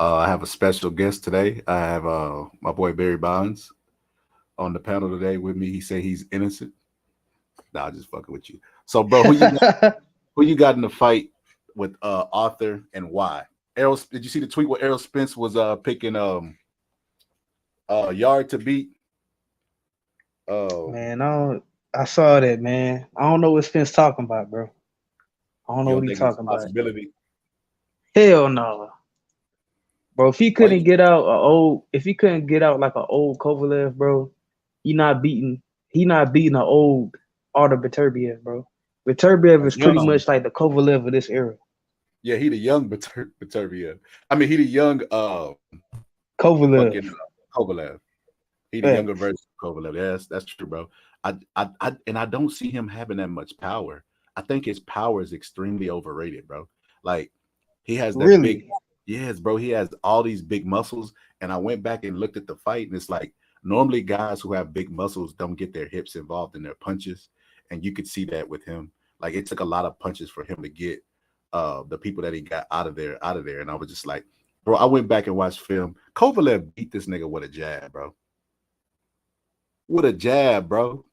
I have a special guest today. I have my boy Barry Bonds on the panel today with me. He said he's innocent. Nah, just fucking with you. So, bro, who you got in the fight with Arthur and why? Errol, did you see the tweet where Errol Spence was picking Yard to beat? Man, I saw that, man. I don't know what Spence talking about, bro. I don't You know what don't he think it's talking a about. possibility? Hell no. Bro, if he Why couldn't get out if he couldn't get out like an old Kovalev, bro, he not beating an old Artur Beterbiev, bro. Beterbiev that's is pretty young? much like the Kovalev of this era. Yeah, he the young Beterbiev. I mean, he the young fucking Kovalev. Kovalev. He the younger Facts. version of Kovalev. Yes, that's true, bro. And I don't see him having that much power. I think his power is extremely overrated, bro. Like he has that big, Really? yes, bro. He has all these big muscles. And I went back and looked at the fight, and it's like normally guys who have big muscles don't get their hips involved in their punches, and you could see that with him. Like it took a lot of punches for him to get the people that he got out of there. And I was just like, bro, I went back and watched film. Kovalev beat this nigga with a jab, bro. With a jab, bro.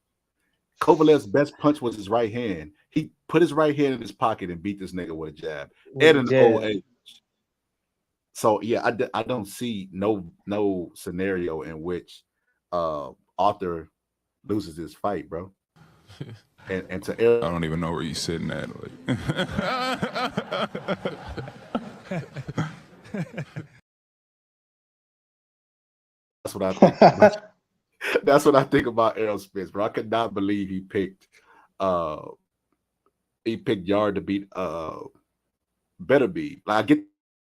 Kovalev's best punch was his right hand. He put his right hand in his pocket and beat this nigga with a jab With at a an old jab. age. So yeah, I don't see no scenario in which Arthur loses his fight, bro. And to I don't even know where you're sitting at. that's what I think. That's what I think about Errol Spence, bro. I could not believe uh he picked Yard to beat Beterbiev. Like I get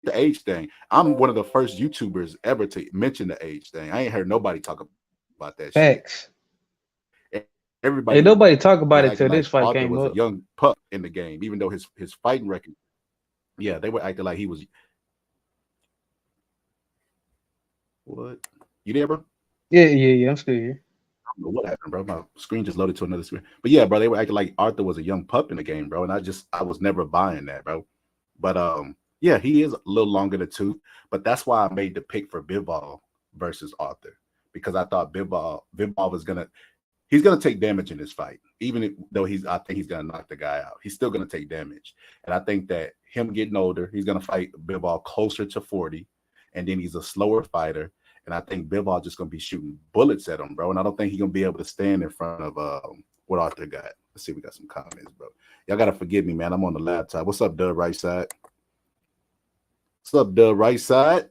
the age thing. I'm one of the first YouTubers ever to mention the age thing. I ain't heard nobody talk about that shit. Facts. Everybody Ain't nobody was talk acting about like it till this Arthur fight was a came young up. pup in the game, even though his fighting record. Yeah, they were acting like he was. What? You there, bro? Yeah, I'm still here. I don't know what happened, bro. My screen just loaded to another screen. But yeah, bro, they were acting like Arthur was a young pup in the game, bro. And I was never buying that, bro. But yeah, he is a little longer than tooth. But that's why I made the pick for Bivol versus Arthur because I thought Bivol was gonna he's gonna take damage in this fight, though I think he's gonna knock the guy out. He's still gonna take damage, and I think that him getting older, he's gonna fight Bivol closer to 40, and then he's a slower fighter. And I think Bivol just gonna be shooting bullets at him, bro. And I don't think he's gonna be able to stand in front of what Arthur got. Let's see, we got some comments, bro. Y'all gotta forgive me, man. I'm on the laptop. What's up, Dub? Right side. What's up, Dub? Right side.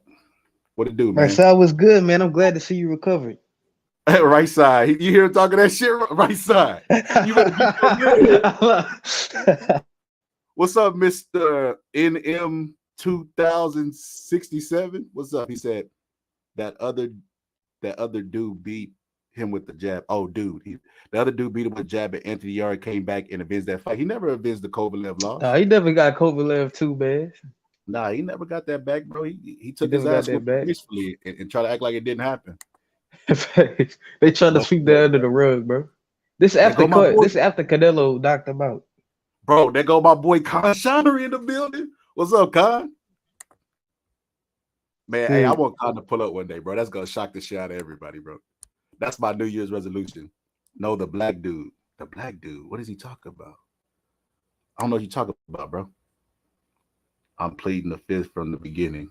What it do, Right man? side was good, man. I'm glad to see you recovered. Right side. You hear him talking that shit? Right side. You better be so good. What's up, Mr. NM 2067? What's up? He said that other dude beat him with the jab. Oh, dude, the other dude beat him with a jab, and Anthony Yarde came back and avenged that fight. He never avenged the Kovalev loss. He never got Kovalev too bad. Nah, he never got that back, bro. He He took his never got ass that whooped back. gracefully and tried to act like it didn't happen. They trying to No, sweep that under the rug, bro. This there after go my cut. boy, This after Canelo knocked him out. bro. There go my boy Con Shonery in the building. What's up, Con? Man, hey, I Good. want Con to pull up one day, bro. That's gonna shock the shit out of everybody, bro. That's my New Year's resolution. No, the black dude. The black dude. What is he talking about? I don't know what you talking about, bro. I'm pleading the fifth from the beginning.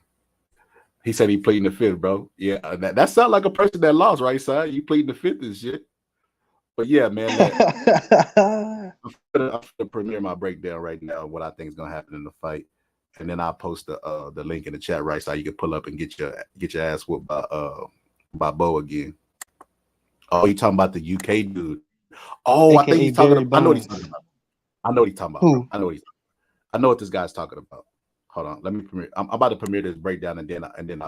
He said he pleading the fifth, bro. Yeah, that sounds like a person that lost, right, side? You pleading the fifth and shit. But yeah, man, I'm gonna premiere my breakdown right now of what I think is gonna happen in the fight, and then I'll post the link in the chat right side. You can pull up and get your ass whooped by Bo again. Oh, you talking about the UK dude? Oh, I think AKA he's talking. Barry I know what he's talking Bonds. about. I know what he's talking about, bro. Who? I know what this guy's talking about. Hold on, let me premiere. I'm about to premiere this breakdown, and then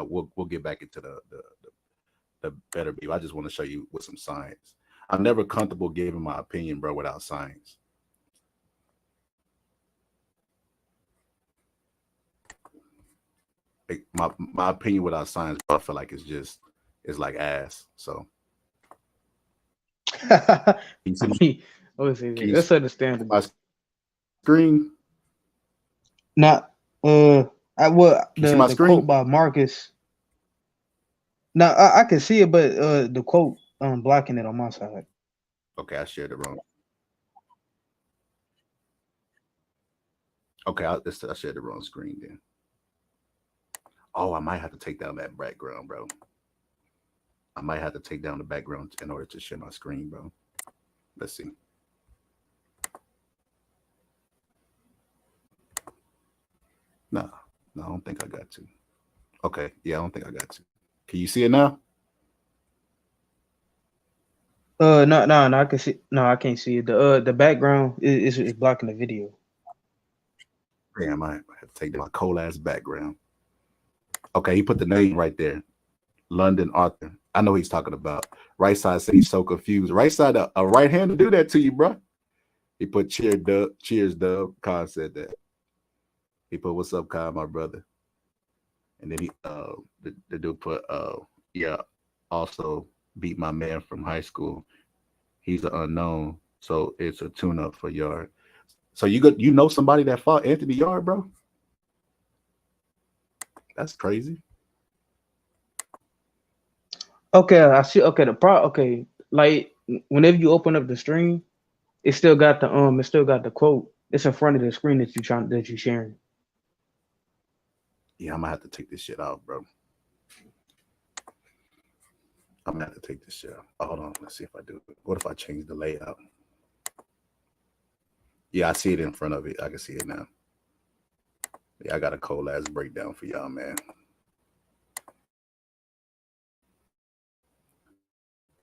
we'll get back into the better view. I just want to show you with some science. I'm never comfortable giving my opinion, bro, without science. Like, my opinion without science, bro, I feel like it's like ass. So I can you see mean, can you that's see my understandable. screen? Not Can you see my The screen? quote by Marcus. Now I can see it, but the quote blocking it on my side. Okay, I shared it wrong. Okay, I shared the wrong screen then. Oh, I might have to take down that background, bro. I might have to take down the background in order to share my screen, bro. Let's see. No, I don't think I got to. Okay, yeah, I don't think I got to. Can you see it now? No, I can see. No, I can't see it. The background is blocking the video. Damn, I have to take down my cold ass background. Okay, he put the name right there. London Arthur. I know he's talking about. Right side said he's so confused. Right side, a right hand to do that to you, bro. He put cheers, Dub. Khan said that. He put what's up, Khan, my brother. And then he the dude put yeah, also beat my man from high school. He's an unknown, so it's a tune-up for Yarde. So you know somebody that fought Anthony Yarde, bro? That's crazy. Okay, I see. Okay, okay, like whenever you open up the stream, it still got the quote. It's in front of the screen that you sharing. Yeah, I'm gonna have to take this shit out, bro. I'm gonna have to take this shit out. Hold on, let's see if I do it. What if I change the layout? Yeah, I see it in front of it. I can see it now. Yeah, I got a cold ass breakdown for y'all, man.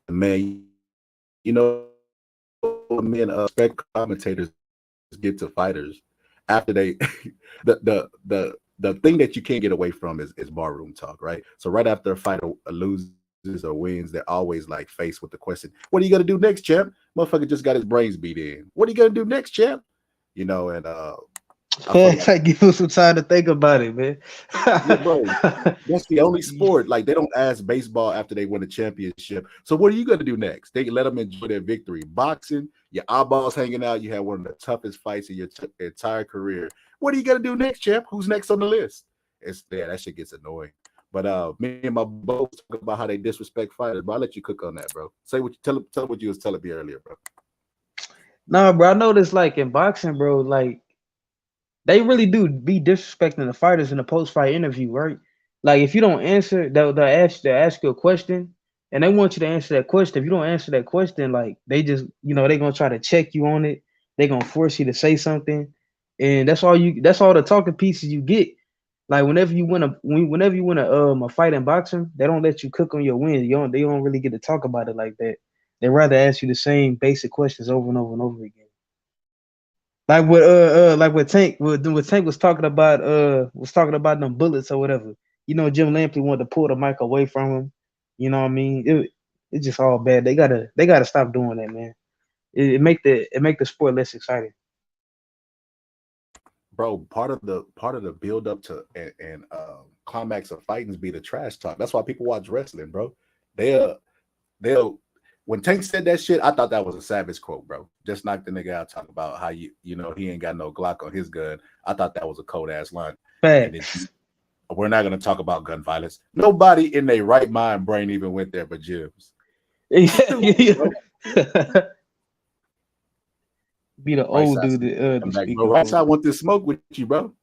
Man, you know, men spec commentators get to fighters after they the thing that you can't get away from is barroom talk, right? So right after a fighter loses or wins, they're always like faced with the question, what are you gonna do next, champ? Motherfucker just got his brains beat in. What are you gonna do next, champ? You know, and I give you some time to think about it, man. yeah, bro. That's the only sport. Like they don't ask baseball after they win a championship. So what are you gonna do next? They let them enjoy their victory. Boxing, your eyeballs hanging out. You had one of the toughest fights in your entire career. What are you gonna do next, champ? Who's next on the list? It's there. That shit gets annoying. But me and my boys talk about how they disrespect fighters. But I'll let you cook on that, bro. Say what you tell what you was telling me earlier, bro. No, bro, I noticed like in boxing, bro, like they really do be disrespecting the fighters in the post-fight interview, right? Like if you don't answer, they'll ask you a question, and they want you to answer that question. If you don't answer that question, like they just, they're gonna try to check you on it. They're gonna force you to say something, and that's all the talking pieces you get. Like whenever you win a fight in boxing, they don't let you cook on your win. They don't really get to talk about it like that. They rather ask you the same basic questions over and over and over again. Like what Tank was talking about them bullets or whatever. Jim Lampley wanted to pull the mic away from him. You know what I mean? It's just all bad. They gotta stop doing that, man. It make the sport less exciting. Bro, part of the build up to and climax of fighting be the trash talk. That's why people watch wrestling, bro. They'll when Tank said that shit, I thought that was a Savage quote, bro. Just knock the nigga out, talk about how he ain't got no Glock on his gun. I thought that was a cold ass line. Facts. We're not gonna talk about gun violence. Nobody in their right mind brain even went there but Jibs. Be the Right old side, dude. bro. Right side want this smoke with you, bro.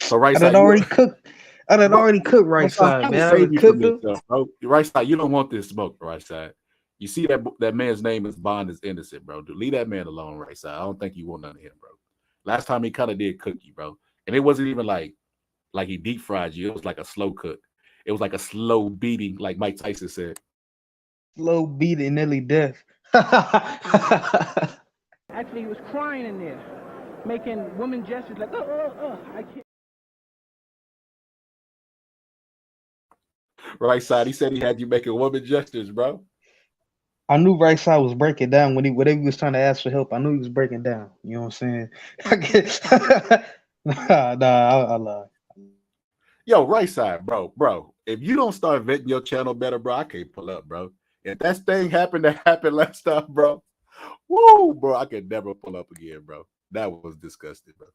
So right I side, done already cooked. I done already cooked right side, man. I done cooked them. Bro. Right side, you don't want this smoke, right side. You see that man's name is Bond is innocent, bro. Leave that man alone, right side. I don't think you want none of him, bro. Last time he kind of did cook you, bro, and it wasn't even like he deep fried you. It was like a slow cook. It was like a slow beating, like Mike Tyson said. Slow beating, nearly death. Actually, he was crying in there, making woman gestures like, I can't. Right side, he said he had you making woman gestures, bro. I knew right side was breaking down whenever he was trying to ask for help. I knew he was breaking down. You know what I'm saying? I lied. Yo, right side, bro. If you don't start vetting your channel better, bro, I can't pull up, bro. If that thing happened that happened last time, bro, woo, bro, I could never pull up again, bro. That was disgusting, bro.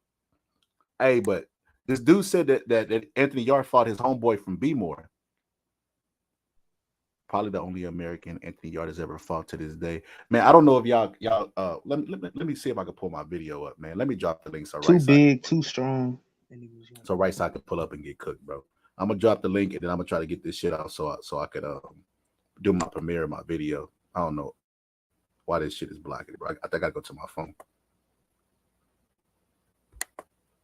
Hey, but This dude said that Anthony Yarde fought his homeboy from B-More. Probably the only American Anthony Yarde has ever fought to this day. Man, I don't know if y'all let me see if I can pull my video up, man. Let me drop the link so Too right side. big, too strong. So right side can pull up and get cooked, bro. I'm gonna drop the link and then I'm gonna try to get this shit out so I could do my premiere of my video. I don't know why this shit is blocking it, bro. I think I gotta go to my phone.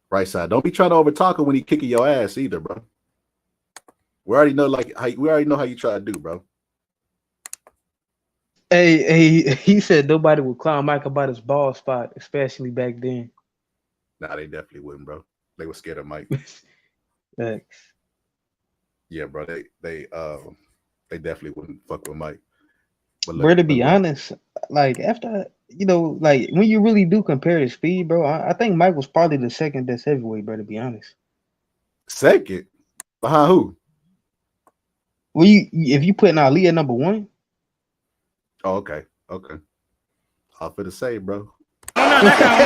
Right side. Don't be trying to overtalk him when he kicking your ass either, bro. We already know how you try to do, bro. Hey, he said nobody would clown Mike about his ball spot, especially back then. Nah, they definitely wouldn't, bro. They were scared of Mike. Thanks. Yeah, bro. They definitely wouldn't fuck with Mike. But Bro, to be honest, like after like when you really do compare the speed, bro, I think Mike was probably the second best heavyweight, bro. To be honest. Second? Behind who? Well, if you putting Ali at number 1. Oh, okay. All for the say, bro. No, that kind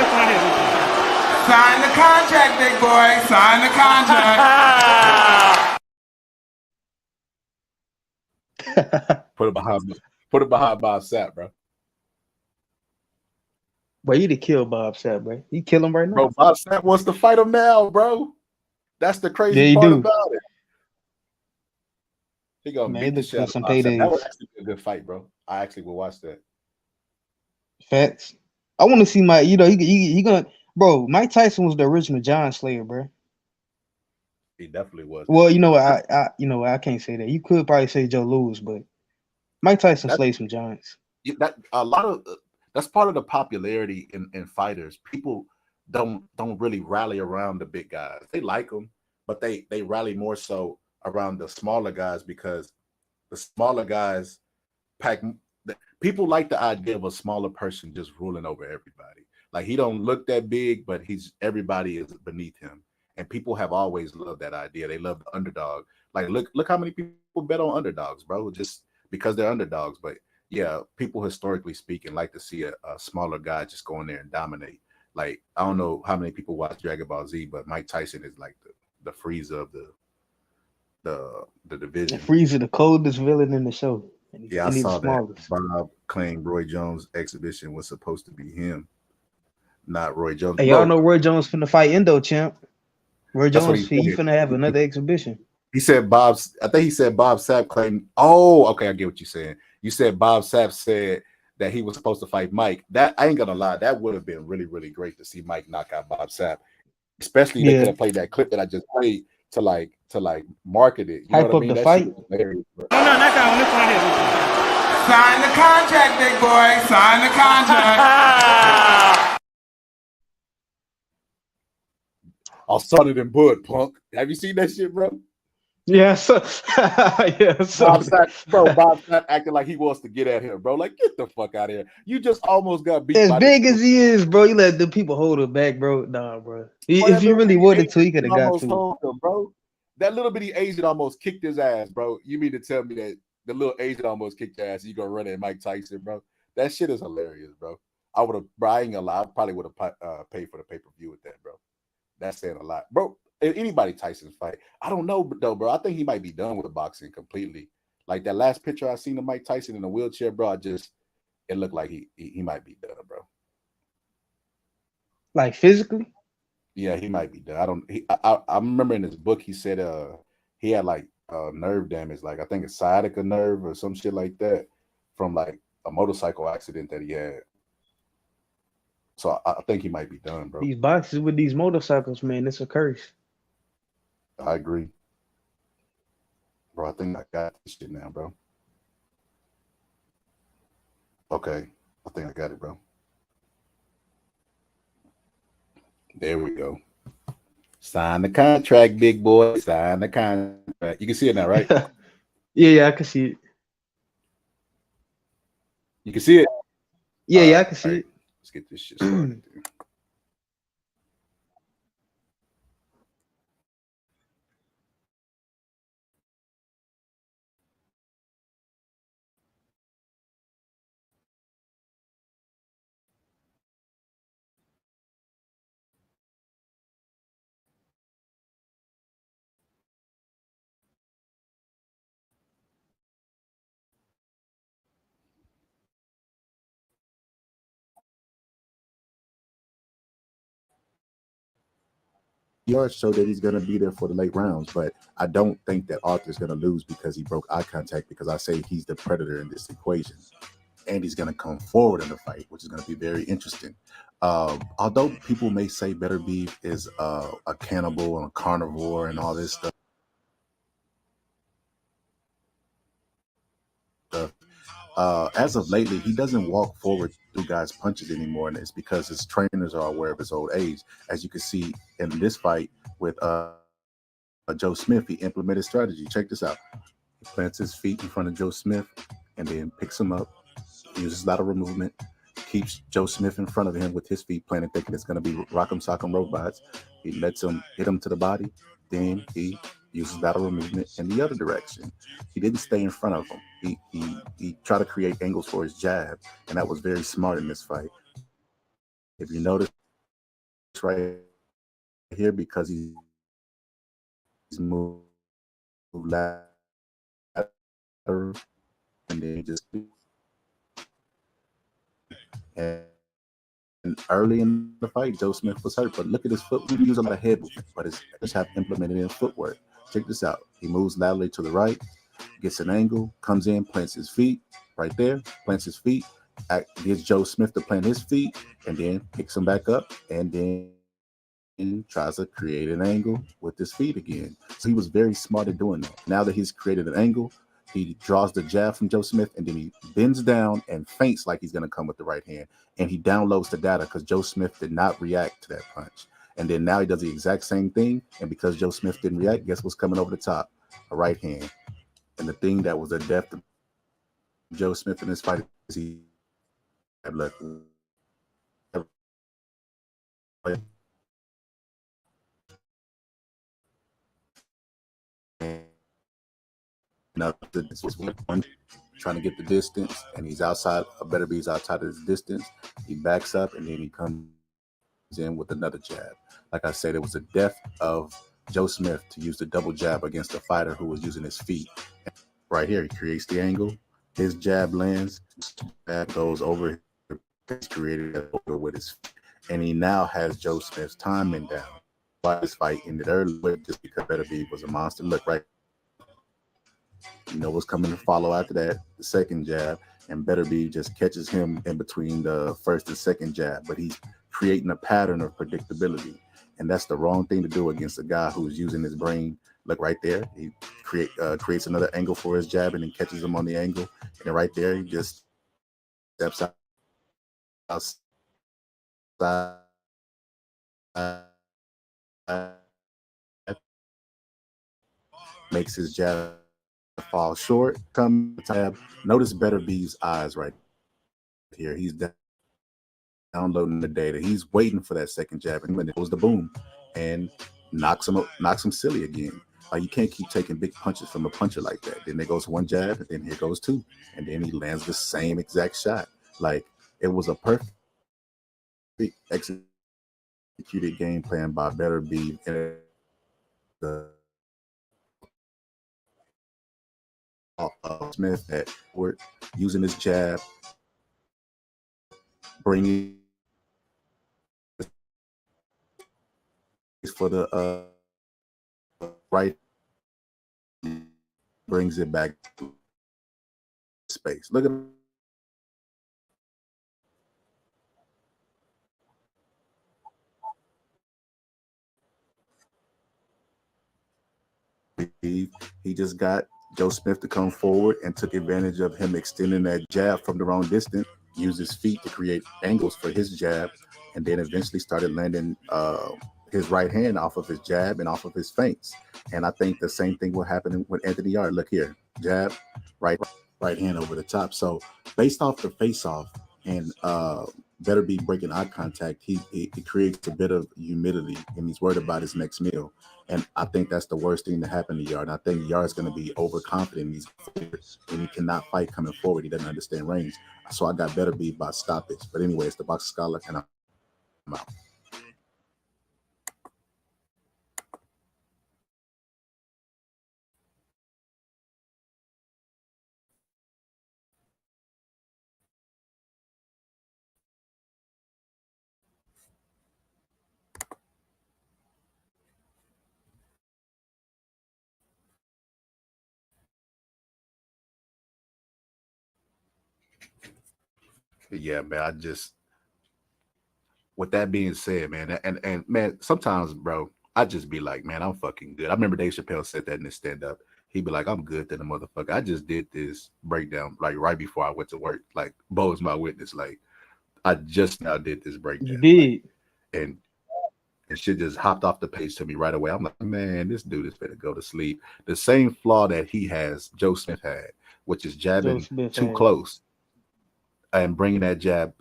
Sign the contract, big boy. Sign the contract. Put it behind Bob Sapp, bro. Bro, he'd have killed Bob Sapp, bro. He kill him right now. Bro, Bob Sapp wants to fight him now, bro. That's the crazy Yeah, he part do. about it. He gonna Man, beat the he shit out of some Bob Sapp. That paydays. would actually be a good fight, bro. I actually will watch that. Facts. I want to see Mike. He gonna. Bro, Mike Tyson was the original John Slayer, bro. He definitely was. Well, I can't say that. You could probably say Joe Louis, but Mike Tyson slayed some giants. That's part of the popularity in fighters. People don't really rally around the big guys. They like them, but they rally more so around the smaller guys because the smaller guys pack. People like the idea of a smaller person just ruling over everybody. Like he don't look that big, but everybody is beneath him. And people have always loved that idea. They love the underdog. Like look how many people bet on underdogs, bro, just because they're underdogs. But yeah, people historically speaking like to see a smaller guy just go in there and dominate. Like I don't know how many people watch Dragon Ball Z, but Mike Tyson is like the Frieza of the division. Frieza, the coldest villain in the show. I saw that Bob claimed Roy Jones' exhibition was supposed to be him, not Roy Jones. Hey, y'all know Roy Jones finna fight Indo, champ. Roy Jones, he finna have another exhibition. He said I think he said Bob Sapp claimed. Oh, okay, I get what you're saying. You said Bob Sapp said that he was supposed to fight Mike. That I ain't gonna lie, that would have been really, really great to see Mike knock out Bob Sapp. Especially they could have played that clip that I just played to market it. You Hype know what I up mean? the That fight. shit was hilarious, bro. No, that kind of one here. Sign the contract, big boy. Sign the contract. I'll start it in Bud, punk. Have you seen that shit, bro? Yeah, so yeah, so Bob Sapp acting like he wants to get at him, bro. Like, get the fuck out of here. You just almost got beat. As big as he is, bro, you let the people hold him back, bro. Nah, bro. If you really wanted to, he could have got to him, bro. That little bitty Asian almost kicked his ass, bro. You mean to tell me that the little Asian almost kicked your ass? You gonna run at Mike Tyson, bro? That shit is hilarious, bro. I would have, bro. I ain't gonna lie. I probably would have paid for the pay-per-view with that, bro. That's saying a lot, bro. Anybody Tyson fight, I don't know though, bro. I think he might be done with boxing completely. Like that last picture I seen of Mike Tyson in a wheelchair, bro. It looked like he might be done, bro. Like physically? Yeah, he might be done. I remember in his book he said he had like nerve damage, like I think a sciatica nerve or some shit like that from like a motorcycle accident that he had. So I think he might be done, bro. These boxes with these motorcycles, man, it's a curse. I agree. Bro, I think I got this shit now, bro. Okay. I think I got it, bro. There we go. Sign the contract, big boy. Sign the contract. You can see it now, right? Yeah, I can see it. You can see it? Yeah, I can see it. Let's get this shit started. yards show that he's going to be there for the late rounds, but I don't think that Arthur's going to lose because he broke eye contact, because I say he's the predator in this equation. And he's going to come forward in the fight, which is going to be very interesting. Although people may say Beterbiev is a cannibal and a carnivore and all this stuff, as of lately, he doesn't walk forward through guys' punches anymore, and it's because his trainers are aware of his old age. As you can see in this fight with Joe Smith, he implemented strategy. Check this out. He plants his feet in front of Joe Smith and then picks him up, uses lateral movement, keeps Joe Smith in front of him with his feet planted, thinking it's going to be rock'em sock'em robots. He lets him hit him to the body. Then he uses lateral movement in the other direction. He didn't stay in front of him. He tried to create angles for his jab, and that was very smart in this fight. If you notice right here, because he's moved lateral, and then just and early in the fight, Joe Smith was hurt, but look at his foot. He used a lot of head movement, but his have implemented in footwork. Check this out. He moves laterally to the right, gets an angle, comes in, plants his feet right there, plants his feet, gets Joe Smith to plant his feet, and then picks him back up, and then tries to create an angle with his feet again. So he was very smart at doing that. Now that he's created an angle, he draws the jab from Joe Smith, and then he bends down and feints like he's going to come with the right hand. And he downloads the data because Joe Smith did not react to that punch. And then now he does the exact same thing. And because Joe Smith didn't react, guess what's coming over the top? A right hand. And the thing that was the depth of Joe Smith in this fight is he had look. Now this was one trying to get the distance, and he's outside. Beterbiev's outside of his distance. He backs up, and then he comes in with another jab. Like I said, it was the depth of Joe Smith to use the double jab against a fighter who was using his feet. Right here, he creates the angle. His jab lands, jab goes over. He's created over with his feet, and he now has Joe Smith's timing down. Why this fight ended early, just because Beterbiev was a monster. Look right. You know what's coming to follow after that, the second jab, and Beterbiev just catches him in between the first and second jab, but he's creating a pattern of predictability, and that's the wrong thing to do against a guy who's using his brain. Look right there, he creates another angle for his jab and then catches him on the angle, and right there he just steps outside, makes his jab fall short, come tab. Notice Beterbiev's eyes right here. He's downloading the data. He's waiting for that second jab, and when it goes the boom, and knocks him silly again. Like, you can't keep taking big punches from a puncher like that. Then there goes one jab, and then here goes two, and then he lands the same exact shot. Like, it was a perfect executed game plan by Beterbiev and the Smith that were using his jab, bringing for the right, brings it back to space. Look at he just got Joe Smith to come forward and took advantage of him extending that jab from the wrong distance, used his feet to create angles for his jab, and then eventually started landing his right hand off of his jab and off of his feints. And I think the same thing will happen with Anthony Yarde. Look here, jab, right hand over the top. So based off the face-off and Beterbiev breaking eye contact, he creates a bit of humility, and he's worried about his next meal. And I think that's the worst thing to happen to Yarde. I think Yarde's going to be overconfident. And he cannot fight coming forward. He doesn't understand range. So I got Beterbiev by stoppage. But anyway, it's the Boxing Scholar, and I'm out. Yeah, man. With that being said, man, and man, sometimes, bro, I just be like, man, I'm fucking good. I remember Dave Chappelle said that in his stand up. He'd be like, I'm good to the motherfucker. I just did this breakdown like right before I went to work. Like, Bo is my witness. Like, I just now did this You breakdown. Like, did. and shit just hopped off the page to me right away. I'm like, man, this dude is better go to sleep. The same flaw that he has, Joe Smith had, which is Joe jabbing Smith too had. close and bringing that jab,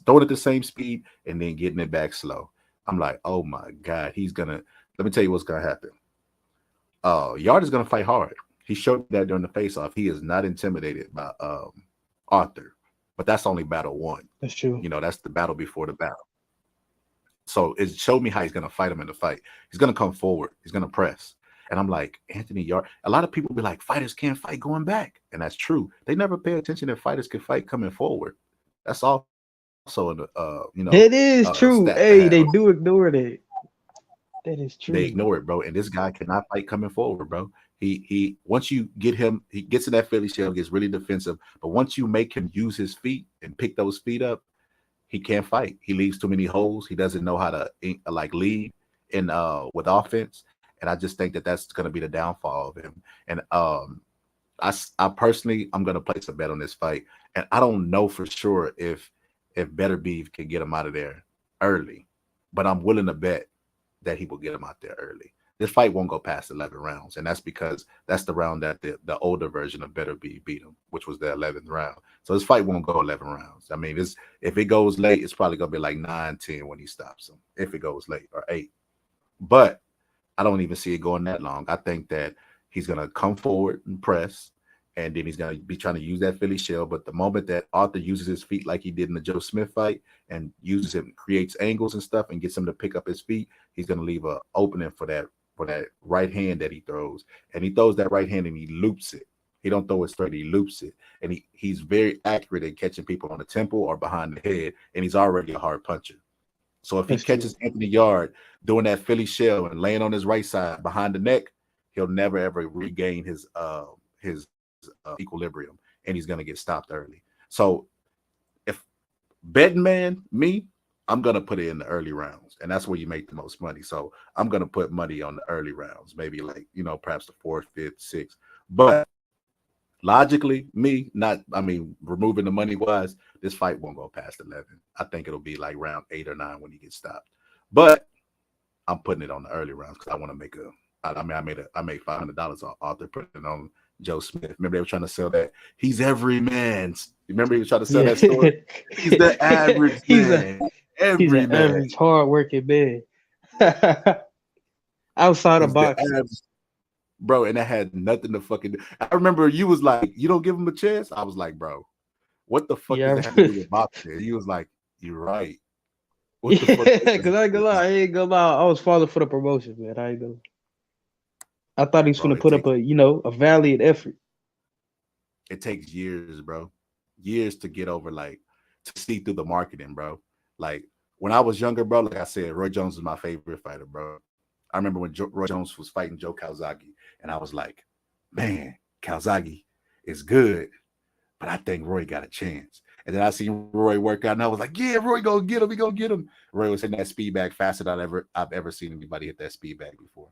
throwing it at the same speed, and then getting it back slow. I'm like, oh my God, he's gonna. Let me tell you what's gonna happen. Yarde is gonna fight hard. He showed that during the face-off. He is not intimidated by Artur, but that's only battle one. That's true. You know, that's the battle before the battle. So it showed me how he's gonna fight him in the fight. He's gonna come forward. He's gonna press. And I'm like, Anthony Yarde. A lot of people be like, fighters can't fight going back, and that's true. They never pay attention that fighters can fight coming forward. That's also in the That is true. stat to Hey, have. they do ignore that. That is They true. ignore it, bro. And this guy cannot fight coming forward, bro. He once you get him, he gets in that Philly shell, gets really defensive. But once you make him use his feet and pick those feet up, he can't fight. He leaves too many holes. He doesn't know how to like lead in with offense. And I just think that that's going to be the downfall of him. And I personally, I'm going to place a bet on this fight. And I don't know for sure if Beterbiev can get him out of there early, but I'm willing to bet that he will get him out there early. This fight won't go past 11 rounds, and that's because that's the round that the older version of Beterbiev beat him, which was the 11th round. So this fight won't go 11 rounds. I mean, if it goes late, it's probably going to be like 9, 10 when he stops him, if it goes late, or 8. But I don't even see it going that long. I think that he's going to come forward and press, and then he's going to be trying to use that Philly shell. But the moment that Arthur uses his feet like he did in the Joe Smith fight and uses him, creates angles and stuff and gets him to pick up his feet, he's going to leave an opening for that right hand that he throws. And he throws that right hand and he loops it. He don't throw it straight, he loops it. And he's very accurate at catching people on the temple or behind the head, and he's already a hard puncher. So if he catches Anthony Yarde doing that Philly shell and laying on his right side behind the neck, he'll never ever regain his equilibrium, and he's gonna get stopped early. So if betting man, me, I'm gonna put it in the early rounds, and that's where you make the most money. So I'm gonna put money on the early rounds, maybe like perhaps the 4th, 5th, 6th. But logically, removing the money wise, this fight won't go past 11. I think it'll be like round 8 or 9 when he gets stopped. But I'm putting it on the early rounds because I want to make I made $500 on Arthur putting it on Joe Smith. Remember they were trying to sell that he's every man's. Remember he was trying to sell that story? He's the average man. He's an average, hard-working man. Outside of boxing. Bro, and that had nothing to fucking do. I remember you was like, you don't give him a chance? I was like, bro, what the fuck does that have to do with boxing? He was like, you're right. What the fuck? Because I ain't gonna lie. I was falling for the promotion, man. I ain't gonna lie. I thought he was going to put up a valiant effort. It takes years, bro. Years to get over, like, to see through the marketing, bro. Like, when I was younger, bro, like I said, Roy Jones was my favorite fighter, bro. I remember when Roy Jones was fighting Joe Calzaghe, and I was like, man, Calzaghe is good, but I think Roy got a chance. And then I seen Roy work out, and I was like, yeah, Roy gonna get him. He gonna get him. Roy was hitting that speed bag faster than I've ever seen anybody hit that speed bag before.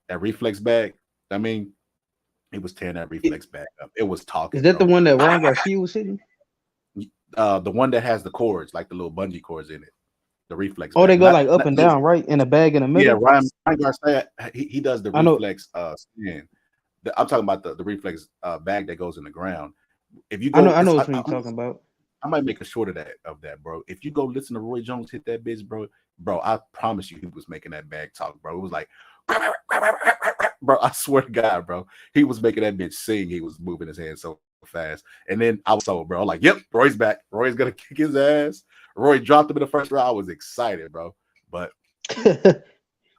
That reflex bag, I mean, it was tearing that reflex bag up. It was talking. Is that the one that Ryan Garcia was hitting? The one that has the cords, like the little bungee cords in it. The reflex. Oh, bag. They go like up and down, right? In a bag in the middle. Yeah, Ryan Garcia, he does the reflex spin. I'm talking about the reflex bag that goes in the ground. If you go, I know what you're talking about. I might make a short of that, bro. If you go listen to Roy Jones hit that bitch, bro, I promise you he was making that bag talk, bro. It was like, bro, I swear to God, bro, he was making that bitch sing. He was moving his hands so fast. And then I was sold, bro. I'm like, yep, Roy's back. Roy's gonna kick his ass. Roy dropped him in the first round. I was excited, bro. But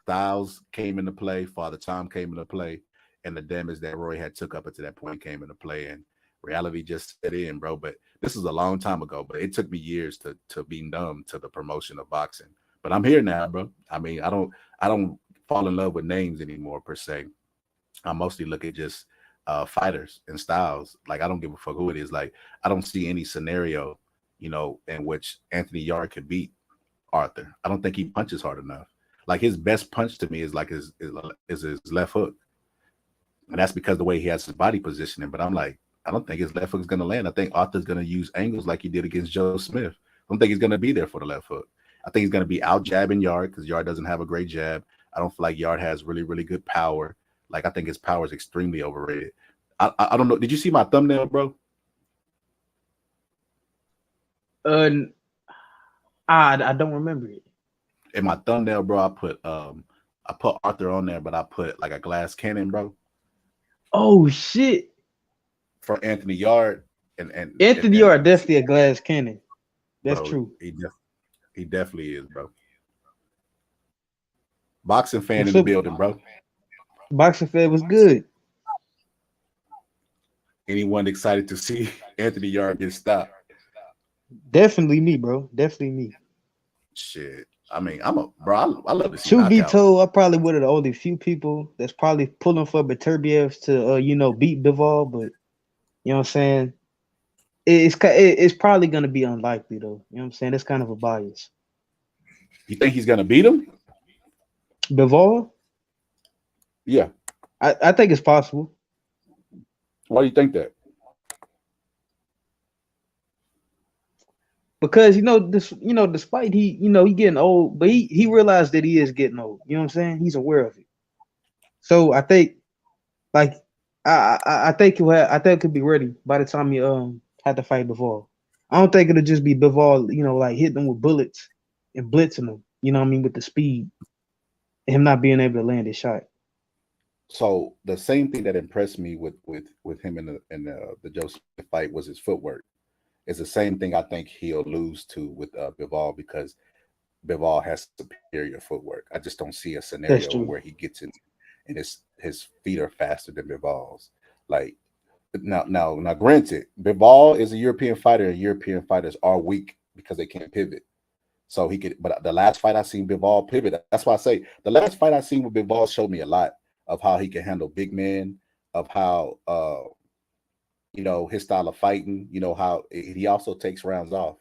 Styles came into play. Father Time came into play. And the damage that Roy had took up until that point came into play. And reality just set in, bro. But this is a long time ago. But it took me years to be numb to the promotion of boxing. But I'm here now, bro. I mean, I don't fall in love with names anymore, per se. I mostly look at just fighters and styles. Like, I don't give a fuck who it is. Like, I don't see any scenario, you know, in which Anthony Yarde could beat Arthur. I don't think he punches hard enough. Like his best punch to me is like his left hook, and that's because the way he has his body positioning. But I'm like, I don't think his left hook is going to land. I think Arthur's going to use angles like he did against Joe Smith. I don't think he's going to be there for the left hook. I think he's going to be out jabbing Yarde because Yarde doesn't have a great jab. I don't feel like Yarde has really, really good power. Like I think his power is extremely overrated. I don't know. Did you see my thumbnail, bro? I don't remember it. In my thumbnail, bro, I put Arthur on there, but I put like a glass cannon, bro. Oh shit! For Anthony Yarde and Anthony Yarde definitely a glass cannon. That's bro, true. He definitely is, bro. Boxing fan in the building, bro. Boxing fan was good. Anyone excited to see Anthony Yarde get stopped? Definitely me, bro. Definitely me. Shit. I mean, I love to see To be knockouts. told, I probably would have the only few people that's probably pulling for Beterbiev to beat Bivol, but you know what I'm saying? It's probably gonna be unlikely though. You know what I'm saying? That's kind of a bias. You think he's gonna beat him? Bivol? Yeah. I think it's possible. Why do you think that? Because despite he getting old, but he realized that he is getting old. You know what I'm saying? He's aware of it. So I think, like, I think he could be ready by the time he had to fight Bivol. I don't think it'll just be Bivol, like hitting him with bullets and blitzing him. You know what I mean, with the speed, and him not being able to land his shot. So the same thing that impressed me with him in the Joe Smith fight was his footwork. It's the same thing I think he'll lose to with Bivol because Bivol has superior footwork. I just don't see a scenario where he gets in and his feet are faster than Bivol's. Like now, granted, Bivol is a European fighter, and European fighters are weak because they can't pivot. So he could, but the last fight I seen Bivol pivot. That's why I say the last fight I seen with Bivol showed me a lot of how he can handle big men, of how his style of fighting, how he also takes rounds off.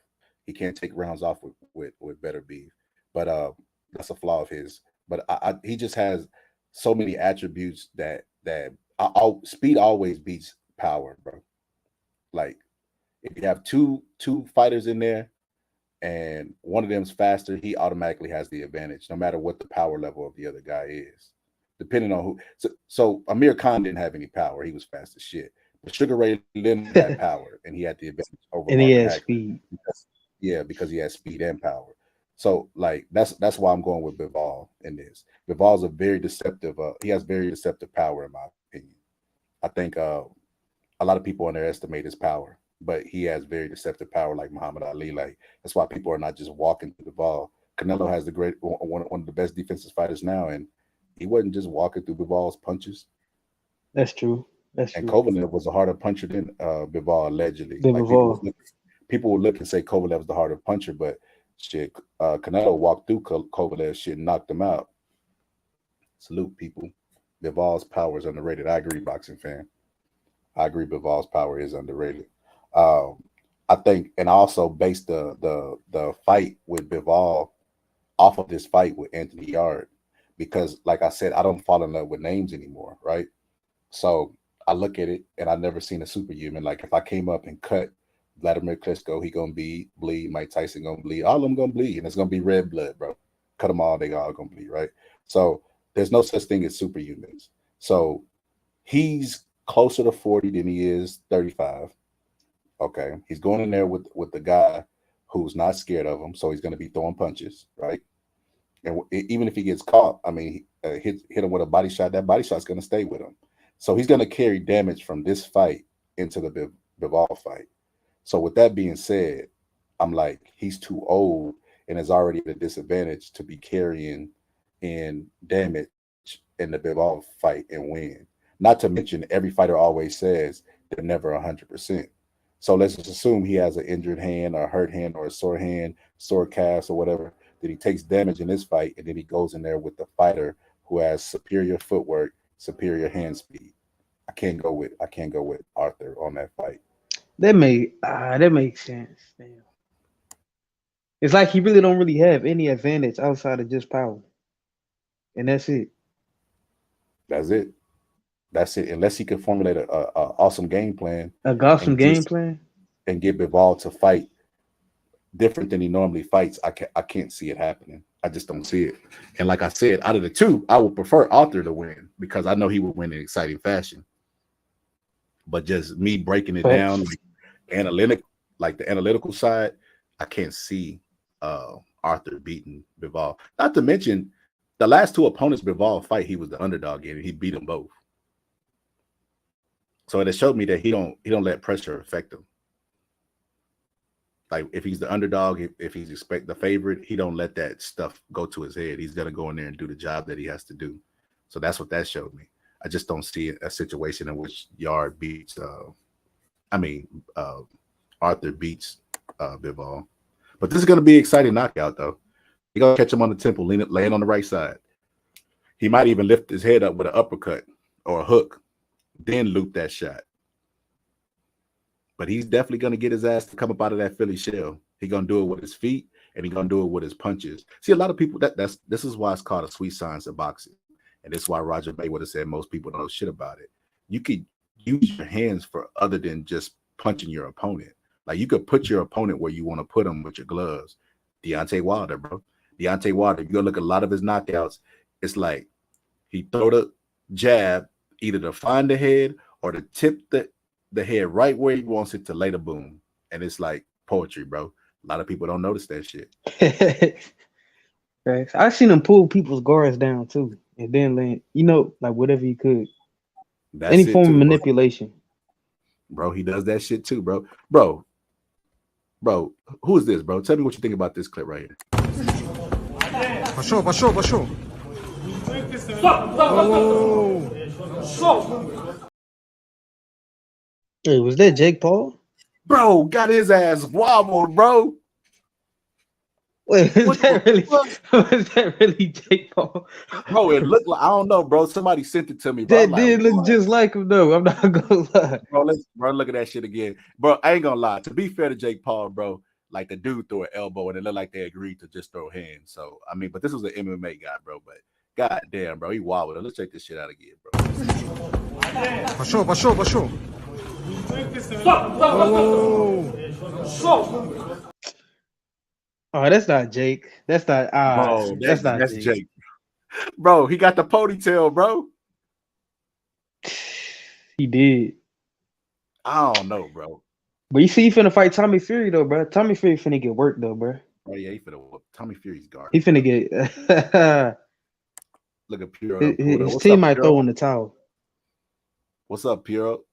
He can't take rounds off with Beterbiev, but that's a flaw of his. But he just has so many attributes that speed always beats power, bro. Like if you have two fighters in there and one of them's faster, he automatically has the advantage, no matter what the power level of the other guy is, depending on who. So Amir Khan didn't have any power; he was fast as shit. But Sugar Ray Leonard had power, and he had the advantage over. And he had speed. Because he has speed and power. So like that's why I'm going with Bivol in this. Bivol's a very deceptive. He has very deceptive power, in my opinion. I think a lot of people underestimate his power, but he has very deceptive power, like Muhammad Ali. Like that's why people are not just walking through Bivol. Canelo has one of the best defensive fighters now, and he wasn't just walking through Bivol's punches. That's true. And Kovalev was a harder puncher than Bivol, allegedly. People would look and say Kovalev's the harder puncher, but shit, Canelo walked through Kovalev's shit and knocked him out. Salute, people. Bivol's power is underrated. I agree, boxing fan. I agree Bivol's power is underrated. I think, and I also based the fight with Bivol off of this fight with Anthony Yarde, because like I said, I don't fall in love with names anymore, right? So I look at it and I've never seen a superhuman. Like if I came up and cut Vladimir Klitschko, he gonna bleed. Mike Tyson gonna bleed. All of them gonna bleed, and it's gonna be red blood, bro. Cut them all, they all gonna bleed, right? So there's no such thing as superhumans. So he's closer to 40 than he is 35. Okay, he's going in there with the guy who's not scared of him, so he's gonna be throwing punches, right? And even if he gets caught, I mean, hit him with a body shot. That body shot's gonna stay with him. So he's gonna carry damage from this fight into the Bivol fight. So with that being said, I'm like, he's too old and is already at a disadvantage to be carrying in damage in the Bivol fight and win. Not to mention, every fighter always says they're never 100%. So let's just assume he has an injured hand or a hurt hand or a sore hand, sore calves or whatever, that he takes damage in this fight, and then he goes in there with the fighter who has superior footwork, superior hand speed. I can't go with Arthur on that fight. That makes sense. Damn. It's like he really don't really have any advantage outside of just power, and that's it. That's it. That's it. Unless he can formulate a awesome game plan A awesome and game just plan. and get Bivol to fight different than he normally fights, I can't see it happening. I just don't see it. And like I said, out of the two, I would prefer Arthur to win because I know he would win in exciting fashion. But just me breaking it down, like the analytical side, I can't see Arthur beating Bivol. Not to mention the last two opponents Bivol fight, he was the underdog in, and he beat them both. So it showed me that he don't let pressure affect him. Like if he's the underdog, if he's the favorite, he don't let that stuff go to his head. He's gonna go in there and do the job that he has to do. So that's what that showed me. I just don't see a situation in which Yarde beats. Arthur beats Bivol. But this is gonna be an exciting knockout though. He's gonna catch him on the temple, laying on the right side. He might even lift his head up with an uppercut or a hook, then loop that shot. But he's definitely going to get his ass to come up out of that Philly shell. He's going to do it with his feet, and he's going to do it with his punches. See, a lot of people, this is why it's called a sweet science of boxing. And this is why Roger Mayweather said most people don't know shit about it. You could use your hands for other than just punching your opponent. Like you could put your opponent where you want to put him with your gloves. Deontay Wilder, bro. Deontay Wilder, you're going to look at a lot of his knockouts. It's like he throw the jab either to find the head or to tip the head right where he wants it to lay the boom. And it's like poetry, bro. A lot of people don't notice that shit. Right. I've seen him pull people's guards down too. And then land, like whatever he could. That's any it form too, of manipulation. Bro, he does that shit too, bro. Bro, who is this, bro? Tell me what you think about this clip right here. Пошел. Hey, was that Jake Paul? Bro, got his ass wobbled, bro. Wait, was that really Jake Paul? Bro, it looked like, I don't know, bro. Somebody sent it to me, bro. That did look just like him, though. I'm not gonna lie. Bro, look at that shit again. Bro, I ain't gonna lie. To be fair to Jake Paul, bro, like the dude threw an elbow and it looked like they agreed to just throw hands. So, I mean, but this was an MMA guy, bro. But god damn, bro, he wobbled. Let's check this shit out again, bro. Пошел. Oh, that's not Jake. That's not. Bro, that's not Jake. Bro, he got the ponytail, bro. He did. I don't know, bro. But you see, he finna fight Tommy Fury though, bro. Tommy Fury finna get work though, bro. Oh yeah, he finna whoop Tommy Fury's guard. He finna get. Look at Puro. His team might throw in the towel. What's up, Puro?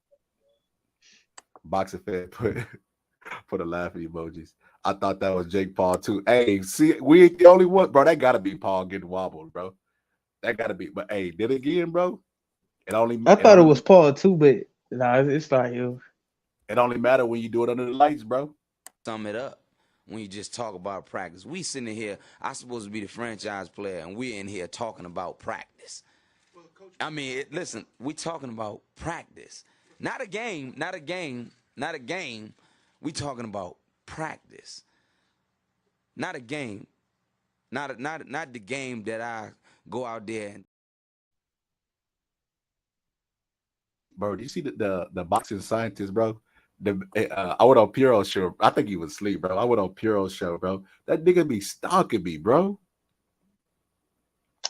Boxing fan put a laughing emojis. I thought that was Jake Paul too. Hey, see, we ain't the only one, bro. That gotta be Paul getting wobbled, bro. That gotta be. But hey, did it again, bro? I thought it was Paul too, but nah, it's not him. It only matter when you do it under the lights, bro. Sum it up when you just talk about practice. We sitting here, I'm supposed to be the franchise player, and we're in here talking about practice. I mean, listen, we talking about practice. Not a game. We talking about practice. Not a game. Not the game that I go out there and. Bro, do you see the boxing scientist, bro? I went on Puro's show. I think he was asleep, bro. I went on Puro's show, bro. That nigga be stalking me, bro.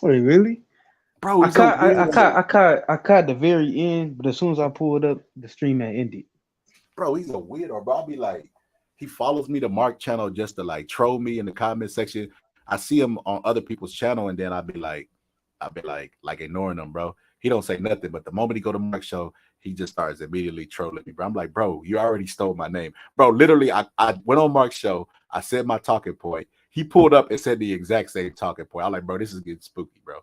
Wait, really? Bro, I caught the very end, but as soon as I pulled up, the stream had ended. Bro, he's a weirdo, bro. I'll be like, he follows me to Mark channel just to like troll me in the comment section. I see him on other people's channel, and then I'll be like ignoring him, bro. He don't say nothing, but the moment he go to Mark's show, he just starts immediately trolling me, bro. I'm like, bro, you already stole my name. Bro, literally, I went on Mark's show. I said my talking point. He pulled up and said the exact same talking point. I'm like, bro, this is getting spooky, bro.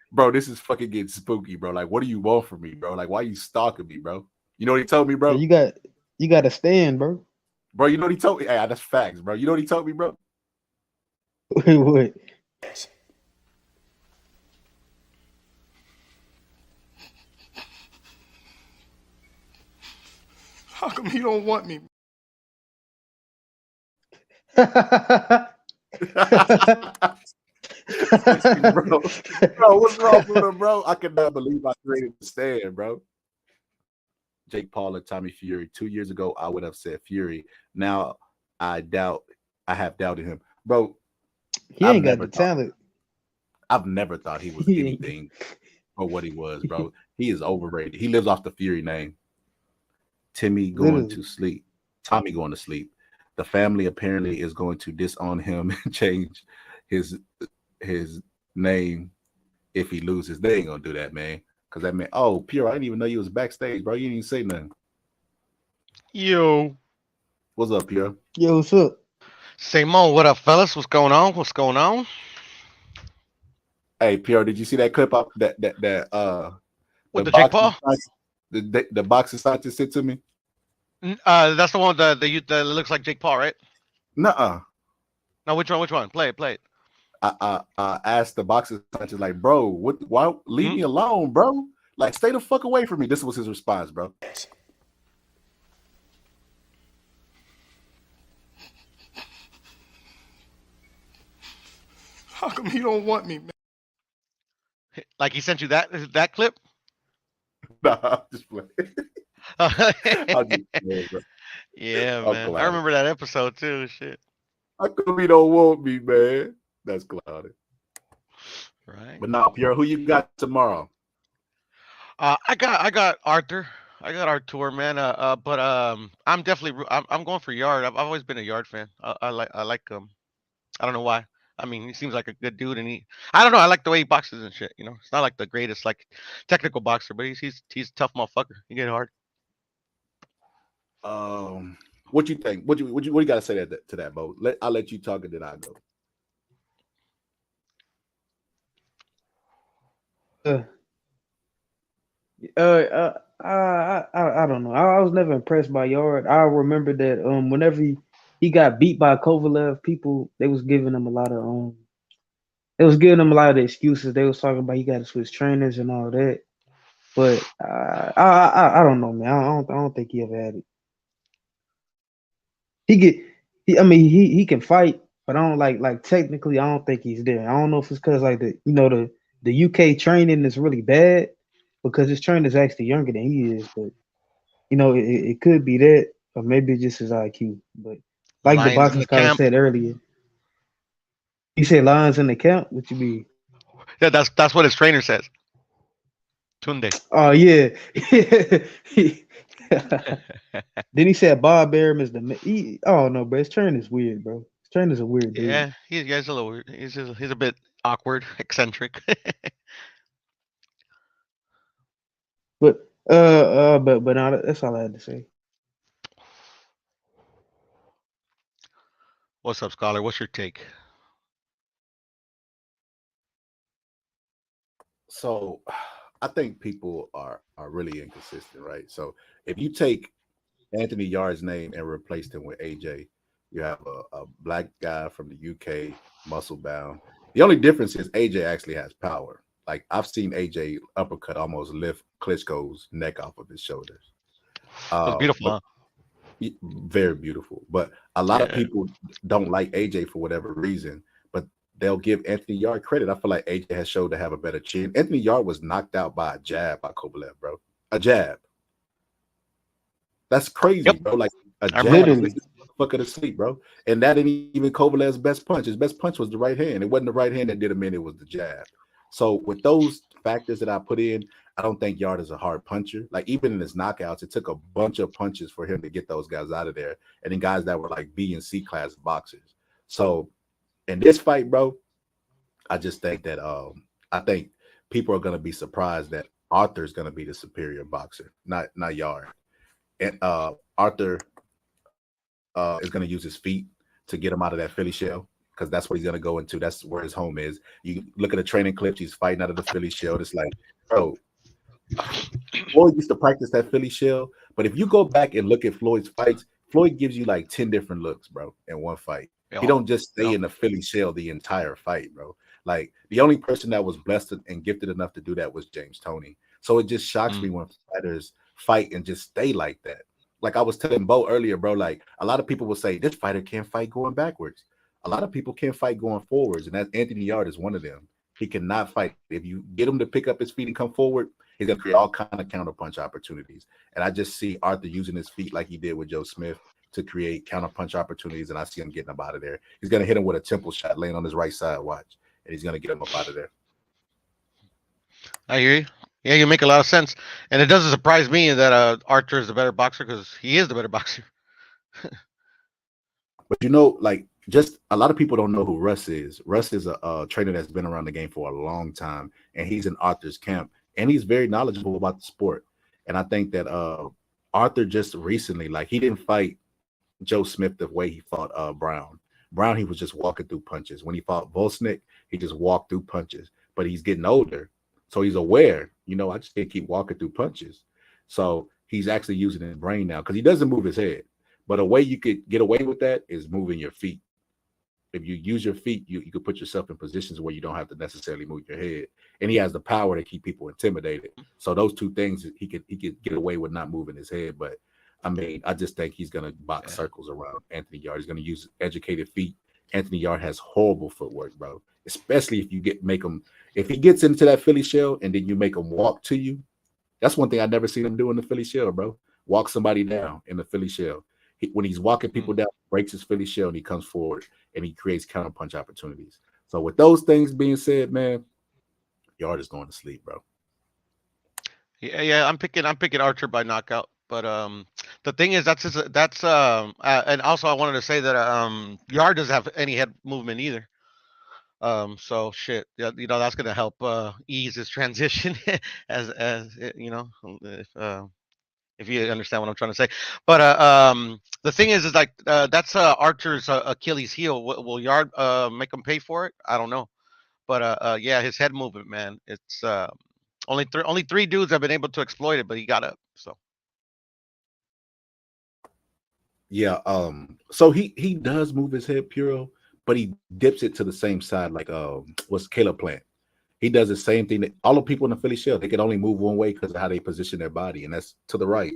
Bro, this is fucking getting spooky, bro. Like, what do you want from me, bro? Like, why are you stalking me, bro? You know what he told me, bro? You got to stand, bro. Bro, you know what he told me? Hey, that's facts, bro. You know what he told me, bro? Wait, what? How come you don't want me? bro. Bro, what's wrong with him, bro? I cannot believe I created the stand, bro. Jake Paul and Tommy Fury. 2 years ago, I would have said Fury. Now I have doubted him, bro. He ain't got the talent. I've never thought he was anything for what he was, bro. He is overrated. He lives off the Fury name. Timmy going to sleep. Tommy going to sleep. The family apparently is going to disown him and change his name if he loses. They ain't gonna do that, man. Cause that man, oh, Pure, I didn't even know you was backstage, bro. You didn't even say nothing. Yo. What's up, Pure? Yo, what's up? Simone, what up, fellas? What's going on? What's going on? Hey, Pure, did you see that clip up with the Jake Paul? The boxing scientist sent to me? That's the one that looks like Jake Paul, right? Nuh-uh. No, which one? Play it. I asked the boxing scientist, like, bro, why leave me alone, bro? Like, stay the fuck away from me. This was his response, bro. How come he don't want me, man? Like he sent you that clip? Nah, I'm just playing. Yeah, man. I remember that episode too. Shit. How come he don't want me, man? That's clouded. Right. But now, Pierre, who you got tomorrow? I got Artur. I got Artur, man. But I'm definitely I'm going for Yarde. I've always been a Yarde fan. I like him. I don't know why. I mean, he seems like a good dude, and I don't know. I like the way he boxes and shit. You know, it's not like the greatest like technical boxer, but he's a tough motherfucker. He get hard. What you think? What you got to say to that, Bo? I'll let you talk, and then I'll go. I don't know. I was never impressed by Yarde. I remember that whenever he got beat by Kovalev, people they was giving him a lot of excuses. They was talking about he got to switch trainers and all that. But I don't know, man. I don't think he ever had it. He can fight, but I don't like technically. I don't think he's there. I don't know if it's because like the UK training is really bad because his trainer's actually younger than he is. But it could be that, or maybe it's just his IQ. But like the boxing scholar said earlier, he said lions in the camp. What you mean? Yeah, that's what his trainer says. Tunde. Oh yeah. Then he said Bob Arum is oh no, bro. His trainer is weird, bro. His trainer's a weird dude. Yeah, he's a little weird. He's a bit awkward, eccentric. But no, that's all I had to say. What's up, Scholar? What's your take? So, I think people are really inconsistent, right? So, if you take Anthony Yarde's name and replaced him with AJ, you have a black guy from the UK, muscle bound. The only difference is AJ actually has power. Like I've seen AJ uppercut almost lift Klitschko's neck off of his shoulders. That's beautiful, huh? Very beautiful. But a lot of people don't like AJ for whatever reason, but they'll give Anthony Yarde credit. I feel like AJ has showed to have a better chin. Anthony Yarde was knocked out by a jab by Kovalev, bro. A jab. That's crazy, bro. Like a jab is fucker to sleep, bro. And that ain't even Kovalev's best punch. His best punch was the right hand. It wasn't the right hand that did him in, it was the jab. So with those factors that I put in, I don't think Yarde is a hard puncher. Like even in his knockouts, it took a bunch of punches for him to get those guys out of there. And then guys that were like B and C class boxers. So in this fight, bro, I just think that I think people are gonna be surprised that Arthur is gonna be the superior boxer, not Yarde. And Arthur is gonna use his feet to get him out of that Philly shell. Because that's what he's gonna go into. That's where his home is. You look at the training clips, he's fighting out of the Philly shell. It's like, bro, Floyd used to practice that Philly shell. But if you go back and look at Floyd's fights, Floyd gives you like 10 different looks, bro, in one fight. He don't just stay in the Philly shell the entire fight, bro. Like the only person that was blessed and gifted enough to do that was James Toney. So it just shocks me when fighters fight and just stay like that. like I was telling Bo earlier, bro, like a lot of people will say this fighter can't fight going backwards. A lot of people can't fight going forwards, and that Anthony Yarde is one of them. He cannot fight. If you get him to pick up his feet and come forward, he's gonna create all kind of counterpunch opportunities. And I just see Arthur using his feet like he did with Joe Smith to create counterpunch opportunities, and I see him getting up out of there. He's gonna hit him with a temple shot laying on his right side, watch, and he's gonna get him up out of there. I hear you. Yeah, you make a lot of sense, and it doesn't surprise me that Archer is the better boxer because he is the better boxer. But you know, like just a lot of people don't know who Russ is. Russ is a trainer that's been around the game for a long time, and he's in Arthur's camp, and he's very knowledgeable about the sport. And I think that Arthur just recently, like he didn't fight Joe Smith the way he fought Brown. Brown, he was just walking through punches. When he fought Volsnick, he just walked through punches. But he's getting older, so he's aware. You know, I just can't keep walking through punches. So he's actually using his brain now because he doesn't move his head. But a way you could get away with that is moving your feet. If you use your feet, you could put yourself in positions where you don't have to necessarily move your head. And he has the power to keep people intimidated. So those two things he could get away with not moving his head. But I mean, I just think he's gonna box circles around Anthony Yarde. He's gonna use educated feet. Anthony Yarde has horrible footwork, bro. Especially if you make him, if he gets into that Philly shell and then you make him walk to you. That's one thing I never seen him do in the Philly shell, bro. Walk somebody down in the Philly shell. When he's walking people down, breaks his Philly shell and he comes forward and he creates counterpunch opportunities. So with those things being said, man, Yarde is going to sleep, bro. Yeah. I'm picking Archer by knockout. But the thing is, and also I wanted to say that Yard doesn't have any head movement either. So shit, yeah, that's gonna help ease his transition as if you understand what I'm trying to say. But the thing is like that's Archer's Achilles heel. Will Yard make him pay for it? I don't know. But yeah, his head movement, man, it's only three dudes have been able to exploit it, but he got up. So yeah, so he does move his head, Puro, but he dips it to the same side like what's Caleb Plant. He does the same thing that all the people in the Philly shell, they can only move one way because of how they position their body, and that's to the right.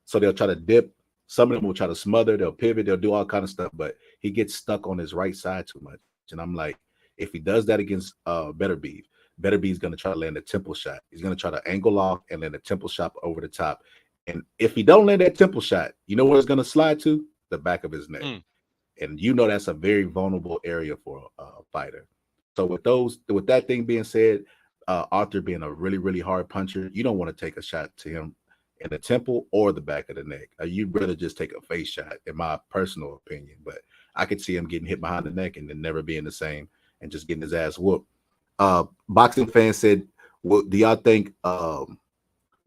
So they'll try to dip. Some of them will try to smother, they'll pivot, they'll do all kind of stuff, but he gets stuck on his right side too much. And I'm like, if he does that against Beterbiev, Beterbiev's gonna try to land a temple shot. He's gonna try to angle off and land a temple shot over the top. And if he don't land that temple shot, you know where it's gonna slide to? The back of his neck. And you know that's a very vulnerable area for a fighter. So with that thing being said, Arthur being a really, really hard puncher, you don't want to take a shot to him in the temple or the back of the neck. You'd rather just take a face shot, in my personal opinion. But I could see him getting hit behind the neck and then never being the same and just getting his ass whooped. Boxing fan said, do y'all think will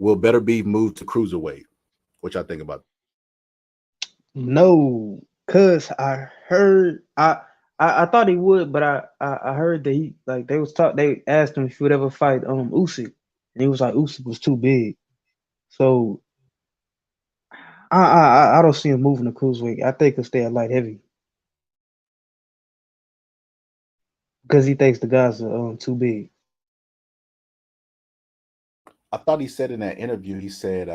Beterbiev move to cruiserweight? What y'all think about? No, cause I heard I thought he would, but I heard that he like they asked him if he would ever fight Usyk, and he was like Usyk was too big. So I don't see him moving to cruiserweight. I think he'll stay at light heavy because he thinks the guys are too big. I thought he said in that interview, he said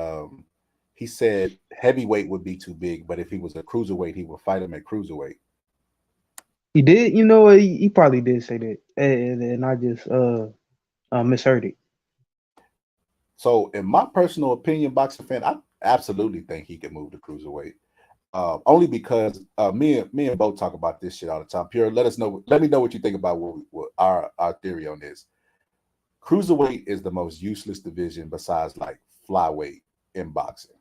heavyweight would be too big, but if he was a cruiserweight, he would fight him at cruiserweight. He did, you know, he probably did say that, and I just misheard it. So, in my personal opinion, boxing fan, I absolutely think he can move to cruiserweight. Only because me and Bo talk about this shit all the time. Pure, let me know what you think about what our theory on this. Cruiserweight is the most useless division besides like flyweight in boxing,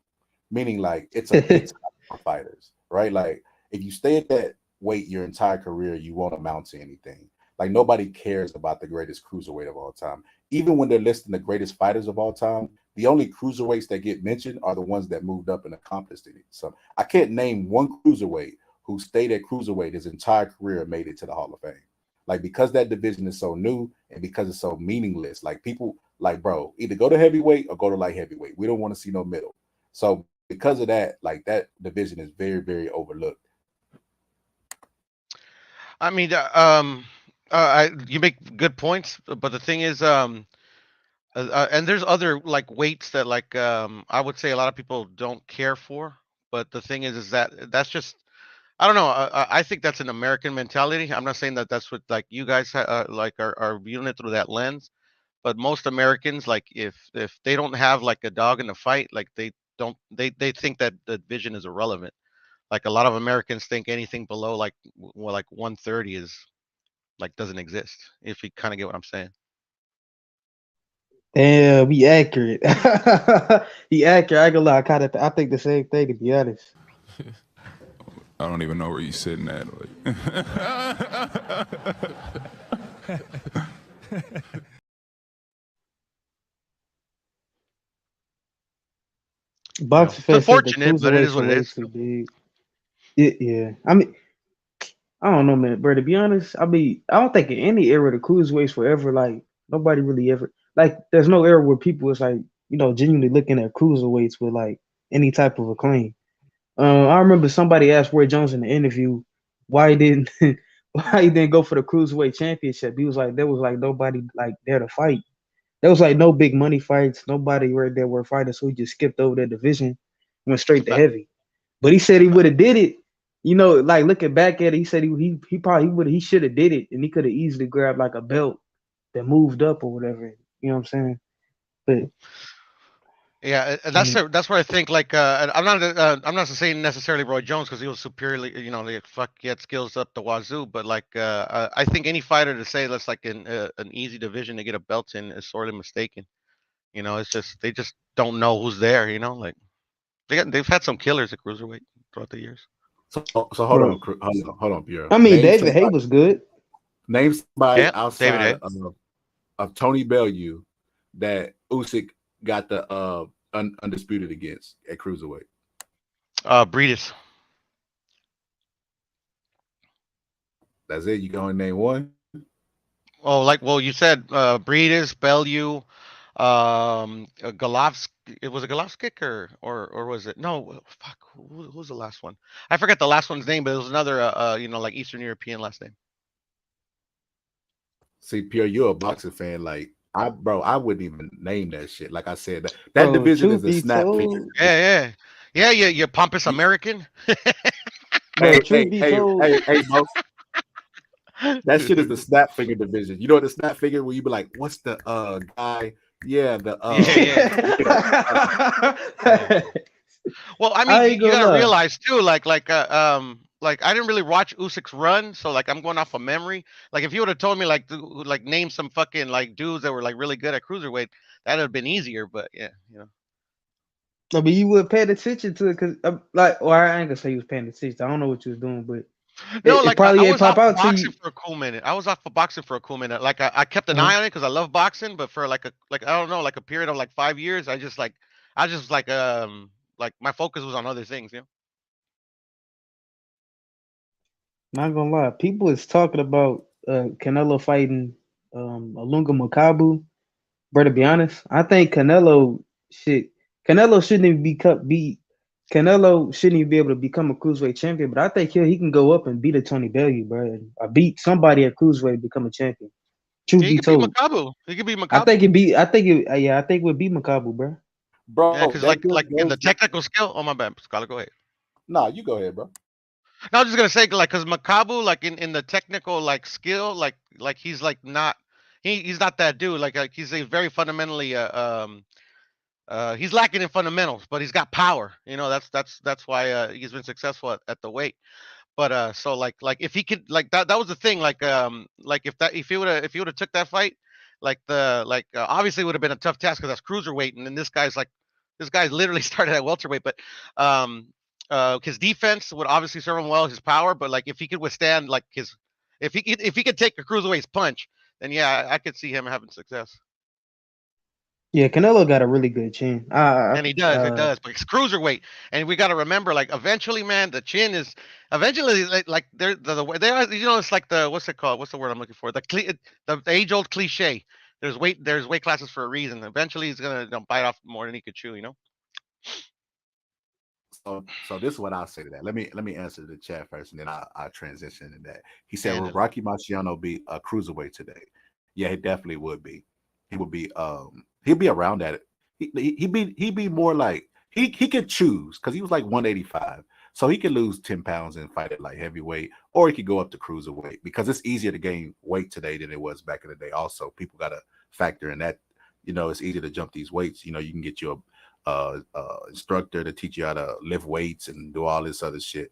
meaning like it's a pit stop for fighters, right? Like if you stay at that weight your entire career, you won't amount to anything. Like nobody cares about the greatest cruiserweight of all time. Even when they're listing the greatest fighters of all time, the only cruiserweights that get mentioned are the ones that moved up and accomplished it. So I can't name one cruiserweight who stayed at cruiserweight his entire career and made it to the Hall of Fame. Like because that division is so new and because it's so meaningless, like people like, bro, either go to heavyweight or go to light heavyweight. We don't want to see no middle. So because of that, like that division is very, very overlooked. I mean, you make good points, but the thing is, and there's other like weights that like I would say a lot of people don't care for, But the thing is that that's just I don't know. I think that's an American mentality. I'm not saying that that's what like you guys like are viewing it through that lens. But most Americans, like if they don't have like a dog in the fight, like they don't they think that the division is irrelevant. Like a lot of Americans think anything below like well like 130 is like doesn't exist. If you kind of get what I'm saying. Damn, be accurate. Be accurate. I ain't gonna lie. I think the same thing, to be honest. I don't even know where you sitting at. Like. Boxing It's fans said the unfortunate, but it is cruiserweights what are it way is. too big. Yeah. I mean, I don't know, man, bro. To be honest, I don't think in any era the cruiserweights were ever like nobody really ever like. There's no era where people was like genuinely looking at cruiserweights with like any type of acclaim. I remember somebody asked Roy Jones in the interview why he didn't why he didn't go for the cruiserweight championship. He was like there was like nobody like there to fight. There was like no big money fights, nobody right there were fighting, so he just skipped over that division, went It's a straight to fact. heavy. But he said It's a he would fact. have did it. Like looking back at it, he said he probably he should have did it, and he could have easily grabbed like a belt that moved up or whatever. You know what I'm saying? But Yeah, I mean, that's where I think like and I'm not saying necessarily Roy Jones because he was superiorly he had skills up the wazoo, but like I think any fighter to say that's like an easy division to get a belt in is sorely mistaken. It's just they just don't know who's there. Like they've had some killers at cruiserweight throughout the years. So hold bro, on, hold on, Bureau. I mean David Hay was good. Name somebody Yeah, David outside A. of Tony Bellew that Usyk got the undisputed against at cruiserweight. Breedis. That's it. You can only name one. Oh, well, you said Breedis, Bellew, Golovskiy. It was a Golovskiy or was it no? Fuck, who's the last one? I forget the last one's name, but it was another like Eastern European last name. See, Pierre, you're a boxing fan. Like I wouldn't even name that shit. Like I said, that Bro, division truth is a be snap finger. told, Yeah. You pompous American. bro, truth be told, Bro. That shit is the snap finger division. You know what the snap finger where you be like, what's the guy? Yeah, the Yeah. Well, I I mean, ain't you gonna gotta lie. realize too, like I didn't really watch Usyk's run, so like I'm going off of memory. Like if you would have told me like name some fucking like dudes that were like really good at cruiserweight, that'd have been easier. But yeah. I mean, you would pay attention to it because, or I ain't gonna say you was paying attention. I don't know what you was doing, but No, it like I probably ain't was pop off of out to boxing you. for a cool minute. I was off of boxing for a cool minute. Like I kept an Uh-huh. eye on it because I love boxing, but for like I don't know, like a period of like 5 years, I just like my focus was on other things. Not gonna lie, people is talking about Canelo fighting Alunga Makabu. But to be honest, I think Canelo shouldn't even Canelo shouldn't even be able to become a cruiserweight champion. But I think he can go up and beat a Tony Bellew, bro. Or beat somebody at cruiserweight and become a champion. Truth He be could be told, Makabu. He could be I think Makabu. it be. I think it. Yeah, I think it would be Makabu, bro. Yeah, bro. because That like just in goes. the technical skill. Oh my bad, Scholar, go ahead. Nah, you go ahead, bro. No, I was just gonna say like because Makabu like in the technical like skill like he's like not he's not that dude like he's a very fundamentally he's lacking in fundamentals but he's got power. That's why he's been successful at the weight. But so like if he could like that was the thing like if he would have took that fight obviously it would have been a tough task because that's cruiserweight and then this guy's literally started at welterweight but his defense would obviously serve him well his power but like if he could withstand like his if he could take a cruiserweight's punch then yeah I could see him having success. Yeah, Canelo got a really good chin. And he does, it does. But it's cruiserweight, and we got to remember, like, eventually, man, the chin is eventually like they're the way they are. It's like the what's it called? What's the word I'm looking for? The age old cliche. There's weight classes for a reason. Eventually, he's gonna bite off more than he could chew. So this is what I'll say to that. Let me answer the chat first, and then I transition to that. He said, Yeah, "Will Rocky Marciano be a cruiserweight today?" Yeah, he definitely would be. He would be. He'd be around at it. He'd be more like he could choose because he was like 185. So he could lose 10 pounds and fight at like heavyweight, or he could go up to cruiserweight because it's easier to gain weight today than it was back in the day. Also, people got to factor in that. It's easier to jump these weights. You can get your instructor to teach you how to lift weights and do all this other shit.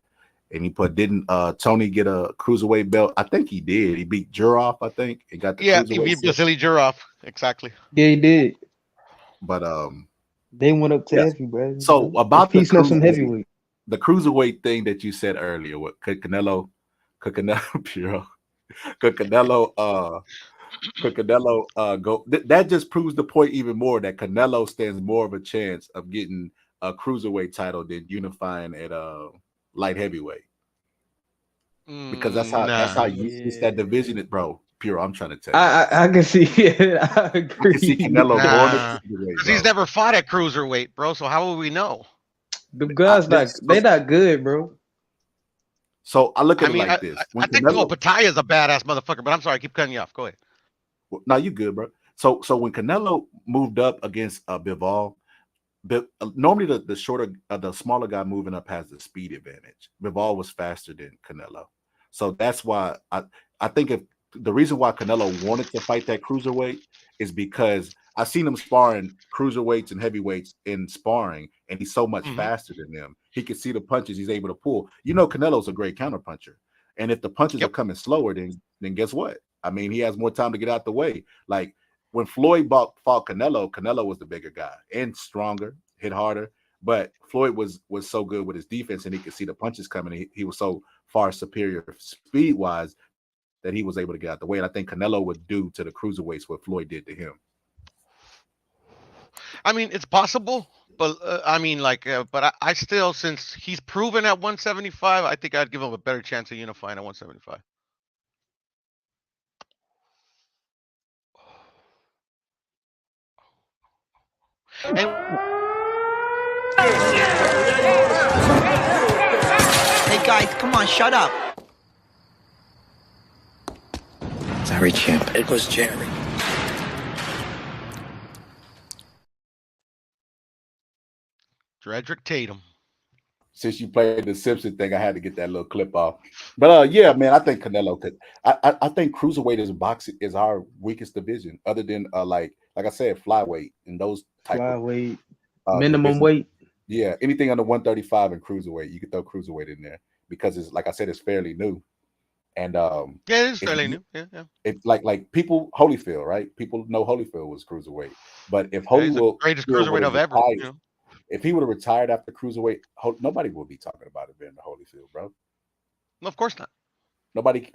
And didn't Tony get a cruiserweight belt? I think he did. He beat Jurov, I think. He got the Yeah, cruiserweight. he beat Vasily Jurov. Exactly. Yeah, he did. But they went up to yes. heavy, bro. So about the some heavyweight. The cruiserweight thing that you said earlier, what could Canelo Puro, could Canelo go? That just proves the point even more that Canelo stands more of a chance of getting a cruiserweight title than unifying at light heavyweight. Because that's how useless that division is, bro. Pure, I'm trying to tell you. I can see it. I agree. I can see Canelo because he's never fought at cruiserweight, bro. So how will we know? The guys they're not good, bro. So I look at it like this. I think Pataya is a badass motherfucker, but I'm sorry, I keep cutting you off. Go ahead. No, you good, bro. So when Canelo moved up against Bivol, normally the smaller guy moving up has the speed advantage. Bivol was faster than Canelo, so that's why I think if the reason why Canelo wanted to fight that cruiserweight is because I've seen him sparring cruiserweights and heavyweights in sparring, and he's so much faster than them. He can see the punches he's able to pull. Canelo's a great counter puncher, and if the punches are coming slower, then guess what? I mean, he has more time to get out the way. Like when Floyd fought Canelo, Canelo was the bigger guy and stronger, hit harder. But Floyd was so good with his defense, and he could see the punches coming. He was so far superior speed wise that he was able to get out the way. And I think Canelo would do to the cruiserweights what Floyd did to him. I mean, it's possible, but but I still, since he's proven at 175, I think I'd give him a better chance of unifying at 175. Hey guys, come on, shut up. Sorry, champ. It was Jerry. Dredrick Tatum. Since you played the Simpson thing, I had to get that little clip off. But yeah, man, I think Canelo could. I think cruiserweight is our weakest division, other than like I said, flyweight and those type flyweight, minimum divisions. Weight. Yeah, anything under 135 and cruiserweight, you can throw cruiserweight in there because it's like I said, it's fairly new. And yeah, it's fairly new. Yeah. It's like people Holyfield, right? People know Holyfield was cruiserweight, but if Holyfield, greatest cruiserweight of ever. If he would have retired after cruiserweight, nobody would be talking about it being the Holyfield, bro. No, of course not. Nobody.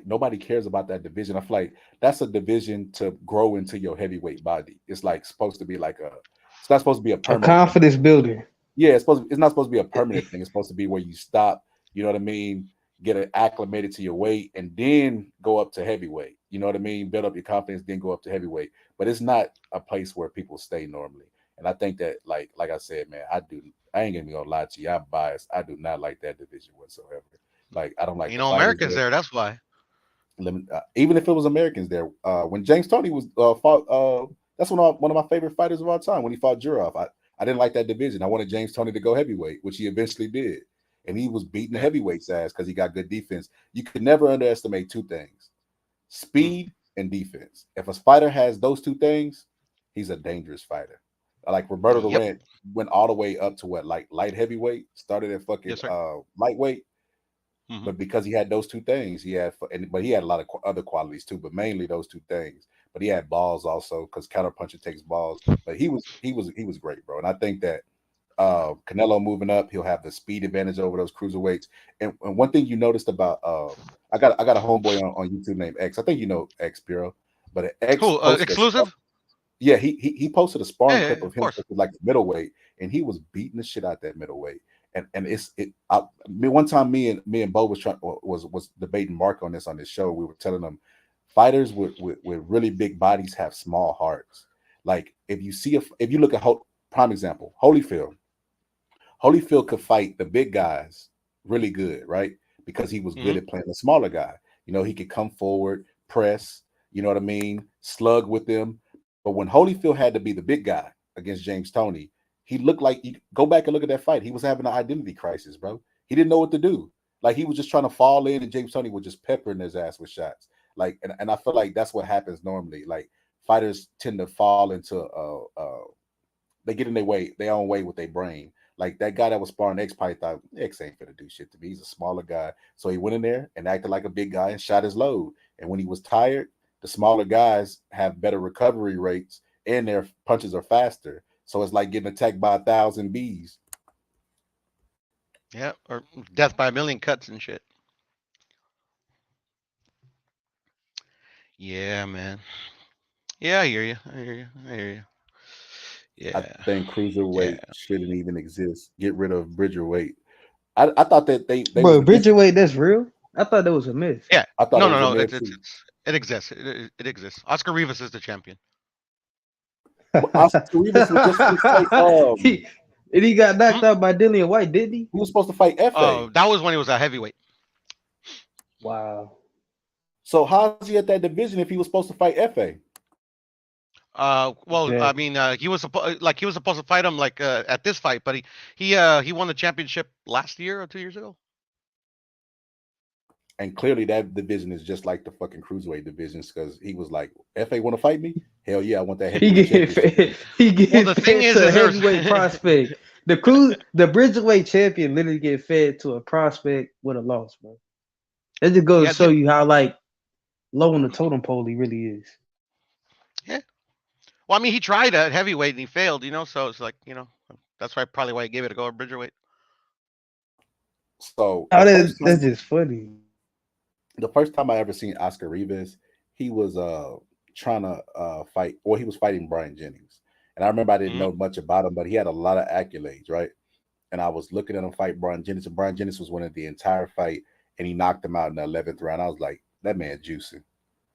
Nobody cares about that division. I feel like that's a division to grow into your heavyweight body. It's like supposed to be like it's not supposed to be a permanent confidence builder. Yeah, it's not supposed to be a permanent thing. It's supposed to be where you stop. You know what I mean? Get it acclimated to your weight and then go up to heavyweight. You know what I mean? Build up your confidence, then go up to heavyweight. But it's not a place where people stay normally. And I think that, like I said, man, I ain't gonna lie to you. I'm biased. I do not like that division whatsoever. Like, I don't like. Americans there. That's why. Even if it was Americans there, when James Toney was fought, that's one of my favorite fighters of all time. When he fought Jurov, I didn't like that division. I wanted James Toney to go heavyweight, which he eventually did, and he was beating the heavyweight's ass because he got good defense. You could never underestimate two things: speed and defense. If a fighter has those two things, he's a dangerous fighter. Like Roberto Durant went all the way up to light heavyweight, started at fucking lightweight. Mm-hmm. But because he had those two things, but he had a lot of other qualities too, but mainly those two things. But he had balls also because counterpuncher takes balls. But he was great, bro. And I think that Canelo moving up, he'll have the speed advantage over those cruiserweights. And one thing you noticed about I got a homeboy on YouTube named X. I think you know X Puro, but X exclusive. Yeah, he posted a sparring clip of him like middleweight, and he was beating the shit out that middleweight. And one time me and Bo was debating Mark on this show. We were telling them fighters with really big bodies have small hearts. Like if you look at prime example, Holyfield could fight the big guys really good, right? Because he was good at playing the smaller guy. You know, he could come forward, press, you know what I mean, slug with them. But when Holyfield had to be the big guy against James Toney, he looked like you go back and look at that fight. He was having an identity crisis, bro. He didn't know what to do. Like he was just trying to fall in, and James Toney was just peppering his ass with shots. Like, and I feel like that's what happens normally. Like fighters tend to fall into they get in their own way with their brain. Like that guy that was sparring X probably thought X ain't gonna do shit to me. He's a smaller guy, so he went in there and acted like a big guy and shot his load. And when he was tired, the smaller guys have better recovery rates and their punches are faster. So it's like getting attacked by 1,000 bees. Yeah, or death by a million cuts and shit. Yeah, man. Yeah, I hear you. I hear you. I hear you. I Yeah. think Yeah. cruiserweight shouldn't even exist. Get rid of Bridgerweight. I thought that they was Bro, against. Bridgerweight, that's real? I thought that was a myth. Yeah. I thought No, it no, was a no. myth too. It exists. It exists. Oscar Rivas is the champion. But Oscar Rivas was just supposed to fight. he, and he got knocked out by Dillian White, didn't he? He was supposed to fight Fa. That was when he was a heavyweight. Wow. So how's he at that division if he was supposed to fight Fa? Well, Yeah. I mean, he was supposed to fight him like at this fight, but he won the championship last year or 2 years ago. And clearly that division is just like the fucking cruiserweight divisions because he was like, Fa want to fight me? Hell yeah, I want that He heavyweight get championship. fed, he get Well, the fed thing is to a there's- heavyweight prospect. The Bridgerweight champion literally get fed to a prospect with a loss, bro. That just goes Yeah, to show you how like low on the totem pole he really is. Yeah. Well, I mean, he tried at heavyweight and he failed, so it's like, that's probably why he gave it a go at Bridgerweight. So Oh, the that's just funny. first time I ever seen Oscar Rivas, he was trying to fight, or he was fighting Brian Jennings. And I remember I didn't know much about him, but he had a lot of accolades, right? And I was looking at him fight Brian Jennings, and Brian Jennings was winning the entire fight, and he knocked him out in the 11th round. I was like, that man juicing.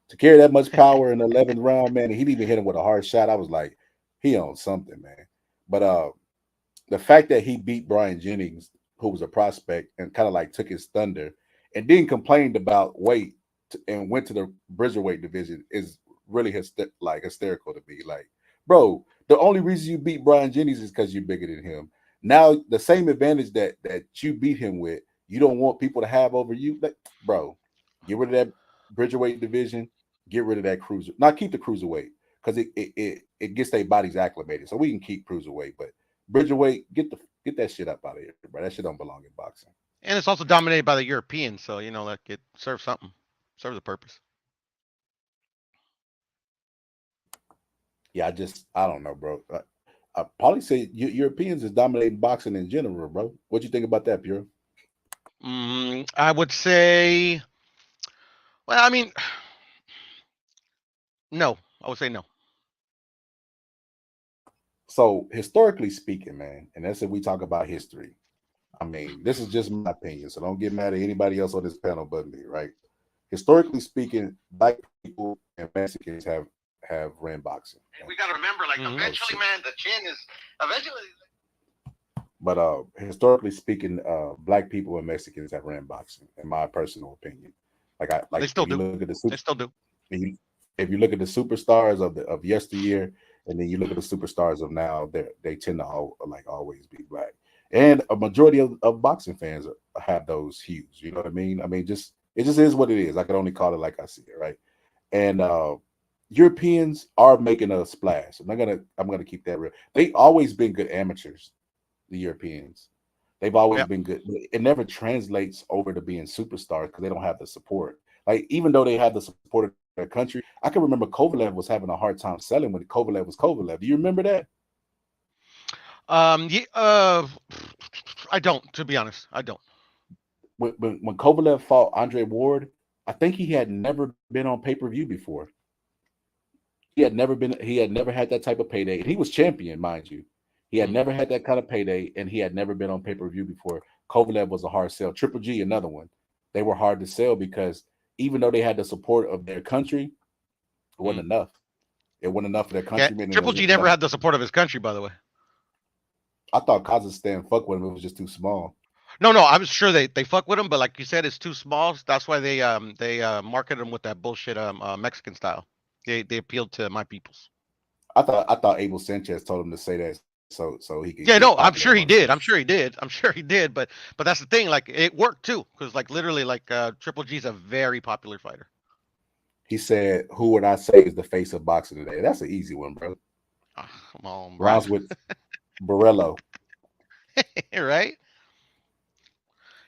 To carry that much power in the 11th round, man, and he didn't even hit him with a hard shot. I was like, he on something, man. But the fact that he beat Brian Jennings, who was a prospect, and kind of like took his thunder, and then complained about weight and went to the Bridgerweight division is really hysterical to me. Like, bro, the only reason you beat Brian Jennings is because you're bigger than him. Now, the same advantage that you beat him with, you don't want people to have over you. Like, bro, get rid of that Bridgerweight division. Get rid of that cruiser. Not keep the cruiserweight because it gets their bodies acclimated. So we can keep cruiserweight, but Bridgerweight, get that shit up out of here, bro. That shit don't belong in boxing. And it's also dominated by the Europeans, so like it serves something, serves a purpose. Yeah, I don't know, bro. I probably say Europeans is dominating boxing in general, bro. What you think about that, Pure? I would say, well, I mean, no. I would say no. So historically speaking, man, and that's if we talk about history. I mean, this is just my opinion, so don't get mad at anybody else on this panel but me, right? Historically speaking, black people and Mexicans have ran boxing. We got to remember, like, eventually, man, the chin is eventually. But historically speaking, black people and Mexicans have ran boxing, in my personal opinion. They still do. They still do. If you look at the superstars of yesteryear, and then you look at the superstars of now, they tend to always be black. And a majority of boxing fans have those hues. You know what I mean? I mean, it just is what it is. I can only call it like I see it, right? And Europeans are making a splash. I'm gonna keep that real. They always been good amateurs. The Europeans, they've always been good. It never translates over to being superstars because they don't have the support. Like even though they have the support of their country, I can remember Kovalev was having a hard time selling when Kovalev was Kovalev. Do you remember that? I don't, to be honest. I don't. When Kovalev fought Andre Ward, I think he had never been on pay-per-view before. He had never had that type of payday. And he was champion, mind you. He had never had that kind of payday, and he had never been on pay-per-view before. Kovalev was a hard sell. Triple G, another one. They were hard to sell because even though they had the support of their country, it wasn't enough. It wasn't enough for their country. Yeah, Triple G never had the support of his country, by the way. I thought Kazakhstan fuck with him. It was just too small. No, I'm sure they fuck with him, but like you said, it's too small. That's why they marketed him with that bullshit Mexican style. They appealed to my peoples. I thought Abel Sanchez told him to say that so he could Yeah, get no, I'm popular sure he amongst did. them. I'm sure he did. I'm sure he did. But that's the thing. Like it worked too, because like literally, like Triple G's a very popular fighter. He said, "Who would I say is the face of boxing today?" That's an easy one, bro. Oh, come on, bro. Rounds with Borello. Right?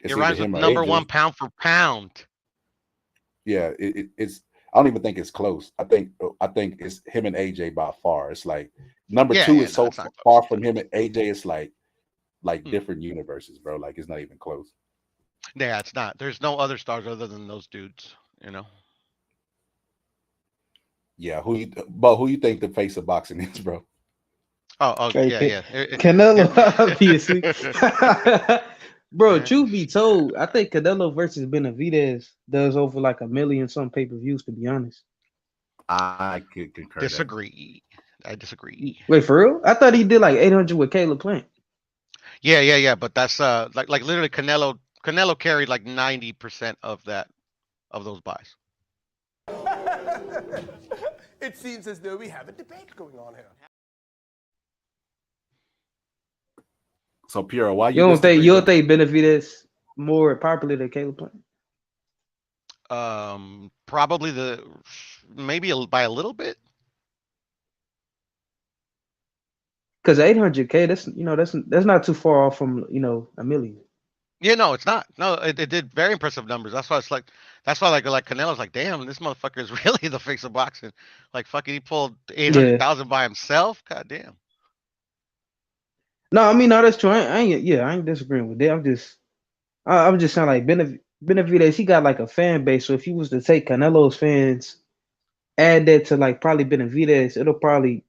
It's It either rhymes with him or number one AJ. pound for pound. Yeah, it's. I don't even think it's close. I think it's him and AJ by far. It's like number Yeah, two yeah, is no, so it's not far close. from him and AJ. It's like Hmm. different universes, bro. Like it's not even close. Yeah, it's not. There's no other stars other than those dudes. You know. Yeah, who you think the face of boxing is, bro? Oh, Hey, yeah, yeah. Canelo, obviously. Bro, Yeah. truth be told, I think Canelo versus Benavidez does over like 1 million some pay-per-views, to be honest. I could concur that. Disagree. I disagree. Wait, for real? I thought he did like 800 with Caleb Plant. Yeah. But that's like literally Canelo carried like 90% of those buys. It seems as though we have a debate going on here. So Piero, why You you disagree? don't think Benavidez more popular than Caleb Plant? Probably by a little bit. Because 800K, that's not too far off from 1 million. Yeah, no, it's not. No, it did very impressive numbers. That's why like Canelo's like, damn, this motherfucker is really the face of boxing. Like fucking, he pulled 800,000 by himself. God damn. No, I mean, no, that's true. I ain't disagreeing with that. I'm just saying like Benavidez, he got like a fan base. So if you was to take Canelo's fans, add that to like probably Benavidez, it'll probably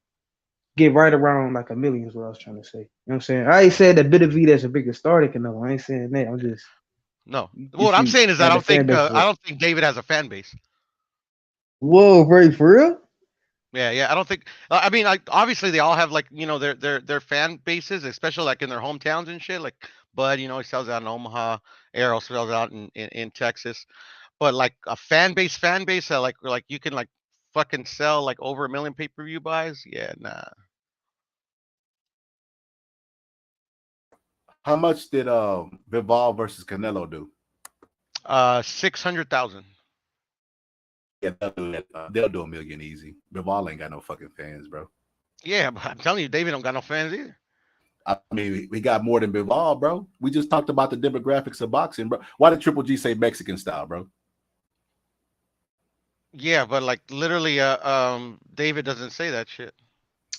get right around like 1 million is what I was trying to say. You know what I'm saying? I ain't saying that Benavidez is a bigger star than Canelo. I ain't saying that. I'm just No, if what I'm you saying is had the fan base for I it. don't think David has a fan base. Whoa, bro, for real? Yeah. I don't think. I mean, like obviously they all have like their fan bases, especially like in their hometowns and shit. Like Bud, he sells out in Omaha. Errol sells out in Texas. But like a fan base that like you can like fucking sell like over 1 million pay-per-view buys. Yeah, nah. How much did Bivol versus Canelo do? 600,000. Yeah, they'll do 1 million easy. Bivol ain't got no fucking fans, bro. Yeah, but I'm telling you, David don't got no fans either. I mean, we got more than Bivol, bro. We just talked about the demographics of boxing, bro. Why did Triple G say Mexican style, bro? Yeah, but like literally, David doesn't say that shit.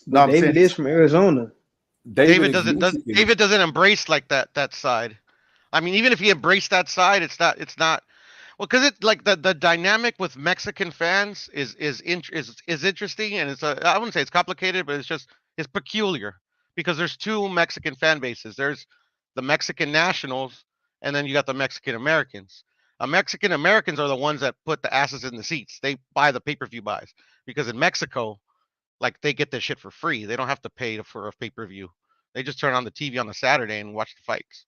But I'm David saying is from Arizona. David is David doesn't embrace like that side. I mean, even if he embraced that side, it's not. Well, because it like the dynamic with Mexican fans is interesting, and I wouldn't say it's complicated, but it's peculiar because there's two Mexican fan bases. There's the Mexican nationals, and then you got the Mexican Americans. Mexican Americans are the ones that put the asses in the seats. They buy the pay-per-view buys because in Mexico, like they get this shit for free. They don't have to pay for a pay-per-view. They just turn on the TV on a Saturday and watch the fights.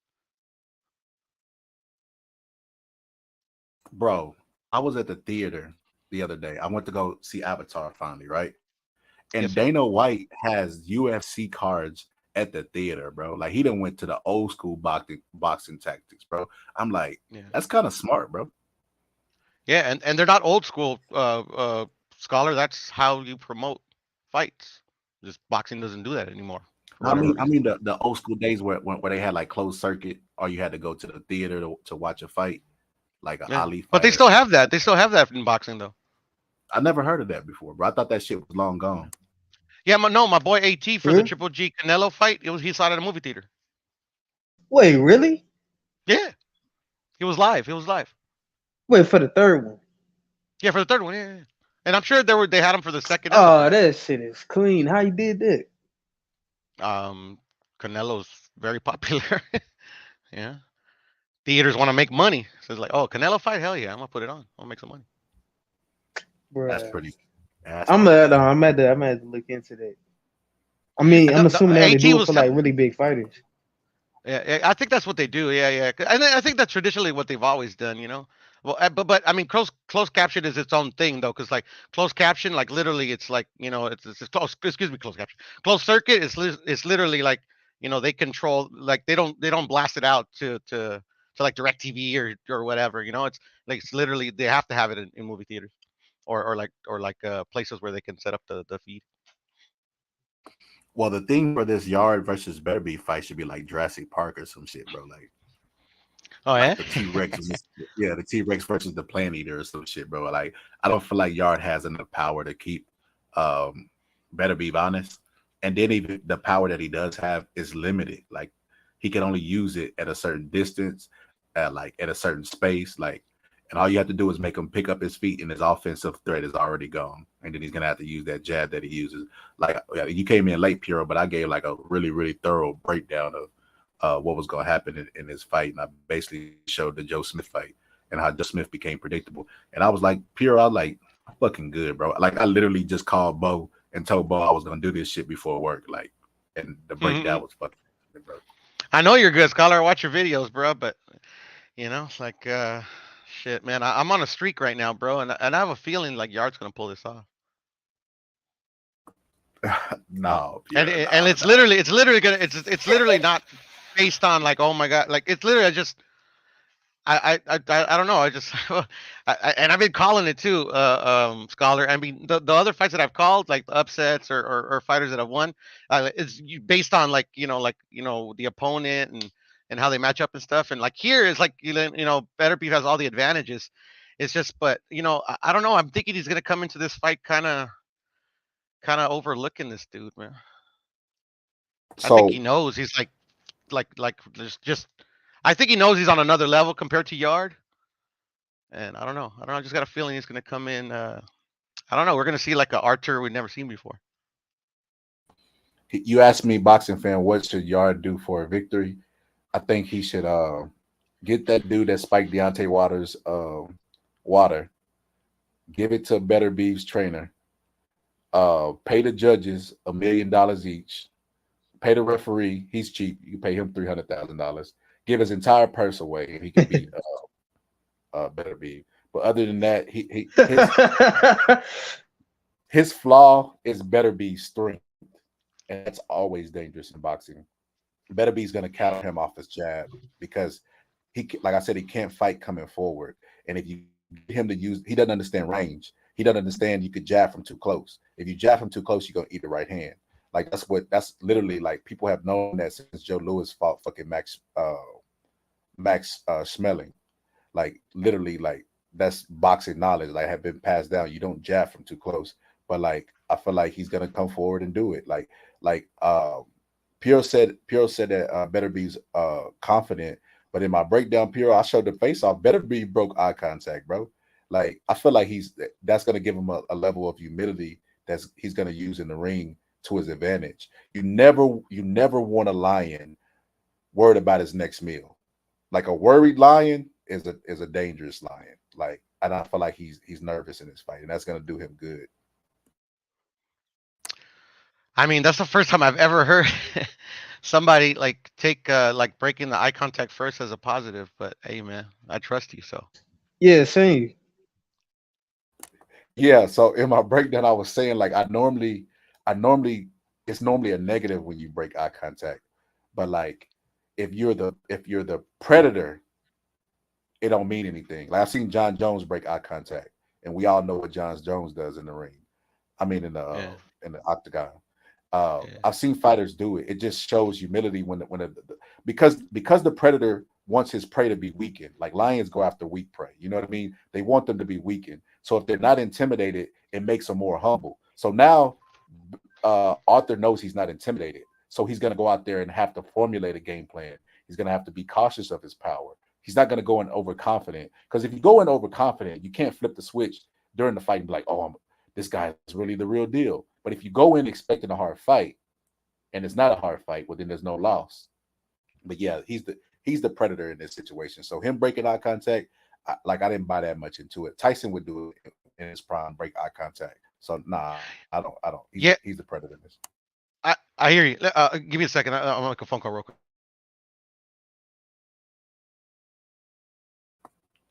Bro, I was at the theater the other day. I went to go see Avatar finally, right? And Yes, sir. Dana White has UFC cards at the theater, bro. Like he done went to the old school boxing tactics, bro. I'm like, Yeah. that's kind of smart, bro. Yeah, and they're not old school, Scholar. That's how you promote fights. Just boxing doesn't do that anymore. I mean the old school days where they had like closed circuit, or you had to go to the theater to watch a fight, like a Ali fight. But they still have that. They still have that in boxing, though. I never heard of that before, bro. I thought that shit was long gone. Yeah, my boy AT for the Triple G Canelo fight, he saw it at a movie theater. Wait, really? Yeah, he was live. Wait, for the third one? Yeah, for the third one. Yeah. And I'm sure they had him for the second. Oh, that shit is clean. How you did that? Canelo's very popular. Yeah, theaters want to make money, so it's like, oh, Canelo fight, hell yeah, I'm gonna put it on. I'll make some money. Bruh. That's pretty. I'm gonna have to look into that. I mean, I'm assuming they only do it for like really big fighters. Yeah, I think that's what they do. Yeah. And I think that's traditionally what they've always done. Well, but I mean, closed caption is its own thing though, because like closed caption, like literally, it's like it's close. Excuse me, closed caption. Closed circuit is it's literally like they control, like they don't blast it out to like DirecTV or whatever. It's like it's literally they have to have it in movie theaters or places where they can set up the feed. Well, the thing for this Yard versus Beterbiev fight should be like Jurassic Park or some shit, bro. Oh yeah. Like the T-Rex, yeah, the T-Rex versus the Plant Eater or some shit, bro. Like I don't feel like Yard has enough power to keep Beterbiev honest, and then even the power that he does have is limited. Like he can only use it at a certain distance, at a certain space, and all you have to do is make him pick up his feet, and his offensive threat is already gone. And then he's gonna have to use that jab that he uses. Like you came in late, Puro, but I gave like a really, really thorough breakdown of what was going to happen in this fight. And I basically showed the Joe Smith fight and how Joe Smith became predictable. And I was like, Pure, I was like, fucking good, bro. Like, I literally just called Bo and told Bo I was going to do this shit before work. Like, and the breakdown was fucking good, bro. I know you're good, Scholar. I watch your videos, bro. But like shit, man. I'm on a streak right now, bro, and I have a feeling like Yard's gonna pull this off. No, and Pure, and no, it's literally gonna it's literally not based on like, oh my god, like it's literally just I don't know. I just and I've been calling it too, Scholar. I mean, the other fights that I've called, like the upsets or fighters that have won, it's based on like the opponent and how they match up and stuff. And like here is like Beterbiev has all the advantages. It's just, but I don't know. I'm thinking he's gonna come into this fight kind of overlooking this dude, man. I think So he knows he's like just. I think he knows he's on another level compared to Yard. And I don't know. I just got a feeling he's going to come in. I don't know. We're going to see like a Artur we've never seen before. you asked me, boxing fan, what should Yard do for a victory? I think he should get that dude that spiked Deontay Waters' water, give it to Beterbiev's trainer, pay the judges $1 million each, pay the referee, he's cheap, you pay him $300,000, give his entire purse away, and he can beat Beterbiev. But other than that, his flaw is Beterbiev's strength, and that's always dangerous in boxing. Beterbiev's going to counter him off his jab because like I said, he can't fight coming forward. And if you get him to use, he doesn't understand range. He doesn't understand you could jab from too close. If you jab from too close, you're going to eat the right hand. Like that's literally like people have known that since Joe Louis fought fucking Max Schmeling. Like literally, like that's boxing knowledge. Like have been passed down. You don't jab from too close. But like I feel like he's gonna come forward and do it. Like Pure said that Beterbiev's confident. But in my breakdown, Pure, I showed the face off. Beterbiev broke eye contact, bro. Like I feel like that's gonna give him a level of humility that's he's gonna use in the ring to his advantage. You never want a lion worried about his next meal. Like a worried lion is a dangerous lion. Like, and I feel like he's nervous in this fight, and that's gonna do him good. I mean, that's the first time I've ever heard somebody like take like breaking the eye contact first as a positive. But hey, man, I trust you. So Yeah, same. Yeah. So in my breakdown, I was saying like it's normally a negative when you break eye contact, but like if you're the predator, it don't mean anything. Like I've seen John Jones break eye contact, and we all know what John Jones does in the ring. I mean in the octagon. I've seen fighters do it. It just shows humility because the predator wants his prey to be weakened. Like lions go after weak prey. You know what I mean? They want them to be weakened. So if they're not intimidated, it makes them more humble. So now Arthur knows he's not intimidated. So he's going to go out there and have to formulate a game plan. He's going to have to be cautious of his power. He's not going to go in overconfident, because if you go in overconfident, you can't flip the switch during the fight and be like, oh, this guy is really the real deal. But if you go in expecting a hard fight and it's not a hard fight, well, then there's no loss. But yeah, he's the predator in this situation. So him breaking eye contact, I didn't buy that much into it. Tyson would do it in his prime, break eye contact. So nah, I don't. He's the predator in this. I hear you. Give me a second. I'm gonna make a phone call real quick.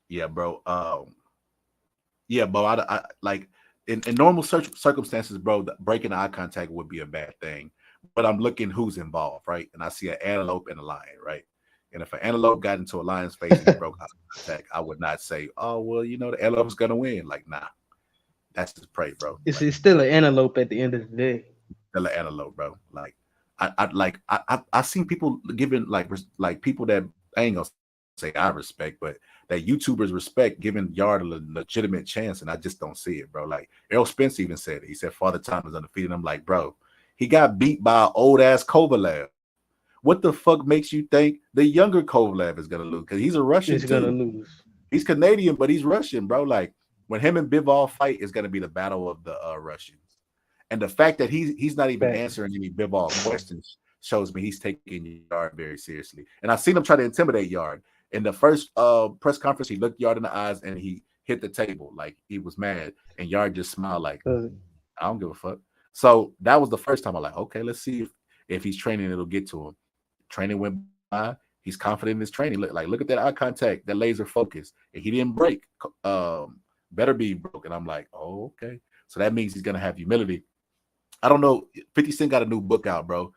Yeah, bro. Yeah, bro. I like in normal circumstances, bro. Breaking eye contact would be a bad thing. But I'm looking who's involved, right? And I see an antelope and a lion, right? And if an antelope got into a lion's face and he broke eye contact, I would not say, "Oh, well, the antelope's gonna win." Like, nah, that's his prey, bro. Like, It's still an antelope at the end of the day. still an antelope, bro. Like, I seen people giving like people that I ain't gonna say I respect, but that YouTubers respect giving Yard a legitimate chance, and I just don't see it, bro. Like Errol Spence even said it. He said Father Time is undefeated. I'm like, bro, he got beat by an old ass Kovalev. What the fuck makes you think the younger Kovalev is gonna lose? Because he's a Russian He's gonna too. lose. He's Canadian, but he's Russian, bro. Like when him and Bivol fight is gonna be the battle of the Russians. And the fact that he's not even answering any Bivol questions shows me he's taking Yard very seriously. And I've seen him try to intimidate Yard. In the first press conference, he looked Yard in the eyes and he hit the table like he was mad. And Yard just smiled like, I don't give a fuck. So that was the first time I'm like, okay, let's see if he's training, it'll get to him. Training went by. He's confident in his training. Look at that eye contact, that laser focus. And he didn't break. Beterbiev broke. And I'm like, oh, okay. So that means he's gonna have humility. I don't know. 50 Cent got a new book out, bro.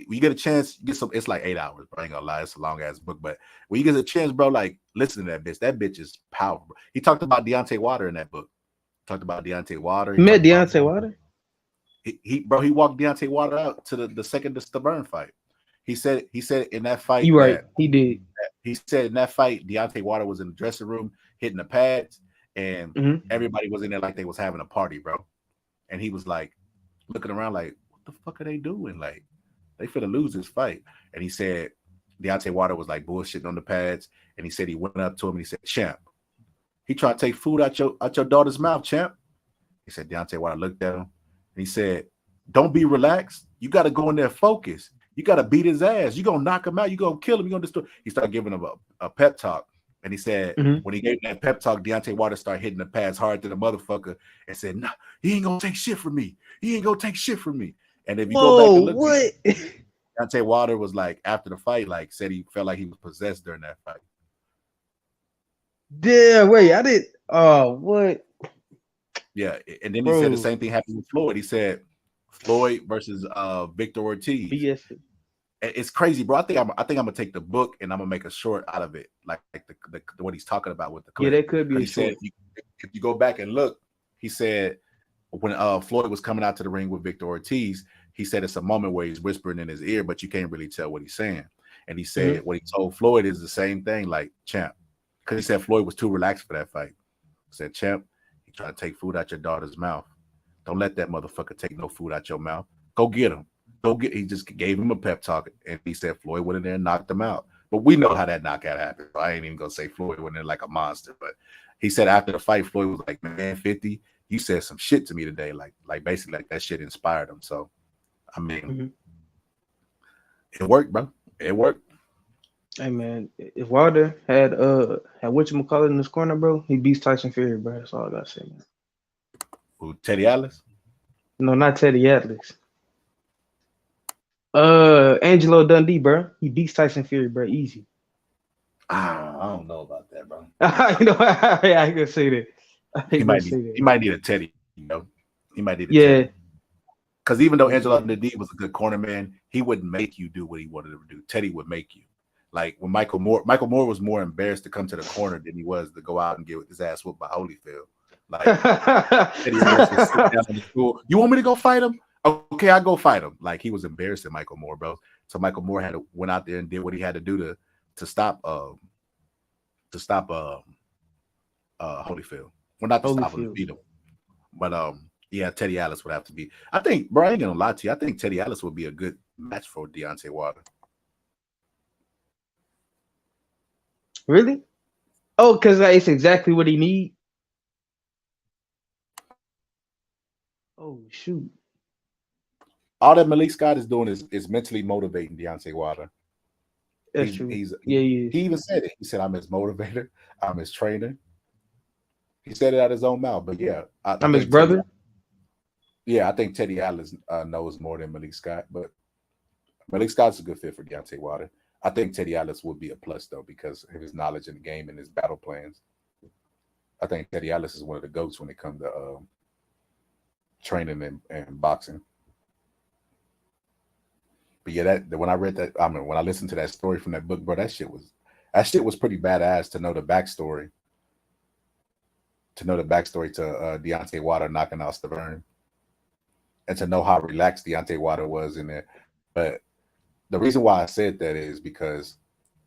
When you get a chance, get some. It's like 8 hours, bro. I ain't gonna lie, it's a long ass book. But when you get a chance, bro, like listen to that bitch. That bitch is powerful. He talked about Deontay Wilder in that book. Talked about Deontay Wilder. You met Deontay Wilder? He walked Deontay Wilder out to the second Stubborn fight. He said in that fight. You right. He did. He said in that fight, Deontay Wilder was in the dressing room hitting the pads, and everybody was in there like they was having a party, bro. And he was like looking around like, what the fuck are they doing? Like, they finna lose this fight. And he said Deontay Wilder was like bullshitting on the pads. And he said he went up to him and he said, champ, he tried to take food out your daughter's mouth, champ. He said Deontay Wilder looked at him and he said, don't be relaxed. You got to go in there focus. You got to beat his ass. You're going to knock him out. You're going to kill him. You're going to destroy. He started giving him a pep talk. And he said, when he gave that pep talk, Deontay Wilder started hitting the pads hard to the motherfucker and said, nah, he ain't going to take shit from me. He ain't going to take shit from me. And if you go back and look, what? Deontay Wilder was like, after the fight, like said he felt like he was possessed during that fight. Yeah, wait, I did. Oh, what? Yeah, and then he said the same thing happened with Floyd. He said Floyd versus Victor Ortiz. Yes. It's crazy, bro. I think I'm gonna take the book and I'm gonna make a short out of it, like the what he's talking about with the clip. Yeah, that could be. He said if you go back and look, he said when Floyd was coming out to the ring with Victor Ortiz, he said it's a moment where he's whispering in his ear, but you can't really tell what he's saying. And he said what he told Floyd is the same thing, like champ, because he said Floyd was too relaxed for that fight. He said, champ, he tried to take food out your daughter's mouth. Don't let that motherfucker take no food out your mouth. Go get him. He just gave him a pep talk, and he said Floyd went in there and knocked him out. But we know how that knockout happened. So I ain't even gonna say Floyd went in there like a monster. But he said after the fight, Floyd was like, "Man, 50, you said some shit to me today. Like basically, like that shit inspired him." So, I mean, it worked, bro. It worked. Hey man, if Wilder had whatchamacallit in this corner, bro, he beats Tyson Fury, bro. That's all I gotta say, man. Who, Teddy Atlas? No, not Teddy Atlas. Angelo Dundee, bro. He beats Tyson Fury, bro. Easy. I don't know about that, bro. You know, I can say that. He might need a Teddy, you know. He might need a Teddy. Because even though Angelo Dundee was a good corner man, he wouldn't make you do what he wanted to do. Teddy would make you. Like when Michael Moore was more embarrassed to come to the corner than he was to go out and get his ass whooped by Holyfield. Like Teddy would sit down in the school. You want me to go fight him? Okay, I'll go fight him. Like he was embarrassing Michael Moore, bro. So Michael Moore went out there and did what he had to do to stop Holyfield. Well, not to stop him, to beat him. But yeah, Teddy Atlas would have to be. I think, bro, I ain't gonna lie to you. I think Teddy Atlas would be a good match for Deontay Wilder. Really? Oh, because it's exactly what he need. Oh shoot. All that Malik Scott is doing is mentally motivating Deontay Wilder. That's true. He He even said it. He said, "I'm his motivator. I'm his trainer." He said it out his own mouth. But yeah, I'm his brother. I think Teddy Atlas knows more than Malik Scott, but Malik Scott's a good fit for Deontay Wilder. I think Teddy Atlas would be a plus though because of his knowledge in the game and his battle plans. I think Teddy Atlas is one of the goats when it comes to training and boxing. But yeah, that when I read that, I mean, when I listened to that story from that book, bro, that shit was pretty badass to know the backstory. To know the backstory to Deontay Wilder knocking out Stavern, and to know how relaxed Deontay Wilder was in there. But the reason why I said that is because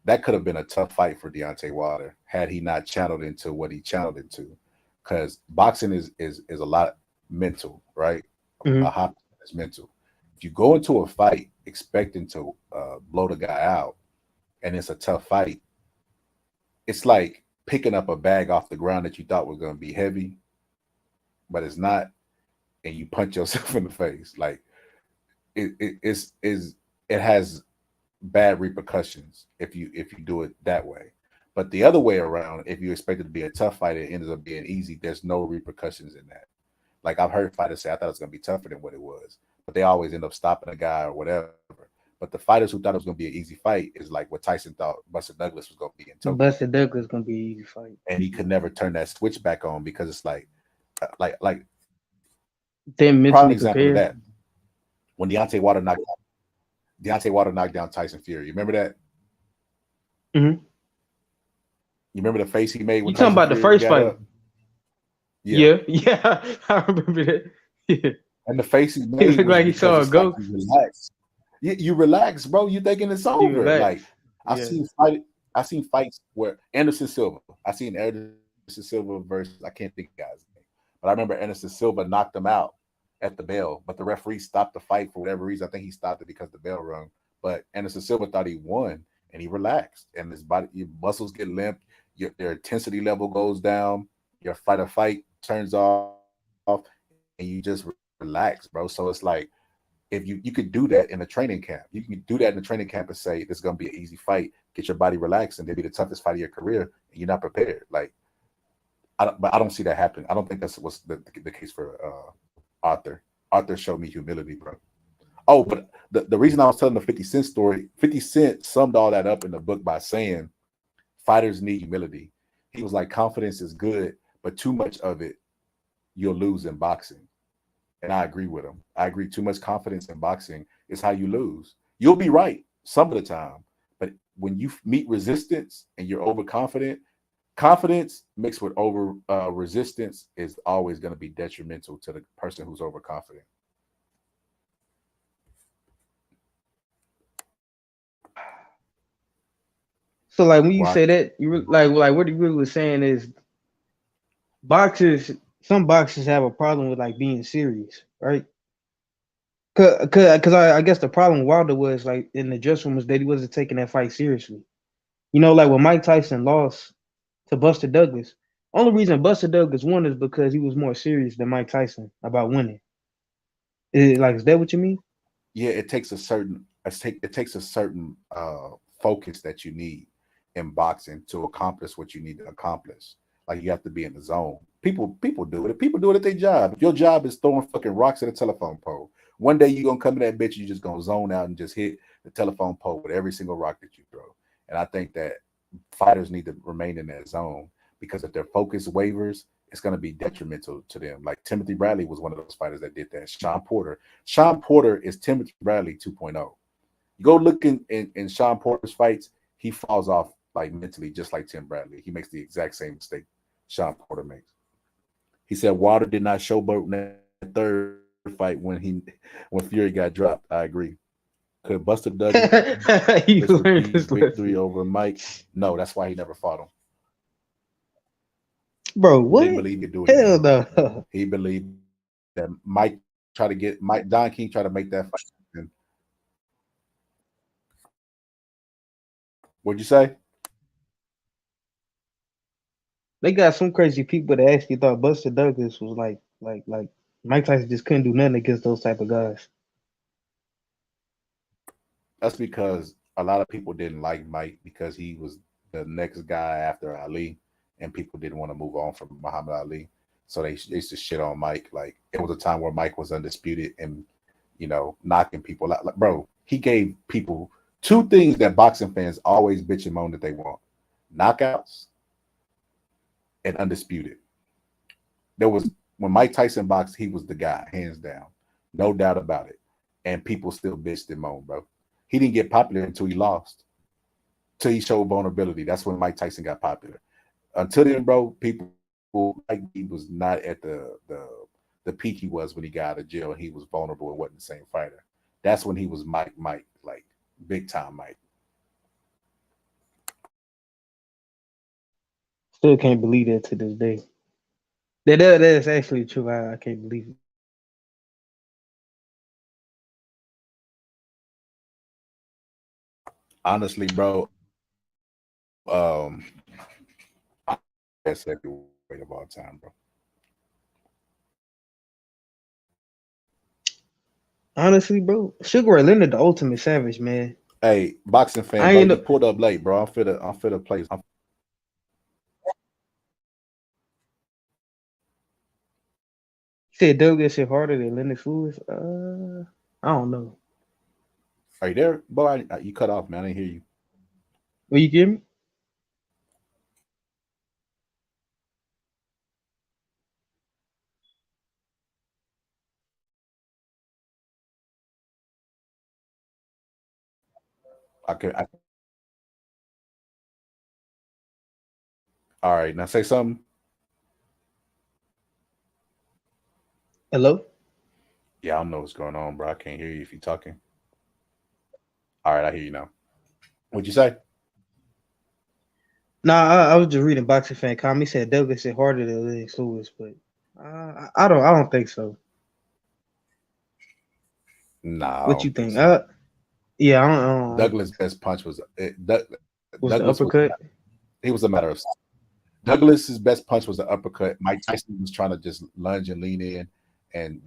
that could have been a tough fight for Deontay Wilder had he not channeled into what he channeled into. Because boxing is a lot mental, right? Mhm. A hot is mental. If you go into a fight expecting to blow the guy out, and it's a tough fight, it's like picking up a bag off the ground that you thought was going to be heavy, but it's not, and you punch yourself in the face. Like it has bad repercussions if you do it that way. But the other way around, if you expect it to be a tough fight, it ends up being easy. There's no repercussions in that. Like I've heard fighters say, I thought it was going to be tougher than what it was, but they always end up stopping a guy or whatever. But the fighters who thought it was going to be an easy fight is like what Tyson thought Buster Douglas was going to be in Tokyo. Buster Douglas gonna be an easy fight, and he could never turn that switch back on because it's like then prime mentally example of prepared. that when Deontay Wilder knocked down Tyson Fury. You remember that? Mhm. You remember the face he made when You talking Tyson about the Fury first got fight? up? Yeah, I remember that. Yeah, And the face he he made looked was like he saw a because it's like ghost. you relax. You relax, bro. You thinking it's He over. relaxed. Like I Yeah. seen fights where Anderson Silva. I seen Anderson Silva versus I can't think of the guy's name, but I remember Anderson Silva knocked him out at the bell, but the referee stopped the fight for whatever reason. I think he stopped it because the bell rung. But Anderson Silva thought he won, and he relaxed, and his body, your muscles get limp, their intensity level goes down, your fight turns off, and you just relax, bro. So it's like if you could do that in a training camp, you can do that in a training camp and say this is gonna be an easy fight, get your body relaxed, and it'll be the toughest fight of your career, and you're not prepared. Like, but I don't see that happening. I don't think that's what's the case for Arthur. Arthur showed me humility, bro. Oh, but the reason I was telling the 50 Cent story, 50 Cent summed all that up in the book by saying fighters need humility. He was like, confidence is good, but too much of it, you'll lose in boxing. And I agree with him. I agree. Too much confidence in boxing is how you lose. You'll be right some of the time, but when you meet resistance and you're overconfident, confidence mixed with over resistance is always going to be detrimental to the person who's overconfident. So like when you Why? say that, like what you really was saying is boxers. Some boxers have a problem with like being serious, right? Cause I guess the problem with Wilder was like in the dressing room was that he wasn't taking that fight seriously. You know, like when Mike Tyson lost to Buster Douglas, only reason Buster Douglas won is because he was more serious than Mike Tyson about winning. Is that what you mean? Yeah, it takes a certain focus that you need in boxing to accomplish what you need to accomplish. Like you have to be in the zone. People do it. People do it at their job. If your job is throwing fucking rocks at a telephone pole, one day you're gonna come to that bitch, you just gonna zone out and just hit the telephone pole with every single rock that you throw. And I think that fighters need to remain in that zone because if their focus wavers, it's going to be detrimental to them. Like Timothy Bradley was one of those fighters that did that. Sean Porter is Timothy Bradley 2.0. You go look in Sean Porter's fights, he falls off like mentally just like Tim Bradley. He makes the exact same mistake Sean Porter makes. He said Wilder did not showboat in that third fight when Fury got dropped. I agree. Could Buster Douglas He learned his victory lesson. over Mike? No, that's why he never fought him. Bro, He what? didn't believe he could do it. Hell anymore. no. He believed that Don King tried to make that fight. What'd you say? They got some crazy people that actually thought Buster Douglas was like Mike Tyson just couldn't do nothing against those type of guys. That's because a lot of people didn't like Mike because he was the next guy after Ali, and people didn't want to move on from Muhammad Ali. So they used to shit on Mike. Like it was a time where Mike was undisputed and knocking people out. Like, bro, he gave people two things that boxing fans always bitch and moan that they want: knockouts and undisputed. there was when Mike Tyson boxed, he was the guy, hands down, no doubt about it. And people still bitched him on, bro. He didn't get popular until he lost, till he showed vulnerability. That's when Mike Tyson got popular. Until then, bro, people like he was not at the peak he was when he got out of jail and he was vulnerable and wasn't the same fighter. That's when he was Mike, like big time Mike. Still can't believe that to this day. That is actually true. I can't believe it. Honestly, bro, best heavyweight of all time, bro. Honestly, bro, Sugar Ray Leonard, the ultimate savage, man. Hey, boxing fan, I bro, ain't you know. pulled up late, bro. I'm fit to play. Said Doug gets hit harder than Lennox Lewis. I don't know. Are you there, boy? You cut off, man. I didn't hear you. Will you give me? I all right, now say something. Hello? Yeah, I don't know what's going on, bro. I can't hear you if you're talking. All right, I hear you now. What'd you say? Nah, I was just reading boxing fan comment. He said Doug gets hit harder than Lennox Lewis, but I don't think so. Nah, I What you don't think think? so. Yeah, I don't. Douglas' best punch was Was the Douglas was uppercut? he was a matter of Douglas's best punch was the uppercut. Mike Tyson was trying to just lunge and lean in and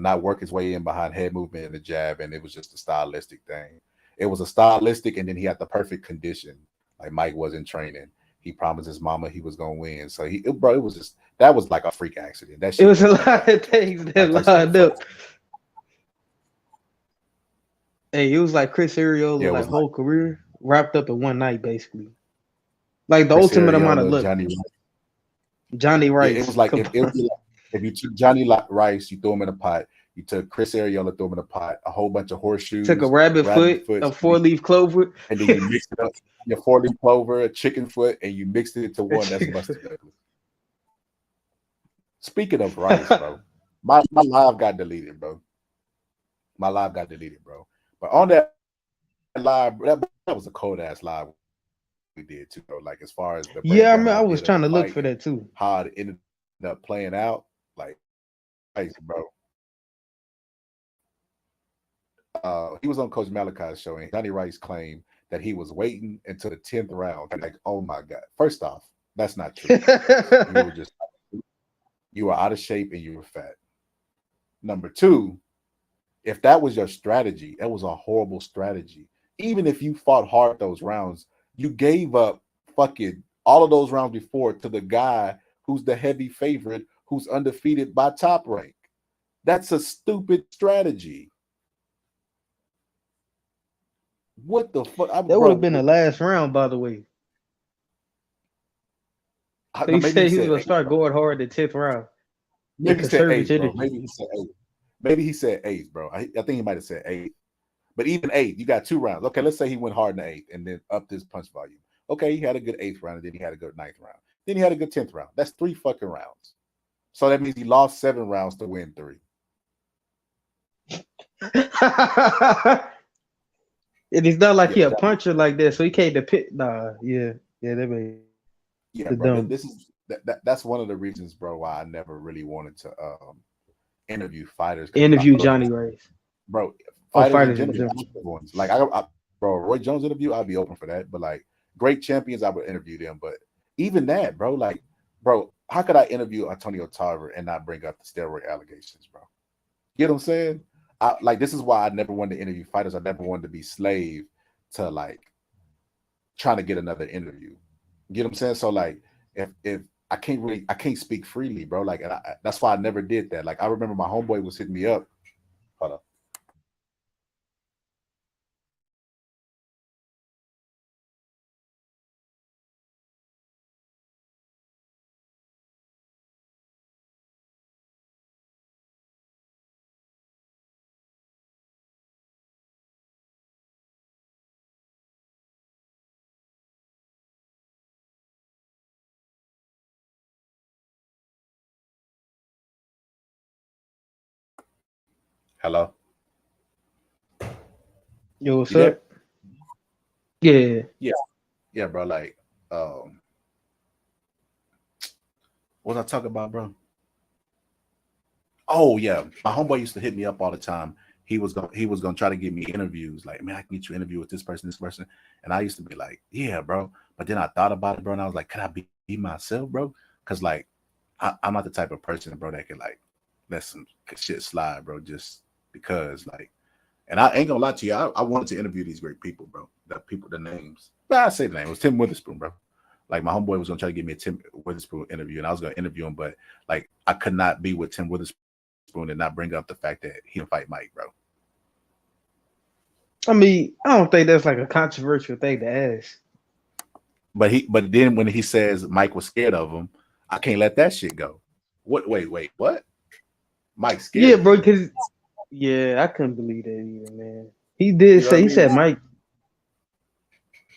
not work his way in behind head movement and the jab, and it was just a stylistic thing. It was a stylistic, and then he had the perfect condition. Like Mike wasn't training. He promised his mama he was gonna win. So bro, it was just that was like a freak accident. That It shit was a was lot of things that Mike Tyson lined was up. Hey, it was like Chris yeah, Ariola's it like was like whole career wrapped up in one night, basically. Like the Chris ultimate amount of Ariola, luck. Johnny. Johnny Yeah, it was Rice. like Come on. if you took Johnny Rice, you throw him in a pot. You took Chris Ariola, throw him in a pot. A whole bunch of Took a horseshoes, rabbit rabbit foot, foots, a 4-leaf clover. and then you mixed it up. Your 4-leaf clover, a chicken foot, and you mixed it into one. That's Buster Douglas. Speaking of rice, bro, my live got deleted, bro. My live got deleted, bro. But on that live, that was a cold ass live we did too, bro. Like as far as the Yeah, breakdown I I was did of the trying to look fight for and that too. how it ended up playing out, like, bro. He was on Coach Malachi's show, and Johnny Rice claimed that he was waiting until the 10th round. Like, oh my God! First off, that's not true. You were out of shape and you were fat. Number two, if that was your strategy, that was a horrible strategy. Even if you fought hard those rounds, you gave up fucking all of those rounds before to the guy who's the heavy favorite, who's undefeated by Top Rank. That's a stupid strategy. What the fuck, That would have bro? been the last round, by the way. So he Maybe he said he was said gonna eight, start bro. going hard the 10th round. The Maybe he said eight, bro. conservative. Maybe he said eight. Maybe he said eight, bro. I think he might have said eight. But even eight, you got 2 rounds. Okay, let's say he went hard in the eighth and then upped his punch volume. Okay, he had a good eighth round, and then he had a good ninth round. Then he had a good 10th round. That's 3 fucking rounds. So that means he lost 7 rounds to win 3. And it's not like Yeah, he a puncher like that, so he can't depend. Nah, yeah, that made yeah, the bro. dumb This is that's one of the reasons, bro, why I never really wanted to interview fighters. interview Look, Johnny Rice. bro, Oh, fighters in fighters in general, general. ones. Like bro, Roy Jones interview, I'd be open for that. But like great champions, I would interview them. But even that, bro, like, bro, how could I interview Antonio Tarver and not bring up the steroid allegations, bro? You know what I'm saying? Like this is why I never wanted to interview fighters. I never wanted to be slave to like trying to get another interview. You know what I'm saying? So like if I can't speak freely, bro. Like that's why I never did that. Like I remember my homeboy was hitting me up. Hold up. Hello. Yo, what's You there? up? Yeah. Yeah, bro. Like, what was I talking about, bro? Oh yeah, my homeboy used to hit me up all the time. He was gonna try to get me interviews. Like, man, I can get you an interview with this person, and I used to be like, yeah, bro. But then I thought about it, bro, and I was like, could I be myself, bro? Because like, I'm not the type of person, bro, that can like let some shit slide, bro, just because like. And I ain't gonna lie to you, I wanted to interview these great people, bro. The names. But I say the name. It was Tim Witherspoon, bro. Like my homeboy was gonna try to give me a Tim Witherspoon interview, and I was gonna interview him, but like I could not be with Tim Witherspoon and not bring up the fact that he didn't fight Mike, bro. I mean, I don't think that's like a controversial thing to ask. But then when he says Mike was scared of him, I can't let that shit go. What? Wait, what? Mike scared? Yeah, of bro. him? Because I couldn't believe that either, man. He did say he said Mike.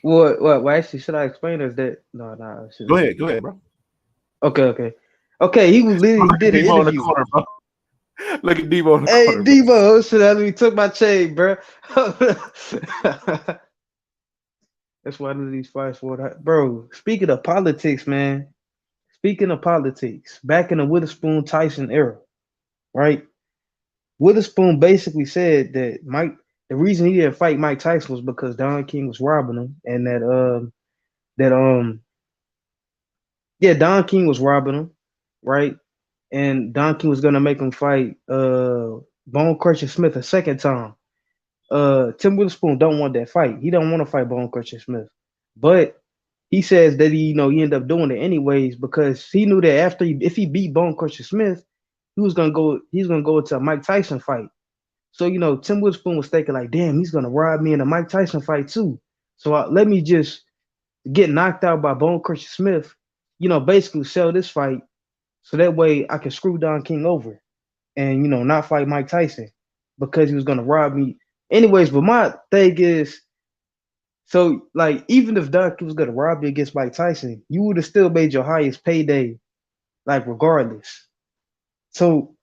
What? Well, actually, should I explain us that? No. Go ahead, bro. Okay. He was literally did an Debo in the interview. corner, bro. Look at Debo in the Hey, corner. Debo, should I really took my chain, bro? That's why I do these fights for that, bro. Speaking of politics, man. Speaking of politics, back in the Witherspoon Tyson era, right? Witherspoon basically said that the reason he didn't fight Mike Tyson was because Don King was robbing him, and Don King was robbing him, right? And Don King was gonna make him fight Bone Crusher Smith a second time. Tim Witherspoon don't want that fight. He don't want to fight Bone Crusher Smith, but he says that he ended up doing it anyways because he knew that if he beat Bone Crusher Smith, he's gonna go into a Mike Tyson fight. So Tim Witherspoon was thinking like, damn, he's gonna rob me in a Mike Tyson fight too. So let me just get knocked out by Bone Crusher Smith, basically sell this fight so that way I can screw Don King over and not fight Mike Tyson because he was gonna rob me. Anyways, but my thing is, so like even if Don King was gonna rob you against Mike Tyson, you would have still made your highest payday, like regardless. So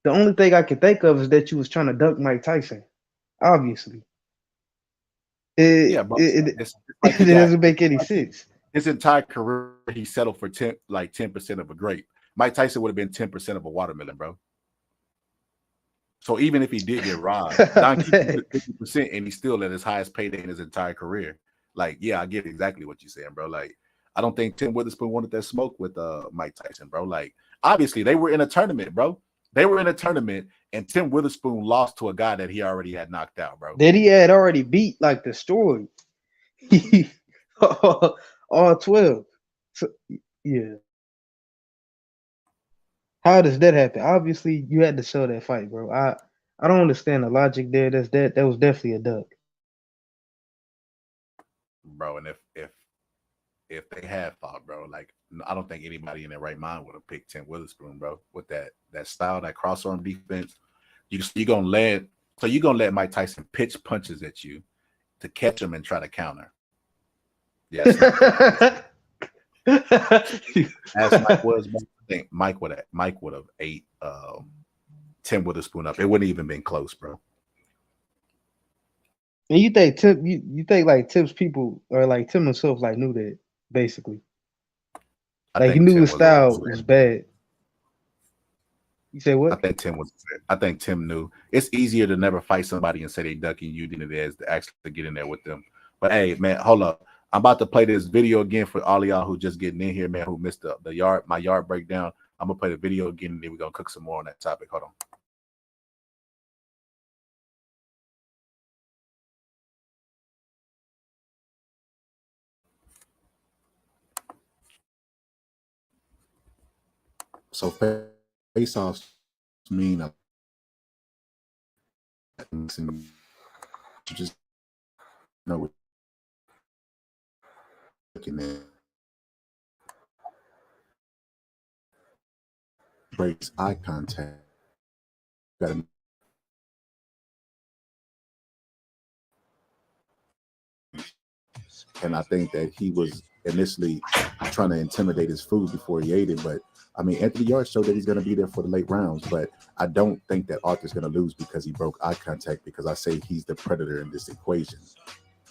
the only thing I can think of is that you was trying to duck Mike Tyson. Obviously, Yeah, bro. It doesn't make any sense. His entire career, he settled for 10% of a grape. Mike Tyson would have been 10% of a watermelon, bro. So even if he did get robbed, Don King did 50%, and he's still at his highest payday in his entire career. Like, yeah, I get exactly what you're saying, bro. Like, I don't think Tim Witherspoon wanted that smoke with Mike Tyson, bro. Like, obviously, they were in a tournament, bro. They were in a tournament, and Tim Witherspoon lost to a guy that he already had knocked out, bro. That he had already beat, like destroyed. All 12. So, yeah. How does that happen? Obviously, you had to show that fight, bro. I don't understand the logic there. That was definitely a duck. Bro, and if they had fought, bro, like I don't think anybody in their right mind would have picked Tim Witherspoon, bro, with that style, that cross-arm defense. You're gonna let Mike Tyson pitch punches at you to catch him and try to counter. Yes. As Mike was, I think Mike would have ate Tim Witherspoon up. It wouldn't even been close, bro. And you think Tim? You think like Tim's people or like Tim himself like knew that basically? Like he knew his style was bad. You say what? I think Tim knew. It's easier to never fight somebody and say they ducking you than it is to actually get in there with them. But hey, man, hold up. I'm about to play this video again for all of y'all who just getting in here, man, who missed my yard breakdown. I'm gonna play the video again, and then we're gonna cook some more on that topic. Hold on. So face-offs mean you just know looking at breaks eye contact. And I think that he was initially trying to intimidate his food before he ate it, but I mean, Anthony Yarde showed that he's going to be there for the late rounds, but I don't think that Arthur's going to lose because he broke eye contact, because I say he's the predator in this equation.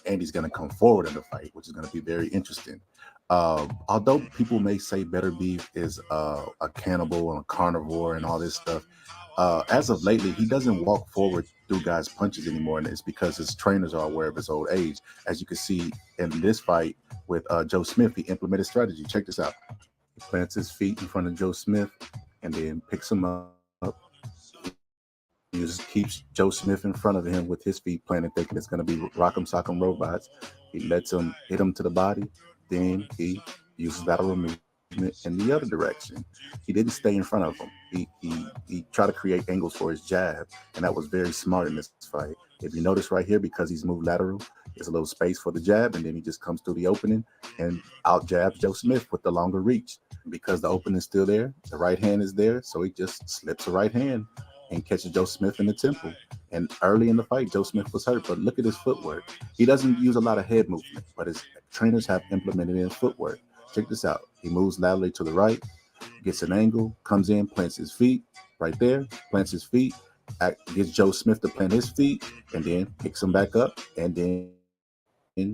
And he's going to come forward in the fight, which is going to be very interesting. Although people may say Beterbiev is a cannibal and a carnivore and all this stuff, as of lately, he doesn't walk forward through guys' punches anymore, and it's because his trainers are aware of his old age. As you can see in this fight with Joe Smith, he implemented strategy. Check this out. He plants his feet in front of Joe Smith and then picks him up. He just keeps Joe Smith in front of him with his feet planted, thinking it's going to be rock'em sock'em robots. He lets him hit him to the body. Then he uses lateral movement in the other direction. He didn't stay in front of him. He tried to create angles for his jab, and that was very smart in this fight. If you notice right here, because he's moved lateral, there's a little space for the jab, and then he just comes through the opening and out jabs Joe Smith with the longer reach. Because the opening is still there, the right hand is there, so he just slips the right hand and catches Joe Smith in the temple. And early in the fight, Joe Smith was hurt, but look at his footwork. He doesn't use a lot of head movement, but his trainers have implemented his footwork. Check this out. He moves laterally to the right, gets an angle, comes in, plants his feet right there, plants his feet, gets Joe Smith to plant his feet, and then picks him back up, and then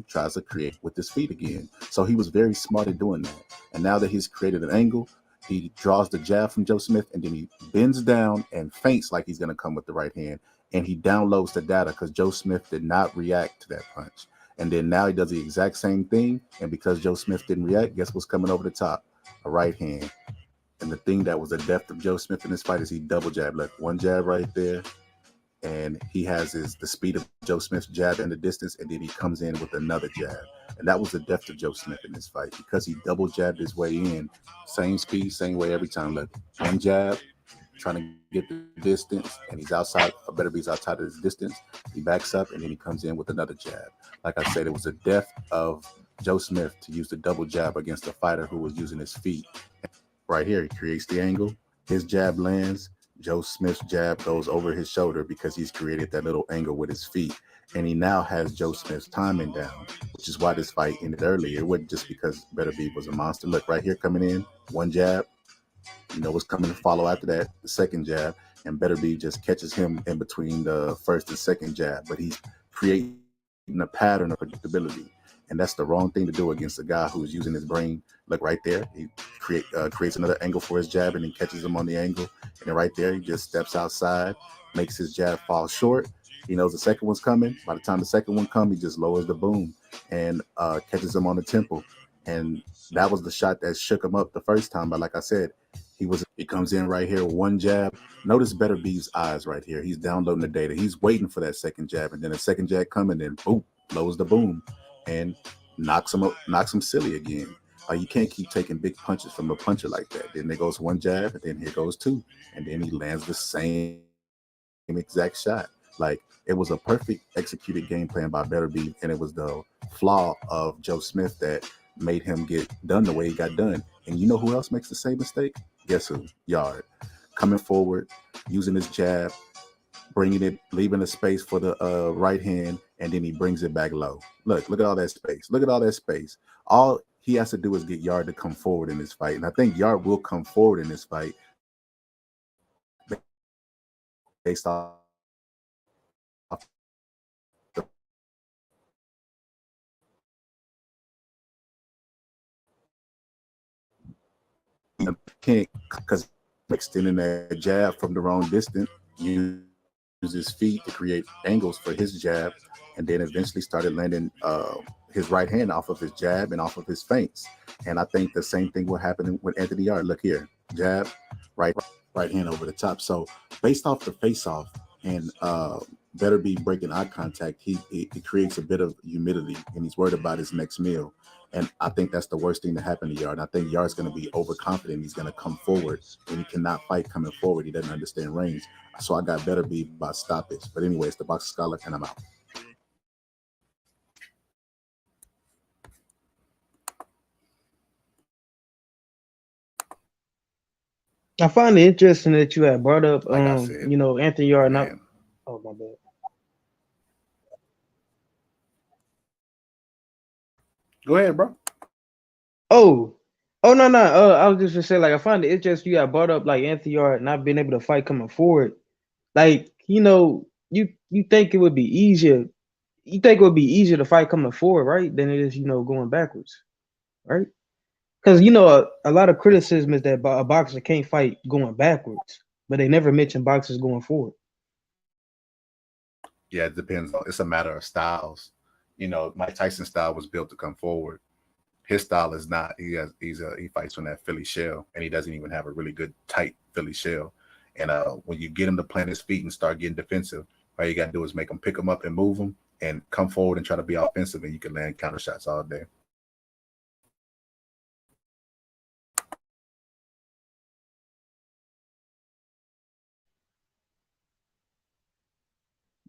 tries to create with his feet again. So he was very smart at doing that. And now that he's created an angle, he draws the jab from Joe Smith, and then he bends down and feints like he's going to come with the right hand. And he downloads the data because Joe Smith did not react to that punch. And then now he does the exact same thing. And because Joe Smith didn't react, guess what's coming over the top? A right hand. And the thing that was the depth of Joe Smith in this fight is he double jab. Look, one jab right there. And he has the speed of Joe Smith's jab in the distance, and then he comes in with another jab. And that was the depth of Joe Smith in this fight, because he double jabbed his way in. Same speed, same way every time. Look, one jab, trying to get the distance, and he's outside, Beterbiev's outside of his distance. He backs up, and then he comes in with another jab. Like I said, it was the depth of Joe Smith to use the double jab against a fighter who was using his feet. Right here, he creates the angle. His jab lands. Joe Smith's jab goes over his shoulder because he's created that little angle with his feet. And he now has Joe Smith's timing down, which is why this fight ended early. It wasn't just because Beterbiev was a monster. Look, right here coming in, one jab. You know what's coming to follow after that, the second jab. And Beterbiev just catches him in between the first and second jab. But he's creating a pattern of predictability. And that's the wrong thing to do against a guy who's using his brain. Look right there. He creates another angle for his jab and then catches him on the angle. And then right there, he just steps outside, makes his jab fall short. He knows the second one's coming. By the time the second one comes, he just lowers the boom and catches him on the temple. And that was the shot that shook him up the first time. But like I said, he comes in right here, one jab. Notice Beterbiev's eyes right here. He's downloading the data. He's waiting for that second jab. And then the second jab coming, and boom, lowers the boom and knocks him silly again. You can't keep taking big punches from a puncher like that. Then there goes one jab, and then here goes two, and then he lands the same exact shot. Like, it was a perfect executed game plan by Beterbiev, and it was the flaw of Joe Smith that made him get done the way he got done. And you know who else makes the same mistake? Guess who? Yarde. Coming forward, using his jab, bringing it, leaving a space for the right hand, and then he brings it back low. Look at all that space. Look at all that space. All he has to do is get Yarde to come forward in this fight. And I think Yarde will come forward in this fight based off can't, because extending that jab from the wrong distance, use his feet to create angles for his jab, and then eventually started landing his right hand off of his jab and off of his feints. And I think the same thing will happen with Anthony Yarde. Look here, jab, right hand over the top. So based off the face-off and Beterbiev breaking eye contact, he creates a bit of humidity, and he's worried about his next meal. And I think that's the worst thing to happen to Yarde. I think Yarde's going to be overconfident. He's going to come forward, and he cannot fight coming forward. He doesn't understand range. So I got Beterbiev by stoppage. But anyway, it's the Boxing Scholar, and I'm out. I find it interesting that you had brought up, Like I said, Anthony Yarde. man. Oh, my bad. Go ahead, bro. Oh, Oh no, no. I was just gonna say, like, I find it's just you got brought up like Anthony Yarde not being able to fight coming forward. Like, you think it would be easier. You think it would be easier to fight coming forward, right? Than it is, going backwards, right? Because a lot of criticism is that a boxer can't fight going backwards, but they never mention boxers going forward. Yeah, it depends on. It's a matter of styles. Mike Tyson's style was built to come forward. His style is not. He fights from that Philly shell, and he doesn't even have a really good tight Philly shell. And when you get him to plant his feet and start getting defensive, all you got to do is make him pick him up and move him, and come forward and try to be offensive, and you can land counter shots all day.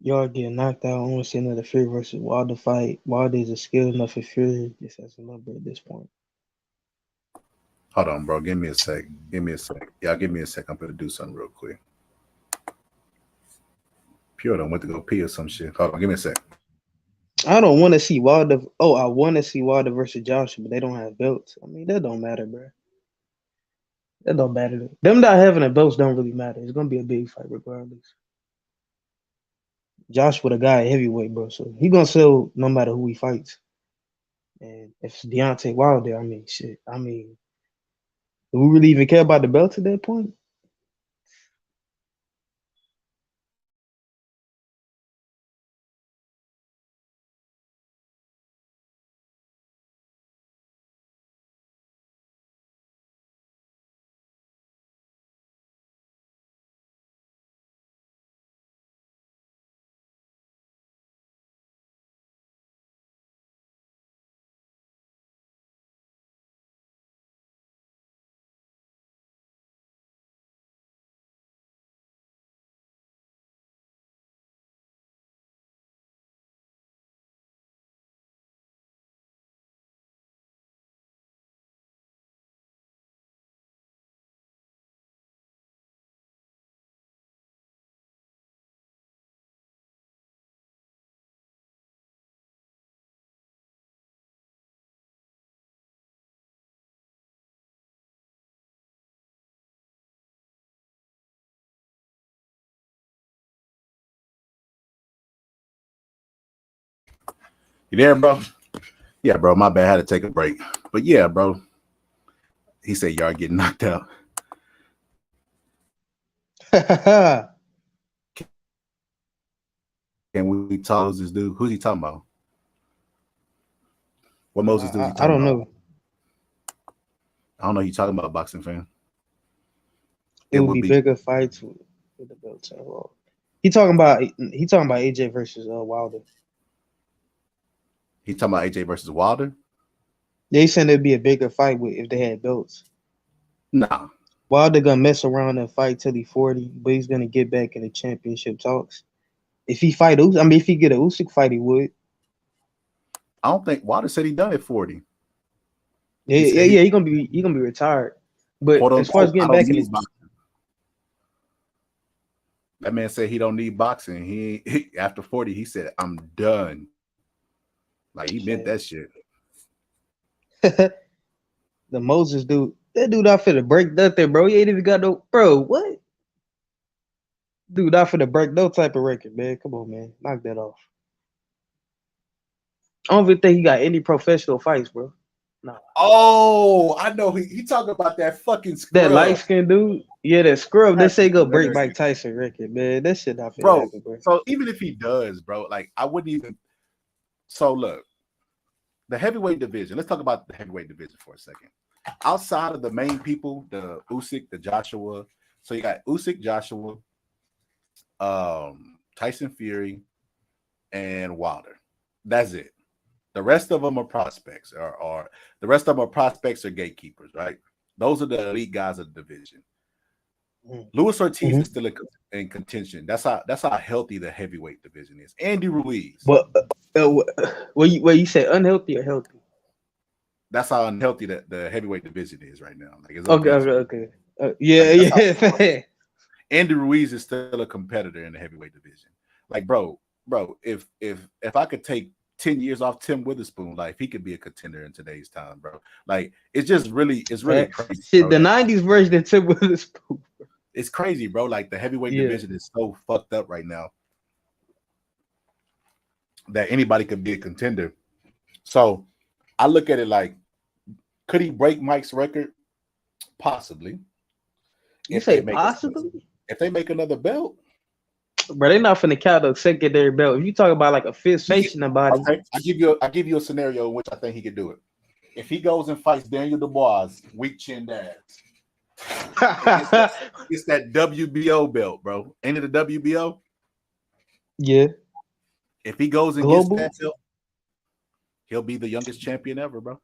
Y'all getting knocked out. I want to see another Fury versus Wilder fight. Wilder is a skilled enough for Fury. Just has a number at this point. Hold on, bro. Give me a sec. Y'all give me a sec. I'm going to do something real quick. Pure done went to go pee or some shit. Hold on. Give me a sec. I don't want to see Wilder. Oh, I want to see Wilder versus Joshua, but they don't have belts. I mean, that don't matter, bro. That don't matter. Them not having the belts don't really matter. It's going to be a big fight regardless. Joshua the guy at heavyweight, bro. So he going to sell no matter who he fights. And if it's Deontay Wilder, I mean, shit. I mean, do we really even care about the belt at that point? You there, bro? Yeah, bro. My bad. I had to take a break. But yeah, bro. He said y'all getting knocked out. Can we talk to this dude? Who's he talking about? What Moses dude he talking I don't about? know. I don't know. You talking about a boxing fan? It would be bigger fights with the belts involved. He talking about AJ versus Wilder. He talking about AJ versus Wilder? They said it'd be a bigger fight if they had belts. Nah. Wilder gonna mess around and fight till he's 40, but he's gonna get back in the championship talks. If he get a Usyk fight, he would. I don't think Wilder said he done at 40. Yeah. He gonna be retired. But as far as getting back in the that man said he don't need boxing. He after 40, he said, I'm done. Like he meant that shit. The Moses dude, that dude out for the break nothing, bro. He ain't even got no what? Dude out for the break no type of record, man. Come on, man. Knock that off. I don't even think he got any professional fights, bro. No. Oh, I know he talking about that fucking scrub. That light skinned dude. Yeah, that scrub. They say go break Mike Tyson record, man. That shit not finna happen, bro. So even if he does, bro, like I wouldn't even. So look, the heavyweight division. Let's talk about the heavyweight division for a second. Outside of the main people, the Usyk, the Joshua. So you got Usyk, Joshua, Tyson Fury, and Wilder. That's it. The rest of them are prospects, or the rest of them are prospects or gatekeepers, right? Those are the elite guys of the division. Luis Ortiz is still in contention. That's how healthy the heavyweight division is. Andy Ruiz. But you say unhealthy or healthy? That's how unhealthy the heavyweight division is right now. Like it's okay. Yeah. Andy Ruiz is still a competitor in the heavyweight division. Like, bro, if I could take 10 years off Tim Witherspoon. Like, he could be a contender in today's time, bro. Like, it's really crazy. Shit, bro, the 90s version of Tim Witherspoon. It's crazy, bro. Like, the heavyweight division is so fucked up right now that anybody could be a contender. So I look at it like, could he break Mike's record? Possibly. You say possibly? If they make another belt. Bro, they're not finna count the secondary belt. If you talk about like a fixation about it. Okay, I give you a scenario in which I think he could do it. If he goes and fights Daniel Dubois, weak chin dads. It's that WBO belt, bro. Ain't it the WBO? Yeah. If he goes and Global? gets that belt, he'll be the youngest champion ever, bro.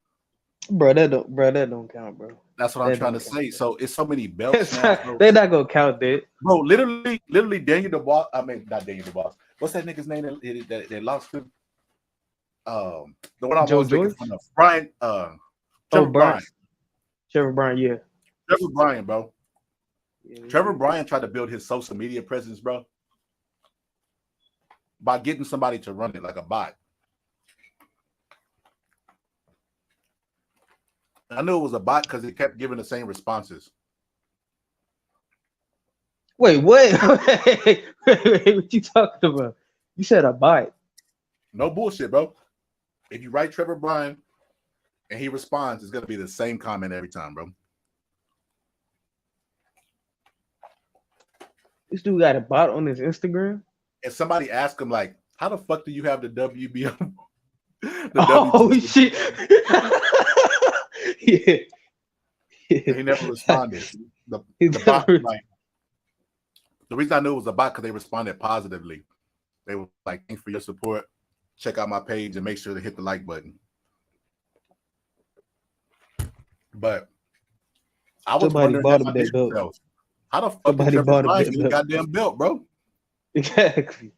Bro, that don't count, bro. That's what I'm trying to say. So it's so many belts now, they're not gonna count that. Bro, literally Daniel Dubois. I mean, not Daniel Dubois. What's that nigga's name that lost to? The one I'm always making fun of. Brian. Trevor Bryan. Trevor Bryan, yeah. Trevor Bryan, bro. Trevor Bryan tried to build his social media presence, bro, by getting somebody to run it like a bot. I knew it was a bot because it kept giving the same responses. Wait, what? Wait, what you talking about? You said a bot. No bullshit, bro. If you write Trevor Bryan and he responds, it's gonna be the same comment every time, bro. This dude got a bot on his Instagram. If somebody asks him, like, how the fuck do you have the WBO? Shit. Yeah. He never responded. The bot, like, the reason I knew it was a bot because they responded positively. They were like, thanks for your support. Check out my page and make sure to hit the like button. But I was wondering how the fuck did Trevor Bryan get a goddamn belt, bro? Exactly.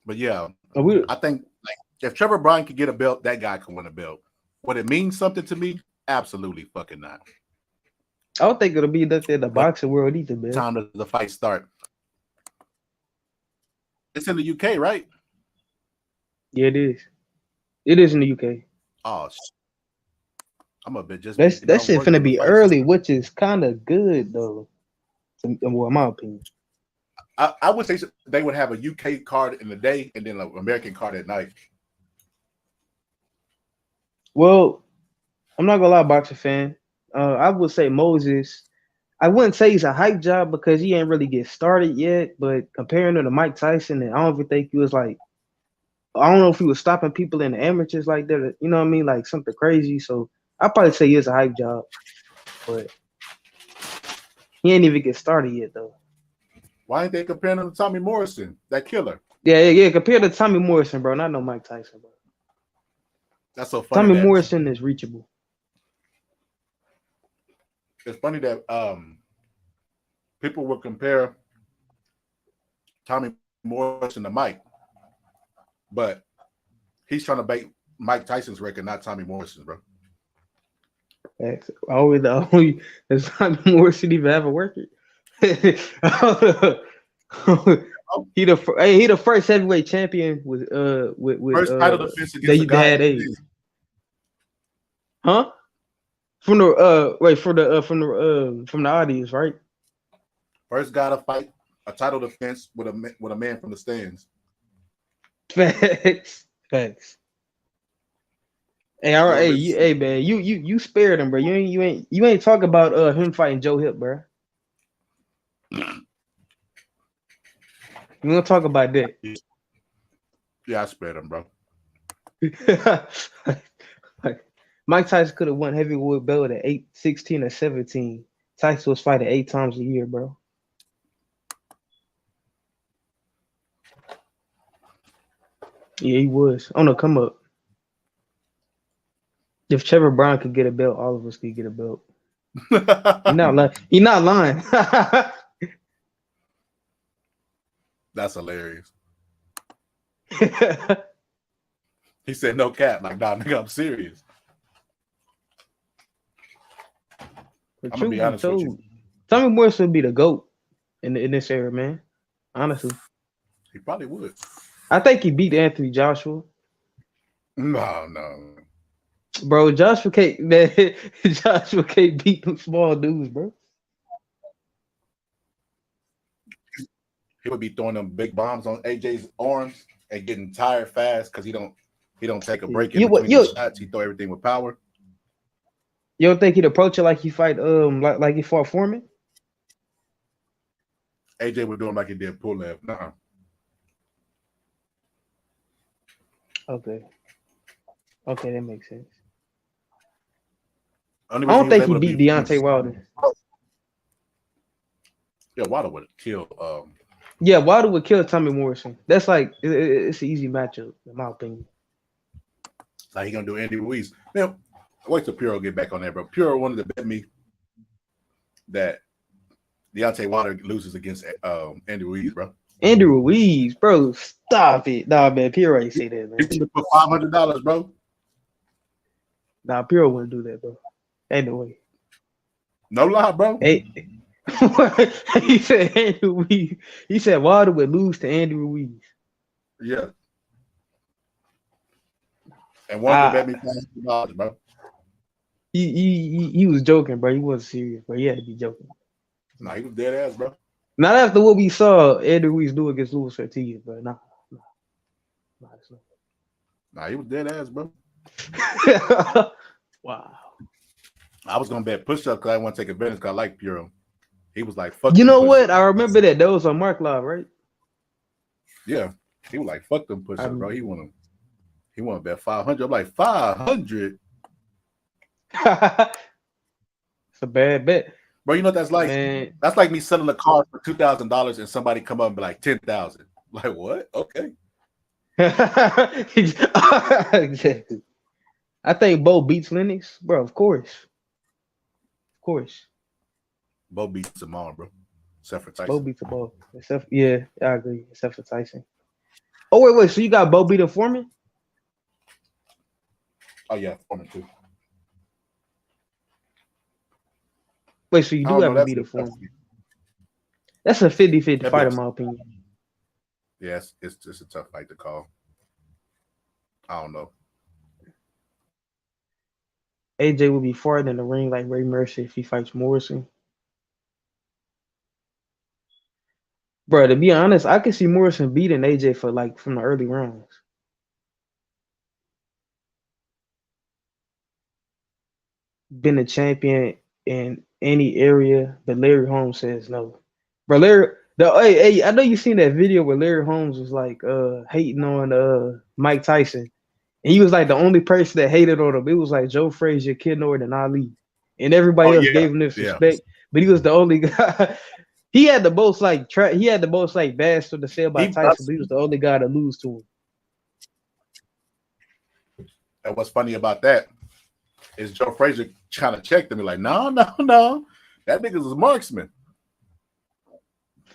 But yeah, I think like if Trevor Bryan could get a belt, that guy can win a belt. Would it mean something to me? Absolutely fucking not. I don't think it'll be that in the boxing world either, man. Time does the fight start? It's in the UK, right? Yeah, it is. It is in the UK. Oh, I'm a bit just. That shit finna be early, which is kind of good though. Well, in my opinion. I would say they would have a UK card in the day and then an American card at night. Well, I'm not gonna lie, boxing fan. I would say Moses. I wouldn't say he's a hype job because he ain't really get started yet. But comparing him to Mike Tyson, and I don't even think he was like. I don't know if he was stopping people in the amateurs like that. You know what I mean? Like something crazy. So I'd probably say he is a hype job, but he ain't even get started yet though. Why ain't they comparing him to Tommy Morrison, that killer? Yeah. Compared to Tommy Morrison, bro. Not no Mike Tyson, bro. That's so funny. Tommy Morrison is reachable. It's funny that people would compare Tommy Morrison to Mike, but he's trying to beat Mike Tyson's record, not Tommy Morrison's, bro. Always the only does Tommy Morrison even have a record? He the first heavyweight champion with first title defense against the guy. Huh? From the audience, right? First guy to fight a title defense with a man from the stands. Facts. Hey, all right, hey, man, you spared him, bro. You ain't talk about him fighting Joe Hip, bro. You want to talk about that? Yeah, I spared him, bro. Mike Tyson could have won heavyweight belt at 8, 16, or 17. Tyson was fighting 8 times a year, bro. Yeah, he was. On the come up. If Trevor Bryan could get a belt, all of us could get a belt. He's not lying. That's hilarious. He said no cap. Like, nah, nigga, I'm serious. I'm gonna be honest with you. Tommy Morrison would be the GOAT in this era, man. Honestly. He probably would. I think he beat Anthony Joshua. No. Bro, Joshua can't man, Joshua can't beat them small dudes, bro. He would be throwing them big bombs on AJ's arms and getting tired fast because he don't take a break in between the shots. He throw everything with power. You don't think he'd approach it like he fight like he fought Foreman? AJ would do him like he did Pulev. Nuh-uh. Okay, that makes sense. I don't think he beat Deontay Wilder. Yeah, Wilder would kill. Yeah, Wilder would kill Tommy Morrison. That's like it's an easy matchup in my opinion. Like he gonna do Andy Ruiz. Now, wait till Puro get back on there, bro. Puro wanted to bet me that Deontay Wilder loses against Andy Ruiz, bro. Andy Ruiz, bro, stop it. Nah, man, Puro ain't say that, man. He's gonna put $500, bro. Nah, Puro wouldn't do that, bro. Ain't no way. No lie, bro. Hey, he said Andy Ruiz. He said Wilder would lose to Andy Ruiz. Yeah. And one bet me $500, bro. He was joking, bro. He wasn't serious, but he had to be joking. Nah, he was dead ass, bro. Not after what we saw Andy Ruiz do against Luis Ortiz, but nah. Nah, he was dead ass, bro. Wow. I was gonna bet push up because I didn't want to take advantage because I like Puro. He was like, fuck. You know what? I remember that. That was on Mark Live, right? Yeah. He was like, fuck them push ups, bro. He want to bet 500. I'm like, 500? It's a bad bet. Bro, you know what that's like? Man. That's like me selling a car for $2,000 and somebody come up and be like 10,000. Like, what? Okay. Exactly. I think Bo beats Lennox, bro. Of course. Bo beats them all, bro. Except for Tyson. Bo beats the Bo. Yeah, I agree. Except for Tyson. Oh wait. So you got Bo beating Foreman? Oh yeah, Foreman too. Wait, so you do have to beat a Foreman? That's a 50-50 fight, in my opinion. Yes, it's just a tough fight to call. I don't know. AJ will be farther in the ring like Ray Mercer if he fights Morrison. Bro, to be honest, I could see Morrison beating AJ from the early rounds. Been a champion in any area, but Larry Holmes says no. Bro, hey, I know you seen that video where Larry Holmes was like hating on Mike Tyson. And he was like the only person that hated on him. It was like Joe Frazier, Kid Norton, and Ali. And everybody else gave him this respect. But he was the only guy. He had the most bad stuff to say about Tyson, but he was the only guy to lose to him. And what's funny about that is Joe Frazier kind of checked him and like, no. That nigga's a marksman.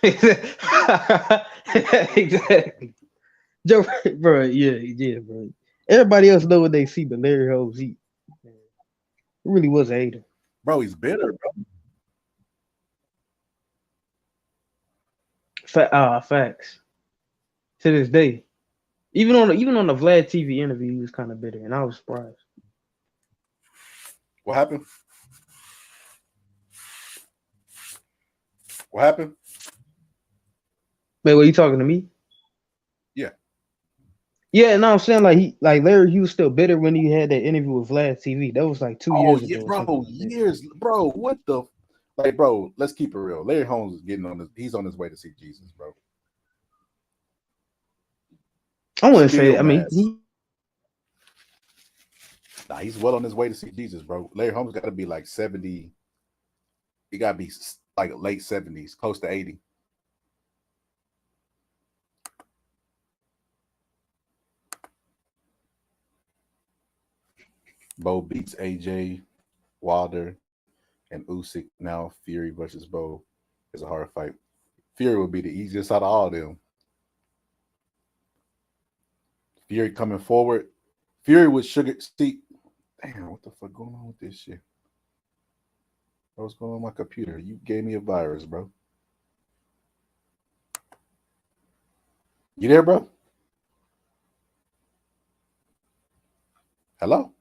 Exactly. Joe, bro, yeah, bro. Everybody else know what they see, but Larry Holmes, he really was a hater. Bro, he's bitter, bro. Facts. To this day, even on the Vlad TV interview, he was kind of bitter, and I was surprised. What happened? What happened? Wait, were you talking to me? Yeah. Yeah, no, I'm saying like Larry, he was still bitter when he had that interview with Vlad TV. That was like 2 years ago. Bro, bro. What the bro? Let's keep it real. Larry Holmes is he's on his way to see Jesus, bro. I wouldn't say. I mean, he's well on his way to see Jesus, bro. Larry Holmes got to be like 70. He got to be like late 70s, close to 80. Bo beats AJ, Wilder, and Usyk. Now Fury versus Bo is a hard fight. Fury would be the easiest out of all of them. Fury coming forward. Fury with sugar. See, damn, what the fuck going on with this shit? What's going on with my computer? You gave me a virus, bro. You there, bro? Hello?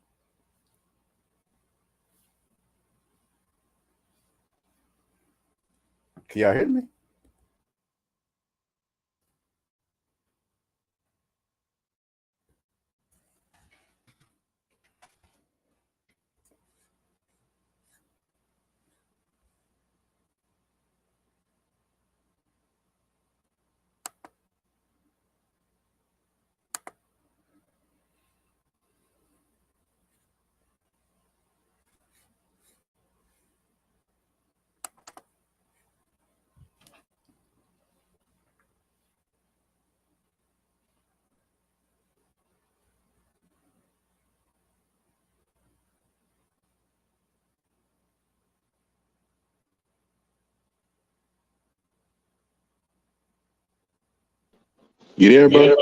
Can y'all hear me? You there, bro?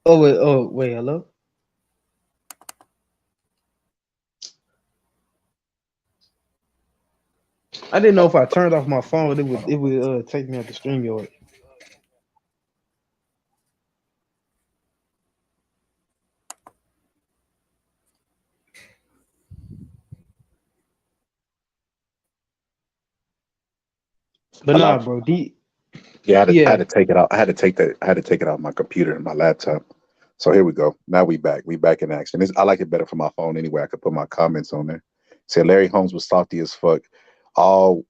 Oh wait, hello. I didn't know if I turned off my phone, it would take me out the StreamYard. But nah, Hello? bro. Yeah, I had Yeah. to take it out. I had to take it off my computer and my laptop. So here we go. Now we back. We back in action. I like it better for my phone anyway. I could put my comments on there. Said Larry Holmes was salty as fuck. All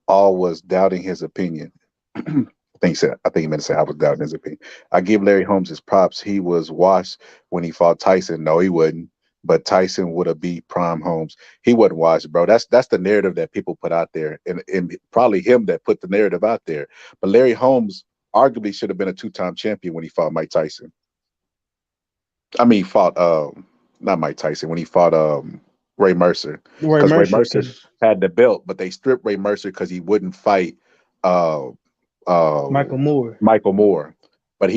all was doubting his opinion. I think he meant to say I was doubting his opinion. I give Larry Holmes his props. He was washed when he fought Tyson. No, he wouldn't. But Tyson would have beat Prime Holmes. He wasn't washed, bro. That's the narrative that people put out there, and probably him that put the narrative out there. But Larry Holmes arguably should have been a two-time champion when he fought Mike Tyson. I mean, fought not Mike Tyson when he fought Ray Mercer, Roy because Ray Mercer, Mercer because had the belt, but they stripped Ray Mercer because he wouldn't fight uh Michael Moore. Michael Moore. But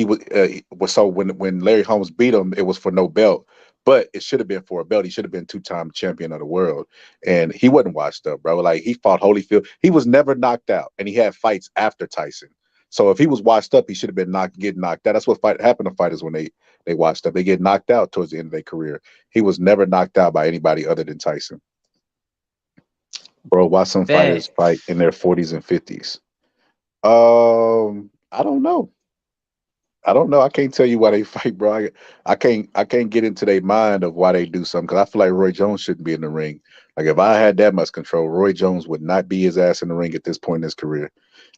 so when Larry Holmes beat him, it was for no belt. But it should have been for a belt. He should have been two-time champion of the world. And he wasn't washed up, bro. Like, he fought Holyfield. He was never knocked out. And he had fights after Tyson. So if he was washed up, he should have been getting knocked out. That's what happened to fighters when they washed up. They get knocked out towards the end of their career. He was never knocked out by anybody other than Tyson. Bro, watch some fighters fight in their 40s and 50s. I don't know. I don't know. I can't tell you why they fight, bro. I can't get into their mind of why they do something, because I feel like Roy Jones shouldn't be in the ring. Like, if I had that much control, Roy Jones would not be his ass in the ring at this point in his career.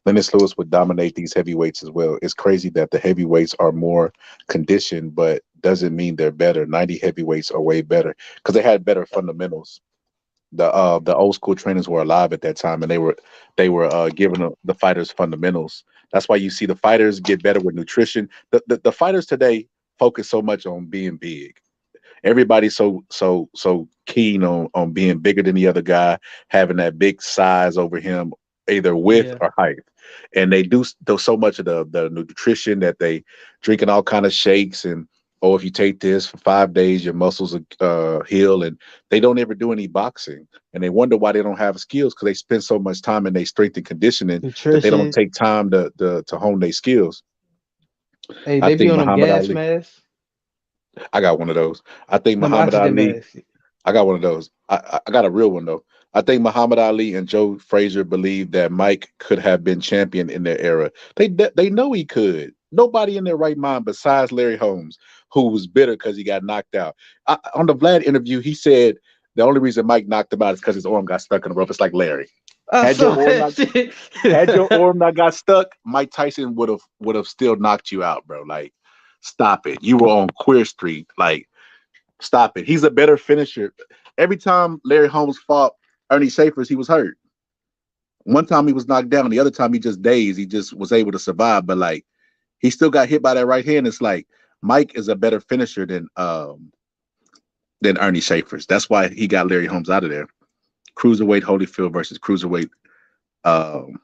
Lennox Lewis would dominate these heavyweights as well. It's crazy that the heavyweights are more conditioned, but doesn't mean they're better. 90 heavyweights are way better because they had better fundamentals. The old school trainers were alive at that time, and they were giving the fighters fundamentals. That's why you see the fighters get better with nutrition. The fighters today focus so much on being big. Everybody's so keen on being bigger than the other guy, having that big size over him, either width Yeah. or height. And they do so much of the nutrition that they drinking all kind of shakes, and if you take this for 5 days, your muscles heal. And they don't ever do any boxing, and they wonder why they don't have skills, because they spend so much time in their strength and conditioning that they don't Nutrition. take time to hone their skills. Hey, I they be think on them Muhammad gas Ali. masks, I got one of those. I think them Muhammad oxygen Ali. masks. I got one of those. I got a real one though. I think Muhammad Ali and Joe Frazier believed that Mike could have been champion in their era. They know he could. Nobody in their right mind besides Larry Holmes, who was bitter because he got knocked out. On the Vlad interview, he said the only reason Mike knocked him out is because his arm got stuck in the rope. It's like, Larry, I had saw your arm that not shit. had your arm not got stuck, Mike Tyson would have still knocked you out, bro. Like, stop it. You were on Queer Street. Like, stop it. He's a better finisher. Every time Larry Holmes fought Ernie Schaefer's, he was hurt. One time he was knocked down. The other time he just dazed. He just was able to survive. But, like, he still got hit by that right hand. It's like Mike is a better finisher than Ernie Schaefer's. That's why he got Larry Holmes out of there. Cruiserweight Holyfield versus um,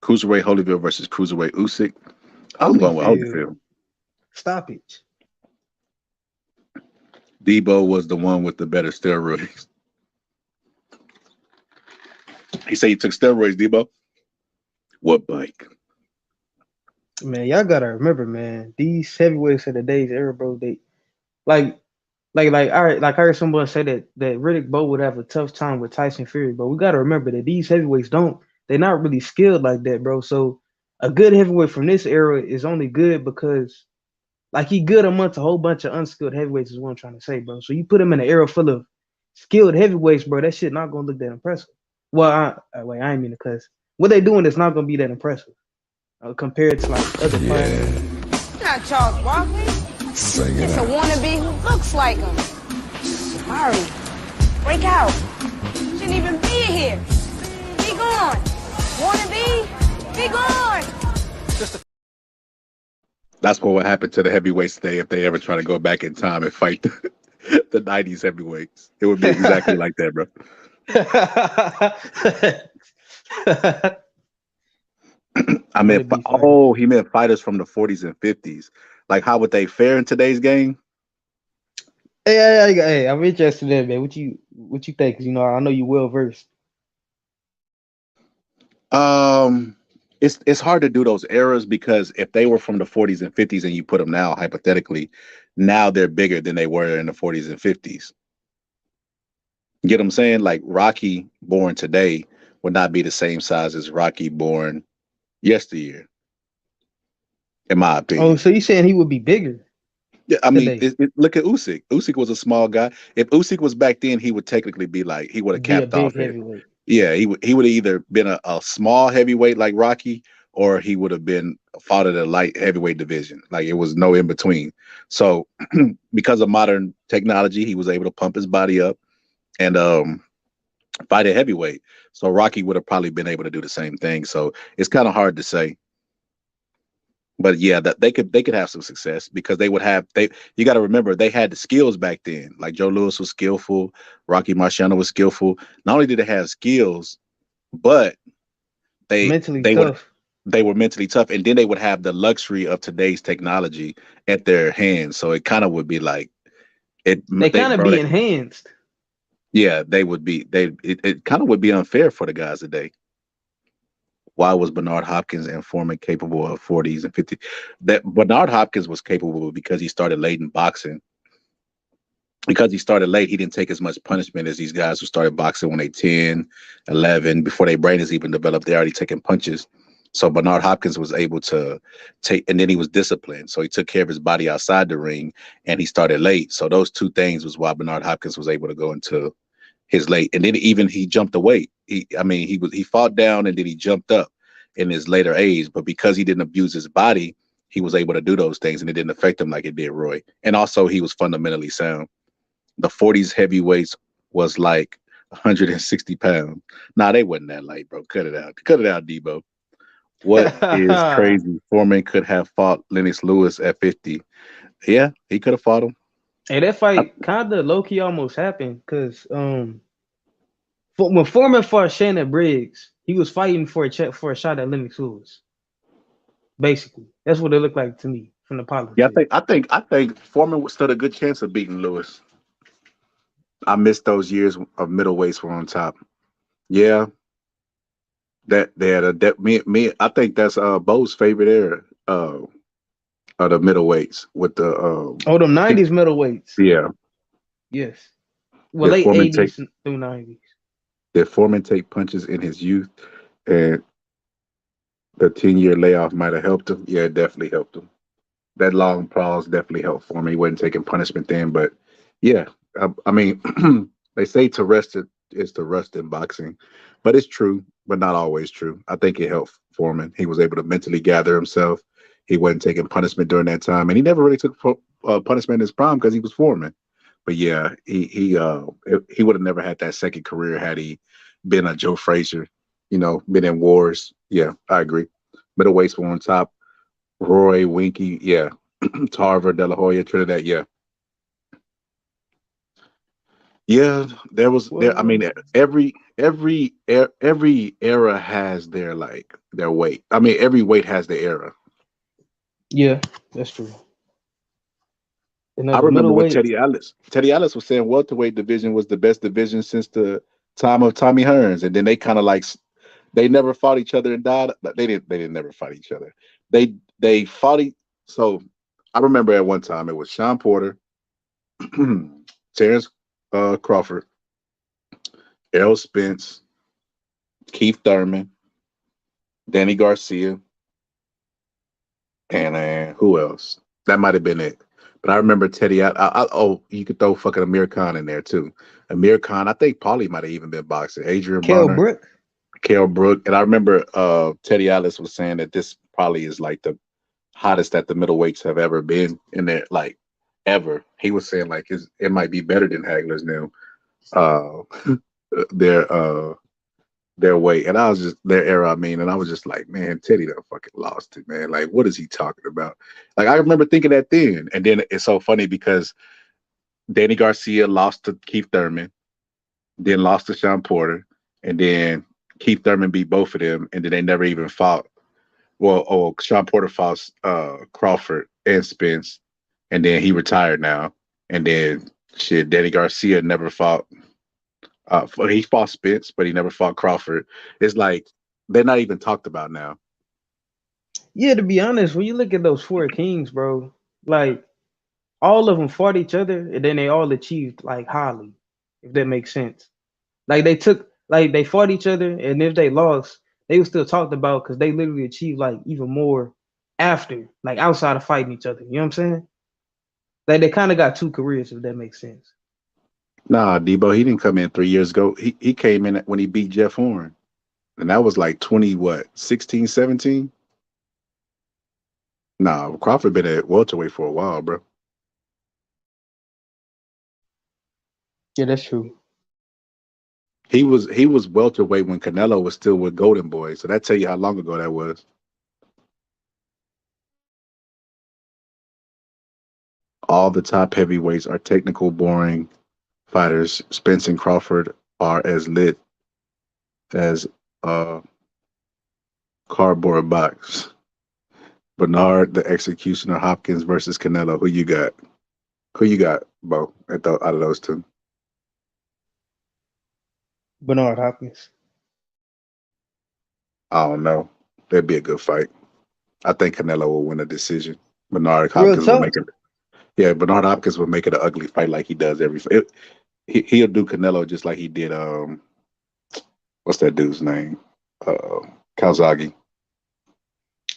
Cruiserweight Holyfield versus Cruiserweight Usyk. I'm going with Holyfield. Holyfield. Stop it. Debo was the one with the better steroids. He said he took steroids, Debo. What bike? Man, y'all gotta remember, man, these heavyweights of today's era, bro, they like all right, like I heard someone say that Riddick Bowe would have a tough time with Tyson Fury, but we gotta remember that these heavyweights they're not really skilled like that, bro. So a good heavyweight from this era is only good because like he good amongst a whole bunch of unskilled heavyweights is what I'm trying to say, bro. So you put him in an era full of skilled heavyweights, bro, that shit not gonna look that impressive. Well, wait, I ain't mean to cuss. What they doing is not gonna be that impressive compared to like other fighters. Not Charles Barkley. It's a wannabe who looks like him. Murray, break out. Shouldn't even be here. Be gone. Wannabe, be gone. That's what would happen to the heavyweights today if they ever try to go back in time and fight the 90s heavyweights. It would be exactly like that, bro. I mean, he meant fighters from the 40s and 50s. Like, how would they fare in today's game? Hey, I'm interested in, man. What you think? 'Cause, I know you well versed. It's hard to do those eras because if they were from the 40s and 50s and you put them now, hypothetically, now they're bigger than they were in the 40s and 50s. Get what I'm saying? Like Rocky born today would not be the same size as Rocky born yesteryear, in my opinion. Oh, so you saying he would be bigger? Yeah, I mean, look at Usyk. Usyk was a small guy. If Usyk was back then, he would technically be like, he would have capped off it. Yeah, he would have either been a small heavyweight like Rocky, or he would have been fought at a light heavyweight division. Like it was no in between. So because of modern technology, he was able to pump his body up and fight at heavyweight. So Rocky would have probably been able to do the same thing. So it's kind of hard to say. But yeah, that they could have some success because they would have you got to remember they had the skills back then. Like Joe Louis was skillful, Rocky Marciano was skillful. Not only did they have skills, but they were mentally tough, and then they would have the luxury of today's technology at their hands. So it kind of would be like it. They kind of be enhanced. Yeah, they would be. It kind of would be unfair for the guys today. Why was Bernard Hopkins and Foreman capable of 40s and 50s? That Bernard Hopkins was capable because he started late in boxing. Because he started late, he didn't take as much punishment as these guys who started boxing when they 10, 11, before their brain is even developed. They're already taking punches. So Bernard Hopkins was able to take, and then he was disciplined. So he took care of his body outside the ring, and he started late. So those two things was why Bernard Hopkins was able to go into his late, and then even he jumped the weight. He fought down and then he jumped up in his later age, but because he didn't abuse his body, he was able to do those things, and it didn't affect him like it did Roy. And also, he was fundamentally sound. The 40s heavyweights was like 160 pounds. Nah, they wasn't that light, bro. Cut it out, Debo. What is crazy? Foreman could have fought Lennox Lewis at 50. Yeah, he could have fought him. Hey, that fight kind of low key almost happened because when Foreman fought Shannon Briggs, he was fighting for a shot at Lennox Lewis. Basically, that's what it looked like to me from the politics. Yeah, I think Foreman stood a good chance of beating Lewis. I missed those years of middleweights were on top. Yeah, I think that's Bo's favorite era. The middleweights with the them 90s middleweights. Yeah. Yes. Well, late 80s through 90s. Did Foreman take punches in his youth, and the 10-year layoff might have helped him? Yeah, it definitely helped him. That long pause definitely helped Foreman. He wasn't taking punishment then, but yeah, I mean, they say to rest is to rust in boxing, but it's true, but not always true. I think it helped Foreman. He was able to mentally gather himself. He wasn't taking punishment during that time, and he never really took punishment in his prime because he was Foreman. But yeah, he would have never had that second career had he been a Joe Frazier, been in wars. Yeah, I agree. Middleweights were on top. Roy, Winky, yeah. Tarver, De La Hoya, Trinidad, yeah. Yeah, there was there. I mean, every era has their weight. I mean, every weight has their era. Yeah, that's true. I remember when Teddy Atlas was saying welterweight division was the best division since the time of Tommy Hearns, and then they kind of They never fought each other and died. They didn't never fight each other. They fought. So I remember at one time it was Sean Porter, Terrence Crawford, Errol Spence, Keith Thurman, Danny Garcia, and who else? That might have been it. But I remember Teddy. Oh, you could throw fucking Amir Khan in there too. Amir Khan. I think Paulie might have even been boxing. Adrian Kell Bronner, Brook. Kell Brook, and I remember Teddy Atlas was saying that this probably is like the hottest that the middleweights have ever been in there, like ever. He was saying like it might be better than Hagler's now. Their weight, and I was just their era. I mean, and I was just like, man, Teddy done fucking lost it, man. Like, what is he talking about? Like, I remember thinking that then, and then it's so funny because Danny Garcia lost to Keith Thurman, then lost to Sean Porter, and then Keith Thurman beat both of them, and then they never even fought. Well, Sean Porter fought Crawford and Spence, and then he retired now, and then shit, Danny Garcia never fought. He fought Spence, but he never fought Crawford. It's like they're not even talked about now. Yeah, to be honest, when you look at those four kings, bro, like all of them fought each other, and then they all achieved like highly, if that makes sense. Like they fought each other, and if they lost, they were still talked about because they literally achieved like even more after, like outside of fighting each other. You know what I'm saying? Like they kind of got two careers, if that makes sense. Nah, Debo, he didn't come in 3 years ago. He came in when he beat Jeff Horn. And that was like 16, 17? Nah, Crawford been at welterweight for a while, bro. Yeah, that's true. He was welterweight when Canelo was still with Golden Boy. So that tell you how long ago that was. All the top heavyweights are technical, boring fighters. Spence and Crawford are as lit as a cardboard box. Bernard, the Executioner, Hopkins versus Canelo. Who you got? Who you got, Bo, out of those two? Bernard Hopkins. I don't know. That'd be a good fight. I think Canelo will win a decision. Bernard Real Hopkins will tough. make it. Yeah, Bernard Hopkins will make it an ugly fight like he does every fight. He'll do Canelo just like he did. What's that dude's name? Calzaghe.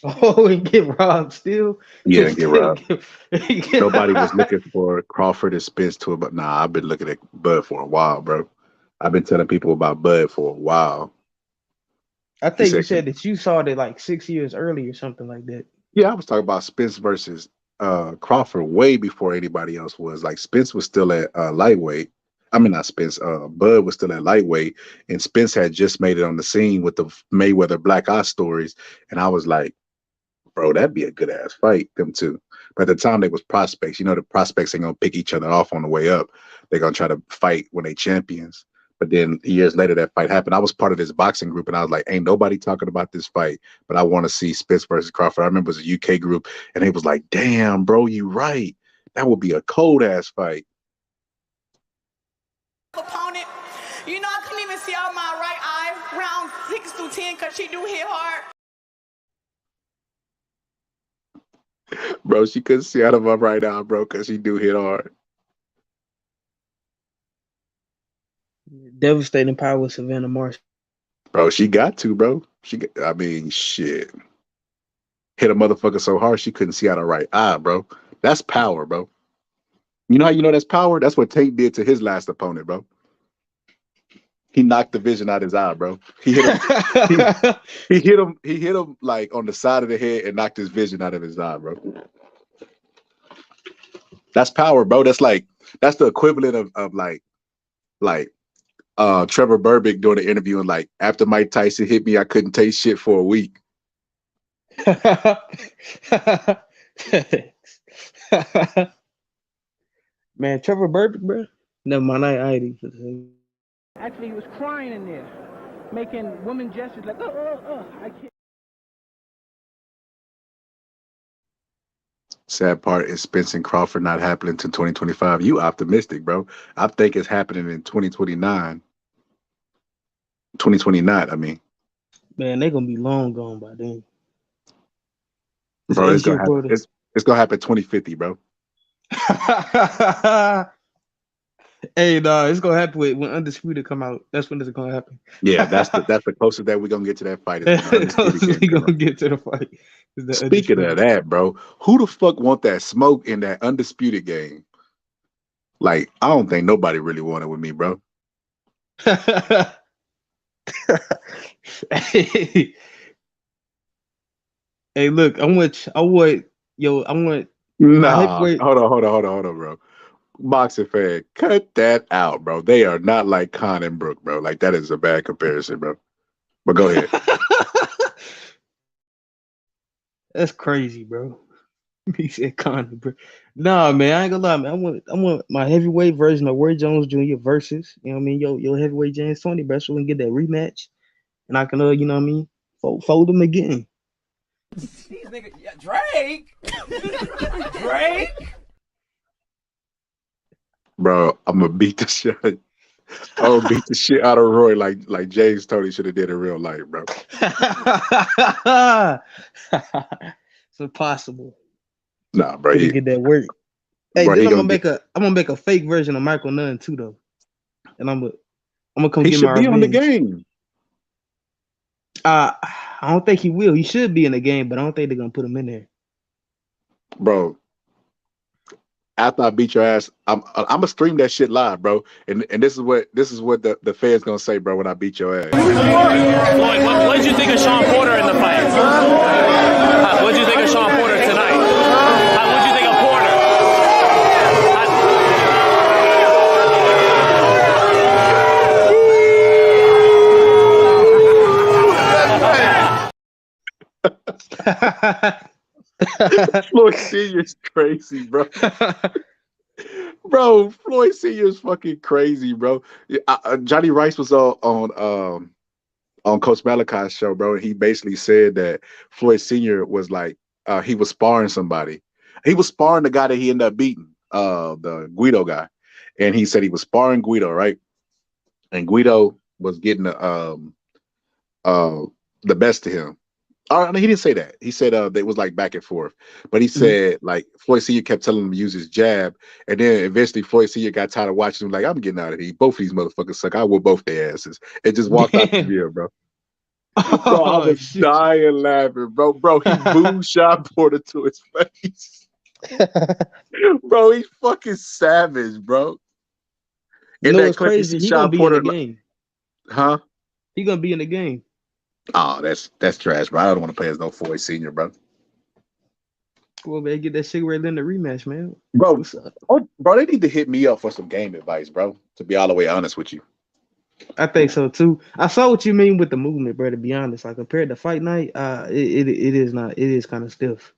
Oh, and get robbed still. Yeah, and get robbed. Get Nobody was looking for Crawford and Spence to it, but nah, I've been looking at Bud for a while, bro. I've been telling people about Bud for a while. I think you said that you saw it like 6 years early or something like that. Yeah, I was talking about Spence versus Crawford way before anybody else was. Like Spence was still at lightweight. I mean, not Spence. Bud was still at lightweight, and Spence had just made it on the scene with the Mayweather Black Eye stories, and I was like, bro, that'd be a good ass fight, them two. But at the time they was prospects. You know, the prospects ain't gonna pick each other off on the way up. They're gonna try to fight when they champions. But then years later that fight happened. I was part of this boxing group and I was like, ain't nobody talking about this fight, but I want to see Spence versus Crawford. I remember it was a UK group and they was like, damn, bro, you right. That would be a cold ass fight. Opponent, you know, I couldn't even see out my right eye round 6 through 10 because she do hit hard. Bro, she couldn't see out of her right eye, bro, because she do hit hard. Devastating power with Savannah Marsh. Bro, she got to, bro. I mean, shit. Hit a motherfucker so hard she couldn't see out her right eye, bro. That's power, bro. You know how you know that's power? That's what Tate did to his last opponent, bro. He knocked the vision out his eye, bro. He hit him. he hit him like on the side of the head and knocked his vision out of his eye, bro. That's power, bro. That's the equivalent of like Trevor Burbick doing an interview and like, after Mike Tyson hit me, I couldn't taste shit for a week. Man, Trevor Burbick, bro. Never mind, I ain't even. Actually, he was crying in there, making woman gestures like, I can't. Sad part is Spence and Crawford not happening until 2025. You optimistic, bro. I think it's happening in 2029. 2029, I mean. Man, they gonna be long gone by then. It's Bro, an it's gonna issue, happen. brother. It's gonna happen 2050, bro. Hey, nah, it's gonna happen when Undisputed come out. That's when it's gonna happen. Yeah, that's the closest that we're gonna get to that fight is when the Undisputed Closest game we come gonna out. get to the fight. Is the Speaking of Undisputed. that, bro, who the fuck want that smoke in that Undisputed game? Like, I don't think nobody really want it with me, bro. Hey, hey, look, I want my Nah, heavyweight. hold on, bro. Boxing fan, cut that out, bro. They are not like Khan and Brooke, bro. Like, that is a bad comparison, bro. But go ahead. That's crazy, bro. He said Conor, bro. Nah, man, I ain't gonna lie, man. I want my heavyweight version of Roy Jones Jr. versus, you know what I mean, yo heavyweight James Toney, bro. So we can get that rematch, and I can, you know what I mean, fold them again. These niggas, yeah, Drake. Drake. Bro, I'm gonna beat the shit. I'm gonna beat the shit out of Roy like James Toney should have did in real life, bro. It's impossible. Nah, bro. To get that work. Hey, bro, then I'm gonna make a fake version of Michael Nunn too, though. And I'm gonna come He get should my be on the revenge. game. I don't think he will. He should be in the game, but I don't think they're gonna put him in there. Bro, after I beat your ass, I'm gonna stream that shit live, bro. And this is what the fans gonna say, bro, when I beat your ass. Floyd, what did you think of Sean Porter in the fight? What did you think of Sean Porter tonight? What did you think of Porter? Floyd Senior's crazy, bro. Bro, Floyd Senior's fucking crazy, bro. Johnny Rice was on Coach Malachi's show, bro. And he basically said that Floyd Senior was like he was sparring somebody. He was sparring the guy that he ended up beating, the Guido guy. And he said he was sparring Guido, right? And Guido was getting the best of him. Oh, no, he didn't say that. He said they was like back and forth. But he said like Floyd Senior kept telling him to use his jab, and then eventually Floyd Senior got tired of watching him. Like, I'm getting out of here. Both of these motherfuckers suck. I whoop both their asses. And just walked out the gym, bro. Bro, I was dying laughing, bro. Bro, he booed Sean Porter to his face. Bro, he's fucking savage, bro. You know what's crazy? He gonna be in the game. Huh? He gonna be in the game. Oh, that's trash, bro. I don't want to play as no Floyd Senior, bro. Well, man, get that cigarette in the rematch, man. Bro, bro, they need to hit me up for some game advice, bro. To be all the way honest with you. I think so too. I saw what you mean with the movement, bro. To be honest, like compared to Fight Night, it is not. It is kind of stiff.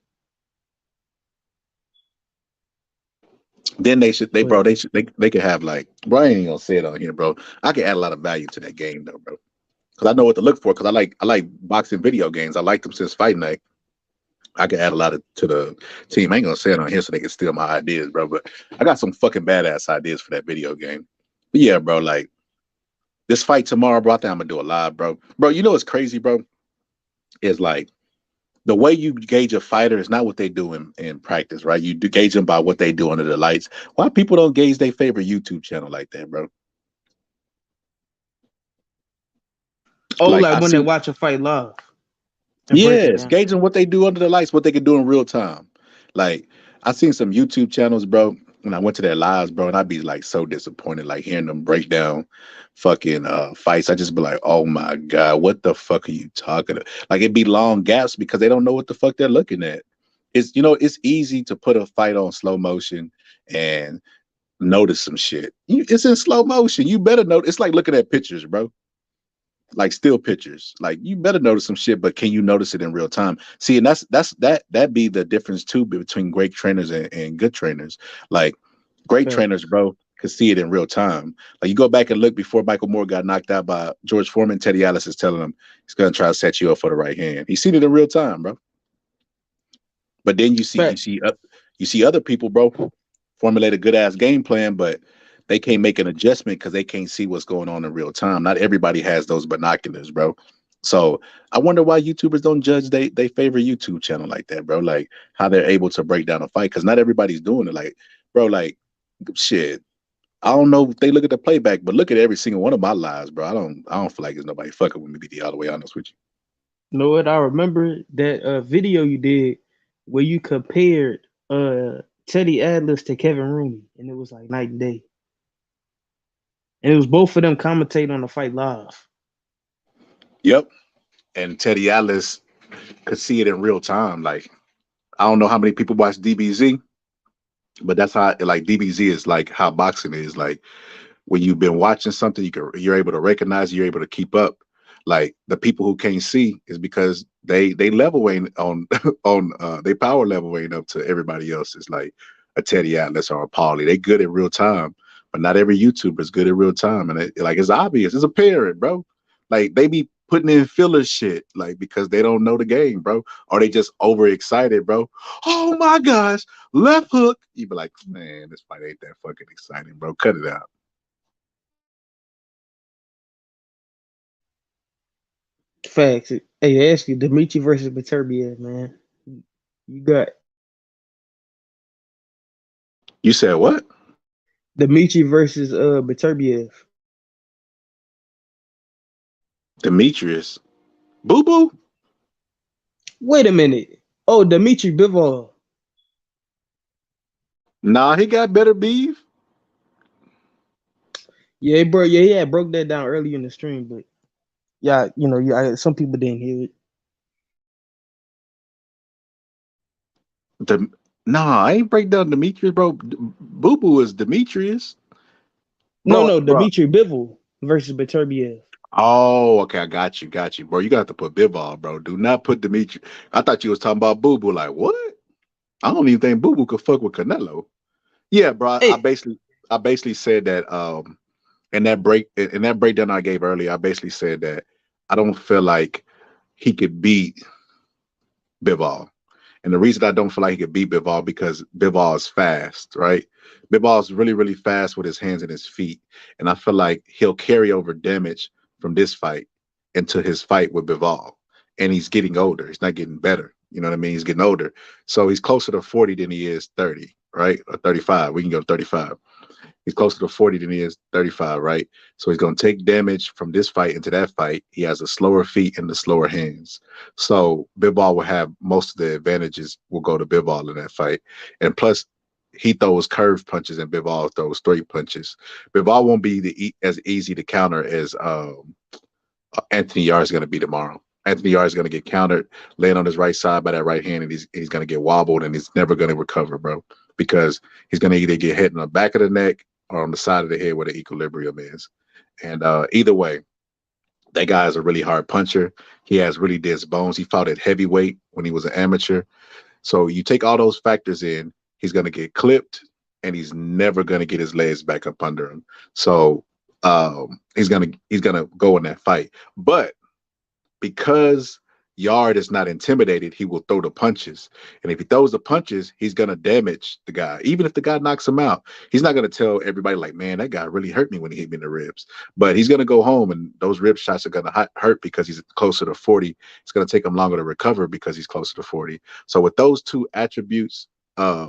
Then they could have like, bro, I ain't gonna say it on here, bro. I can add a lot of value to that game though, bro. Because I know what to look for. Because I like boxing video games. I like them since Fight Night. I can add a lot to the team. I ain't gonna say it on here so they can steal my ideas, bro. But I got some fucking badass ideas for that video game. But yeah, bro, like this fight tomorrow, bro, I think I'm gonna do it live, bro. Bro, you know what's crazy, bro? Is like the way you gauge a fighter is not what they do in practice, right? You do gauge them by what they do under the lights. Why people don't gauge their favorite YouTube channel like that, bro? Oh, like when they watch a fight live. Yes, gauging what they do under the lights, what they can do in real time. Like I seen some YouTube channels, bro, when I went to their lives, bro, and I'd be like so disappointed, like hearing them break down fucking fights. I just be like, oh my God, what the fuck are you talking about? Like it'd be long gaps because they don't know what the fuck they're looking at. It's easy to put a fight on slow motion and notice some shit. It's in slow motion. You better know. It's like looking at pictures, bro. Like still pictures. Like you better notice some shit, but can you notice it in real time? See, and that be the difference too between great trainers and good trainers. Like great trainers, bro, could see it in real time. Like you go back and look before Michael Moore got knocked out by George Foreman, Teddy Atlas is telling him he's gonna try to set you up for the right hand. He's seen it in real time, bro. But then you see other people, bro, formulate a good ass game plan, but they can't make an adjustment because they can't see what's going on in real time. Not everybody has those binoculars, bro. So I wonder why YouTubers don't judge they favorite YouTube channel like that, bro. Like how they're able to break down a fight, because not everybody's doing it. Like, bro, like shit. I don't know if they look at the playback, but look at every single one of my lives, bro. I don't feel like there's nobody fucking with me, to be all the way honest with you. You know what? I remember that video you did where you compared Teddy Atlas to Kevin Rooney, and it was like night and day. And it was both of them commentating on the fight live. Yep. And Teddy Atlas could see it in real time. Like, I don't know how many people watch DBZ, but that's how like DBZ is like how boxing is. Like when you've been watching something, you're able to recognize, you're able to keep up. Like the people who can't see is because they level ain't on on they power level ain't up to everybody else's. Like a Teddy Atlas or a Paulie, they good at real time, but not every YouTuber is good at real time. And like it's obvious, it's apparent, bro. Like they be putting in filler shit, like because they don't know the game, bro, or they just overexcited, bro. Oh my gosh, left hook. You be like, man, this fight ain't that fucking exciting, bro. Cut it out. Facts. Hey, ask you, Dimitri versus Beterbiev, man. You got You said what? Dimitri versus Beterbiev. Demetrius. Boo boo. Wait a minute. Oh, Dimitri Bivol. Nah, he got better beef. Yeah, bro. Yeah, he had broke that down earlier in the stream, but yeah, some people didn't hear it. Nah, I ain't break down Demetrius, bro. Boo boo is Demetrius. No, Dimitri Bivol versus Beterbiev. Oh, okay, I got you, bro. You got to put Bivol, bro. Do not put Demetri. I thought you was talking about Boo Boo. Like what? I don't even think Boo Boo could fuck with Canelo. Yeah, bro. Hey. I basically said that in that breakdown I gave earlier, I basically said that I don't feel like he could beat Bivol. And the reason I don't feel like he could beat Bivol because Bivol is fast, right? Bivol is really, really fast with his hands and his feet. And I feel like he'll carry over damage from this fight into his fight with Bivol. And he's getting older. He's not getting better. You know what I mean? He's getting older. So he's closer to 40 than he is 30, right? Or 35. We can go 35. He's closer to 40 than he is 35, right? So he's going to take damage from this fight into that fight. He has the slower feet and the slower hands. So Bivol will have most of the advantages will go to Bivol in that fight. And plus, he throws curve punches and Bivol throws straight punches. Bivol won't be as easy to counter as Anthony Yarde is going to be tomorrow. Anthony Yarde is going to get countered, laying on his right side by that right hand, and he's going to get wobbled, and he's never going to recover, bro, because he's going to either get hit in the back of the neck or on the side of the head where the equilibrium is. And either way, that guy is a really hard puncher. He has really dense bones. He fought at heavyweight when he was an amateur. So you take all those factors in, he's going to get clipped, and he's never going to get his legs back up under him. So he's gonna go in that fight. But because Yarde is not intimidated, he will throw the punches. And if he throws the punches, he's going to damage the guy. Even if the guy knocks him out, he's not going to tell everybody like, man, that guy really hurt me when he hit me in the ribs. But he's going to go home and those rib shots are going to hurt because he's closer to 40. It's going to take him longer to recover because he's closer to 40. So with those two attributes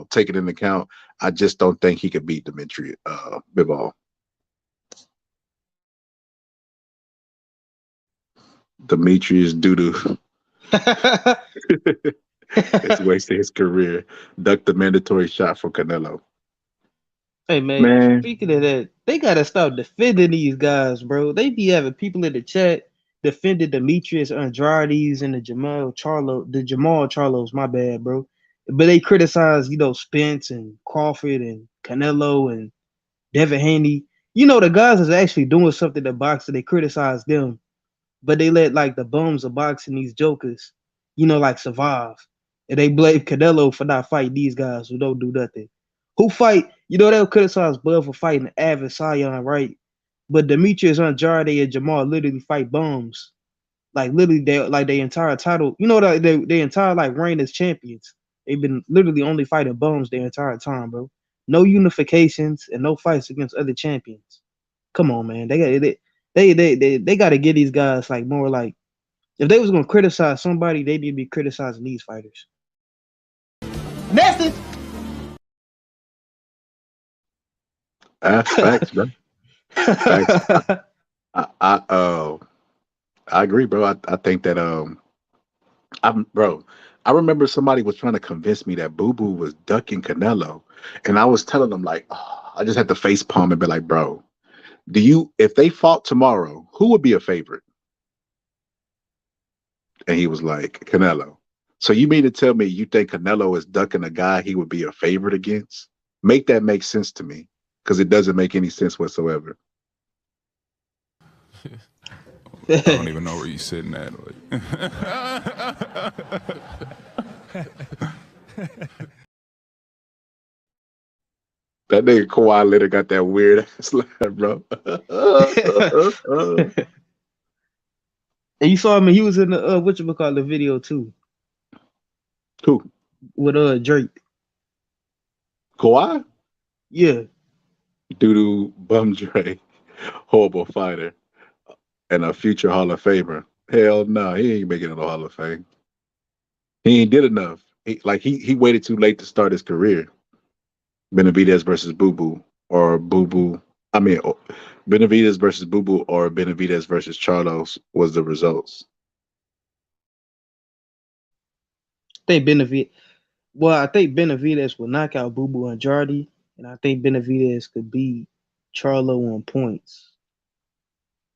taken into account, I just don't think he could beat Dimitri Bivol. Demetrius doo-doo. It's wasting his career. Duck the mandatory shot for Canelo. Hey man, speaking of that, they gotta stop defending these guys, bro. They be having people in the chat defending Demetrius Andrades and the Jamal Charlos, my bad, bro. But they criticize, Spence and Crawford and Canelo and Devin Haney. The guys is actually doing something to boxing. They criticize them. But they let like the bums of boxing, these jokers, like survive. And they blame Canelo for not fighting these guys who don't do nothing. Who fight, they'll criticize Bud for fighting Avid Sion, right? But Demetrius Andrade and Jamal literally fight bums. Like literally their entire title, their entire like reign as champions. They've been literally only fighting bums their entire time, bro. No unifications and no fights against other champions. Come on, man. They got to give these guys like more like If they was gonna criticize somebody, they need to be criticizing these fighters. Nasty. That's facts, bro. Facts. I agree, bro. I think that I remember somebody was trying to convince me that Boo Boo was ducking Canelo, and I was telling them like, oh, I just had to face palm and be like, bro, if they fought tomorrow, who would be a favorite? And he was like, Canelo. So you mean to tell me you think Canelo is ducking a guy he would be a favorite against? Make that make sense to me, because it doesn't make any sense whatsoever. I don't even know where you're sitting at. That nigga Kawhi Leonard got that weird ass laugh, bro. And you saw him, he was in the whatchamacallit video too. Who? With Drake. Kawhi? Yeah. Doo-doo bum Dre, horrible fighter, and a future Hall of Famer. Hell no, he ain't making it to the Hall of Fame. He ain't did enough. He waited too late to start his career. Benavidez versus Boo Boo, or Boo Boo. I mean, Benavidez versus Boo Boo, or Benavidez versus Charlos was the results. I think Benavidez will knock out Boo Boo and Yarde, and I think Benavidez could beat Charlo on points.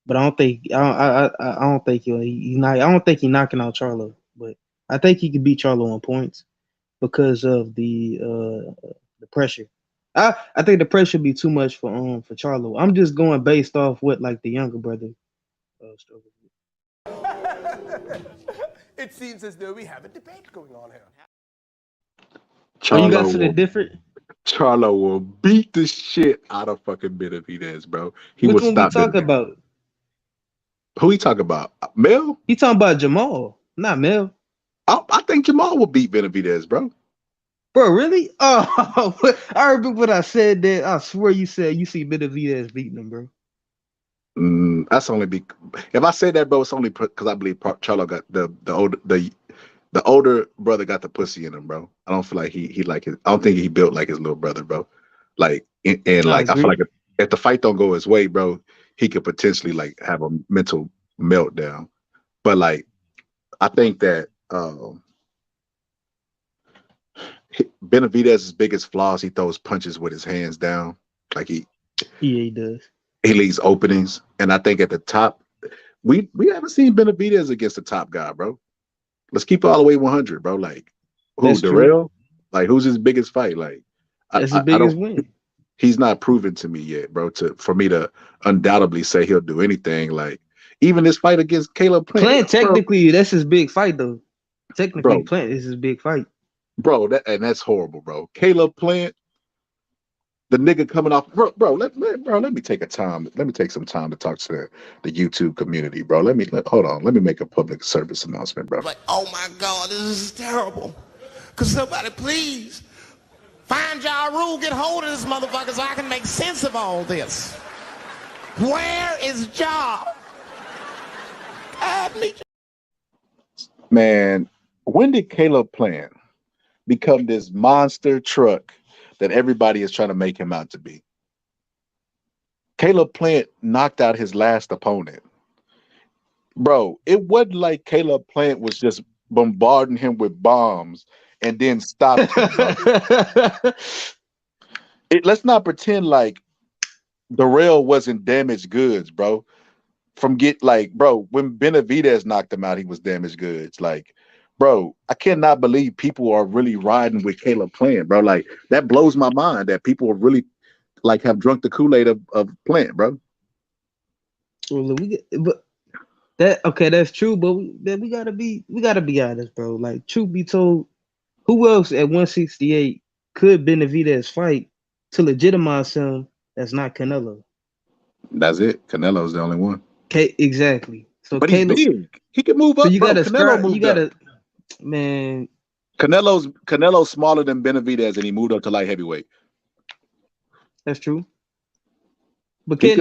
But I don't think he's knocking out Charlo. But I think he could beat Charlo on points because of the pressure. I think the pressure be too much for Charlo. I'm just going based off what like the younger brother struggles with. It seems as though we have a debate going on here. You got something different? Charlo will beat the shit out of fucking Benavidez, bro. Which one we talking about? Who he talking about? Mel? He talking about Jamal, not Mel. I think Jamal will beat Benavidez, bro. Bro, really? Oh, I remember when I said that. I swear you said you see Benavidez beating him, bro. That's only if I say that, bro, it's only because I believe Charlo got the older brother got the pussy in him, bro. I don't feel like he like his. I don't think he built like his little brother, bro. Like and like I feel like if the fight don't go his way, bro, he could potentially like have a mental meltdown. But like I think that Benavidez's biggest flaws, he throws punches with his hands down. Like he does. He leaves openings, and I think at the top, we haven't seen Benavidez against the top guy, bro. Let's keep it all the way 100, bro. Like who, Darrell? Like who's his biggest fight? Like that's his biggest win. He's not proven to me yet, bro. For me to undoubtedly say he'll do anything, like even this fight against Caleb Plant. Technically, that's his big fight, though. Technically, Plant is his big fight, bro. That's horrible, bro. Caleb Plant, the nigga coming off, bro. Let me take some time to talk to the YouTube community, bro. Hold on. Let me make a public service announcement, bro. Like, oh my God, this is terrible. Could somebody please find Ja Rule, get hold of this motherfucker so I can make sense of all this. Where is Ja? Man, when did Caleb Plant become this monster truck that everybody is trying to make him out to be? Caleb Plant knocked out his last opponent. Bro, it wasn't like Caleb Plant was just bombarding him with bombs and then stopped him, bro. Let's not pretend like Darrell wasn't damaged goods, bro. When Benavidez knocked him out, he was damaged goods. Like, bro, I cannot believe people are really riding with Caleb Plant, bro. Like, that blows my mind that people are really like have drunk the Kool-Aid of Plant, bro. Well, that's true, but we gotta be honest, bro. Like, truth be told, who else at 168 could Benavidez fight to legitimize him? That's not Canelo. That's it. Canelo's the only one. Exactly. So, but Caleb, he's big. He can move up. So you bro. gotta, man. Canelo's smaller than Benavidez, and he moved up to light heavyweight. That's true. But it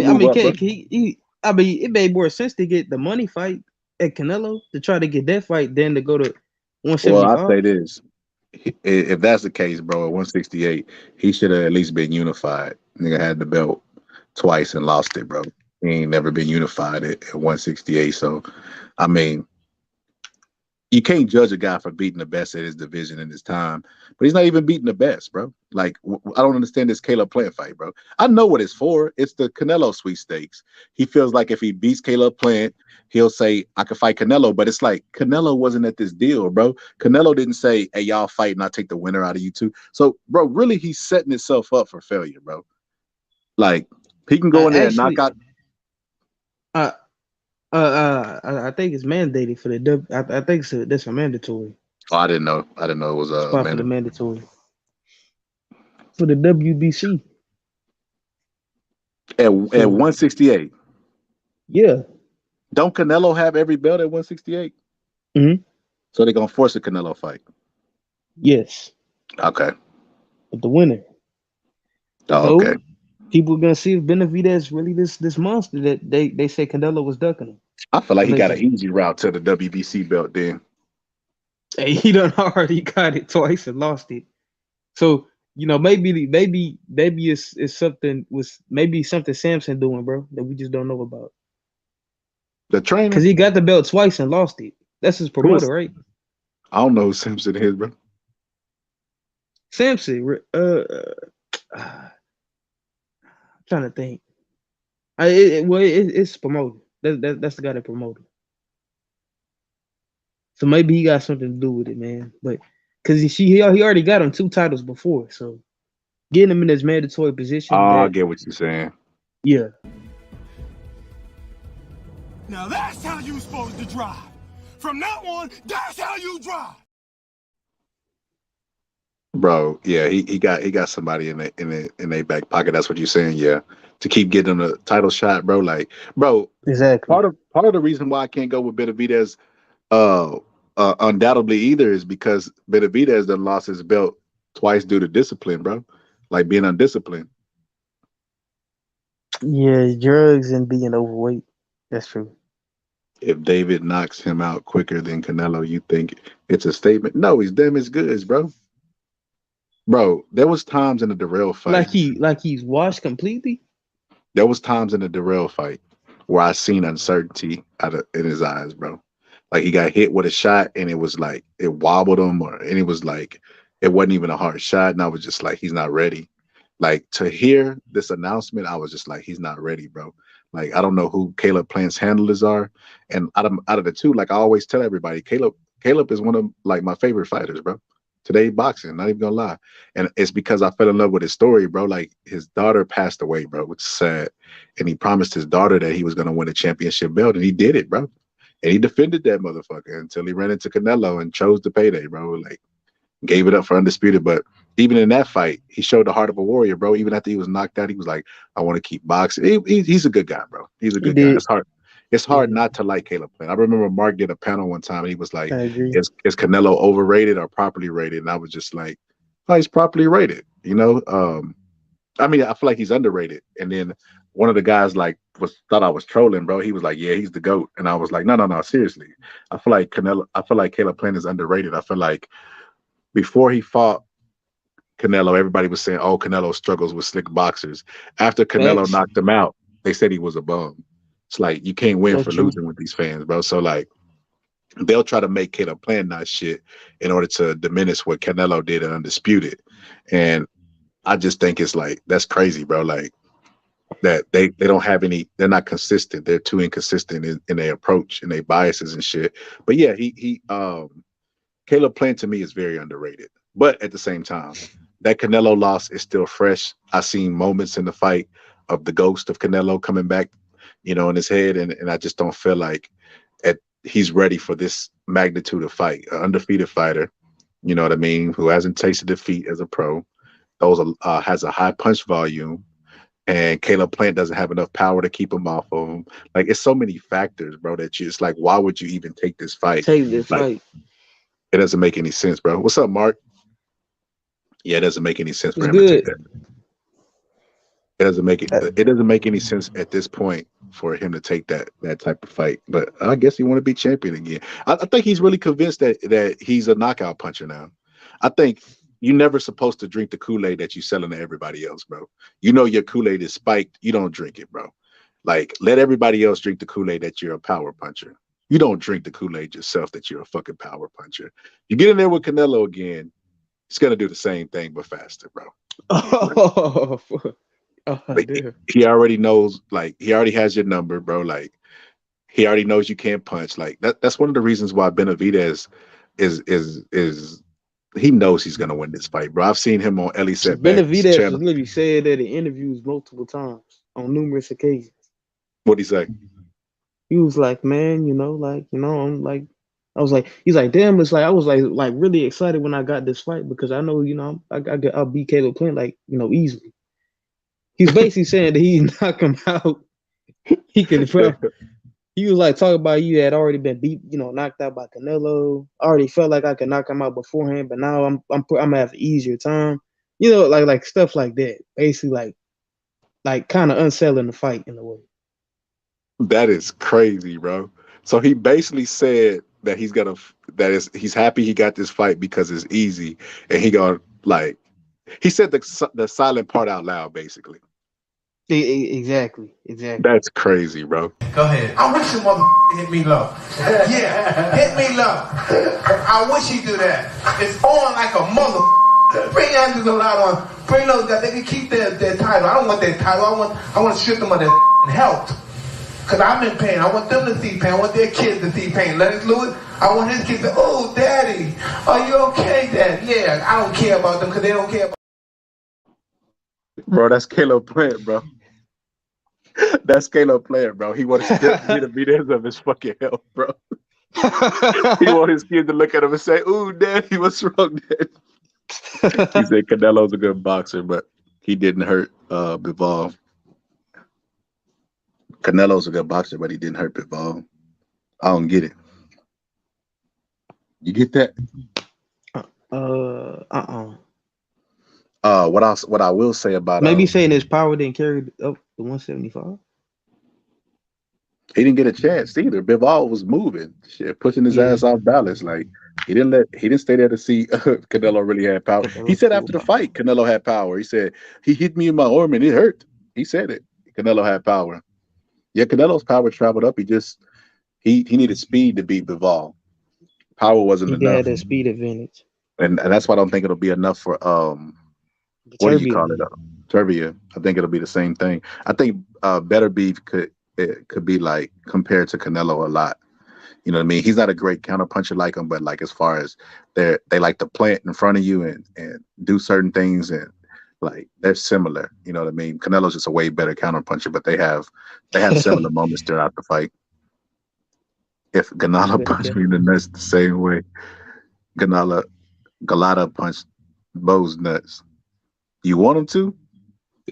made more sense to get the money fight at Canelo to try to get that fight than to go to Well, I'll say 175. this. If that's the case, bro, at 168, he should have at least been unified. Nigga had the belt twice and lost it, bro. He ain't never been unified at 168. So, I mean, you can't judge a guy for beating the best at his division in his time, but he's not even beating the best, bro. Like, I don't understand this Caleb Plant fight, bro. I know what it's for. It's the Canelo sweepstakes. He feels like if he beats Caleb Plant, he'll say, I can fight Canelo, but it's like Canelo wasn't at this deal, bro. Canelo didn't say, hey, y'all fight and I'll take the winner out of you two. So, bro, really, he's setting himself up for failure, bro. Like, he can go in there and knock out. I think it's mandated for the I think that's a mandatory. Oh, I didn't know. It was spot for the mandatory for the WBC at 168. Yeah. Don't Canelo have every belt at 168? Mm-hmm. So they're gonna force a Canelo fight. Yes. Okay. But the winner. Oh, okay. People are gonna see if Benavidez really this monster that they say Canelo was ducking him. I feel like he got an easy route to the WBC belt then. Hey, he done already got it twice and lost it. So, maybe it's something Samson doing, bro, that we just don't know about. The trainer? Because he got the belt twice and lost it. That's his promoter, right? I don't know who Simpson is, bro. Samson, I'm trying to think. It's promoted. That's the guy that promoted. So maybe he got something to do with it, man. But because he already got him 2 titles before, so getting him in his mandatory position. I get what you're saying. Yeah. Now that's how you supposed to drive. From now on, that's how you drive. Bro, yeah, he got somebody in their back pocket. That's what you're saying, yeah. To keep getting the title shot, bro. Like, bro, exactly. Part of the reason why I can't go with Beterbiev undoubtedly either is because Beterbiev done lost his belt twice due to discipline, bro. Like being undisciplined. Yeah, drugs and being overweight. That's true. If David knocks him out quicker than Canelo, you think it's a statement? No, he's damaged goods, bro. Bro, there was times in the Darrell fight. Like he's washed completely? There was times in the Darrell fight where I seen uncertainty in his eyes, bro. Like he got hit with a shot and it was like it wobbled him, and it was like it wasn't even a hard shot, and I was just like, he's not ready. Like to hear this announcement, I was just like, he's not ready, bro. Like I don't know who Caleb Plant's handlers are, and out of the two, like I always tell everybody, Caleb is one of like my favorite fighters, bro. Today boxing, not even gonna lie. And it's because I fell in love with his story, bro. Like his daughter passed away, bro, which is sad. And he promised his daughter that he was gonna win a championship belt, and he did it, bro. And he defended that motherfucker until he ran into Canelo and chose the payday, bro. Like gave it up for undisputed. But even in that fight, he showed the heart of a warrior, bro. Even after he was knocked out, he was like, I want to keep boxing. He's a good guy, bro. He's a good guy. It's hard not to like Caleb Plant. I remember Mark did a panel one time and he was like, is Canelo overrated or properly rated? And I was just like, oh, he's properly rated, I mean, I feel like he's underrated. And then one of the guys thought I was trolling, bro. He was like, yeah, he's the GOAT. And I was like, no, seriously. I feel like Caleb Plant is underrated. I feel like before he fought Canelo, everybody was saying, oh, Canelo struggles with slick boxers. After Canelo knocked him out, they said he was a bum. It's like you can't win for losing with these fans, bro. So like they'll try to make Caleb Plant not shit in order to diminish what Canelo did in Undisputed. And I just think it's like that's crazy, bro. Like that they don't have any, they're not consistent. They're too inconsistent in their approach and their biases and shit. But yeah, Caleb Plant to me is very underrated. But at the same time, that Canelo loss is still fresh. I seen moments in the fight of the ghost of Canelo coming back, in his head, and I just don't feel like he's ready for this magnitude of fight. An undefeated fighter, you know what I mean, who hasn't tasted defeat as a pro, has a high punch volume, and Caleb Plant doesn't have enough power to keep him off of him. Like it's so many factors, bro, that it's like, why would you even take this fight? It doesn't make any sense, bro. What's up, Mark? Yeah, it doesn't make any sense for him to take that. It doesn't make any sense at this point for him to take that type of fight. But I guess he want to be champion again. I think he's really convinced that he's a knockout puncher now. I think you're never supposed to drink the Kool-Aid that you're selling to everybody else, bro. You know your Kool-Aid is spiked. You don't drink it, bro. Like, let everybody else drink the Kool-Aid that you're a power puncher. You don't drink the Kool-Aid yourself that you're a fucking power puncher. You get in there with Canelo again, it's gonna do the same thing but faster, bro. He already knows, like, he already has your number, bro. Like, he already knows you can't punch. Like, that's one of the reasons why Benavidez is he knows he's gonna win this fight, bro. I've seen him on Ellie Setback's Benavidez channel. has literally said that in interviews multiple times on numerous occasions. What'd he say? He was like, man, I'm like, I was like, he's like, damn, it's like I was like really excited when I got this fight because I know, I'll beat Caleb Plant easily. He's basically saying that he knock him out. He can. He was like talking about you had already been beat, knocked out by Canelo. I already felt like I could knock him out beforehand, but now I'm gonna have an easier time. Like stuff like that. Basically, like kind of unselling the fight in a way. That is crazy, bro. So he basically said that he's happy he got this fight because it's easy, and he said the silent part out loud, basically. Exactly. That's crazy, bro. Go ahead. I wish some mother hit me low. Yeah, hit me low. I wish he do that. It's on like a mother. Bring Andrews a lot on. Bring those guys. They can keep their title. I don't want their title. I want to strip them of their health. Because I'm in pain. I want them to see pain. I want their kids to see pain. Lennox Lewis, I want his kids to, oh, daddy, are you okay, dad? Yeah, I don't care about them because they don't care about. Bro, that's Caleb Plant, bro. That's Caleb Plant, bro. He wants to be there of his fucking health, bro. He want his kids to look at him and say, ooh, daddy, what's wrong, daddy? He said Canelo's a good boxer, but he didn't hurt Bivol. Canelo's a good boxer, but he didn't hurt Bivol. I don't get it. You get that? What I will say about maybe saying his power didn't carry up to 175. He didn't get a chance either. Bivol was moving, pushing his ass off balance. Like he didn't stay there to see Canelo really had power. He said after the fight, Canelo had power. He said he hit me in my arm and it hurt. He said it. Canelo had power. Yeah, Canelo's power traveled up. He needed speed to beat Bivol. Power wasn't enough. He had that speed advantage. And that's why I don't think it'll be enough for what do you call it? Turbia. I think it'll be the same thing. I think Beterbiev could be like compared to Canelo a lot. You know what I mean? He's not a great counterpuncher like him, but like as far as they like to plant in front of you and do certain things, and like they're similar. You know what I mean? Canelo's just a way better counterpuncher, but they have similar moments throughout the fight. If Ganala punched me in the nuts the same way Galata punched Bo's nuts, you want him to?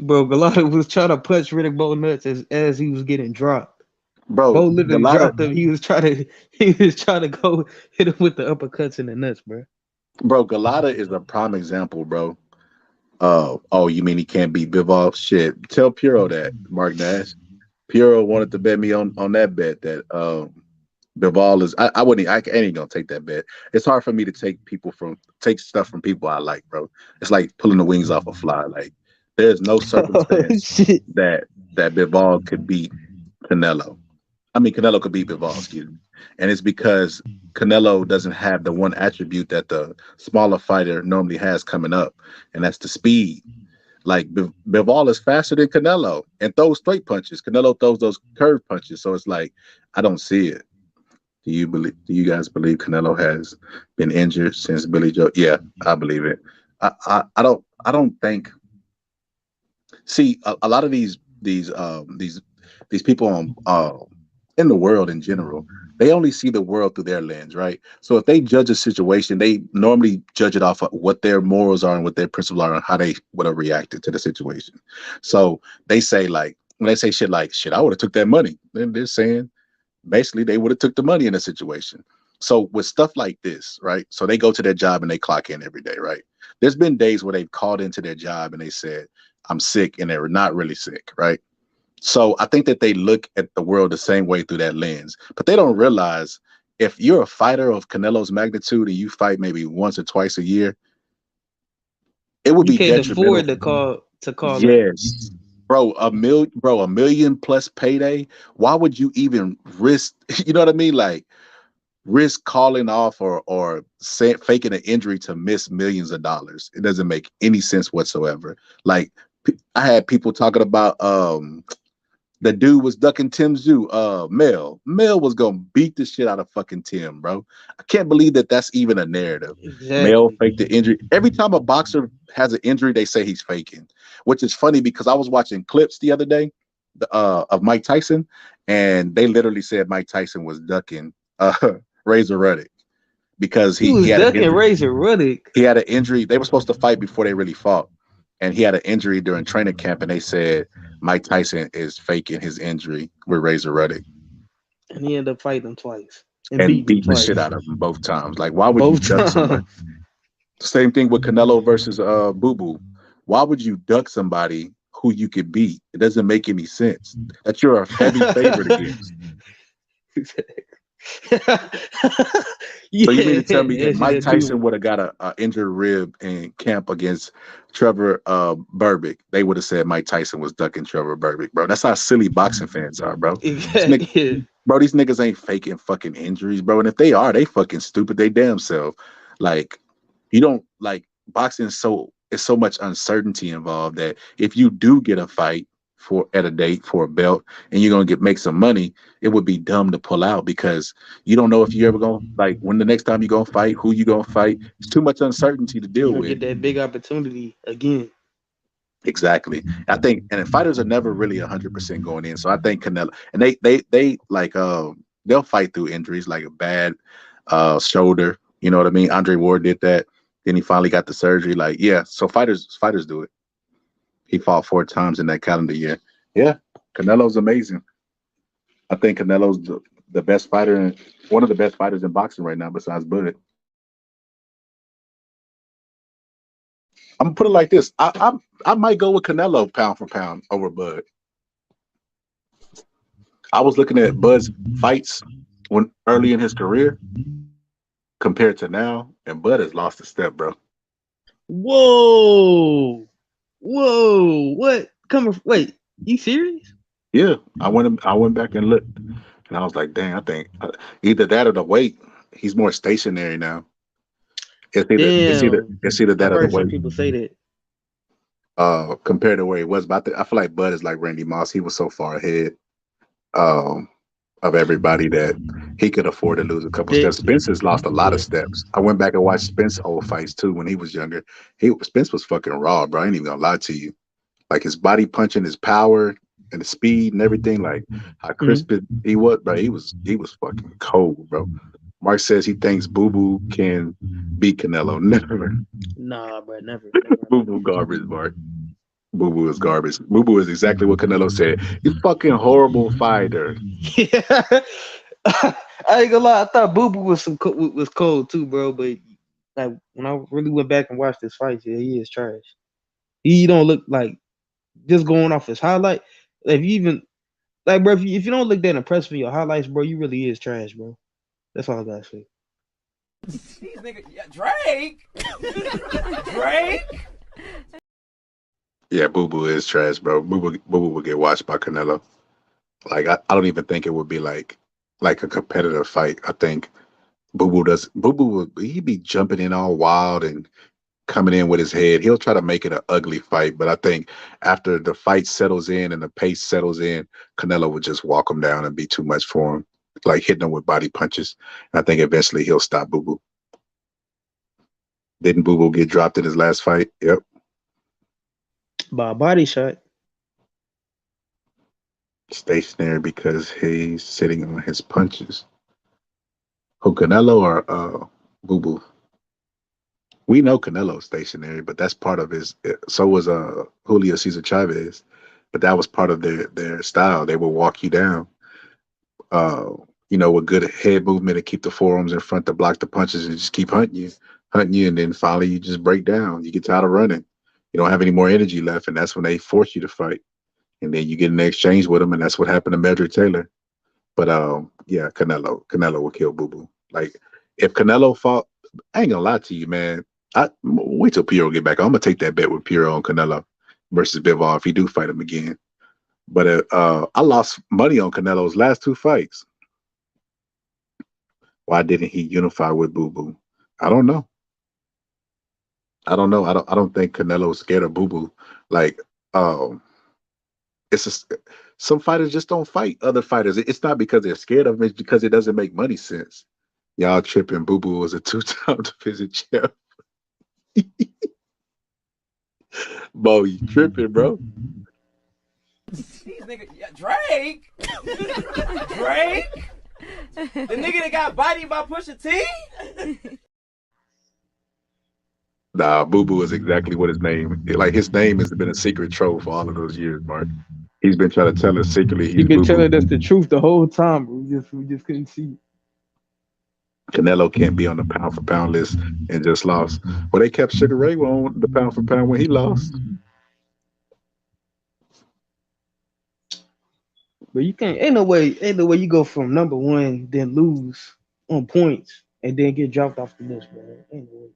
Bro, Galata was trying to punch Riddick Bo nuts as he was getting dropped. Bro, Bo literally dropped him. He was trying to go hit him with the uppercuts in the nuts, bro. Bro, Galata is a prime example, bro. Oh, you mean he can't beat Bivol? Shit. Tell Puro that, Mark Nash. Puro wanted to bet me on that bet that Bivol is I ain't gonna take that bet. It's hard for me to take stuff from people I like, bro. It's like pulling the wings off a fly. Like there's no circumstance that Bivol could beat Canelo. I mean Canelo could beat Bivol, excuse me. And it's because Canelo doesn't have the one attribute that the smaller fighter normally has coming up, and that's the speed. Like Bivol is faster than Canelo and throws straight punches. Canelo throws those curve punches. So it's like I don't see it. Do you guys believe Canelo has been injured since Billy Joe? Yeah, I believe it. I don't think. See, a lot of these people in the world in general, they only see the world through their lens, right? So if they judge a situation, they normally judge it off of what their morals are and what their principles are and how they would have reacted to the situation. So they say like when they say shit like shit, I would have took that money. Then they're saying basically they would have took the money in the situation. So with stuff like this, right? So they go to their job and they clock in every day, right? There's been days where they've called into their job and they said, I'm sick, and they're not really sick, right? So I think that they look at the world the same way through that lens, but they don't realize if you're a fighter of Canelo's magnitude and you fight maybe once or twice a year, it would You be can't detrimental. afford to call that. Yes, bro, a million plus payday. Why would you even risk? You know what I mean? Like risk calling off or faking an injury to miss millions of dollars. It doesn't make any sense whatsoever. Like I had people talking about the dude was ducking Tim Zoo. Mel was gonna beat the shit out of fucking Tim, bro. I can't believe that that's even a narrative. Mel Exactly. faked the injury. Every time a boxer has an injury, they say he's faking, which is funny because I was watching clips the other day of Mike Tyson, and they literally said Mike Tyson was ducking Razor Ruddock because He he was had an ducking injury. Razor Ruddock. He had an injury. They were supposed to fight before they really fought, and he had an injury during training camp, and they said Mike Tyson is faking his injury with Razor Ruddock And he ended up fighting him twice and and beating him beating the twice. shit out of him both times. Like, why would you Both duck somebody? times. Same thing with Canelo versus Boo Boo. Why would you duck somebody who you could beat? It doesn't make any sense. That you're a heavy favorite against. So you mean to tell me if Mike Tyson would have got a injured rib in camp against Trevor Berbick, they would have said Mike Tyson was ducking Trevor Berbick, bro. That's how silly boxing fans are, bro. Bro, these niggas ain't faking fucking injuries, bro. And if they are, they fucking stupid. They damn self. Like, you don't like boxing is so much uncertainty involved that if you do get a fight at a date for a belt and you're gonna make some money, it would be dumb to pull out because you don't know if you ever gonna like when the next time you're gonna fight, who you gonna fight. It's too much uncertainty to deal You'll with. get that big opportunity again. Exactly. I think, and fighters are never really 100% going in. So I think Canelo, and they like they'll fight through injuries like a bad shoulder. You know what I mean? Andre Ward did that. Then he finally got the surgery. Like, yeah. So fighters do it. He fought 4 times in that calendar year. Yeah, Canelo's amazing. I think Canelo's the best fighter, and one of the best fighters in boxing right now, besides Bud. I'm gonna put it like this: I might go with Canelo pound for pound over Bud. I was looking at Bud's fights when early in his career compared to now, and Bud has lost a step, bro. Whoa, what? Wait, you serious? Yeah, I went back and looked, and I was like, dang, I think either that or the weight. He's more stationary now. It's either that or the weight. People say that. Compared to where he was, but I feel like Bud is like Randy Moss. He was so far ahead of everybody that he could afford to lose a couple steps. Spence has lost a lot of steps. I went back and watched Spence old fights too when he was younger. Spence was fucking raw, bro. I ain't even gonna lie to you. Like his body punching, his power and the speed and everything, like how crisp he was, bro. He was fucking cold, bro. Mark says he thinks Boo Boo can beat Canelo. Never. Nah, bro, never. Boo Boo garbage, Mark. Boo Boo is garbage. Boo Boo is exactly what Canelo said. He's fucking horrible fighter. Yeah. I ain't gonna lie. I thought Boo Boo was cold too, bro. But like when I really went back and watched this fight, yeah, he is trash. He don't look like just going off his highlight. If you even like, bro, if you don't look that impressed with your highlights, bro, you really is trash, bro. That's all I gotta say. These niggas, yeah, Drake. Drake. Yeah, Boo Boo is trash, bro. Boo Boo would get watched by Canelo. Like I don't even think it would be like a competitive fight. I think Boo Boo he'd be jumping in all wild and coming in with his head. He'll try to make it an ugly fight, but I think after the fight settles in and the pace settles in, Canelo would just walk him down and be too much for him, like hitting him with body punches. And I think eventually he'll stop Boo Boo. Didn't Boo Boo get dropped in his last fight? Yep. By a body shot. Stationary because he's sitting on his punches. Who, Canelo or Boo Boo? We know Canelo's stationary, but that's part of his. So was Julio Cesar Chavez, but that was part of their style. They will walk you down, with good head movement and keep the forearms in front to block the punches and just keep hunting you, and then finally you just break down. You get tired of running. You don't have any more energy left, and that's when they force you to fight. And then you get in exchange with them, and that's what happened to Medrick Taylor. But yeah, Canelo will kill Boo Boo. Like if Canelo fought, I ain't gonna lie to you, man. I wait till Pierre get back. I'm gonna take that bet with Pierre on Canelo versus Bivol if he do fight him again. But I lost money on Canelo's last 2 fights. Why didn't he unify with Boo Boo? I don't know. I don't think Canelo's scared of Boo Boo. Like some fighters just don't fight other fighters. It's not because they're scared of him, it's because it doesn't make money sense. Y'all tripping. Boo Boo was a 2-time division champ. Bo, you tripping, bro. These niggas, yeah, Drake? Drake? The nigga that got bodied by Pusha T? Nah, Boo Boo is exactly what his name. Like his name has been a secret troll for all of those years, Mark. He's been trying to tell us secretly He been Boo telling Boo. us the truth the whole time, bro. We just couldn't see it. Canelo can't be on the pound for pound list and just lost. Well, they kept Sugar Ray on the pound for pound when he lost. But you can't. Ain't no way you go from number 1 then lose on points and then get dropped off the list, bro. Ain't no way.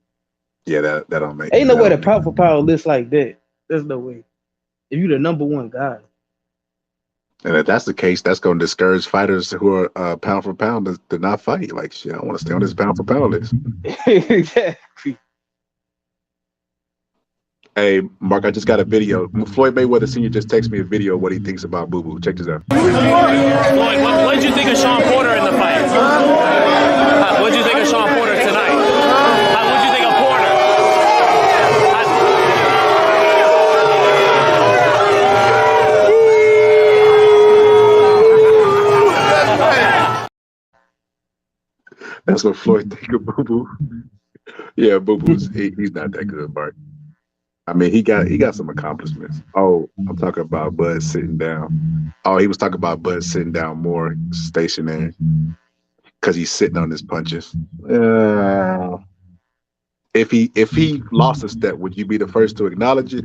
Yeah, that don't make. Ain't no way to pound for pound list like that. There's no way. If you the number 1 guy. And if that's the case, that's going to discourage fighters who are pound for pound to not fight. Like, shit, I want to stay on this pound for pound list. Exactly. Hey, Mark, I just got a video. Floyd Mayweather Sr. just texted me a video of what he thinks about Boo Boo. Check this out. Floyd, what did you think of Sean Porter in the fight? What did you think of Sean Porter tonight? What did you think of Porter? That's what Floyd think of Boo Boo. Yeah, Boo Boo's he's not that good, Mark. I mean, he got some accomplishments. Oh, I'm talking about Bud sitting down. Oh, he was talking about Bud sitting down more stationary because he's sitting on his punches. If he lost a step, would you be the first to acknowledge it?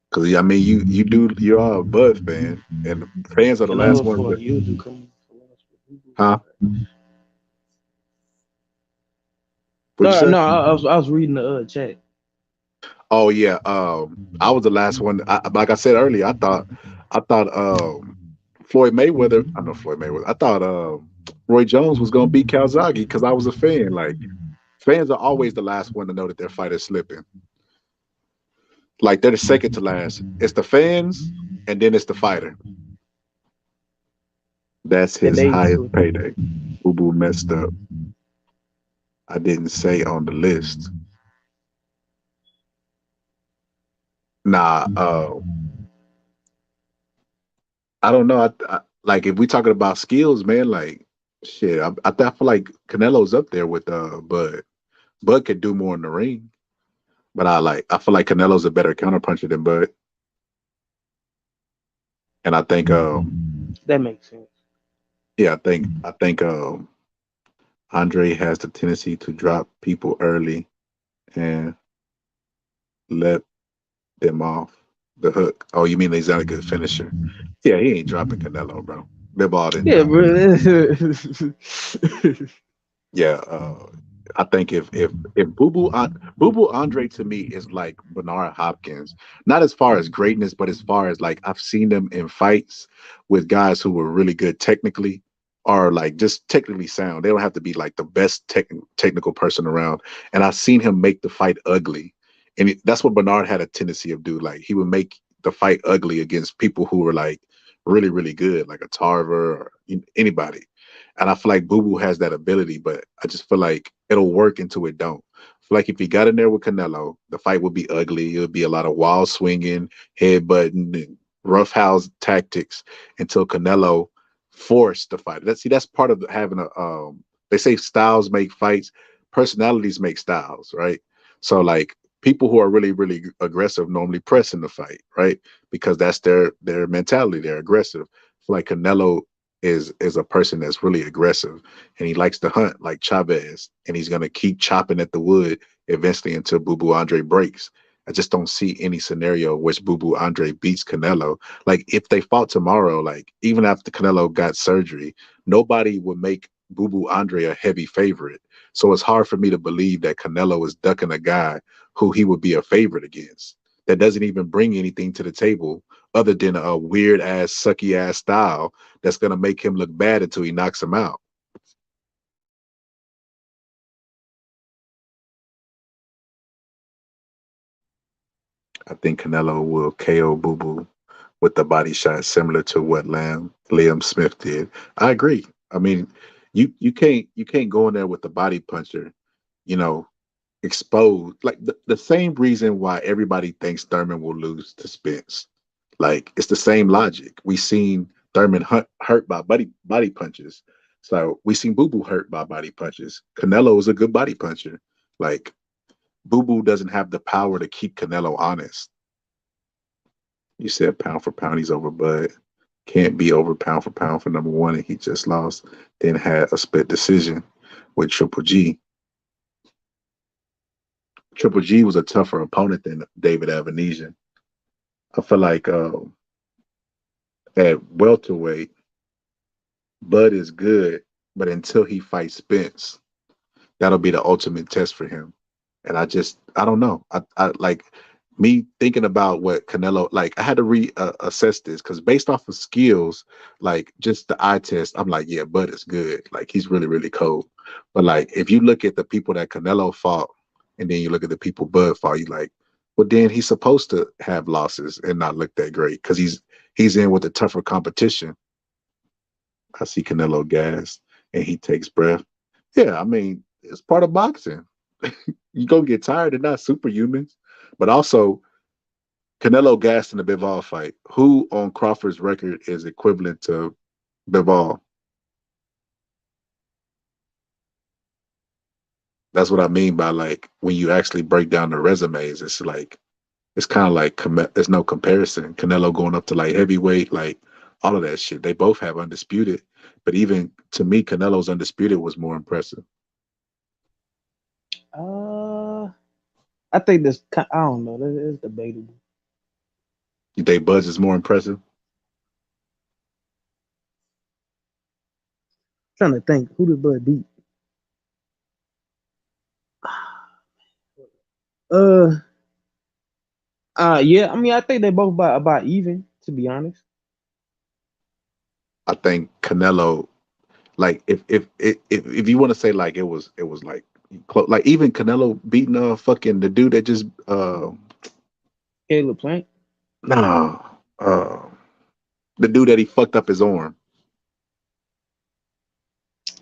Because I mean, you are a Bud fan, and fans are the last ones. Huh? No, I was reading the chat. Oh yeah, I was the last one. Like I said earlier, I thought Floyd Mayweather. I know Floyd Mayweather. I thought Roy Jones was gonna beat Calzaghe because I was a fan. Like fans are always the last one to know that their fighter's slipping. Like they're the second to last. It's the fans, and then it's the fighter. That's his highest payday. Boo Boo messed up. I didn't say on the list. Nah, I don't know. I like if we talking about skills, man. Like shit, I feel like Canelo's up there with Bud. Bud could do more in the ring, but I feel like Canelo's a better counterpuncher than Bud. And I think that makes sense. Yeah, I think Andre has the tendency to drop people early and let them off the hook. Oh, you mean he's not a good finisher? Yeah, he ain't dropping Canelo, bro. Bivol didn't. Yeah, bro. Yeah, I think if Boo Boo Andre to me is like Bernard Hopkins, not as far as greatness, but as far as like I've seen them in fights with guys who were really good technically, or like just technically sound. They don't have to be like the best technical person around. And I've seen him make the fight ugly, and that's what Bernard had a tendency of do. Like he would make the fight ugly against people who were like really really good, like a Tarver or anybody. And I feel like Boo Boo has that ability, but I just feel like it'll work until it don't. I feel like if he got in there with Canelo, the fight would be ugly. It would be a lot of wild swinging, headbutting, and roughhouse tactics until Canelo forced the fight. That's part of having a. They say styles make fights, personalities make styles, right? So like people who are really really aggressive normally press in the fight, right? Because that's their mentality. They're aggressive. I feel like Canelo is a person that's really aggressive, and he likes to hunt like Chavez, and he's gonna keep chopping at the wood eventually until Boo Boo Andre breaks. I just don't see any scenario in which Boo Boo Andre beats Canelo. Like if they fought tomorrow, like even after Canelo got surgery, nobody would make Boo Boo Andre a heavy favorite. So it's hard for me to believe that Canelo is ducking a guy who he would be a favorite against. That doesn't even bring anything to the table other than a weird ass, sucky ass style that's gonna make him look bad until he knocks him out. I think Canelo will KO Boo Boo with the body shot similar to what Liam Smith did. I agree. I mean, you can't go in there with the body puncher, you know, exposed. Like the same reason why everybody thinks Thurman will lose to Spence. Like it's the same logic. We seen Thurman hurt by body punches. So we seen Boo Boo hurt by body punches. Canelo is a good body puncher. Like Boo Boo doesn't have the power to keep Canelo honest. You said pound for pound, he's over Bud. Can't be over pound for number one, and he just lost. Then had a split decision with Triple G. Triple G was a tougher opponent than David Avenesian. I feel like at welterweight, Bud is good, but until he fights Spence, that'll be the ultimate test for him. And I don't know. I like me thinking about what Canelo, like I had to reassess this because based off of skills, like just the eye test, I'm like, yeah, Bud is good. Like he's really, really cold. But like if you look at the people that Canelo fought and then you look at the people Bud fought, you like, well, then he's supposed to have losses and not look that great because he's in with the tougher competition. I see Canelo gas and he takes breath. Yeah, I mean, it's part of boxing. You're gonna get tired. They're not superhumans. But also, Canelo gassed in the Bivol fight. Who on Crawford's record is equivalent to Bivol? That's what I mean by like when you actually break down the resumes, it's like it's kind of like there's no comparison. Canelo going up to like heavyweight, like all of that shit. They both have undisputed, but even to me, Canelo's undisputed was more impressive. I think this. I don't know. It's debatable. You think Buzz is more impressive? Trying to think, who did Bud beat? Yeah. I mean, I think they both about even. To be honest, I think Canelo, like if you want to say like it was like close, like even Canelo beating fucking the dude that just Caleb Plant. No, the dude that he fucked up his arm.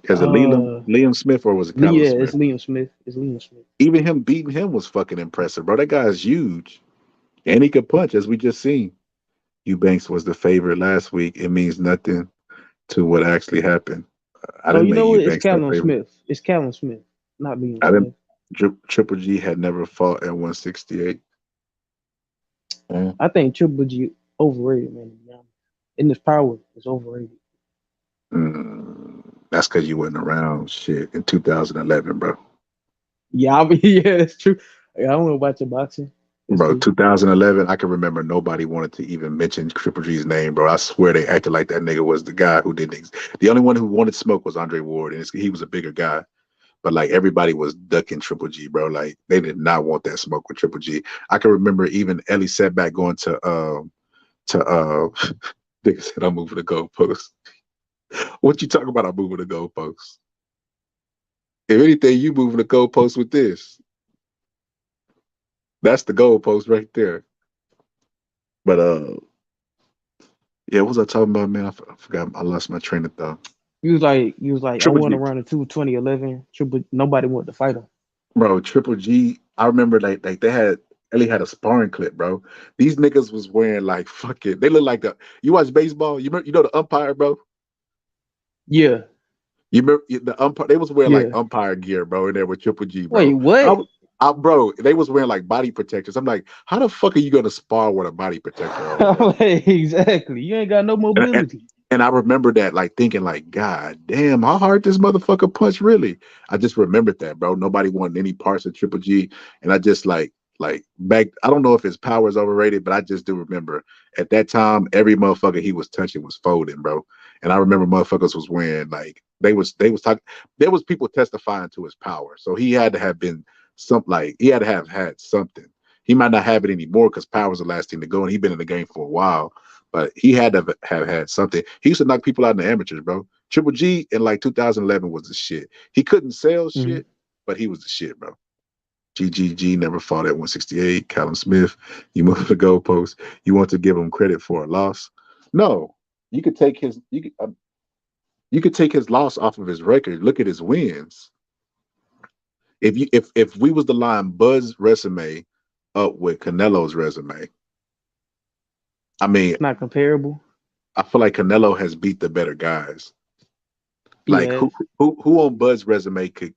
Is it Liam Smith or was it Callum Smith? It's Liam Smith. It's Liam Smith. Even him beating him was fucking impressive, bro. That guy's huge. And he could punch, as we just seen. Eubanks was the favorite last week. It means nothing to what actually happened. I didn't make Eubanks it's Callum Smith. It's Callum Smith, not Liam Smith. Triple G had never fought at 168. I think Triple G overrated, man. To be honest. In his power, it's overrated. That's because you wasn't around shit in 2011, bro. Yeah, I mean, yeah, that's true. I don't know about your boxing. That's bro, true. 2011, I can remember nobody wanted to even mention Triple G's name, bro. I swear they acted like that nigga was the guy who didn't exist. The only one who wanted smoke was Andre Ward, and he was a bigger guy. But like everybody was ducking Triple G, bro. Like they did not want that smoke with Triple G. I can remember even Ellie Setback going to nigga said I'm moving the goalposts. What you talking about? I'm moving the goalposts. If anything, you moving the goalposts with this. That's the goalpost right there. But yeah, what was I talking about, man? I forgot. I lost my train of thought. You was like, Triple I want G. to run a 2011. Nobody wanted to fight him. Bro, Triple G, I remember like Ellie had a sparring clip, bro. These niggas was wearing like fucking, they look like you watch baseball, you know the umpire, bro? Yeah. You remember the umpire, they was wearing like umpire gear, bro, in there with Triple G, bro. Wait, what? Bro, they was wearing like body protectors. I'm like, how the fuck are you gonna spar with a body protector on? Exactly. You ain't got no mobility. And I remember that, like thinking, like, God damn, how hard this motherfucker punch really? I just remembered that, bro. Nobody wanted any parts of Triple G, and I just like back. I don't know if his power is overrated, but I just do remember at that time every motherfucker he was touching was folding, bro. And I remember motherfuckers was wearing like they was talking. There was people testifying to his power, so he had to have been some like he had to have had something. He might not have it anymore because power's the last thing to go, and he's been in the game for a while. But he had to have had something. He used to knock people out in the amateurs, bro. Triple G in like 2011 was the shit. He couldn't sell shit, but he was the shit, bro. GGG never fought at 168. Callum Smith, you move the goalpost. You want to give him credit for a loss? No, you could take his you could take his loss off of his record. Look at his wins. If we was to line Bud's resume up with Canelo's resume, I mean, It's not comparable. I feel like Canelo has beat the better guys. Like Yeah. who on Bud's resume could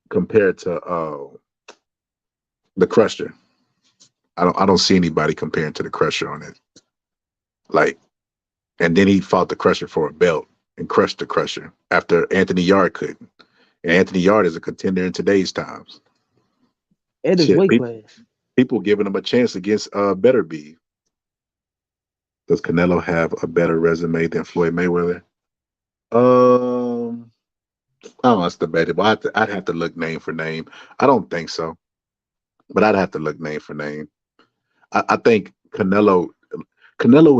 compare to the Crusher? I don't see anybody comparing to the Crusher on it. Like, and then he fought the Crusher for a belt and crushed the Crusher after Anthony Yarde couldn't. And Anthony Yarde is a contender in today's times. At his weight class. People giving him a chance against Beterbiev. Does Canelo have a better resume than Floyd Mayweather? I don't know, it's debatable. I'd have to look name for name. I don't think so, but I'd have to look name for name. I think Canelo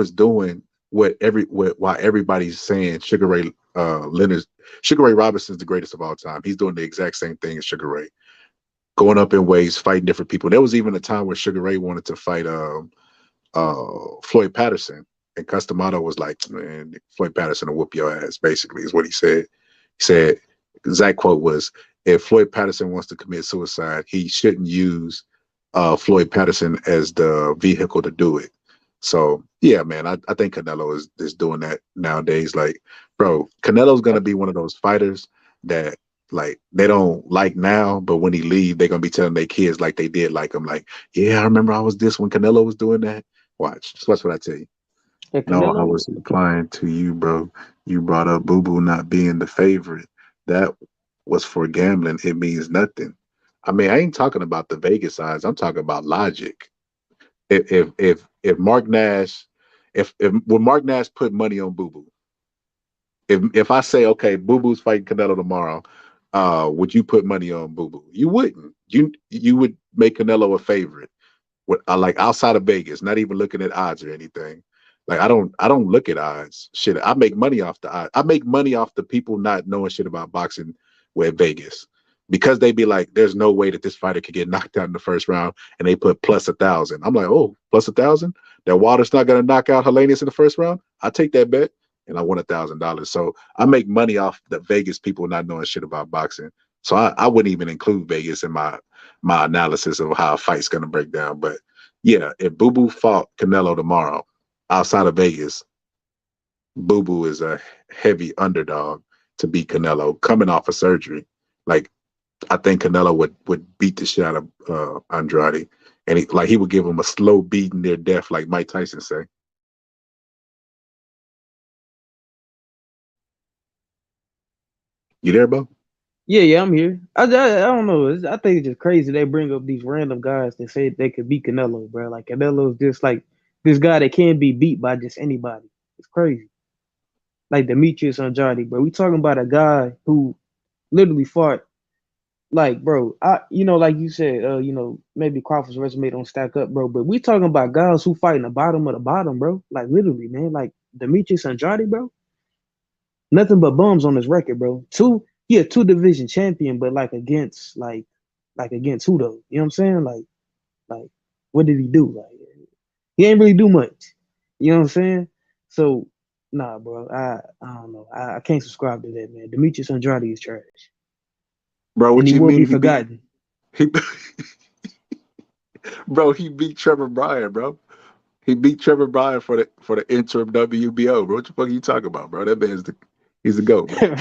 is doing why everybody's saying Sugar Ray Robinson's the greatest of all time. He's doing the exact same thing as Sugar Ray, going up in weights, fighting different people. There was even a time where Sugar Ray wanted to fight Floyd Patterson, and Customato was like, man, Floyd Patterson will whoop your ass, basically, is what he said. He said, exact quote was, if Floyd Patterson wants to commit suicide, he shouldn't use Floyd Patterson as the vehicle to do it. So, yeah, man, I think Canelo is doing that nowadays. Like, bro, Canelo's going to be one of those fighters that, like, they don't like now, but when he leave, they're going to be telling their kids like they did like him. Like, yeah, I remember I was this when Canelo was doing that. Watch. That's what I tell you. Yeah, No, I was replying to you, bro. You brought up Boo Boo not being the favorite. That was for gambling. It means nothing. I mean, I ain't talking about the Vegas odds. I'm talking about logic. If Mark Nash, when Mark Nash put money on Boo Boo, if I say, okay, Boo Boo's fighting Canelo tomorrow, would you put money on Boo Boo? You wouldn't. You would make Canelo a favorite. Like outside of Vegas, not even looking at odds or anything. Like I don't look at odds. Shit, I make money off the odds. I make money off the people not knowing shit about boxing with Vegas, because they be like, there's no way that this fighter could get knocked out in the first round, and they put plus 1,000. I'm like, oh, plus 1,000? That Waters not gonna knock out Helenius in the first round? I take that bet, and I won $1,000. So I make money off the Vegas people not knowing shit about boxing. So I wouldn't even include Vegas in my analysis of how a fight's gonna break down. But yeah, if Boo Boo fought Canelo tomorrow, outside of Vegas, Boo Boo is a heavy underdog to beat Canelo coming off of surgery. Like, I think Canelo would beat the shit out of Andrade, and he would give him a slow beating near death, like Mike Tyson say. You there, Bo? Yeah, I'm here. I don't know. I think it's just crazy they bring up these random guys that say they could beat Canelo, bro. Like Canelo's just like this guy that can't be beat by just anybody. It's crazy. Like Demetrius Andrade, bro. We talking about a guy who literally fought. Like, bro, like you said, maybe Crawford's resume don't stack up, bro. But we talking about guys who fighting the bottom of the bottom, bro. Like literally, man. Like Demetrius Andrade, bro. Nothing but bums on his record, bro. Two division champion, but like against against who though? You know what I'm saying? Like what did he do? Like he ain't really do much. You know what I'm saying? So nah, bro. I don't know. I can't subscribe to that, man. Demetrius Andrade is trash. Bro, what and he you will mean? be forgotten. Bro, he beat Trevor Bryan, bro. He beat Trevor Bryan for the interim WBO, bro. What the fuck are you talking about, bro? That man's he's the GOAT, bro.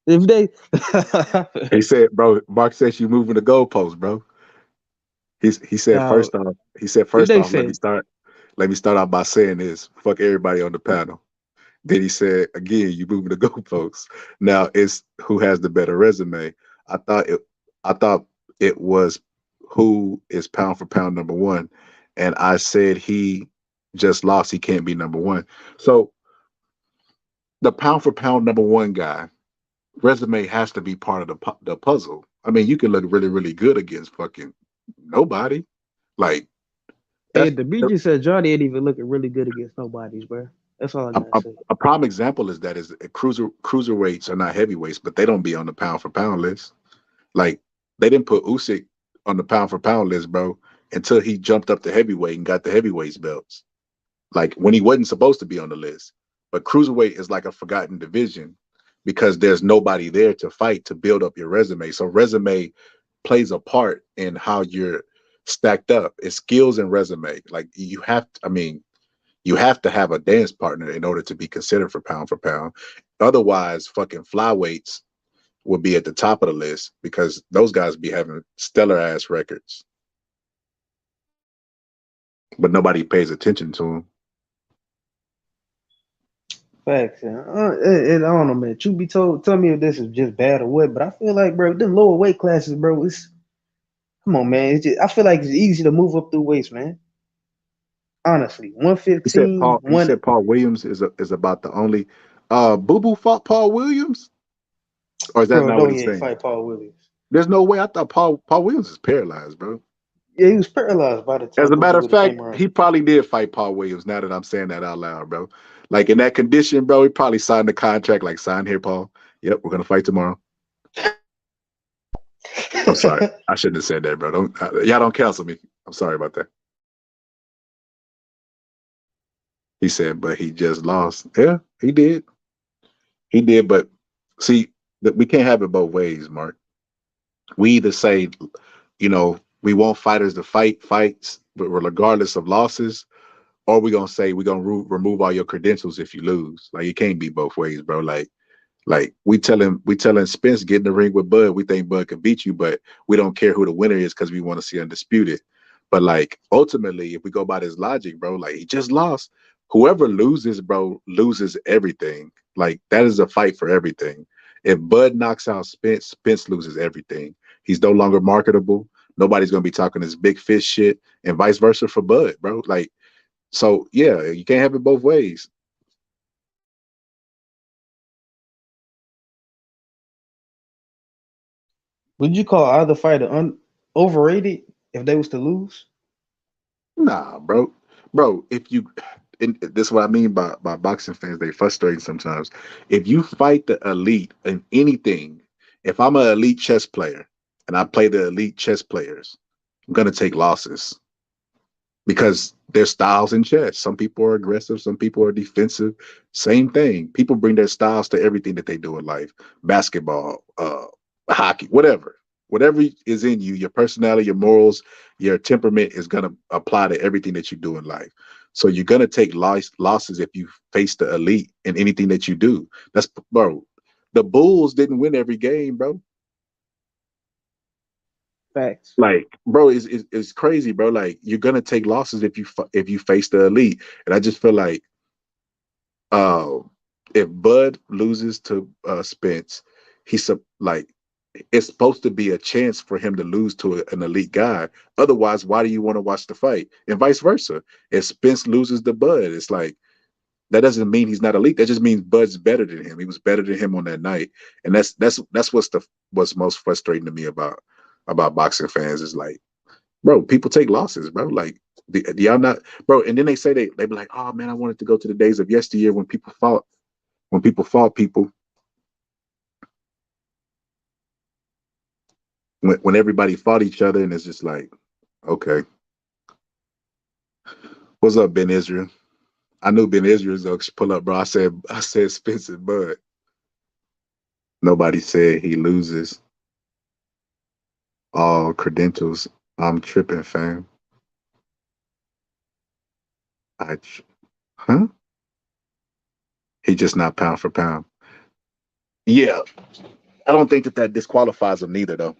If they he said, bro, Mark says you moving the goalpost, bro. He said Now, first off. He said what first they off. Let me say? start. Let me start out by saying this. Fuck everybody on the panel. Then he said again, you moving the goalposts. Now it's who has the better resume. I thought it. I thought it was who is pound for pound number one, and I said he just lost. He can't be number one. So the pound for pound number one guy resume has to be part of the puzzle. I mean, you can look really really good against fucking nobody. Like Hey, that's Demetrius said Johnny ain't even looking really good against nobody's, bro. That's all I a, gotta a, say. a prime example is that is cruiserweights are not heavyweights, but they don't be on the pound for pound list. Like they didn't put Usyk on the pound for pound list, bro, until he jumped up to heavyweight and got the heavyweights belts. Like when he wasn't supposed to be on the list. But cruiserweight is like a forgotten division because there's nobody there to fight to build up your resume. So resume plays a part in how you're stacked up. It's skills and resume. Like you have to, I mean, you have to have a dance partner in order to be considered for pound for pound. Otherwise, fucking flyweights will be at the top of the list because those guys be having stellar ass records, but nobody pays attention to them. Facts. I don't know, man. Truth be told, tell me if this is just bad or what, but I feel like, bro, them lower weight classes, bro, it's come on, man. It's just, I feel like it's easy to move up through weights, man. Honestly, He said 115, Paul. He said Paul Williams is about the only. Boo Boo fought Paul Williams, or is that bro, not what no, he's he ain't saying? fight Paul Williams. There's no way. I thought Paul Williams is paralyzed, bro. Yeah, he was paralyzed by the As time a Boo Boo matter of would have fact, came around. he probably did fight Paul Williams. Now that I'm saying that out loud, bro. Like in that condition, bro, he probably signed the contract. Like, sign here, Paul. Yep, we're gonna fight tomorrow. I'm sorry, I shouldn't have said that, bro. Don't y'all don't cancel me. I'm sorry about that. He said, but he just lost. Yeah, he did. He did, but see, that we can't have it both ways, Mark. We either say, we want fighters to fight fights, but regardless of losses, or we gonna say we're gonna remove all your credentials if you lose. Like it can't be both ways, bro. Like we telling Spence get in the ring with Bud. We think Bud can beat you, but we don't care who the winner is because we want to see undisputed. But like ultimately, if we go by this logic, bro, like he just lost. Whoever loses, bro, loses everything. Like that is a fight for everything. If Bud knocks out Spence, Spence loses everything. He's no longer marketable. Nobody's gonna be talking this big fish shit, and vice versa for Bud, bro. Like so, yeah, you can't have it both ways. Would you call either fighter overrated if they was to lose? Nah, bro. If you, and this is what I mean by boxing fans. They frustrate sometimes. If you fight the elite in anything, if I'm an elite chess player and I play the elite chess players, I'm gonna take losses because there's styles in chess. Some people are aggressive, some people are defensive. Same thing. People bring their styles to everything that they do in life. Basketball, hockey, whatever. Whatever is in you, your personality, your morals, your temperament is gonna apply to everything that you do in life. So you're gonna take losses if you face the elite in anything that you do. That's bro. The Bulls didn't win every game, bro. Facts. Like, bro, it's crazy, bro. Like, you're gonna take losses if you face the elite, and I just feel like, uh, if Bud loses to Spence, like, it's supposed to be a chance for him to lose to an elite guy. Otherwise, why do you want to watch the fight? And vice versa. If Spence loses to Bud, it's like that doesn't mean he's not elite. That just means Bud's better than him. He was better than him on that night, and that's what's most frustrating to me about boxing fans is like, bro, people take losses, bro. Like, do y'all not, bro? And then they be like, oh man, I wanted to go to the days of yesteryear when people fought people, when everybody fought each other, and it's just like, okay, what's up, Ben Israel? I knew Ben Israel's gonna pull up, bro. I said Spence and Bud. Nobody said he loses all credentials. I'm tripping, fam. Huh? He just not pound for pound. Yeah, I don't think that disqualifies him neither, though.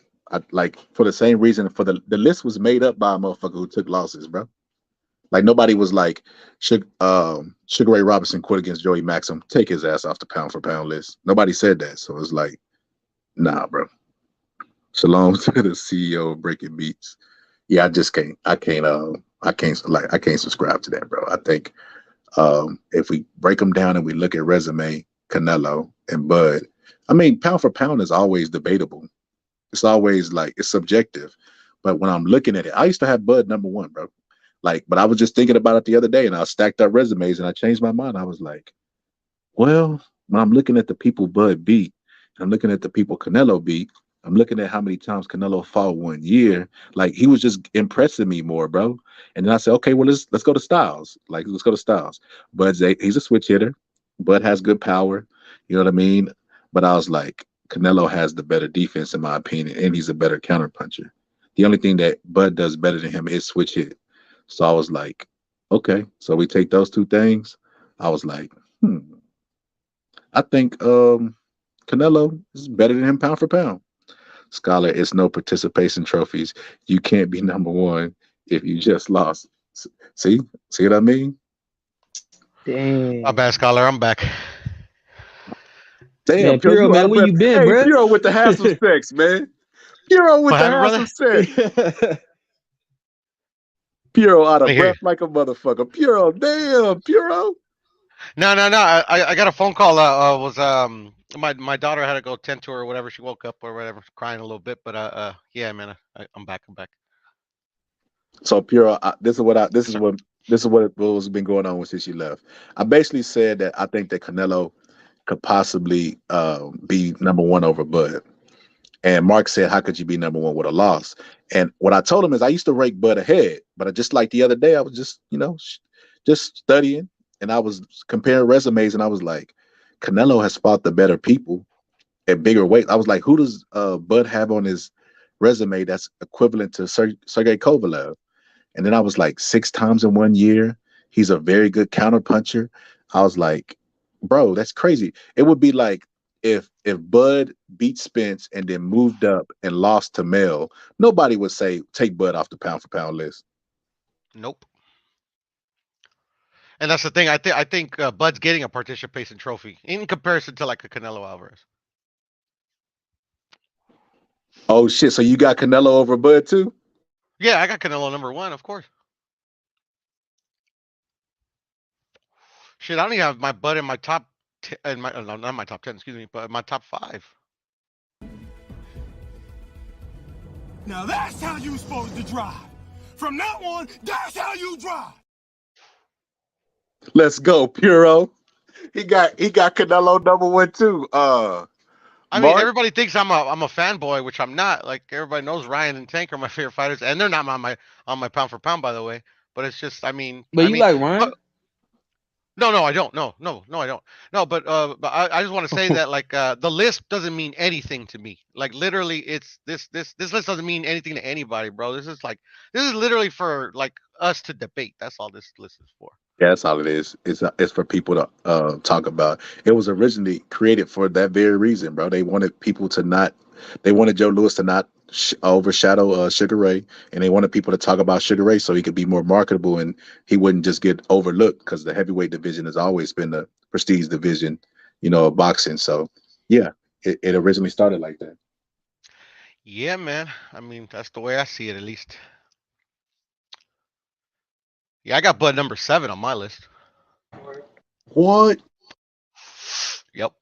Like for the same reason, for the list was made up by a motherfucker who took losses, bro. Like nobody was like, Sugar Ray Robinson quit against Joey Maxim, take his ass off the pound for pound list. Nobody said that, so it's like, nah, bro. Shalom to the CEO of Breaking Beats. Yeah, I just can't. I can't subscribe to that, bro. I think if we break them down and we look at resume, Canelo and Bud, I mean, pound for pound is always debatable. It's always like it's subjective. But when I'm looking at it, I used to have Bud number one, bro. Like, but I was just thinking about it the other day, and I stacked up resumes, and I changed my mind. I was like, well, when I'm looking at the people Bud beat, and I'm looking at the people Canelo beat, I'm looking at how many times Canelo fought 1 year. Like he was just impressing me more, bro. And then I said, okay, well let's go to Styles. Like let's go to Styles. He's a switch hitter. Bud has good power. You know what I mean? But I was like, Canelo has the better defense in my opinion, and he's a better counter puncher. The only thing that Bud does better than him is switch hit. So I was like, okay. So we take those two things. I was like, I think Canelo is better than him pound for pound. Scholar, it's no participation trophies. You can't be number one if you just lost. See what I mean? Dang. My bad, Scholar. I'm back. Damn, Yeah, Puro, man, where you been, hey, bro? Puro with the hassle sex, man. Puro with What the happened, hassle sex. Puro out of Right here. breath like a motherfucker. Puro, damn, Puro. No. I got a phone call. My daughter had to go tend to her or whatever. She woke up or whatever, crying a little bit. But yeah, man, I'm back. So Puro, this is what was been going on since she left. I basically said that I think that Canelo could possibly be number one over Bud. And Mark said, how could you be number one with a loss? And what I told him is I used to rank Bud ahead, but I just like the other day, I was just, just studying and I was comparing resumes and I was like, Canelo has fought the better people at bigger weight. I was like, who does Bud have on his resume that's equivalent to Sergey Kovalev? And then I was like 6 times in 1 year. He's a very good counter puncher. I was like, bro, that's crazy. It would be like if Bud beat Spence and then moved up and lost to Mel, nobody would say take Bud off the pound for pound list. Nope. And that's the thing. I think Bud's getting a participation trophy in comparison to like a Canelo Alvarez. Oh shit! So you got Canelo over Bud too? Yeah, I got Canelo number one, of course. Shit, I don't even have my Bud in my top. Not my top 10, excuse me, but my top 5. Now that's how you supposed to drive. From now on, that's how you drive. Let's go, Puro. He got Canelo number one too. I mean, everybody thinks I'm a fanboy, which I'm not. Like everybody knows Ryan and Tank are my favorite fighters, and they're not on my pound for pound, by the way. But it's just, But you like Ryan? No, I don't. No, I don't. No, but I just want to say that like the list doesn't mean anything to me. Like literally, it's this list doesn't mean anything to anybody, bro. This is literally for like us to debate. That's all this list is for. Yeah, that's all it is. It's for people to talk about. It was originally created for that very reason, bro. They wanted Joe Louis to not overshadow Sugar Ray, and they wanted people to talk about Sugar Ray so he could be more marketable and he wouldn't just get overlooked because the heavyweight division has always been the prestige division, of boxing. So yeah, it originally started like that. Yeah, man. I mean, that's the way I see it, at least. Yeah, I got Bud number 7 on my list. What? Yep.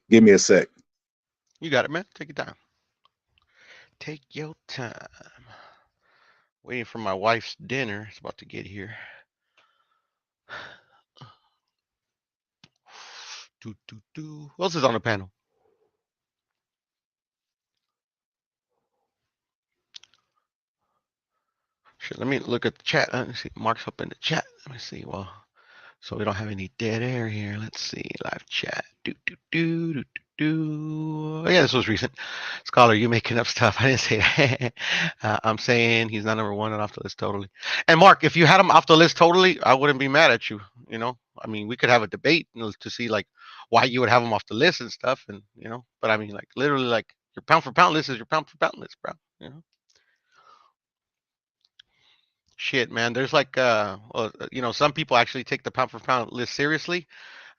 Give me a sec. You got it, man. Take your time. Take your time. Waiting for my wife's dinner. It's about to get here. Who else is on the panel? Shit, let me look at the chat. Let me see. Mark's up in the chat. Let me see. Well, so we don't have any dead air here. Let's see. Live chat. Yeah, this was recent. Scholar, you making up stuff. I didn't say that. I'm saying he's not number one and off the list totally. And Mark, if you had him off the list totally, I wouldn't be mad at you. You know, I mean, we could have a debate, you know, to see like why you would have him off the list and stuff, and you know. But I mean, like literally, like your pound for pound list is your pound for pound list, bro. You know. Shit, man. There's like, you know, some people actually take the pound for pound list seriously,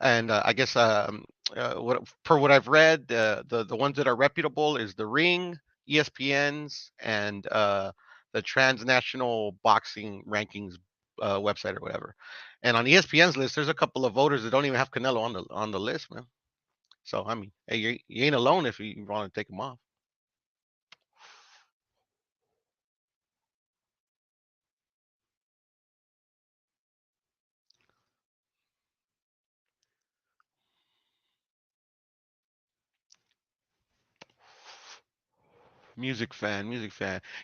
and I guess what per what I've read, the ones that are reputable is the Ring, ESPN's, and the Transnational Boxing Rankings website or whatever. And on ESPN's list, there's a couple of voters that don't even have Canelo on the list, man. So I mean, hey, you ain't alone if you want to take him off. Music fan.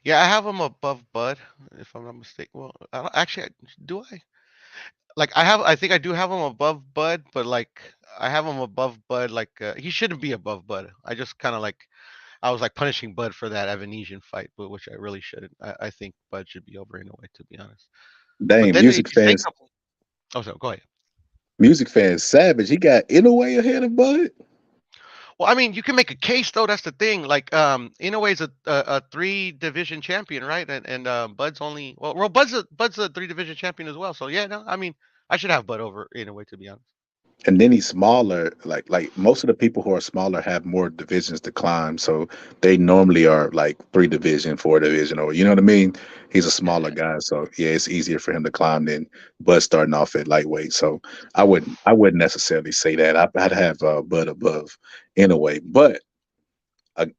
Yeah, I have him above Bud, if I'm not mistaken. Well, I don't, actually, do I? Like, I think I do have him above Bud, but like, I have him above Bud. Like, he shouldn't be above Bud. I just kind of like, I was like punishing Bud for that Avanesian fight, but which I really shouldn't. I think Bud should be over in a way, to be honest. But Dang, then if you say couple, oh, so go ahead. music fans savage. He got Inouye ahead of Bud. Well, I mean, you can make a case though. That's the thing. Like, Inouye's a 3 division champion, right? And Bud's only Bud's a 3 division champion as well. So yeah, no, I mean, I should have Bud over Inoue, to be honest. And then he's smaller. Like most of the people who are smaller have more divisions to climb, so they normally are like 3 division, 4 division, or you know what I mean. He's a smaller guy, so yeah, it's easier for him to climb than Bud starting off at lightweight. So I wouldn't necessarily say that. I'd have Bud above in a way, but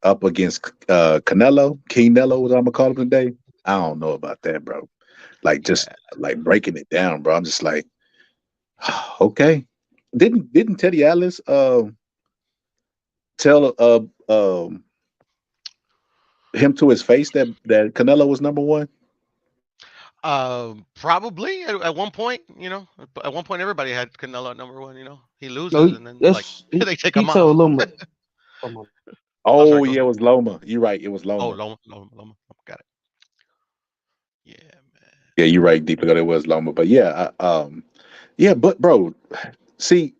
up against Canelo, King Nello, what I'm gonna call him today. I don't know about that, bro. Like just like breaking it down, bro. I'm just like, okay. Didn't Teddy Atlas tell him to his face that Canelo was number one? Probably at one point, you know, at one point everybody had Canelo at number one. You know, he No, loses and then like they take he him off. told Loma. Come on. I'm sorry, Oh go yeah, ahead. it was Loma. You're right, it was Oh, Loma. Loma. Got it. Yeah, man. Yeah, you're right, deep ago it was Loma. But yeah, yeah, but bro, see,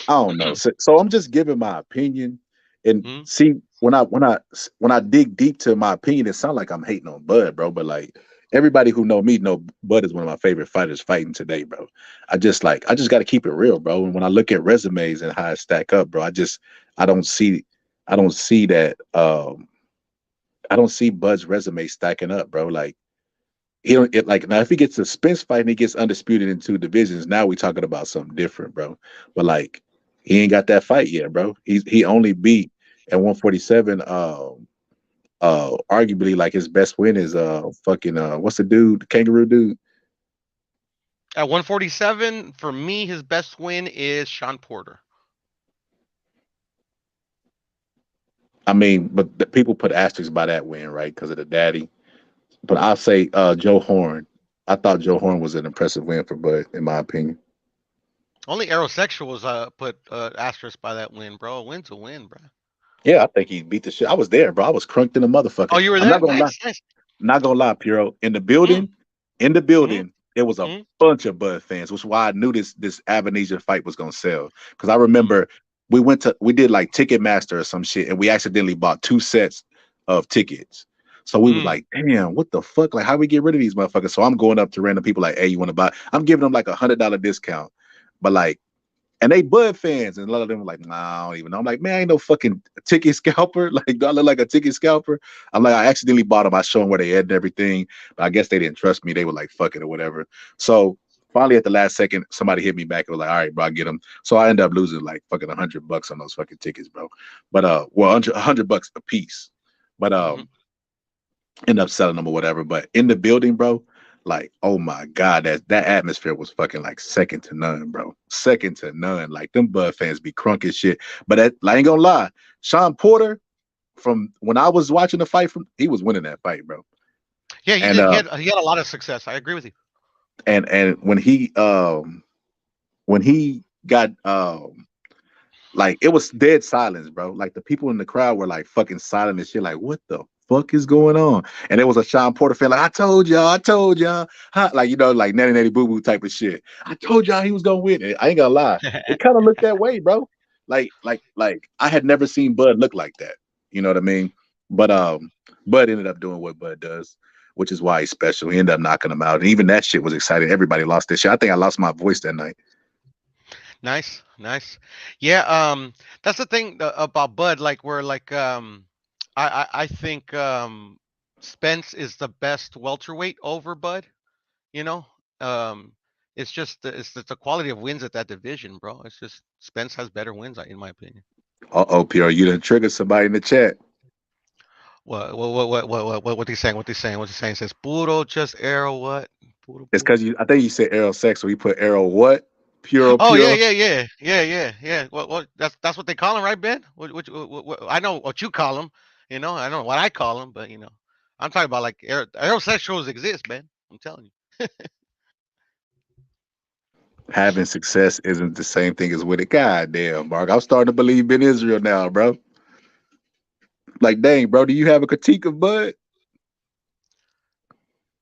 I don't know. So I'm just giving my opinion, and Hmm? see when I dig deep to my opinion, it sounds like I'm hating on Bud, bro. But like everybody who know me know Bud is one of my favorite fighters fighting today, bro. I just got to keep it real, bro. And when I look at resumes and how I stack up, bro, I don't see I don't see that I don't see Bud's resume stacking up, bro. Like he don't it, like now if he gets a Spence fight and he gets undisputed in 2 divisions, now we talking about something different, bro. But like he ain't got that fight yet, bro. He only beat at 147. Arguably like his best win is fucking what's the dude, the kangaroo dude? At 147, for me, his best win is Sean Porter. I mean, but the people put asterisks by that win, right? Because of the daddy. But I'll say Joe Horn. I thought Joe Horn was an impressive win for Bud, in my opinion. Only Aerosexuals put asterisk by that win, bro. A win's a win, bro. Yeah, I think he beat the shit. I was there, bro. I was crunked in a motherfucker. Oh, you were I'm there? not gonna lie. Nice. Not gonna lie, Piro. In the building, there was a bunch of Bud fans, which is why I knew this Avanesian fight was gonna sell. Because I remember we did like Ticketmaster or some shit, and we accidentally bought 2 sets of tickets. So we was like, damn, what the fuck? Like, how we get rid of these motherfuckers? So I'm going up to random people like, hey, you want to buy? I'm giving them like $100 discount, but like. And they Bud fans, and a lot of them were like, nah, I don't even know. I'm like, man, I ain't no fucking ticket scalper. Like, do I look like a ticket scalper? I'm like, I accidentally bought them. I showed them where they had and everything. But I guess they didn't trust me. They were like, fuck it or whatever. So finally at the last second, somebody hit me back and was like, all right, bro, I get them. So I ended up losing like fucking $100 on those fucking tickets, bro. But well, $100 a piece. But end up selling them or whatever. But in the building, bro, like, oh my God, that atmosphere was fucking like second to none, bro. Second to none. Like them Bud fans be crunk as shit. But I ain't gonna lie, Sean Porter, from when I was watching the fight, he was winning that fight, bro. Yeah, he did. He had a lot of success. I agree with you. And when he got Like it was dead silence, bro. Like the people in the crowd were like fucking silent and shit. Like, what the fuck is going on? And there was a Sean Porter fan, like, I told y'all. Huh? Like, you know, like nanny nanny boo boo type of shit. I told y'all he was gonna win it. I ain't gonna lie. It kind of looked that way, bro. Like I had never seen Bud look like that. You know what I mean? But Bud ended up doing what Bud does, which is why he's special. He ended up knocking him out. And even that shit was exciting. Everybody lost their shit. I think I lost my voice that night. Nice, nice. Yeah, that's the thing about Bud. Like, we're like, I think Spence is the best welterweight over Bud. You know, it's just it's the quality of wins at that division, bro. It's just Spence has better wins, in my opinion. Uh-oh, PR, you done triggered somebody in the chat. What they saying? What they saying? What they saying? It says puro just arrow what? Puro, It's because I think you said arrow sex, so we put arrow what? Pure. Oh yeah. What that's what they call him, right, Ben? I know what you call him. You know, I don't know what I call him, but I'm talking about like aerosexuals exist, man. I'm telling you. Having success isn't the same thing as with it. God damn, Mark. I'm starting to believe in Israel now, bro. Like, dang, bro, do you have a critique of Bud?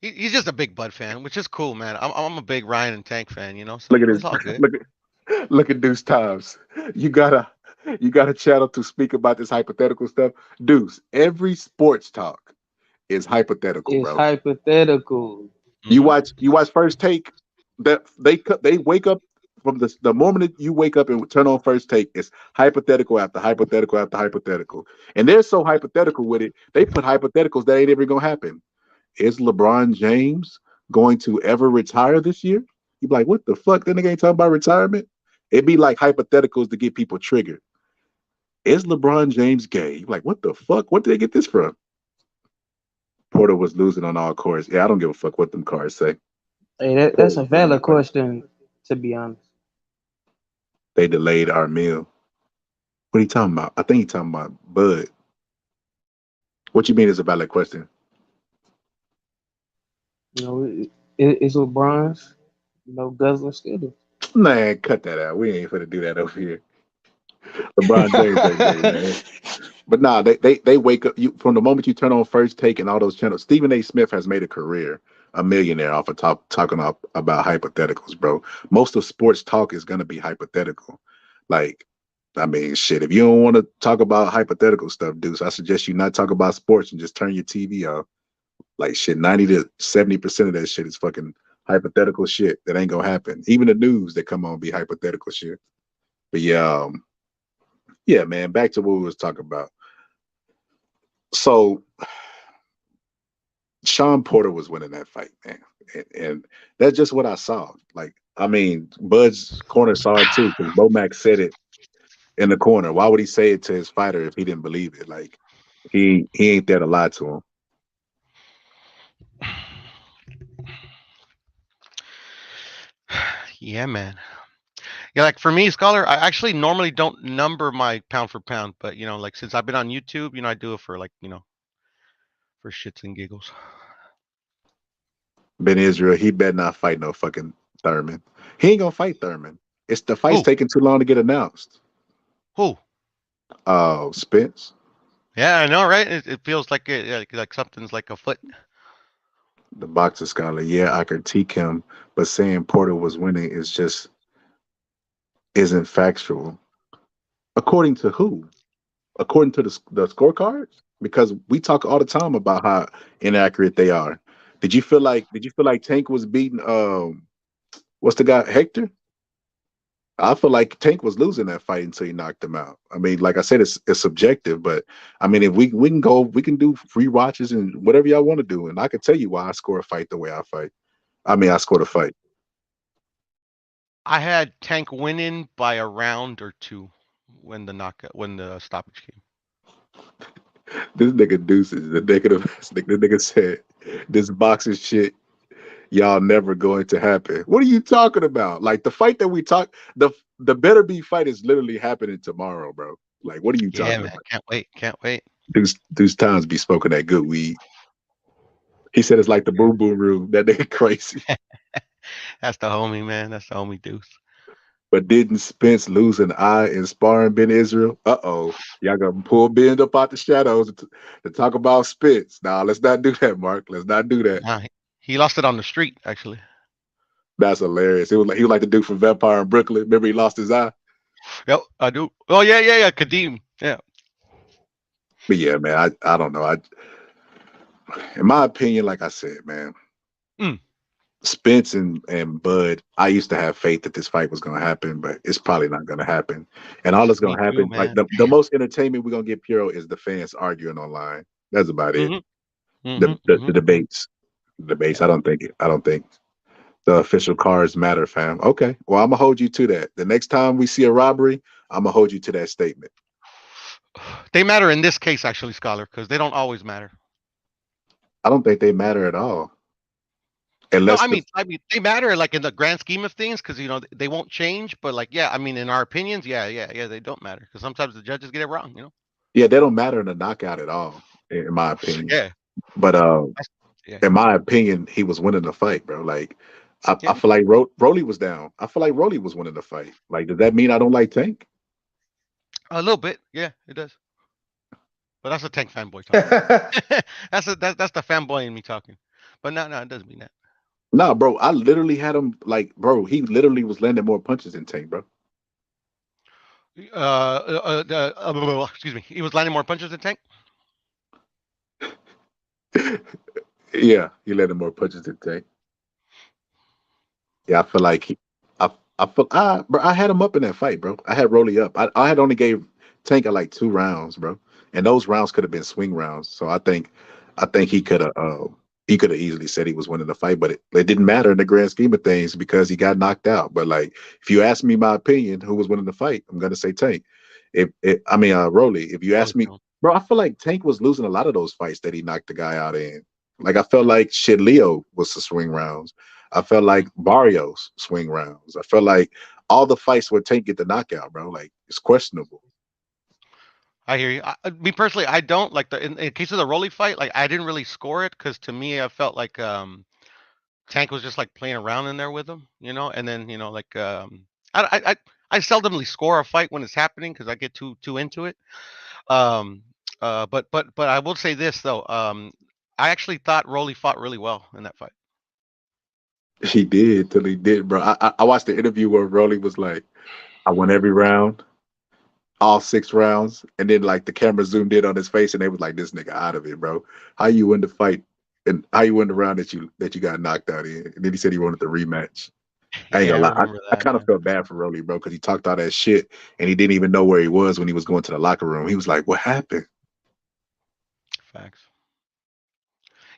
He's just a big Bud fan, which is cool, man. I'm a big Ryan and Tank fan, So Look at it's this. all good. Look at Deuce Times. You got a channel to speak about this hypothetical stuff. Deuce, every sports talk is hypothetical, It's bro. hypothetical. You watch First Take. That they wake up from the moment that you wake up and turn on First Take, it's hypothetical after hypothetical after hypothetical, and they're so hypothetical with it. They put hypotheticals that ain't ever gonna happen. Is LeBron James going to ever retire this year? You be like, what the fuck? That nigga ain't talking about retirement. It'd be like hypotheticals to get people triggered. Is LeBron James gay? You like, what the fuck? What did they get this from? Porter was losing on all courts. Yeah, I don't give a fuck what them cards say. Hey, that's a valid question, to be honest. They delayed our meal. What are you talking about? I think he's talking about Bud. What you mean is a valid question? It's LeBron's, guzzler schedule. Man, cut that out. We ain't finna do that over here. LeBron James ain't gay, man. But nah, they wake up you from the moment you turn on First Take and all those channels. Stephen A. Smith has made a career, a millionaire off of talking about hypotheticals, bro. Most of sports talk is gonna be hypothetical. Like, I mean, shit. If you don't want to talk about hypothetical stuff, Deuce, I suggest you not talk about sports and just turn your TV off. Like shit, 90 to 70% of that shit is fucking hypothetical shit that ain't gonna happen. Even the news that come on be hypothetical shit. But yeah, man. Back to what we was talking about. So Sean Porter was winning that fight, man, and that's just what I saw. Like, I mean, Bud's corner saw it too because Bomac said it in the corner. Why would he say it to his fighter if he didn't believe it? Like, he ain't there to lie to him. Yeah, man. Yeah, like for me, Scholar, I actually normally don't number my pound for pound, but like since I've been on YouTube, I do it for like, for shits and giggles. Ben Israel, he better not fight no fucking Thurman. He ain't gonna fight Thurman. It's the fight's taking too long to get announced. Who? Oh, Spence. Yeah, I know, right? It feels like like something's like afoot. The boxer scholar, yeah, I critique him, but saying Porter was winning isn't factual. According to who? According to the scorecards? Because we talk all the time about how inaccurate they are. Did you feel like Tank was beating what's the guy, Hector? I feel like Tank was losing that fight until he knocked him out. I mean, like I said, it's subjective, but I mean, if we can do free watches and whatever y'all want to do, and I can tell you why I score a fight the way I fight. I mean, I scored a fight. I had Tank winning by a round or two when the stoppage came. This nigga Deuce is the negative. The nigga said, "This boxing shit, y'all never going to happen." What are you talking about? Like the fight that we talk, the Beterbiev fight is literally happening tomorrow, bro. Like, what are you talking man, about? Can't wait. Deuce Times be smoking that good weed. He said it's like the boom boom room. That nigga crazy. That's the homie, man. That's the homie Deuce. But didn't Spence lose an eye in sparring Ben Israel? Uh-oh. Y'all gonna pull Ben up out the shadows to talk about Spence. Nah, let's not do that, Mark. Let's not do that. Nah, he lost it on the street, actually. That's hilarious. He was like the dude from Vampire in Brooklyn. Remember he lost his eye? Yep, I do. Oh yeah. Kadeem. Yeah. But yeah, man, I don't know. In my opinion, like I said, man, Mm. Spence and Bud, I used to have faith that this fight was gonna happen, but it's probably not gonna happen. And all that's Me gonna too, happen, like man. the most entertainment we're gonna get pure is the fans arguing online. That's about it. The debates. Debates. I don't think the official cards matter, fam. Okay. Well, I'm gonna hold you to that. The next time we see a robbery, I'm gonna hold you to that statement. They matter in this case, actually, Scholar, because they don't always matter. I don't think they matter at all. No, Unless I mean they matter like in the grand scheme of things because they won't change. But like, yeah, I mean, in our opinions, yeah, they don't matter because sometimes the judges get it wrong. yeah, they don't matter in a knockout at all, in my opinion. Yeah. But Yeah. in my opinion, he was winning the fight, bro. Like I feel like Rolly was down. I feel like Rolly was winning the fight. Like, does that mean I don't like Tank? A little bit, yeah, it does. But that's a Tank fanboy talking. that's the fanboy in me talking. But no, it doesn't mean that. Nah, bro. I literally had him like, bro. He literally was landing more punches than Tank, bro. Excuse me. He was landing more punches than Tank. Yeah, he landed more punches than Tank. Yeah, I feel like bro. I had him up in that fight, bro. I had Rolly up. I had only gave Tank like 2 rounds, bro, and those rounds could have been swing rounds. So I think he could have easily said he was winning the fight, but it didn't matter in the grand scheme of things because he got knocked out. But like, if you ask me my opinion, who was winning the fight, I'm gonna say Tank. Rolly. If you ask me, bro, I feel like Tank was losing a lot of those fights that he knocked the guy out in. Like, I felt like Leo was the swing rounds. I felt like Barrios swing rounds. I felt like all the fights where Tank get the knockout, bro. Like, it's questionable. I hear you. Me personally, I don't like in case of the Rolly fight. Like, I didn't really score it because to me, I felt like Tank was just like playing around in there with him, and then like I seldomly score a fight when it's happening because I get too into it. But I will say this though. I actually thought Rolly fought really well in that fight. He did till he did, bro. I watched the interview where Rolly was like, I won every round, all 6 rounds, and then like the camera zoomed in on his face and they was like, this nigga out of it, bro. How you win the fight and how you win the round that you got knocked out in? And then he said he wanted the rematch. I ain't gonna lie. I kind of felt bad for Rolly, bro, because he talked all that shit and he didn't even know where he was when he was going to the locker room. He was like, what happened? Facts.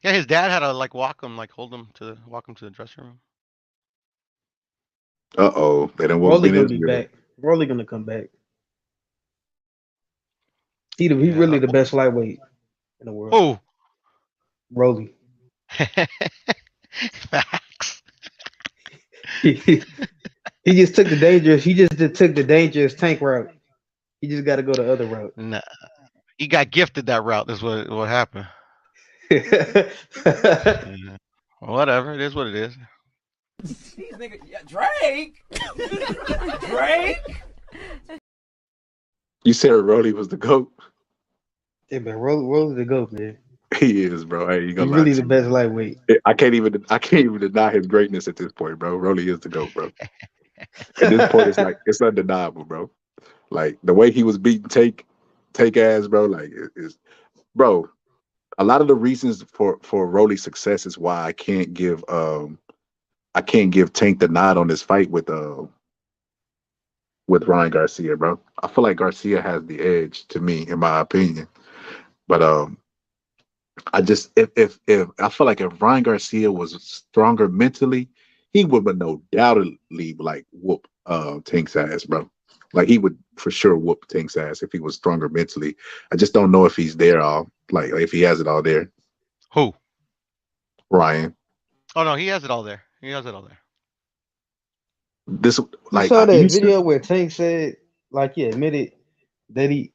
Yeah, his dad had to like walk him to the dressing room. Uh-oh. They don't Rolly gonna be back. Rolly gonna come back. He really the best lightweight in the world. Oh, Rolly. Facts. He just took the dangerous. He just took the dangerous Tank route. He just got to go the other route. Nah, he got gifted that route. That's what happened. Yeah. Whatever. It is what it is. These niggas, Drake. Drake. You said Rolly was the GOAT? Yeah, man, Rolly the GOAT, man. He is, bro. Hey, He's really the best lightweight. I can't even deny his greatness at this point, bro. Rolly is the GOAT, bro. At this point, it's undeniable, bro. Like the way he was beating take ass, bro. Like bro. A lot of the reasons for Rolly's success is why I can't give Tank the nod on this fight with Ryan Garcia, bro. I feel like Garcia has the edge to me, in my opinion. But I just if I feel like if Ryan Garcia was stronger mentally, he would no doubtedly like whoop Tank's ass, bro. Like he would for sure whoop Tank's ass if he was stronger mentally. I just don't know if he's there like if he has it all there. Who? Ryan. Oh no, he has it all there. This like you saw that video where Tank said like he admitted that he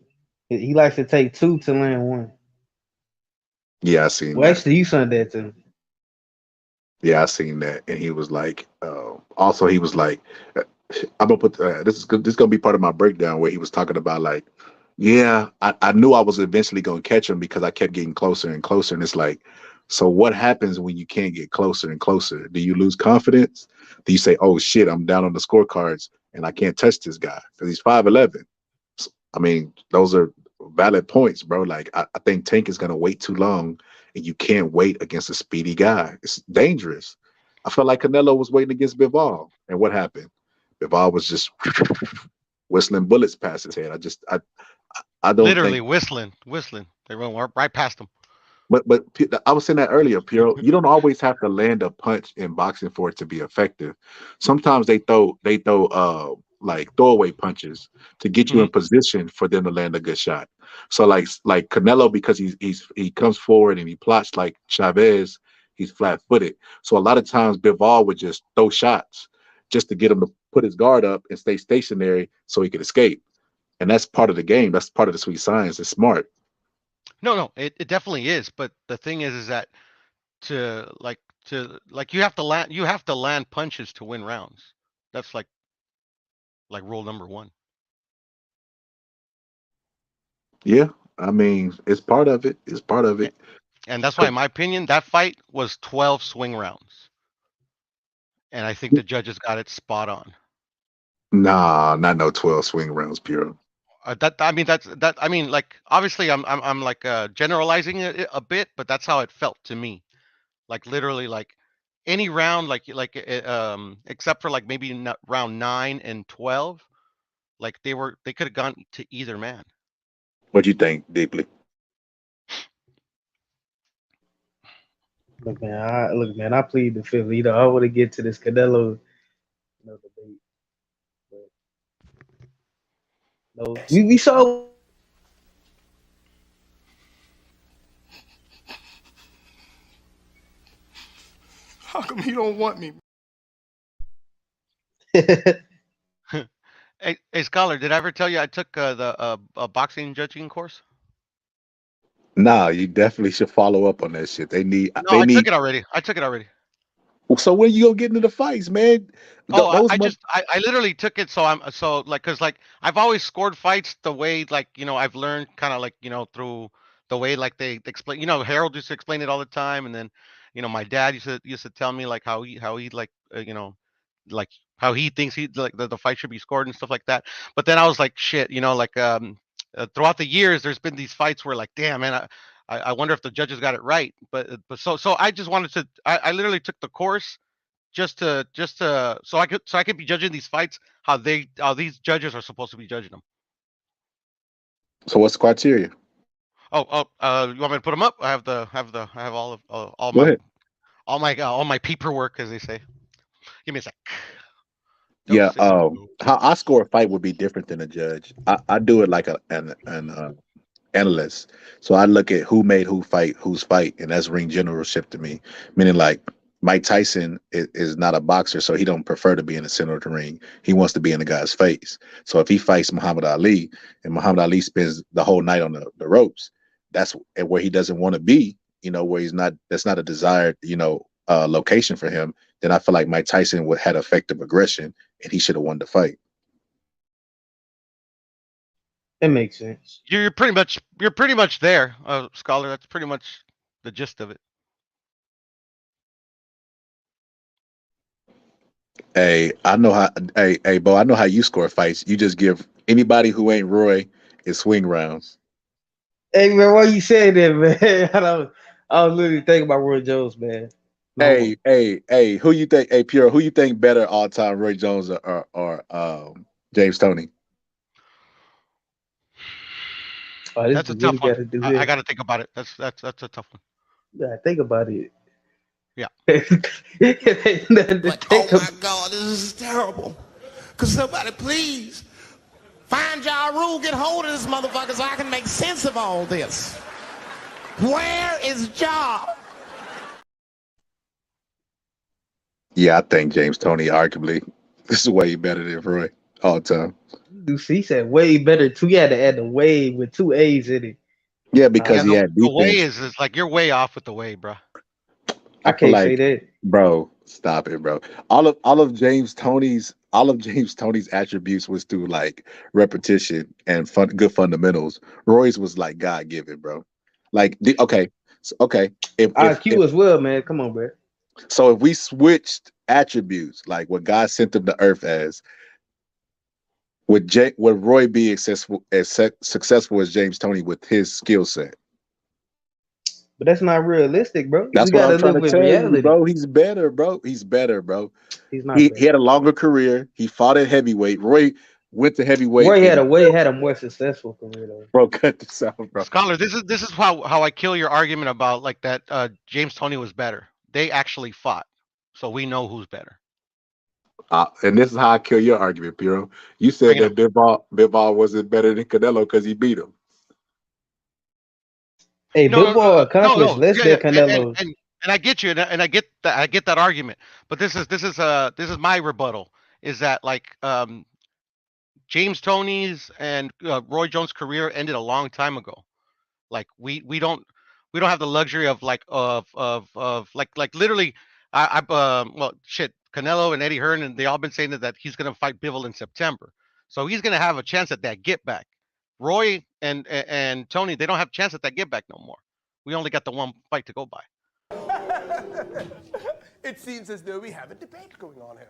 likes to take 2 to land 1. Yeah, I seen well, that. Actually, you sent that to me. Yeah, I seen that. And he was like, also he was like, I'm gonna put this is gonna be part of my breakdown where he was talking about like, yeah, I knew I was eventually gonna catch him because I kept getting closer and closer, and it's like, so what happens when you can't get closer and closer? Do you lose confidence? Do you say, oh shit, I'm down on the scorecards and I can't touch this guy because he's 5'11"? I mean, those are valid points, bro. Like I think Tank is gonna wait too long, and you can't wait against a speedy guy. It's dangerous. I felt like Canelo was waiting against Bivol, and what happened? Bivol was just whistling bullets past his head. I don't think. Literally whistling. They went right past him. But I was saying that earlier, Piero. You don't always have to land a punch in boxing for it to be effective. Sometimes they throw like throwaway punches to get you in position for them to land a good shot. So like Canelo, because he comes forward and he plots like Chavez, he's flat footed. So a lot of times Bivol would just throw shots just to get him to put his guard up and stay stationary so he could escape. And that's part of the game. That's part of the sweet science. It's smart. No, it definitely is. But the thing is that to you have to land punches to win rounds. That's like rule number one. Yeah, I mean, it's part of it. It's part of it. And that's why, in my opinion, that fight was 12 swing rounds. And I think the judges got it spot on. Nah, not no 12 swing rounds, Piero. I mean, like obviously, I'm like generalizing it a bit, but that's how it felt to me. Like literally, like any round, except for like maybe round 9 and 12, like they could have gone to either man. What do you think, Deeply? Look, man, I plead the fifth. I want to get to this Canelo debate, but no, we saw. How come he don't want me? Hey, Scholar, did I ever tell you I took the boxing judging course? Nah, you definitely should follow up on that shit. They need. No, I took it already. So when you gonna get into the fights, man? I literally took it because I've always scored fights the way I've learned kind of through the way they explain. Harold used to explain it all the time, and then my dad used to tell me like how he like how he thinks the fight should be scored and stuff like that. But then I was like, shit, throughout the years, there's been these fights where like, damn man, I wonder if the judges got it right. But so I just wanted to. I literally took the course just to so I could be judging these fights how these judges are supposed to be judging them. So what's the criteria? You want me to put them up? I have all my paperwork, as they say. Give me a sec. Yeah, how I score a fight would be different than a judge. I do it like an analyst. So I look at who made whose fight, and that's ring generalship to me. Meaning like Mike Tyson is not a boxer, so he don't prefer to be in the center of the ring. He wants to be in the guy's face. So if he fights Muhammad Ali and Muhammad Ali spends the whole night on the ropes, that's where he doesn't want to be, where that's not a desired, location for him. Then I feel like Mike Tyson had effective aggression and he should have won the fight. It makes sense. You're pretty much there, Scholar. That's pretty much the gist of it. Hey, Bo, I know how you score fights. You just give anybody who ain't Roy his swing rounds. Hey man, why you saying that, man? I was literally thinking about Roy Jones, man. No. Hey, who you think? Hey, Pure, who you think better all time, Roy Jones or James Toney? Oh, that's a tough one. I got to think about it. That's a tough one. Yeah, think about it. Yeah. Like, oh my God, this is terrible. Could somebody please find Ja Rule, get hold of this motherfucker so I can make sense of all this. Where is Ja? Yeah, I think James Toney arguably this is way better than Roy all the time. He said way better too. He had to add the way with 2 A's in it. Yeah, because he had the way is like you're way off with the way, bro. I can't say that, bro. Stop it, bro. All of James Toney's all of James Tony's attributes was through like repetition and good fundamentals. Roy's was like God given, bro. Like okay, if IQ as well, man. Come on, bro. so if we switched attributes, like what God sent him to earth as, would Roy be successful as James Tony with his skill set? But that's not realistic, bro. That's We what I'm gotta trying live to with tell you, reality. bro. He's better, bro. He's better, bro. He's not He better. had a longer career. He fought at heavyweight. Roy went to heavyweight. Roy And had a more successful career though. bro, cut this out, bro. Scholar, this is how I kill your argument about like that James Tony was better. They actually fought, so we know who's better. And this is how I kill your argument, Piero. You said Bring it that Bivol wasn't better than Canelo because he beat him. Hey, Bivol accomplished less Yeah, than yeah, Canelo. and I get you, and I get that argument. But this is my rebuttal. Is that like James Tony's and Roy Jones' career ended a long time ago. Like we don't have the luxury of like literally well shit, Canelo and Eddie Hearn, and they all been saying that he's gonna fight Bivol in September, so he's gonna have a chance at that get back. Roy and Tony, they don't have a chance at that get back no more. We only got the one fight to go by. It seems as though we have a debate going on here.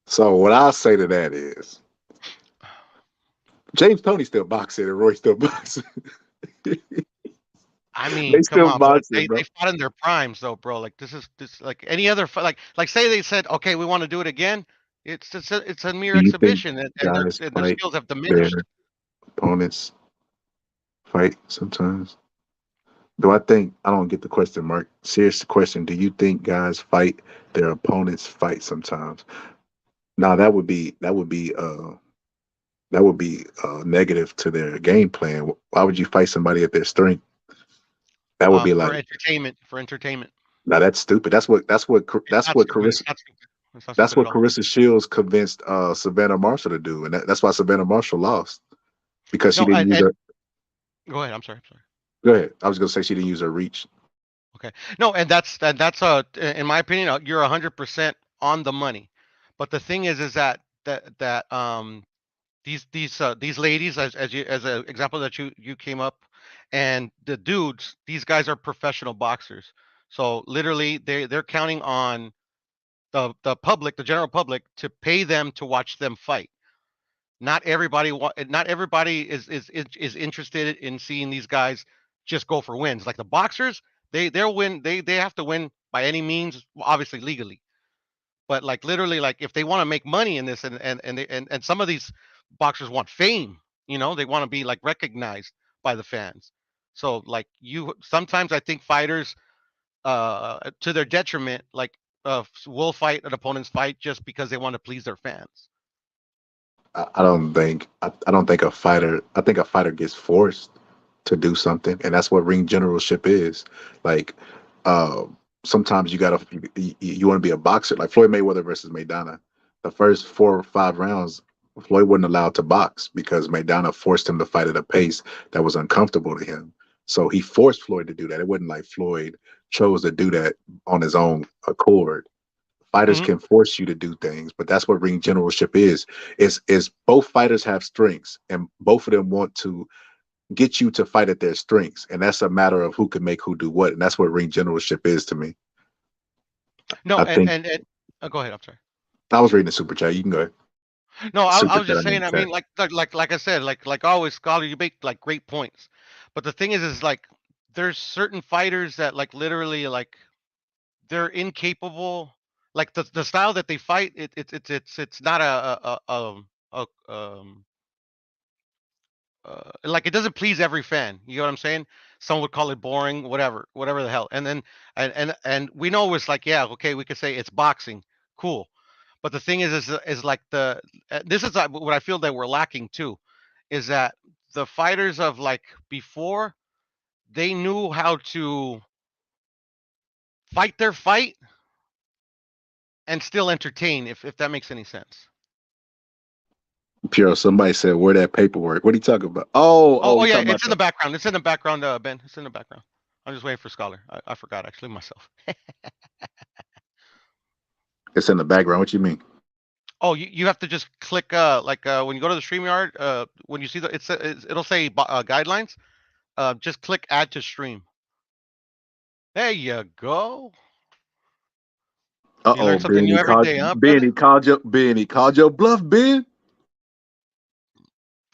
So what I'll say to that is, James Tony still boxing and Roy still boxing. I mean, They come still on, bro. boxing, bro. They fought in their primes, though, bro. Like this like any other like say they said, okay, we want to do it again. It's a mere Do you think exhibition, and guys their fight skills have their diminished. opponents fight sometimes? I don't get the question, Mark. Serious question. Do you think guys fight their opponents fight sometimes? No, that would be negative to their game plan. Why would you fight somebody at their strength? That would be For like, entertainment. For entertainment. now that's stupid. That's what It's not stupid. It's not stupid. It's not That's stupid what at all. Carissa Shields convinced Savannah Marshall to do, and that's why Savannah Marshall lost because she No, didn't use her. go ahead. I'm sorry. Go ahead. I was gonna say she didn't use her reach. Okay. No, and that's in my opinion, you're 100% on the money. But the thing is that these ladies, as an example that you came up, and the dudes, these guys are professional boxers. So literally, they're counting on the public, the general public, to pay them to watch them fight. Not everybody is interested in seeing these guys just go for wins. Like the boxers, they'll win. They have to win by any means, obviously legally. But like literally, like if they want to make money in this, and some of these boxers want fame, they want to be like recognized by the fans. So like sometimes I think fighters, to their detriment, like will fight an opponent's fight just because they want to please their fans. I don't think a fighter. I think a fighter gets forced to do something, and that's what ring generalship is. Like, sometimes you want to be a boxer. Like Floyd Mayweather versus Maidana. The first 4 or 5 rounds, Floyd wasn't allowed to box because Maidana forced him to fight at a pace that was uncomfortable to him. So he forced Floyd to do that. It wasn't like Floyd chose to do that on his own accord. Fighters can force you to do things, but that's what ring generalship is. Is both fighters have strengths, and both of them want to get you to fight at their strengths, and that's a matter of who can make who do what, and that's what ring generalship is to me. No, I think go ahead. I'm sorry. I was reading the super chat. You can go ahead. No, I Super was just chat, saying. I mean, like I said, like always, Scholar, you make like great points. But the thing is like there's certain fighters that like literally like they're incapable. Like the style that they fight, it's not like it doesn't please every fan. You know what I'm saying? Some would call it boring, whatever the hell. And then and we know it's like, yeah, okay, we could say it's boxing, cool. But the thing is like this is what I feel that we're lacking too, is that the fighters of like before, they knew how to fight their fight and still entertain, if that makes any sense. Pure, somebody said, where that paperwork? What are you talking about? Oh You yeah, talking about it's in the background. It's in the background, Ben. It's in the background. I'm just waiting for Scholar. I forgot actually myself. it's in the background. What you mean? Oh, you have to just click when you go to the StreamYard, when you see it'll say guidelines. Just click add to stream. There you go. You learn something new every day, huh, brother? Ben, he called your bluff, Ben.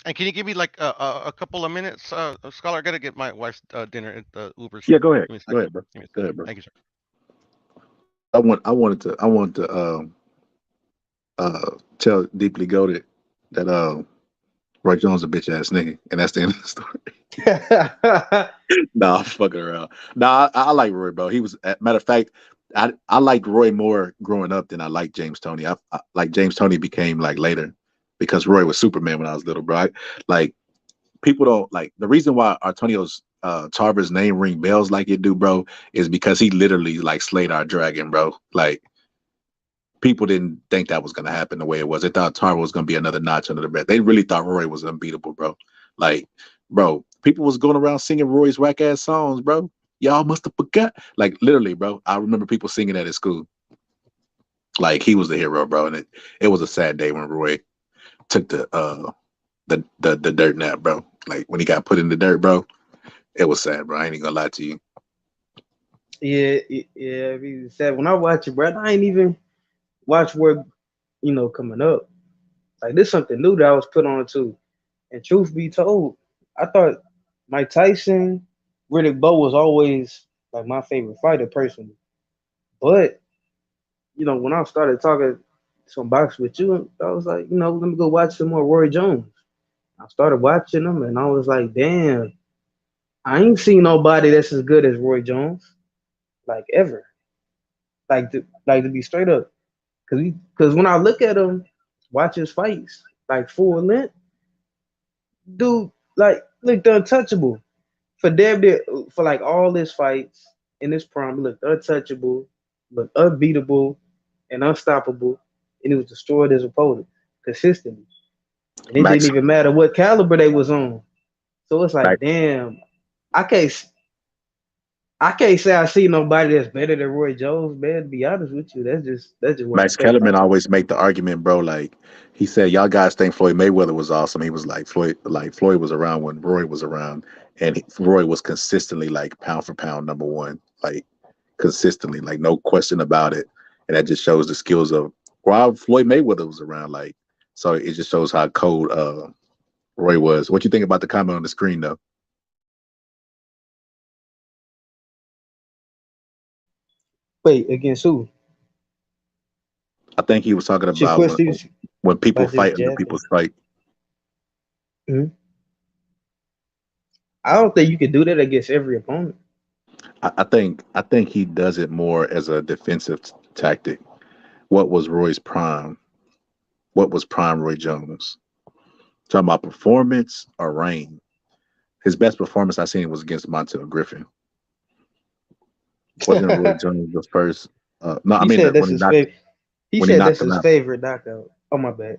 And can you give me like a couple of minutes, Scholar? I gotta get my wife's dinner at the Uber's Yeah, here. go ahead. Give me a Go second. ahead, bro. Give me a Go second. ahead, bro. Thank you, sir. I wanted to tell Deeply Goated that Roy Jones a bitch ass nigga, and that's the end of the story. Nah, I'm fucking around. Nah, I like Roy, bro. He was, matter of fact, I liked Roy more growing up than I liked James Toney. I like James Toney became like later because Roy was Superman when I was little, bro. Like people don't like the reason why Antonio's Tarver's name ring bells like it do, bro, is because he literally like slayed our dragon, bro. Like people didn't think that was gonna happen the way it was. They thought Tarver was gonna be another notch under the belt. They really thought Roy was unbeatable, bro. Like, bro, people was going around singing Roy's whack ass songs, bro. Y'all must have forgot. Like literally, bro. I remember people singing that at school. Like he was the hero, bro. And it was a sad day when Roy took the dirt nap, bro. Like when he got put in the dirt, bro. It was sad, bro. I ain't even gonna lie to you. Yeah. He said when I watch it, bro, I ain't even watch where coming up. Like this something new that I was put on too. And truth be told, I thought Mike Tyson, Riddick Bowe was always like my favorite fighter personally. But when I started talking some box with you, I was like, let me go watch some more Roy Jones. I started watching them, and I was like, damn, I ain't seen nobody that's as good as Roy Jones, like ever. Like to be straight up, because when I look at him, watch his fights, like full length, dude, like looked untouchable for damn near for like all his fights in his prime, he looked untouchable, looked unbeatable, and unstoppable, and he was destroyed his opponent consistently. And it didn't Max, even matter what caliber they was on. So it's like, Max, damn, I can't I can't say I see nobody that's better than Roy Jones, man. To be honest with you, that's just what I Max think. Kellerman always make the argument, bro. Like he said, y'all guys think Floyd Mayweather was awesome. He was like Floyd was around when Roy was around, and Roy was consistently like pound for pound number one, like consistently, like no question about it. And that just shows the skills of while Floyd Mayweather was around, like so it just shows how cold Roy was. What you think about the comment on the screen though? Wait, against who? I think he was talking about Shaquille when people by just fight other jabbing. people's fight. Mhm. I don't think you can do that against every opponent. I think he does it more as a defensive tactic. What was Roy's prime? What was prime Roy Jones? Talking about performance or reign? His best performance I seen was against Montel Griffin. Wasn't Roy Jones the first? No, I He mean said that's when he his knocked favorite. He when he said knocked that's him his out favorite knockout. Oh my bad.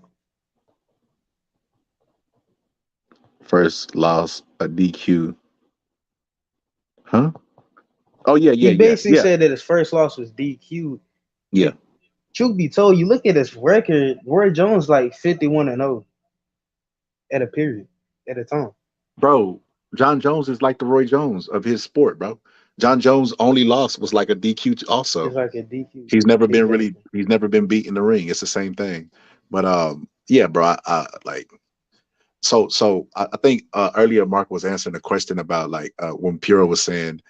first, lost a DQ. Huh? Oh yeah, He yeah, yeah, basically yeah, said that his first loss was DQ. yeah, And truth be told, you look at his record, Roy Jones like 51-0 at a period at a time. bro. John Jones is like the Roy Jones of his sport, bro. John Jones' only loss was like a DQ It's also. like a DQ. Exactly. He's never been beat in the ring. It's the same thing. But yeah, bro, I like I think earlier Mark was answering a question about like when Puro was saying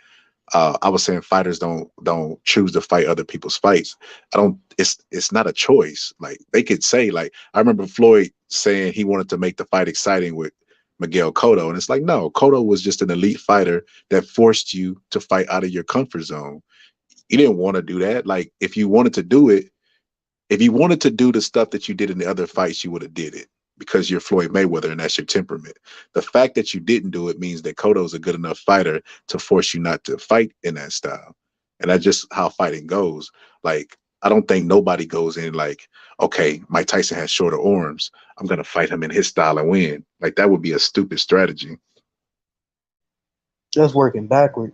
I was saying fighters don't choose to fight other people's fights. I don't it's not a choice. Like they could say like I remember Floyd saying he wanted to make the fight exciting with Miguel Cotto, and it's like no, Cotto was just an elite fighter that forced you to fight out of your comfort zone. You didn't want to do that. Like if you wanted to do it, if you wanted to do the stuff that you did in the other fights, you would have did it because you're Floyd Mayweather and that's your temperament. The fact that you didn't do it means that Cotto's a good enough fighter to force you not to fight in that style. And that's just how fighting goes. Like, I don't think nobody goes in like, okay, Mike Tyson has shorter arms. I'm going to fight him in his style and win. Like, that would be a stupid strategy. Just working backward.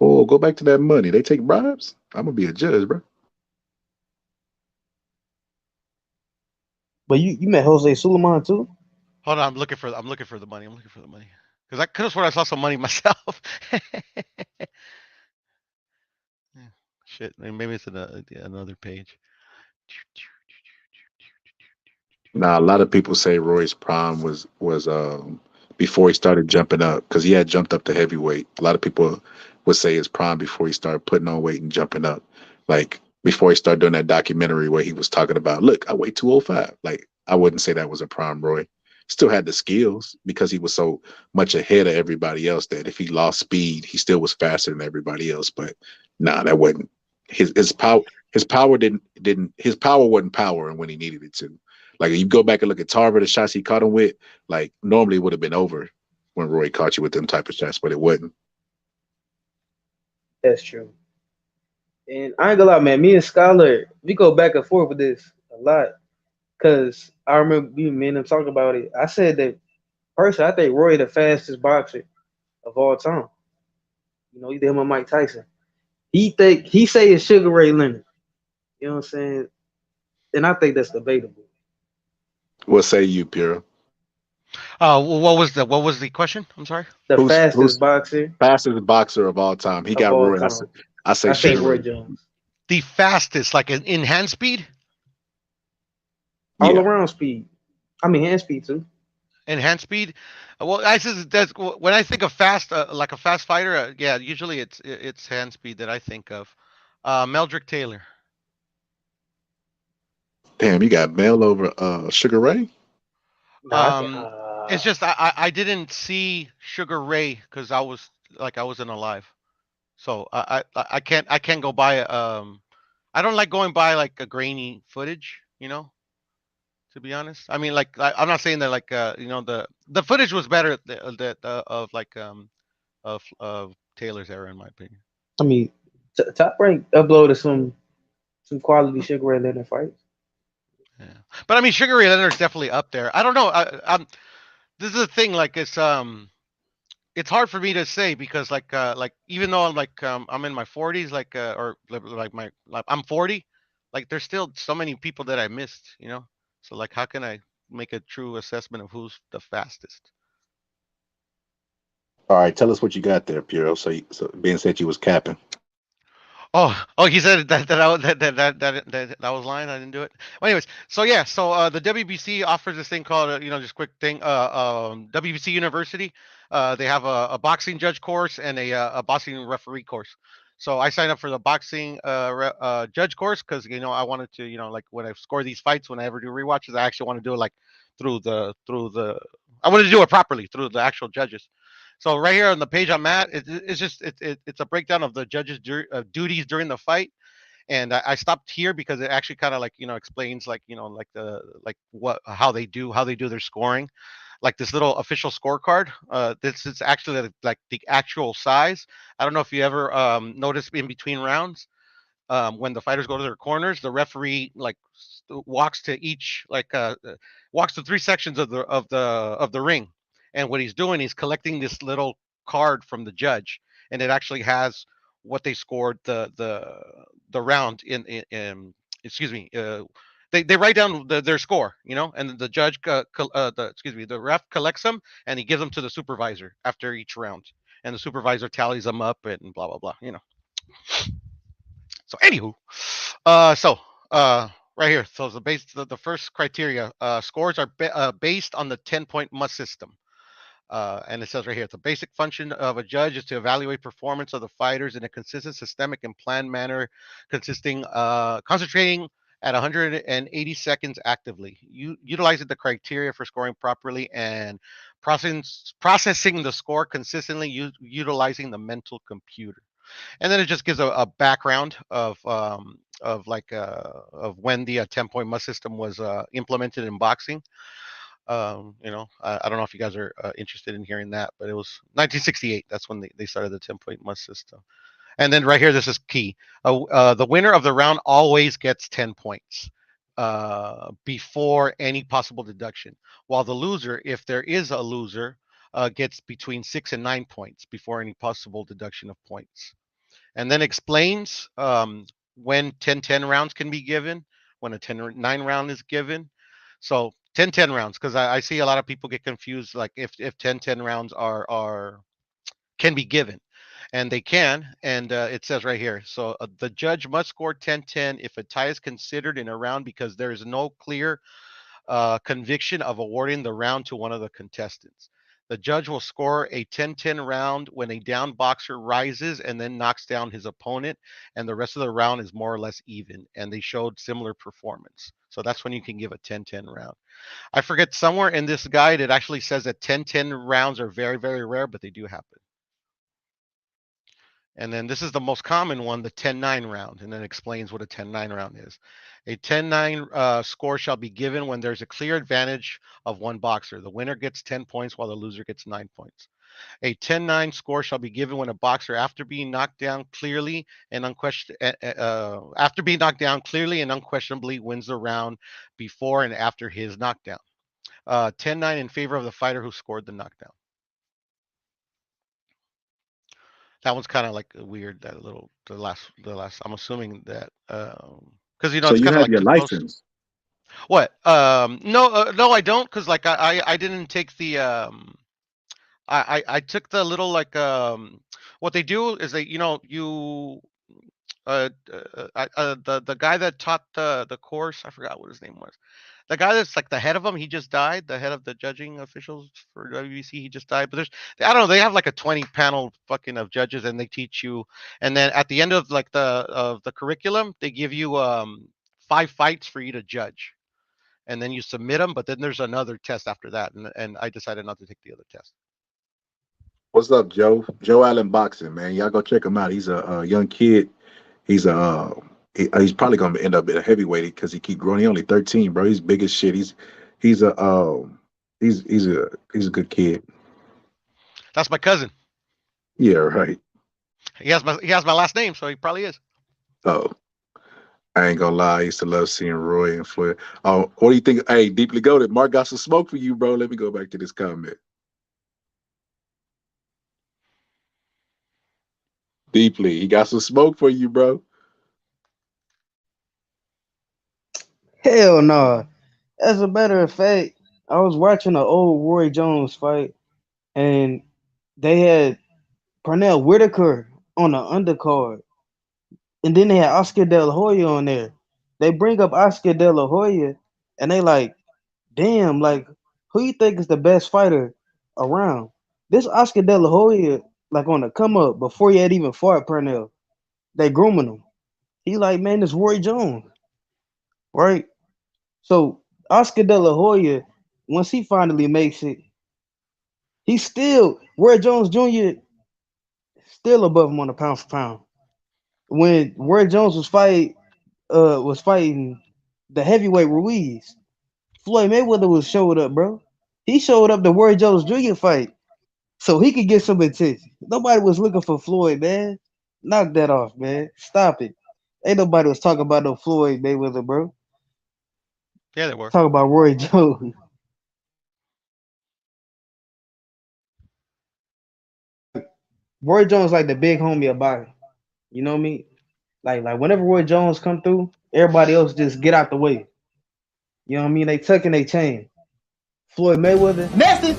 Oh, go back to that money. They take bribes. I'm gonna be a judge, bro. But you met Jose Suleiman too? Hold on, I'm looking for the money. I'm looking for the money because I could have sworn I saw some money myself. Shit, maybe it's another page. Now, a lot of people say Roy's prime was before he started jumping up because he had jumped up to heavyweight. A lot of people would say his prime before he started putting on weight and jumping up, like before he started doing that documentary where he was talking about, look, I weigh 205. Like I wouldn't say that was a prime Roy. Still had the skills because he was so much ahead of everybody else that if he lost speed, he still was faster than everybody else. But nah, that wasn't his power. His power wasn't powering when he needed it to. Like if you go back and look at Tarver, the shots he caught him with, like normally it would have been over when Roy caught you with them type of shots, but it wasn't. That's true. And I ain't gonna lie, man. Me and Skylar, we go back and forth with this a lot. Cause I remember me and him talking about it. I said that personally, I think Roy the fastest boxer of all time. You know, either him or Mike Tyson. He say it's Sugar Ray Leonard. You know what I'm saying? And I think that's debatable. What say you, Pura? What was the question? I'm sorry. The Who's fastest boxer fastest boxer of all time? He of got all Roy. time. I say I think Sugar Roy Ray. Jones. The fastest, like in hand speed. All Yeah. around speed. I mean hand speed too. In hand speed. Well, I says that's when I think of fast, like a fast fighter. Yeah, usually it's hand speed that I think of. Meldrick Taylor. Damn, you got Mel over Sugar Ray? Nah, It's just I didn't see Sugar Ray because I wasn't alive, so I can't go by I don't like going by like a grainy footage, to be honest. I mean, like I'm not saying that like the footage was better of like of Taylor's era in my opinion. I mean, Top Rank uploaded some quality Sugar Ray Leonard fights. Yeah, but I mean Sugar Ray Leonard's definitely up there. I don't know. This is the thing. Like it's hard for me to say because like even though I'm in my 40s like I'm 40, like there's still so many people that I missed. So like how can I make a true assessment of who's the fastest? All right, tell us what you got there, Puro. So Ben said you was capping. Oh, he said that was lying. I didn't do it. Well, anyways, so yeah, so the WBC offers this thing called just quick thing, WBC University. They have a boxing judge course and a boxing referee course. So I signed up for the boxing judge course because I wanted to like when I score these fights, when I ever do rewatches, I actually want to do it like through the I want to do it properly through the actual judges. So right here on the page I'm at, it's a breakdown of the judges' duties during the fight, and I stopped here because it actually kind of like explains like like what how they do their scoring, like this little official scorecard. This is actually like the actual size. I don't know if you ever noticed in between rounds when the fighters go to their corners, the referee like walks to each walks to three sections of the ring, and what he's doing, he's collecting this little card from the judge, and it actually has what they scored the round in excuse me. They write down their score, and the judge, the ref collects them and he gives them to the supervisor after each round, and the supervisor tallies them up and blah blah blah. So anywho, right here. So the first criteria scores are based on the 10-point must system. And it says right here, the basic function of a judge is to evaluate performance of the fighters in a consistent, systemic, and planned manner, concentrating at 180 seconds actively, utilizing the criteria for scoring properly and processing the score consistently, utilizing the mental computer. And then it just gives a background of when the 10-point must system was implemented in boxing. I don't know if you guys are interested in hearing that, but it was 1968. That's when they started the 10-point must system. And then right here, this is key. The winner of the round always gets 10 points before any possible deduction, while the loser, if there is a loser, gets between 6 and 9 points before any possible deduction of points. and then explains when 10-10 rounds can be given, when a 10-9 round is given. So 10-10 rounds, because I see a lot of people get confused, like if 10-10 rounds are can be given, and they can, and it says right here. So the judge must score 10-10 if a tie is considered in a round because there is no clear conviction of awarding the round to one of the contestants. The judge will score a 10-10 round when a down boxer rises and then knocks down his opponent, and the rest of the round is more or less even, and they showed similar performance. So that's when you can give a 10-10 round. I forget, somewhere in this guide it actually says that 10-10 rounds are very, very rare, but they do happen. And then this is the most common one, the 10-9 round, and then explains what a 10-9 round is. A 10-9 score shall be given when there's a clear advantage of one boxer. The winner gets 10 points while the loser gets 9 points. A 10-9 score shall be given when a boxer, after being knocked down clearly and unquestionably wins the round before and after his knockdown. 10-9 in favor of the fighter who scored the knockdown. That one's kind of like weird. That little the last. I'm assuming that because So it's you kind of have like your too close. license. What? No, I don't, because like I didn't take the I took the little like what they do is they the guy that taught the course, I forgot what his name was. The guy that's like the head of them, he just died. The head of the judging officials for WBC, he just died. But I don't know, they have like a 20 panel fucking of judges, and they teach you. And then at the end of like the curriculum, they give you 5 fights for you to judge, and then you submit them. But then there's another test after that, and I decided not to take the other test. What's up, Joe? Joe Allen Boxing, man. Y'all go check him out. He's a young kid. He's he's probably gonna end up at a heavyweight because he keep growing. He only 13, bro. He's big as shit. He's a good kid. That's my cousin. Yeah, right. He has my last name, so he probably is. Oh, I ain't gonna lie. I used to love seeing Roy and Floyd. Oh, what do you think? Hey, Deeply Goated, Mark got some smoke for you, bro. Let me go back to this comment. Deeply, he got some smoke for you, bro. Hell no. As a matter of fact, I was watching an old Roy Jones fight, and they had Pernell Whitaker on the undercard, and then they had Oscar De La Hoya on there. They bring up Oscar De La Hoya, and they like, damn, like, who you think is the best fighter around? This Oscar De La Hoya, like, on the come up before he had even fought Pernell. They grooming him. He like, man, it's Roy Jones, right? So Oscar De La Hoya, once he finally makes it, he's still Roy Jones Jr. still above him on the pound for pound. When Roy Jones was fighting the heavyweight Ruiz, Floyd Mayweather showed up, bro. He showed up to Roy Jones Jr. fight so he could get some attention. Nobody was looking for Floyd, man. Knock that off, man. Stop it. Ain't nobody was talking about no Floyd Mayweather, bro. Yeah, they were. Talk about Roy Jones. Roy Jones like the big homie of boxing. You know what I mean? Like whenever Roy Jones come through, everybody else just get out the way. You know what I mean? They tucking their chain. Floyd Mayweather. Message.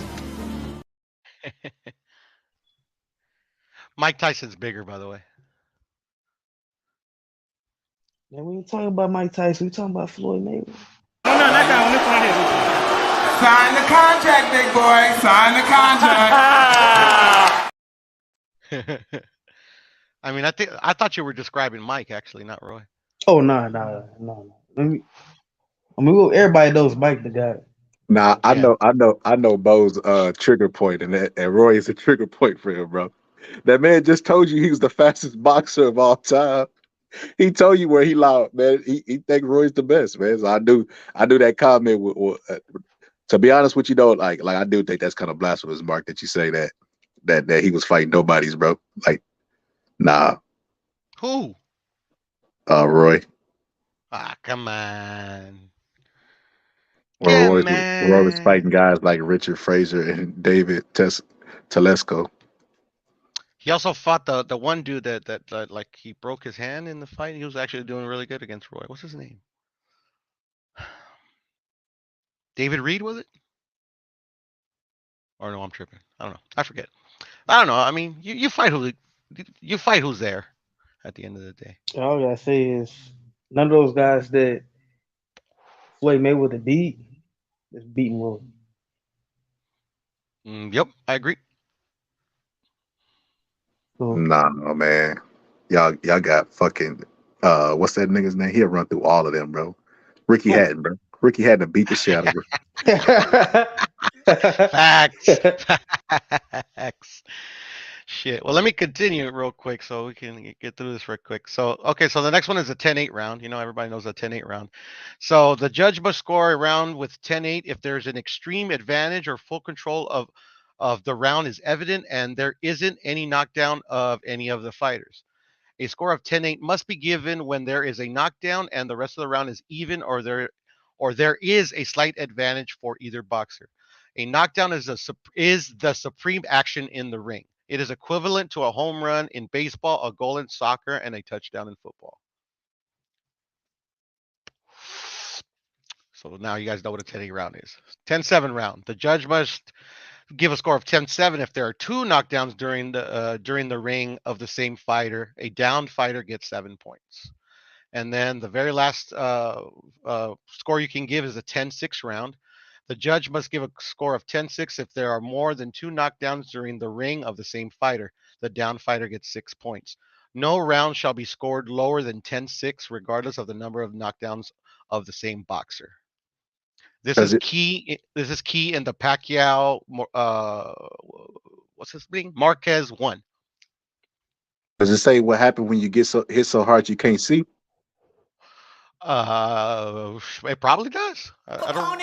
Mike Tyson's bigger, by the way. Man, we ain't talking about Mike Tyson. We talking about Floyd Mayweather. No, not that one. This one right here. Sign the contract, big boy. Sign the contract. I mean, I thought you were describing Mike, actually, not Roy. Oh no. Everybody knows Mike the guy. Nah, I know Bo's trigger point, and Roy is a trigger point for him, bro. That man just told you he was the fastest boxer of all time. He told you where he loud, man. He think Roy's the best, man. So I do that comment to be honest with you though, like I do think that's kind of blasphemous, Mark, that you say that he was fighting nobodies, bro. Like, nah. Who? Roy. Ah, come on. Roy was fighting guys like Richard Fraser and David Telesco. He also fought the one dude that like he broke his hand in the fight. He was actually doing really good against Roy. What's his name? David Reed, was it? Or no, I'm tripping. I don't know. I forget. I don't know. I mean, you fight who's there at the end of the day. All I gotta say is none of those guys that Floyd Mayweather beat is beating Roy. Yep, I agree. Nah, man. Y'all got fucking what's that nigga's name? He'll run through all of them, bro. Ricky Hatton, bro. Ricky Hatton beat the shit out of him. Facts. Facts. Shit. Well, let me continue real quick so we can get through this real quick. So, okay, so the next one is a 10-8 round. You know, everybody knows a 10-8 round. So the judge must score a round with 10-8 if there's an extreme advantage or full control of the round is evident and there isn't any knockdown of any of the fighters. A score of 10-8 must be given when there is a knockdown and the rest of the round is even or there is a slight advantage for either boxer. A knockdown is the supreme action in the ring. It is equivalent to a home run in baseball, a goal in soccer, and a touchdown in football. So now you guys know what a 10-8 round is. 10-7 round. The judge must give a score of 10-7 if there are two knockdowns during the ring of the same fighter. A downed fighter gets 7 points. And then the very last score you can give is a 10-6 round. The judge must give a score of 10-6 if there are more than two knockdowns during the ring of the same fighter. The down fighter gets 6 points. No round shall be scored lower than 10-6, regardless of the number of knockdowns of the same boxer. This is key. This is key in the Pacquiao. What's his name? Marquez 1. Does it say what happened when you get hit so hard you can't see? It probably does. I don't.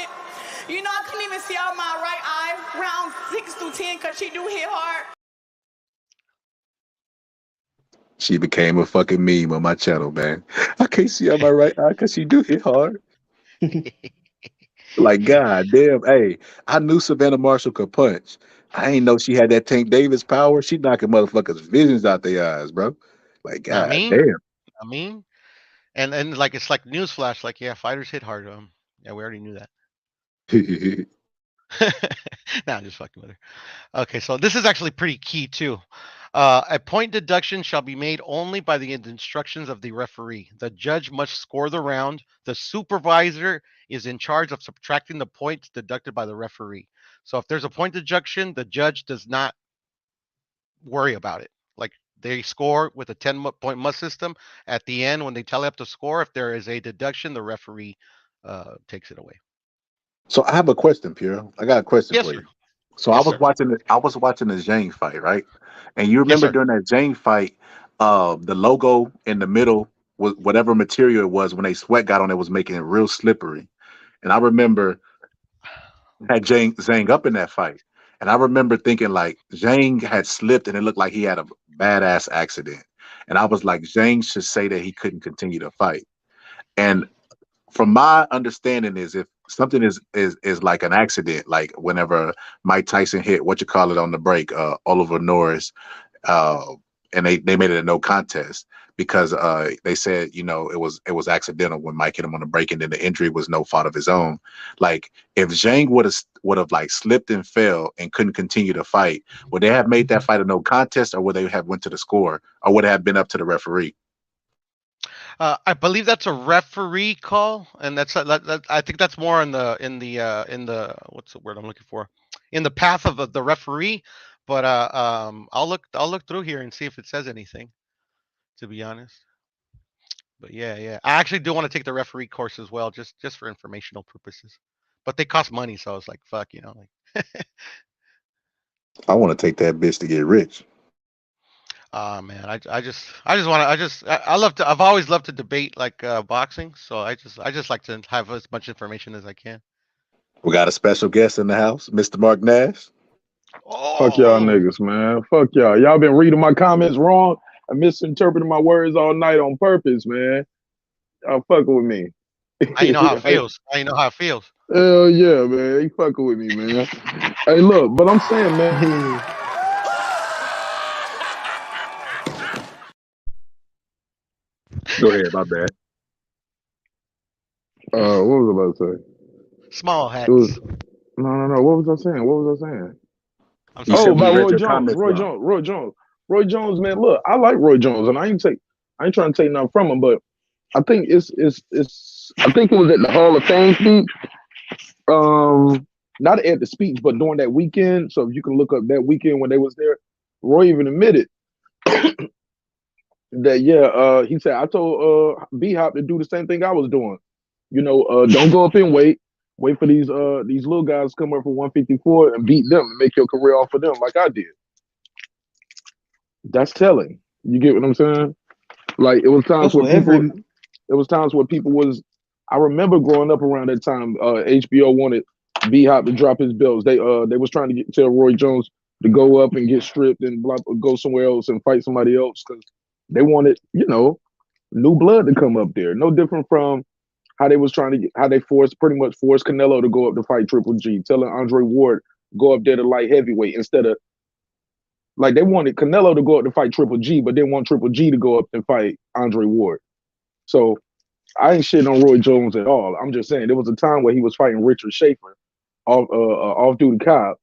You know, I couldn't even see out my right eye round 6 through 10 because she do hit hard. She became a fucking meme on my channel, man. I can't see on my right eye because she do hit hard. Like, god damn. Hey, I knew Savannah Marshall could punch. I ain't know she had that Tank Davis power. She knocking motherfuckers' visions out their eyes, bro. Like, god damn. I mean, and like it's like newsflash. Like, yeah, fighters hit hard. Yeah, we already knew that. Nah, I'm just fucking with her. Okay, so this is actually pretty key too. A point deduction shall be made only by the instructions of the referee. The judge must score the round. The supervisor is in charge of subtracting the points deducted by the referee. So if there's a point deduction, the judge does not worry about it. Like, they score with a 10-point must system. At the end, when they tally up the score, if there is a deduction, the referee takes it away. So I have a question, Pierre. I got a question for you. So Yes, I was watching the Zhang fight, right? And you remember during that Zhang fight, the logo in the middle was whatever material it was when they sweat got on it was making it real slippery. And I remember had Zhang up in that fight. And I remember thinking like Zhang had slipped and it looked like he had a badass accident. And I was like, Zhang should say that he couldn't continue to fight. And from my understanding is if something is like an accident, like whenever Mike Tyson hit on the break, Oliver Norris, and they made it a no contest because they said, you know, it was accidental when Mike hit him on the break and then the injury was no fault of his own. Like if Zhang would have like slipped and fell and couldn't continue to fight, would they have made that fight a no contest or would they have went to the score or would it have been up to the referee? I believe that's a referee call, and that's I think that's more in the what's the word I'm looking for? In the path of the referee, but I'll look through here and see if it says anything. To be honest, but yeah, I actually do want to take the referee course as well, just for informational purposes. But they cost money, so I was like, fuck, you know, like. I want to take that bitch to get rich. Man, I've always loved to debate like boxing, so I just like to have as much information as I can. We got a special guest in the house, Mr. Mark Nash. Fuck y'all niggas, man. Fuck y'all. Y'all been reading my comments wrong. I misinterpreted my words all night on purpose, man. Y'all fucking with me. I know how it feels. Hell yeah, man. You fucking with me, man. Hey, look, but I'm saying, man. Go ahead, my bad. What was I about to say? Small It was hats. no. What was I saying? What was I saying? I'm You sorry. said Oh, we about read Roy your Jones. comments wrong. Roy Jones, man. Look, I like Roy Jones, and I ain't trying to take nothing from him, but I think it's I think it was at the Hall of Fame speech. Not at the speech, but during that weekend. So if you can look up that weekend when they was there, Roy even admitted that he said I told B Hop to do the same thing I was doing. Don't go up and wait for these little guys to come up for 154 and beat them and make your career off of them like I did. That's telling. You get what I'm saying? Like it was times That's where what every people was. I remember growing up around that time. HBO wanted B Hop to drop his belts. They was trying to tell Roy Jones to go up and get stripped and go somewhere else and fight somebody else because they wanted new blood to come up there. No different from how they was trying to how they pretty much forced Canelo to go up to fight Triple G, telling Andre Ward go up there to light heavyweight instead of. Like they wanted Canelo to go up to fight Triple G, but didn't want Triple G to go up and fight Andre Ward. So I ain't shitting on Roy Jones at all. I'm just saying there was a time where he was fighting Richard Schaefer off duty cop,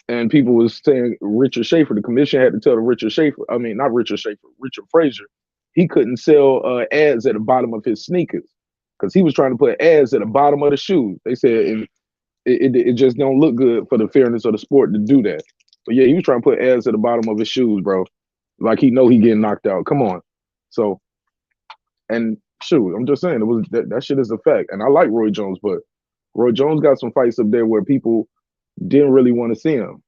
and people was saying Richard Schaefer. The commission had to tell Richard Schaefer. I mean, not Richard Schaefer, Richard Frazier. He couldn't sell ads at the bottom of his sneakers because he was trying to put ads at the bottom of the shoes. They said it just don't look good for the fairness of the sport to do that. But yeah, he was trying to put ads at the bottom of his shoes, bro. Like he know he getting knocked out. Come on. So, and shoot, I'm just saying it was that shit is a fact. And I like Roy Jones, but Roy Jones got some fights up there where people didn't really want to see him.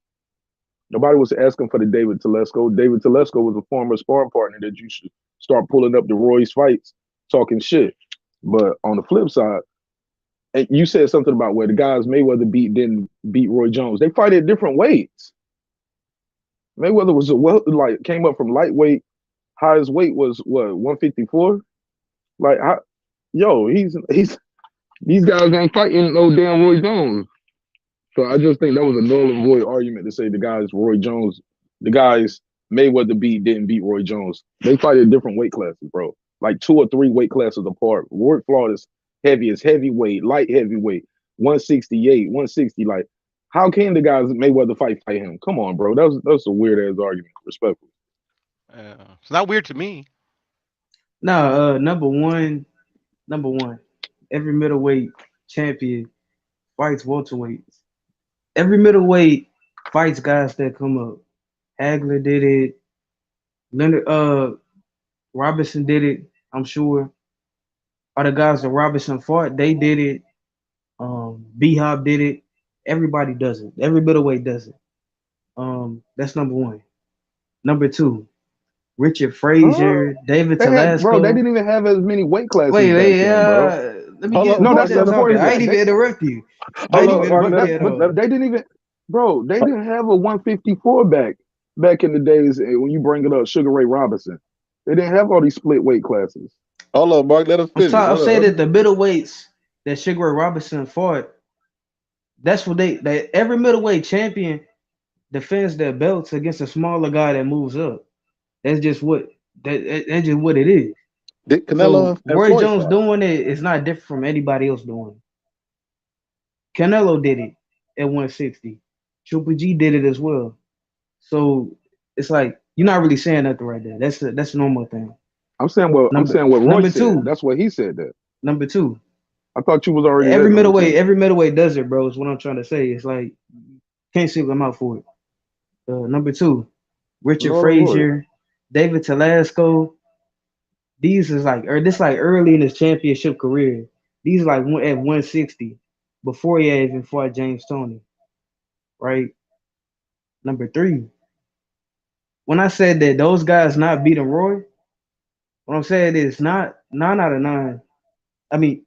Nobody was asking for the David Telesco. David Telesco was a former sparring partner that you should start pulling up the Roy's fights, talking shit. But on the flip side, and you said something about where the guys Mayweather didn't beat Roy Jones. They fight at different weights. Mayweather was came up from lightweight. Highest weight was what 154. Like, he's these guys ain't fighting no damn Roy Jones. So I just think that was a null and void argument to say the guys Mayweather didn't beat Roy Jones. They fight at different weight classes, bro. Like 2 or 3 weight classes apart. Roy Flaw is heavyweight, light heavyweight, 168, 160. Like, how can the guys Mayweather fight him? Come on, bro. That's a weird ass argument, respectfully. It's not weird to me. No, number one, every middleweight champion fights welterweights. Every middleweight fights guys that come up. Hagler did it. Leonard Robinson did it, I'm sure. All the guys that Robinson fought, they did it. B-Hop did it. Everybody does it. Every middleweight does it. That's number one. Number two, Richard Frazier, David Telesco. Bro, they didn't even have as many weight classes Wait, back then, bro. let me get no, that's before I ain't even interrupt you. They didn't even, bro. They didn't have a 154 back in the days when you bring it up. Sugar Ray Robinson, they didn't have all these split weight classes. Hold on, Mark. Let us finish. I'm saying that the middleweights that Sugar Ray Robinson fought, that's what that every middleweight champion defends their belts against a smaller guy that moves up. That's just what that's just what it is. Did Canelo so Roy Jones doing it is not different from anybody else doing it. Canelo did it at 160. Triple G did it as well. So it's like you're not really saying nothing right there. That's a normal thing. I'm saying what Roy said. Two, that's what he said. That number two. I thought you was already every middleweight does it, bro. Is what I'm trying to say. It's like can't single them out for it. Number two, Richard Frazier, David Telesco. These is like early in his championship career. These like at 160 before he even fought James Toney. Right. Number three. When I said that those guys not beating Roy, what I'm saying is not 9 out of 9. I mean,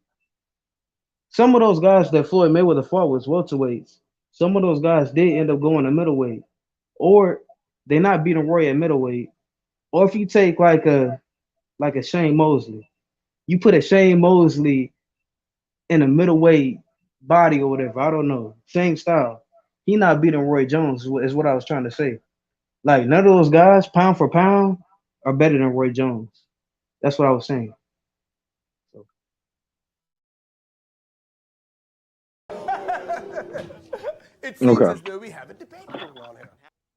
some of those guys that Floyd Mayweather fought was welterweights. Some of those guys did end up going to middleweight, or they're not beating Roy at middleweight. Or if you take like a Shane Mosley, you put a Shane Mosley in a middleweight body or whatever. I don't know, same style. He not beating Roy Jones is what I was trying to say. Like none of those guys, pound for pound, are better than Roy Jones. That's what I was saying. It seems Okay. as though we have a debate going on here.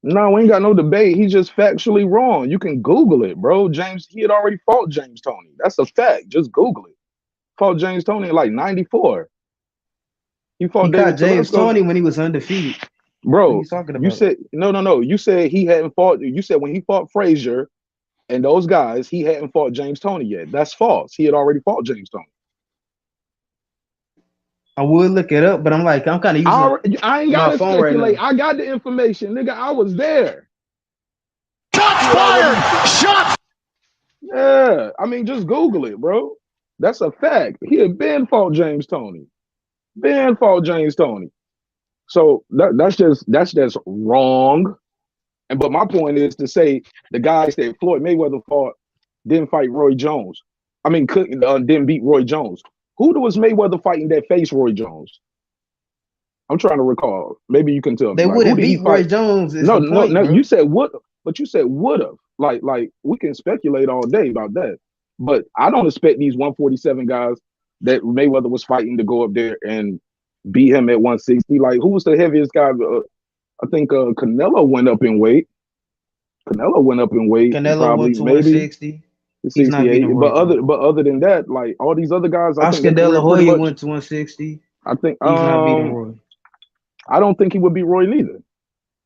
No, we ain't got no debate. He's just factually wrong. You can Google it, bro. He had already fought James Toney. That's a fact. Just Google it. Fought James Toney in like 94. He He fought caught David James Telesco. Toney when he was undefeated. What are Bro, you talking you about? said no. You said he hadn't fought. You said when he fought Frazier and those guys, he hadn't fought James Toney yet. That's false. He had already fought James Toney. I would look it up, but I'm kind of using I ain't my gotta phone right speculate. now. I got the information, nigga. I was there. Shots fired! Shots! Yeah, I mean, just Google it, bro. That's a fact. He had been fought James Toney. Been fought James Toney. So that's just wrong. And but my point is to say the guys that Floyd Mayweather fought didn't fight Roy Jones. I mean, didn't beat Roy Jones. Who was Mayweather fighting that faced Roy Jones? I'm trying to recall. Maybe you can tell me. They Like, who wouldn't did he beat Roy fight? Jones. Is No, the point, bro. You said would, but you said would have. Like we can speculate all day about that. But I don't expect these 147 guys that Mayweather was fighting to go up there and beat him at 160. Like, who was the heaviest guy? I think Canelo went up in weight. Canelo went up in weight. Canelo Probably went to maybe 160. He's not 68. beating Roy Jones. But other than that, like all these other guys, I think Oscar their De La career pretty Hoya much. went to 160. I think He's not beating Roy. I don't think he would beat Roy neither.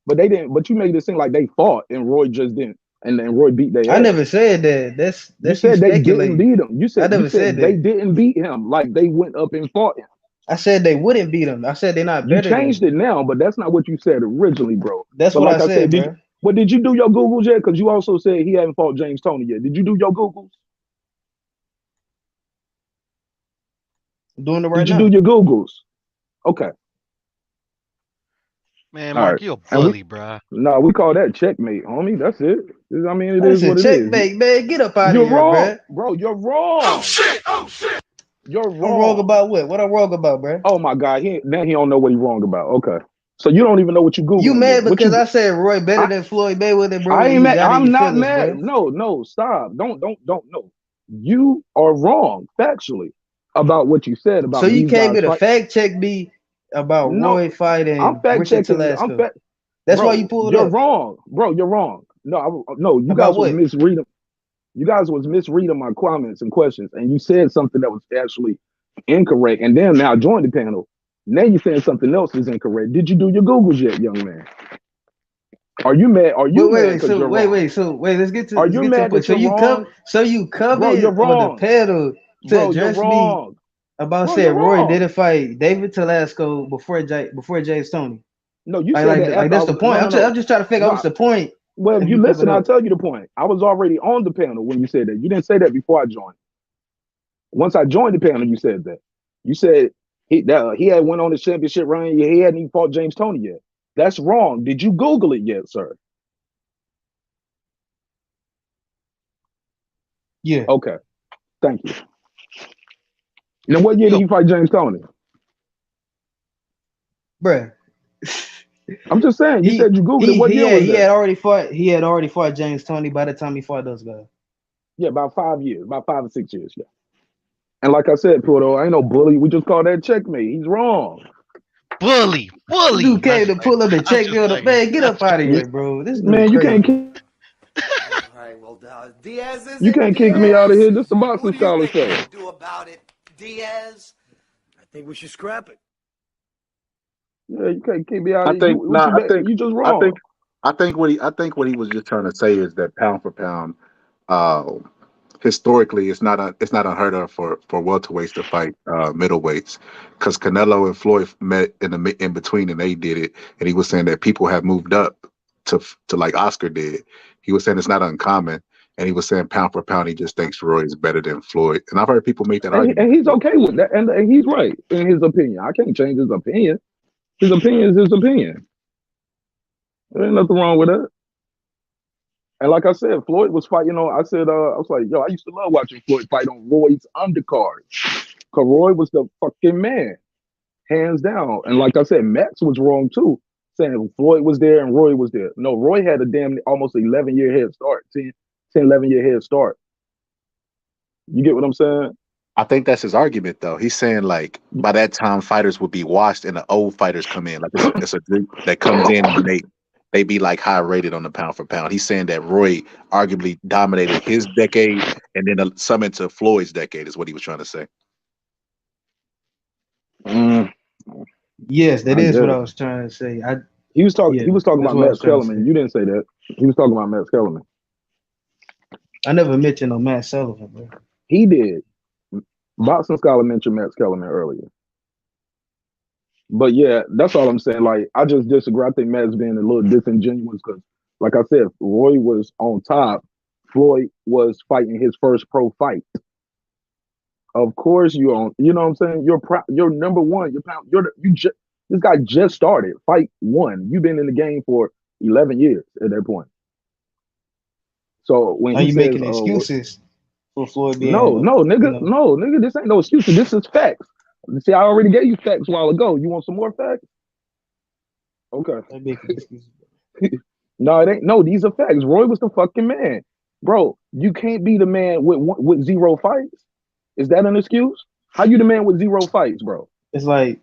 But they didn't. But you made it seem like they fought and Roy just didn't, and then Roy beat their ass. I never said that. That's You said they didn't speculating. beat him. You said I never said they that. didn't beat him. Like they went up and fought him. I said they wouldn't beat him. I said they're not You better than changed him. it now, but that's not what you said originally, bro. That's But what like I said, did bro. did you do your Googles yet? Because you also said he hadn't fought James Toney yet. Did you do your Googles? I'm doing it right Did you now. do your Googles? Okay. Man, All Mark, right. you a And bully, bruh. No, we call that checkmate, homie. That's it. I mean, it is That's a what it is. checkmate, man. Get up out You're of here, wrong, bro. bro. You're wrong. Oh shit! Oh shit! You're I'm wrong about what? What I'm wrong about, bro? Oh my God, now he don't know what he's wrong about. Okay, so you don't even know what you Googled. You mad because I said Roy better than Floyd Mayweather, bro? I ain't You mad. got in I'm your not feelings, mad. bro. No, stop. Don't no. You are wrong factually about what you said about So you these came guys here to fight. fact check me about No, Roy fighting I'm fact Richard checking. Telasco. That's bro, why you pulled you're up. wrong, bro. You're wrong. No, you About guys was what? misreading. You guys was misreading my comments and questions, and you said something that was actually incorrect. And then now I joined the panel. Now you're saying something else is incorrect. Did you do your Googles yet, young man? Are you mad? Are you mad because you're wrong? So let's get to Are let's you get to the mad point. that you're wrong? So you Bro, coming you're on the wrong. panel to Bro, you're address me wrong. about Bro, saying you're Roy wrong. didn't fight David Telasco before James Toney. No, you Like, said like, that like after that's the point. I'm just trying to figure out No, what's the point. well, If you you listen, coming I'll up. tell you the point. I was already on the panel when you said that. You didn't say that before I joined. Once I joined the panel, you said that. You said he had went on the championship run. He hadn't even fought James Toney yet. That's wrong. Did you Google it yet, sir? Yeah. Okay. Thank you. Now, what year did he fight James Toney? Bruh. I'm just saying. You said you Googled it. What year was he that? He had already fought James Toney by the time he fought those guys. Yeah, about 5 years, about 5 or 6 years. Yeah. And like I said, Porto, I ain't no bully. We just call that checkmate. He's wrong. Bully. Dude came to pull up and check me on the man. Get up out of here, bro. This dude You crazy. can't. All right, well, Diaz is You it, can't kick Diaz? me out of here. This is a boxing What do you scholar think we show. should do about it, Diaz? I think we should scrap it. Yeah, you can't kick me out I of here. think no. I think You just I wrong. think I think what he was just trying to say is that pound for pound, uh, historically, it's not unheard of for welterweights to fight middleweights, because Canelo and Floyd met in between and they did it, and he was saying that people have moved up to like Oscar did. He was saying it's not uncommon, and he was saying pound for pound, he just thinks Roy is better than Floyd, and I've heard people make that argument. And he's okay with that, and he's right in his opinion. I can't change his opinion. His opinion is his opinion. There ain't nothing wrong with that. And like I said, Floyd was fighting on. I said, I was like, yo, I used to love watching Floyd fight on Roy's undercard. Cause Roy was the fucking man, hands down. And like I said, Max was wrong too, saying Floyd was there and Roy was there. No, Roy had a damn almost 11-year head start, 10, 11-year head start. You get what I'm saying? I think that's his argument, though. He's saying like by that time fighters would be washed and the old fighters come in. Like it's a group that comes in and they be like high rated on the pound for pound. He's saying that Roy arguably dominated his decade and then some into Floyd's decade is what he was trying to say. Yes, that I is what I guess. was trying to say. He was talking. Yeah, He was talking that's about what I was Max trying to Kellerman. say. You didn't say that. He was talking about Max Kellerman. I never mentioned no Matt Sullivan, bro. He did. Boxing Scholar mentioned Max Kellerman earlier. But yeah, that's all I'm saying. Like, I just disagree. I think Matt's being a little disingenuous because, like I said, Roy was on top. Floyd was fighting his first pro fight. Of course, you on. You know what I'm saying? You're number one. This guy just started fight one. You've been in the game for 11 years at that point. So when Are he you says, making excuses for Floyd being no, nigga, this ain't no excuses. This is facts. See, I already gave you facts a while ago. You want some more facts? Okay. I'm making excuses. No, it ain't. No, these are facts. Roy was the fucking man, bro. You can't be the man with zero fights. Is that an excuse? How you the man with zero fights, bro? It's like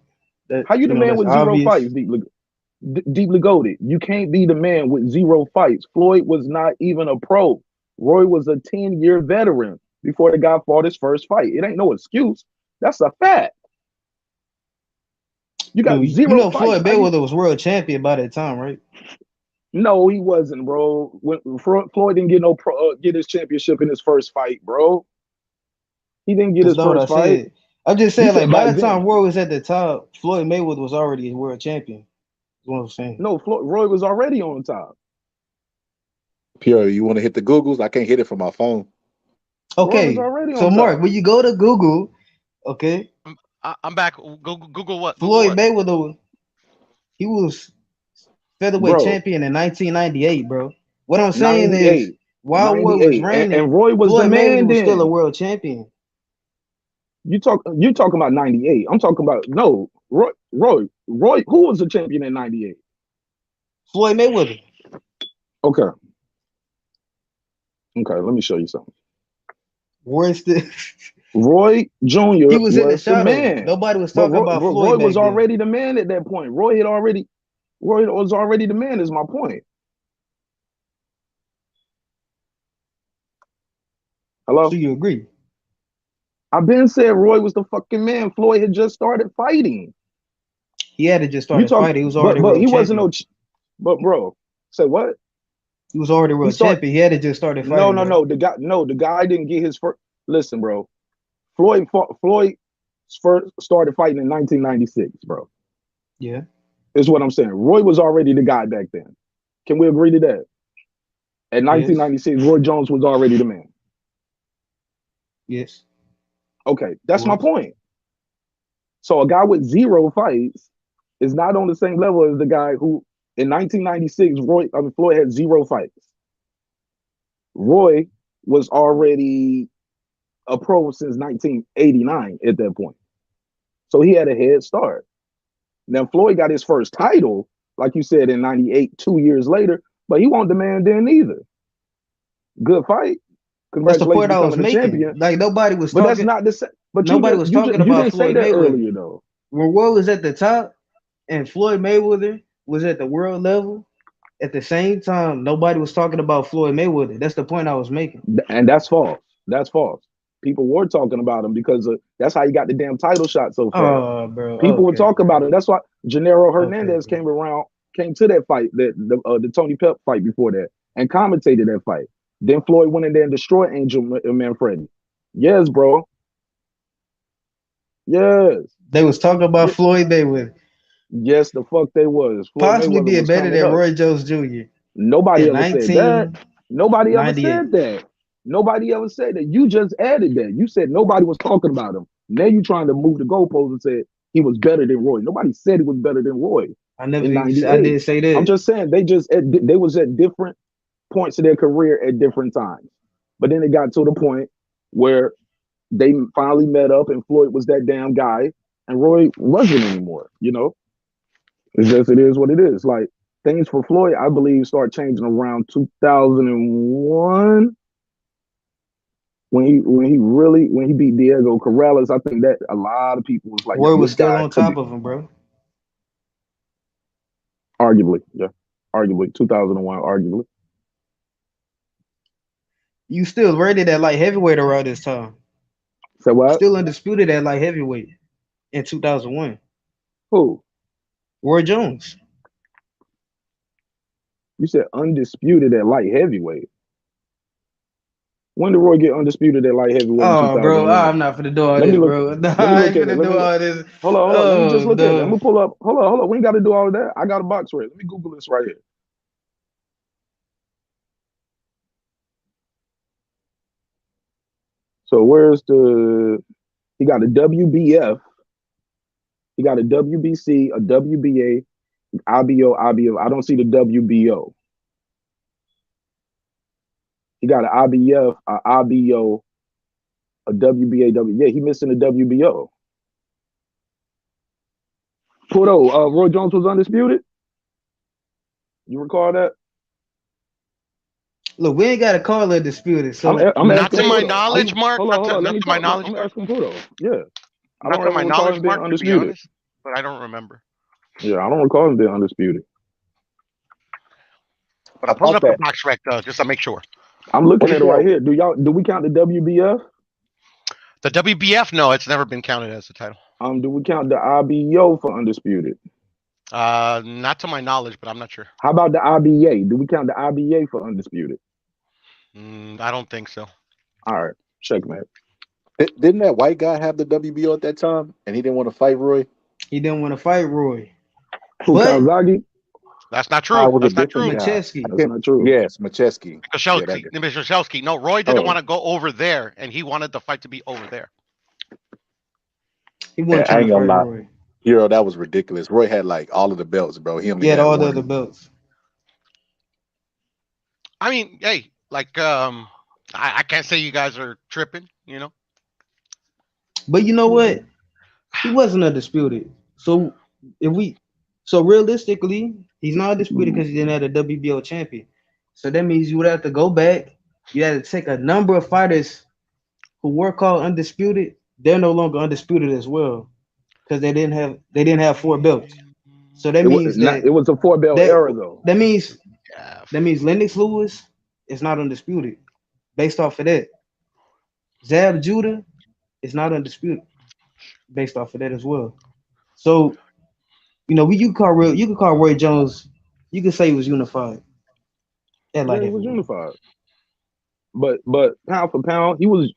that. How you the man that's with zero obvious. fights, deeply goated? You can't be the man with zero fights. Floyd was not even a pro. Roy was a 10-year veteran before the guy fought his first fight. It ain't no excuse. That's a fact. You got Dude, zero you know fights. Floyd Mayweather was world champion by that time, right? No, he wasn't, bro. When Floyd didn't get get his championship in his first fight, bro. He didn't get That's his not what I first fight. said. I'm just saying, You said like, by back the time then. Roy was at the top, Floyd Mayweather was already a world champion. That's what I'm saying. No, Roy was already on top. Pierre, you want to hit the Googles? I can't hit it from my phone. Roy was Okay, already so on Mark, top. when you go to Google, okay, I'm back. Google what? Floyd Mayweather, he was featherweight Bro, champion in 1998, bro. What I'm saying is, 98. while Roy was 98. reigning, And Roy was Floyd the man Mayweather was still a then. world champion. You talking about 98. I'm talking about Roy. Who was the champion in 98? Floyd Mayweather. Okay, let me show you something. Roy still Roy Jr. he was in the the shadows. man. Nobody was But talking about Floyd Roy was back then. already the man at that point. Roy was already the man, is my point. Hello? So you agree? I've been saying Roy was the fucking man. Floyd had just started fighting. He had to just started fighting. He was already but world he champion. wasn't but bro, say what? He was already world champion. He had to just started fighting. No. The guy didn't get his first. Listen, bro. Floyd first started fighting in 1996, bro. Yeah. Is what I'm saying. Roy was already the guy back then. Can we agree to that? At 1996, Roy Jones was already the man. Yes. Okay, that's my point. So a guy with zero fights is not on the same level as the guy who, in 1996, Floyd had zero fights. Roy was already a pro since 1989 at that point. So he had a head start. Now Floyd got his first title, like you said, in 98, 2 years later, but he won't demand then either. Good fight. That's the point I was making. Champion. Like nobody was but talking. That's not the same. But nobody was talking about you didn't Floyd say that Mayweather earlier though. When Roy was at the top and Floyd Mayweather was at the world level, at the same time, nobody was talking about Floyd Mayweather. That's the point I was making. And that's false. That's false. People were talking about him because that's how he got the damn title shot so fast. Oh, bro. People were talking about him. That's why Gennaro Hernandez came to that fight, the Tony Pep fight before that, and commentated that fight. Then Floyd went in there and destroyed Angel Manfredi. Yes, bro. Yes. They was talking about Floyd Mayweather. Yes, the fuck they was. Floyd Possibly Mayweather being was better than up. Roy Jones Jr. Nobody ever said that. Nobody ever said that. Nobody ever said that. You just added that. You said nobody was talking about him. Now you're trying to move the goalpost and say he was better than Roy. Nobody said he was better than Roy. I didn't say that. I'm just saying they was at different points of their career at different times. But then it got to the point where they finally met up and Floyd was that damn guy and Roy wasn't anymore, you know? It is what it is. Like things for Floyd, I believe, start changing around 2001. when he beat Diego Corrales, I think that a lot of people was like, Roy yo, was this still guy on could top be of him, bro. arguably, yeah. Arguably. 2001, arguably. You still rated at light heavyweight around this time. So what? Still undisputed at light heavyweight in 2001. Who? Roy Jones. You said undisputed at light heavyweight. When did Roy get undisputed at light heavyweight in Oh, bro, 2001? I'm not finna do all Let me this, look. bro. Nah, Let me I look ain't at it. finna do all this. Hold on. Let me just look at it. Let No. me pull up. Hold on. We ain't got to do all of that. I got a box right. Let me Google this right here. So where's he got a WBF, he got a WBC, a WBA, IBO. I don't see the WBO. He got an IBF, a IBO, a WBA, yeah, he missing the WBO. Puto, Roy Jones was undisputed? You recall that? Look, we ain't got to call it disputed. So I'm Not asking to my Puto. knowledge, Mark. Hold on. Let Not me to my talk. knowledge, I'm Mark. asking Puto. Yeah. I Not don't to ever my recall knowledge, him being Mark, to be undisputed. honest, but I don't remember. Yeah, I don't recall him being undisputed. But I'm pulling up the box rec just to make sure. I'm looking at it right here. Do we count the WBF? The WBF, no, it's never been counted as a title. Do we count the IBO for undisputed? Not to my knowledge, but I'm not sure. How about the IBA? Do we count the IBA for undisputed? I don't think so. All right, checkmate. Didn't that white guy have the WBO at that time, and he didn't want to fight Roy? He didn't want to fight Roy. Who, Kawasaki? That's not true. was That's a not different true. guy. Machewski. That's not true. Yes, Machewski. Machewski. No, Roy didn't want to go over there, and he wanted the fight to be over there. He wasn't I trying ain't to gonna fight lie. Roy. Hero, that was ridiculous. Roy had like all of the belts, bro. He only He had had all the one. other belts. I mean, hey, like, I can't say you guys are tripping, you know. But you know what? He wasn't undisputed. So realistically, he's not undisputed because he didn't have a WBO champion. So that means you would have to go back. You had to take a number of fighters who were called undisputed. They're no longer undisputed as well because they didn't have 4 belts. So that means it was a 4-belt era though. That means Lennox Lewis is not undisputed based off of that. Zab Judah is not undisputed based off of that as well. So, you know, you can call Roy Jones. You can say he was unified. Yeah, he was unified. But pound for pound, he was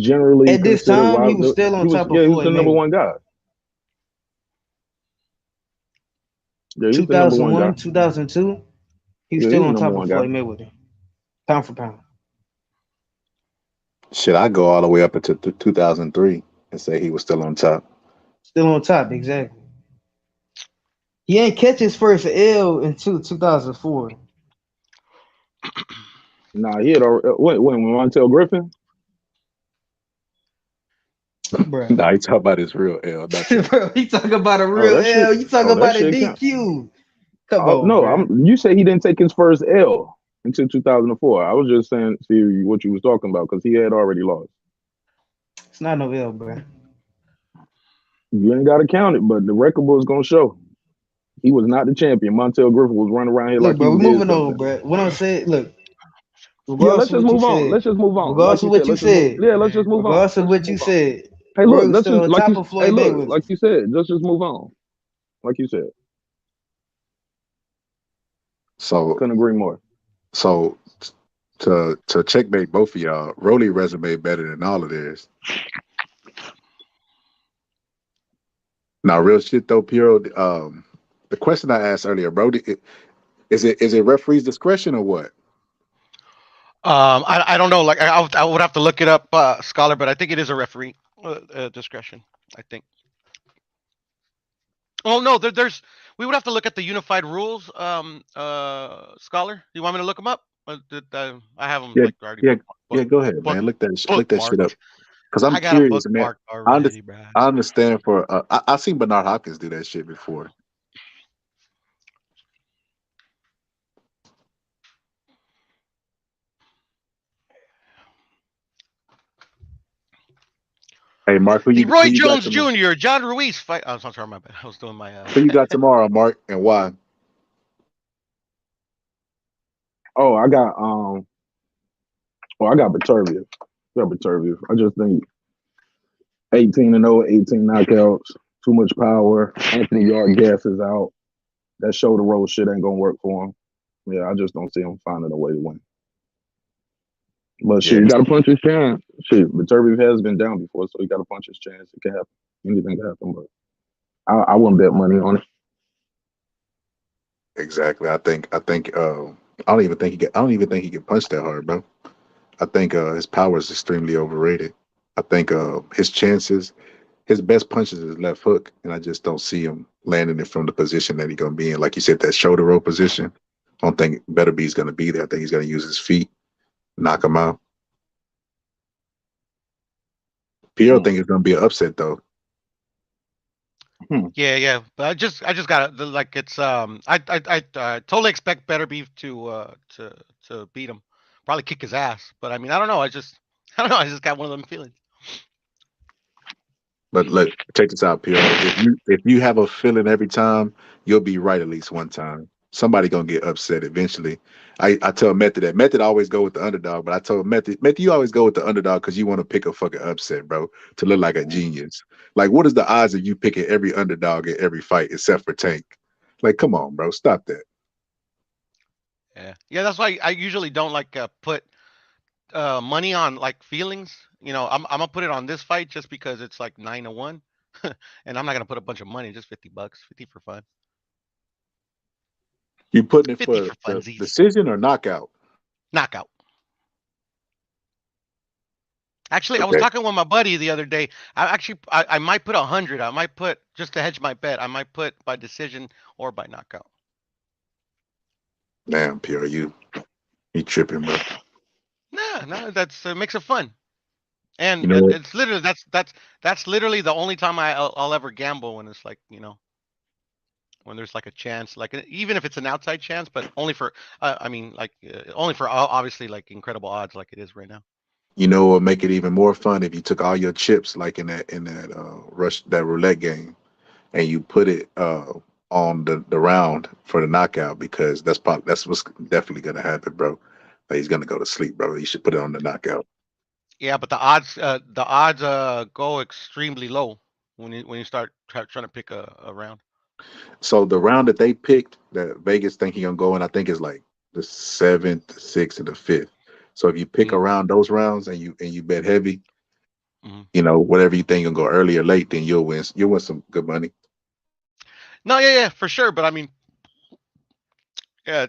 generally at this time he was still on top of he was Floyd the number Mayweather. 1 guy. Yeah, he was the number 1 guy. 2002, he was still on top of Floyd Mayweather, pound for pound. Shit, I go all the way up into 2003 and say he was still on top. Still on top, exactly. He ain't catch his first L until 2004. Nah, he had already. When Montel Griffin? Bruh. Nah, he talking about his real L. Bro, he talking about a real L. You talking about a DQ. Come on, no, bro. you say he didn't take his first L until 2004. I was just saying, see what you was talking about because he had already lost. It's not no L, bro. You ain't got to count it, but the record was gonna show. He was not the champion. Montel Griffin was running around here Look, like bro, he we did moving something. on, bro. What I'm saying, look. Yeah, let's just move on. Let's just move on. Regardless of what you said. Yeah, let's just move on. Regardless of what you said. Hey, look, let's still just on like top you. of Floyd Hey, look, Mayweather. like you said, let's just move on. Like you said. So couldn't agree more. So to checkmate both of y'all, Rolly resume better than all of theirs. Now, real shit though, Piero. The question I asked earlier, bro, is it referee's discretion or what? I don't know. Like I would have to look it up, Scholar, but I think it is a referee discretion. I think. Oh no, we would have to look at the unified rules. Scholar, you want me to look them up? I have them Yeah, like already. Yeah. Go ahead, man. Look that shit up. Because I'm I got curious, a man. bookmark already, bro. I understand for I seen Bernard Hopkins do that shit before. Hey, Mark, who Leroy you got Jones tomorrow? Jr., John Ruiz fight. Oh, I'm sorry, my bad. I was doing my. Who you got tomorrow, Mark, and why? Oh, I got I got Beterbiev. I just think 18-0, 18 knockouts, too much power. Anthony Yarde gas is out. That shoulder roll shit ain't gonna work for him. Yeah, I just don't see him finding a way to win. But shit, Yeah, you gotta punch his chance. Shit, Beterbiev has been down before, so you gotta punch his chance. It can happen. Anything can happen, but I wouldn't bet money on it. exactly. I don't even think he can punch that hard, bro. I think his power is extremely overrated. I think his best punches is left hook, and I just don't see him landing it from the position that he's gonna be in. Like you said, that shoulder roll position. I don't think Beterbie's gonna be there. I think he's gonna use his feet, knock him out. Pierre think it's gonna be an upset though. Yeah. But I just got to like it's I totally expect Beterbiev to beat him, probably kick his ass. But I mean, I don't know. I don't know. I just got one of them feelings. But look, check this out, Pierre. If you have a feeling every time, you'll be right at least one time. Somebody gonna get upset eventually. I tell Method that Method always go with the underdog, but I told Method, you always go with the underdog because you want to pick a fucking upset, bro, to look like a genius. Like, what is the odds of you picking every underdog in every fight except for Tank? Like, come on, bro, stop that. Yeah. That's why I usually don't like put money on like feelings. I'm gonna put it on this fight just because it's like 9-1, and I'm not gonna put a bunch of money, just $50, 50 for fun. You putting it 50 for for the funsies. decision or knockout? Knockout. Actually, I was Okay. talking with my buddy the other day. I might put 100. I might put just to hedge my bet. I might put by decision or by knockout. Damn, Pierre, you tripping, bro. No, that's makes it fun. And You know what? it's literally that's literally the only time I'll ever gamble when it's like when there's like a chance, like even if it's an outside chance, but only for I mean like only for obviously like incredible odds like it is right now. You know what make it even more fun if you took all your chips like in that that roulette game and you put it on the round for the knockout because that's what's definitely gonna happen, bro. Like, he's gonna go to sleep, bro. You should put it on the knockout. Yeah, but the odds go extremely low when you start trying to pick a round. So the round that they picked, that Vegas think he gonna go in, I think is like the 7th, the 6th, and the 5th. So if you pick around those rounds and you bet heavy, whatever you think gonna go early or late, then you'll win. You'll win some good money. No, yeah, for sure. But I mean, yeah,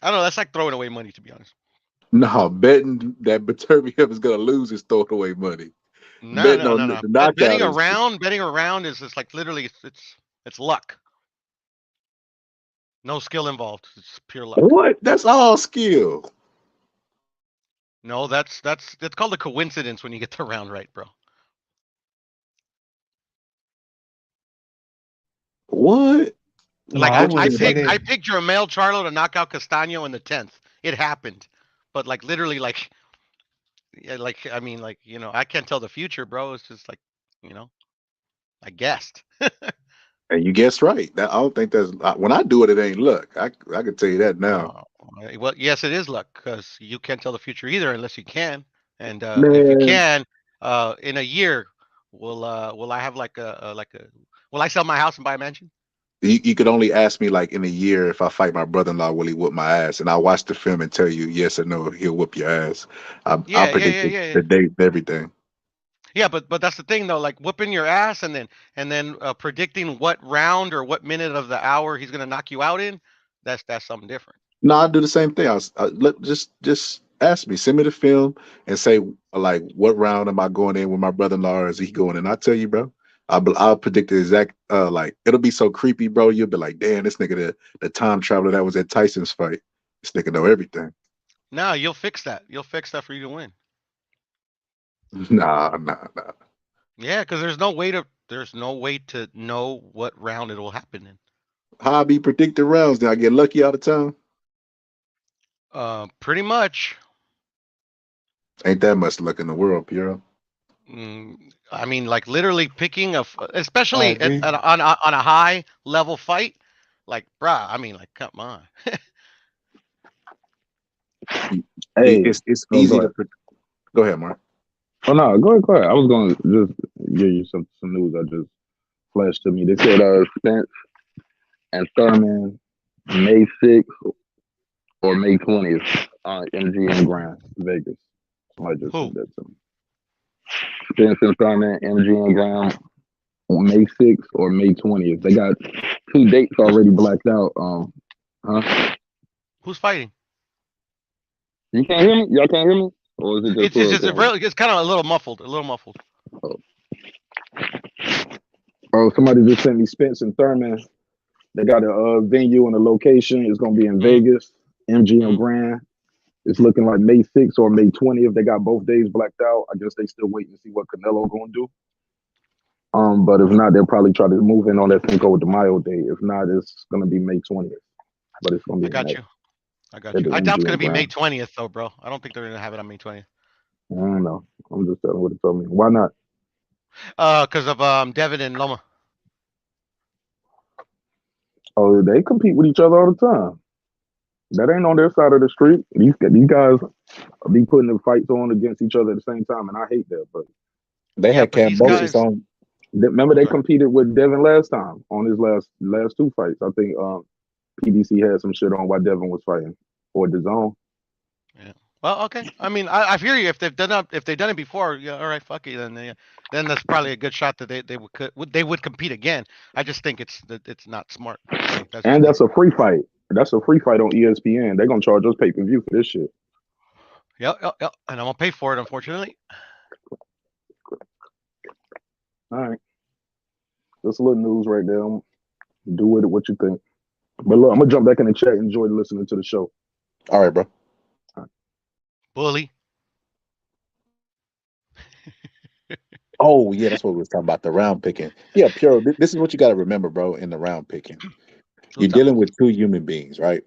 I don't know. That's like throwing away money, to be honest. No, betting that Beterbiev is gonna lose is throwing away money. No. Betting on the knockout Betting around is just like literally it's luck. No skill involved. It's pure luck. What? That's all skill. No, that's called a coincidence when you get the round right, bro. What? Like No, I say that. picked Jermel Charlo to knock out Castaño in the 10th. It happened, but like literally like yeah, like I mean like I can't tell the future, bro. It's just like I guessed. And you guessed right. I don't think that's when I do it. It ain't luck. I can tell you that now. Well, yes, it is luck because you can't tell the future either unless you can. And if you Man, can, in a year, will I have will I sell my house and buy a mansion? you could only ask me like in a year if I fight my brother-in-law, will he whoop my ass? And I'll watch the film and tell you yes or no, he'll whoop your ass. I'll predict the date and everything. Yeah, but that's the thing though, like whooping your ass and then predicting what round or what minute of the hour he's gonna knock you out in. That's something different. No, I'll do the same thing. Just ask me, send me the film and say like what round am I going in with my brother-in-law or is he going in? I'll tell you, bro. I'll predict the exact like it'll be so creepy, bro. You'll be like, damn, this nigga the time traveler that was at Tyson's fight. This nigga know everything. No, you'll fix that. You'll fix that for you to win. Nah. Yeah, because there's no way to know what round it will happen in. How I be predicting rounds? Did I get lucky all the time? Pretty much. Ain't that much luck in the world, Piero. I mean, like literally picking I especially agree. on a high level fight. Like, bruh, I mean, like, come on. Hey, It's oh, go easy to ahead. go ahead, Mark. Oh no, go ahead, go ahead. I was going to just give you some news that just flashed to me. They said Spence and Thurman May 6th or May 20th MGM Grand, Vegas. Somebody just Who? said that to me. Spence and Thurman MGM Grand on May 6th or May 20th. They got two dates Who's already blacked out. who's fighting? You can't hear me? Y'all can't hear me? Or is it just It's Club just Core? it's kind of a little muffled. A little muffled. Oh, somebody just sent me Spence and Thurman. They got a venue and a location. It's gonna be in Vegas, MGM Grand. It's looking like May 6th or May 20th. They got both days blacked out. I guess they still waiting to see what Canelo gonna do. But if not, they'll probably try to move in on that Cinco de Mayo day. If not, it's gonna be May 20th. But it's gonna be I in got May you. I got at you. the I doubt it's gonna MGM be May Grand. 20th though, bro. I don't think they're gonna have it on May 20th. I don't know. I'm just telling what it told me. Why not? Because of Devin and Loma. Oh, they compete with each other all the time. That ain't on their side of the street. These guys be putting the fights on against each other at the same time, and I hate that. But They Yeah, had but these Cambosis guys. on. remember, they Go ahead. competed with Devin last time on his last two fights. I think PBC had some shit on while Devin was fighting or the zone. Yeah. Well, okay. I mean, I hear you. If they've done it before, yeah, all right, fuck it. Then that's probably a good shot that they would compete again. I just think it's not smart. That's just And me. that's a free fight. That's a free fight on ESPN. They're gonna charge us pay-per-view for this shit. Yep, yep, yep. And I'm gonna pay for it, unfortunately. All right. Just a little news right there. Do with it what you think. But look, I'm gonna jump back in the chat and enjoy listening to the show. All right, bro. Bully. Oh yeah, that's what we was talking about, the round picking. Yeah, pure. This is what you got to remember, bro. In the round picking, you're What's up? dealing with two human beings, right?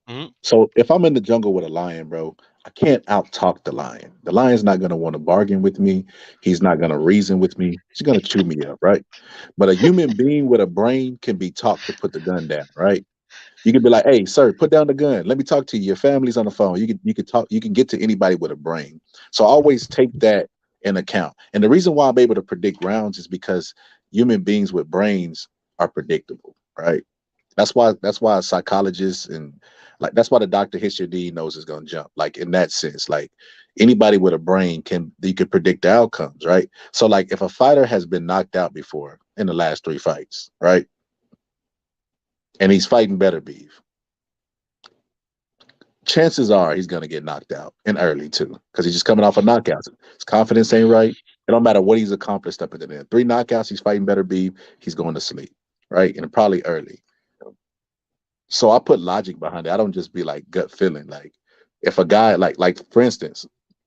Hmm. So if I'm in the jungle with a lion, bro, I can't out talk the lion. The lion's not gonna want to bargain with me. He's not gonna reason with me. He's gonna chew me up, right? But a human being with a brain can be taught to put the gun down, right? You can be like, "Hey, sir, put down the gun. Let me talk to you. Your family's on the phone. You can talk. You can get to anybody with a brain." So always take that in account. And the reason why I'm able to predict rounds is because human beings with brains are predictable, right? That's why psychologists and like that's why the doctor hits your D knows is gonna jump. Like in that sense, like anybody with a brain can you can predict the outcomes, right? So like if a fighter has been knocked out before in the last 3 fights, right? And he's fighting Beterbiev, chances are he's gonna get knocked out and early too, because he's just coming off a knockout. His confidence ain't right. It don't matter what he's accomplished up until then. 3 knockouts, he's fighting Beterbiev, he's going to sleep, right? And probably early. So I put logic behind it. I don't just be like gut feeling. Like if a guy like for instance,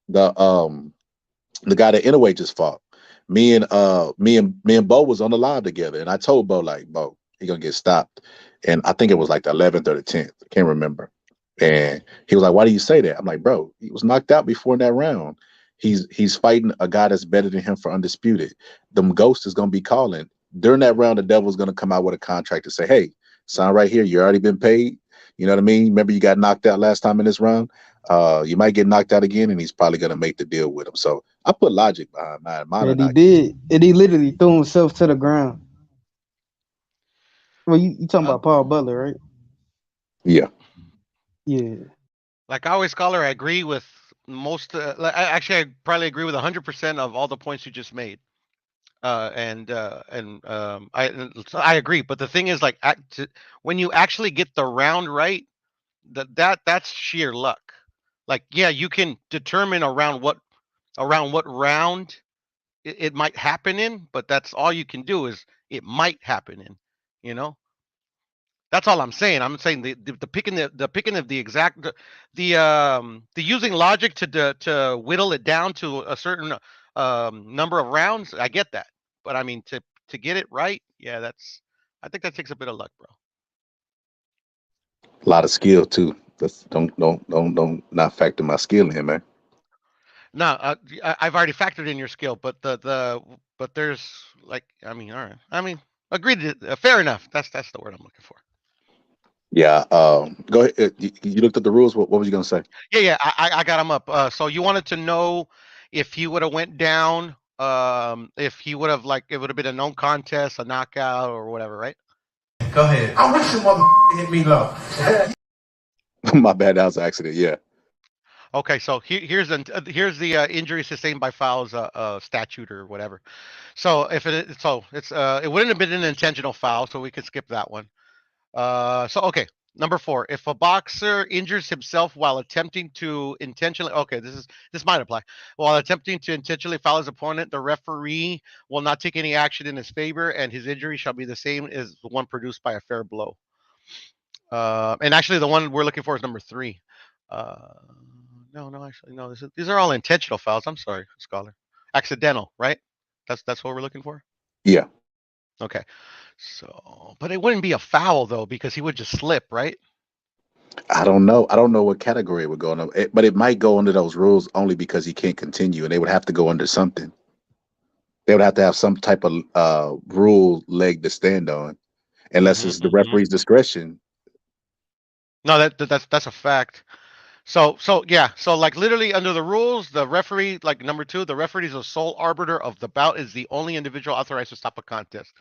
the guy that Inouye just fought, me and Bo was on the live together, and I told Bo like, Bo, he gonna get stopped, and I think it was like the 11th or the 10th, I can't remember. And he was like, why do you say that? I'm like, bro, he was knocked out before in that round. He's fighting a guy that's better than him for undisputed. The ghost is gonna be calling during that round. The devil's gonna come out with a contract to say, hey, sign right here. You already been paid. You know what I mean? Remember you got knocked out last time in this round. You might get knocked out again, and he's probably gonna make the deal with him. So I put logic behind mine. Mine are And he not. did. And he literally threw himself to the ground. Well, you talking Well, about Paul Butler, right? Yeah. Yeah. like I always, scholar, I agree with most. Actually, I probably agree with 100% of all the points you just made. I agree. But the thing is, like, when you actually get the round right, that's sheer luck. Like, yeah, you can determine around what round it might happen in, but that's all you can do is it might happen in. You know, that's all I'm saying. I'm saying the picking the picking of the exact the using logic to whittle it down to a certain number of rounds. I get that, but I mean to get it right, yeah, I think that takes a bit of luck, bro. A lot of skill too. That's don't not factor my skill in, man. No, I've already factored in your skill, but but there's like, I mean, all right. I mean, agreed. Fair enough. That's the word I'm looking for. Yeah. Go ahead. You looked at the rules. What was you gonna say? Yeah. I got him up. So you wanted to know if he would have went down, if he would have like it would have been a known contest, a knockout, or whatever, right? Go ahead. I wish the mother hit me low. My bad. That was an accident. Yeah. Okay, so here's the injury sustained by fouls statute or whatever. So if it wouldn't have been an intentional foul, so we could skip that one. So okay, number 4. If a boxer injures himself while attempting to intentionally, okay, this might apply. While attempting to intentionally foul his opponent, the referee will not take any action in his favor, and his injury shall be the same as the one produced by a fair blow. And actually, the one we're looking for is number 3. No, actually, no. These are all intentional fouls. I'm sorry, scholar. Accidental, right? That's what we're looking for. Yeah. Okay. So, but it wouldn't be a foul though because he would just slip, right? I don't know. I don't know what category it would go under, but it might go under those rules only because he can't continue, and they would have to go under something. They would have to have some type of rule leg to stand on, unless it's the referee's discretion. No, that's a fact. So yeah, so like literally under the rules, the referee, like number 2, the referee is the sole arbiter of the bout, is the only individual authorized to stop a contest.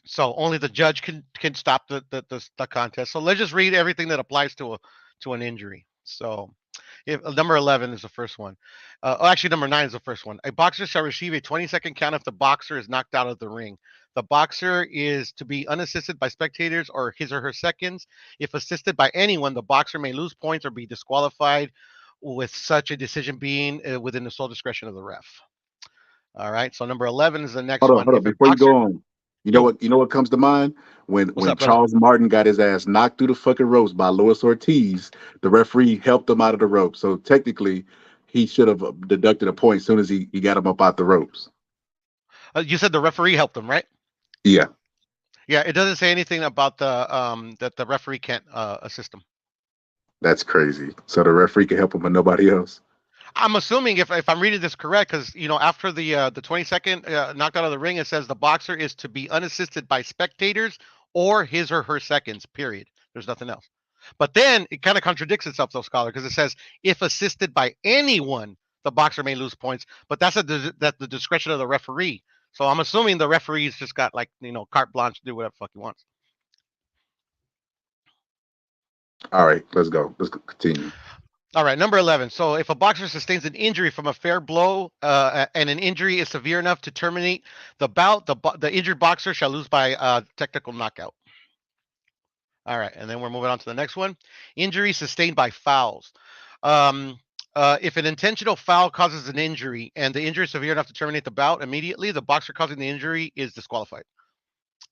So only the judge can stop the contest. So let's just read everything that applies to an injury. So if number 11 is the first one. Actually, number 9 is the first one. A boxer shall receive a 20-second count if the boxer is knocked out of the ring. The boxer is to be unassisted by spectators or his or her seconds. If assisted by anyone, the boxer may lose points or be disqualified, with such a decision being within the sole discretion of the ref. All right. So number 11 is the next one. Hold on. Before you go on, you know what comes to mind when up, Charles Martin got his ass knocked through the fucking ropes by Luis Ortiz. The referee helped him out of the ropes, so technically he should have deducted a point as soon as he got him up out the ropes. You said the referee helped him, right? Yeah. Yeah. It doesn't say anything about that the referee can't assist him. That's crazy. So the referee can help him, but nobody else. I'm assuming if I'm reading this correct, because after the 20-second knocked out of the ring, it says the boxer is to be unassisted by spectators or his or her seconds. Period. There's nothing else. But then it kind of contradicts itself, though, scholar, because it says if assisted by anyone, the boxer may lose points. But that's at the discretion of the referee. So I'm assuming the referee's just got carte blanche to do whatever the fuck he wants. All right, let's go. Let's continue. All right, number 11. So if a boxer sustains an injury from a fair blow and an injury is severe enough to terminate the bout, the injured boxer shall lose by technical knockout. All right, and then we're moving on to the next one. Injury sustained by fouls. If an intentional foul causes an injury and the injury is severe enough to terminate the bout immediately, the boxer causing the injury is disqualified.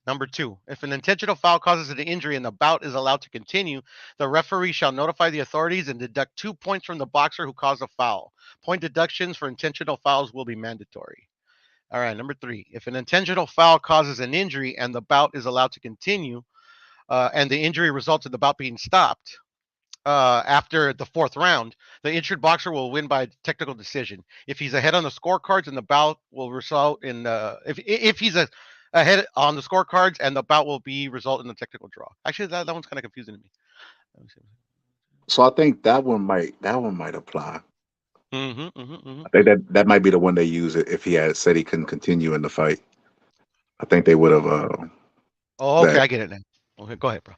Number 2, if an intentional foul causes an injury and the bout is allowed to continue, the referee shall notify the authorities and deduct 2 points from the boxer who caused a foul. Point deductions for intentional fouls will be mandatory. All right, number 3, if an intentional foul causes an injury and the bout is allowed to continue, and the injury results in the bout being stopped after the 4th round, the injured boxer will win by technical decision. If he's ahead on the scorecards and the bout will result in if he's ahead on the scorecards and the bout will result in a technical draw. Actually, that one's kind of confusing to me. So I think that one might apply. I think that might be the one they use if he had said he couldn't continue in the fight. I think they would have. Oh, okay, I get it now. Okay, go ahead, bro.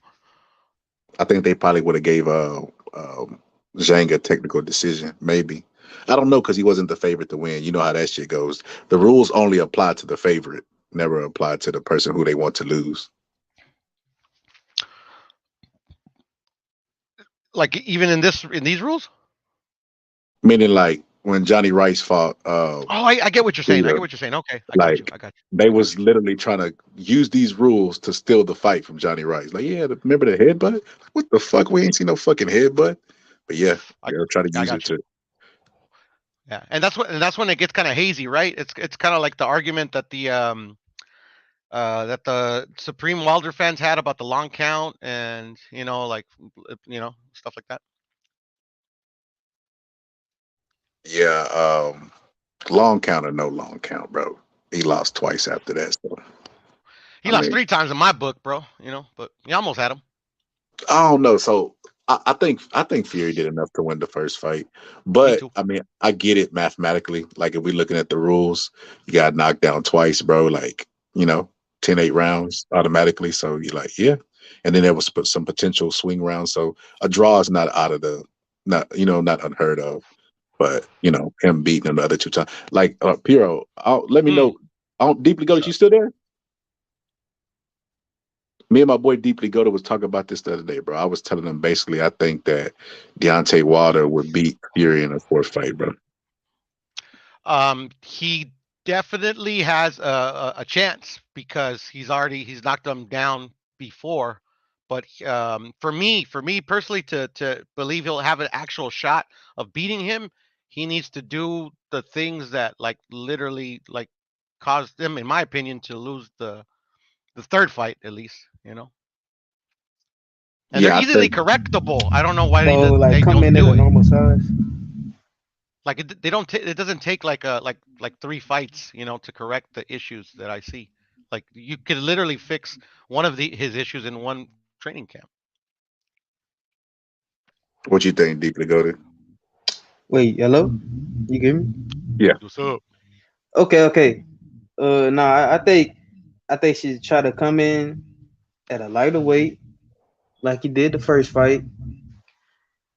I think they probably would have gave Zhang a technical decision, maybe. I don't know because he wasn't the favorite to win. You know how that shit goes. The rules only apply to the favorite, never apply to the person who they want to lose. Like even in these rules? Meaning like when Johnny Rice fought. I get what you're saying. I get what you're saying. Okay, I got you. They was literally trying to use these rules to steal the fight from Johnny Rice. Like, yeah, remember the headbutt? What the fuck? We ain't seen no fucking headbutt. But yeah, they're trying to use it too. Yeah, and that's when it gets kind of hazy, right? It's kind of like the argument that the Supreme Wilder fans had about the long count and stuff like that. Yeah, long count or no long count, bro. He lost twice after that. So He I lost mean, 3 times in my book, bro. But he almost had him. I don't know. So I think Fury did enough to win the first fight, Me but too. I mean I get it mathematically. Like if we're looking at the rules, you got knocked down twice, bro. Like 10-8 rounds automatically. So you're like, yeah. And then there was some potential swing rounds. So a draw is not out of the not unheard of. But him beating him the other 2 times. Like Piero, let me Mm. know. I don't deeply go What's that you up? still there? Me and my boy Deeply Goda was talking about this the other day, bro. I was telling him basically I think that Deontay Wilder would beat Fury in a fourth fight, bro. He definitely has a chance because he's knocked him down before. But for me personally, to believe he'll have an actual shot of beating him, he needs to do the things that like literally like caused him, in my opinion, to lose the third fight at least. And they're Yeah, I easily think correctable. I don't know why So like they come don't in at do a it. normal size. Like they don't. It doesn't take like 3 fights, to correct the issues that I see. Like you could literally fix one of his issues in one training camp. what you think, Deeply Goda? Wait, hello? You get me? Yeah. What's up? Okay. No, I think she try to come in at a lighter weight, like he did the first fight,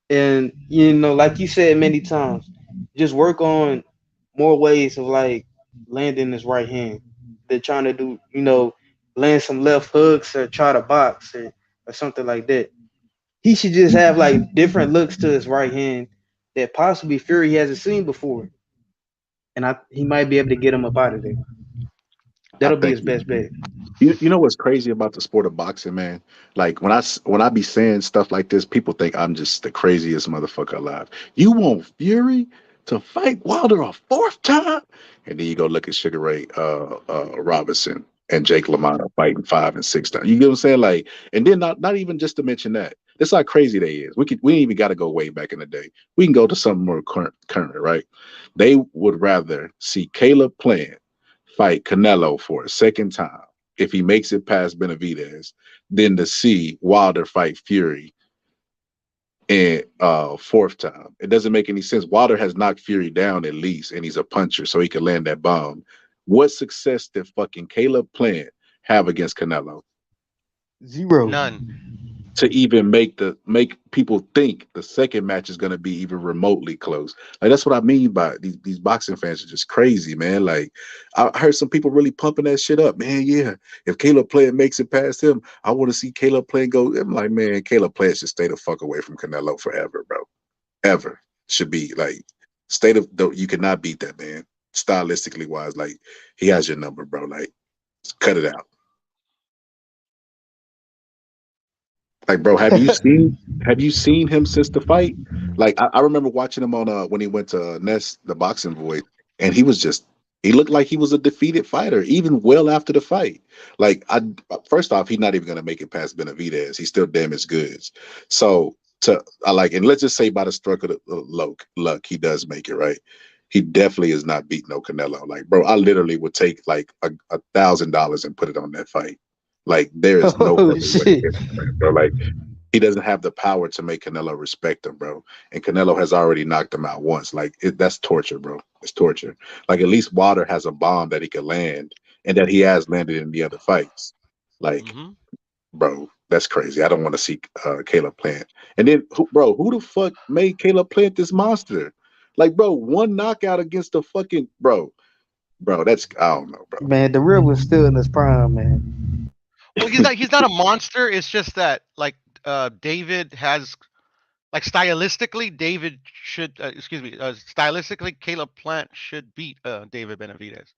and like you said many times, just work on more ways of like landing his right hand. They're trying to do, land some left hooks or try to box or something like that. He should just have like different looks to his right hand that possibly Fury hasn't seen before, and he might be able to get him up out of there. I That'll be think his best bet. you know what's crazy about the sport of boxing, man? Like when I be saying stuff like this, people think I'm just the craziest motherfucker alive. You want Fury to fight Wilder a fourth time, and then you go look at Sugar Ray Robinson and Jake LaMotta fighting 5 and 6 times. You get what I'm saying? Like, and then not even just to mention that. That's how crazy they is. We ain't even got to go way back in the day. We can go to something more current, right? They would rather see Caleb Plant fight Canelo for a second time if he makes it past Benavidez than to see Wilder fight Fury and fourth time. It doesn't make any sense. Wilder has knocked Fury down at least, and he's a puncher, so he can land that bomb. What success did fucking Caleb Plant have against Canelo? Zero. None. To even make people think the second match is gonna be even remotely close. Like that's what I mean by these boxing fans are just crazy, man. Like I heard some people really pumping that shit up, man. Yeah, if Caleb Plant makes it past him, I want to see Caleb Plant go. I'm like, man, Caleb Plant should stay the fuck away from Canelo forever, bro. Ever should be like state of you cannot beat that man stylistically wise. Like he has your number, bro. Like cut it out. Like, bro, have you seen him since the fight? Like, I remember watching him on when he went to Ness, the boxing voice, and he looked like he was a defeated fighter, even well after the fight. Like, first off, he's not even gonna make it past Benavidez. He's still damaged goods. So and let's just say by the stroke of the luck, he does make it, right? He definitely is not beating no Canelo. Like, bro, I literally would take like $1,000 and put it on that fight. Like, there is no Oh other way, shit. bro. Like, he doesn't have the power to make Canelo respect him, bro. And Canelo has already knocked him out once. Like, that's torture, bro. It's torture. Like, at least Wilder has a bomb that he could land and that he has landed in the other fights. Like, Hmm. bro, that's crazy. I don't want to see Caleb Plant. And then, who the fuck made Caleb Plant this monster? Like, bro, one knockout against the fucking bro. That's I don't know, bro. Man, the real was still in his prime, man. Well, he's not a monster. It's just that like David has like stylistically, David should excuse me, stylistically, Caleb Plant should beat David Benavidez.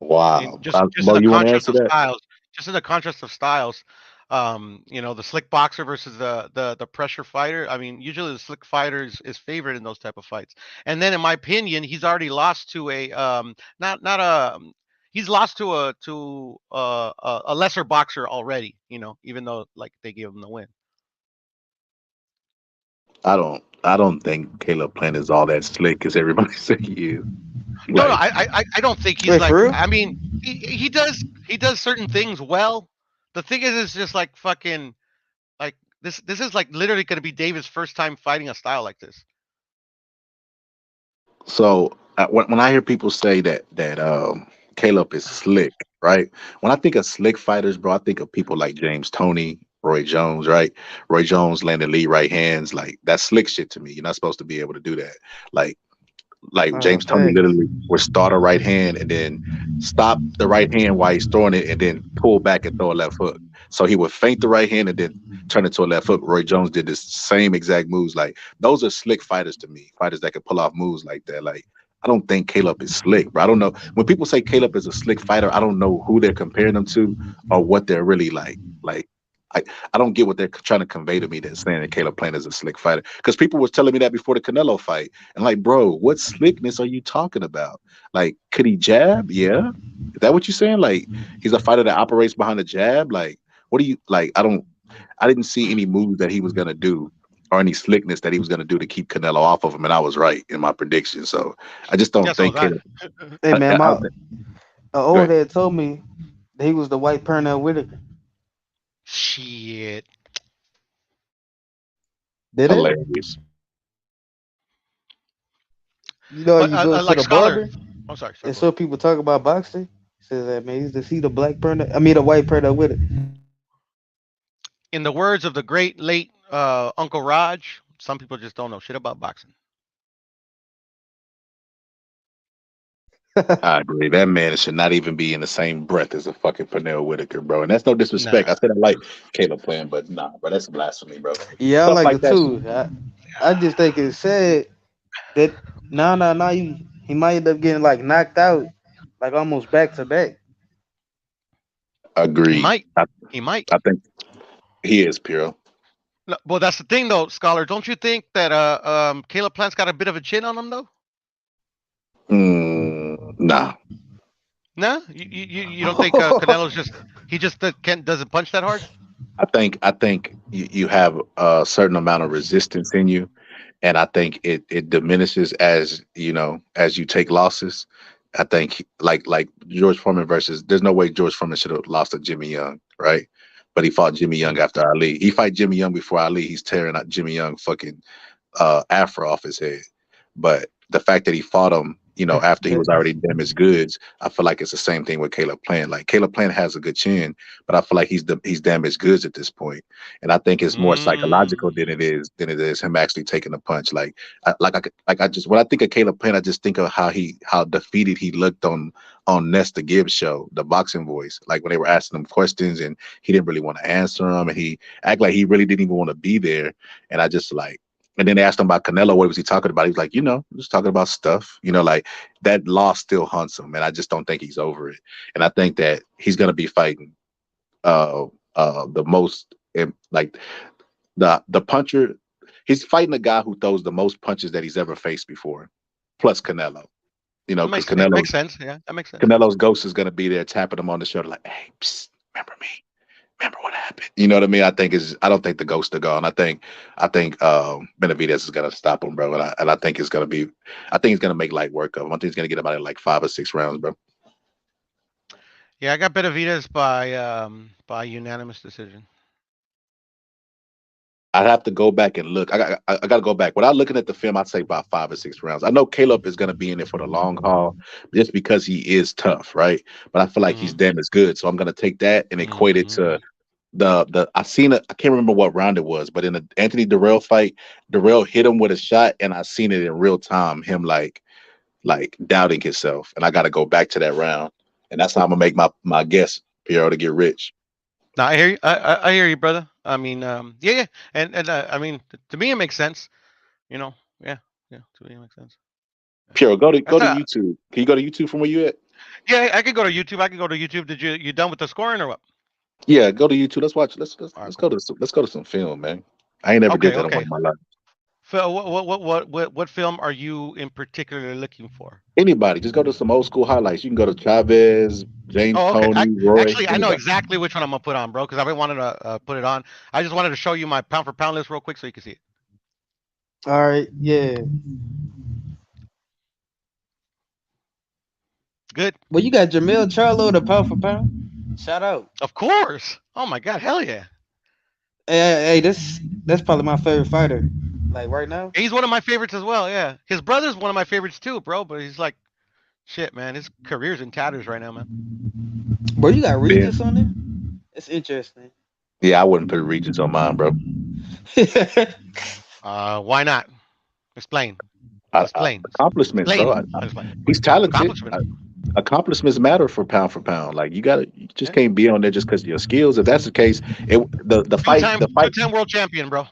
Wow, Just in bro, the you want to contrast answer of that? styles, just in the contrast of styles, the slick boxer versus the pressure fighter. I mean, usually the slick fighter is favored in those type of fights. And then, in my opinion, he's already lost to a not a he's lost to a lesser boxer already. Even though like they gave him the win. I don't think Caleb Plant is all that slick as everybody say he is. No, Like, I don't think he's Wait, like. for real? I mean, he does certain things well. The thing is, it's just like fucking like this is like literally going to be David's first time fighting a style like this. so when I hear people say that Caleb is slick, right? When I think of slick fighters, bro, I think of people like James Toney, Roy Jones, right? Roy Jones landing lead right hands, like that's slick shit to me. You're not supposed to be able to do that. Like James Toney Facts. literally would start a right hand and then stop the right hand while he's throwing it and then pull back and throw a left hook. So he would feint the right hand and then turn it to a left hook. Roy Jones did the same exact moves. Like those are slick fighters to me, fighters that can pull off moves like that. Like I don't think Caleb is slick, bro. I don't know when people say Caleb is a slick fighter. I don't know who they're comparing them to or what they're really like. I don't get what they're trying to convey to me. That saying that Caleb Plant is a slick fighter because people was telling me that before the Canelo fight, and like, bro, what slickness are you talking about? Like, could he jab? Yeah, is that what you're saying? Like, he's a fighter that operates behind the jab. Like, what do you like? I didn't see any moves that he was gonna do or any slickness that he was gonna do to keep Canelo off of him, and I was right in my prediction. So I just don't Yeah, so think was I. Caleb. Hey man, I my don't think, go old ahead. head told me that he was the white Pernell Whitaker. Shit. Did it? Hilarious. You know, But you go to like the Scholar. barber I'm sorry. Sorry. and Go ahead. so people talk about boxing. Says that man, he's the see the black Pernell. I mean, the white Pernell Whitaker. In the words of the great late Uncle Raj, some people just don't know shit about boxing. I agree. That man should not even be in the same breath as a fucking Pernell Whitaker, bro. And that's no disrespect. Nah. I said I like Caleb Plant, but nah, bro, that's blasphemy, bro. Yeah, I Stuff like like it that. too. I just think it's sad that no, he might end up getting like knocked out, like almost back to back. He Agreed. might. He might. I think he is pure. No, well, that's the thing, though, Scholar. Don't you think that Caleb Plant's got a bit of a chin on him, though? Nah. No, you don't think Canelo's just doesn't punch that hard? I think you have a certain amount of resistance in you, and I think it diminishes as as you take losses. I think like George Foreman versus there's no way George Foreman should have lost to Jimmy Young, right? But he fought Jimmy Young after Ali. He fight Jimmy Young before Ali. He's tearing out Jimmy Young fucking afro off his head. But the fact that he fought him, after he was already damaged goods, I feel like it's the same thing with Caleb Plant. Like Caleb Plant has a good chin, but I feel like he's damaged goods at this point. And I think it's more psychological than it is him actually taking a punch. I just when I think of Caleb Plant, I just think of how defeated he looked on Nesta Gibbs' show, The Boxing Voice. Like when they were asking him questions and he didn't really want to answer them, and he act like he really didn't even want to be there. And I just like. And then they asked him about Canelo. What was he talking about? He was like, just talking about stuff. Like that loss still haunts him, and I just don't think he's over it. And I think that he's gonna be fighting the most like the puncher. He's fighting a guy who throws the most punches that he's ever faced before, plus Canelo. Because Makes sense. Yeah, that makes sense. Canelo's ghost is gonna be there tapping him on the shoulder, like, "Hey, psst, remember me? Remember what happened?" You know what I mean? I don't think the ghosts are gone. I think Benavidez is gonna stop him, bro. And I think he's gonna make light work of him. I think he's gonna get him out in like 5 or 6 rounds, bro. Yeah, I got Benavidez by unanimous decision. I'd have to go back and look. I got to go back. Without looking at the film, I'd say about 5 or 6 rounds. I know Caleb is going to be in it for the long haul just because he is tough, right? But I feel like he's damn as good. So I'm going to take that and equate it to I can't remember what round it was, but in the Anthony Durrell fight, Durrell hit him with a shot, and I seen it in real time, him like doubting himself. And I got to go back to that round. And that's how I'm going to make my guess, Piero, to get rich. No, I hear you. I hear you, brother. I mean, yeah, and I mean, to me it makes sense. Yeah, to me it makes sense. Piero, go to YouTube. Can you go to YouTube from where you at? Yeah, I can go to YouTube. Did you done with the scoring or what? Yeah, go to YouTube. Let's watch. Let's go to some film, man. I ain't never did that in one of my life. Phil, what film are you in particular looking for? Anybody, just go to some old school highlights. You can go to Chavez, James Toney, Roy. Actually, I know exactly which one I'm gonna put on, bro, because I've been wanting to put it on. I just wanted to show you my pound for pound list real quick so you can see it. All right, yeah. Good. Well, you got Jamel Charlo, the pound for pound. Shout out. Of course. Oh my god, hell yeah. Hey, that's probably my favorite fighter. Like right now. He's one of my favorites as well. Yeah, his brother's one of my favorites too, bro. But he's like, shit, man. His career's in tatters right now, man. Bro, you got Yeah. Regis on there? It's interesting. Yeah, I wouldn't put Regis on mine, bro. Why not? Explain. Explain. Accomplishments, bro. Explain. He's talented. Accomplishments. Accomplishments matter for pound. Like you just can't be on there just because of your skills. If that's the case, the fight. Two-time world champion, bro.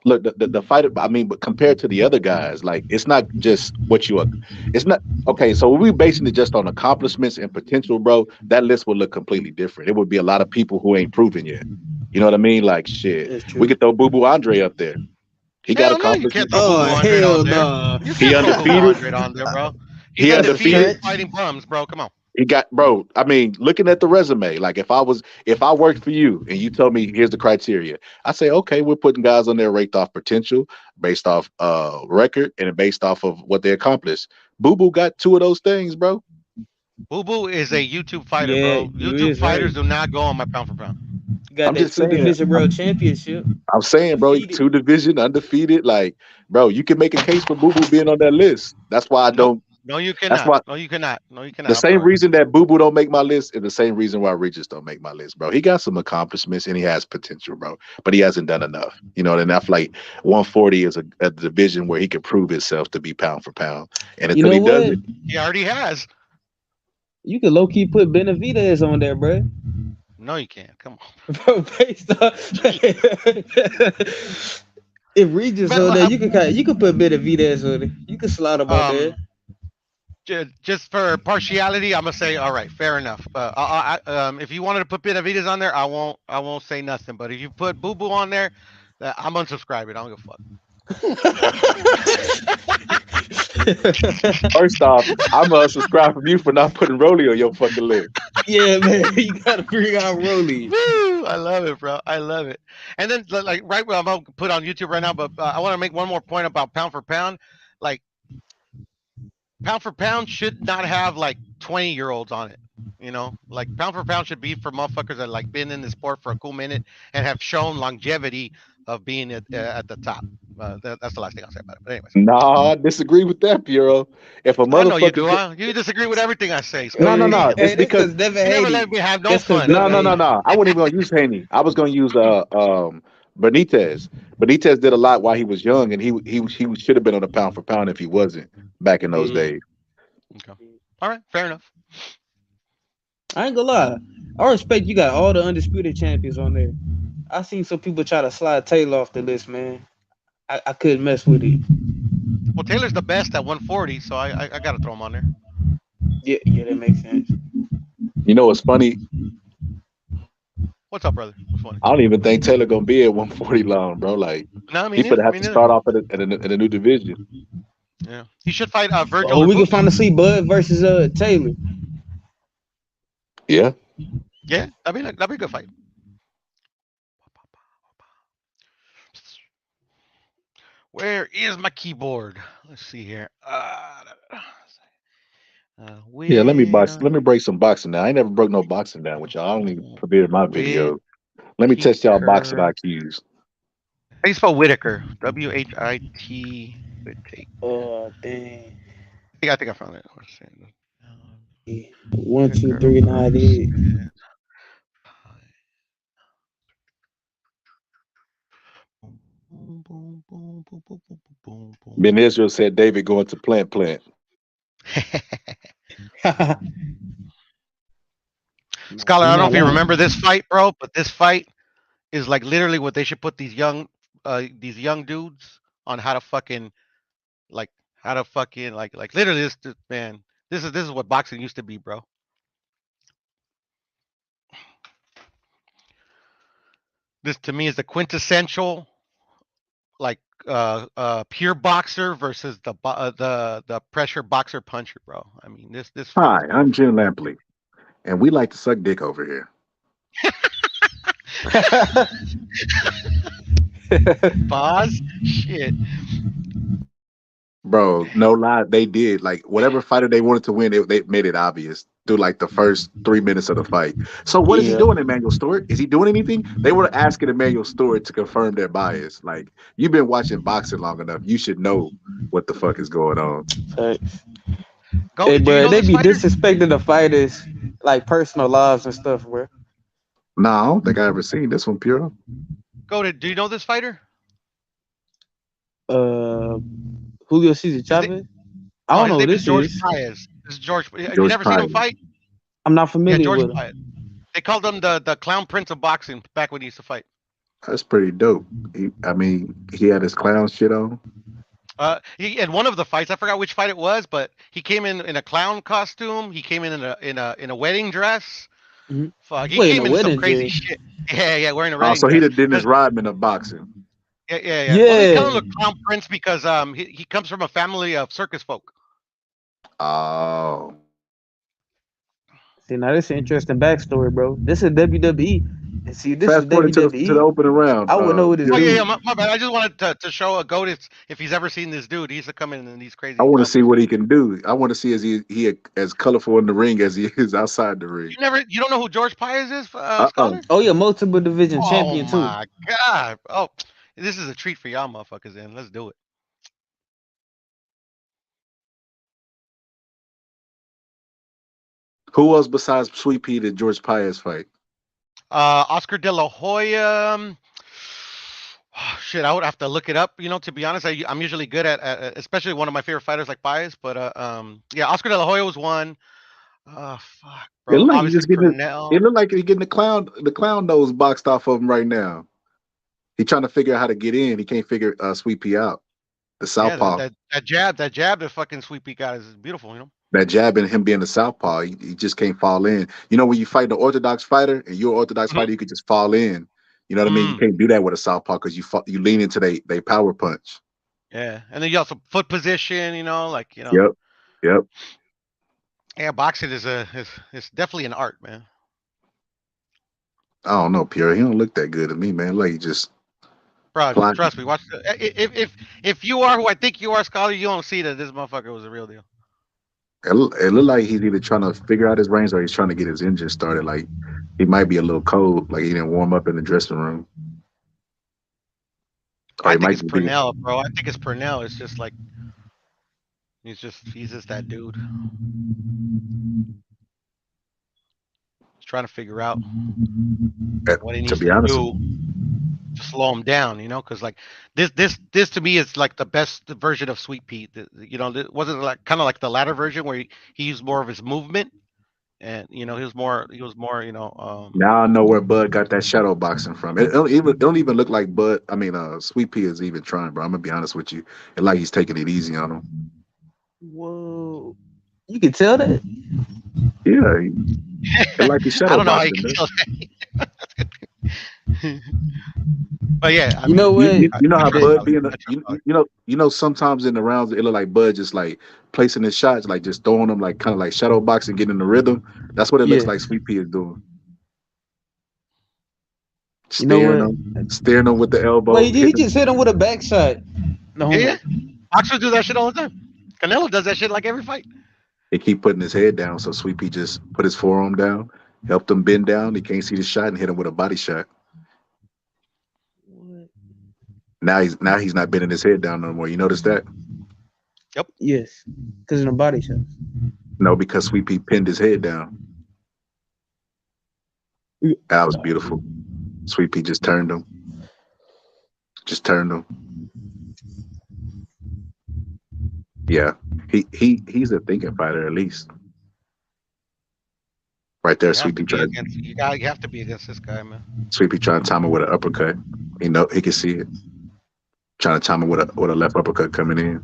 Look, the fight. I mean, but compared to the other guys, like it's not just what you are. It's not okay. So when we basing it just on accomplishments and potential, bro, that list would look completely different. It would be a lot of people who ain't proven yet. You know what I mean? Like shit, we could throw Boo Boo Andre up there. He got accomplishments. Oh hell no! He undefeated. On there, bro. He undefeated fighting bums, bro. Come on. He got, bro. I mean, looking at the resume, like if I worked for you and you told me here's the criteria, I say, okay, we're putting guys on there ranked off potential, based off record, and based off of what they accomplished. Boo Boo got 2 of those things, bro. Boo Boo is a YouTube fighter, bro. YouTube fighters do not go on my pound for pound. Got that 2 division world championship. I'm saying, bro, 2 division undefeated. Like, bro, you can make a case for Boo Boo being on that list. That's why I don't. No, you cannot. That's why, no, you cannot. No, you cannot. The same reason that Boo Boo don't make my list is the same reason why Regis don't make my list, bro. He got some accomplishments and he has potential, bro, but he hasn't done enough. You know, and I feel like 140 is a division where he can prove himself to be pound for pound. And until he does it, he already has. You can low key put Benavidez on there, bro. No, you can't. Come on, bro. Based on if Regis on there, you can put Benavidez on it. You can slide him on there. Just for partiality, I'm gonna say, all right, fair enough. If you wanted to put Benavidez on there, I won't say nothing. But if you put Boo Boo on there, I'm unsubscribing. I don't give a fuck. First off, I'm gonna subscribe from you for not putting Rolly on your fucking list. Yeah, man, you gotta figure out Rolly. Woo! I love it, bro. I love it. And then, like, right where I'm gonna put on YouTube right now, but I want to make one more point about pound for pound. Like, pound for pound should not have like 20-year-olds on it. You know, like pound for pound should be for motherfuckers that like been in the sport for a cool minute and have shown longevity of being at the top. That's the last thing I'll say about it. But anyways. Nah, I disagree with that, Piero. If a motherfucker, I know you do. Huh? You disagree with everything I say. No. It's because you never let me have no fun. No. I wasn't even gonna use Haney. I was gonna use Benitez. Benitez did a lot while he was young, and he should have been on the pound for pound if he wasn't back in those days. Okay. All right. Fair enough. I ain't gonna lie. I respect you got all the undisputed champions on there. I seen some people try to slide Taylor off the list, man. I couldn't mess with it. Well, Taylor's the best at 140, so I gotta throw him on there. Yeah, that makes sense. You know what's funny? What's up, brother? What's funny? I don't even think Taylor gonna be at 140 long, bro. Like, he would have to start off at a new division. Yeah, he should fight Virgil. Oh, we can finally see Bud versus Taylor. Yeah. Yeah, that'd be a good fight. Where is my keyboard? Let's see here. Yeah, let me break some boxing down. I ain't never broke no boxing down with y'all. I don't even prepare my video. Let me test y'all boxing IQs. How do you spell Whitaker? WHIT. Oh dang. I think I found it. 1, 2, 3, 9, 8. Ben Israel said David going to plant. Scholar, I don't know if you remember this fight, bro, but this fight is like literally what they should put these young dudes on how to fucking like literally this man. This is what boxing used to be, bro. This to me is the quintessential like pure boxer versus the pressure boxer puncher, bro. I mean this. Hi, I'm Jim Lampley, and we like to suck dick over here. Pause. Shit. Bro, no lie, they did. Like whatever fighter they wanted to win, they made it obvious through like the first 3 minutes of the fight. So what is he Yeah. doing, Emmanuel Stewart? Is he doing anything? They were asking Emmanuel Stewart to confirm their bias. Like you've been watching boxing long enough, you should know what the fuck is going on. Facts. Go. Hey, Do you bro, know they this be fighter? disrespecting the fighters, like personal lives and stuff, bro. Nah, I don't think I ever seen this one, Pure. Go to. Do you know this fighter? Uh, Julio Cesar His, na- Chavez. I no, don't his know who name is this George is. Paez. This is George. Have you George never seen him Pius. fight? I'm not Yeah, familiar George with him. Paez. They called him the clown prince of boxing back when he used to fight. That's pretty dope. He had his clown shit on. He in one of the fights, I forgot which fight it was, but he came in a clown costume. He came in a wedding dress. Mhm. Fuck, he Wait, in came a in some wedding crazy dress. shit. Yeah, wearing a Oh, wedding so he dress. did Dennis Rodman of boxing. Yeah. Well, they call him Yeah. the clown prince because he comes from a family of circus folk. Oh. See, now this is an interesting backstory, bro. This is WWE. And see, this is Fast forward to the WWE. opening round. I would know what this Oh Pure. yeah, dude. my bad. I just wanted to show a goat if he's ever seen this dude. He used to come in these I crazy want to see outfits. what he can do. I want to see he as colorful in the ring as he is outside the ring. You don't know who George Paez is, Uh-uh. Scholar? Oh yeah, multiple division Oh champion too. my god! Oh, this is a treat for y'all motherfuckers. Then let's do it. Who else besides Sweet Pea did George Pius fight? Oscar De La Hoya. Shit, I would have to look it up. To be honest, I'm usually good at especially one of my favorite fighters like Paez. But yeah, Oscar De La Hoya was one. Fuck, It bro. look like he's Obviously just getting Purnell. it look like he's getting the clown nose boxed off of him right now. He's trying to figure out how to get in. He can't figure Sweet Pea out. The Yeah, southpaw. that jab that fucking Sweet Pea got is beautiful. That jab and him being the southpaw, he just can't fall in. When you fight an orthodox fighter and you're an orthodox fighter, you could just fall in. You know what I mean? You can't do that with a southpaw because you lean into they power punch. Yeah, and then you also foot position. Yep. Yeah, boxing is definitely an art, man. I don't know, Pierre. He don't look that good to me, man. Like he just Bro, flying. trust me. Watch. If you are who I think you are, Scholar, you don't see that this motherfucker was a real deal. It looked like he's either trying to figure out his range or he's trying to get his engine started. Like he might be a little cold, like he didn't warm up in the dressing room. I think it's Purnell, bro. I think it's Purnell. It's just like he's just that dude. He's trying to figure out what he needs to do to slow him down, because like this to me is like the best version of Sweet Pea. It wasn't like kind of like the latter version where he used more of his movement, and he was more. Now I know where Bud got that shadow boxing from. It don't even look like Bud. I mean, Sweet Pea is even trying, bro. I'm gonna be honest with you. It like he's taking it easy on him. Whoa, you can tell that. Yeah, like he's shadow I don't know how you boxing. can tell that. But yeah, you know what? You know how Bud be in the, sometimes in the rounds it look like Bud just like placing his shots, like just throwing them like kind of like shadow boxing, getting in the rhythm. That's what it looks like Sweet Pea is doing. Staring him with the elbow. Wait, he just hit him with a back shot. No, yeah. Boxers do that shit all the time. Canelo does that shit like every fight. He keep putting his head down, so Sweet Pea just put his forearm down, helped him bend down. He can't see the shot and hit him with a body shot. Now he's not bending his head down no more. You notice that? Yep. Yes, because of the body shots. No, because Sweet Pea pinned his head down. That was beautiful. Sweet Pea just turned him. Yeah, he's a thinking fighter at least. Right there, Sweet Pea tried. You have to be against this guy, man. Sweet Pea trying to time him with an uppercut. He can see it. Trying to time him with a left uppercut coming in.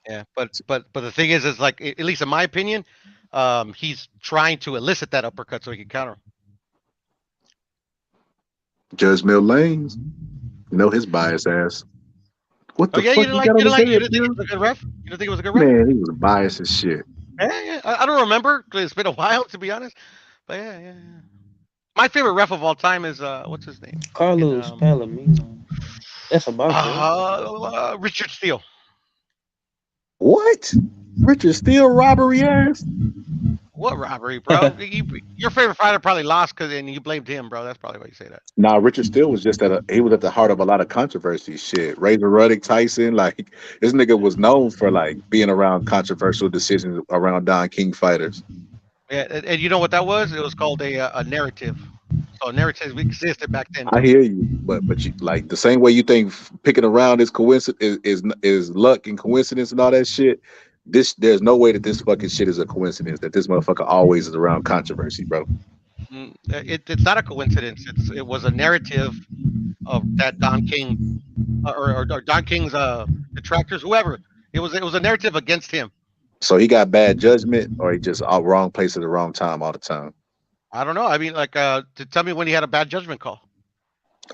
Yeah, but the thing is like, at least in my opinion, he's trying to elicit that uppercut so he can counter him. Judge Mill Lanes, his biased ass. What the fuck you didn't think it was a good ref? You didn't think it was a good ref? Man, he was biased as shit. Yeah. I don't remember. It's been a while, to be honest. But yeah. My favorite ref of all time is what's his name? Carlos Palomino. That's a boxer. Richard Steele. What? Richard Steele robbery ass? What robbery, bro? Your favorite fighter probably lost because and you blamed him, bro. That's probably why you say that. Nah, Richard Steele was just he was at the heart of a lot of controversy shit. Razor Ruddock, Tyson, like this nigga was known for like being around controversial decisions around Don King fighters. Yeah, and you know what that was? It was called a narrative. So narratives existed back then I too. hear you, but you like the same way you think picking around is coincidence is luck and coincidence and all that shit. There's no way that this fucking shit is a coincidence. That this motherfucker always is around controversy, bro. It's not a coincidence. It was a narrative of that Don King or Don King's detractors, whoever. It was a narrative against him. So he got bad judgment, or he just all wrong place at the wrong time all the time. I don't know. I mean, like, to tell me when he had a bad judgment call.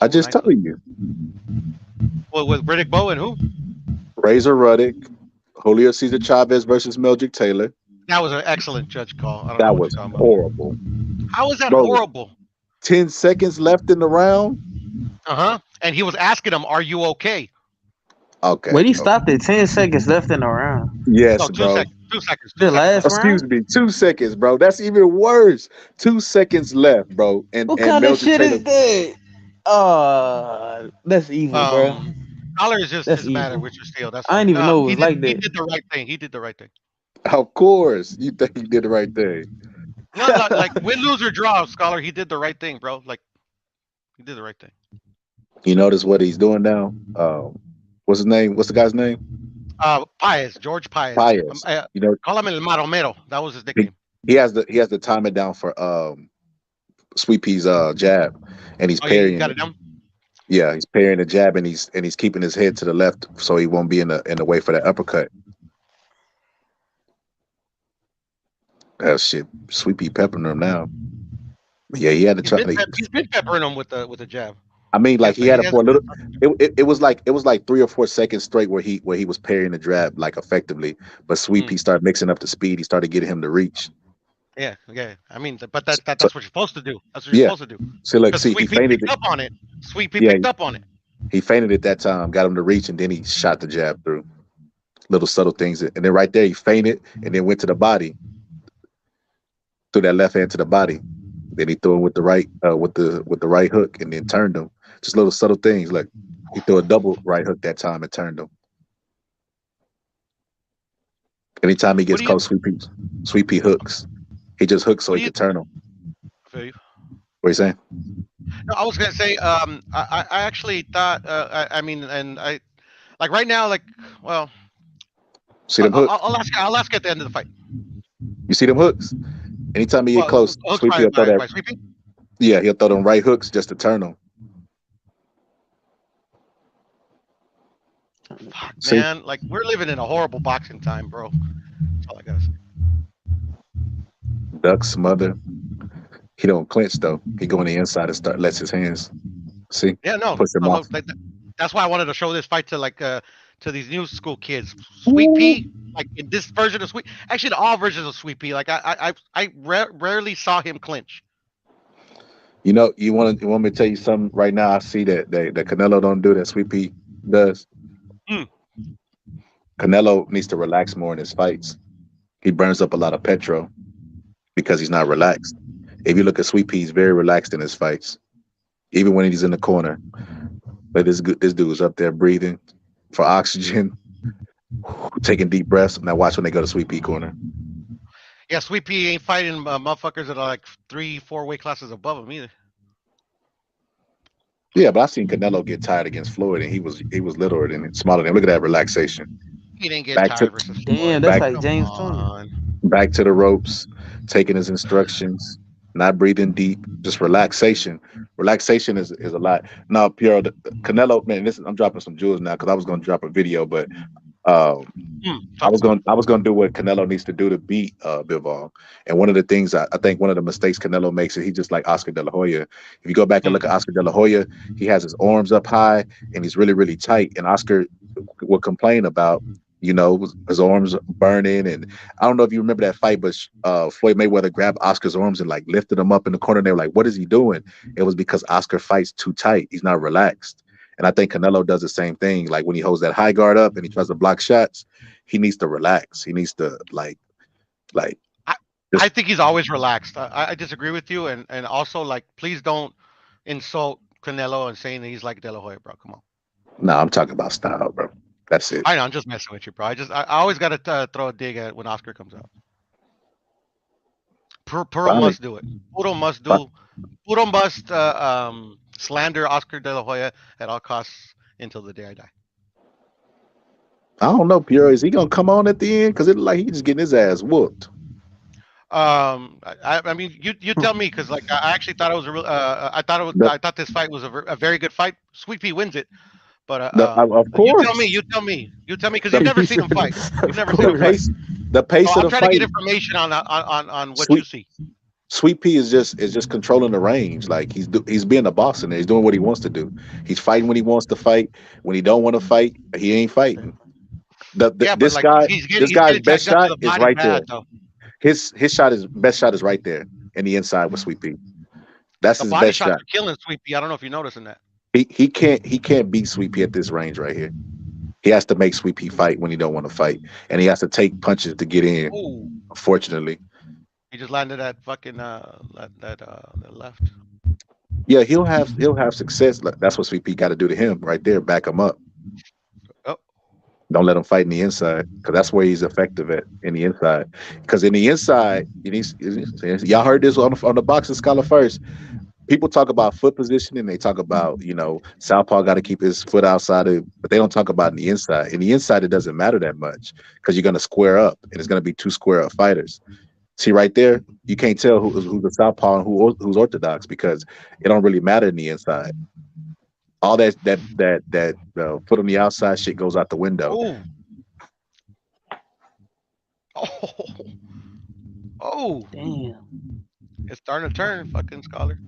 I just told you. Well, with Riddick Bowe and who? Razor Ruddock, Julio Cesar Chavez versus Mildred Taylor. That was an excellent judge call. I don't know That what was you're talking about. horrible. How is that Bro, horrible? 10 seconds left in the round. And he was asking him, "Are you okay?" Okay. Wait, he stopped at 10 seconds left in the round. Yes, No, bro. 2 seconds. The last Excuse round? me, 2 seconds, bro. That's even worse. 2 seconds left, bro. And What and kind of Mildred shit Taylor, is that? That's evil, bro. Scholar is just That's mad at evil. Richard Steele. That's I didn't even know it was like He that. did the right thing. He did the right thing. Of course, you think he did the right thing. No, like win, lose or draw, Scholar. He did the right thing, bro. Like he did the right thing. You notice what he's doing now? What's his name? What's the guy's name? Paez, George Paez. Paez. You know, Call him El Maromero. That was his nickname. he has the timing down for Sweet Pea's jab, and he's Oh, parrying. you got it down? Yeah, he's parrying the jab, and he's keeping his head to the left so he won't be in the way for that uppercut. That shit, Sweet Pea peppering him now. But yeah, he had to try. He's been peppering him with the jab. I mean, like Yeah, he but had he it for a little. hasn't- It was like 3 or 4 seconds straight where he was parrying the jab like effectively. But Sweet Pea started mixing up the speed. He started getting him to reach. Yeah. I mean, but that's what you're supposed to do. That's what Yeah. you're supposed to do. So look, 'Cause see, he Sweet Pea fainted picked it. up on it. Sweet Pea Yeah, picked up on it. He fainted it that time, got him to reach, and then he shot the jab through. Little subtle things, and then right there he fainted, and then went to the body, threw that left hand to the body. Then he threw him with the right with the right hook, and then turned him. Just little subtle things. Like he threw a double right hook that time and turned him. Anytime he gets close, Sweet Pea hooks. He just hooks so he can turn him. Feel you. What are you saying? No, I was gonna say, I actually thought, I mean, and I, like right now, like, well, See them hooks? I'll ask at the end of the fight. You see them hooks? Anytime he get close, hooks Sweet Pea will throw by that. Sweet Pea? Yeah, he'll throw them right hooks just to turn them. Fuck, See? man, like we're living in a horrible boxing time, bro. That's all I gotta say. Duck smother. He don't clinch though. He go on the inside and lets his hands. See? Yeah, no, Push him no, off. that's why I wanted to show this fight to to these new school kids. Sweet Pea, like in this version of actually all versions of Sweet Pea. Like I rarely saw him clinch. You know, you want me to tell you something right now? I see that Canelo don't do that. Sweet Pea does. Canelo needs to relax more in his fights. He burns up a lot of petrol because he's not relaxed. If you look at Sweet Pea, he's very relaxed in his fights, even when he's in the corner. But this dude's up there breathing for oxygen, taking deep breaths. Now watch when they go to Sweet Pea corner. Yeah, Sweet Pea ain't fighting motherfuckers that are like 3-4 weight classes above him either. Yeah, but I've seen Canelo get tired against Floyd, and he was littler than smaller than him. Look at that relaxation. He didn't get Back tired to- versus Damn, Floyd. that's Back- like James Tony. Back to the ropes, taking his instructions, not breathing deep, just relaxation. Relaxation is a lot. Now, Pierre, Canelo, man, I'm dropping some jewels now because I was going to drop a video, but I was going to do what Canelo needs to do to beat Bivol. And one of the things I think one of the mistakes Canelo makes is he just like Oscar De La Hoya. If you go back and look at Oscar De La Hoya, he has his arms up high and he's really, really tight. And Oscar will complain about, you know, his arms burning. And I don't know if you remember that fight, but Floyd Mayweather grabbed Oscar's arms and like lifted him up in the corner. And they were like, what is he doing? It was because Oscar fights too tight. He's not relaxed. And I think Canelo does the same thing. Like when he holds that high guard up and he tries to block shots, he needs to relax. He needs to like I think he's always relaxed. I disagree with you, and also like please don't insult Canelo and saying that he's like De La Hoya, bro. Come on. no, I'm talking about style, bro. That's it. I know, I'm just messing with you, bro. I always got to throw a dig at when Oscar comes out. Puro must do it. Puro must do. Puro must slander Oscar De La Hoya at all costs until the day I die. I don't know, Pierre. Is he gonna come on at the end? Because it look like he's just getting his ass whooped. I mean, you tell me, because like I actually thought it was a real. I thought this fight was a very good fight. Sweet Pea wins it, but of course. you tell me, because you've never seen him fight. You've never seen him fight. The pace So of I'm the trying to fight. get information on what you see. Sweet Pea is just controlling the range. Like he's being a boss in there. He's doing what he wants to do. He's fighting when he wants to fight. When he don't want to fight, he ain't fighting. This guy's best shot is right there. His best shot is right there in the inside with Sweet Pea. That's his body best shots shot. are killing Sweet Pea. I don't know if you're noticing that. He can't beat Sweet Pea at this range right here. He has to make Sweet Pea fight when he don't want to fight, and he has to take punches to get in. Ooh. Unfortunately, He just landed that fucking that left. yeah, he'll have success. That's what Sweet Pea got to do to him right there. Back him up. Oh. Don't let him fight in the inside, because that's where he's effective at, in the inside. Because in the inside, y'all heard this on the Boxing Scholar first. People talk about foot positioning. They talk about, Southpaw got to keep his foot outside of, but they don't talk about in the inside. In the inside, it doesn't matter that much because you're going to square up, and it's going to be two square up fighters. See right there, you can't tell who's the Southpaw and who's orthodox, because it don't really matter in the inside. All that foot on the outside shit goes out the window. Oh, damn! It's starting to turn, fucking Scholar.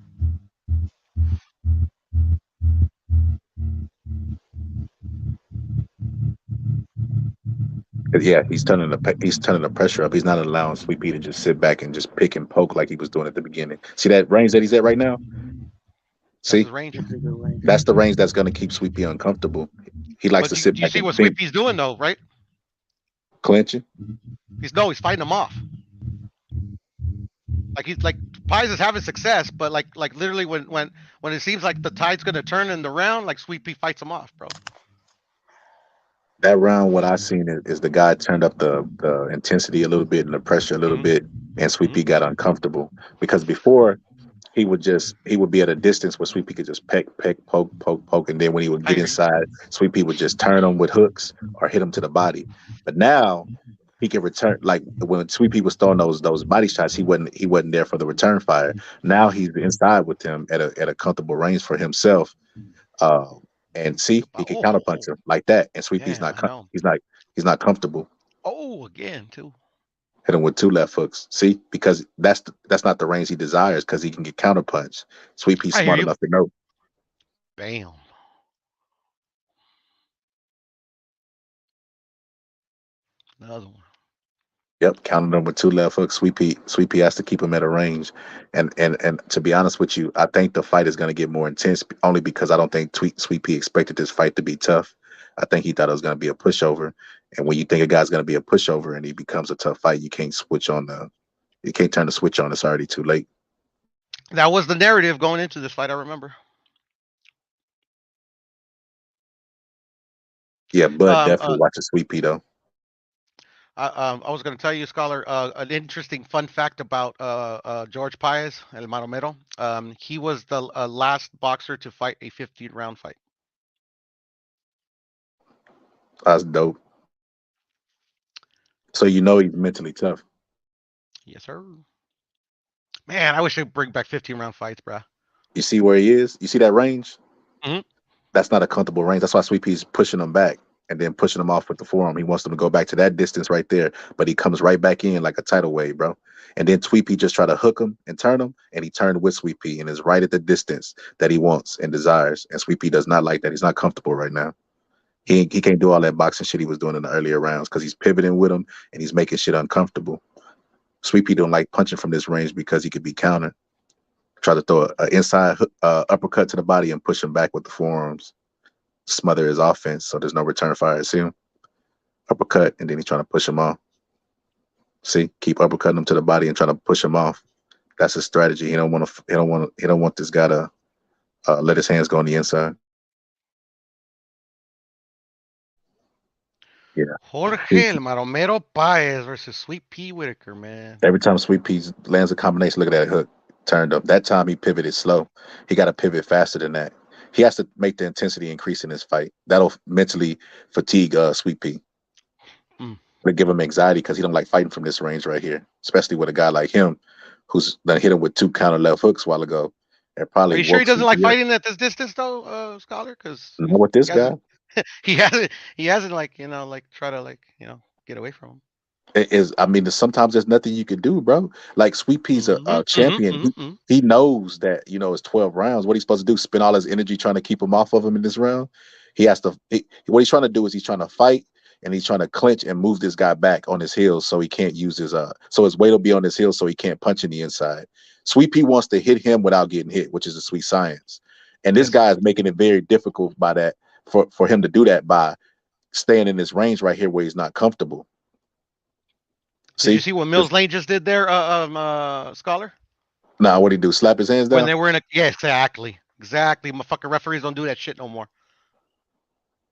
Yeah, he's turning the pressure up. He's not allowing Sweet Pea to just sit back and just pick and poke like he was doing at the beginning. See that range that he's at right now? See, that's the range that's going to keep Sweet Pea uncomfortable. He likes to sit back. You see what Sweet Pea's doing though, right? Clinching. He's fighting him off. Like Pies is having success, but like literally when it seems like the tide's gonna turn in the round, like Sweet Pea fights him off, bro. That round, what I seen is the guy turned up the intensity a little bit and the pressure a little bit, and Sweet Pea got uncomfortable, because before he would be at a distance where Sweet Pea could just peck, poke, and then when he would get inside, Sweet Pea would just turn him with hooks or hit him to the body. But now he can return. Like when Sweet Pea was throwing those body shots, he wasn't there for the return fire. Now he's inside with him at a comfortable range for himself. And see, he can counterpunch him like that, and Sweet Pea's he's not comfortable. Oh, again too. Hit him with two left hooks. See, because that's not the range he desires, because he can get counterpunched. Sweet Pea's smart enough to know. Bam. Another one. Yep, counting them with two left hooks. Sweet Pea has to keep him at a range, and to be honest with you, I think the fight is going to get more intense, only because I don't think Sweet Pea expected this fight to be tough. I think he thought it was going to be a pushover, and when you think a guy's going to be a pushover and he becomes a tough fight, you can't turn the switch on. It's already too late. That was the narrative going into this fight, I remember. Yeah, Bud definitely watches Sweet Pea though. I was going to tell you, Scholar, an interesting fun fact about George Paez, El Maromero. He was the last boxer to fight a 15-round fight. That's dope. So he's mentally tough. Yes, sir. Man, I wish they'd bring back 15-round fights, bro. You see where he is? You see that range? Mm-hmm. That's not a comfortable range. That's why Sweet Pea's pushing him back and then pushing him off with the forearm. He wants them to go back to that distance right there, but he comes right back in like a tidal wave, bro. And then Sweet Pea just try to hook him and turn him, and he turned with Sweet Pea and is right at the distance that he wants and desires. And Sweet Pea does not like that. He's not comfortable right now. He can't do all that boxing shit he was doing in the earlier rounds, because he's pivoting with him and he's making shit uncomfortable. Sweet Pea don't like punching from this range because he could be countered. Try to throw an inside uppercut to the body and push him back with the forearms. smother his offense, so there's no return fire. See him? Uppercut, and then he's trying to push him off. See, keep uppercutting him to the body and trying to push him off. That's his strategy. He don't want this guy to let his hands go on the inside. Yeah. Jorge El Maromero Paez versus Sweet Pea Whitaker, man. Every time Sweet Pea lands a combination, look at that hook turned up. That time he pivoted slow. He got to pivot faster than that. He has to make the intensity increase in his fight. That'll mentally fatigue Sweet Pea. But give him anxiety because he don't like fighting from this range right here, especially with a guy like him who's done hit him with 2 counter left hooks a while ago. Are you sure he doesn't like fighting at this distance though, Scholar? Because with this guy, he hasn't like try to get away from him. Sometimes there's nothing you can do, bro. Like Sweet Pea's a champion. He knows that it's 12 rounds. What he's supposed to do? Spend all his energy trying to keep him off of him in this round. He has to. What he's trying to do is he's trying to fight and he's trying to clinch and move this guy back on his heels so he can't use his so his weight will be on his heels so he can't punch in the inside. Sweet Pea wants to hit him without getting hit, which is a sweet science. And this guy is making it very difficult by that for him to do that by staying in this range right here where he's not comfortable. Did you see what Mills Lane just did there, Scholar? Nah, what'd he do? Slap his hands down? When they were in a exactly. Motherfucking referees don't do that shit no more.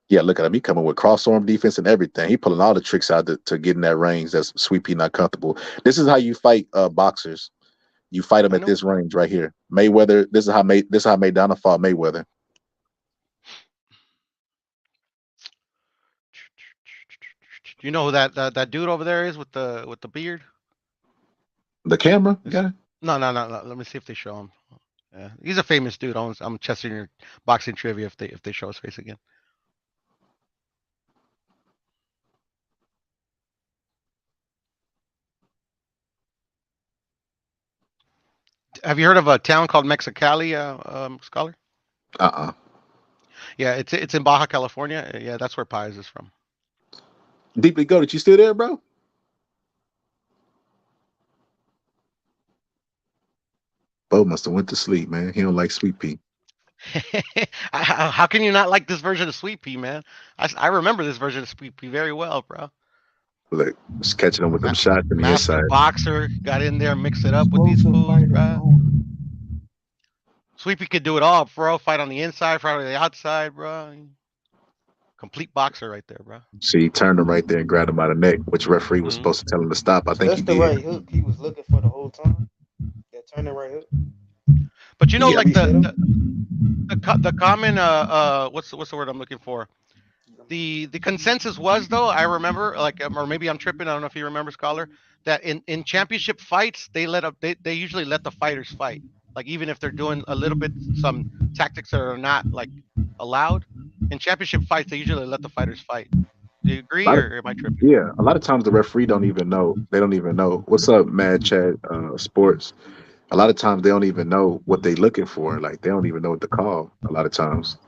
Yeah, look at him. He coming with cross-arm defense and everything. He pulling all the tricks out to get in that range that's Sweet Pea not comfortable. This is how you fight boxers. You fight them at this range right here. Mayweather, this is how Maidana fought Mayweather. Do you know who that dude over there is with the beard? The camera guy? No. Let me see if they show him. Yeah, he's a famous dude. I'm testing your boxing trivia if they show his face again. Have you heard of a town called Mexicali, Scholar? Yeah, it's in Baja California. Yeah, that's where Paez is from. Deeply Goated, you still there, bro? Bo must have went to sleep, man. He don't like Sweet Pea. How can you not like this version of Sweet Pea, man? I remember this version of Sweet Pea very well, bro. Look, just catching him with them shots in the inside. Boxer got in there, mix it up with these fools, bro. Sweet Pea could do it all, bro. Fight on the inside, fight on the outside, bro. Complete boxer right there, bro. See, he turned him right there and grabbed him by the neck, which referee was supposed to tell him to stop. I think that's the right hook he was looking for the whole time. That turning right hook. But like the common what's the word I'm looking for? The consensus was though, I remember, or maybe I'm tripping, I don't know if you remember, Scholar, that in championship fights they usually let the fighters fight. Like even if they're doing a little bit some tactics that are not like allowed. In championship fights, they usually let the fighters fight. Do you agree, or am I tripping? Yeah, a lot of times the referee don't even know. They don't even know. What's up, Mad Chad Sports? A lot of times they don't even know what they're looking for. Like they don't even know what to call. A lot of times,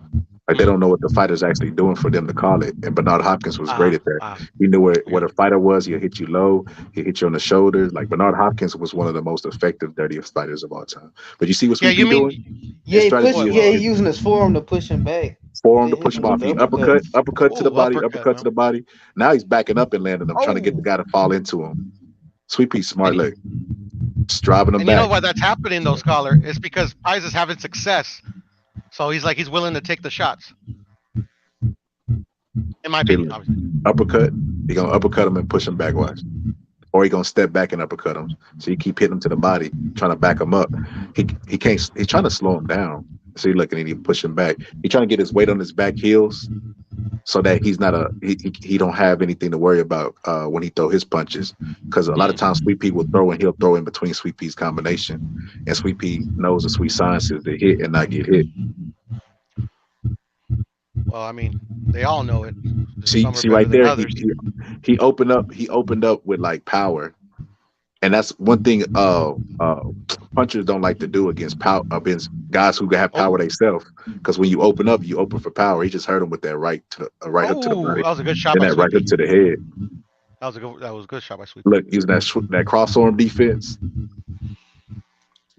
like they don't know what the fighter's actually doing for them to call it. And Bernard Hopkins was great at that. He knew what a fighter was. He'll hit you low. He'll hit you on the shoulders. Like Bernard Hopkins was one of the most effective, dirtiest fighters of all time. But you see what Sweet Pea doing? Yeah, he's using his forearm to push him back. Forearm to push him off. He uppercut to the body, uppercut to the body. Now he's backing up and landing him, trying to get the guy to fall into him. Sweet Pea smart leg. Just driving him back. You know why that's happening though, Scholar? It's because Paez is having success. So he's willing to take the shots. In my opinion, obviously. Uppercut. He gonna uppercut him and push him back, watch. Or he gonna step back and uppercut him. So you keep hitting him to the body, trying to back him up. He can't. He's trying to slow him down. So you looking and he push him back. He's trying to get his weight on his back heels, so that he's not he don't have anything to worry about when he throw his punches. Because a lot of times Sweet Pea will throw and he'll throw in between Sweet Pea's combination, and Sweet Pea knows the sweet science is to hit and not get hit. Well, I mean, they all know it. See right there, he opened up with like power, and that's one thing punchers don't like to do against guys who have power themselves. Because when you open for power. He just hurt him with that right hook to the body. That was a good shot. And that right hook to the head. That was a good shot by Sweet. Look, using that cross arm defense.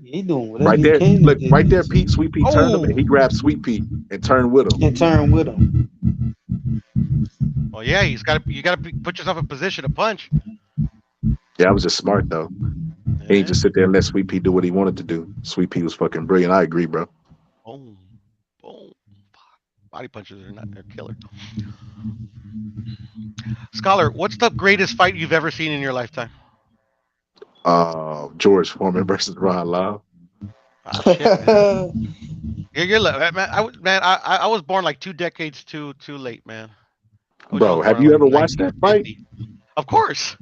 He doing whatever right there. He can look right there. Sweet Pea turned him, and he grabbed Sweet Pea and turned with him. Well, yeah, you got to put yourself in position to punch. Yeah, I was just smart though. He ain't just sit there and let Sweet Pea do what he wanted to do. Sweet Pea was fucking brilliant. I agree, bro. Boom, boom. Body punches they're killer. Scholar, what's the greatest fight you've ever seen in your lifetime? George Foreman versus Ron Lyle. Ah, shit, man. You're man. I was born like 2 decades too late, man. Bro, have you ever watched that fight? Of course.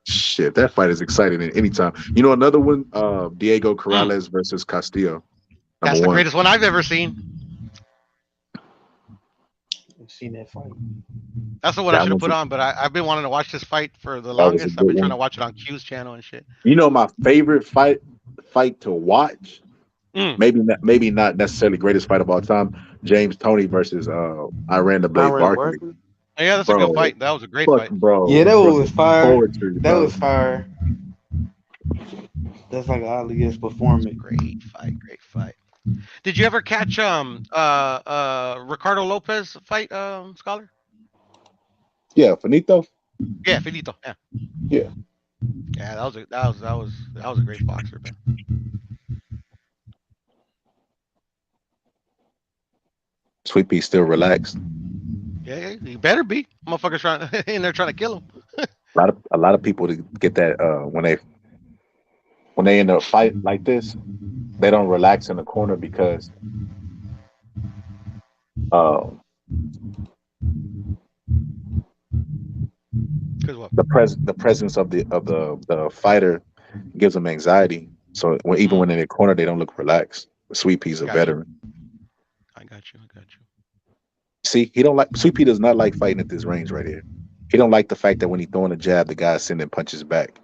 Shit, that fight is exciting at any time. You know another one, Diego Corrales versus Castillo. That's the greatest one I've ever seen. I've seen that fight. That's the one I should have put on, but I've been wanting to watch this fight for the longest. I've been trying to watch it on Q's channel and shit. You know my favorite fight to watch? Maybe not necessarily greatest fight of all time. James Toney versus Iran the Blade Barkley. Yeah, that's a good fight. That was a great fight, bro. Yeah, that was fire. Poetry, that was fire. That's like an obvious performance. Great fight. Did you ever catch Ricardo Lopez fight, Scholar? Yeah, Finito. Yeah, Finito. Yeah. Yeah. Yeah, that was a great boxer, man. Sweet Pea still relaxed. Yeah, he better be. Motherfuckers in there trying to kill him. A lot of people to get that when they in a fight like this, they don't relax in the corner because the presence of the fighter gives them anxiety. So even when in the corner, they don't look relaxed. Sweet Pea's a veteran. I got you. See, Sweet Pea does not like fighting at this range right here. He don't like the fact that when he throwing a jab, the guy's sending punches back.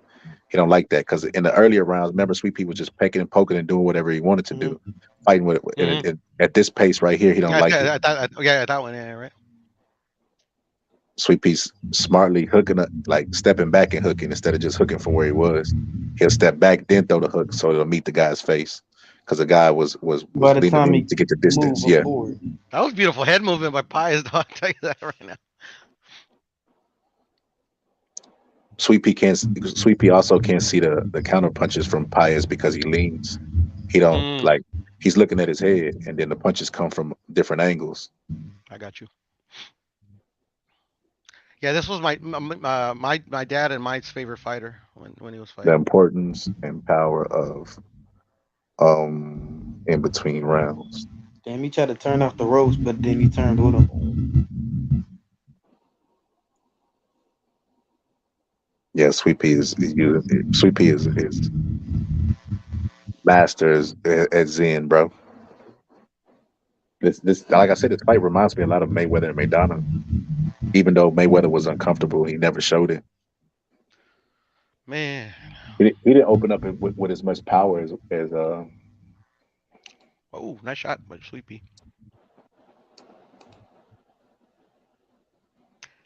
He don't like that because in the earlier rounds, remember, Sweet Pea was just pecking and poking and doing whatever he wanted to do, fighting with it. At this pace right here, he don't like it. That one, yeah, right. Sweet Pea's smartly hooking up, like stepping back and hooking instead of just hooking from where he was. He'll step back, then throw the hook so it'll meet the guy's face. Because the guy was leaning in to get the distance. Yeah, that was beautiful head movement by Pius. I'll tell you that right now. Sweet Pea also can't see the counter punches from Pius because he leans. He don't he's looking at his head, and then the punches come from different angles. I got you. Yeah, this was my dad and my favorite fighter when he was fighting. The importance and power of in between rounds. Damn, he tried to turn off the ropes, but then he turned with him. Yeah, Sweet Pea is masters at Zen, bro. This like I said, this fight reminds me a lot of Mayweather and Maidana. Even though Mayweather was uncomfortable, he never showed it. Man, he didn't open up with as much power as Oh, nice shot by Sweet Pea.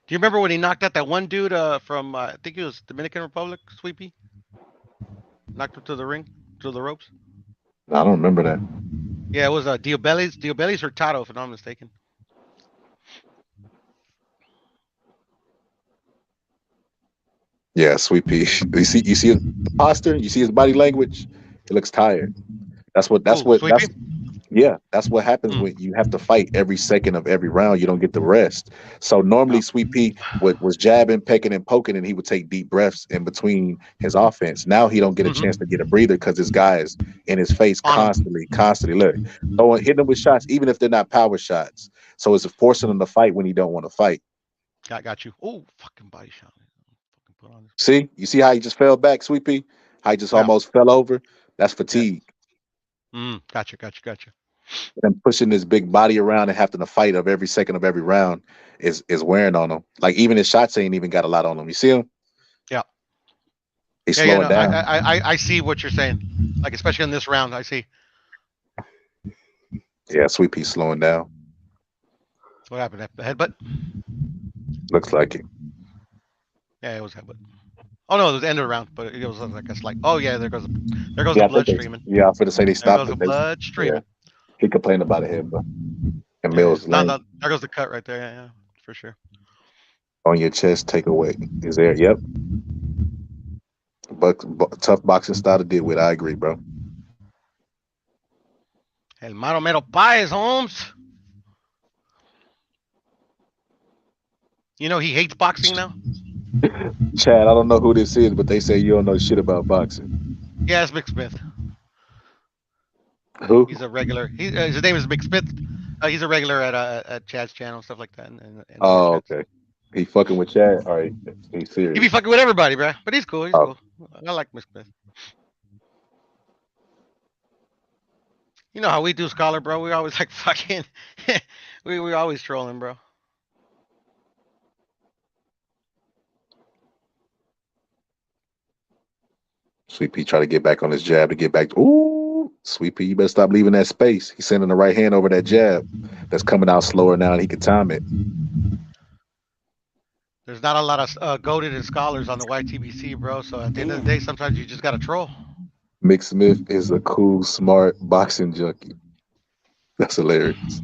Do you remember when he knocked out that one dude from I think it was Dominican Republic, Sweet Pea? Knocked him to the ring, to the ropes. I don't remember that. Yeah, it was Diobellis Hurtado, if I'm not mistaken. Yeah, Sweet Pea. You see his posture. You see his body language. He looks tired. That's what happens when you have to fight every second of every round. You don't get the rest. So normally Sweet Pea was jabbing, pecking, and poking, and he would take deep breaths in between his offense. Now he don't get a chance to get a breather because this guy is in his face constantly. Look, hitting him with shots, even if they're not power shots. So it's forcing him to fight when he don't want to fight. I got you. Oh, fucking body shot. See, you see how he just fell back, Sweet Pea? How he just almost fell over? That's fatigue. Gotcha. And pushing this big body around and having to fight of every second of every round is wearing on him. Like even his shots ain't even got a lot on him. You see him? Yeah. He's slowing down. I see what you're saying. Like especially in this round, I see. Yeah, Sweet Pea slowing down. What happened? The headbutt? Looks like it. Yeah, it was headbutt. Oh no, it was the end of the round, but it was like a slight. Oh yeah, there goes the blood streaming. Yeah, I was going to say they stopped. There goes the blood streaming. Yeah. He complained about it here, but and Mills. No, there goes the cut right there. Yeah, for sure. On your chest, take away. Is there? Yep. But tough boxing style to deal with. I agree, bro. El Maro Mero Páez, Holmes. You know he hates boxing now. Chad, I don't know who this is, but they say you don't know shit about boxing. Yeah, it's Mick Smith. Who? He's a regular. His name is Mick Smith. He's a regular at Chad's channel, stuff like that. And Oh, okay. He fucking with Chad. All right, he's serious. He be fucking with everybody, bro. But he's cool. He's cool. I like Mick Smith. You know how we do, Scholar, bro. We always like fucking. we always trolling, bro. Sweet Pea try to get back on his jab to get back. Ooh, Sweet Pea, you better stop leaving that space. He's sending the right hand over that jab that's coming out slower now, and he can time it. There's not a lot of goated and scholars on the YTBC, bro. So at the end of the day, sometimes you just gotta troll. Mick Smith is a cool, smart boxing junkie. That's hilarious.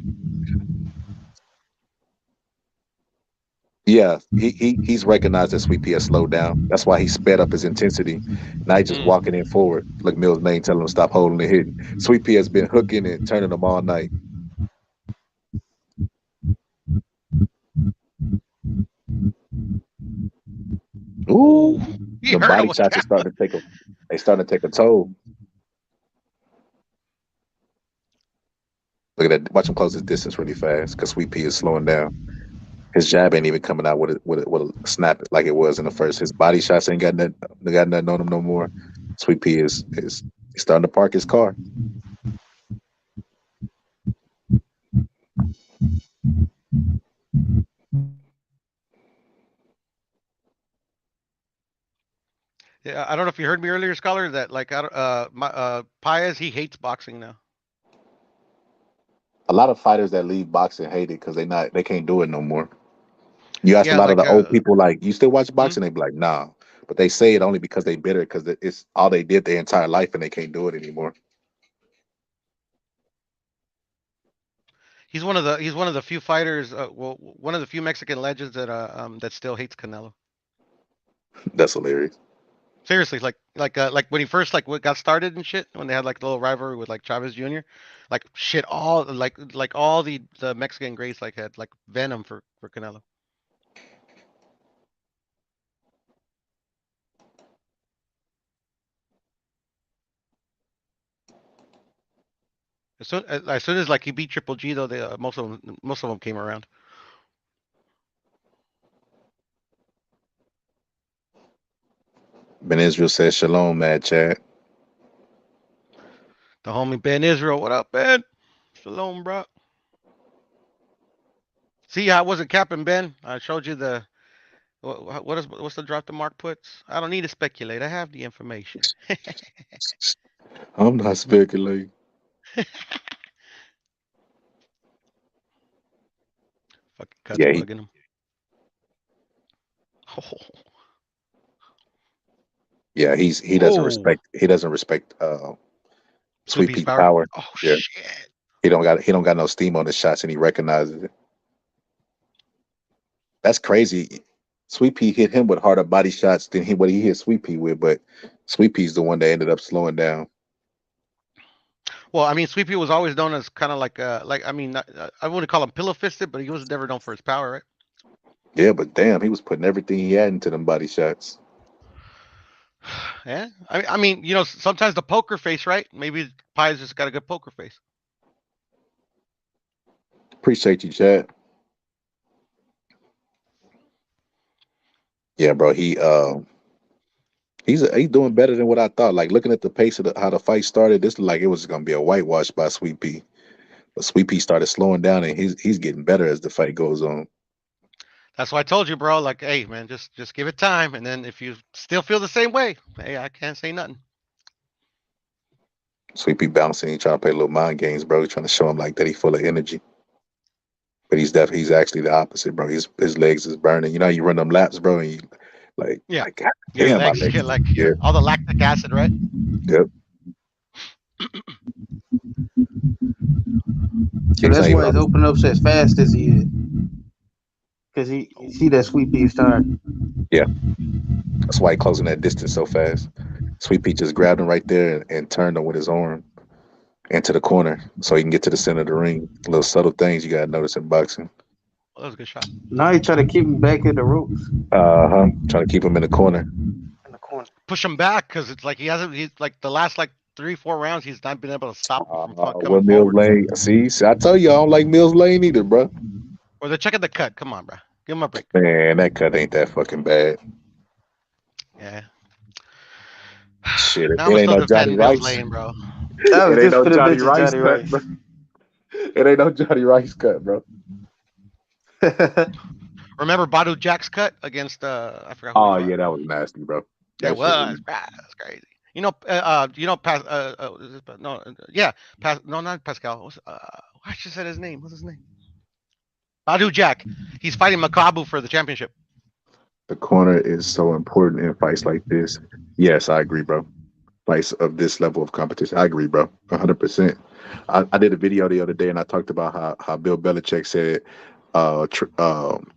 Yeah, he's recognized that Sweet Pea has slowed down. That's why he sped up his intensity. Now he's just walking in forward. Look, Mills' name telling him to stop holding and hitting. Sweet Pea has been hooking and turning them all night. Ooh, the body shots are starting to take a toll. Look at that. Watch him close his distance really fast because Sweet Pea is slowing down. His jab ain't even coming out with a snap like it was in the first. His body shots ain't got nothing on him no more. Sweet Pea is starting to park his car. Yeah, I don't know if you heard me earlier, Scholar, that like Paez, he hates boxing now. A lot of fighters that leave boxing hate it because they can't do it no more. You ask a lot of the old people, like, you still watch boxing? They be like, nah. But they say it only because they bitter because it's all they did their entire life and they can't do it anymore. He's one of the few fighters, one of the few Mexican legends that still hates Canelo. That's hilarious. Seriously, like when he first got started and shit, when they had like the little rivalry with like Chavez Jr., like shit, all all the Mexican greats like had like venom for Canelo. As soon as like he beat Triple G though, they most of them came around. Ben Israel says shalom, Mad Chad. The homie Ben Israel, what up, Ben? Shalom, bro. See, I wasn't capping, Ben. I showed you the what's the drop the mark puts. I don't need to speculate. I have the information. I'm not speculating. Fucking cut bugging him. Oh. Yeah, he doesn't respect Sweet Pea's power. Oh yeah. Shit. He don't got no steam on his shots and he recognizes it. That's crazy. Sweet Pea hit him with harder body shots than what he hit Sweet Pea with, but Sweet Pea's the one that ended up slowing down. Well, I mean, Sweet Pea was always known as kind of like I mean, I wouldn't call him pillow fisted, but he was never known for his power, right? Yeah, but damn, he was putting everything he had into them body shots. Yeah, I mean, you know, sometimes the poker face, right? Maybe Pie's just got a good poker face. Appreciate you, Chad. Yeah, bro, he's doing better than what I thought. Like looking at the pace of how the fight started, this looked like it was gonna be a whitewash by Sweet Pea. But Sweet Pea started slowing down, and he's getting better as the fight goes on. That's why I told you, bro. Like, hey, man, just give it time, and then if you still feel the same way, hey, I can't say nothing. Sweet Pea bouncing, he trying to play little mind games, bro. He's trying to show him like that he's full of energy. But he's actually the opposite, bro. His legs is burning. You know, you run them laps, bro, and you like, yeah, like, God your damn, legs get like all the lactic acid, right? Yep. So that's why he's opening up as fast as he is. Because he see that Sweet Pea is tired. Yeah, that's why he closing that distance so fast. Sweet Pea just grabbed him right there and turned him with his arm into the corner so he can get to the center of the ring. Little subtle things you gotta notice in boxing. Well, that was a good shot. Now he try to keep him back at the ropes. Trying to keep him in the corner. In the corner. Push him back because it's like he's like the last like 3-4 rounds he's not been able to stop him from coming What Mills forward. Lane? See, I tell you, I don't like Mills Lane either, bro. Or they're checking the cut. Come on, bro. Give him a break. Man, that cut ain't that fucking bad. Yeah. Shit, Now it I'm ain't still no Johnny defending Mills Rice. Lane, bro. It ain't no Johnny Rice cut, bro. It ain't no Johnny Rice cut, bro. Remember Badu Jack's cut against I forgot. Oh yeah, that was nasty, bro. That was, that's crazy. No, not Pascal. I just said his name. What's his name? Badu Jack. He's fighting Makabu for the championship. The corner is so important in fights like this. Yes, I agree, bro. Fights of this level of competition, I agree, bro. 100%. I did a video the other day and I talked about how Bill Belichick said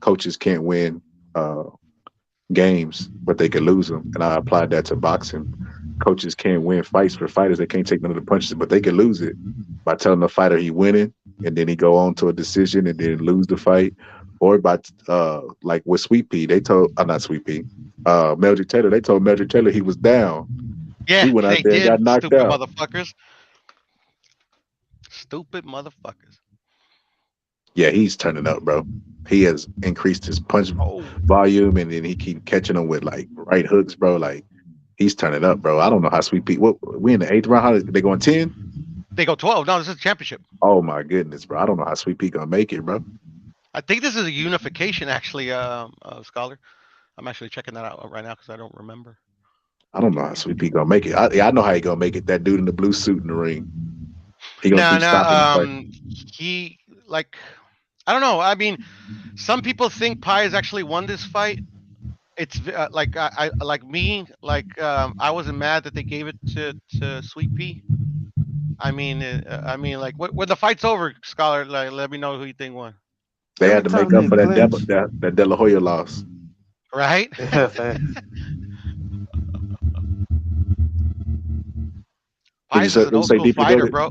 coaches can't win games, but they can lose them. And I applied that to boxing. Coaches can't win fights for fighters. They can't take none of the punches, but they can lose it by telling the fighter he winning, and then he go on to a decision and then lose the fight. Or by like with Sweet Pea, they told not Sweet Pea, Meldrick Taylor. They told Meldrick Taylor he was down. Yeah, he went out there and got knocked stupid out. Motherfuckers. Stupid motherfuckers. Yeah, he's turning up, bro. He has increased his punch volume, and then he keep catching them with like right hooks, bro. Like he's turning up, bro. I don't know how Sweet Pea. What we in the 8th round? How they going 10? They go 12. No, this is a championship. Oh my goodness, bro. I don't know how Sweet Pea gonna make it, bro. I think this is a unification, actually, Scholar. I'm actually checking that out right now because I don't remember. I don't know how Sweet Pea gonna make it. I know how he gonna make it. That dude in the blue suit in the ring. He gonna keep stopping the fight. He like, I don't know. I mean, some people think Pi has actually won this fight. It's like I like me. Like I wasn't mad that they gave it to Sweet Pea. I mean, like when the fight's over, Scholar, like let me know who you think won. They had to make up for that De La Hoya loss. Right? Pi's is an old school fighter, bro.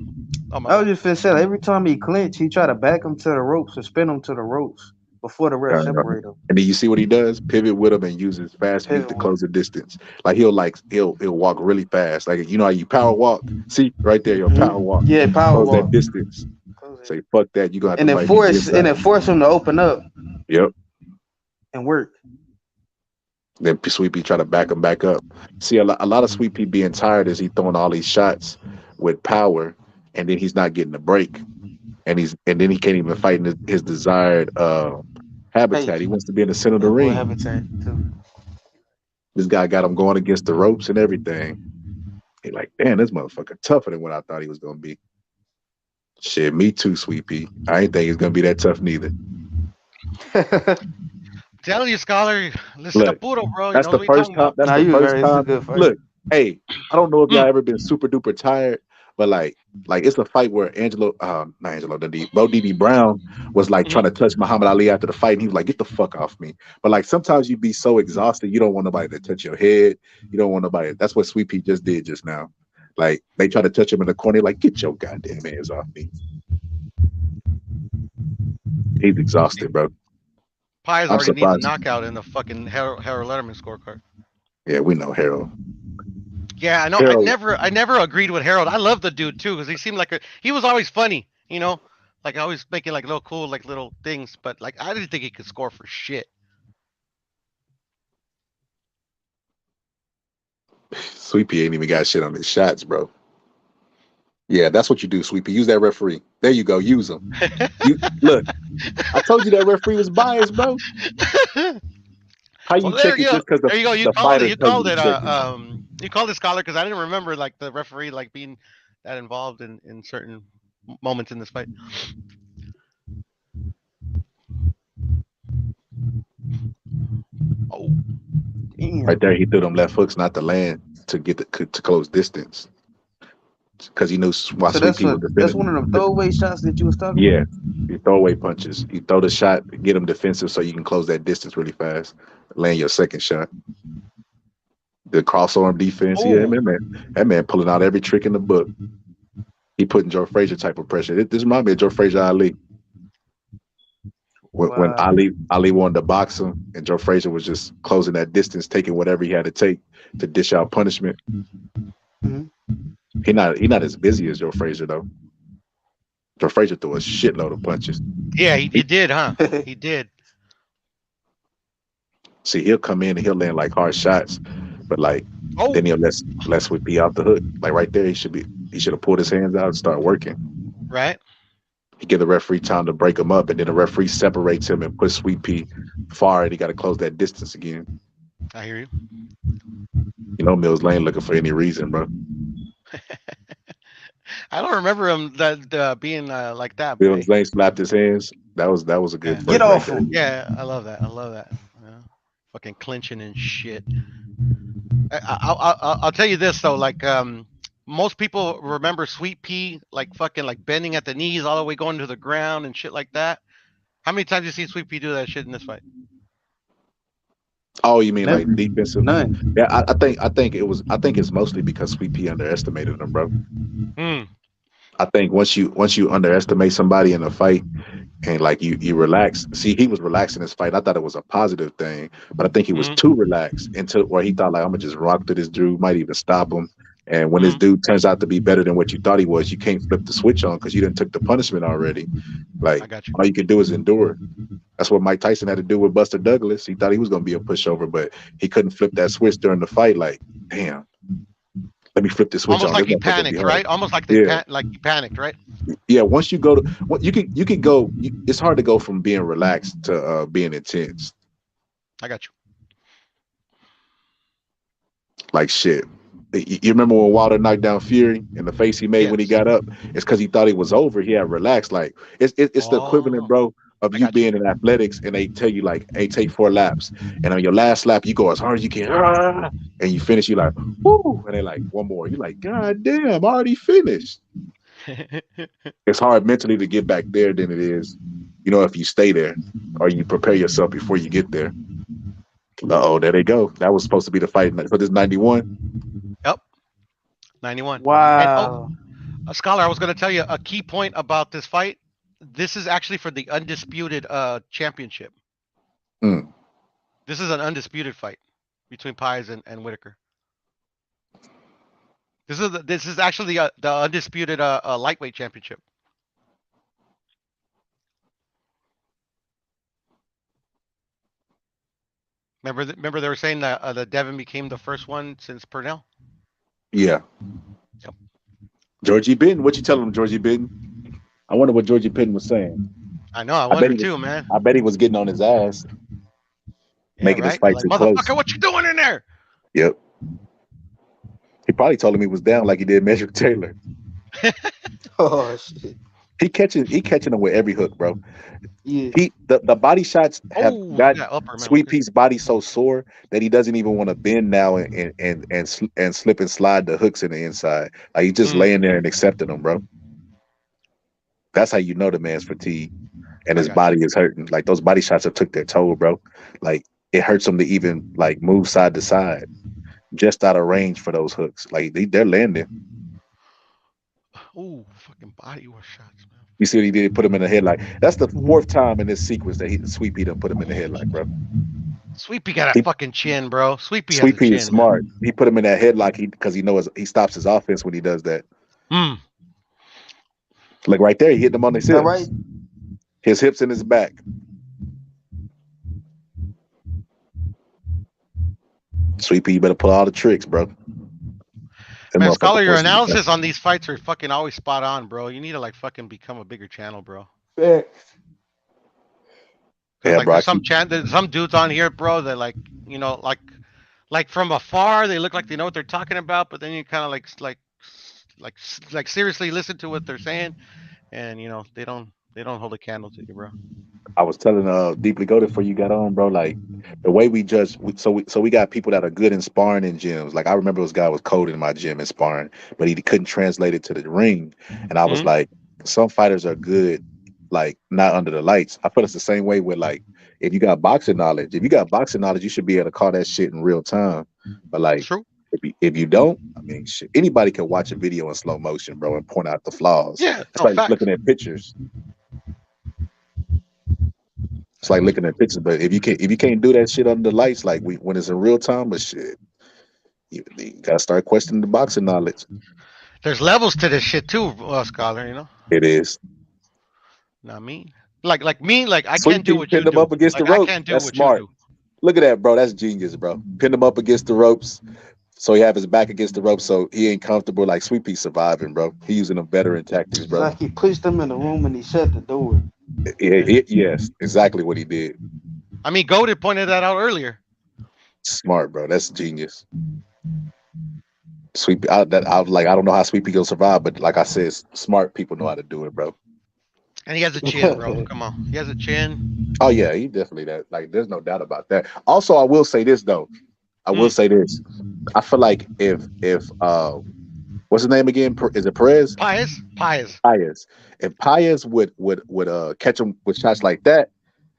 I was just finna say, every time he clinch, he try to back him to the ropes or spin him to the ropes before the ref separate him. And then you see what he does? Pivot with him and use his fast feet to close the distance. Like he'll walk really fast. Like you know how you power walk? See right there, your power walk. Yeah, power walk. That distance. Say fuck that. You gonna have to force him to open up. Yep. And work. Then Sweet Pea try to back him back up. See, a lot of Sweet Pea being tired is he throwing all these shots with power, and then he's not getting a break, and then he can't even fight in his desired habitat. He wants to be in the center of the ring. Habitat too. This guy got him going against the ropes and everything. He like, damn, this motherfucker tougher than what I thought he was gonna be. Shit, me too, Sweet Pea. I ain't think he's gonna be that tough neither. Tell you, Scholar, listen to Puro, bro. That's the first time. That's the first time. Look, hey, I don't know if y'all ever been super duper tired, but like it's a fight where Bo D.D. Brown was like trying to touch Muhammad Ali after the fight, and he was like, "Get the fuck off me!" But like sometimes you be so exhausted, you don't want nobody to touch your head. You don't want nobody. That's what Sweet Pea just did just now. Like they try to touch him in the corner, like, "Get your goddamn hands off me!" He's exhausted, bro. Pies already needs a knockout in the fucking Harold Letterman scorecard. Yeah, we know Harold. Yeah, I know. Harold. I never agreed with Harold. I love the dude too because he seemed like he was always funny, you know, like always making like little cool like little things. But like I didn't think he could score for shit. Sweet Pea ain't even got shit on his shots, bro. Yeah, that's what you do, Sweet Pea. Use that referee. There you go. Use him. Look, I told you that referee was biased, bro. How you check it just because there you go. You called it. You called it. You called it, Scholar, because I didn't remember like the referee like being that involved in certain moments in this fight. Oh, damn. Right there, he threw them left hooks, not the land, to get to close distance. because he knew why So Sweet Pea was that's defending. one of them throwaway shots that you was talking Yeah, about. you throw away punches. You throw the shot, get him defensive so you can close that distance really fast. Land your second shot. The cross-arm defense, yeah, Oh, that man pulling out every trick in the book. He putting Joe Frazier type of pressure. This reminds me of Joe Frazier Ali. When Wow. Ali wanted to box him, and Joe Frazier was just closing that distance, taking whatever he had to take to dish out punishment. Mhm. He not as busy as Joe Frazier though. Joe Frazier threw a shitload of punches. yeah, he did, huh? He did. See, he'll come in and he'll land like hard shots, but like Oh, then he'll let Sweet Pea out the hook. Like right there, he should have pulled his hands out and start working. right. He give the referee time to break him up, and then the referee separates him and puts Sweet Pea far, and he got to close that distance again. I hear you. You know, Mills Lane looking for any reason, bro. I don't remember him that being like that, Mills boy. Lane slapped his hands. That was a good Yeah. break Get right off there. him. Yeah, I love that. I love that. Yeah. Fucking clinching and shit. I'll tell you this though, like most people remember Sweet Pea like fucking like bending at the knees all the way going to the ground and shit like that. How many times you seen Sweet Pea do that shit in this fight? Oh, you mean Never. like defensive? None. Yeah, I think it's mostly because Sweet Pea underestimated him, bro. I think once you underestimate somebody in a fight and like you relax. See, he was relaxing his fight. I thought it was a positive thing, but I think he was too relaxed into where he thought like I'm gonna just rock to this dude, might even stop him. And when this dude turns out to be better than what you thought he was, you can't flip the switch on because you didn't took the punishment already. Like I got you. all you can do is endure. That's what Mike Tyson had to do with Buster Douglas. He thought he was gonna be a pushover, but he couldn't flip that switch during the fight. Like, damn, let me flip the switch Almost on. like This he motherfucker gonna be panicked, hard. right? Almost like Yeah. like he panicked, right? Yeah, once you go to you can go. It's hard to go from being relaxed to being intense. I got you. Like shit. You remember when Wilder knocked down Fury and the face he made when he got up? It's because he thought it was over. He had relaxed. Like it's the equivalent, bro, of you being in athletics and they tell you like, hey, take 4 laps, and on your last lap you go as hard as you can, and you finish. You like, whoo, and they like one more. You like, god damn, I already finished. It's hard mentally to get back there than it is, if you stay there or you prepare yourself before you get there. Uh-oh, there they go. That was supposed to be the fight for this 91. Yep. 91. Wow. And, a scholar, I was going to tell you a key point about this fight. This is actually for the undisputed championship. Mm. This is an undisputed fight between Pies and Whitaker. This is actually the undisputed lightweight championship. Remember they were saying that Devin became the first one since Purnell. Yeah. Yep. Georgie Benton, what you telling him, Georgie Benton? I wonder what Georgie Benton was saying. I know, I wonder too, man. I bet he was getting on his ass, making his fight too motherfucker, close. what you doing in there? Yep. He probably told him he was down like he did Measure Taylor. Oh shit. He catching him with every hook, bro. Yeah. The body shots have got upper, Sweet Pea's body so sore that he doesn't even want to bend now and slip and slide the hooks in the inside. Like he's just laying there and accepting them, bro. That's how you know the man's fatigued and his body is hurting. Like those body shots have took their toll, bro. Like it hurts him to even like move side to side, just out of range for those hooks. Like they're landing. Ooh, fucking body wash shots, man. You see what he did? Put him in the headlock. That's the 4th time in this sequence that Sweet Pea done put him in the headlock, bro. Sweet Pea got a fucking chin, bro. Sweet Pea Sweet Pea chin, is smart. Man. He put him in that headlock because he knows he stops his offense when he does that. Like right there, he hit him on his hips. Right. His hips and his back. Sweet Pea, you better pull all the tricks, bro. Man, Scholar, your analysis on these fights are fucking always spot on, bro. You need to like fucking become a bigger channel, bro. Yeah, like bro. There's some dudes on here, bro, that like, like from afar they look like they know what they're talking about, but then you kind of like seriously listen to what they're saying, and they don't hold a candle to you, bro. I was telling Deeply Goated before you got on, bro. Like the way we judge, we got people that are good in sparring in gyms. Like I remember this guy was cold in my gym in sparring, but he couldn't translate it to the ring. And I was like, some fighters are good, like not under the lights. I feel it's the same way with like if you got boxing knowledge. If you got boxing knowledge, you should be able to call that shit in real time. But like if you don't, I mean, shit, anybody can watch a video in slow motion, bro, and point out the flaws. Yeah, it's like looking at pictures. It's like looking at pictures, but if you can't do that shit under the lights, like when it's in real time, but shit, you gotta start questioning the boxing knowledge. There's levels to this shit too, Scholar. You know. It is. Not me. Like me. Like I Sweet can't do Pea what you pinned him do. up against Like the I ropes. can't do That's what smart. you do. Look at that, bro. That's genius, bro. Pinned him up against the ropes, so he have his back against the ropes, so he ain't comfortable. Like Sweet Pea surviving, bro. He using them veteran tactics, bro. Like he pushed them in the room and he shut the door. Yes, exactly what he did. I mean, Goated pointed that out earlier. Smart, bro. That's genius. Sweet Pea, I was like, I don't know how Sweet Pea gonna survive, but like I said, smart people know how to do it, bro. And he has a chin, bro. Come on, he has a chin. Oh yeah, he definitely that. Like, there's no doubt about that. Also, I will say this though. I will say this. I feel like if what's his name again? Is it Perez? Paez. If Paez would catch him with shots like that,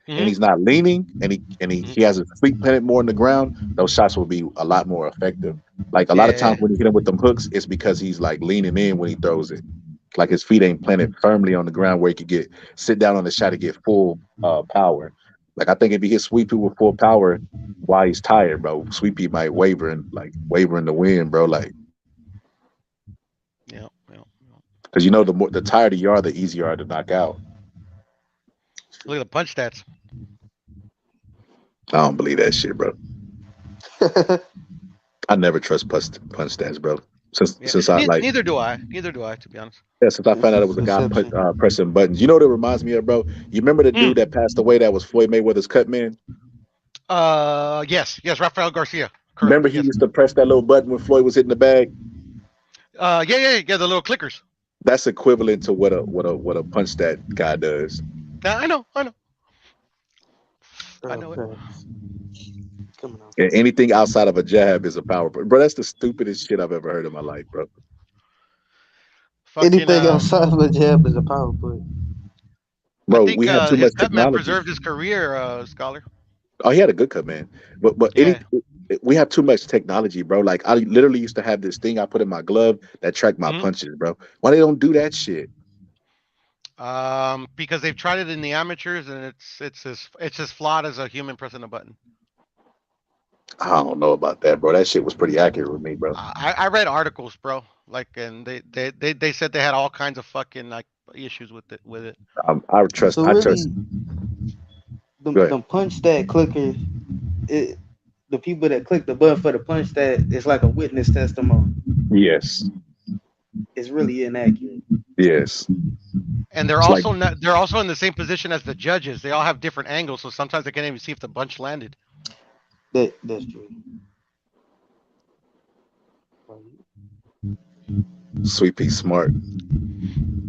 and he's not leaning, and he has his feet planted more in the ground, those shots will be a lot more effective. Like a lot of times when you hit him with them hooks, it's because he's like leaning in when he throws it. Like his feet ain't planted firmly on the ground where he could sit down on the shot to get full power. Like I think if he hits Sweet Pea with full power while he's tired, bro, Sweet Pea might waver in the wind, bro. Like, yeah. Because you know the tighter you are, the easier you are to knock out. Look at the punch stats. I don't believe that shit, bro. I never trust punch stats, bro. Since I like. Neither do I. To be honest. Yeah, since I found out it was a guy pressing buttons. You know what it reminds me of, bro? You remember the dude that passed away that was Floyd Mayweather's cut man? Yes, Rafael Garcia. Correct. Remember he used to press that little button when Floyd was hitting the bag? Yeah, the little clickers. That's equivalent to what a punch stat guy does. I know. I know it. Coming on. And anything outside of a jab is a power play. Bro, that's the stupidest shit I've ever heard in my life, bro. Anything outside of a jab is a power play. Bro, I think, we have too much cut man technology. preserved his career, Scholar. Oh, he had a good cut man. But we have too much technology, bro. Like I literally used to have this thing I put in my glove that tracked my punches, bro. Why they don't do that shit? Because they've tried it in the amateurs and it's as flawed as a human pressing a button. I don't know about that, bro. That shit was pretty accurate with me, bro. I read articles, bro. Like, and they said they had all kinds of fucking like issues with it. I trust. So I really, trust. The punch stat clickers, the people that click the button for the punch stat, it's like a witness testimony. Yes. It's really inaccurate. Yes. And they're also they're also in the same position as the judges. They all have different angles, so sometimes they can't even see if the punch landed. That's true. Sweet Pea smart.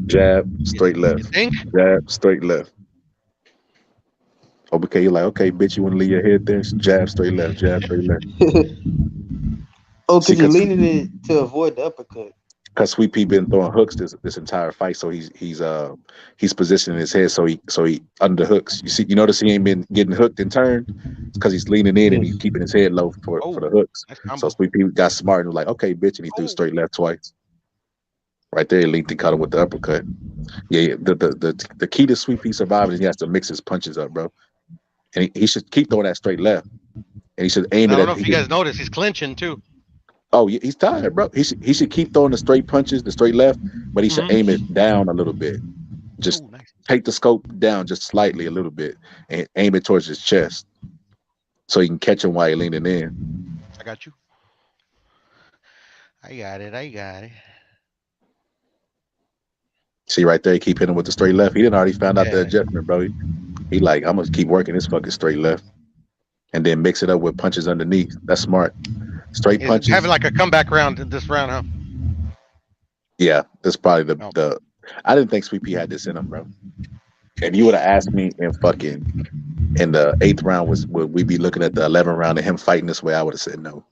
Jab, straight left. You think? Jab, straight left. Okay, you're like, okay, bitch, you want to leave your head there? Jab, straight left. Jab, straight left. Oh, because you're leaning it to avoid the uppercut. Because Sweet Pea been throwing hooks this entire fight, so he's positioning his head so he under hooks. You notice he ain't been getting hooked and turned because he's leaning in and he's keeping his head low for the hooks. So Sweet Pea got smart and was like, okay, bitch, and he threw straight left twice. Right there, he leaned and caught him with the uppercut. Yeah. The key to Sweet Pea surviving is he has to mix his punches up, bro. And he should keep throwing that straight left. And he should aim it. I don't know if you guys noticed, he's clinching too. Oh, yeah, he's tired, bro. He should keep throwing the straight punches, the straight left, but he should aim it down a little bit. Just take the scope down just slightly a little bit and aim it towards his chest so he can catch him while he's leaning in. I got you. I got it. See right there, he keep hitting with the straight left. He didn't already found out the adjustment, bro. He like, I'm gonna keep working this fucking straight left, and then mix it up with punches underneath. That's smart. Straight punches. Having like a comeback round in this round, huh? Yeah, that's probably the. I didn't think Sweet Pea had this in him, bro. If you would have asked me in the 8th round, would we be looking at the 11th round of him fighting this way? I would have said no.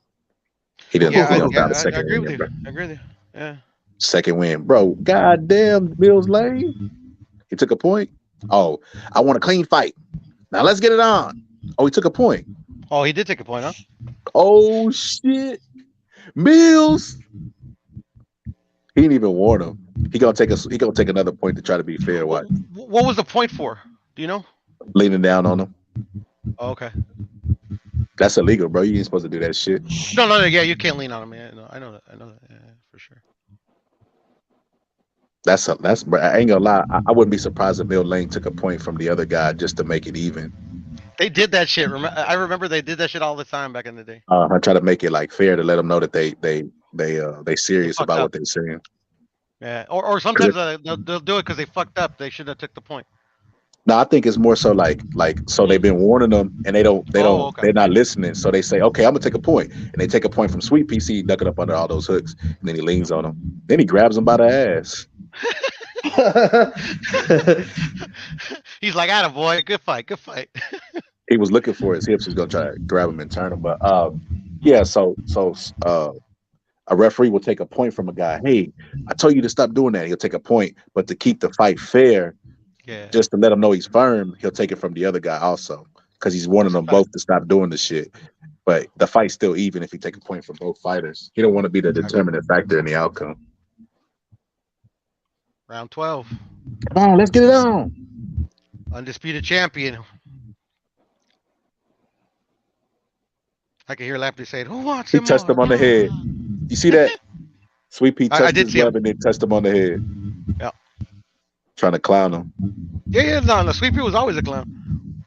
He didn't. Yeah, He don't found the I second agree win, with you. bro. I agree with you. Yeah. Second win, bro. Goddamn, Bill's lane. He took a point. Oh, I want a clean fight. Now let's get it on. Oh, he took a point. Oh, he did take a point, huh? Oh shit, Mills. He didn't even warn him. He gonna take another point to try to be fair. What was the point for? Do you know? Leaning down on him. Oh, okay. That's illegal, bro. You ain't supposed to do that shit. No, yeah, you can't lean on him, man. No, I know that. Yeah, for sure. That's. Bro, I ain't gonna lie. I wouldn't be surprised if Bill Lane took a point from the other guy just to make it even. They did that shit. I remember they did that shit all the time back in the day. I try to make it like fair to let them know that they serious about what they're saying. Yeah, or sometimes they'll do it because they fucked up. They should have took the point. No, I think it's more so like so they've been warning them and they're not listening. So they say, okay, I'm gonna take a point, and they take a point from Sweet PC, ducking up under all those hooks, and then he leans on them. Then he grabs him by the ass. He's like, "Atta boy, good fight." He was looking for his hips. He's gonna try to grab him and turn him, but yeah. So a referee will take a point from a guy. Hey, I told you to stop doing that. He'll take a point, but to keep the fight fair, just to let him know he's firm, he'll take it from the other guy also, because he's warning them both to stop doing the shit. But the fight's still even if he take a point from both fighters. He don't want to be the determining factor in the outcome. Round 12. Come on, let's get it on. Undisputed champion. I can hear Lamptey saying, "Who wants him?" He touched him on the head. You see that? Sweet Pea touched his glove and then touched him on the head. Yeah. Trying to clown him. Yeah, no, Sweet Pea was always a clown.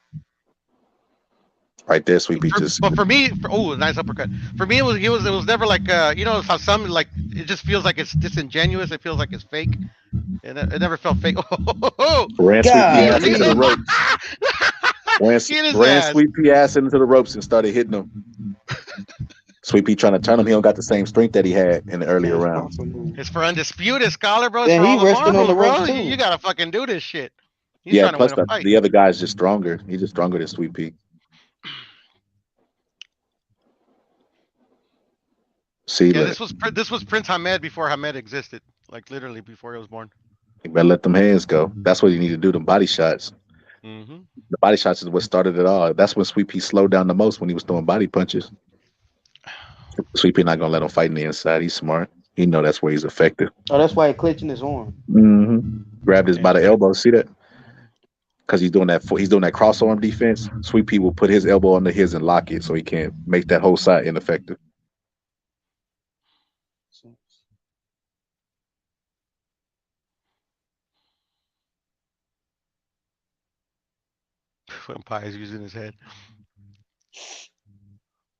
Right there, Sweet Pea just. But for me, nice uppercut. For me, it was never like you know how some like it just feels like it's disingenuous. It feels like it's fake. It never felt fake. Ran Sweet Pea ass into the ropes. Ran Sweet Pea ass into the ropes and started hitting him. Sweet Pea trying to turn him. He don't got the same strength that he had in the earlier rounds. It's for undisputed, Scholar, bro. Yeah, he resting on the ropes too. You gotta fucking do this shit. He's Yeah, trying to plus win a fight. the other guy's just stronger. He's just stronger than Sweet Pea. See, yeah, this was Prince Hamed before Hamed existed. Like literally before he was born. You better let them hands go. That's what you need to do. Them body shots. Mm-hmm. The body shots is what started it all. That's when Sweet Pea slowed down the most, when he was throwing body punches. Sweet Pea not gonna let him fight in the inside. He's smart. He know that's where he's effective. Oh, that's why he clenching his arm. Mm-hmm. Grabbed his by the elbow. See that? Because he's doing that cross arm defense. Sweet Pea will put his elbow under his and lock it so he can't make that whole side ineffective. Vampire is using his head.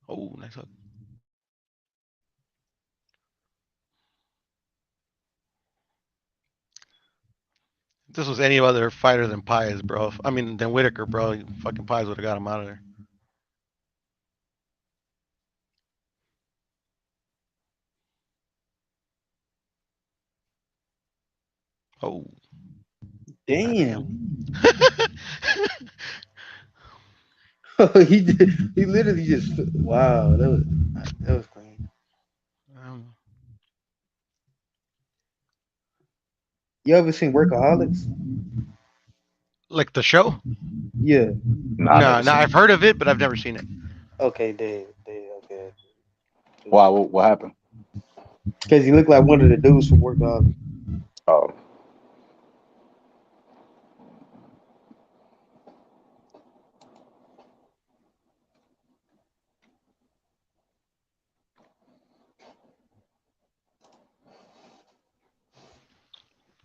Oh, nice hook. If this was any other fighter than Pies, bro. I mean, than Whitaker, bro. Fucking Pies would have got him out of there. Oh. Damn. he literally just wow. That was crazy. You ever seen Workaholics? Like the show? Yeah. No, I've heard of it, but I've never seen it. Okay, Dave, okay. Wow, what happened? Because he looked like one of the dudes from Workaholics. Oh.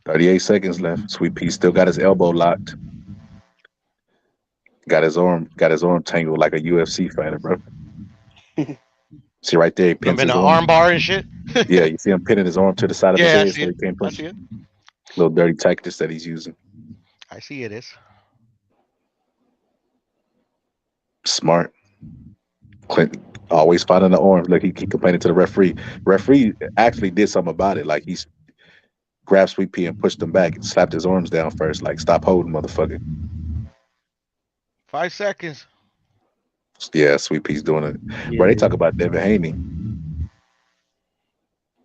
"38 seconds left. Sweet Pea still got his elbow locked. Got his arm tangled like a UFC fighter, bro. See right there, he pins his arm bar and shit. Yeah, you see him pinning his arm to the side of his head so he can't I punch. see it. Little dirty tactics that he's using. I see it is. Smart. Clinton always finding the arms. Look, he complaining to the referee. Referee actually did something about it. Like grabbed Sweet Pea and pushed him back and slapped his arms down first, like stop holding, motherfucker. 5 seconds. Yeah, Sweet Pea's doing it. Yeah. Bro, they talk about Devin Haney.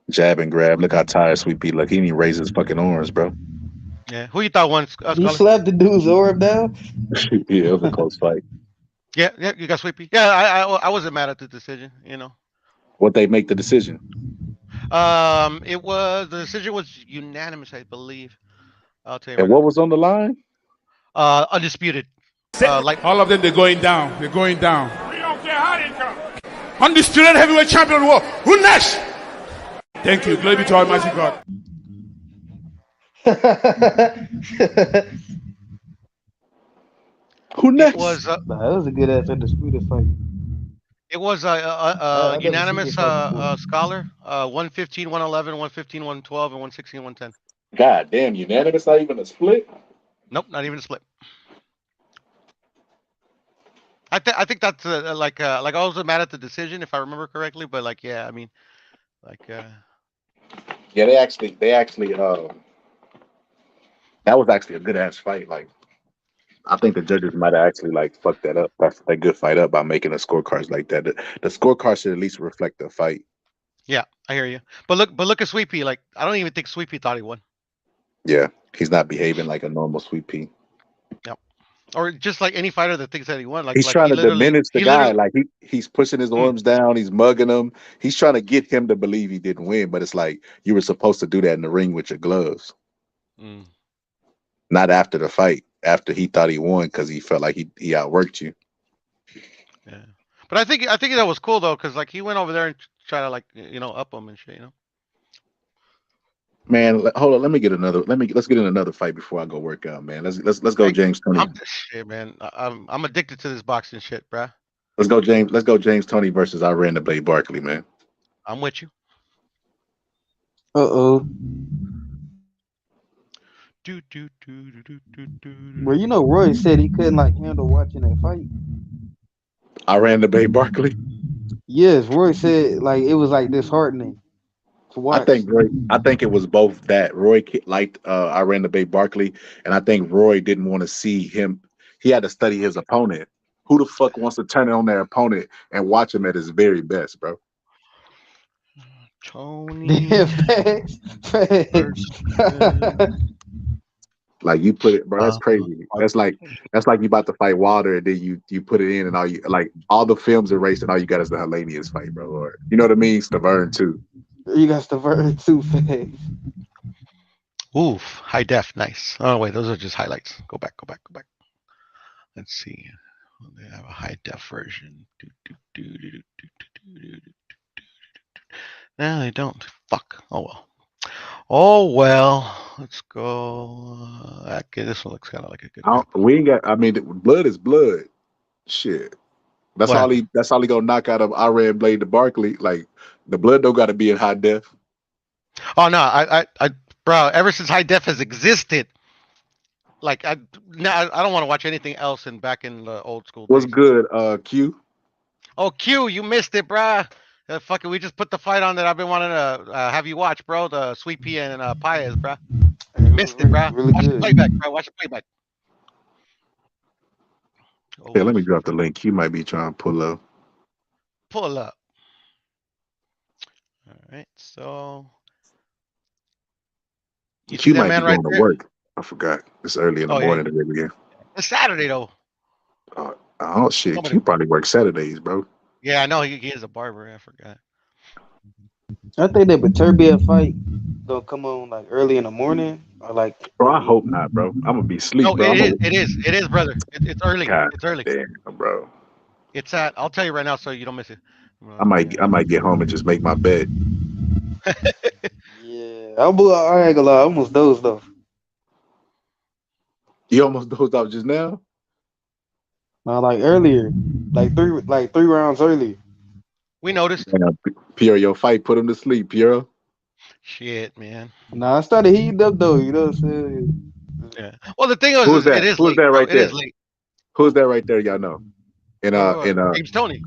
Jab and grab. Look how tired Sweet Pea look. He didn't even raise his fucking arms, bro. Yeah. Who you thought won? He Scholar? slapped the dude's arm down. Yeah, it was a close fight. Yeah, you got Sweet Pea. Yeah, I wasn't mad at the decision. You know. What they make the decision? The decision was unanimous, I believe. I'll tell you. And Right what was on the line? Undisputed. Like all of them, they're going down. They're going down. We don't care how they come. Undisputed heavyweight champion of the world. Who next? Thank you. Glory be to Almighty God. Who next? It was that was a good ass undisputed fight. It was unanimous scholar. 115, 111, 115, 112, and 116, 110. God damn, unanimous, not even a split? Nope, not even a split. I think that's like I was mad at the decision if I remember correctly, but like yeah, I mean, like Yeah, they actually that was actually a good ass fight. Like I think the judges might have actually like fucked that up, fucked that good fight up by making the scorecards like that. The scorecard should at least reflect the fight. Yeah, I hear you. But look at Sweet Pea. Like I don't even think Sweet Pea thought he won. Yeah, he's not behaving like a normal Sweet Pea. Yep. Or just like any fighter that thinks that he won. Like he's like trying he to diminish the he guy. Like he's pushing his arms down. He's mugging him. He's trying to get him to believe he didn't win. But it's like you were supposed to do that in the ring with your gloves, not after the fight. After he thought he won because he felt like he outworked you. Yeah, but I think that was cool though because like he went over there and tried to like up him and shit. You know. Man, hold on. Let's get in another fight before I go work out, man. Let's go, James Tony. Shit, man. I'm addicted to this boxing shit, bruh. Let's go, James Tony versus Yarde Blade Barkley, man. I'm with you. Bro, you know Roy said he couldn't like handle watching that fight. Yarde Blade Barkley. Yes, Roy said like it was like disheartening to watch. I think it was both that Roy liked Yarde Blade Barkley, and I think Roy didn't want to see him. He had to study his opponent. Who the fuck wants to turn on their opponent and watch him at his very best, bro? Tony. Facts. Like you put it, bro. That's crazy. That's like you about to fight Wilder, and then you put it in, and all the films erased, and all you got is the Hellenius fight, bro. Or you know what I mean? Stavern too. You got Stavern too, facts. Oof, high def, nice. Oh wait, those are just highlights. Go back. Let's see. They have a high def version. No, they don't. Fuck. Oh well. Let's go. Okay, this one looks kind of like a good. We ain't got. I mean, blood is blood. Shit. That's all he gonna knock out of Yarde Blade to Barkley. Like the blood don't got to be in high def. Oh no, I bro. Ever since high def has existed, like I don't want to watch anything else back in the old school. What's days. good, Q? Oh, Q, you missed it, bruh. Fucking, we just put the fight on that I've been wanting to have you watch, bro. The Sweet Pea and Paez, bruh. You missed it, bruh. Really Watch good. the playback, bro. Watch the playback. Yeah, let me drop the link. Q might be trying to pull up. Pull up. All right, so you see Q that might man be right going to there? work. I forgot. It's early in the morning again. It's Saturday though. Oh shit, Q probably works Saturdays, bro. Yeah, I know he is a barber. I forgot. I think that Beterbiev fight gonna come on like early in the morning or like. Bro, I hope not, bro. I'm gonna be asleep, No, bro. it is, brother. It's early. God It's early. Damn, bro. It's at. I'll tell you right now, so you don't miss it. I might get home and just make my bed. Yeah, I ain't gonna lie. I almost dozed off. You almost dozed off just now? No, like earlier, like three rounds earlier. We noticed. Pierre, your fight put him to sleep, Pierre. Shit, man. Nah, I started heating up though. You know what I'm saying? Yeah. Well, the thing is, Who's that? it is Who's late. that right It there? is late. Who's that right there? Y'all know. James Tony.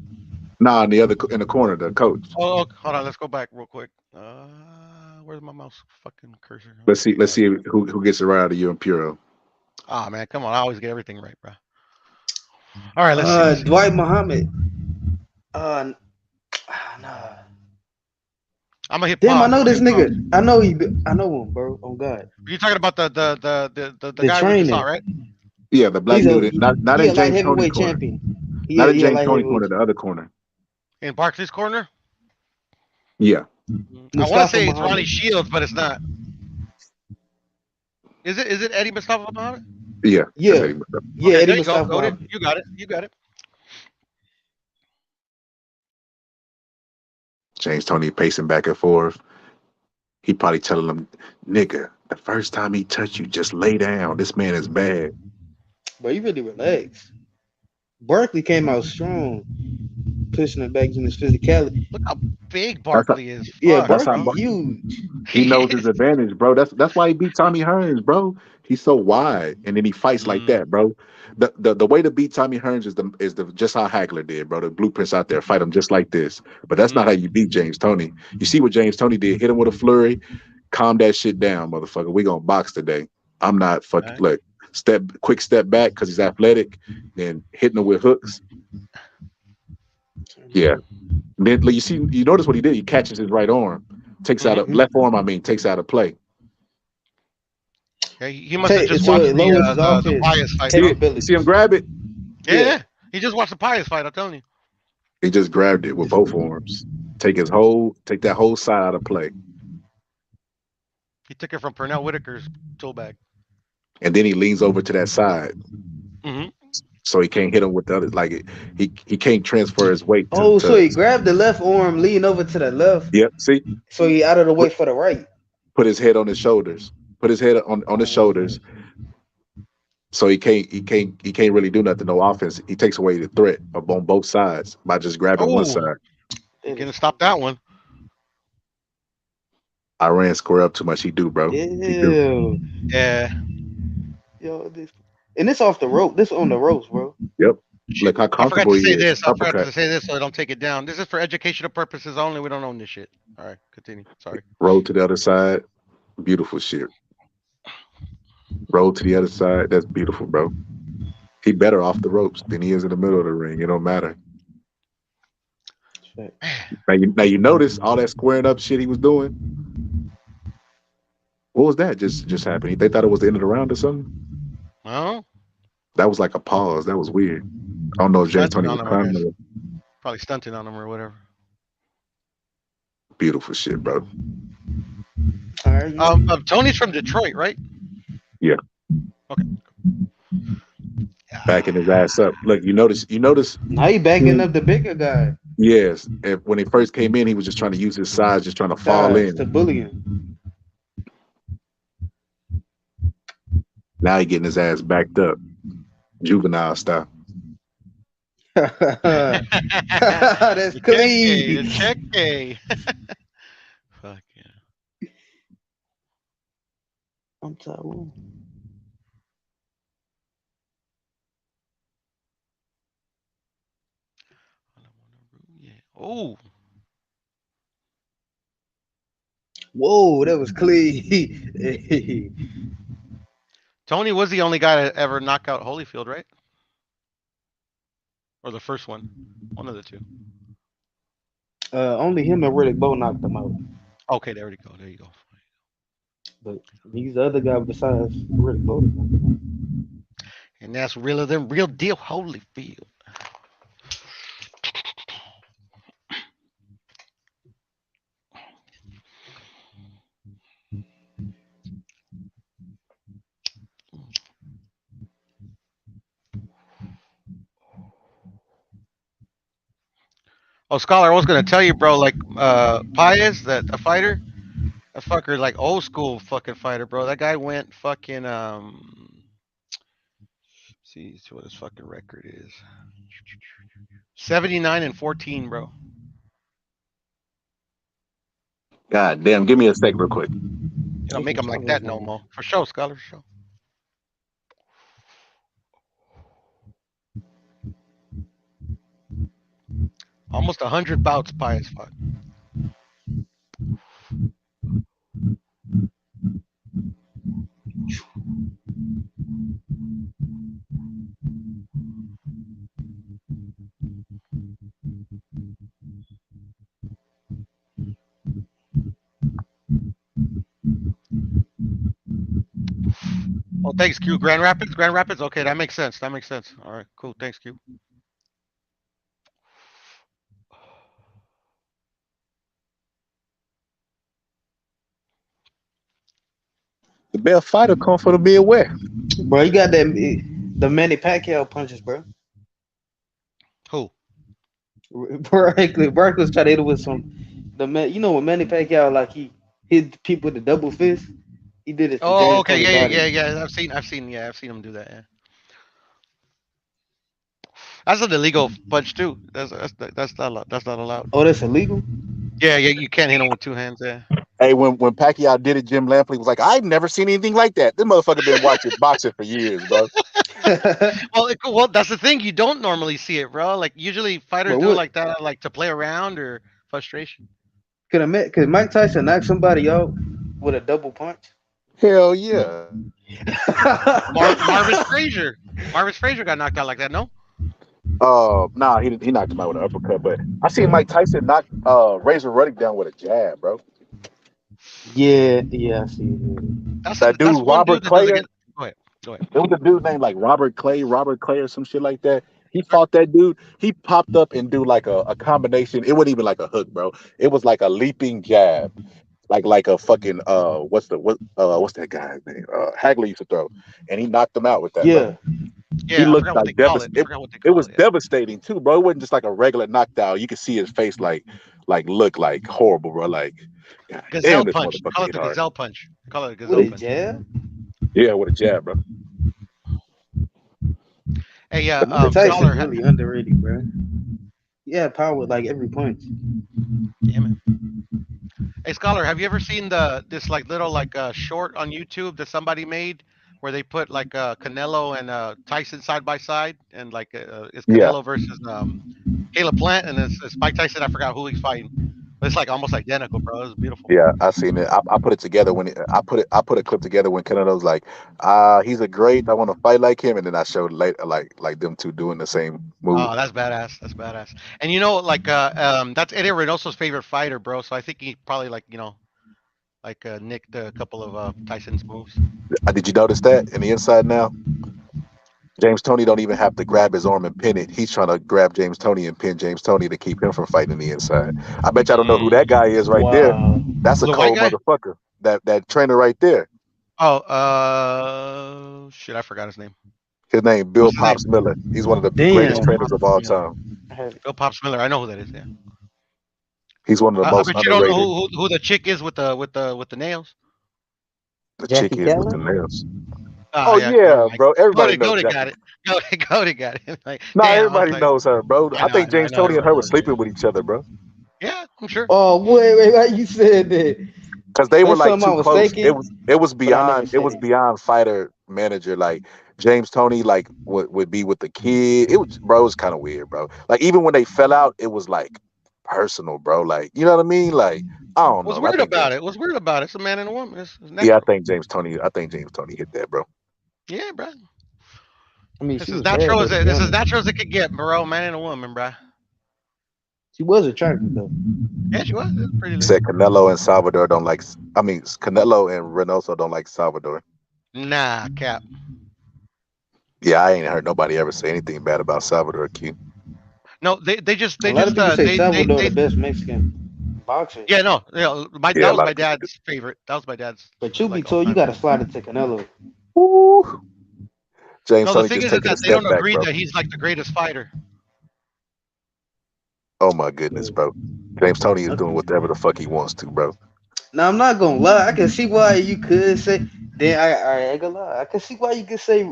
Nah, in the corner, the coach. Oh, hold on. Let's go back real quick. Where's my mouse fucking cursor? Let's see who gets it right out of you and Puro. Oh man, come on! I always get everything right, bro. All right, let's see. Dwight Muhammad. Nah. I'm gonna hit Damn, pause. I know I'm gonna this hit pause. nigga. I know him, bro. On God. You're talking about the The guy we just saw, trainer. right? Yeah, the black He's a dude. Not he in a light James Tony heavyweight corner. champion. Not in He a James light Tony heavyweight. corner. The other corner. In Barkley's corner. Yeah. I want to Mustafa say it's Muhammad. Ronnie Shields, but it's not. Is it Eddie Mustafa Muhammad? Yeah. Yeah. That's Eddie Mustafa. Yeah, Okay, Eddie there you go. Mustafa Go Muhammad. You got it. You got it. James Tony pacing back and forth. He probably telling him, "Nigga, the first time he touched you, just lay down. This man is bad." Bro, he really relaxed. Barkley came out strong, pushing it back in his physicality. Look how big That's how, Barkley is. Yeah, Fuck, that's how bro. huge. he knows his advantage, bro. That's why he beat Tommy Hearns, bro. He's so wide, and then he fights like that, bro. The way to beat Tommy Hearns is the just how Hagler did, bro. The blueprints out there, fight him just like this. But that's not how you beat James Tony. You see what James Tony did? Hit him with a flurry. Calm that shit down, motherfucker. We gonna box today. I'm not fucking look. Quick step back because he's athletic, then hitting him with hooks. Yeah. Then you notice what he did. He catches his right arm, takes out a left arm. I mean, takes out a play. Yeah, he must have just watched the Pius fight. You see him grab it? Yeah, he just watched the Pius fight. I'm telling you. He just grabbed it with both arms. Take that whole side out of play. He took it from Pernell Whitaker's toe bag. And then he leans over to that side. Mm-hmm. So he can't hit him with the other, like he can't transfer his weight. So he grabbed the left arm, lean over to the left. Yep. See. So he out of the way for the right. Put his head on his shoulders. Put his head on his shoulders. So he can't really do nothing. No offense. He takes away the threat on both sides by just grabbing one side. You can stop that one. I ran square up too much. He do, bro. He do. Yeah. Yo, and this off the rope. This on the ropes, bro. Yep. Look how comfortable he is. I forgot to say this, so I don't take it down. This is for educational purposes only. We don't own this shit. All right, continue. Sorry. Roll to the other side. Beautiful shit. Roll to the other side. That's beautiful, bro. He better off the ropes than he is in the middle of the ring. It don't matter. Now you notice all that squaring up shit he was doing. What was that? Just happening? They thought it was the end of the round or something. Oh. That was like a pause. That was weird. I don't know if James Tony was crying. Probably stunting on him or whatever. Beautiful shit, bro. Tony's from Detroit, right? Yeah. Okay. Backing his ass up. Look, you notice. Now he backing up the bigger guy. Yes. And when he first came in, he was just trying to use his size, just trying to fall in. To bully him. Now he getting his ass backed up. Juvenile style. That's clean. Check A. Fuck yeah. I'm tired. Oh. Whoa, that was clean. Tony was the only guy to ever knock out Holyfield, right? Or the first one. One of the two. Only him and Riddick Bowe knocked him out. Okay, there we go. There you go. But he's the other guy besides Riddick Bowe. And that's realer than real deal Holyfield. Oh, Scholar, I was gonna tell you, bro. Like, Paez, the fighter, that fucker, like old school fucking fighter, bro. That guy went fucking see what his fucking record is. 79-14, bro. God damn, give me a sec real quick. You don't make him like that no more. For sure, Scholar, for sure. Almost 100 bouts Paez fought. Oh, thanks, Q. Grand Rapids. Grand Rapids. Okay, that makes sense. That makes sense. All right, cool. Thanks, Q. The best fighter come from the Midwest. Bro, you got the Manny Pacquiao punches, bro. Who? Barkley was trying to hit it with you know when Manny Pacquiao like he hit people with the double fist. He did it to Oh, James okay. Tony Yeah, body. yeah, yeah, yeah. I've seen him do that. Yeah. That's an illegal punch too. That's not allowed. Oh, that's illegal. Yeah, yeah. You can't hit him with two hands. Yeah. Hey, when Pacquiao did it, Jim Lampley was like, "I've never seen anything like that." This motherfucker been watching boxing for years, bro. Well, that's the thing. You don't normally see it, bro. Like usually fighters But do it what like that, like to play around or frustration. could Mike Tyson knock somebody out with a double punch? Hell yeah. Marvin Frazier. Marvin Frazier got knocked out like that. No. Nah, he knocked him out with an uppercut, but I seen Mike Tyson knock Razor Ruddock down with a jab, bro. Yeah, I see it. That dude, that's one Robert dude that doesn't Clay. get. Go ahead. Go ahead. There was a dude named like Robert Clay or some shit like that. He fought that dude. He popped up and do like a combination. It wasn't even like a hook, bro. It was like a leaping jab, like a fucking what's that guy's name? Hagley used to throw, and he knocked him out with that, bro. Yeah, He I looked forgot what like they call it. I devastating. forgot what they It call was it. devastating too, bro. It wasn't just like a regular knockdown. You could see his face like look like horrible, bro. Like, God Gazelle damn, this punch. motherfucker Call it hit the hard. gazelle punch. Call it a With gazelle a punch. jab? Yeah, with a jab, bro. Hey, Mike Tyson's Scholar. really underrated, bro. Yeah, power with like every punch. Yeah, man. Hey, Scholar, have you ever seen this like little like short on YouTube that somebody made where they put like Canelo and Tyson side by side and like it's Yeah. Canelo versus Caleb Plant and it's Mike Tyson. I forgot who he's fighting, but it's like almost identical, bro. It's beautiful. Yeah, I seen it. I put it together when I put a clip together when Canelo's like, he's a great. I want to fight like him, and then I showed later like them two doing the same move. Oh, that's badass. That's badass. And you know, like that's Eddie Reynoso's favorite fighter, bro. So I think he probably like nicked a couple of Tyson's moves. Did you notice that in the inside now? James Toney don't even have to grab his arm and pin it. He's trying to grab James Toney and pin James Toney to keep him from fighting the inside. I bet y'all don't know who that guy is right there. That's a The white cold guy? motherfucker. That trainer right there. Oh, shit, I forgot his name. His name Bill What's his Pops Miller. He's one of the greatest trainers of all time. Bill Pops Miller. I know who that is. Yeah. He's one of the I most bet you don't underrated. know who the chick is with the nails. The Jackie chick is with the Callum? nails. Oh yeah, bro. Everybody knows Go Jackie. got it. Got it. Like, No, damn, I was everybody like, knows her, bro. I think James I know Toney and her everybody were knows sleeping with each other, bro. Yeah, I'm sure. Oh wait, why you said that? Because they were That's like something I too was close. thinking, It was but I never said it. beyond fighter manager. Like James Toney like would be with the kid. It was kind of weird, bro. Like even when they fell out, it was like personal, bro. Like you know what I mean? Like I don't know. What's weird about it? What's weird about it? It's a man and a woman. It's natural. Yeah, I think James Toney hit that, bro. Yeah, bro. I mean, This she is was natural bad, as though, to it. be This is honest. natural as it could get, bro. Man and a woman, bro. She was attractive though. Yeah, she was. It was pretty lit. Said Canelo and Salvador don't like. I mean, Canelo and Reynoso don't like Salvador. Nah, cap. Yeah, I ain't heard nobody ever say anything bad about Salvador Q. No, they just A lot of people say they Salvador the best Mexican boxer. Yeah, no, that was a my lot of people dad's favorite. That was my dad's. But truth be like, told, you all-time got to slide it to Canelo. Woo. James No, the Toney thing just is taking that a they step don't back, agree bro. that he's like the greatest fighter. Oh my goodness, bro. James Toney is doing whatever the fuck he wants to, bro. Now I'm not gonna lie. I can see why you could say. Then I ain't gonna lie. I can see why you could say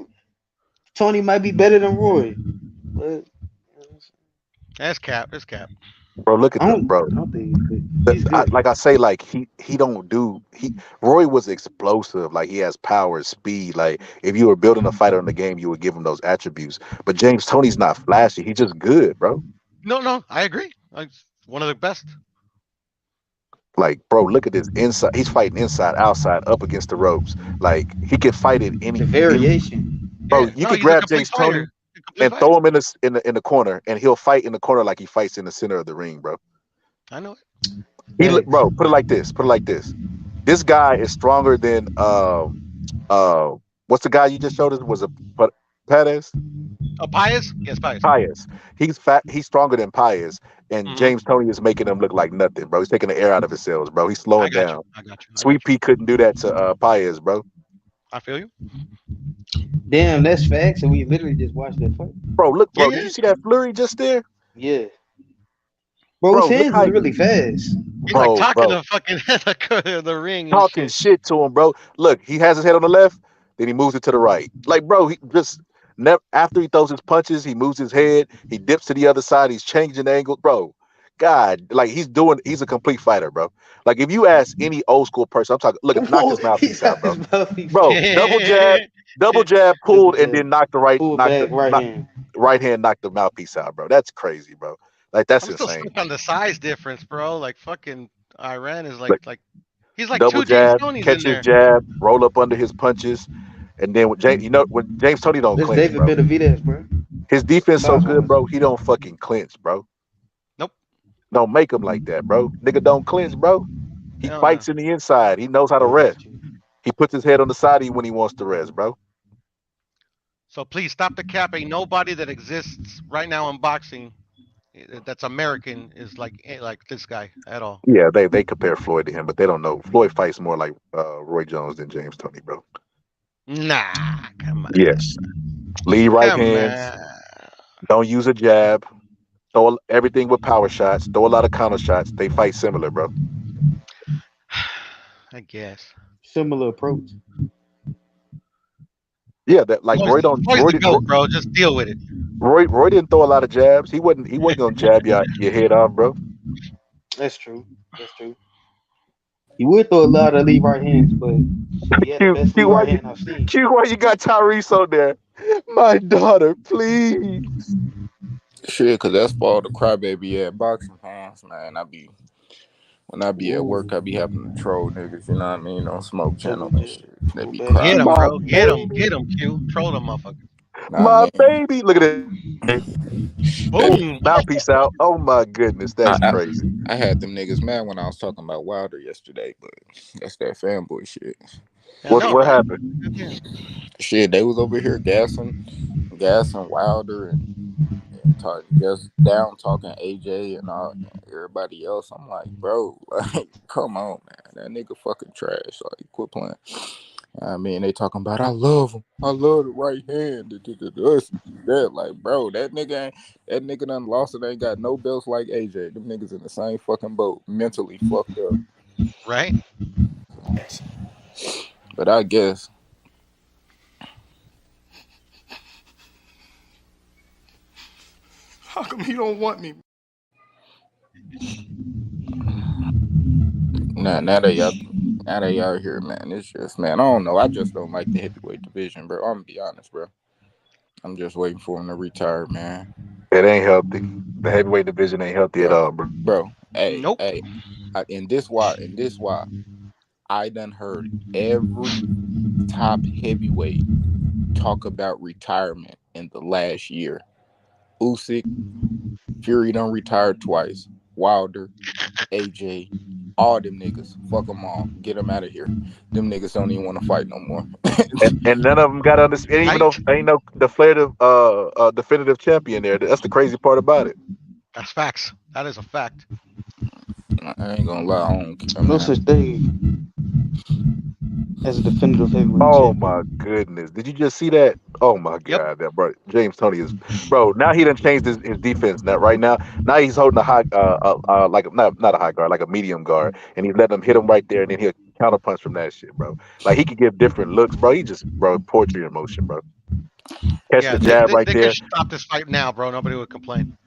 Tony might be better than Roy. But That's cap. That's cap. Bro, look at them, bro. I don't think he's good. Like I say, like he don't do Roy was explosive, like he has power, speed. Like if you were building a fighter in the game, you would give him those attributes. But James Toney's not flashy. He's just good, bro. No, I agree. Like one of the best. Like, bro, look at this inside. He's fighting inside, outside, up against the ropes. Like he can fight it any variation. Bro, Yeah, you no, could he's a grab complete James Toney fighter. He's a complete and fighter. throw him in the corner, and he'll fight in the corner like he fights in the center of the ring, bro. I know it. Bro, put it like this. This guy is stronger than What's the guy you just showed us? Was it Perez? Pius? Yes, Pius. Pius. He's fat. He's stronger than Pius, and James Toney is making him look like nothing, bro. He's taking the air out of his cells, bro. He's slowing down. I got you. Sweet Pea couldn't do that to Pius, bro. I feel you. Damn, that's facts, and we literally just watched that fight. Bro, look, bro. Did you see that flurry just there? Yeah. Bro, his hands is really fast. He's like talking to fucking the ring. Talking shit to him, bro. Look, he has his head on the left, then he moves it to the right. Like, bro, he just never after he throws his punches, he moves his head, he dips to the other side, he's changing angles, bro. God, like he's a complete fighter, bro. Like if you ask any old school person, I'm talking, look, knock his mouthpiece out, bro. Bro, double jab, pulled, and then knocked the right hand, knocked the mouthpiece out, bro. That's crazy, bro. Like that's I'm still insane. stuck on the size difference, bro. Like fucking Iran is like he's like double two James jab, Tonys catch in there. his jab, roll up under his punches, and then when James Toney don't clinch, David bro. Beterbiev, bro. His defense so good, bro. He don't fucking clinch, bro. Nope. Don't make him like that, bro. Nigga don't clinch, bro. He fights in the inside. He knows how to rest. He puts his head on the side when he wants to rest, bro. So please stop the cap. Ain't nobody that exists right now in boxing that's American is like this guy at all. Yeah, they compare Floyd to him, but they don't know. Floyd fights more like Roy Jones than James Toney, bro. Nah, come on. Yes. Lead right hands. Don't use a jab. Throw everything with power shots. Throw a lot of counter shots. They fight similar, bro. I guess. Similar approach. Yeah, that like Roy don't. Roy's the goat, bro. Just deal with it. Roy didn't throw a lot of jabs. He wasn't gonna jab your head off, bro. That's true. He would throw a lot of lead right hands, but he had the best lead right hand I've seen. Q, why you got Tyrese on there? My daughter, please. Shit, cause that's for all the crybaby at boxing fans, man. When I be at work, I be having to troll niggas, you know what I mean, on Smoke Channel and shit. They be crying. Get him, bro. Get him, Q. Troll them motherfucker. My baby. Look at it. Boom. Mouthpiece out. Oh my goodness. That's crazy. I had them niggas mad when I was talking about Wilder yesterday, but that's that fanboy shit. What happened? Shit, they was over here gassing Wilder and just down talking AJ and all everybody else. I'm like, bro, like, come on, man. That nigga fucking trash. Like, quit playing. I mean, they talking about I love him. I love the right hand. That like, bro, that nigga done lost and ain't got no belts like AJ. Them niggas in the same fucking boat, mentally fucked up. Right. But I guess. How come he don't want me? Now they out here, man. It's just, man, I don't know. I just don't like the heavyweight division, bro. I'm gonna be honest, bro. I'm just waiting for him to retire, man. It ain't healthy. The heavyweight division ain't healthy at all, bro. Bro, hey, and this why I done heard every top heavyweight talk about retirement in the last year. Usyk, Fury done retired twice. Wilder, AJ, all them niggas. Fuck them all. Get them out of here. Them niggas don't even want to fight no more. and none of them got on this. Even though ain't no definitive champion there. That's the crazy part about it. That's facts. That is a fact. I ain't gonna lie. I don't care. No such thing as a definitive heavyweight. Oh my goodness! Did you just see that? Oh my god, that bro, James Toney is bro. Now he done changed his defense. Now he's holding a high like not a high guard, like a medium guard, and he's letting him hit him right there, and then he'll counter punch from that shit, bro. Like he could give different looks, bro. He just poetry in motion, bro. Catch the jab right they there. Could stop this fight now, bro. Nobody would complain.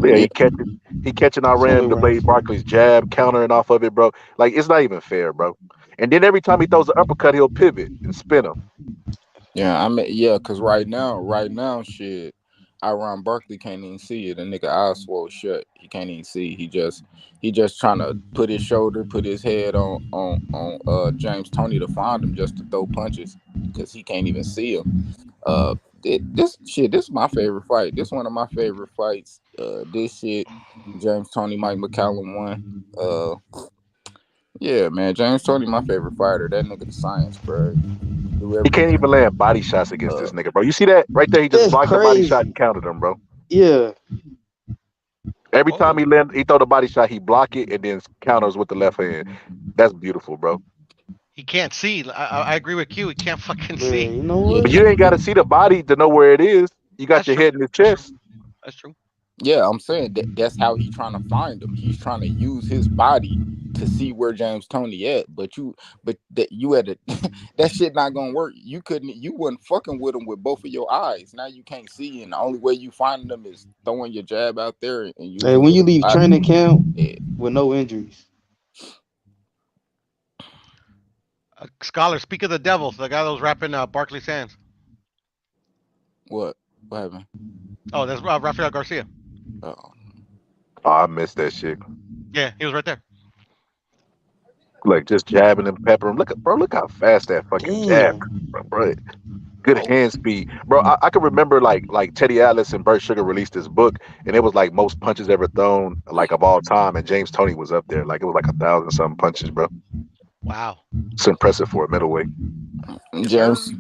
Yeah, he catching Iran the Blade Barkley's jab, countering off of it, bro. Like it's not even fair, bro. And then every time he throws an uppercut, he'll pivot and spin him. Yeah, I mean, yeah, cause right now, shit, Iran Barkley can't even see it. The nigga eyes swole shut. He can't even see. He just trying to put his shoulder, put his head on James Toney to find him just to throw punches, cause he can't even see him. This is my favorite fight. This one of my favorite fights. This shit, James Toney, Mike McCallum won. Yeah, man, James Toney, my favorite fighter. That nigga, the science, bro. do He can't everything. even land body shots against this nigga, bro. You see that right there? He just That's blocked the body shot crazy. and counted him, bro. Yeah. Every time he throw the body shot, he block it and then counters with the left hand. That's beautiful, bro. He can't see. I agree with Q. He can't fucking Man, see. you know what? But you ain't got to see the body to know where it is. You got That's your true. head in his chest. That's true. Yeah, I'm saying that's how he's trying to find him. He's trying to use his body to see where James Toney at. But you had to that shit not gonna work. You wasn't fucking with him with both of your eyes. Now you can't see, and the only way you find them is throwing your jab out there and using Hey, when you your leave body. training camp with no injuries. Scholar, speak of the devil. The guy that was rapping Barkley Sands. What happened? Oh, that's Rafael Garcia. Oh, I missed that shit. Yeah, he was right there. Like just jabbing and peppering. Look how fast that fucking jab, bro. Good hand speed, bro. I can remember like Teddy Atlas and Bert Sugar released this book, and it was like most punches ever thrown like of all time, and James Toney was up there. Like it was like 1,000 something punches, bro. Wow, it's impressive for a middleweight. James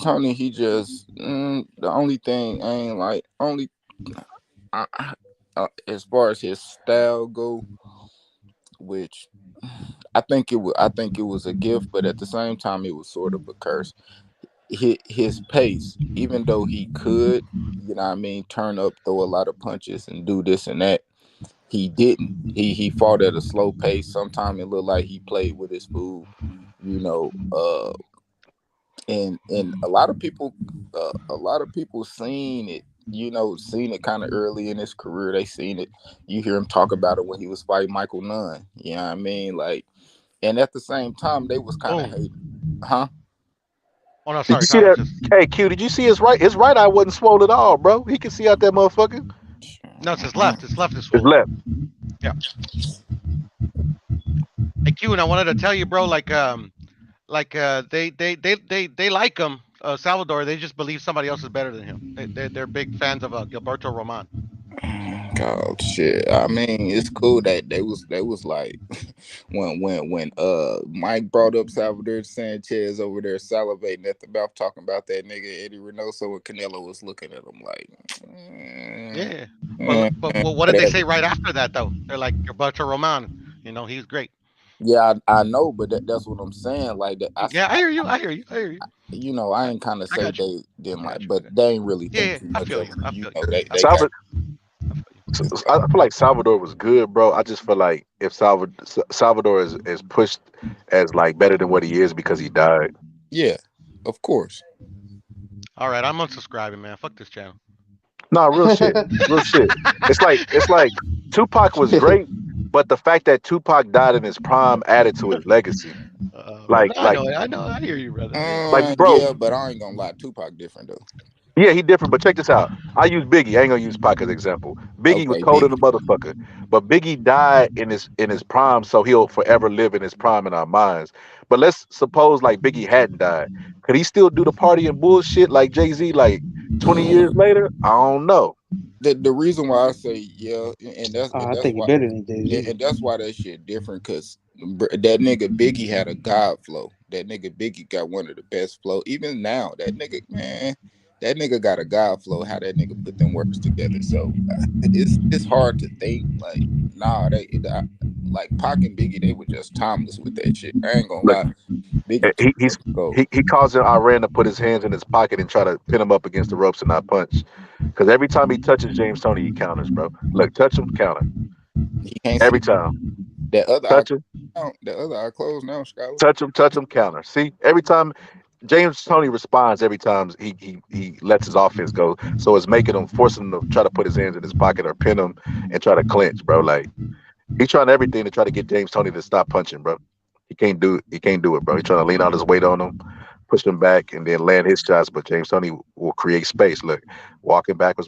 Toney, he just the only thing ain't like only as far as his style go, which I think it was a gift, but at the same time it was sort of a curse. His pace, even though he could, you know what I mean, turn up, throw a lot of punches and do this and that, he didn't. He fought at a slow pace. Sometimes it looked like he played with his food, you know. And a lot of people seen it, seen it kind of early in his career. They seen it. You hear him talk about it when he was fighting Michael Nunn. You know what I mean? Like, and at the same time, they was kind of hating, huh? Oh no, Did sorry. you see that? Hey, Q, did you see his right? His right eye wasn't swollen at all, bro. He can see out that motherfucker. No, it's his left. His left is His swollen. left. Yeah. Hey Q, and I wanted to tell you, bro, they like him, Salvador. They just believe somebody else is better than him. They're big fans of Gilberto Roman. God, shit. I mean, it's cool that they was like when Mike brought up Salvador Sanchez over there salivating at the mouth talking about that nigga Eddie Reynoso, and Canelo was looking at him like, yeah. But what did they say right after that though? They're like Gilberto Roman. He's great. Yeah, I know, but that's what I'm saying. Like that. I hear you. I hear you. I ain't kind of say they didn't like, but they ain't really think too much of it. They got. I feel like Salvador was good, bro. I just feel like if Salvador is pushed as like better than what he is because he died. Yeah, of course. All right, I'm unsubscribing, man. Fuck this channel. No, real shit. Real shit. It's like Tupac was great, but the fact that Tupac died in his prime added to his legacy. I know. I hear you, brother. Like, bro. Yeah, but I ain't gonna lie. Tupac different though. Yeah, he different, but check this out. I use Biggie. I ain't gonna use Pac as an example. Biggie was cold in the motherfucker, but Biggie died in his prime, so he'll forever live in his prime in our minds. But let's suppose like Biggie hadn't died, could he still do the party and bullshit like Jay-Z like 20 years later? I don't know. The reason why I say yeah, and that's I think he's better than Jay-Z. and that's why that shit different, because that nigga Biggie had a god flow. That nigga Biggie got one of the best flow. Even now, that nigga got a god flow. How that nigga put them words together. So it's hard to think like like Pac and Biggie, they were just timeless with that shit. I ain't gonna lie. Biggie he causing Iran to put his hands in his pocket and try to pin him up against the ropes and not punch. Because every time he touches James Toney, he counters, bro. Look, touch him, counter. He can't every see. Time. That other touch him. The other eye closed now, Scott. Touch him, counter. See, every time James Toney responds, every time he lets his offense go. So it's forcing him to try to put his hands in his pocket or pin him and try to clinch, bro. Like he's trying everything to try to get James Toney to stop punching, bro. He can't do it, bro. He's trying to lean out his weight on him, push him back, and then land his shots. But James Toney will create space. Look, walking backwards,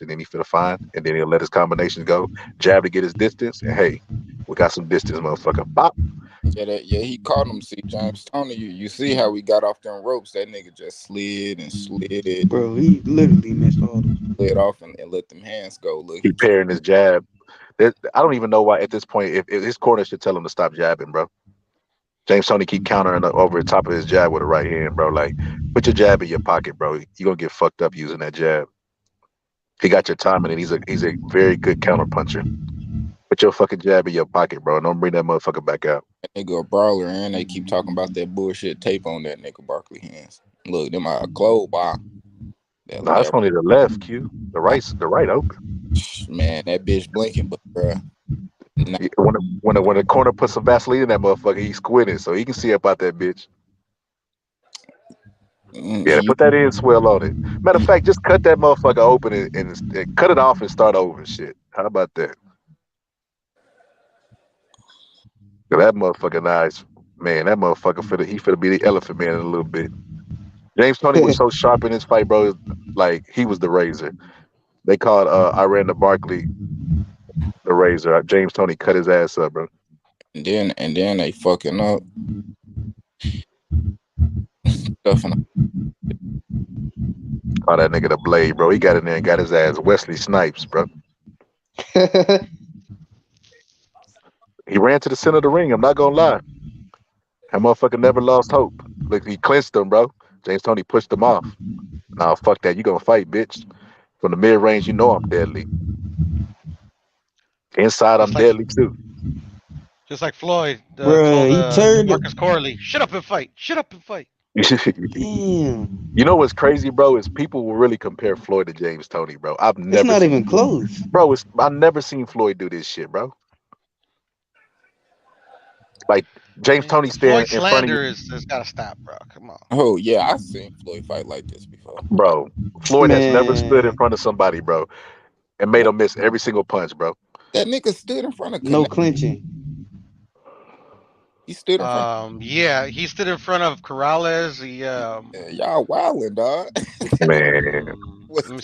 and then he finna find, and then he'll let his combinations go, jab to get his distance, and hey, we got some distance, motherfucker. Bop. Yeah, he caught him. See, James Toney, you see how we got off them ropes? That nigga just slid and slid. Bro, he literally missed all them. Slid off and let them hands go. Look, he pairing his jab. I don't even know why at this point if his corner should tell him to stop jabbing, bro. James Toney keep countering over the top of his jab with a right hand, bro. Like, put your jab in your pocket, bro. You gonna get fucked up using that jab. He got your timing, and he's a very good counter puncher. Put your fucking jab in your pocket, bro. Don't bring that motherfucker back out. That nigga a brawler, and they keep talking about that bullshit tape on that nigga Barkley hands. Look, them are closed, boy. No, that's only the left, Q. The right open. Man, that bitch blinking, but bruh. Nah. When the corner puts some Vaseline in that motherfucker, he's squinting, so he can see about that bitch. Yeah, put that in swell on it. Matter of fact, just cut that motherfucker open and cut it off and start over and shit. How about that? That motherfucker nice. Man, that motherfucker finna be the elephant man in a little bit. James Toney was so sharp in his fight, bro. Like, he was the razor. They called Iranda Barkley the razor. James Toney cut his ass up, bro. And then they fucking up. Call that nigga the Blade, bro. He got in there and got his ass Wesley Snipes, bro. He ran to the center of the ring. I'm not gonna lie. That motherfucker never lost hope. Look, he clinched him, bro. James Toney pushed him off. Nah, fuck that. You gonna fight, bitch. From the mid range, you know I'm deadly. Inside, I'm deadly too. Just like Floyd Bruh, he turned Marcus Corley, shut up and fight. Shut up and fight. Damn. You know what's crazy, bro? Is people will really compare Floyd to James Toney, bro. I've never. It's not even close, bro. I've never seen Floyd do this shit, bro. Like James Toney standing in front of you. Has got to stop, bro. Come on. Oh yeah, I've seen Floyd fight like this before, bro. Floyd has never stood in front of somebody, bro, and made him miss every single punch, bro. That nigga stood in front of no clinching. He stood in front. Yeah, he stood in front of Corrales. Y'all wildin', dog. Man,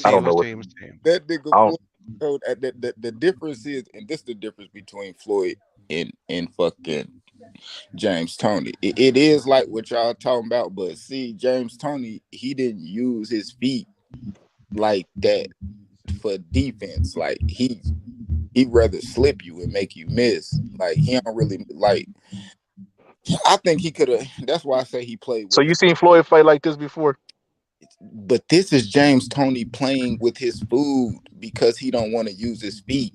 I don't know what that nigga. Floyd, the difference is, and this is the difference between Floyd and fucking James Toney. It is like what y'all talking about, but see, James Toney, he didn't use his feet like that for defense. Like he'd rather slip you and make you miss. Like he don't really like. I think he could have. That's why I say he played with. So you seen Floyd fight like this before? But this is James Toney playing with his food because he don't want to use his feet.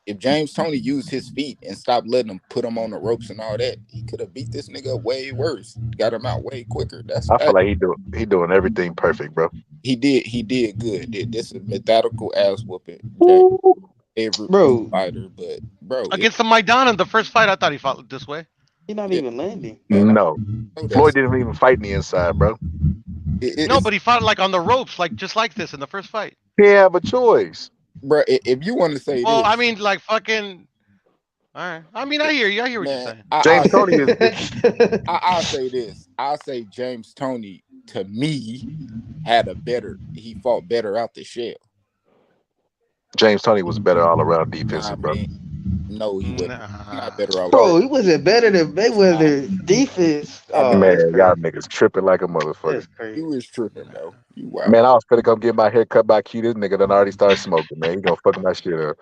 If James Toney used his feet and stopped letting him put him on the ropes and all that, he could have beat this nigga way worse. Got him out way quicker. I feel like he doing everything perfect, bro. He did good. This is methodical ass whooping. Every fighter, but bro, against the Maidana, the first fight, I thought he fought this way. He's not even landing. No, Floyd didn't even fight in the inside, bro. No, but he fought like on the ropes, like just like this in the first fight. He have a choice, bro. If you want to say, well, this, I mean, like fucking. All right. I mean, I hear you. I hear what you're saying. James Toney is. I'll say this. I'll say James Toney to me he fought better out the shell. James Toney was better all around defensive, bro. No, he wasn't. Not better all bro, he wasn't better than Mayweather defense. Oh, man, y'all niggas tripping like a motherfucker. He was tripping, though. Man, I was finna come get my hair cut by Q. This nigga done already started smoking, man. He gonna fuck my shit up.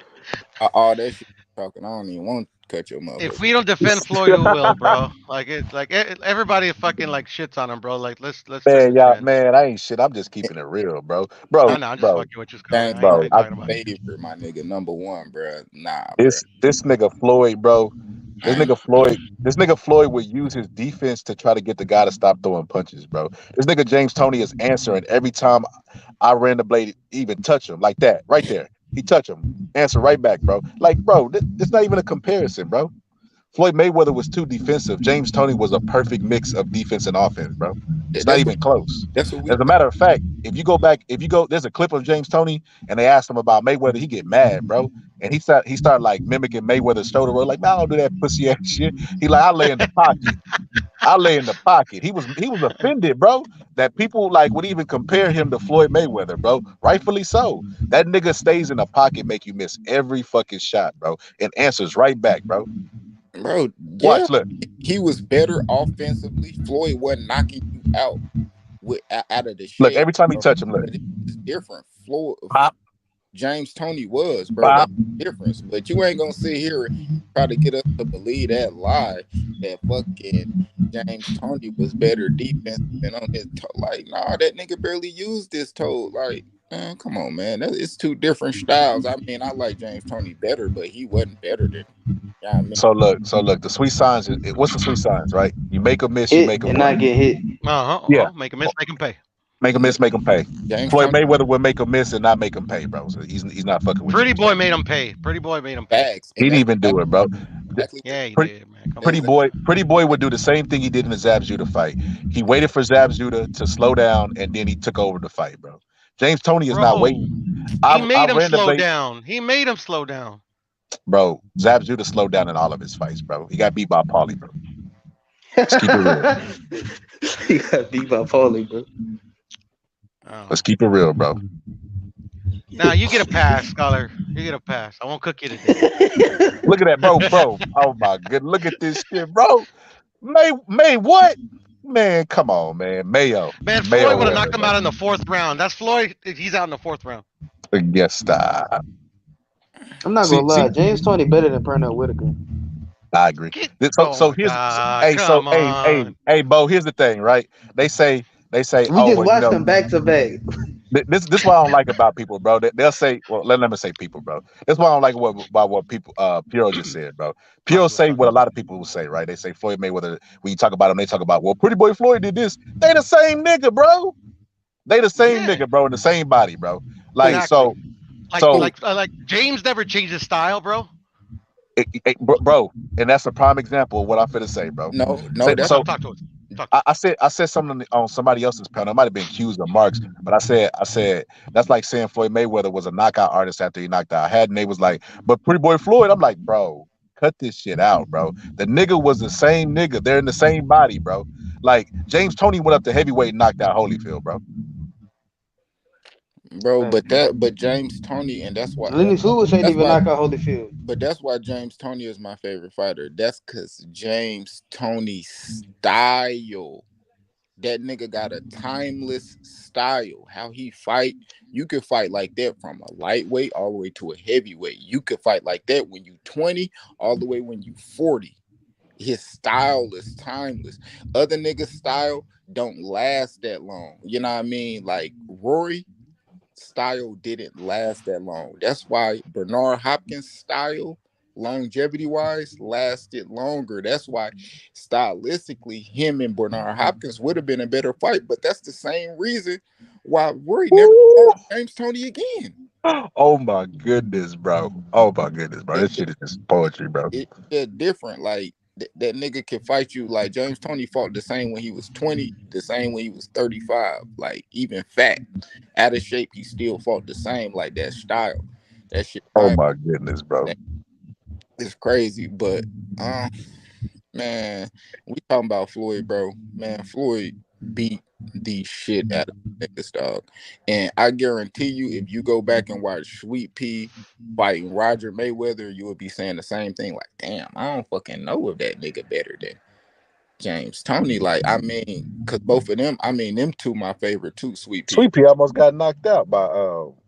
All that shit talking, I don't even want to cut your mother. If we don't defend Floyd, who will, bro? Like everybody fucking like shits on him, bro. Like let's. Man, y'all, man, I ain't shit. I'm just keeping it real, bro. I know, I'm just fucking with you, bro. I'm favorite, my nigga, number one, bro. Nah, this nigga Floyd, bro. This nigga Floyd would use his defense to try to get the guy to stop throwing punches, bro. This nigga James Toney is answering every time I ran the blade, even touch him like that, right there. He touch him, answer right back, bro. Like, bro, this not even a comparison, bro. Floyd Mayweather was too defensive. James Toney was a perfect mix of defense and offense, bro. It's not even close. As a matter of fact, if you go, there's a clip of James Toney, and they asked him about Mayweather. He get mad, bro, and he started like mimicking Mayweather's shoulder roll, like, man, I don't do that pussy ass shit. He like, I lay in the pocket. I lay in the pocket. He was offended, bro, that people like would even compare him to Floyd Mayweather, bro. Rightfully so. That nigga stays in the pocket, make you miss every fucking shot, bro, and answers right back, bro. Bro, watch, look. He was better offensively. Floyd wasn't knocking you out out of the shell. Look, every time he touch him, look. It's different. Floyd, James Toney was, bro. Bob. That's the difference. But you ain't gonna sit here and try to get us to believe that lie that fucking James Toney was better defense than on his toe. Like, nah, that nigga barely used his toe. Like, man, come on, man. It's two different styles. I mean, I like James Toney better, but he wasn't better than. Yeah, I mean, So look. The sweet signs. What's the sweet signs, right? You make a miss, you Hit make a and not run. get hit. Yeah, Make him miss, make him pay. make a miss, make him pay. James Floyd Toney Mayweather would make a miss and not make him pay, bro. So he's not fucking with Pretty you. boy made him pay. Pretty boy made him pay. facts, He and didn't that's even do it, bro. exactly Yeah, he Pretty, did, man. Come on. pretty boy would do the same thing he did in the Zab Judah fight. He waited for Zab Judah to slow down, and then he took over the fight, bro. James Toney is not Bro, waiting. he I made him ran the slow debate, down. He made him slow down. bro. Zab Judah slowed down in all of his fights, bro. He got beat by Paulie, bro. Let's keep it real. He got beat by Paulie, bro. Let's keep it real, bro. Now you get a pass, Scholar. You get a pass. I won't cook you today. Look at that, bro. Oh my good. Look at this shit, bro. May what? Man, come on, man. Mayo. Man, Mayo Floyd would have whatever, knocked him bro. out in the 4th round. That's Floyd. He's out in the 4th round. Yes, stop. I'm not gonna lie. James Toney better than Pernell Whitaker. I agree. Oh So my here's God, come on. hey, Bo. Here's the thing, right? They say, We oh, just well, watched them back to back. This what I don't like about people, bro. They'll say, well, let me say people, bro. That's why I don't like about what people Piro just said, bro. Piro say what a lot of people will say, right? They say Floyd Mayweather, when you talk about him, they talk about, well, Pretty Boy Floyd did this. They the same nigga, bro. They the same nigga, bro, in the same body, bro. Like, Exactly. so Like James never changed his style, bro. bro, and that's a prime example of what I'm finna say, bro. no. That's So Talk to us. I said something on somebody else's panel. It might have been Hughes or Marks, but I said that's like saying Floyd Mayweather was a knockout artist after he knocked out Haddon. They was like, but Pretty Boy Floyd. I'm like, bro, cut this shit out, bro. The nigga was the same nigga. They're in the same body, bro. Like James Toney went up to heavyweight and knocked out Holyfield, bro. bro. But James Toney, and that's why. Lenny Lewis ain't That's even why. knock out Holyfield. But that's why James Toney is my favorite fighter. That's because James Toney's style. That nigga got a timeless style. How he fight, you could fight like that from a lightweight all the way to a heavyweight. You could fight like that when you 20 all the way when you 40. His style is timeless. Other niggas' style don't last that long. You know what I mean? Like Rory style didn't last that long. That's why Bernard Hopkins' style, longevity wise, lasted longer. That's why stylistically him and Bernard Hopkins would have been a better fight. But that's the same reason why Rory never fought James Toney again. Oh my goodness, bro. Oh my goodness, bro. This shit is just poetry, bro. They're different. Like that nigga can fight you. Like James Toney fought the same when he was 20, the same when he was 35. Like even fat, out of shape, he still fought the same. Like that style. That shit. Oh my goodness, bro. It's crazy, but man, we talking about Floyd, bro. Man, Floyd beat the shit out of niggas, dog. And I guarantee you, if you go back and watch Sweet Pea fighting Roger Mayweather, you will be saying the same thing. Like, damn, I don't fucking know if that nigga better than James Toney. Like, I mean, because both of them, I mean, them two my favorite too. Sweet Pea. Sweet Pea almost got knocked out by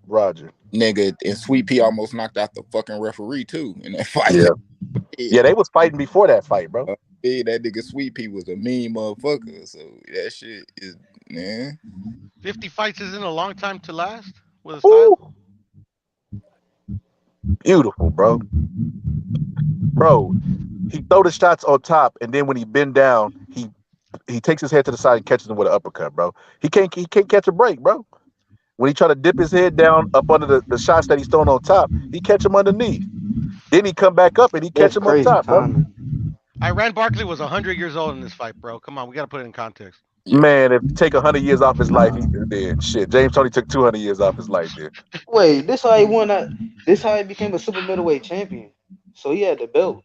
Roger. Nigga, and Sweet Pea almost knocked out the fucking referee too in that fight. Yeah, they was fighting before that fight, bro. Yeah, that nigga Sweet Pea was a mean motherfucker. So that shit is, man. 50 fights isn't a long time to last with a style. Beautiful, bro. Bro, he throw the shots on top, and then when he bend down, he takes his head to the side and catches him with an uppercut, bro. He can't catch a break, bro. When he try to dip his head down up under the shots that he's throwing on top, he catch him underneath. Then he come back up and he catch him on top, bro. Iran Barkley was 100 years old in this fight, bro. Come on, we got to put it in context. Man, if you take 100 years off his life, he did. Shit, James Toney took 200 years off his life, dude. Wait, this how he won that? This how he became a super middleweight champion. So he had the belt.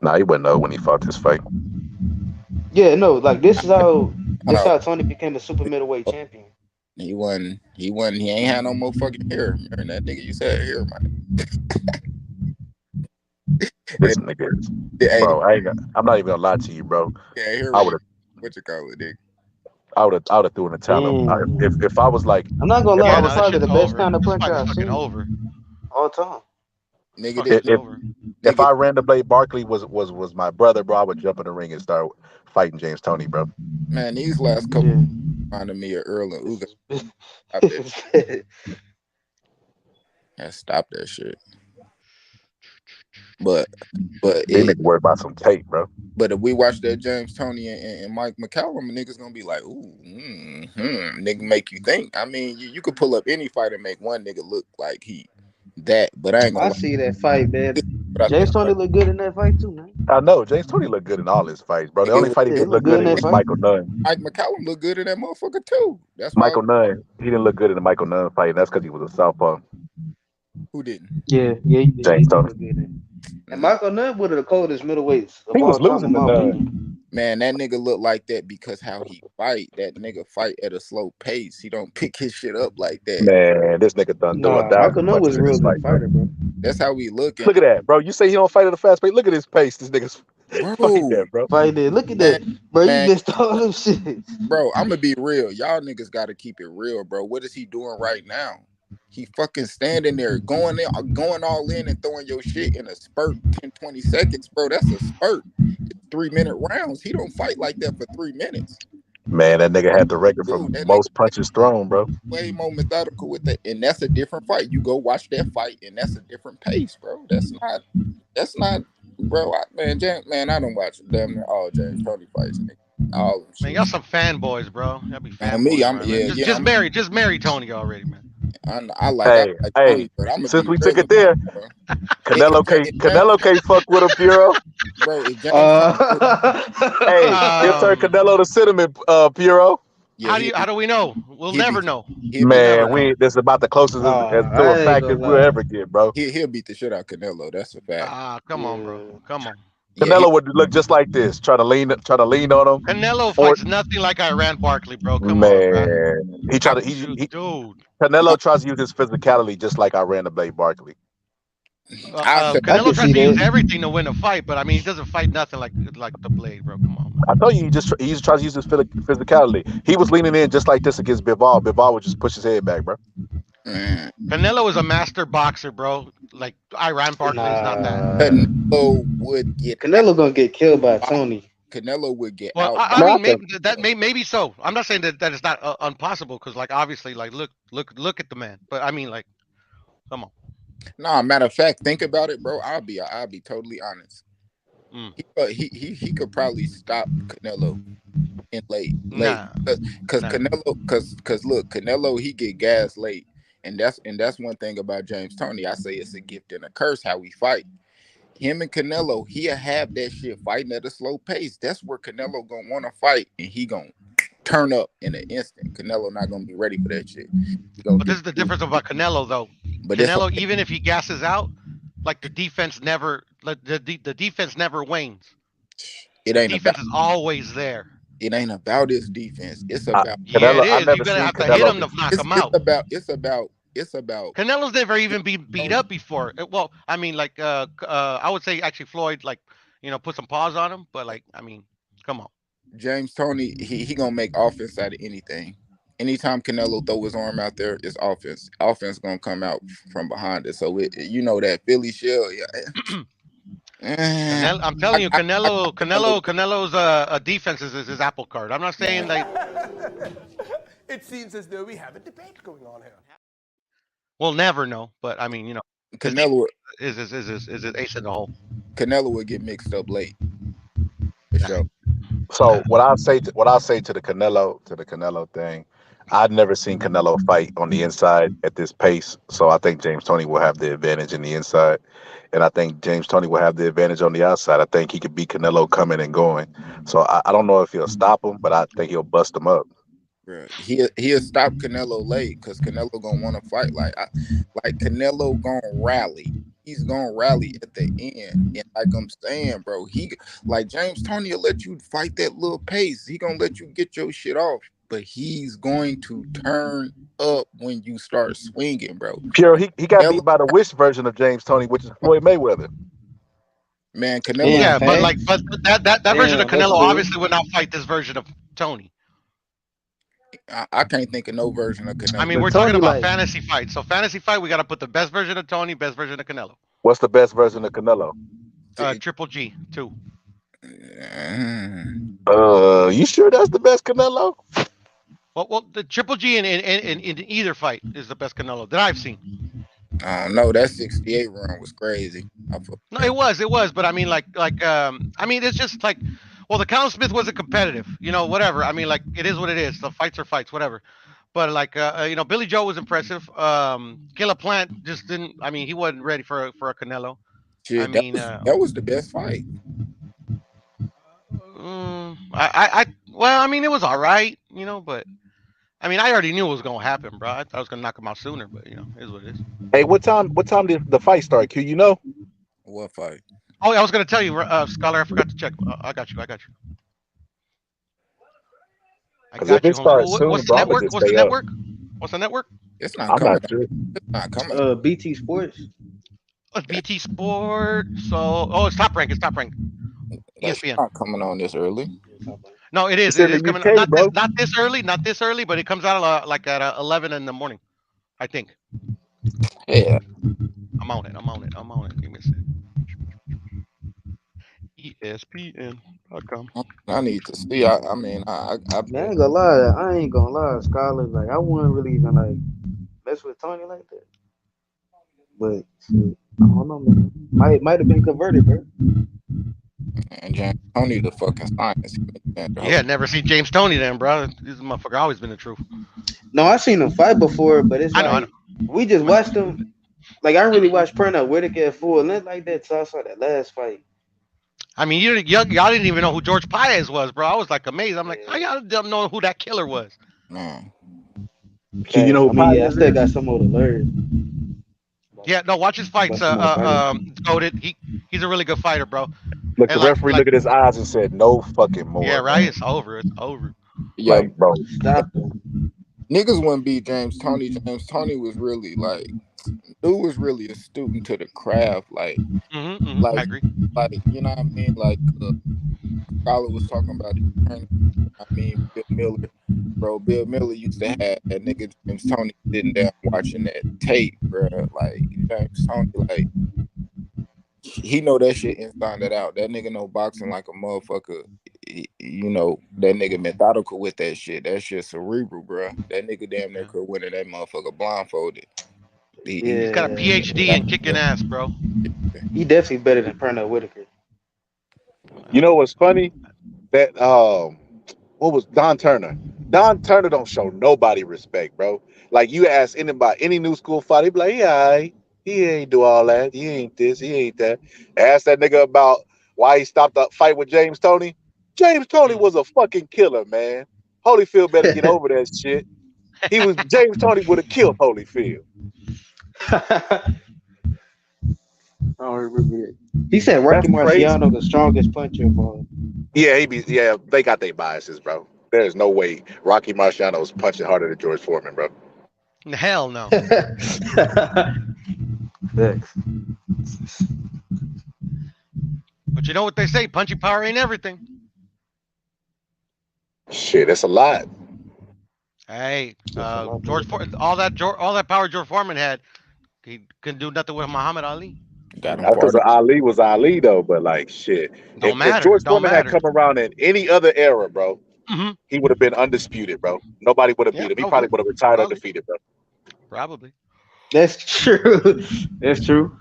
Nah, he wouldn't know when he fought this fight. Yeah, no, like this is how Tony became a super middleweight champion. He ain't had no more fucking hair. Man, that nigga used to have hair, man. This nigga, bro, I'm not even gonna lie to you, bro. Yeah, hair. I would have. What you call it, nigga? I would have threw in the towel. If I was like, I'm not gonna if lie, I that's was probably the best over. kind of This punch fight is I've fucking seen over. all time. Nigga, if I ran the blade, Barkley was my brother, bro, I would jump in the ring and start fighting James Toney, bro. man, these last couple reminded me of Earl and Uga. Stop that. Stop that shit. But They nigga worried about some tape, bro. But if we watch that James Toney and Mike McCallum, niggas gonna be like, ooh, nigga make you think. I mean, you could pull up any fight and make one nigga look like he that, but I ain't gonna I lie. see that fight, man. But James Toney look good in that fight too, man. I know James Toney looked good in all his fights, bro. The only fight he didn't look good in was Michael Nunn. Mike McCallum looked good in that motherfucker too. That's Michael Nunn. He didn't look good in the Michael Nunn fight, and that's because he was a southpaw. Who didn't? Yeah, James Toney. And Michael Nunn one of the coldest middleweights of He was all time, losing in to my Nunn. opinion. Man, that nigga look like that because how he fight. That nigga fight at a slow pace. He don't pick his shit up like that. Man, this nigga done do 1,000 Michael Nunn was punches a in real this good fight, fighter, bro. That's how we looking. Look at that, bro. You say he don't fight at a fast pace. Look at his pace. This nigga's fight that, bro. Fight there. Look at that, bro. You missed all them shit. Bro, I'm gonna be real. Y'all niggas gotta keep it real, bro. What is he doing right now? He fucking standing there, going all in and throwing your shit in a spurt, 10, 20 seconds, bro. That's a spurt. It's 3-minute rounds. He don't fight like that for 3 minutes. Man, that nigga had the record for most punches thrown, bro. Way more methodical with that, and that's a different fight. You go watch that fight, and that's a different pace, bro. That's not, bro. I don't watch damn near all James Toney fights, nigga. All of them. Man, y'all some fanboys, bro. Y'all be fanboys. Me, I'm man. Just marry Tony already, man. I like Tony, but I'm since we took it there, Canelo can't fuck with him, Puro. Bro, if James he'll turn Canelo to cinnamon, Puro. How do we know? We'll never know. Man, this is about the closest as to a fact as we'll ever get, bro. He'll beat the shit out of Canelo. That's a fact. Come on, bro. Come on. Canelo would look just like this, try to lean on him. Canelo fights nothing like Iran Barkley, bro. Come on, bro. Dude. Canelo tries to use his physicality just like Iran the Blade Barkley. Canelo tries to use everything to win a fight, but I mean, he doesn't fight nothing like the Blade, bro. Come on. I told you, he just tries to use his physicality. He was leaning in just like this against Bivol. Bivol would just push his head back, bro. Canelo is a master boxer, bro. Like Iran Barkley is not that. Canelo gonna get killed by Tony. Canelo would get out. I mean, maybe so. I'm not saying that it's not impossible because, like, obviously, like, look at the man. But I mean, like, come on. Nah, matter of fact, think about it, bro. I'll be totally honest. He could probably stop Canelo in late, because Canelo he get gas late, and that's one thing about James Toney. I say it's a gift and a curse how we fight. Him and Canelo, he'll have that shit fighting at a slow pace. That's where Canelo gonna want to fight, and he gonna turn up in an instant. Canelo not gonna be ready for that shit. But this is the difference about Canelo, though. But Canelo, even if he gasses out, like the defense never wanes. It ain't. The defense is always there. It ain't about his defense. It's about it is. You're gonna have to hit him to knock him out. It's about. Canelo's never even been beat up before. Well, I mean, like, I would say actually Floyd, like, put some paws on him. But like, I mean, come on. James Toney, he gonna make offense out of anything. Anytime Canelo throw his arm out there, it's offense. Offense gonna come out from behind it. So that Philly shell. Yeah. I'm telling you, Canelo's defense is his apple card. I'm not saying like. It seems as though we have a debate going on here. We'll never know, but I mean, Canelo is his ace in the hole. Canelo would get mixed up late. For sure. So what I say to the Canelo thing, I've never seen Canelo fight on the inside at this pace. So I think James Toney will have the advantage in the inside, and I think James Toney will have the advantage on the outside. I think he could beat Canelo coming and going. So I don't know if he'll stop him, but I think he'll bust him up. He'll stop Canelo late because Canelo gonna want to fight. Like Canelo gonna rally. He's gonna rally at the end, and like I'm saying, bro, like James Toney will let you fight that little pace. He gonna let you get your shit off, but he's going to turn up when you start swinging, bro. Pure, he got beat by the Wish version of James Toney, which is Floyd Mayweather. Man, Canelo. Yeah, but that version of Canelo obviously would not fight this version of Toney. I can't think of no version of I Canelo. mean, But we're talking Tony, about like, fantasy fights. So fantasy fight, we got to put the best version of Tony, best version of Canelo. What's the best version of Canelo? Triple G 2. You sure that's the best Canelo? Well, the Triple G in either fight is the best Canelo that I've seen. I don't know. That 68 run was crazy. No, it was, but I mean, I mean, it's just like, well, the Callum Smith wasn't competitive, whatever. I mean, like, it is what it is. The fights are fights, whatever. But like, Billy Joe was impressive. Killer Plant just didn't. I mean, he wasn't ready for a Canelo. Shit, I mean, that was the best fight. well, I mean, it was all right, but I mean, I already knew it was gonna happen, bro. I thought I was gonna knock him out sooner, but it is what it is. Hey, what time did the fight start? Q, you know? What fight? Oh, I was gonna tell you, Scholar. I forgot to check. I got you. Because if it starts soon, What's the bro, I'm network? just What's the stay up. network? What's the network? It's not I'm coming. not sure. It's not coming. BT Sports. BT Sport. So, it's Top Rank. It's Top Rank. That's ESPN. not coming on this early. No, it is. It's in It is the coming. UK, bro. Not this early, but it comes out like at 11 in the morning, I think. Yeah. I'm on it. Give me a second. ESPN.com. I need to see. I mean, I Man, I ain't gonna lie. I ain't gonna lie, Scholar. Like, I wouldn't really even like mess with Tony like that. But shit, I don't know, man. Might have been converted, bro. and James Tony the fucking science. Yeah, never seen James Toney then, bro. This motherfucker always been the truth. No, I seen him fight before, but it's I know. we just watched him. Like, I really watched Prerna Whitaker at full length like that, so I saw that last fight. I mean, y'all didn't even know who George Paez was, bro. I was like amazed. I'm like, how y'all don't know who that killer was? Man. Q, you know who I Paez still is? got some more to learn. Yeah, no, watch his fights. Goated. He's a really good fighter, bro. Look, And the referee looked at his eyes and said, "No fucking more." Yeah, right. Man. It's over. Yeah, Like, bro, stop him. Niggas wouldn't beat James Toney. James Toney was really like, dude was really a student to the craft. Like, I agree. Like, you know what I mean? Like, Scholar was talking about it. I mean, Bill Miller, bro. Bill Miller used to have that nigga James Toney sitting down watching that tape, bro. Like, James Toney, like, he know that shit inside and out. That nigga know boxing like a motherfucker. That nigga methodical with that shit. That shit cerebral, bro. That nigga damn near could win in that motherfucker blindfolded. He's got a PhD in kicking ass, bro. He definitely better than Prerna Whitaker. you know what's funny? That what was Don Turner? Don Turner don't show nobody respect, bro. Like, you ask anybody, any new school fighter, he be like, yeah, he ain't do all that. He ain't this. He ain't that. Ask that nigga about why he stopped the fight with James Toney. James Toney was a fucking killer, man. Holyfield better get over that shit. James Toney would have killed Holyfield. I don't remember it. He said Rocky Marciano the strongest puncher of all. Yeah, they got their biases, bro. There's no way Rocky Marciano's punching harder than George Foreman, bro. Hell no. But you know what they say, punching power ain't everything. Shit, that's a lot. Hey, all that power George Foreman had, he couldn't do nothing with Muhammad Ali. Because Ali was Ali though, but like shit. If George Foreman had come around in any other era, bro, he would have been undisputed, bro. Nobody would have beat him. He probably would have retired undefeated, bro. Probably. That's true. That's true.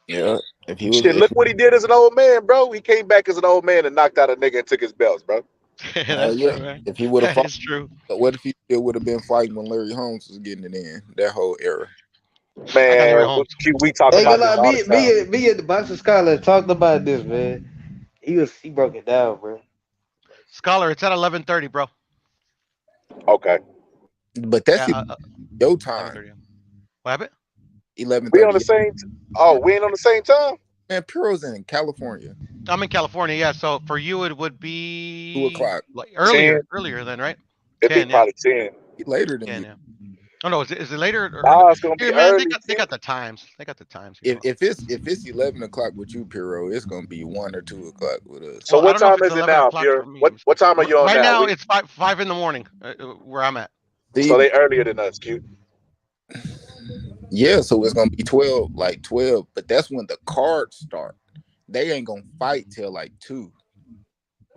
Yeah. If he was, shit, look what he did as an old man, bro. He came back as an old man and knocked out a nigga and took his belts, bro. That's true, man. If he would have fought, it's true. What if he still would have been fighting when Larry Holmes was getting it in? That whole era. Man, we talking about this all the time. Me and the Boxing Scholar talked about this, man. He broke it down, bro. Scholar, it's at 11:30, bro. Okay. But that's your time. What happened? 11:30. We on the same. We ain't on the same time. Man, Piro's in California. I'm in California, yeah. So for you, it would be 2 o'clock. Like earlier than, right? It'd be probably 10. Later than 10, you. yeah. Oh no, is it later? No, it's gonna be early. They got the times. They got the times. If it's 11 o'clock with you, Piro, it's gonna be 1 or 2 o'clock with us. So what time is it now, Piro? What time are you on now? now? It's 5 in the morning where I'm at. So they earlier than us, cute. Yeah, so it's gonna be 12, like 12, but that's when the cards start. They ain't gonna fight till like 2.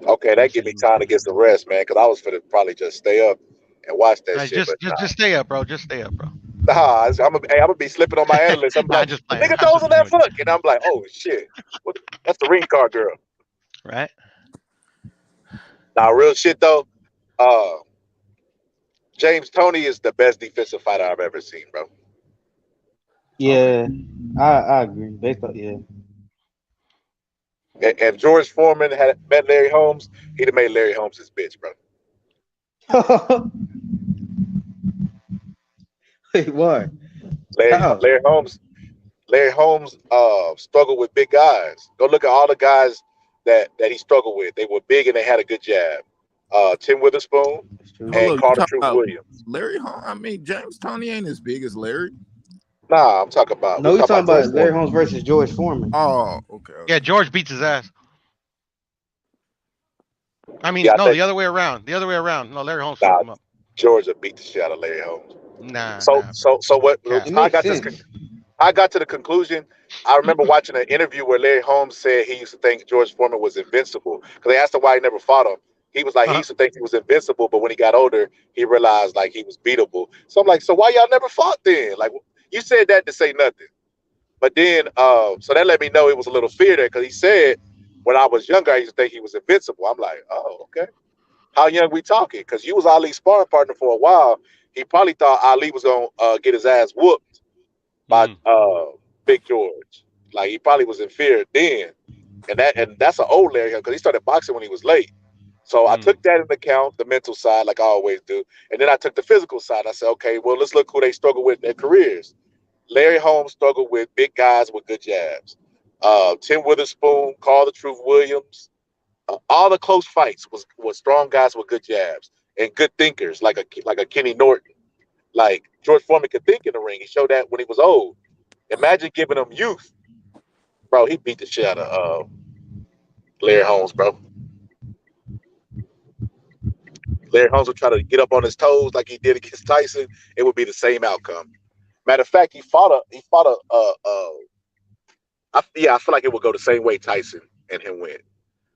Okay, that give me time to get some rest, man, because I was finna probably just stay up and watch that Right, shit. But just stay up, bro. Just stay up, bro. nah, I'm gonna be slipping on my analyst. I'm Nah, like, just the playing. nigga I'm throws just on playing that with you. foot, and I'm like, oh shit, that's the ring card girl. Right? Nah, real shit though. James Toney is the best defensive fighter I've ever seen, bro. Yeah, I agree. Based on If George Foreman had met Larry Holmes, he'd have made Larry Holmes his bitch, bro. yeah. Wait, what? How? Larry Holmes struggled with big guys. Go look at all the guys that he struggled with. They were big and they had a good jab. Tim Witherspoon Hold and up, you Carter talking Truth about Williams. Larry Holmes? I mean, James Toney ain't as big as Larry. Nah, I'm talking about No, we talking George about Larry Foreman. Holmes versus George Foreman. Oh, okay. Yeah, George beats his ass. I mean, Yeah, I no, think the other way around. The other way around. No, Larry Holmes fucked nah, him up. Georgia beat the shit out of Larry Holmes. Nah, So bro. what? Cap. It How I makes got to sense. I got to the conclusion. I remember watching an interview where Larry Holmes said he used to think George Foreman was invincible because they asked him why he never fought him. He was like he used to think he was invincible, but when he got older, he realized like he was beatable. So I'm like, so why y'all never fought then? Like you said that to say nothing, but then so that let me know it was a little fear there because he said when I was younger, I used to think he was invincible. I'm like, oh okay. How young we talking? Because you was Ali's sparring partner for a while. He probably thought Ali was gonna get his ass whooped by Big George. Like he probably was in fear then, and that's an old Larry because he started boxing when he was late. So I took that into account, the mental side, like I always do, and then I took the physical side. I said, okay, well let's look who they struggle with in their careers. Larry Holmes struggled with big guys with good jabs. Tim Witherspoon, Carl the Truth Williams, all the close fights was strong guys with good jabs and good thinkers, like a Kenny Norton. Like George Foreman could think in the ring. He showed that when he was old. Imagine giving him youth, bro. He beat the shit out of Larry Holmes, bro. Larry Holmes would try to get up on his toes like he did against Tyson. It would be the same outcome. Matter of fact, he fought I feel like it would go the same way Tyson and him went.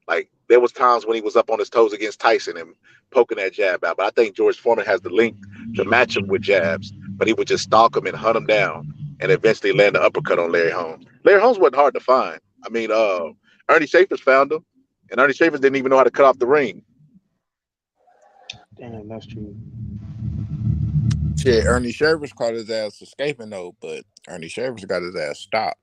Like there was times when he was up on his toes against Tyson and poking that jab out. But I think George Foreman has the length to match him with jabs. But he would just stalk him and hunt him down and eventually land the uppercut on Larry Holmes. Larry Holmes wasn't hard to find. I mean, Ernie Schaefer's found him, and Ernie Schaefer didn't even know how to cut off the ring. Damn, that's true. Shit, Ernie Shavers caught his ass escaping though, but Ernie Shavers got his ass stopped.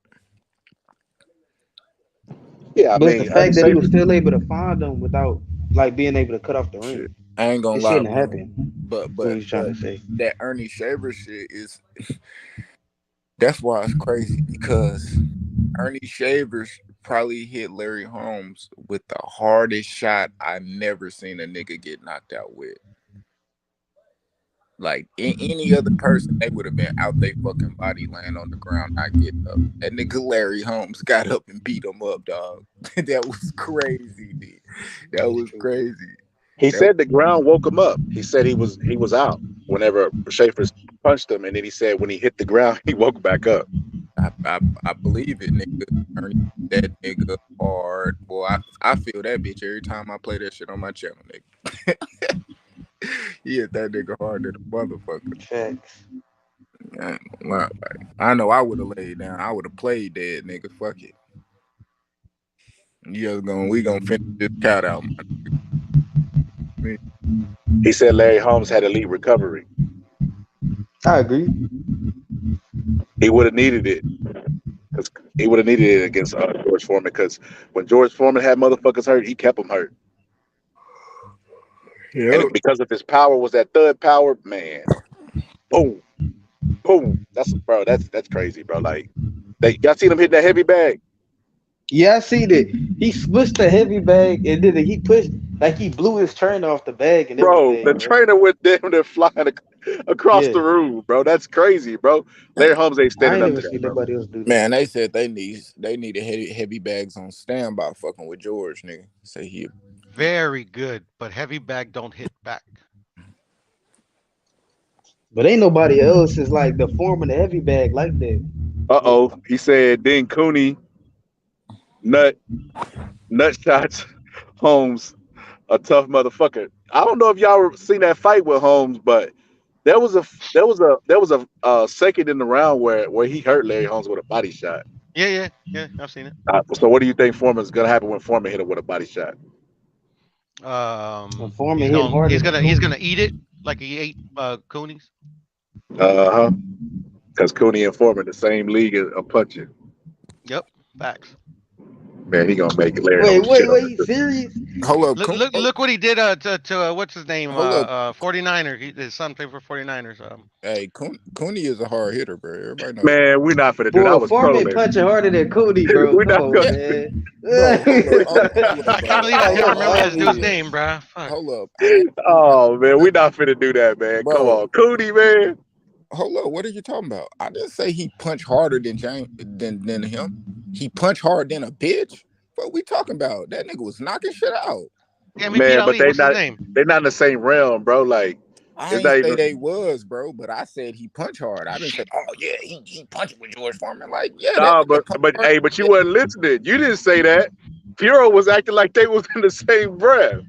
Yeah, But it's the fact that he was still able to find them without like being able to cut off the ring. I ain't gonna It lie, shouldn't have bro. happened. But That's what he's trying to say. that Ernie Shavers shit is that's why it's crazy because Ernie Shavers probably hit Larry Holmes with the hardest shot I never seen a nigga get knocked out with. Like any other person, they would have been out they fucking body laying on the ground, not getting up. That nigga Larry Holmes got up and beat him up, dog. That was crazy, dude. That was crazy. He said the ground woke him up. He said he was out whenever Schaefer punched him, and then he said when he hit the ground, he woke back up. I believe it, nigga. Ernie, that nigga hard. Boy, I feel that bitch every time I play that shit on my channel, nigga. He hit that nigga hard to the motherfucker. Facts. I know I would have laid down. I would have played dead, nigga. Fuck it. We gonna finish this cat out. He said Larry Holmes had elite recovery. I agree. He would have needed it. He would have needed it against George Foreman because when George Foreman had motherfuckers hurt, he kept them hurt. Yeah. And because of his power was that thud power, man. Boom. Boom. That's crazy, bro. Like y'all seen him hit that heavy bag? Yeah, I see that. He switched the heavy bag and then he pushed like he blew his train off the bag and Bro, everything. the Bro. trainer went down there flying across the room, bro. That's crazy, bro. Larry Holmes ain't I standing ain't up never to that, seen bro. nobody else do that. Man, they said they needed heavy bags on standby fucking with George, nigga. Say he Very good, but heavy bag don't hit back. But ain't nobody else is like the form of the heavy bag like that. He said then Cooney nut shots Holmes a tough motherfucker. I don't know if y'all seen that fight with Holmes, but there was a second in the round where he hurt Larry Holmes with a body shot. Yeah. I've seen it. So what do you think Foreman's gonna happen when Foreman hit him with a body shot? Foreman He's hitting harder he's than gonna Cooney. eat it like he ate Cooney's. Because Cooney and Foreman the same league of punching. Yep, facts. Man, he gonna make Larry Holmes shit on Wait, it. serious? Hold up, Look what he did to what's his name? hold up. 49er. His son played for 49ers. Hey, Cooney is a hard hitter, bro. Everybody knows. Man, we're not finna do that. I Boy, was Foreman trolling. punching harder than Cooney, bro. We're Come not on, gonna. man. Bro, hold up, I can't believe I can't remember this dude's name, bro. Fuck. Hold up. Oh man, we're not finna do that, man. Bro. Come on, Cooney, man. Hold up, what are you talking about? I didn't say he punched harder than than him. He punched harder than a bitch. What we talking about? That nigga was knocking shit out. Yeah, Man, but what's his name? they're not in the same realm, bro. Like I it's ain't not say even. they was, bro, but I said he punched hard. I didn't say, oh yeah, he punched with George Foreman. Like, yeah, Nah, that nigga punched hard. hey, but you wasn't listening. You didn't say that. Puro was acting like they was in the same breath.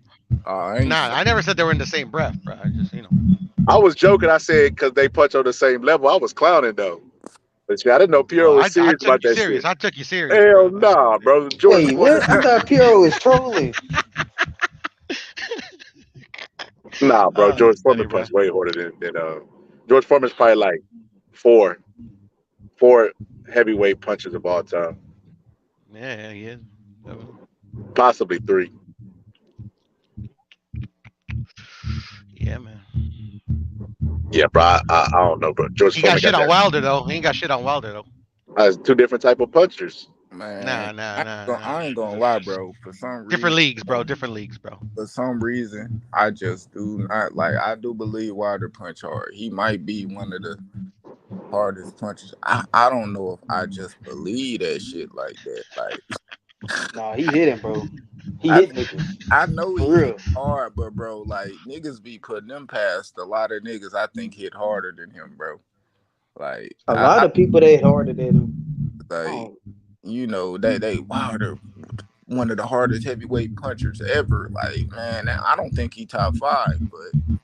I never said they were in the same breath, bro. I just I was joking. I said because they punch on the same level. I was clowning though. But I didn't know Puro was I serious took about you that serious. shit. I took you serious. Hell nah, bro. George Wait, Foreman. what? I thought Puro was trolling. Nah, bro. George That's funny, Foreman bro. punched way harder than George Foreman's probably like four heavyweight punches of all time. Yeah, he is. Possibly three. Yeah, man. Yeah, bro. I don't know, bro. George He got Foreman shit got on that. Wilder though. He ain't got shit on Wilder though. It's two different type of punchers. Man, Nah. I ain't gonna lie, bro. For some reason, Different leagues, bro. Different leagues, bro. For some reason, I just do not like. I do believe Wilder punch hard. He might be one of the hardest punches. I don't know if I just believe that shit like that. Like, Nah, he hitting, bro. He hit niggas. I know For he real. hit hard, but bro, like niggas be putting them past a lot of niggas. I think hit harder than him, bro. Like A lot of people that hit harder than him. like you know they Wilder one of the hardest heavyweight punchers ever. Like man, I don't think he top 5, but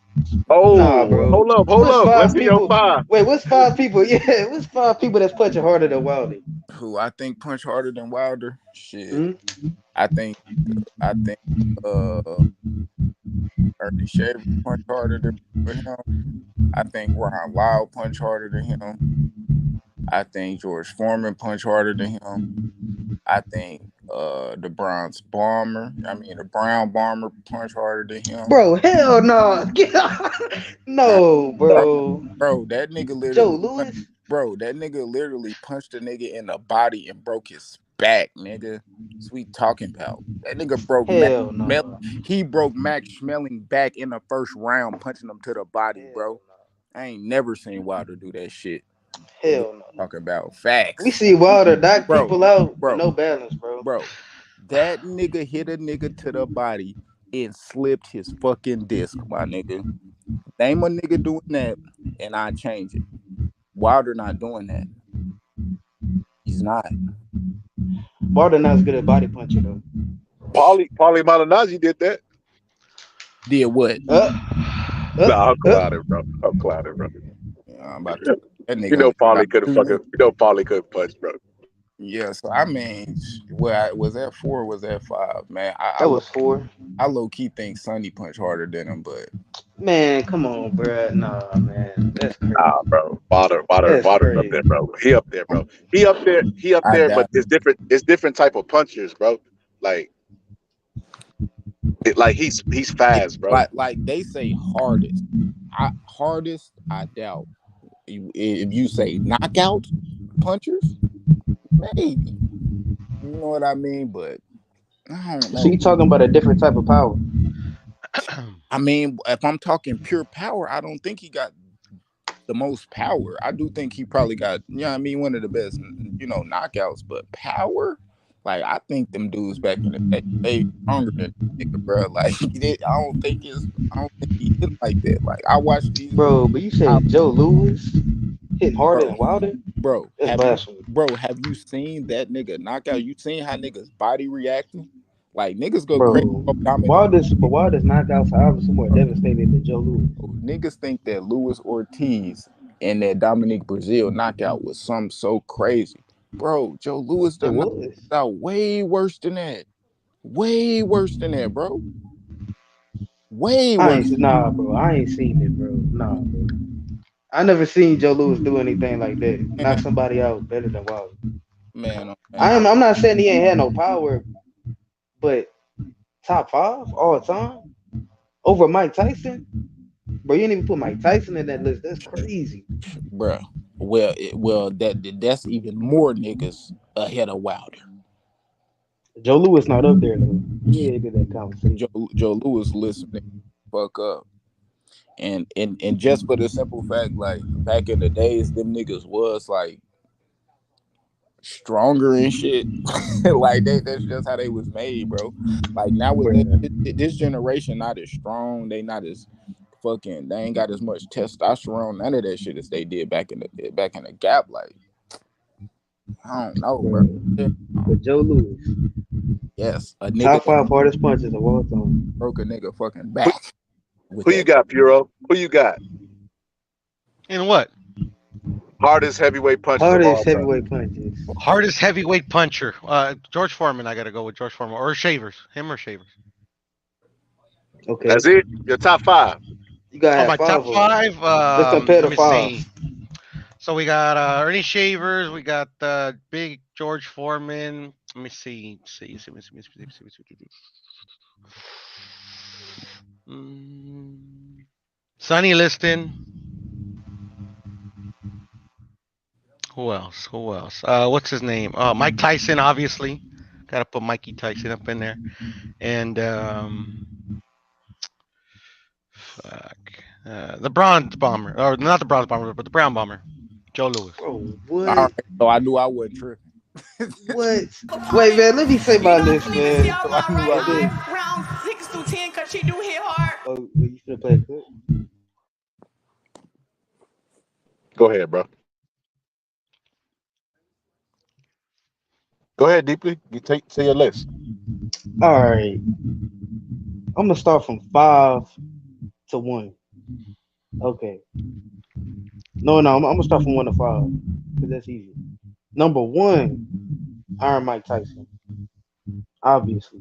Nah, bro. hold up. Let's see your 5. Wait, what's 5 people? Yeah, what's 5 people that's punching harder than Wilder? who I think punch harder than Wilder? Shit, Hmm? I think Ernie Shaver punch harder than him. I think Ron Lyle punch harder than him. I think George Foreman punch harder than him. I think the Brown Bomber punch harder than him. Bro, hell no. No, bro. Bro, that nigga literally Joe Louis? Bro, that nigga literally punched a nigga in the body and broke his back, nigga. That's what we talking about. That nigga broke Hell no. He broke Max Schmeling back in the first round, punching him to the body, bro. I ain't never seen Wilder do that shit. Hell no. Talking about facts. We see Wilder knock Bro, people out bro, with no balance, bro. Bro, that nigga hit a nigga to the body and slipped his fucking disc, my nigga. Name a nigga doing that, and I change it. Wilder not doing that. He's not. Wilder not as good at body punching though. Paulie Malignaggi did that. Did what? Nah, I'm clouded, bro. Yeah, I'm about to. That nigga You know Paulie couldn't punch, bro. Yeah, so I mean, was that 4 or was that 5? Man, That was 4. I low key think Sonny punched harder than him, but Man, come on, bro. Nah, man. That's crazy. Nah, bro. Wilder's up there, bro. He up there, bro. He up there, but it's different type of punchers, bro. Like he's fast, bro. Like they say hardest. I doubt. If you say knockout punchers, maybe. You know what I mean? But I don't know. So you talking about a different type of power? I mean, if I'm talking pure power, I don't think he got the most power. I do think he probably got, one of the best, knockouts. But power, Like I think them dudes back in the day, they stronger than nigga, bro. Like I don't think he hit like that. Like I watched these Bro, but you said Joe Louis hitting harder bro, than Wilder? bro. That's blasphemy. Have you seen that nigga knockout? You seen how niggas body reacting? Like niggas go crazy. Bro, Wilder's knockouts are obviously more devastating than Joe Louis. Niggas think that Luis Ortiz and that Dominique Brazil knockout was something so crazy. Bro, Joe Louis done knocked out way worse than that. Way worse than that, bro. Way worse. Nah, bro. I ain't seen it, bro. Nah, bro. I never seen Joe Louis do anything like that. Knock somebody out better than Wilder. Man, I'm not saying he ain't had no power, but top 5 all time over Mike Tyson. Bro, you didn't even put Mike Tyson in that list. That's crazy, bro. Well, that's even more niggas ahead of Wilder. Joe Louis not up there though. He ain't in that conversation. Joe Louis listening, fuck up, and just for the simple fact, like back in the days, them niggas was like stronger and shit. Like that's just how they was made, bro. Like nowadays, this generation not as strong. They not as fucking. They ain't got as much testosterone. None of that shit as they did back in the gap. Like I don't know, bro. But Joe Louis, yes, a nigga top 5 hardest punches of all time. Broke a nigga fucking back. Who you got, Puro? Who you got? In what? Hardest heavyweight punches of all Hardest time. heavyweight punches. Hardest heavyweight puncher. George Foreman. I gotta go with George Foreman or Shavers. Him or Shavers. Okay. That's it. Your top 5. You got my top 5. Let's compare the 5. See. So we got Ernie Shavers. We got Big George Foreman. Let me see. Sonny Liston. Who else? What's his name? Mike Tyson, obviously. Got to put Mikey Tyson up in there. And the Bronze Bomber, or not the Bronze Bomber, but the Brown Bomber, Joe Louis. Oh, what? All right, so I knew I wasn't tripping. What? Wait, man, let me say my list, man. See all my right eye, round 6 through 10, cause she do hit hard. Oh, you should play it good. Go ahead, bro. Go ahead, Deeply. You say your list. All right. I'm gonna start from 5 to 1. Okay. No, I'm gonna start from 1 to 5 because that's easy. Number 1, Iron Mike Tyson. Obviously,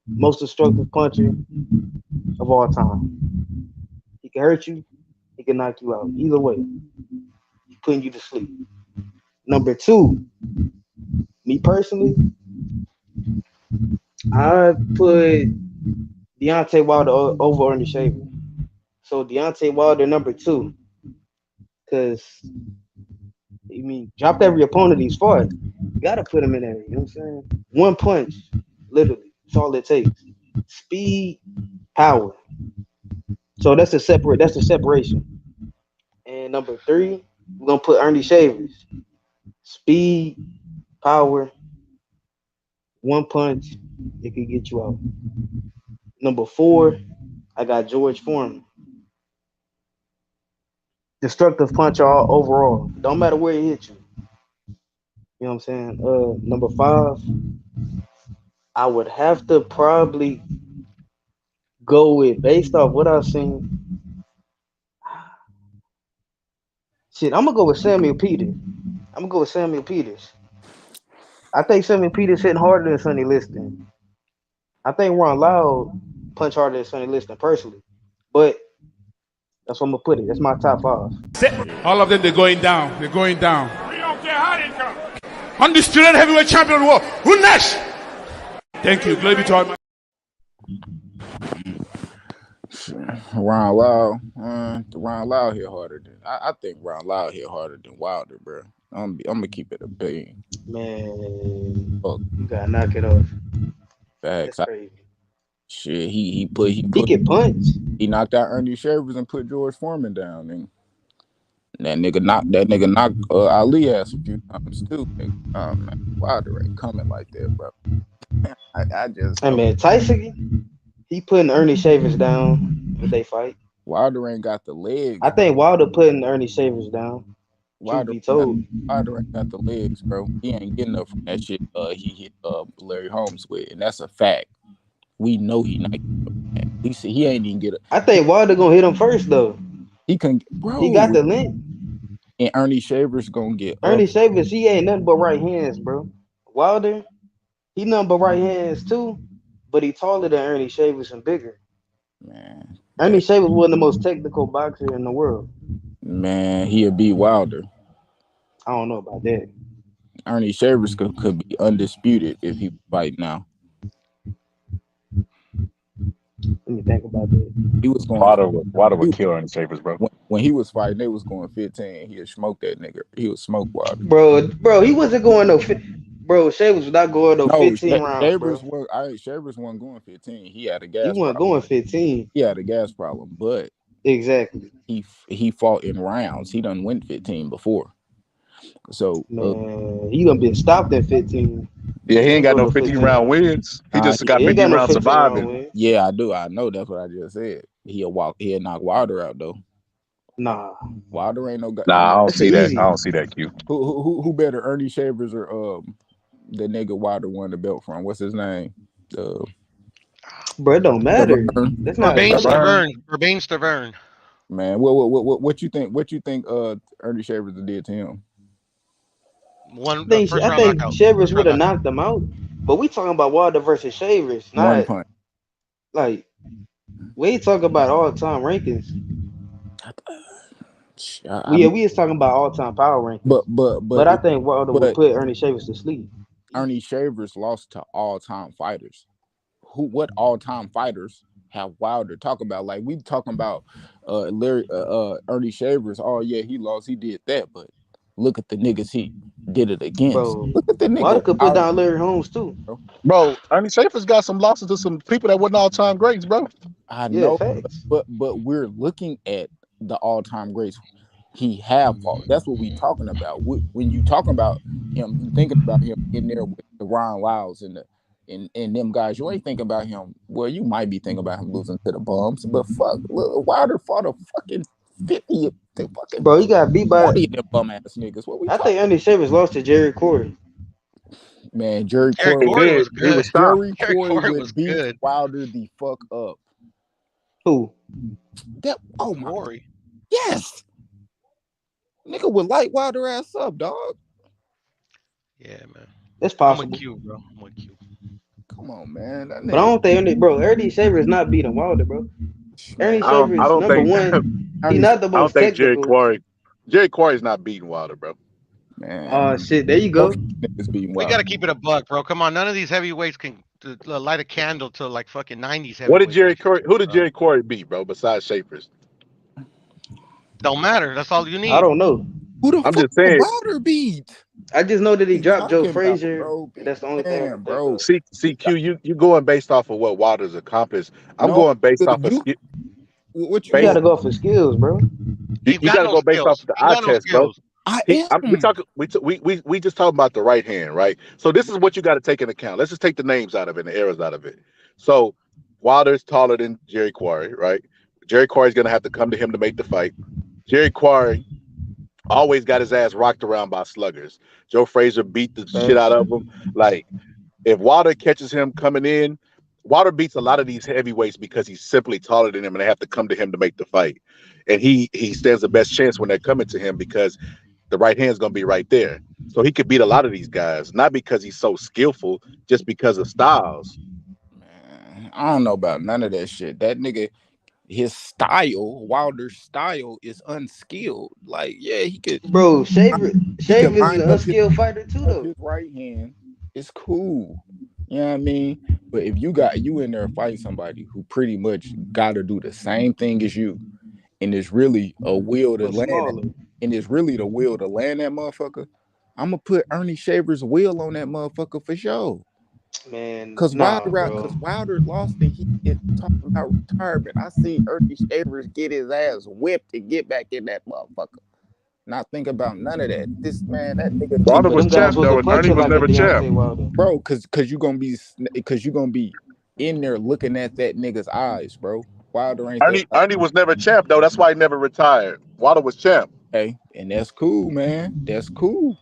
most destructive puncher of all time. He can hurt you. He can knock you out. Either way, he's putting you to sleep. Number 2, me personally, I put Deontay Wilder over Ernie Shavers. So Deontay Wilder number 2, because dropped every opponent he's fought. You gotta put him in there. You know what I'm saying? 1 punch, literally. That's all it takes. Speed, power. So that's the separation. And number 3, we're gonna put Ernie Shavers. Speed, power, 1 punch, it could get you out. Number 4, I got George Foreman. Destructive puncher overall. Don't matter where he hit you. You know what I'm saying? Number 5, I would have to probably go with, based off what I've seen. Shit, I'm gonna go with Samuel Peters. I think Samuel Peters hitting harder than Sonny Liston. I think Ron Loud punch harder than Sonny Liston personally. But that's where I'm gonna put it. That's my top 5. All of them, they're going down. We don't care how they come. Undisputed heavyweight champion of the world. Who next? Thank you. Glory be to all. Ron Loud hit harder than I think Ron Loud hit harder than Wilder, bro. I'm gonna keep it a billion. Man, you gotta knock it off. Facts. That's crazy. Shit, he can punch. He knocked out Ernie Shavers and put George Foreman down, and That nigga knocked Ali ass a few times too. Nigga. Man, Wilder ain't coming like that, bro. I just Hey don't. man, Tyson, he putting Ernie Shavers down if they fight. Wilder ain't got the legs. I think Wilder putting Ernie Shavers down. Wilder Truth be told, Wilder ain't got the legs, bro. He ain't getting up from that shit. He hit Larry Holmes with, and that's a fact. We know he not. We see he ain't even get it. I think Wilder gonna hit him first though. He can, bro. He got the length. And Ernie Shavers gonna get Ernie up. Shavers, he ain't nothing but right hands, bro. Wilder, he nothing but right hands too, but he taller than Ernie Shavers and bigger. Man, Ernie Shavers was the most technical boxer in the world. Man, he'll beat Wilder. I don't know about that. Ernie Shavers could be undisputed if he fight now. Let me think about that. He was going. Wilder would kill Ernie Shavers, bro. When he was fighting, they was going 15. He'd smoke that nigga. He would smoke Wilder. Bro, he wasn't going no. Bro, Shavers was not going no 15 rounds, bro. Shavers wasn't going 15. He had a gas. He wasn't going 15. He had a gas problem, but exactly. He fought in rounds. He done went 15 before. So man, he gonna be stopped at 15. Yeah, he ain't got no 15-round wins. He just got 15 rounds surviving. Yeah, I do. I know. That's what I just said. He'll knock Wilder out though. Nah, Wilder ain't no guy. Nah, I don't see that. I don't see that. Q. Who better, Ernie Shavers or the nigga Wilder won the belt from? What's his name? Bro, it don't matter. That's not Urbane Stavern. Man, what you think? What you think? Ernie Shavers did to him. I think Shavers would have knocked him out, but we talking about Wilder versus Shavers, not one punch. Like we talking about all time rankings. We was talking about all time power rankings. But I think Wilder would put Ernie Shavers to sleep. Ernie Shavers lost to all time fighters. What all time fighters have Wilder talk about? Like we talking about Ernie Shavers. Oh yeah, he lost. He did that, but look at the niggas he did it against. Bro, look at the nigga. Wilder could put down Larry Holmes too. Bro, Ernie Shavers got some losses to some people that wasn't all-time greats, bro. I know, but we're looking at the all-time greats he have fought. That's what we talking about. When you talking about him, you thinking about him in there with the Ron Lyles and them guys. You ain't thinking about him. Well, you might be thinking about him losing to the bums, but fuck, Wilder fought a fucking 50. Bro, he got beat by 40 of them bum ass niggas. I think Ernie Shavers lost to Jerry Corey. Man, Jerry Corey was good. Jerry Corey would beat Wilder the fuck up. Who? That Corey. Yes. Nigga would light Wilder ass up, dog. Yeah, man. That's possible. I'm with you, bro. I'm with you. Come on, man. But I don't think Ernie Shavers not beating Wilder, bro. Ernie Shavers, number one. He's not the most technical. Jerry Quarry's not beating Wilder, bro. Man. Oh shit, there you go. We gotta keep it a buck, bro. Come on, none of these heavyweights can light a candle to like fucking 90s heavyweights. What did Jerry Quarry? Who did Jerry Quarry beat, bro? Besides Shavers? Don't matter. That's all you need. I don't know. Who the I'm fuck just saying. Wilder beat? I just know that he dropped Joe Frazier. That's the only thing, bro. CQ, you going based off of what Wilder's accomplished. I'm going based off of what you gotta go for skills, bro. You gotta go based off of the eye test, bro. We just talking about the right hand, right? So this is what you got to take into account. Let's just take the names out of it and the errors out of it. So Wilder's taller than Jerry Quarry, right? Jerry Quarry's gonna have to come to him to make the fight. Jerry Quarry always got his ass rocked around by sluggers. Joe Frazier beat the shit out of him. Like, if Wilder catches him coming in, Wilder beats a lot of these heavyweights because he's simply taller than him and they have to come to him to make the fight. And he stands the best chance when they're coming to him because the right hand's going to be right there. So he could beat a lot of these guys, not because he's so skillful, just because of styles. Man, I don't know about none of that shit. That nigga, his style, Wilder's style is unskilled. Like, yeah, he could. Bro, Shavers is an unskilled fighter too, though. His right hand is cool. You know what I mean? But if you in there fighting somebody who pretty much got to do the same thing as you, and it's really a will to land, and it's really the will to land that motherfucker, I'm gonna put Ernie Shavers' will on that motherfucker for sure. Man, because Wilder lost and he is talking about retirement. I see Ernie Shavers get his ass whipped and get back in that motherfucker. not think about none of that. This man, that nigga, Wilder But was them guys champ though, wasn't and Ernie punching was like a never champ. Deontay Wilder. bro, cause you're gonna be in there looking at that nigga's eyes, bro. Wilder ain't that. Ernie was never champ though. That's why he never retired. Wilder was champ. Hey, and that's cool, man. That's cool.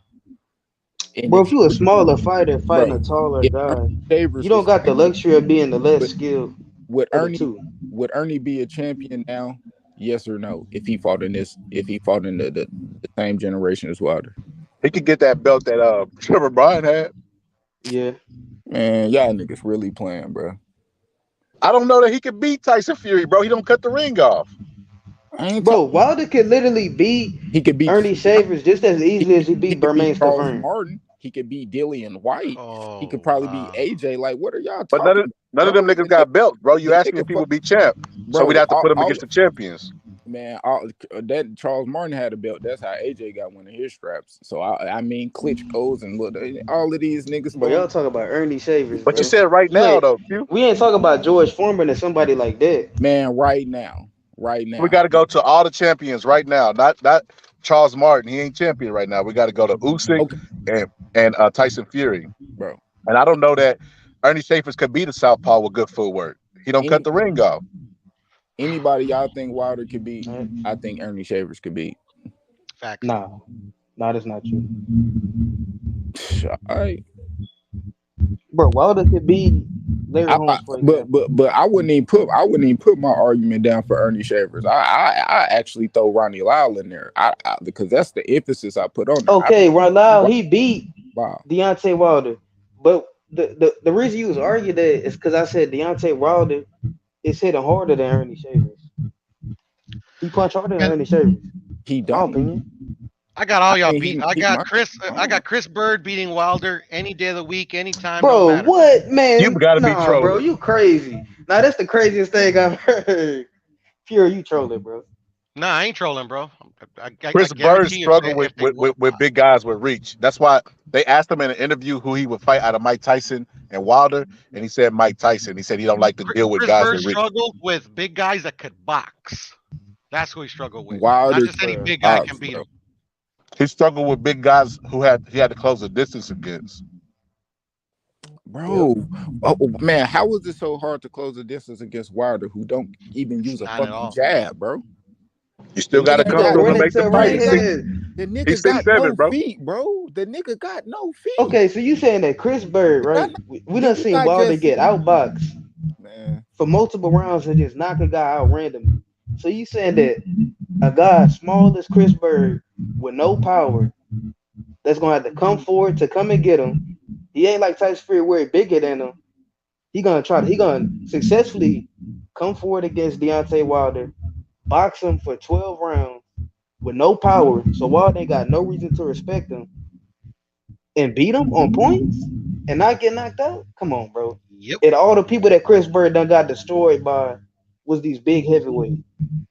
And Bro, if you a smaller fighter fighting bro, a taller if guy, Ernie Shavers you don't was got the luxury of being the less would, skilled would of the Ernie two. would Ernie be a champion now? Yes or no? If he fought in the same generation as Wilder, He could get that belt that Trevor Bryan had. Yeah. Man, y'all niggas really playing, bro. I don't know that he could beat Tyson Fury, bro. He don't cut the ring off. Bro, Wilder could literally beat Ernie Shavers just as easily as he beat Bermain Charles Stavern. Martin. He could beat Dillian White. He could probably beat AJ. Like, what are y'all But talking none of them niggas got belts, bro. You asking if people be champ, so we'd have to put them against the champions. Man, that Charles Martin had a belt. That's how AJ got one of his straps. So I mean, Klitschko's and all of these niggas. But y'all talk about Ernie Shavers. But bro. you said right now, though, Q. We ain't talking about George Foreman or somebody like that. Man, right now. We got to go to all the champions right now. Not Charles Martin. He ain't champion right now. We got to go to Usyk and Tyson Fury, bro. And I don't know that Ernie Shavers could beat a southpaw with good footwork. He don't cut the ring off. Anybody y'all think Wilder could beat? I think Ernie Shavers could beat. Facts. Nah, that's not true. All right. Bro, Wilder could beat Larry Holmes, for example. But I wouldn't even put my argument down for Ernie Shavers. I actually throw Ronnie Lyle in there. Because that's the emphasis I put on it. Okay, Ronnie Lyle, he beat Deontay Wilder. But the reason you was arguing that is because I said Deontay Wilder is hitting harder than Ernie Shavers. He punch harder than Ernie Shavers. He don't. My opinion. I got all y'all beat. I got Chris Bird beating Wilder any day of the week, anytime. Bro, no matter. what, man? You gotta be trolling, bro. You crazy? Nah, that's the craziest thing I've heard. Fury, you trolling, bro? Nah, I ain't trolling, bro. Chris Bird struggled with big guys with reach. That's why they asked him in an interview who he would fight out of Mike Tyson and Wilder, and he said Mike Tyson. He said he don't like to deal with Chris guys Bird with reach. struggled with big guys that could box. That's who he struggled with. Wilder, not just any big guy can beat him. He struggled with big guys who he had to close the distance against. Bro, man, how was it so hard to close the distance against Wilder, who don't even use a fucking jab, bro? You still got to come through and make the fight. The nigga got no feet, bro. The nigga got no feet. Okay, so you saying that Chris Bird, right? We done seen Wilder get outboxed for multiple rounds and just knock a guy out randomly. So you saying that a guy small as Chris Bird with no power that's gonna have to come forward to come and get him. He ain't like Tyson Fury where he bigger than him. He gonna successfully come forward against Deontay Wilder, box him for 12 rounds with no power. So Wilder ain't got no reason to respect him and beat him on points and not get knocked out. Come on, bro. Yep. And all the people that Chris Bird done got destroyed by was these big heavyweights.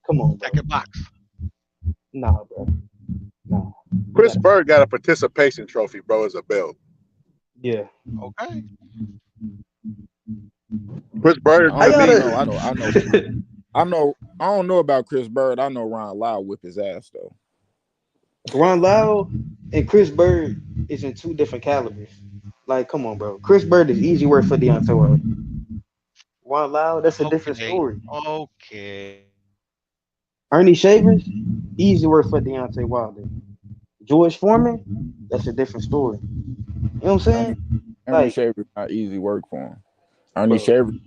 Come on, bro. That could box. Nah, bro. Nah. Chris Bird got a participation trophy, bro, as a belt. Yeah. Okay. Chris Bird. I don't know about Chris Bird. I know Ron Lyle whip his ass though. Ron Lyle and Chris Bird is in two different calibers. Like, come on, bro. Chris Bird is easy work for Deontay Wilder. Ron Lyle, that's a different story. Okay. Ernie Shavers, easy work for Deontay Wilder. George Foreman, that's a different story. You know what I'm saying? Ernie Shavers not easy work for him. Ernie Shavers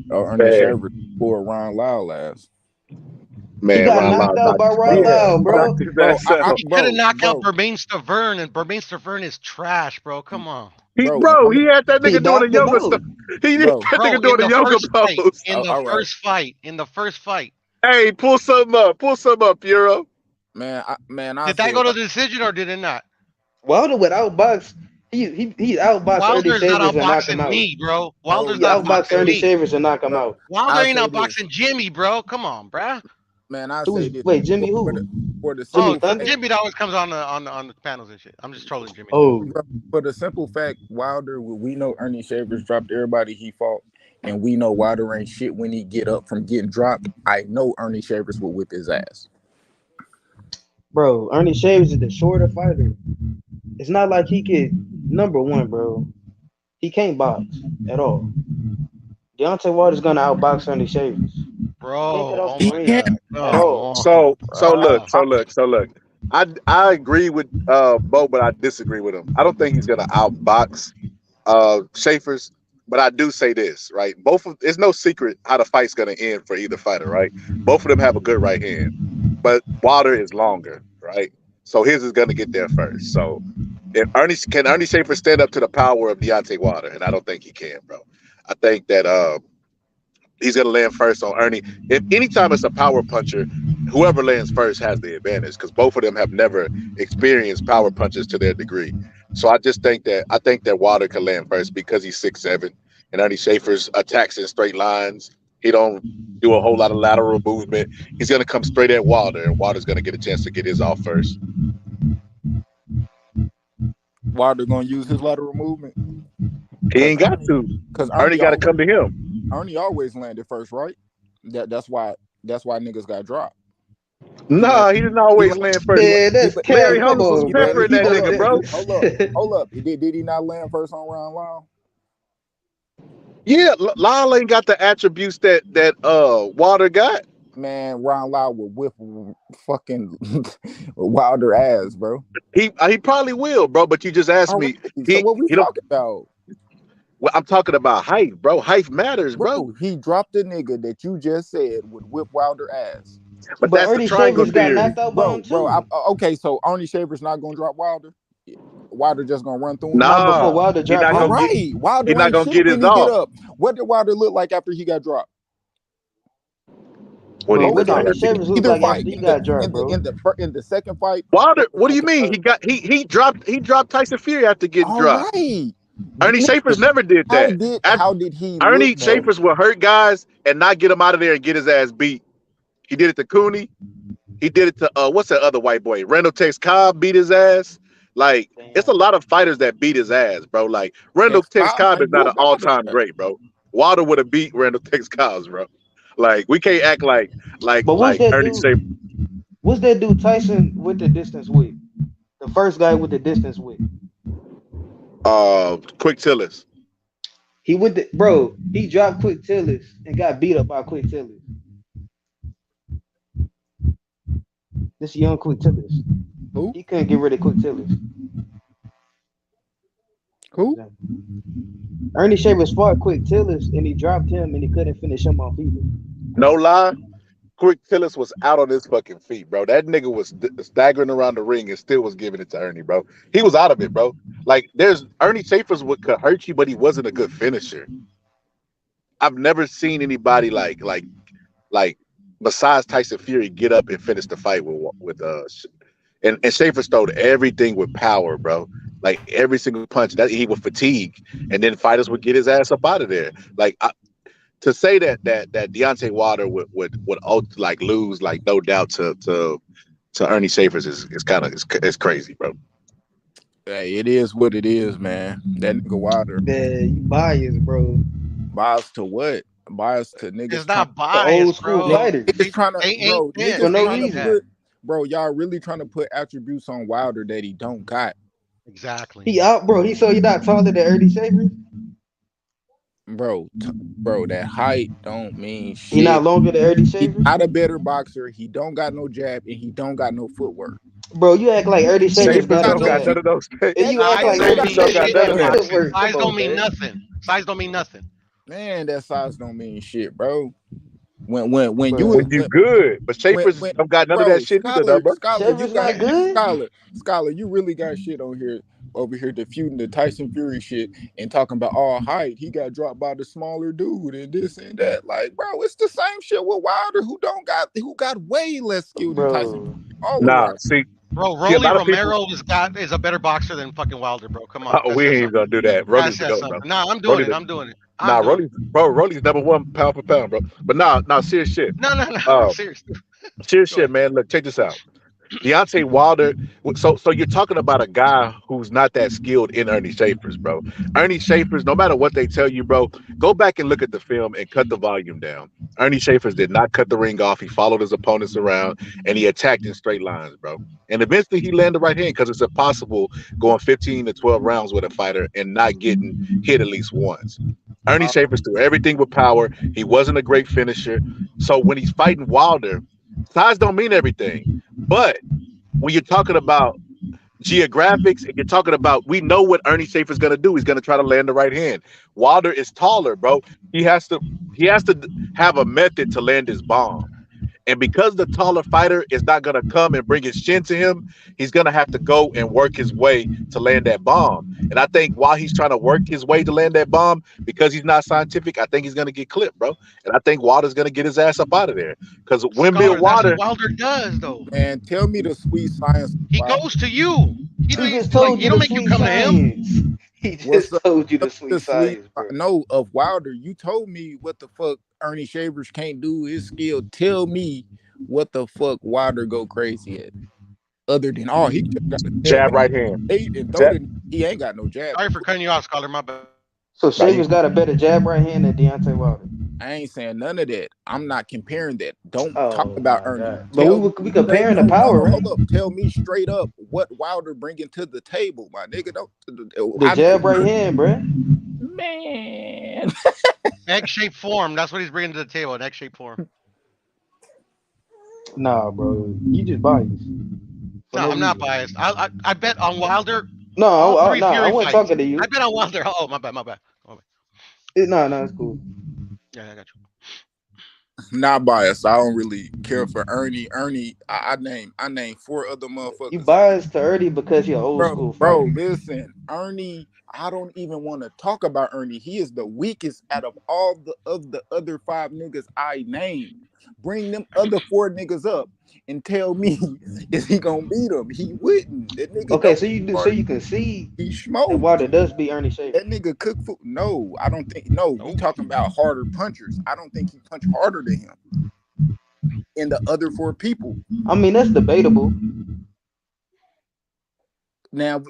for Ron Lyle ass. Man, he got knocked out by Ron Lyle, bro. He could have knocked out Bermain Stavern, and Bermain Stavern is trash, bro. Come on. He had that nigga doing the yoga stuff. He had that nigga doing the yoga pose. In the first fight. Hey, pull something up, Euro. Man, did that go to the decision or did it not? Wilder would outbox. He outboxed Wilder's Ernie not Shavers and knock him outboxing out. me, bro. Wilder's He not outboxed outboxing Ernie me. Shavers and knock him out. Wilder ain't outboxing Jimmy, bro. Come on, bro. Man, I say this. Wait, Jimmy who? For the simple fact, Jimmy always comes on the panels and shit. I'm just trolling Jimmy. Oh, for the simple fact, Wilder, we know Ernie Shavers dropped everybody he fought, and we know Wilder ain't shit when he get up from getting dropped. I know Ernie Shavers will whip his ass. Bro, Ernie Shavers is the shorter fighter. It's not like he could. Number one, bro, he can't box at all. Deontay Wilder's gonna outbox Ernie Shavers. Can't get Bro, off oh the my ring God. at Come all. on, So look, bro. so look. I agree with Bo, but I disagree with him. I don't think he's gonna outbox Schaefer's, but I do say this, right? Both of it's no secret how the fight's gonna end for either fighter, right? Both of them have a good right hand, but Wilder is longer, right? So his is gonna get there first. So if Ernie Schaefer stand up to the power of Deontay Wilder, and I don't think he can, bro. I think that he's gonna land first on Ernie. If anytime it's a power puncher, whoever lands first has the advantage because both of them have never experienced power punches to their degree. So I think that Wilder can land first because he's 6'7", and Ernie Schaefer's attacks in straight lines. He don't do a whole lot of lateral movement. He's gonna come straight at Wilder, and Wilder's gonna get a chance to get his off first. Wilder gonna use his lateral movement. He ain't got to. Because Ernie got to come to him. Ernie always landed first, right? That's why niggas got dropped. Nah, he didn't always land first. Yeah, that's Larry Come Holmes was on, peppering that nigga, bro. Hold up. Did he not land first on Round Long? Yeah, Lyle ain't got the attributes that Wilder got. Man, Ron Lyle will whip fucking Wilder ass, bro. He probably will, bro. But you just asked me. So what we talking about? Well, I'm talking about height, bro. Height matters, bro. He dropped the nigga that you just said would whip Wilder ass. But that's Ernie the triangle Shavers got theory, knocked out by him too. Okay, so Ernie Shavers not gonna drop Wilder. Wilder just gonna run through him. Nah, before Wilder dropped him. Wilder he not ain't gonna shit get when his he get off. up. What did Wilder look like after he got dropped? What Bro, he what look Ernie like? Shavers look Either like fight after he got dropped, bro? in the second fight. Wilder, what do you mean? He dropped Tyson Fury after getting dropped. Right. Ernie Schaefer's never did that. How did he? Ernie Schaefer's will hurt guys and not get him out of there and get his ass beat. He did it to Cooney. He did it to what's that other white boy? Randall Tex Cobb beat his ass. Like it's a lot of fighters that beat his ass, bro. Like Randall Tex Cobb is not an all-time great, bro. Wilder would have beat Randall Tex Cobb, bro. Like we can't act like Ernie Schaefer. What's that dude Tyson with the distance with? The first guy with the distance with. Quick Tillis. He dropped Quick Tillis and got beat up by Quick Tillis. This young Quick Tillis. Who? He couldn't get rid of Quick Tillis. Who? Ernie Shavers fought Quick Tillis and he dropped him and he couldn't finish him off either. No lie. Quick Tillis was out on his fucking feet, bro. That nigga was staggering around the ring and still was giving it to Ernie, bro. He was out of it, bro. Like, there's Ernie Schaefer's could hurt you, but he wasn't a good finisher. I've never seen anybody like besides Tyson Fury get up and finish the fight with and Schaefer stole everything with power, bro. Like every single punch that he would fatigue, and then fighters would get his ass up out of there. Like to say that Deontay Wilder would like lose, like no doubt to Ernie Schaefer's is kind of it's crazy, bro. Hey, it is what it is, man. That nigga Wilder. Man, you biased, bro. Biased to what? Biased to niggas. It's not biased, old school bro. fighters. Niggas trying to, bro. ain't Niggas no trying to reason. put, bro. Y'all really trying to put attributes on Wilder that he don't got. Exactly. He out, bro. He not taller than Ernie Shavers. Bro, that height don't mean shit. He not longer than Ernie Shavers. He not a better boxer. He don't got no jab and he don't got no footwork. Bro, you act like Ernie Shavers got don't got none of those things. And you act like Ernie Shavers got footwork. Size don't mean nothing. Size don't mean nothing. Man, that size don't mean shit, bro. When you good, but Schaefer's don't got none of that shit either, though, bro. Scholar, you really got shit over here defeating the Tyson Fury shit and talking about all height. He got dropped by the smaller dude and this and that. Like, bro, it's the same shit with Wilder, who got way less skill than Tyson. See. Bro, Rolly Romero is a better boxer than fucking Wilder, bro. Come on. We ain't gonna do that. Rolly's the GOAT, bro. Nah, I'm doing it. Rolly's number one pound for pound, bro. But serious shit. No, serious. Serious shit, man. Look, check this out. Deontay Wilder. So you're talking about a guy who's not that skilled in Ernie Schaefer's, bro. Ernie Schaefer's, no matter what they tell you, bro, go back and look at the film and cut the volume down. Ernie Schaefer's did not cut the ring off. He followed his opponents around and he attacked in straight lines, bro. And eventually he landed right hand because it's impossible going 15 to 12 rounds with a fighter and not getting hit at least once. Ernie Schaefer's threw everything with power. He wasn't a great finisher. So when he's fighting Wilder, size don't mean everything. But when you're talking about geographics, and you're talking about, we know what Ernie Schaefer's going to do. He's going to try to land the right hand. Wilder is taller, bro. He has to have a method to land his bomb. And because the taller fighter is not going to come and bring his chin to him, he's going to have to go and work his way to land that bomb. And I think while he's trying to work his way to land that bomb, because he's not scientific, I think he's going to get clipped, bro. And I think Wilder's going to get his ass up out of there. Because Wimby Wilder, that's what Wilder does, though. Man, tell me the sweet science. He goes to you. He just told you don't the make you sweet come to him. science. He just told you the sweet science, bro. No, of Wilder. You told me what the fuck Ernie Shavers can't do his skill. Tell me what the fuck Wilder go crazy at. Other than he just got a jab right hand. He ain't got no jab. Sorry for cutting you off, Scholar. My bad. So Shavers got a better jab right hand than Deontay Wilder. I ain't saying none of that. I'm not comparing that. Don't talk about Ernie. But we comparing the power, right? Hold up. Tell me straight up what Wilder bringing to the table, my nigga. The jab right hand, bro. Man. Egg-shaped form. That's what he's bringing to the table. An egg-shaped form. Nah, bro. You just biased. No, I'm not biased. I bet on Wilder. No, I wasn't talking to you. I bet on Wilder. Oh, my bad. No, it's cool. Yeah, I got you. Not biased. I don't really care for Ernie. I name 4 other motherfuckers. You biased to Ernie because you're old school. Bro, listen, Ernie. I don't even want to talk about Ernie. He is the weakest out of all the other 5 niggas I named. Bring them other 4 niggas up and tell me, is he gonna beat him? He wouldn't. That nigga. Okay, so you can see he smoked. Wilder does beat Ernie Schaefer. That nigga cook food. No, I don't think. No, we talking about harder punchers. I don't think he punched harder than him. And the other 4 people. I mean, that's debatable. Now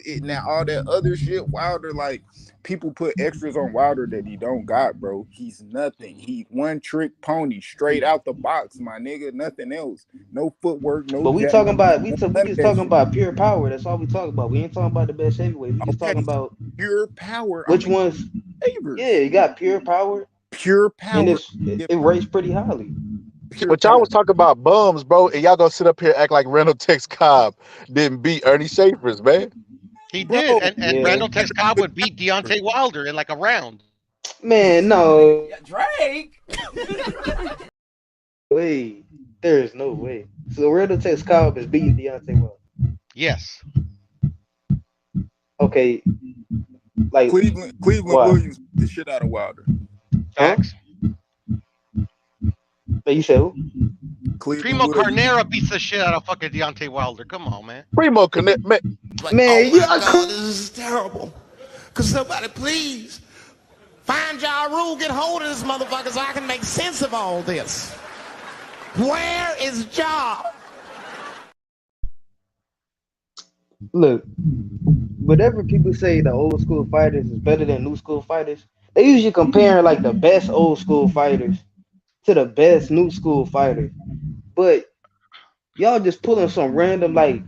all that other shit, Wilder, like, people put extras on Wilder that he don't got, bro. He's nothing. He one trick pony, straight out the box, my nigga. Nothing else. No footwork. No. But we talking about just talking about pure power. That's all we talking about. We ain't talking about the best heavyweight. We just talking about pure power. Which ones? Yeah, you got pure power. Pure power. And it rates pretty highly. But y'all was talking about bums, bro, and y'all gonna sit up here act like Randall Tex Cobb didn't beat Ernie Schaefer's, man. He did, and Randall Tex Cobb would beat Deontay Wilder in like a round. Man, no. Drake. Wait, there is no way. So Randall Tex Cobb is beating Deontay Wilder. Yes. Okay. Like Cleveland Williams beat the shit out of Wilder. Facts. But you said who? Primo Carnera beats the shit out of fucking Deontay Wilder. Come on, man. Primo Carnera, man. God, this is terrible. Could somebody please find Ja Rule, get hold of this motherfucker so I can make sense of all this? Where is Ja? Look, whatever people say the old school fighters is better than new school fighters, they usually compare like the best old school fighters to the best new school fighters. But y'all just pulling some random like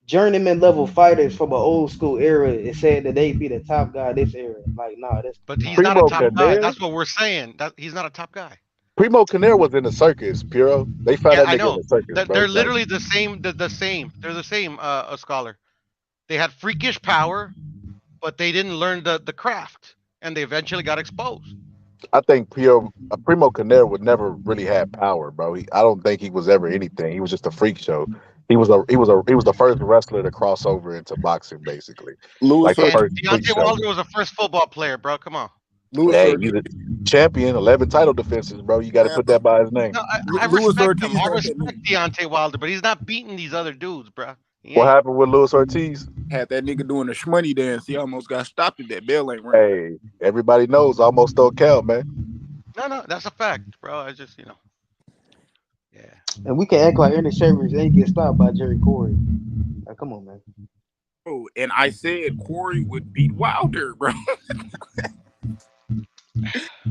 journeyman level fighters from an old school era and saying that they be the top guy this era. Like, nah, that's but he's not a top guy. That's what we're saying. That he's not a top guy. Primo Carnera was in the circus, Puro. They found that nigga in the circus. They're literally the same. They're the same. A scholar. They had freakish power, but they didn't learn the craft, and they eventually got exposed. I think Primo Carnera would never really have power, bro. I don't think he was ever anything. He was just a freak show. He was the first wrestler to cross over into boxing, basically. Deontay Wilder was the first football player, bro. Come on. Hey, he's a champion, 11 title defenses, bro. You got to put that by his name. No, I respect him. I respect Deontay Wilder, but he's not beating these other dudes, bro. What happened with Luis Ortiz? Had that nigga doing the shmoney dance. He almost got stopped at that bell ain't ring. Hey, everybody knows almost don't count, man. No, that's a fact, bro. I just, And we can act like Ernie Shavers ain't get stopped by Jerry Corey. Like, come on, man. Bro, and I said Corey would beat Wilder, bro.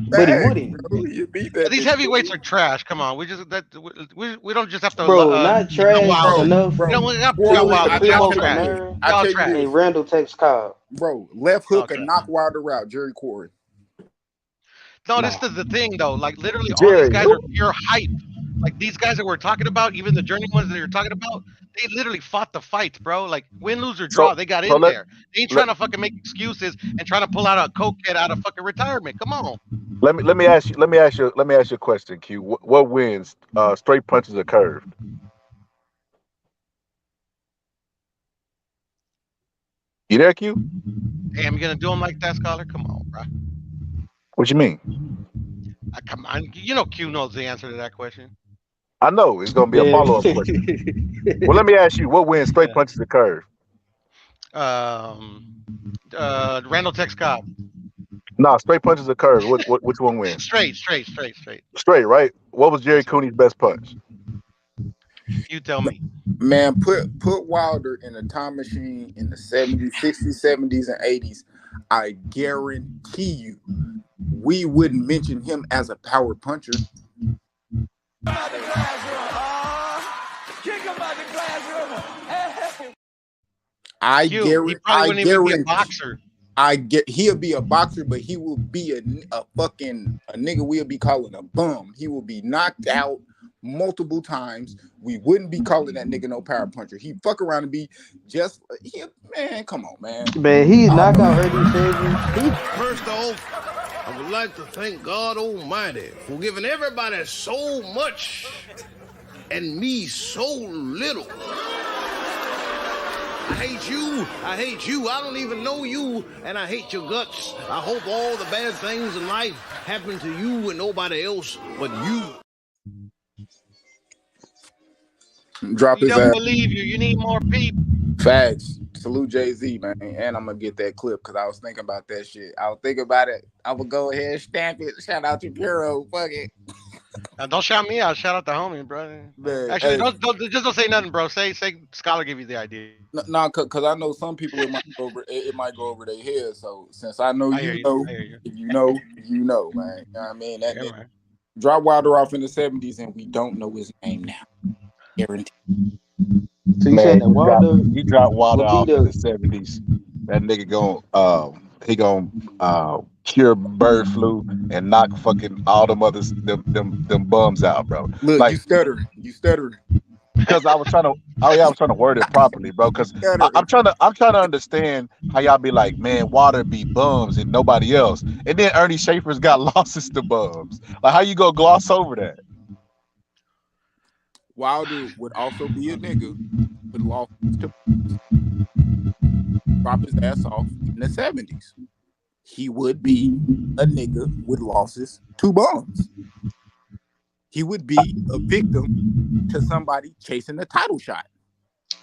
But he wouldn't. Bro, you beat that These nigga. heavyweights are trash. Come on, we don't just have to. Bro, not trash enough. You know, we got Primo y'all trash. Camara Y'all trash. and Randall Tex Cobb. Bro, left hook and knock Wilder out, Jerry Corey. No, this is the thing though. Like literally, all these guys are pure hype. Like these guys that we're talking about, even the journey ones that you're talking about, they literally fought the fights, bro. Like win, lose or draw, they got in there. They ain't trying to fucking make excuses and trying to pull out a cokehead out of fucking retirement. Come on. Let me ask you a question, Q. What wins? Straight punches or curved? You there, Q? Hey, I'm gonna do them like that, scholar. Come on, bro. What you mean? Come on, you know Q knows the answer to that question. I know it's gonna be a follow-up question. Well, let me ask you, what wins? Straight punches or curved? Randall Tex Cobb. Nah, straight punches or curved. Which one wins? Straight. Straight, right? What was Jerry Cooney's best punch? You tell me. Man, put Wilder in a time machine in the 70s, 60s, 70s, and 80s. I guarantee you, we wouldn't mention him as a power puncher. I guarantee be a boxer. He'll be a boxer, but he will be a nigga we'll be calling a bum. He will be knocked out multiple times. We wouldn't be calling that nigga no power puncher. He fuck around and be just man, come on, man. Man, he knocked out Ernie Shavers. First off, I would like to thank God Almighty for giving everybody so much and me so little. I hate you. I don't even know you, and I hate your guts. I hope all the bad things in life happen to you and nobody else but you. Drop his We don't ass. believe you. You need more people. Facts. Salute Jay-Z, man. And I'm gonna get that clip because I was thinking about that shit. I was thinking about it. I would go ahead and stamp it. Shout out to Puro. Fuck it. Don't shout me out. Shout out the homie, bro. Man, Actually, hey. don't say nothing, bro. Say Scholar give you the idea. No, because I know some people it might go over their head. So since I know you know, you know, man. You know what I mean? That nigga drop Wilder off in the 70s and we don't know his name now. Guaranteed. So you saying that Wilder? He dropped Wilder off in the 70s. That nigga gonna cure bird flu and knock fucking all them others them bums out, bro. Look, like, you stuttering. Because I was trying to word it properly, bro. Because I'm trying to understand how y'all be like, man, Wilder be bums and nobody else, and then Ernie Schaefer's got losses to bums. Like, how you gonna gloss over that? Wilder would also be a nigga with losses to drop his ass off in the 70s. He would be a nigga with losses to bums. He would be a victim to somebody chasing a title shot.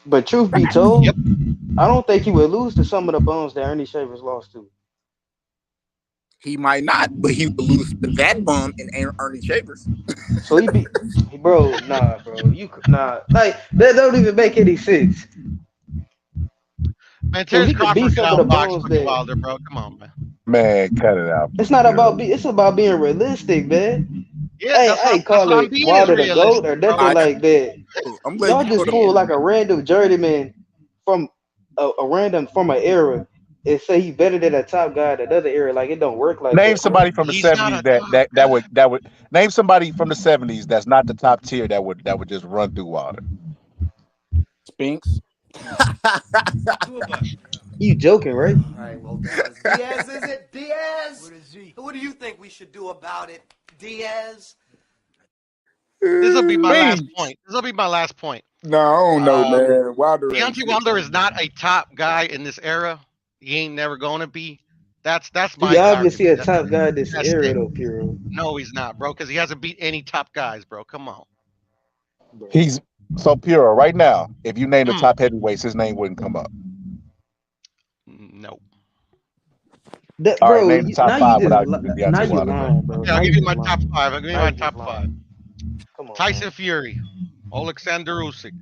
But truth be told, I don't think he would lose to some of the bums that Ernie Shavers lost to. He might not, but he would lose to that bum in Ernie Shavers. So he be, bro. Like that don't even make any sense. Man, Terrence Crawford some of the box bums fucking that. Wilder, bro. Come on, man. Man, cut it out. It's not about it's about being realistic, man. Yeah, I ain't call it Wilder the GOAT or nothing like that. Y'all just pull like a random journeyman from a random from an era and say he better than a top guy in another era. Like, it don't work like that. Name somebody from the 70s that would name somebody from the 70s that's not the top tier that would just run through Wilder. Spinks. You joking, right? All right, well, Diaz, is it? Diaz? What do you think we should do about it? Diaz? This will be my last point. No, I don't know, man. Deontay Wilder is not a top guy in this era. He ain't never going to be. That's my. He obviously a top guy in this era, though, Puro. No, he's not, bro, because he hasn't beat any top guys, bro. Come on. He's so pure right now. If you name the top heavyweights, his name wouldn't come up. No. Bro, all right, name the top five without using Deontay Wilder. Yeah, I'll give you my top five. Come on, Tyson man. Fury, Alexander Usyk,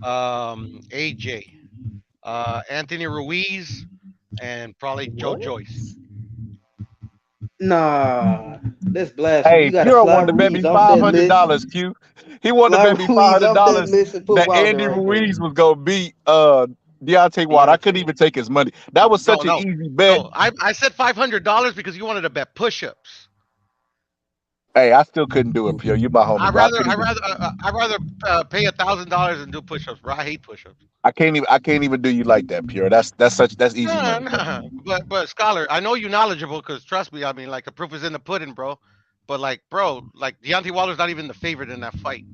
AJ, Anthony Ruiz, and probably Joe What? Joyce. Nah, that's blasphemy. Hey, You gotta Pure fly wanted to bet me Ruiz off that list. $500, Q. He wanted to Fly bet me five Ruiz hundred off that dollars list and put that Wilder Andy right there. Ruiz was gonna beat Deontay Wilder. I couldn't Deontay. even take his money. That was No, such an no, easy bet. no. I said $500 because you wanted to bet push-ups. Hey, I still couldn't do it, Pure. You my homie, I'd bro. rather I'd rather pay $1,000 and do push-ups, bro. I hate push-ups. I can't even do you like that, Pure. That's easy Nah, money, bro. nah. But Scholar, I know you knowledgeable because trust me, I mean, like the proof is in the pudding, bro. But like, bro, like Deontay Wilder's not even the favorite in that fight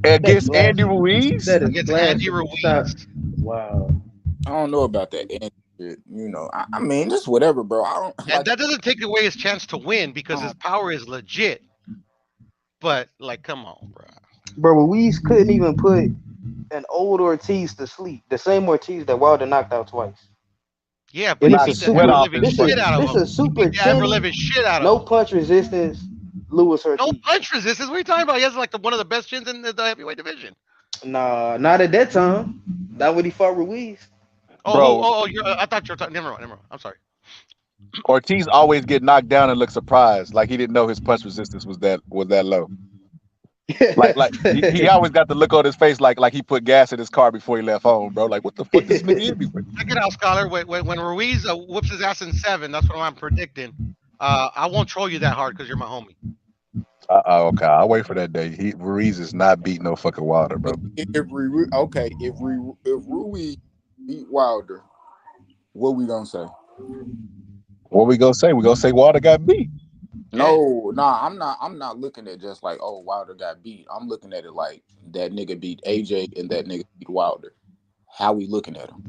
That's Against Andy blasphemy. Ruiz? That is against Andy blasphemy. Stop. Ruiz. Wow. I don't know about that. And shit, you know, I mean, just whatever, bro. I don't And like. that doesn't take away his chance to win because his power is legit. But like, come on, bro. Bro, Ruiz couldn't even put an old Ortiz to sleep. The same Ortiz that Wilder knocked out twice. Yeah, but And he this Knocked a beat the sweat ever super off living his this is shit fucking. out of this him. a He super beat the ever chinny, living shit out of no him. punch resistance, Lewis No Ortiz. punch resistance. What are you talking about? He has like one of the best chins in the heavyweight division. Nah, not at that time. Not when he fought Ruiz. Oh, who? Bro, Oh, I thought you were talking. Never mind. Never mind. I'm sorry. Ortiz always get knocked down and look surprised, like he didn't know his punch resistance was that low. Like he always got the look on his face like he put gas in his car before he left home, bro. Like what the fuck this nigga hit me with? Check it out, Scholar. When Ruiz whoops his ass in 7, that's what I'm predicting. I won't troll you that hard because you're my homie. Okay, I'll wait for that day. Ruiz is not beating no fucking Wilder, bro. If Ruiz beat Wilder, what we gonna say? What we gonna say? We gonna say Wilder got beat. No, nah, I'm not looking at just like, oh, Wilder got beat. I'm looking at it like that nigga beat AJ and that nigga beat Wilder. How we looking at him?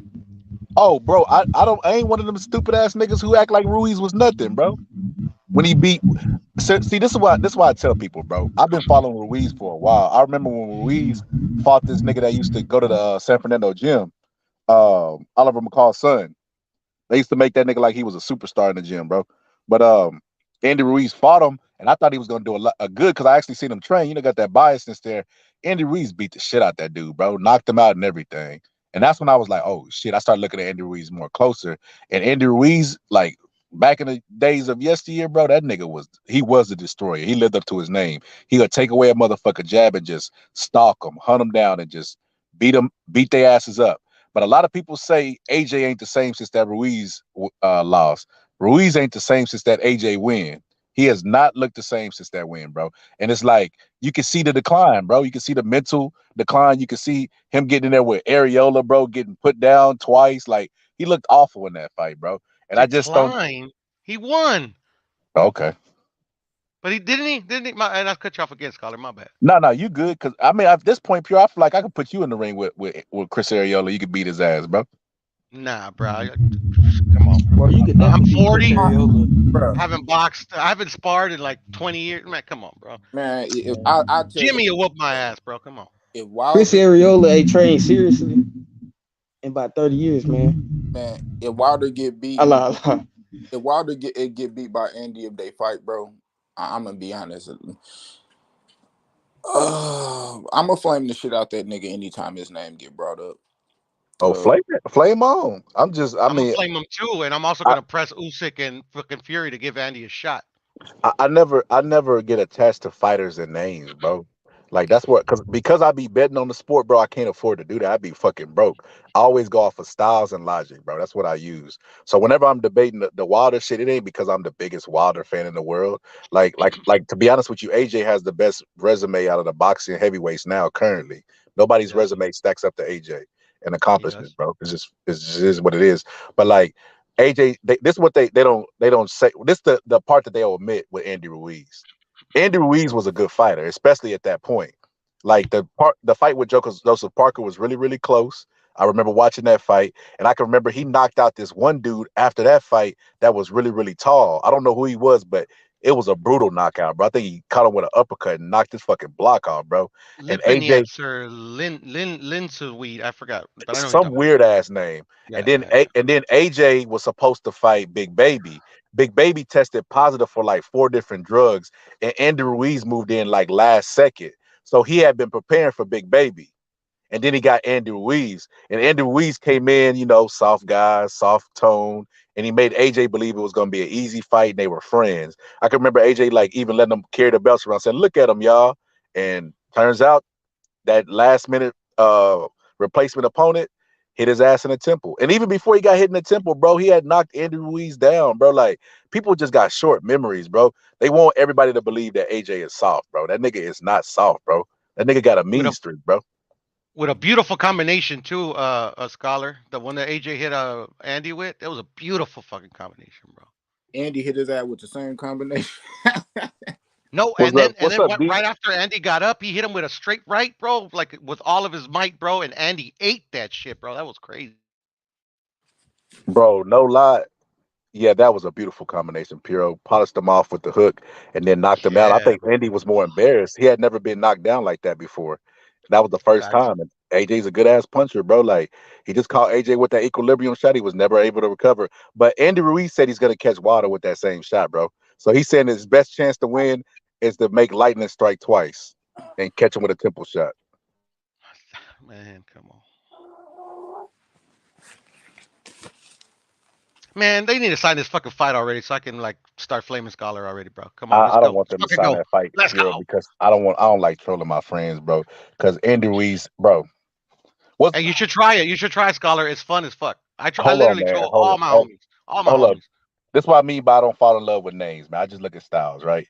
Oh, bro, I ain't one of them stupid ass niggas who act like Ruiz was nothing, bro. When he beat, see, this is why I tell people, bro. I've been following Ruiz for a while. I remember when Ruiz fought this nigga that used to go to the San Fernando gym, Oliver McCall's son. They used to make that nigga like he was a superstar in the gym, bro. But Andy Ruiz fought him, and I thought he was gonna do a good because I actually seen him train. You know, got that biasness there. Andy Ruiz beat the shit out that dude, bro. Knocked him out and everything. And that's when I was like, oh shit. I started looking at Andy Ruiz more closer. And Andy Ruiz, like back in the days of yesteryear, bro, that nigga was a destroyer. He lived up to his name. He would take away a motherfucker jab and just stalk them, hunt them down, and just beat their asses up. But a lot of people say AJ ain't the same since that Ruiz loss. Ruiz ain't the same since that AJ win. He has not looked the same since that win, bro. And it's like you can see the decline, bro. You can see the mental decline. You can see him getting in there with Areola, bro, getting put down twice. Like he looked awful in that fight, bro. And I just don't. Decline. He won. Okay. But he didn't he? Didn't he? And I cut you off again, Scholar. My bad. No, you good. Cause I mean, at this point, Pure, I feel like I could put you in the ring with Chris Areola. You could beat his ass, bro. Nah, bro. Come on, bro. Bro, you could I'm definitely beat 40. Chris Areola. Bro, I haven't sparred in like 20 years. Man, come on, bro. man, if I tell Jimmy you, will whoop my ass, bro. Come on. if Chris Wilder, Areola ain't trained seriously in about 30 years, man. man, if Wilder get beat, Allah. if Wilder get beat by Andy if they fight, bro, I'm gonna be honest. I'm gonna flame the shit out that nigga anytime his name get brought up. Oh, flame on. I'm gonna flame him too, and I'm also gonna press Usyk and fucking Fury to give Andy a shot. I never get attached to fighters and names, bro. Like that's what because I be betting on the sport, bro. I can't afford to do that. I'd be fucking broke. I always go off of styles and logic, bro. That's what I use. So whenever I'm debating the Wilder shit, it ain't because I'm the biggest Wilder fan in the world. Like to be honest with you, AJ has the best resume out of the boxing heavyweights now currently. Nobody's resume stacks up to AJ and accomplishments, bro. It's just what it is. But like AJ, this is what they don't say. This the part that they omit with Andy Ruiz. Andy Ruiz was a good fighter, especially at that point. Like the fight with Joseph Parker was really, really close. I remember watching that fight, and I can remember he knocked out this one dude after that fight that was really, really tall. I don't know who he was, but it was a brutal knockout, bro. I think he caught him with an uppercut and knocked his fucking block off, bro. And AJ, or Linsweed, I forgot, but I know some weird ass name. Yeah, and then AJ was supposed to fight Big Baby, Big Baby tested positive for like 4 different drugs, and Andy Ruiz moved in like last second. So he had been preparing for Big Baby. And then he got Andy Ruiz. And Andy Ruiz came in, you know, soft guy, soft tone. And he made AJ believe it was going to be an easy fight and they were friends. I can remember AJ like even letting them carry the belts around saying, look at them, y'all. And turns out that last minute replacement opponent hit his ass in the temple. And even before he got hit in the temple, bro, he had knocked Andy Ruiz down, bro. Like, people just got short memories, bro. They want everybody to believe that AJ is soft, bro. That nigga is not soft, bro. That nigga got a mean streak, bro. With a beautiful combination too, a Scholar. The one that AJ hit Andy with, that was a beautiful fucking combination, bro. Andy hit his ass with the same combination. No, What's and up? then What's up, D? right after Andy got up, he hit him with a straight right, bro, like with all of his might, bro. And Andy ate that shit, bro. That was crazy. Bro, no lie. Yeah, that was a beautiful combination. Piro polished him off with the hook and then knocked him out. I think Andy was more embarrassed. He had never been knocked down like that before. That was the first time. And AJ's a good ass puncher, bro. Like, he just caught AJ with that equilibrium shot. He was never able to recover. But Andy Ruiz said he's gonna catch Wilder with that same shot, bro. So he's saying his best chance to win is to make lightning strike twice and catch him with a temple shot. Man, come on. Man, they need to sign this fucking fight already so I can like start flaming Scholar already, bro. Come on, let's I don't go. want them to Let's sign go. that fight, Let's Piro, go. because I don't like trolling my friends, bro. Because Andy Ruiz, bro. Hey, you should try it. You should try Scholar. It's fun as fuck. I Hold on, literally man. troll Hold all up. my Hold homies. All my up. homies. This is what I mean by I don't fall in love with names, man. I just look at styles, right?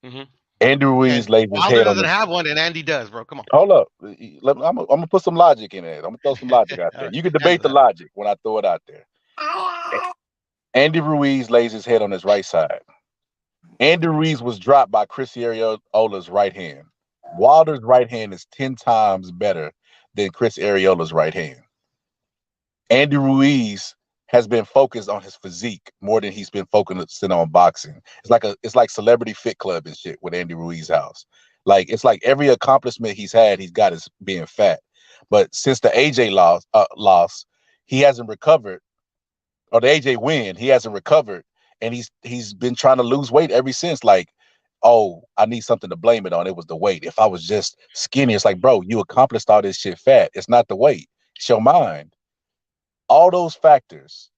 Mm-hmm. Andy Ruiz lays his Wilder head on doesn't this. have one, and Andy does, bro. Come on. Hold up. I'm gonna put some logic in it. I'm gonna throw some logic out there. You can debate the logic when I throw it out there. Andy Ruiz lays his head on his right side. Andy Ruiz was dropped by Chris Ariola's right hand. Wilder's right hand is 10 times better than Chris Ariola's right hand. Andy Ruiz has been focused on his physique more than he's been focusing on boxing. It's like Celebrity Fit Club and shit with Andy Ruiz's house. Like, it's like every accomplishment he's got is being fat. But since the AJ loss, he hasn't recovered, or the AJ win, he hasn't recovered, and he's been trying to lose weight ever since. Like, oh, I need something to blame it on. It was the weight. If I was just skinny, it's like, bro, you accomplished all this shit fat. It's not the weight. It's your mind. All those factors,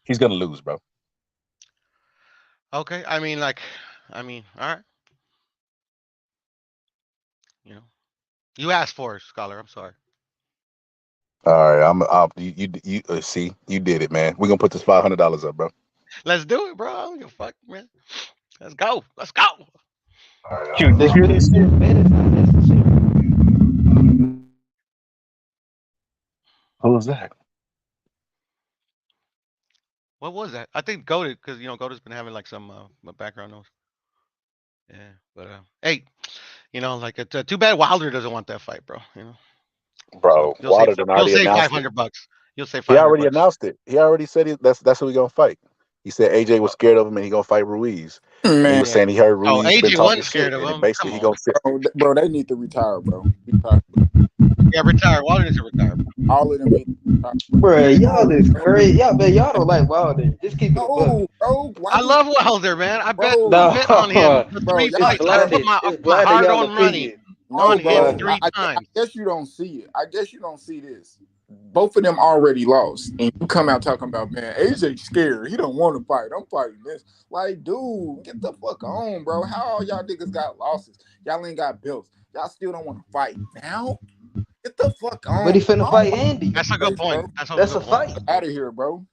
he's gonna lose, bro. Okay. I mean, all right. You know, you asked for it, Scholar. I'm sorry. All right, you see, you did it, man. We're gonna put this $500 up, bro. Let's do it, bro. I don't give a fuck, man. Let's go. Let's go. Shoot, did you hear this shit? Who was that? What was that? I think Goated, because Goated's been having like some background noise. Yeah, but hey, like it's too bad Wilder doesn't want that fight, bro. Bro, So Wilder done already you'll say announced it. $500. You'll say $500. He already announced it. He already said that's who he gonna fight. He said AJ was scared of him and he gonna fight Ruiz. And he was saying he heard Ruiz been AJ talking wasn't shit, scared of and him. basically he gonna sit. Bro, they need to retire, bro. Yeah, retire. Wilder needs to retire. All of them need to retire. Bro, y'all is crazy. Y'all don't like Wilder. Just keep it a buck. Bro, I love Wilder, man. I bet on him for bro, 3 fights. I put my blinded hard-earned y'all money opinion. on bro, him 3 times. I guess you don't see it. I guess you don't see this. Both of them already lost, and you come out talking about, man, AJ scared. He don't want to fight. I'm fighting this. Like, dude, get the fuck on, bro. How all y'all niggas got losses? Y'all ain't got belts. Y'all still don't want to fight now? Get the fuck on. But he finna fight Andy. That's a good point. That's a fight. Out of here, bro.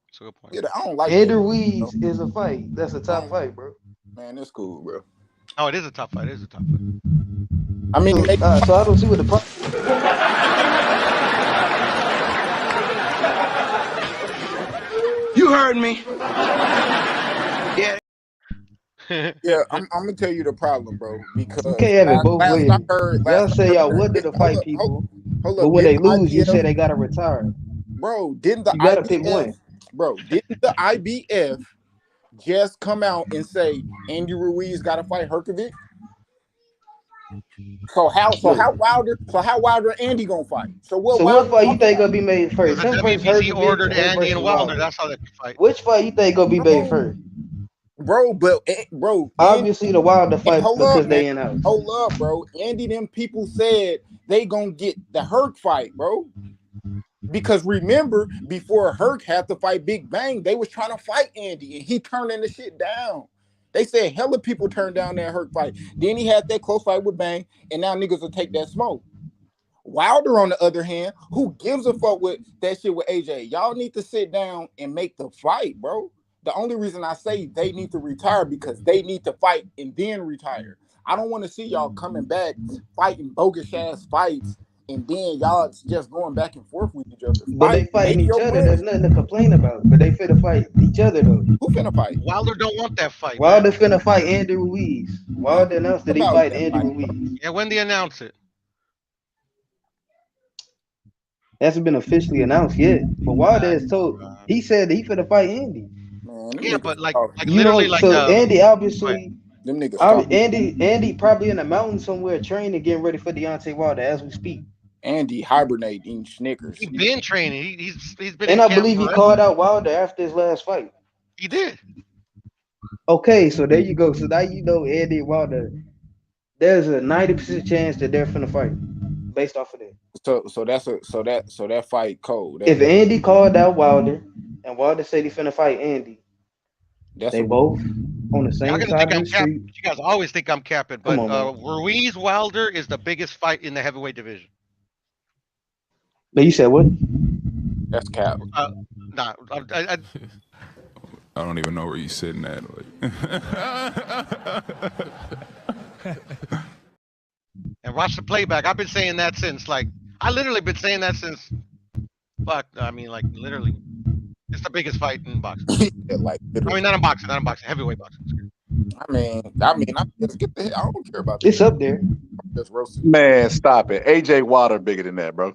That's a good point. Yeah, I don't like Andy Ruiz is a fight. That's a top fight, bro. Man, that's cool, bro. Oh, it is a tough fight. It is a tough fight. I mean, so I don't see what the problem. You heard me. Yeah. Yeah, I'm gonna tell you the problem, bro. Because You can't have it both ways. Y'all say y'all wanted to fight people, but when they lose, you say they gotta retire. Bro, didn't the you gotta pick one? Bro, didn't the IBF just come out and say Andy Ruiz gotta fight Herkovic? So how Wilder and Andy gonna fight? So what So what Wilder fight you talking think about? gonna be made first? Because Him the versus WBC Herb ordered Him Andy versus and Wilder. Wilder. That's how they can fight. Which fight you think gonna be made first? Bro, Andy, Obviously the Wilder fight hold up, because man. they in house. Hold up, bro. Andy, them people said they gonna get the Herc fight, bro. Because remember, before Herc had to fight Big Bang, they was trying to fight Andy, and he turning the shit down. They said hella people turned down that Herc fight. Then he had that close fight with Bang, and now niggas will take that smoke. Wilder, on the other hand, who gives a fuck with that shit with AJ? Y'all need to sit down and make the fight, bro. The only reason I say they need to retire because they need to fight and then retire. I don't want to see y'all coming back fighting bogus ass fights and then y'all just going back and forth with each other. But they fighting make each your other. money. There's nothing to complain about. But they finna fight each other though. Who finna fight? Wilder don't want that fight. Wilder finna fight Andy Ruiz. Wilder announced that he About fight that Andy fight, Ruiz. Yeah, when they announce it. Hasn't been officially announced yet. But Wilder has told he said that he finna fight Andy. Man, them Yeah, niggas but like talking. You literally know, like so Andy obviously Them niggas talking. Andy probably in the mountain somewhere training, getting ready for Deontay Wilder as we speak. Andy hibernate eating Snickers. He's been training. He's been And in I camp believe he forever. called out Wilder after his last fight. He did. Okay, so there you go. So now you know Andy and Wilder. There's a 90% chance that they're finna fight based off of that. So that fight cold. If Andy called out Wilder and Wilder said he finna fight Andy, they both on the same Y'all gonna side think of I'm the capping. street. You guys always think I'm capping, but Come on, Ruiz Wilder is the biggest fight in the heavyweight division. But you said what? That's cap. Nah, I don't even know where you're sitting at. and watch the playback. I've been saying that since I literally been saying that since literally. It's the biggest fight in boxing. Not in boxing, heavyweight boxing. I just get the hit. I don't care about It's up there. Just roasted. Man, stop it. AJ Wilder bigger than that, bro.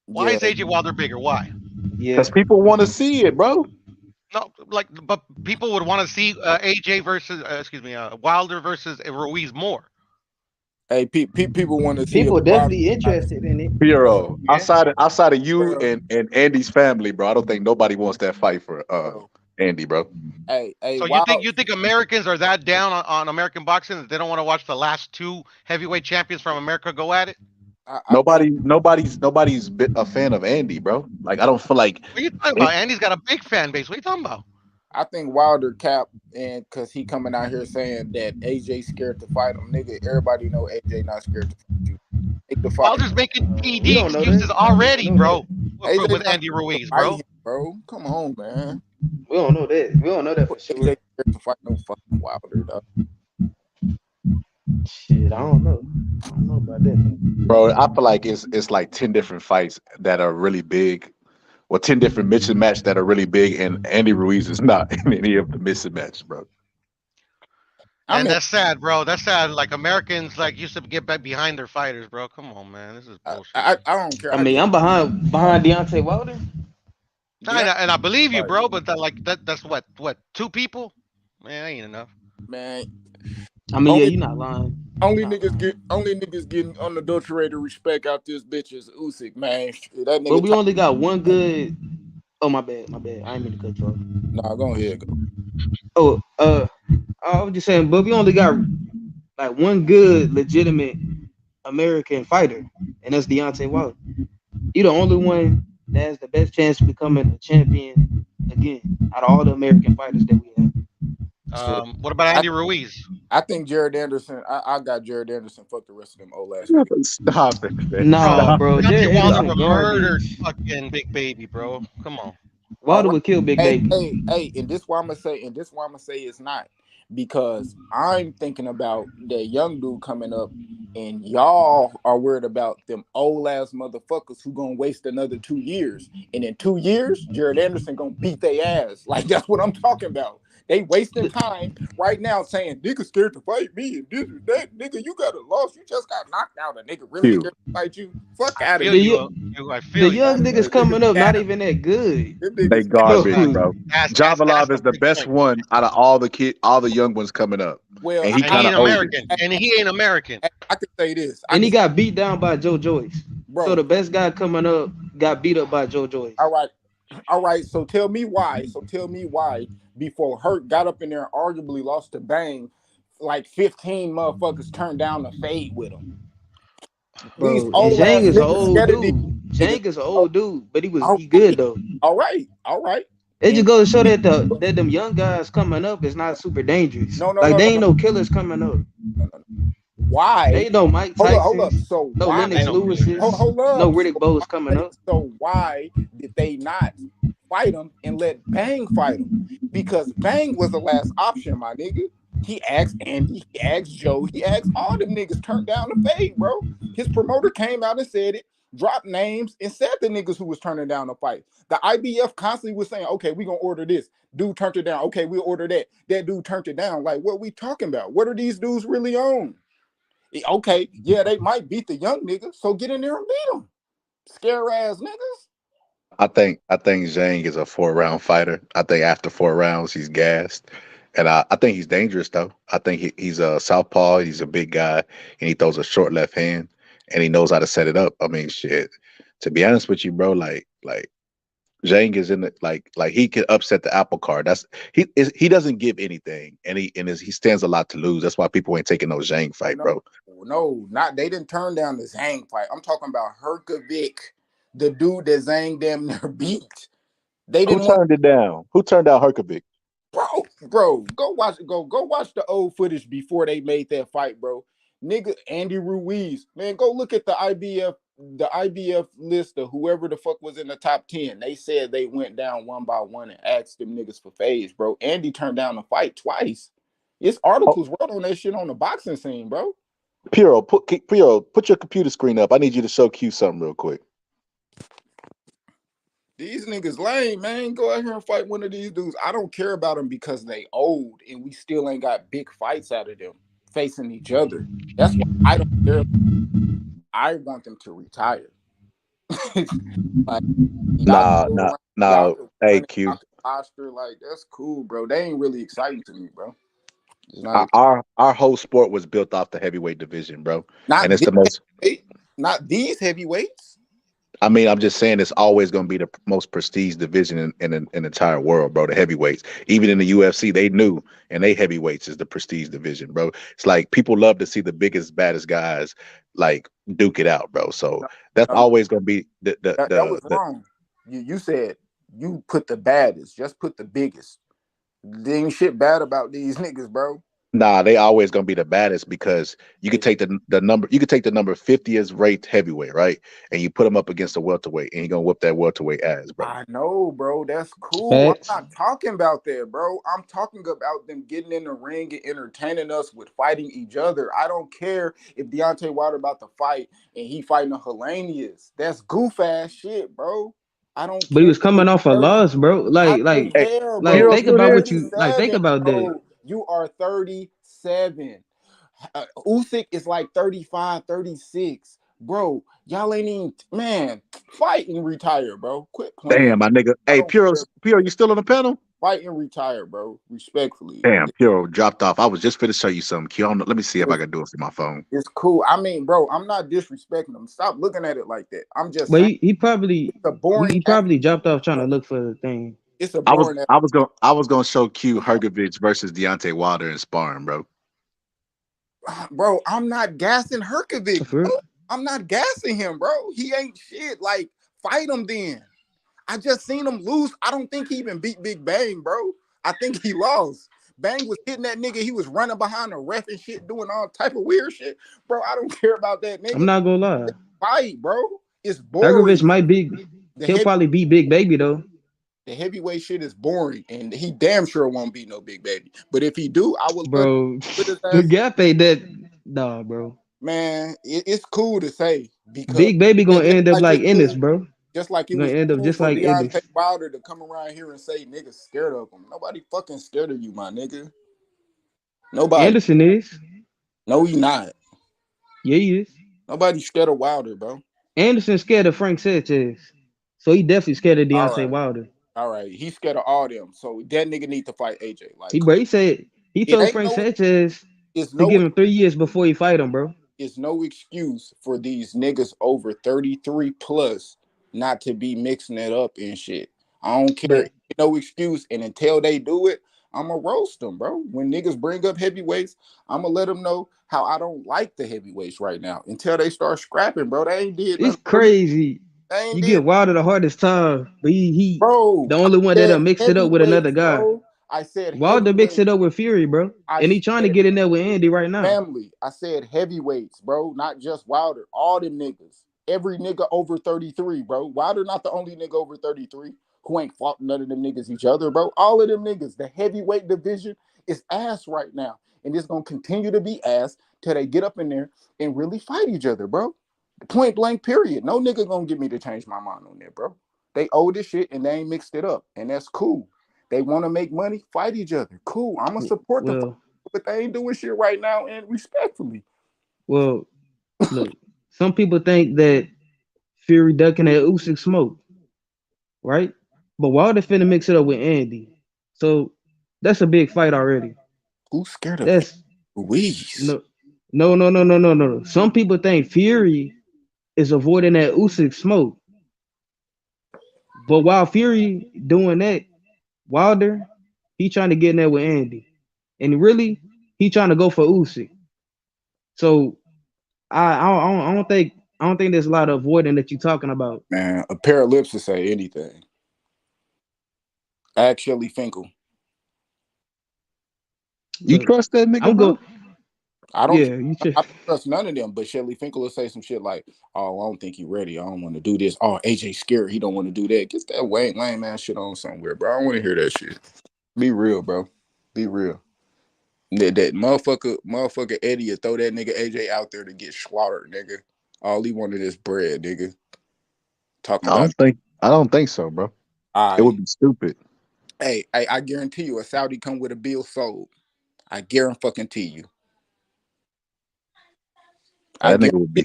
Why is AJ Wilder bigger? Why? Because people want to see it, bro. No, but people would want to see AJ versus Wilder versus Ruiz more. Hey, people want to see. People definitely interested in it. Hero, outside of you and Andy's family, bro. I don't think nobody wants that fight for Andy, bro. So you think Americans are that down on American boxing that they don't want to watch the last two heavyweight champions from America go at it? Nobody's a fan of Andy, bro. Like I don't feel like. What are you talking about? Andy's got a big fan base. What are you talking about? I think Wilder cap and because he coming out here saying that AJ scared to fight him, nigga. Everybody know AJ not scared to fight you. Take the fight. Wilder's making PD excuses already, bro. With Andy Ruiz, bro. Bro, come on, man. We don't know that. We don't know that for sure. AJ scared to fight no fucking Wilder, dog. Shit, I don't know. I don't know about that, man. Bro, I feel like it's like 10 different fights that are really big. Or 10 different mix and match that are really big, and Andy Ruiz is not in any of the mix and match, bro. And that's sad, bro. That's sad. Like Americans used to get back behind their fighters, bro. Come on, man. This is bullshit. I don't care. I mean, I'm behind Deontay Wilder. And I believe you, bro. But that's what 2 people? Man, that ain't enough. Man. I mean, you're not lying. Only niggas getting unadulterated respect out this bitch is Usyk, man. That nigga. But we only got one good. Oh, my bad. I didn't mean to cut you off. Nah, go ahead. Oh, I was just saying, but we only got like one good, legitimate American fighter, and that's Deontay Wilder. He's the only one that has the best chance of becoming a champion again out of all the American fighters that we have. What about Andy Ruiz? I think Jared Anderson. I got Jared Anderson. Fuck the rest of them old ass. Stop it, man. No, bro. Deontay Wilder would murder fucking Big Baby, bro. Come on. Wilder would kill Big Baby. Hey, and this why I'm gonna say it's not. Because I'm thinking about that young dude coming up, and y'all are worried about them old ass motherfuckers who gonna waste another 2 years. And in 2 years, Jared Anderson gonna beat their ass. Like that's what I'm talking about. They wasting time right now saying nigga scared to fight me and this and that. Nigga, you got a loss. You just got knocked out. A nigga really scared to fight you. Fuck out of Feel here. you. I The feel you. young niggas coming up not even that good. Them They niggas garbage, Bro. bro. That's Javalov is the the big best thing. one out of all the young ones coming up, well, and he And he kind ain't of old. American. And he ain't American. I could say this. And he got beat down by Joe Joyce. bro. So the best guy coming up got beat up by Joe Joyce. All right. So tell me why. Before Hurt got up in there and arguably lost to Bang, like 15 motherfuckers turned down the fade with him. These Bro, and old Zhang ass is an niggas old scared of these dude. niggas. Zhang is an old dude, but he good though. All right. It just goes to show that them young guys coming up is not super dangerous. No. Like they ain't no killers coming up. Why? They ain't no Mike Tyson. Hold up. So no why? Lennox Lewis's. Hold up. No Riddick Bowe's coming up. So why did they not fight him and let Bang fight him? Because Bang was the last option, my nigga. He asked Andy, he asked Joe, he asked all them niggas turned down the fade, bro. His promoter came out and said it, dropped names, and said the niggas who was turning down the fight. The IBF constantly was saying, okay, we gonna order this. Dude turned it down. Okay, we'll order that. That dude turned it down. Like, what we talking about? What are these dudes really on? Okay, yeah, they might beat the young niggas, so get in there and beat them. Scare ass niggas. I think Zhang is a 4-round fighter. I think after 4 rounds he's gassed, and I think he's dangerous though. I think he's a southpaw. He's a big guy, and he throws a short left hand, and he knows how to set it up. I mean, shit. To be honest with you, bro, like Zhang is in the like he can upset the apple cart. He doesn't give anything, and he stands a lot to lose. That's why people ain't taking no Zhang fight, bro. No, they didn't turn down the Zhang fight. I'm talking about Herkovic, the dude that Zhang damn near beat. They didn't Who turned it down? Who turned down Herkovic? Bro, go watch the old footage before they made that fight, bro. Nigga, Andy Ruiz, man, go look at the IBF list of whoever the fuck was in the top 10. They said they went down one by one and asked them niggas for fades, bro. Andy turned down the fight twice. It's articles wrote on that shit on the boxing scene, bro. Puro, put your computer screen up. I need you to show Q something real quick. These niggas lame, man. Go out here and fight one of these dudes. I don't care about them because they old and we still ain't got big fights out of them facing each other. That's why I don't care. I want them to retire. Like, nah. Hey, Q. Posture, like that's cool, bro. They ain't really exciting to me, bro. Our whole sport was built off the heavyweight division, bro. And it's the most. Not these heavyweights. I mean, I'm just saying it's always going to be the most prestige division in the entire world, bro. The heavyweights, even in the UFC, they knew, and they heavyweights is the prestige division, bro. It's like people love to see the biggest, baddest guys like duke it out, bro. So that's always going to be that was wrong. You said you put the baddest, just put the biggest. There ain't shit bad about these niggas, bro. Nah, they always gonna be the baddest because you could take the number 50th ranked heavyweight, right? And you put him up against a welterweight, and you're gonna whip that welterweight ass, bro. I know, bro. That's cool. I'm not talking about that, bro. I'm talking about them getting in the ring and entertaining us with fighting each other. I don't care if Deontay Wilder about to fight and he fighting a Helenius. That's goof ass shit, bro. I don't care. But he was coming off a loss, bro. Like think about what you think about that. You are 37. Usyk is like 35, 36. Bro, y'all ain't even, man, fight and retire, bro. Quit playing. Damn, my nigga. Hey, Puro, you still on the panel? Fight and retire, bro. Respectfully. Damn, Puro dropped off. I was just finna show you something, Q. Let me see if I can do it from my phone. It's cool. I mean, bro, I'm not disrespecting him. Stop looking at it like that. I'm just But saying. he probably dropped off trying to look for the thing. It's a boring. I was gonna show Q Hergovich versus Deontay Wilder in sparring, bro. Bro, I'm not gassing Herkovich. Bro. I'm not gassing him, bro. He ain't shit. Like, fight him then. I just seen him lose. I don't think he even beat Big Bang, bro. I think he lost. Bang was hitting that nigga. He was running behind the ref and shit, doing all type of weird shit. Bro, I don't care about that nigga. I'm not gonna lie. Fight, bro. It's boring. Hergovich might be. He'll probably beat Big Baby though. The heavyweight shit is boring, and he damn sure won't beat no Big Baby. But if he do, I will. Bro, the gap ain't that. Nah, bro. Man, it's cool to say because Big Baby gonna end up like Ennis, bro. Just like it You're was gonna end up cool just for like Deontay Ibis. Wilder to come around here and say niggas scared of him. Nobody fucking scared of you, my nigga. Nobody. Anderson is. No, he not. Yeah, he is. Nobody scared of Wilder, bro. Anderson scared of Frank Sanchez. So he definitely scared of All Deontay right. Wilder. All right. He's scared of all them. So that nigga need to fight AJ. Like, He said he it told ain't Frank no Sanchez it's to no give him 3 years before he fight him, bro. it's no excuse for these niggas over 33 plus not to be mixing it up and shit. I don't care. But No excuse. And until they do it, I'ma roast them, bro. When niggas bring up heavyweights, I'ma let them know how I don't like the heavyweights right now. Until they start scrapping, bro. They ain't did it's nothing for me. crazy. They ain't You did, get Wilder the hardest time, but he bro. the I only one that'll said mix it up with another heavyweights, guy. bro. I said Wilder mixed heavyweights. it up with Fury, bro. I And he trying to said get in there with Andy right now. family. I said heavyweights, bro. Not just Wilder. All them niggas. Every nigga over 33, bro. Wilder not the only nigga over 33 who ain't fought none of them niggas each other, bro. All of them niggas. The heavyweight division is ass right now. And it's gonna continue to be ass till they get up in there and really fight each other, bro. Point blank, period. No nigga gonna get me to change my mind on that, bro. They owe this shit and they ain't mixed it up. And that's cool. They want to make money, fight each other. Cool. I'm gonna support the fight, but they ain't doing shit right now and respectfully. Well, look, some people think that Fury ducking that Usyk smoke, right? But Wilder finna mix it up with Andy. So that's a big fight already. Who's scared of That's Louise? no. Some people think Fury is avoiding that Usyk smoke. But while Fury doing that, Wilder, he trying to get in there with Andy. And really, he trying to go for Usyk. So I don't think there's a lot of avoiding that you're talking about. Man, a pair of lips to say anything. Ask Shelly Finkel. You trust that nigga, I'm bro? go. I don't. Yeah, you should. I don't trust none of them. But Shelly Finkel will say some shit like, "Oh, I don't think he ready. I don't want to do this. Oh, AJ scared. He don't want to do that. Get that lame ass shit on somewhere, bro. I don't want to hear that shit. Be real, bro. Be real. That motherfucker Eddie will throw that nigga AJ out there to get slaughtered, nigga. All he wanted is bread, nigga. Talking about. I don't think so, bro. It would be stupid. Hey, I guarantee you, a Saudi come with a bill sold. I guarantee you. That nigga would be.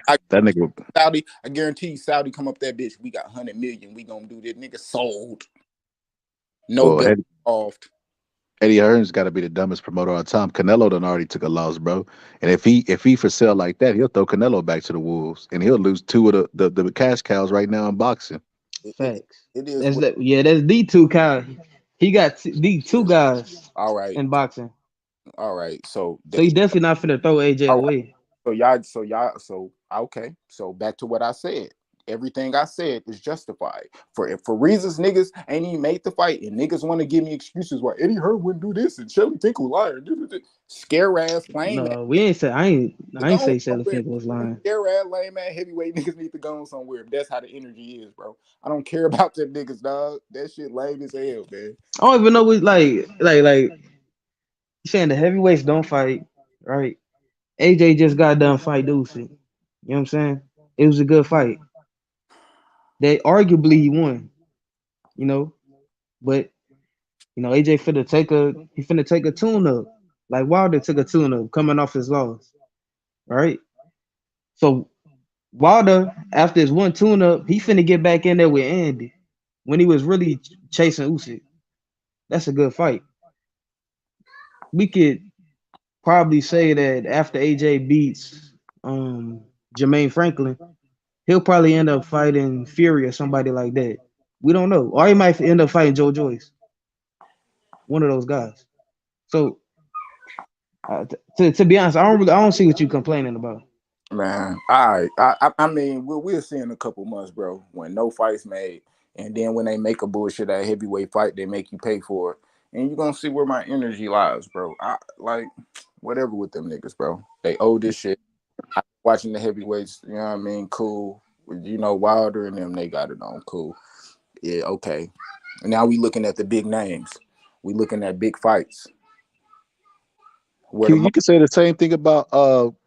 Saudi. I guarantee you, Saudi come up that bitch. We got 100 million. We gonna do this. Nigga sold. No bill involved. Eddie Hearn's got to be the dumbest promoter on time. Canelo done already took a loss, bro. And if he for sale like that, he'll throw Canelo back to the wolves, and he'll lose two of the cash cows right now in boxing. Facts. It is. That's the two guys. He got the two guys. All right. In boxing. All right. So he definitely not finna throw AJ away. So okay. So back to what I said. Everything I said is justified. For reasons niggas ain't even made the fight, and niggas want to give me excuses why Eddie Hearn wouldn't do this and Shelly Finkel lying. Scare ass lame. No, we ain't say I ain't say Shelly Finkel was lying. Scare ass lame ass heavyweight niggas need to go on somewhere. That's how the energy is, bro. I don't care about them niggas, dog. That shit lame as hell, man. I don't even know what like you saying the heavyweights don't fight, right? AJ just got done fight Usyk. You know what I'm saying? It was a good fight. They arguably he won, you know, but you know AJ finna take a tune up, like Wilder took a tune up coming off his loss, right? So Wilder after his one tune up, he finna get back in there with Andy when he was really chasing Usyk. That's a good fight. We could probably say that after AJ beats Jermaine Franklin, he'll probably end up fighting Fury or somebody like that. We don't know. Or he might end up fighting Joe Joyce. One of those guys. So to be honest, I don't see what you're complaining about. Man, I mean, we'll see in a couple months, bro, when no fights made, and then when they make a bullshit at heavyweight fight, they make you pay for it, and you're gonna see where my energy lies, bro. I like whatever with them niggas, bro. They owe this shit. I watching the heavyweights, you know what I mean? Cool. You know, Wilder and them, they got it on. Cool. Yeah, okay. And now we looking at the big names. We looking at big fights. You can say the same thing about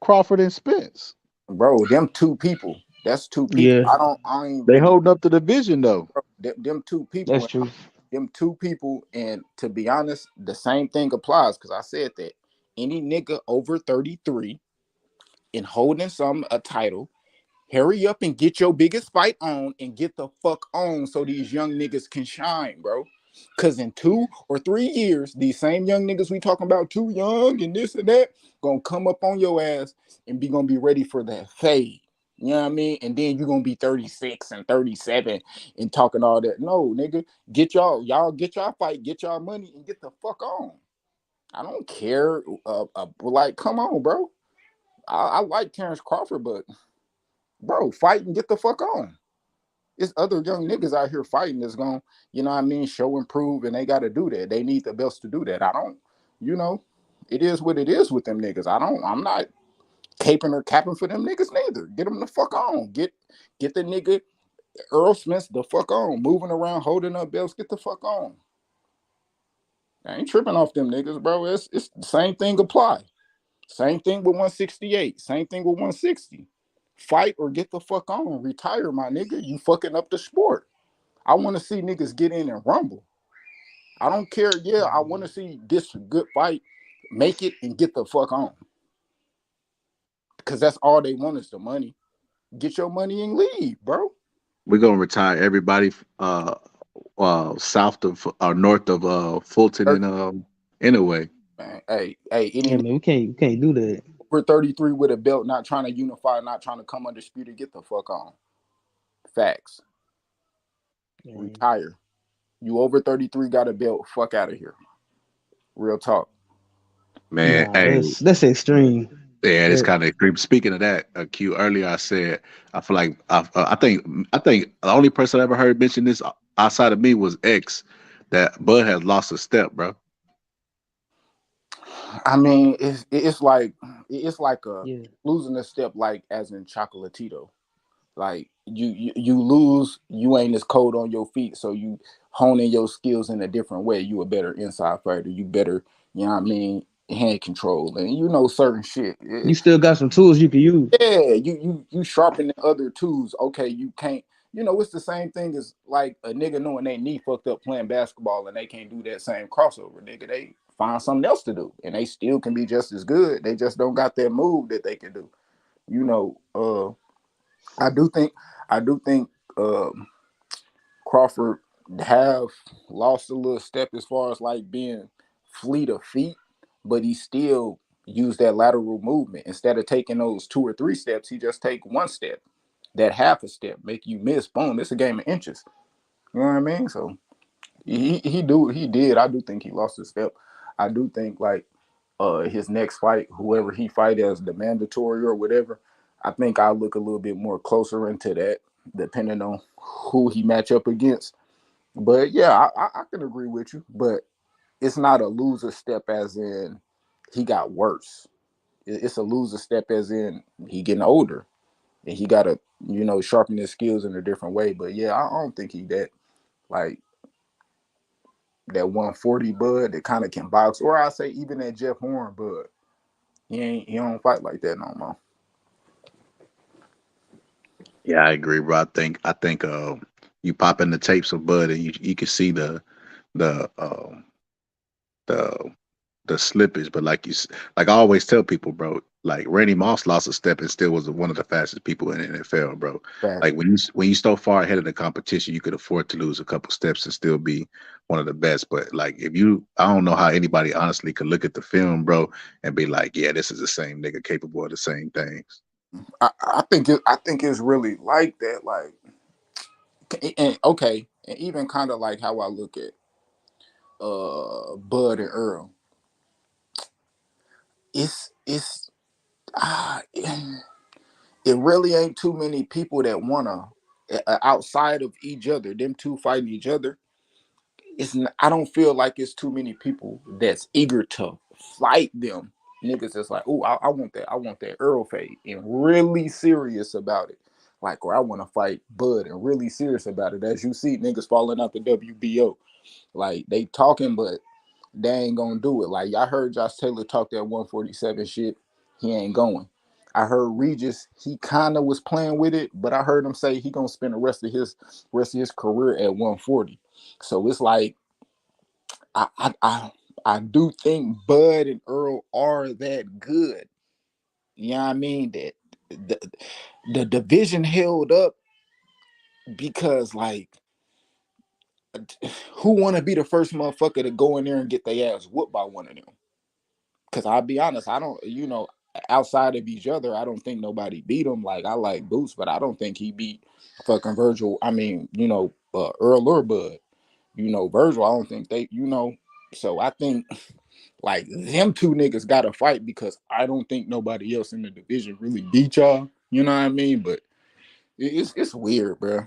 Crawford and Spence. Bro, them two people. That's two people. Yeah, I ain't They really holding up the division though. them two that's people. true. Them two people, and to be honest, the same thing applies because I said that any nigga over 33 and holding a title, hurry up and get your biggest fight on and get the fuck on so these young niggas can shine, bro. Cause in 2 or 3 years, these same young niggas we talking about too young and this and that gonna come up on your ass and gonna be ready for that fade. You know what I mean? And then you're gonna be 36 and 37 and talking all that. No, nigga, y'all get y'all fight, get y'all money, and get the fuck on. I don't care. Like, come on, bro. I like Terrence Crawford, but bro, fight and get the fuck on. It's other young niggas out here fighting that's going, you know what I mean, show and prove, and they got to do that. They need the belts to do that. I don't, you know, it is what it is with them niggas. I'm not caping or capping for them niggas neither. Get them the fuck on. Get the nigga Earl Smith the fuck on. Moving around, holding up belts, get the fuck on. I ain't tripping off them niggas, bro. It's the same thing apply. Same thing with 168. Same thing with 160. Fight or get the fuck on. Retire, my nigga. You fucking up the sport. I want to see niggas get in and rumble. I don't care. Yeah, I want to see this good fight. Make it and get the fuck on. Because that's all they want is the money. Get your money and leave, bro. We're gonna retire everybody south of or north of Fulton and anyway. Man, hey, any Yeah, man, we can't do that. over 33 with a belt, not trying to unify, not trying to come undisputed, get the fuck on. Facts. Retire. You over 33, got a belt, fuck out of here. Real talk. Man, Nah, that's extreme. yeah, it's kind of extreme. Speaking of that, Q, earlier I said I feel like I think the only person I ever heard mention this outside of me was X, that Bud has lost a step, bro. I mean, it's like losing a step, like as in Chocolatito. Like you lose, you ain't as cold on your feet, so you honing your skills in a different way. You a better inside fighter. You better, you know what I mean, hand control, and you know certain shit. You still got some tools you can use. Yeah, you sharpen the other tools. Okay, you can't. You know, it's the same thing as like a nigga knowing they knee fucked up playing basketball and they can't do that same crossover. Nigga, they find something else to do and they still can be just as good. They just don't got that move that they can do. You know, I do think Crawford have lost a little step as far as like being fleet of feet, but he still used that lateral movement. Instead of taking those 2 or 3 steps, he just take 1 step. That half a step make you miss. Boom, it's a game of inches. You know what I mean? So he did. I do think he lost a step. I do think like his next fight, whoever he fight as the mandatory or whatever, I think I'll look a little bit more closer into that, depending on who he match up against. But yeah, I can agree with you. But it's not a loser step as in he got worse. It's a loser step as in he getting older and he gotta, you know, sharpen his skills in a different way. But yeah, I don't think he that like that 140 Bud that kind of can box, or I say even that Jeff Horn Bud. He don't fight like that no more. Yeah, I agree, bro. I think you pop in the tapes of Bud and you can see the the the slippage, but like I always tell people, bro, like Randy Moss lost a step and still was one of the fastest people in the NFL, bro. Fact. Like when you so far ahead of the competition, you could afford to lose a couple steps and still be one of the best. But like I don't know how anybody honestly could look at the film, bro, and be like, yeah, this is the same nigga capable of the same things. I think it's really like that, like, and okay, and even kind of like how I look at Bud and Earl. It's it really ain't too many people that wanna outside of each other, them two fighting each other. I don't feel like it's too many people that's eager to fight them niggas. That's like, oh, I want that Earl fade and really serious about it. Like, or I want to fight Bud and really serious about it. As you see, niggas falling out the WBO. Like they talking, but they ain't gonna do it. Like y'all heard Josh Taylor talk that 147 shit. He ain't going. I heard Regis, he kind of was playing with it, but I heard him say he gonna spend the rest of his career at 140. So it's like I do think Bud and Earl are that good. You know what I mean? That the division held up because like who want to be the first motherfucker to go in there and get their ass whooped by one of them? Because I'll be honest, I don't, outside of each other, I don't think nobody beat him. Like, I like Boots, but I don't think he beat fucking Virgil. I mean, Earl or Bud. Virgil, I don't think they, So I think, like, them two niggas got to fight because I don't think nobody else in the division really beat y'all. You know what I mean? But it's weird, bro.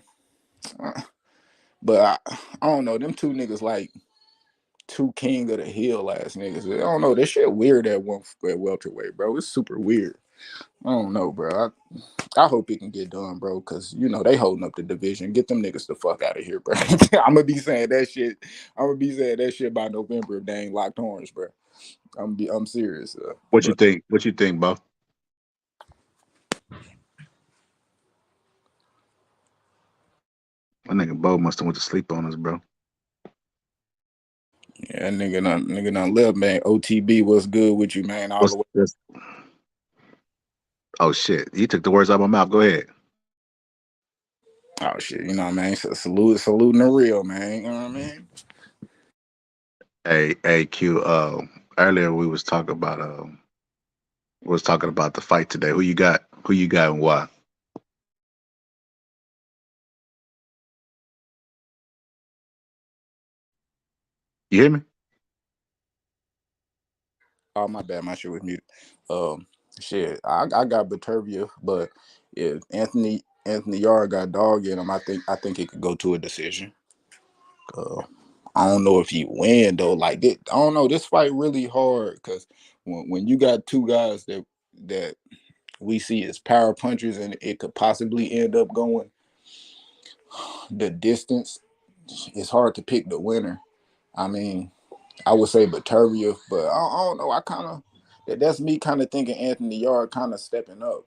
But I don't know. Them two niggas, like, two king of the hill ass niggas. I don't know. This shit weird at welterweight, bro. It's super weird. I don't know, bro. I hope it can get done, bro, because they holding up the division. Get them niggas the fuck out of here, bro. I'm gonna be saying that shit. I'm gonna be saying that shit by November if they ain't locked horns, bro. I'm serious. What you think? What you think, Bo? That nigga Bo must have went to sleep on us, bro. Yeah, nigga done live, man. OTB, what's good with you, man? All the way. This? Oh shit! You took the words out of my mouth. Go ahead. Oh shit! You know what I mean? So saluting the real, man. You know what I mean? Hey, Q. Earlier we was talking about the fight today. Who you got? Who you got and why? You hear me? Oh, my bad. My shit was muted. Shit, I got Beterbiev, but if Anthony Yarde got dog in him, I think it could go to a decision. I don't know if he win though. Like I don't know. This fight really hard because when you got two guys that we see as power punchers and it could possibly end up going the distance, it's hard to pick the winner. I mean, I would say Beterbiev, but I don't know. I kind of that's me kind of thinking Anthony Yarde kind of stepping up,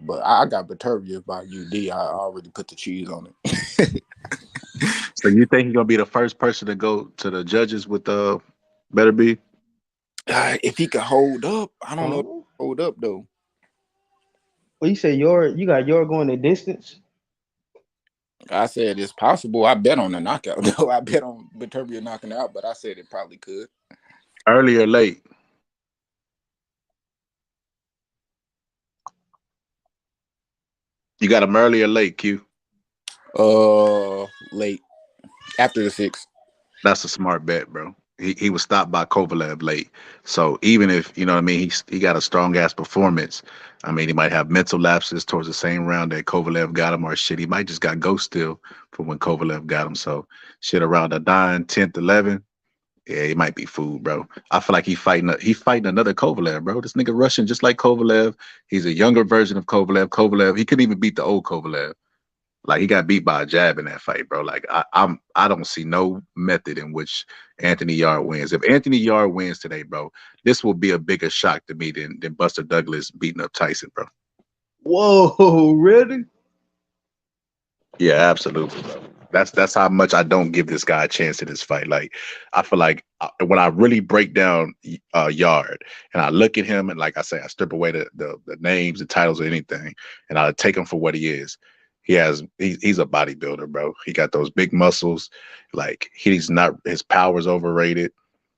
But I got Beterbiev by UD. I already put the cheese on it. So you think he's gonna be the first person to go to the judges with Beterbiev? If he could hold up, I don't know. If he can hold up though. Well, you say you got Yarde going the distance. I said it's possible. I bet on the knockout though. I bet on Beterbiev knocking out, but I said it probably could. Early or late? You got him early or late, Q? Late. After the 6th. That's a smart bet, bro. He was stopped by Kovalev late. So even if, you know what I mean, he got a strong ass performance. I mean, he might have mental lapses towards the same round that Kovalev got him, or shit, he might just got ghost still from when Kovalev got him. So shit around the 9, 10th, 11, yeah, he might be fooled, bro. I feel like he fighting another Kovalev, bro. This nigga Russian just like Kovalev. He's a younger version of Kovalev, he couldn't even beat the old Kovalev. Like, he got beat by a jab in that fight, bro. Like, I don't see no method in which Anthony Yarde wins. If Anthony Yarde wins today, bro, this will be a bigger shock to me than Buster Douglas beating up Tyson, bro. Whoa, really? Yeah, absolutely, bro. That's how much I don't give this guy a chance in this fight. Like, I feel like when I really break down Yarde and I look at him and, like I say, I strip away the names, the titles, or anything, and I take him for what he is. He's a bodybuilder, bro. He got those big muscles. Like, his power's overrated.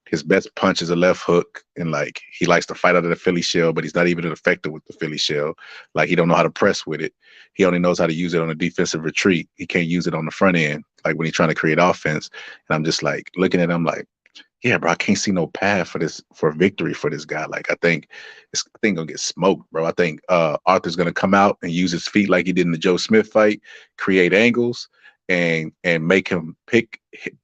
His best punch is a left hook, and like, he likes to fight out of the Philly shell, but he's not even effective with the Philly shell. Like, he don't know how to press with it. He only knows how to use it on a defensive retreat. He can't use it on the front end, like when he's trying to create offense. And I'm just like looking at him like, yeah, bro, I can't see no path for victory for this guy. Like, I think gonna get smoked, bro. I think Arthur's gonna come out and use his feet like he did in the Joe Smith fight, create angles, and make him pick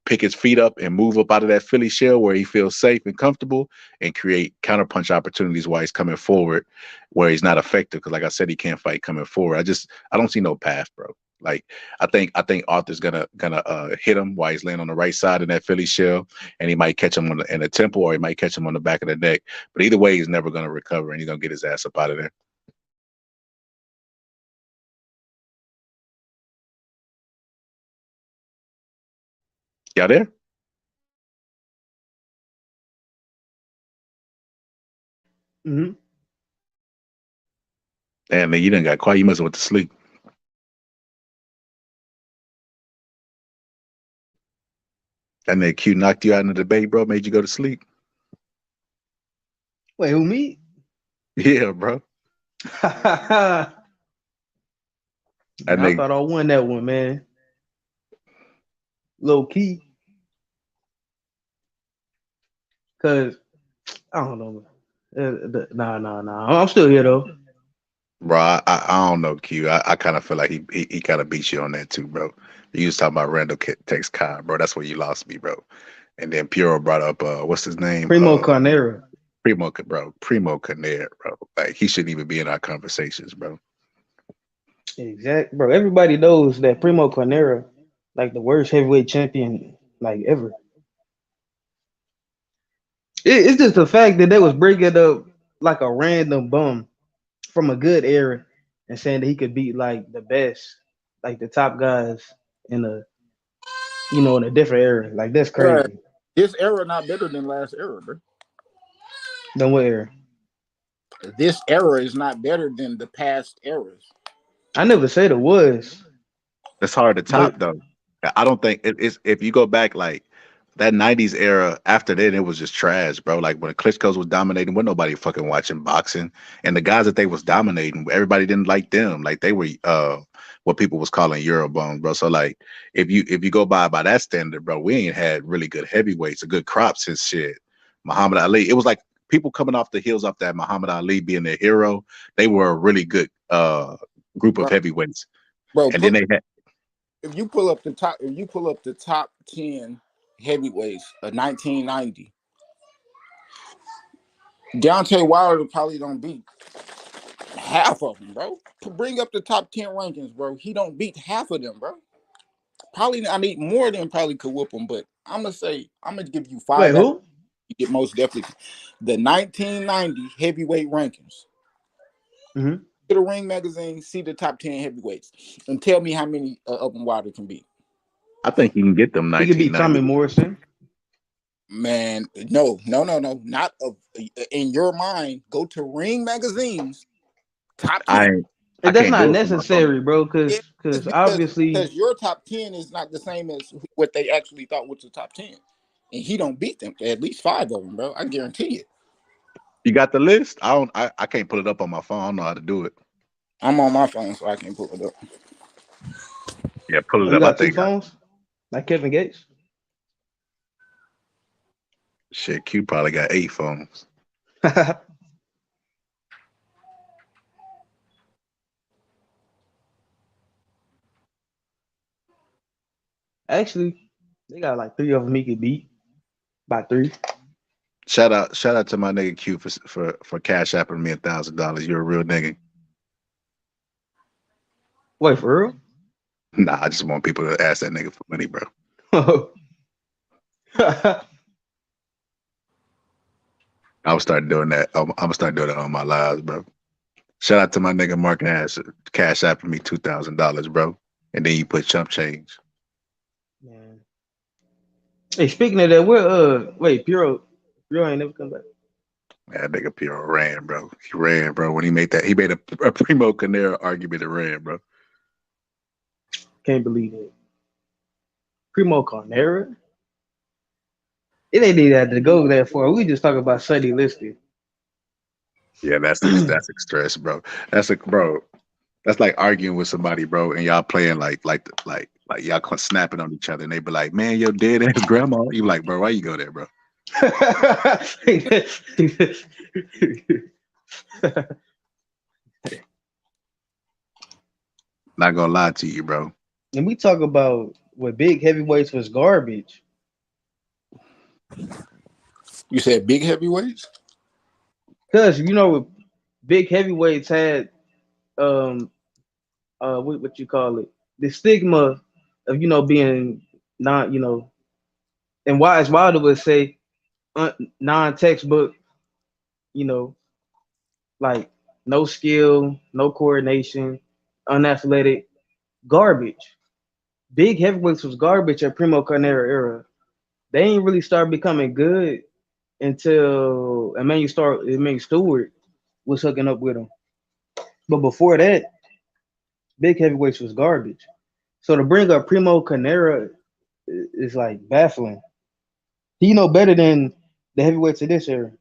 his feet up and move up out of that Philly shell where he feels safe and comfortable, and create counterpunch opportunities while he's coming forward, where he's not effective. Because, like I said, he can't fight coming forward. I don't see no path, bro. Like, I think Arthur's gonna hit him while he's laying on the right side in that Philly shell, and he might catch him in the temple, or he might catch him on the back of the neck. But either way, he's never gonna recover, and he's gonna get his ass up out of there. Y'all there? Mm-hmm. Damn, man, you done got quiet. You must have went to sleep. That nigga Q knocked you out in the debate, bro. Made you go to sleep. Wait, who me? Yeah, bro. I That nigga, thought I won that one, man. Low key. Cause I don't know. Nah. I'm still here though. bro. I don't know, Q. I kind of feel like he kind of beat you on that too, bro. You was talking about Randall takes Kai, bro. That's where you lost me, bro. And then Puro brought up what's his name? Primo Carnera. Primo Canera, bro. Like he shouldn't even be in our conversations, bro. Exactly, bro. Everybody knows that Primo Carnera, like the worst heavyweight champion, like ever. It's just the fact that they was bringing up like a random bum from a good era and saying that he could beat like the best, like the top guys in a in a different era. Like that's Bruh, crazy. this era not better than last era, bro. Then what era? This era is not better than the past eras. I never said it was. It's hard to top But though. I don't think it's if you go back like that '90s era. After that, it was just trash, bro. Like when Klitschko's was dominating, when nobody fucking watching boxing, and the guys that they was dominating, everybody didn't like them. Like they were what people was calling Eurobone, bro. So like if you go by that standard, bro, we ain't had really good heavyweights, a good crop since shit. Muhammad Ali. It was like people coming off the heels off that Muhammad Ali being their hero. They were a really good group of heavyweights. Bro, And then they had if you pull up the top 10 heavyweights of 1990, Deontay Wilder probably don't beat half of them, bro. To bring up the top 10 rankings, bro, he don't beat half of them, bro. Probably, I need more than probably could whoop him, but I'm gonna give you wait, five. who? You get most definitely the 1990 heavyweight rankings. Mm-hmm. To the Ring magazine, see the top 10 heavyweights, and tell me how many of them Wilder can beat. I think you can get them He could beat 1990. Tommy Morrison. Man, no, not of in your mind. Go to Ring magazine's top 10. And that's can't not do it for my phone. necessary, bro, because obviously because your top 10 is not the same as what they actually thought was the top 10, and he don't beat them. At least 5 of them, bro. I guarantee it. You got the list? I can't pull it up on my phone. I don't know how to do it. I'm on my phone, so I can pull it up. Yeah, pull it you up. I got two think phones, like Kevin Gates. shit, Q probably got 8 phones. Actually, they got like 3 of them he could beat. By 3. Shout out to my nigga Q for cash apping me $1,000. You're a real nigga. Wait, for real? Nah, I just want people to ask that nigga for money, bro. I will start doing that. I'm gonna start doing that on my lives, bro. Shout out to my nigga Mark Nash, cash apping me $2,000, bro. And then you put chump change. Man. Hey, speaking of that, wait, Puro ain't never come back. That nigga Puro ran, bro. He ran, bro. When he made a Primo Canera argument and ran, bro. Can't believe it. Primo Carnera? It ain't even had to go there for. We just talk about Sonny Liston. Yeah, that's stress, bro. Bro. That's like arguing with somebody, bro, and y'all playing like y'all snapping on each other, and they be like, "Man, your dead ass grandma." You like, bro, why you go there, bro? Not gonna lie to you, bro. And we talk about what big heavyweights was garbage. You said big heavyweights? Because big heavyweights had what you call it, the stigma of being not and Wilder would say non-textbook, like no skill, no coordination, unathletic, garbage. Big heavyweights was garbage at Primo Carnera era. they ain't really start becoming good until Emmanuel Stewart was hooking up with him. But before that, big heavyweights was garbage. So to bring up Primo Canera is like baffling. He know better than the heavyweights of this era.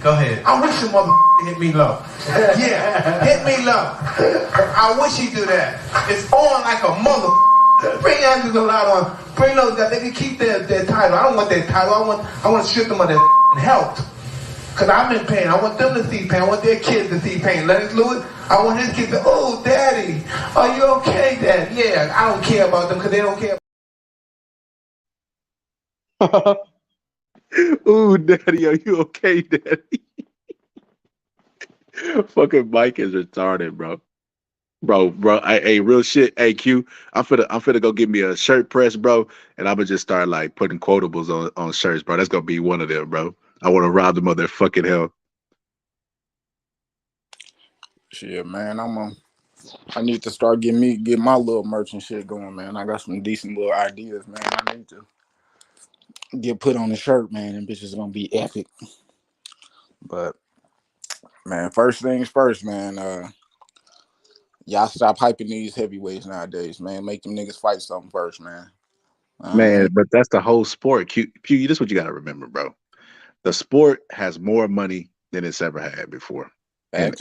Go ahead. I wish the mother hit me low. Yeah, hit me low. I wish he do that. It's on like a mother. Bring Andrews a lot on. Bring those guys. They can keep their title. I don't want their title. I want to strip them of their health. Because I'm in pain. I want them to see pain. I want their kids to see pain. Lennox Lewis, I want his kids to, oh, daddy, are you okay, dad? Yeah, I don't care about them because they don't care. Ooh, daddy, are you okay, daddy? Fucking Mike is retarded, bro. Bro, hey, real shit. Hey, Q, I'm finna go get me a shirt press, bro, and I'm gonna just start like putting quotables on shirts, bro. That's gonna be one of them, bro. I want to rob them of their fucking hell. Shit, man, I need to start get my little merchant shit going, man. I got some decent little ideas, man. I need to get put on the shirt, man, and bitches gonna be epic. But man, first things first, man. Y'all stop hyping these heavyweights nowadays, man. Make them niggas fight something first, man. Man, but that's the whole sport. Q, this is what you gotta remember, bro. The sport has more money than it's ever had before, and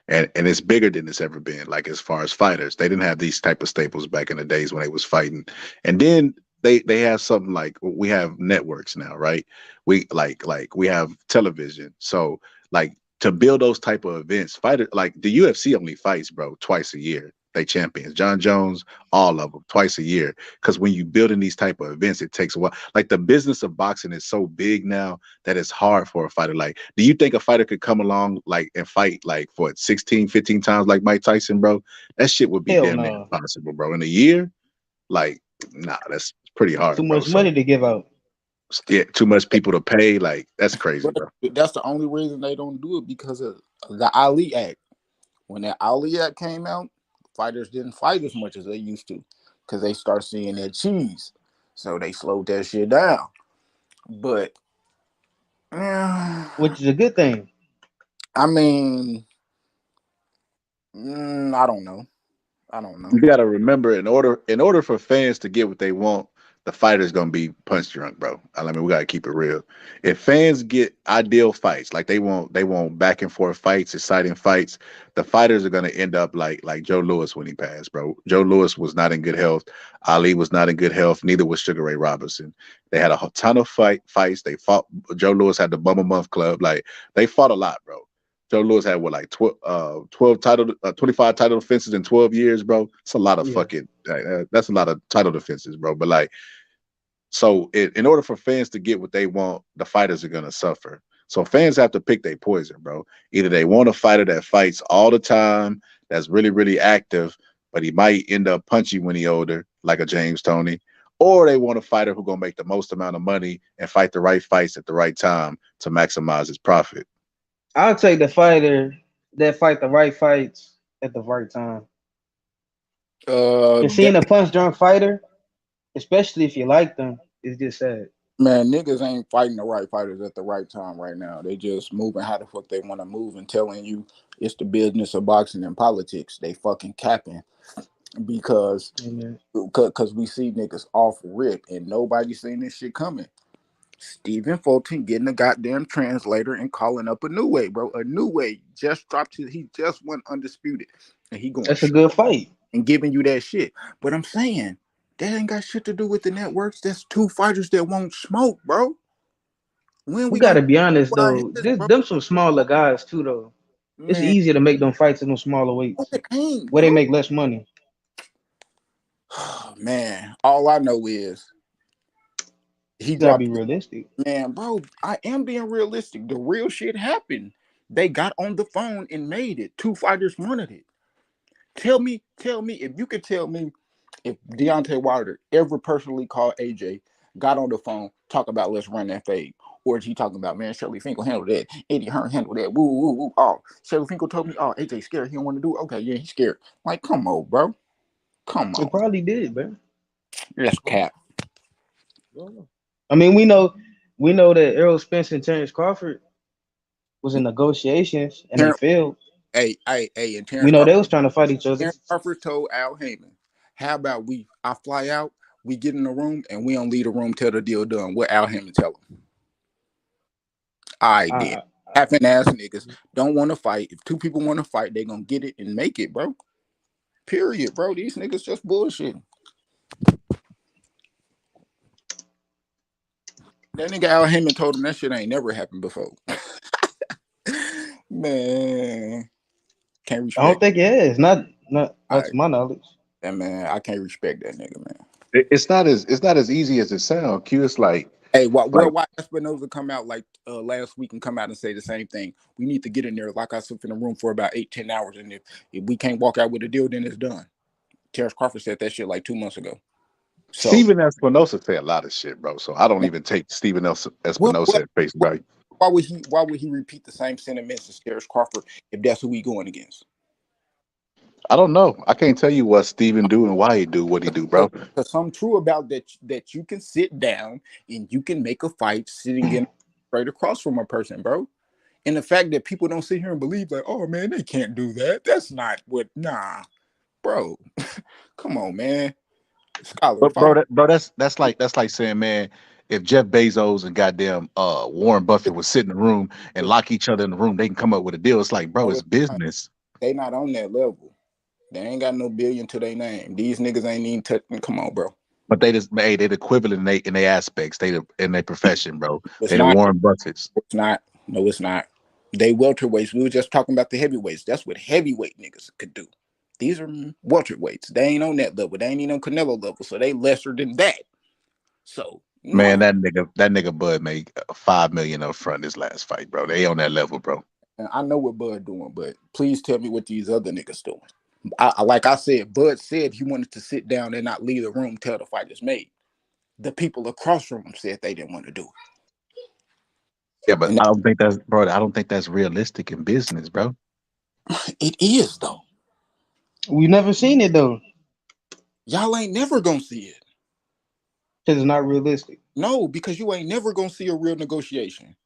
it's bigger than it's ever been. Like as far as fighters, they didn't have these type of staples back in the days when they was fighting, and then they have something like we have networks now, right? We like we have television, so like to build those type of events, fighter like the UFC only fights, bro, twice a year. They champions, John Jones, all of them, twice a year. Because when you build in these type of events, it takes a while. Like the business of boxing is so big now that it's hard for a fighter. Like, do you think a fighter could come along like and fight like for 16, 15 times like Mike Tyson, bro? That shit would be Hell damn near no. impossible, bro. In a year, like, nah, that's pretty hard, Too bro. much money to give out. Yeah, too much people to pay. Like, that's crazy, bro. That's the only reason they don't do it because of the Ali Act. When that Ali Act came out, fighters didn't fight as much as they used to because they start seeing that cheese. So they slowed that shit down. But which is a good thing. I mean, I don't know. You got to remember, in order for fans to get what they want, the fighter's gonna be punch drunk, bro. I mean, we gotta keep it real. If fans get ideal fights, like they want back and forth fights, exciting fights, the fighters are gonna end up like Joe Louis when he passed, bro. Joe Louis was not in good health. Ali was not in good health. Neither was Sugar Ray Robinson. They had a ton of fights. They fought. Joe Louis had the Bum a Month Club. Like they fought a lot, bro. Joe Louis had what, like 12 title, 25 title defenses in 12 years, bro. It's a lot of fucking. That's a lot of title defenses, bro. But like, so in order for fans to get what they want, the fighters are gonna suffer. So fans have to pick their poison, bro. Either they want a fighter that fights all the time, that's really really active, but he might end up punchy when he older, like a James Toney, or they want a fighter who's gonna make the most amount of money and fight the right fights at the right time to maximize his profit. I'll take the fighter that fight the right fights at the right time. And seeing a punch drunk fighter, especially if you like them, is just sad. Man, niggas ain't fighting the right fighters at the right time right now. They just moving how the fuck they want to move and telling you it's the business of boxing and politics. They fucking capping because we see niggas off rip and nobody seen this shit coming. Stephen Fulton getting a goddamn translator and calling up a new way, bro. A new way just dropped he just went undisputed. And he going That's a good fight. And giving you that shit. But I'm saying that ain't got shit to do with the networks. That's two fighters that won't smoke, bro. When we gotta be honest though, them some smaller guys too though. Man. It's easier to make them fights in them smaller weights. Where they make less money. Man, all I know is he gotta be realistic. Man, bro, I am being realistic. The real shit happened. They got on the phone and made it. Two fighters wanted it. Tell me, if you could tell me if Deontay Wilder ever personally called AJ, got on the phone, talk about let's run that fade. Or is he talking about, man, Shelly Finkel handle that, Eddie Hearn handle that, woo, woo, woo. Oh, Shelly Finkel told me, oh, AJ scared, he don't want to do it. Okay, yeah, he's scared. Like, come on, bro. Come on. It probably did, man. That's cap. I mean, we know that Errol Spence and Terrence Crawford was in negotiations and they failed. Hey, and We Terrence know they Crawford, was trying to fight each other. Terrence Crawford told Al Heyman, how about I fly out, we get in the room, and we don't leave the room till the deal done. What Al Heyman tell him? All right, then. Half-an ass niggas don't want to fight. If two people want to fight, they gonna get it and make it, bro. Period, bro. These niggas just bullshitting. That nigga Al Heyman told him that shit ain't never happened before. Man, can't respect. I don't think it is. Not to my knowledge. Yeah, man, I can't respect that nigga, man. It's not as easy as it sounds. Q, it's like, hey, why Espinoza come out like last week and come out and say the same thing? We need to get in there, like I sit in the room for about 8-10 hours, and if we can't walk out with a deal, then it's done. Terrence Crawford said that shit like 2 months ago. So, Steven Espinosa say a lot of shit, bro. So I don't even take Steven Espinosa at face value. Why would he repeat the same sentiments as Terrence Crawford if that's who he going against? I don't know. I can't tell you what Steven do and why he do what he do, bro. Because something true about that you can sit down and you can make a fight sitting in right across from a person, bro. And the fact that people don't sit here and believe like, oh man, they can't do that. That's not what. Nah, bro. Come on, man. Scholar, bro, that's like saying, man, if Jeff Bezos and goddamn Warren Buffett would sit in the room and lock each other in the room, they can come up with a deal. It's like, bro, it's business. They not on that level. They ain't got no billion to their name. These niggas ain't even touching. Come on, bro. But they the equivalent in their aspects. In their profession, bro. It's they not, the Warren Buffetts. It's not. No, it's not. They welterweights. We were just talking about the heavyweights. That's what heavyweight niggas could do. These are welterweights. They ain't on that level. They ain't even on Canelo level. So they lesser than that. So man, that nigga Bud made $5 million up front his last fight, bro. They on that level, bro. And I know what Bud doing, but please tell me what these other niggas doing. Like I said, Bud said he wanted to sit down and not leave the room till the fight is made. The people across from him said they didn't want to do it. Yeah, but I don't think that's realistic in business, bro. It is though. We never seen it though. Y'all ain't never gonna see it. Because it's not realistic. No, because you ain't never gonna see a real negotiation.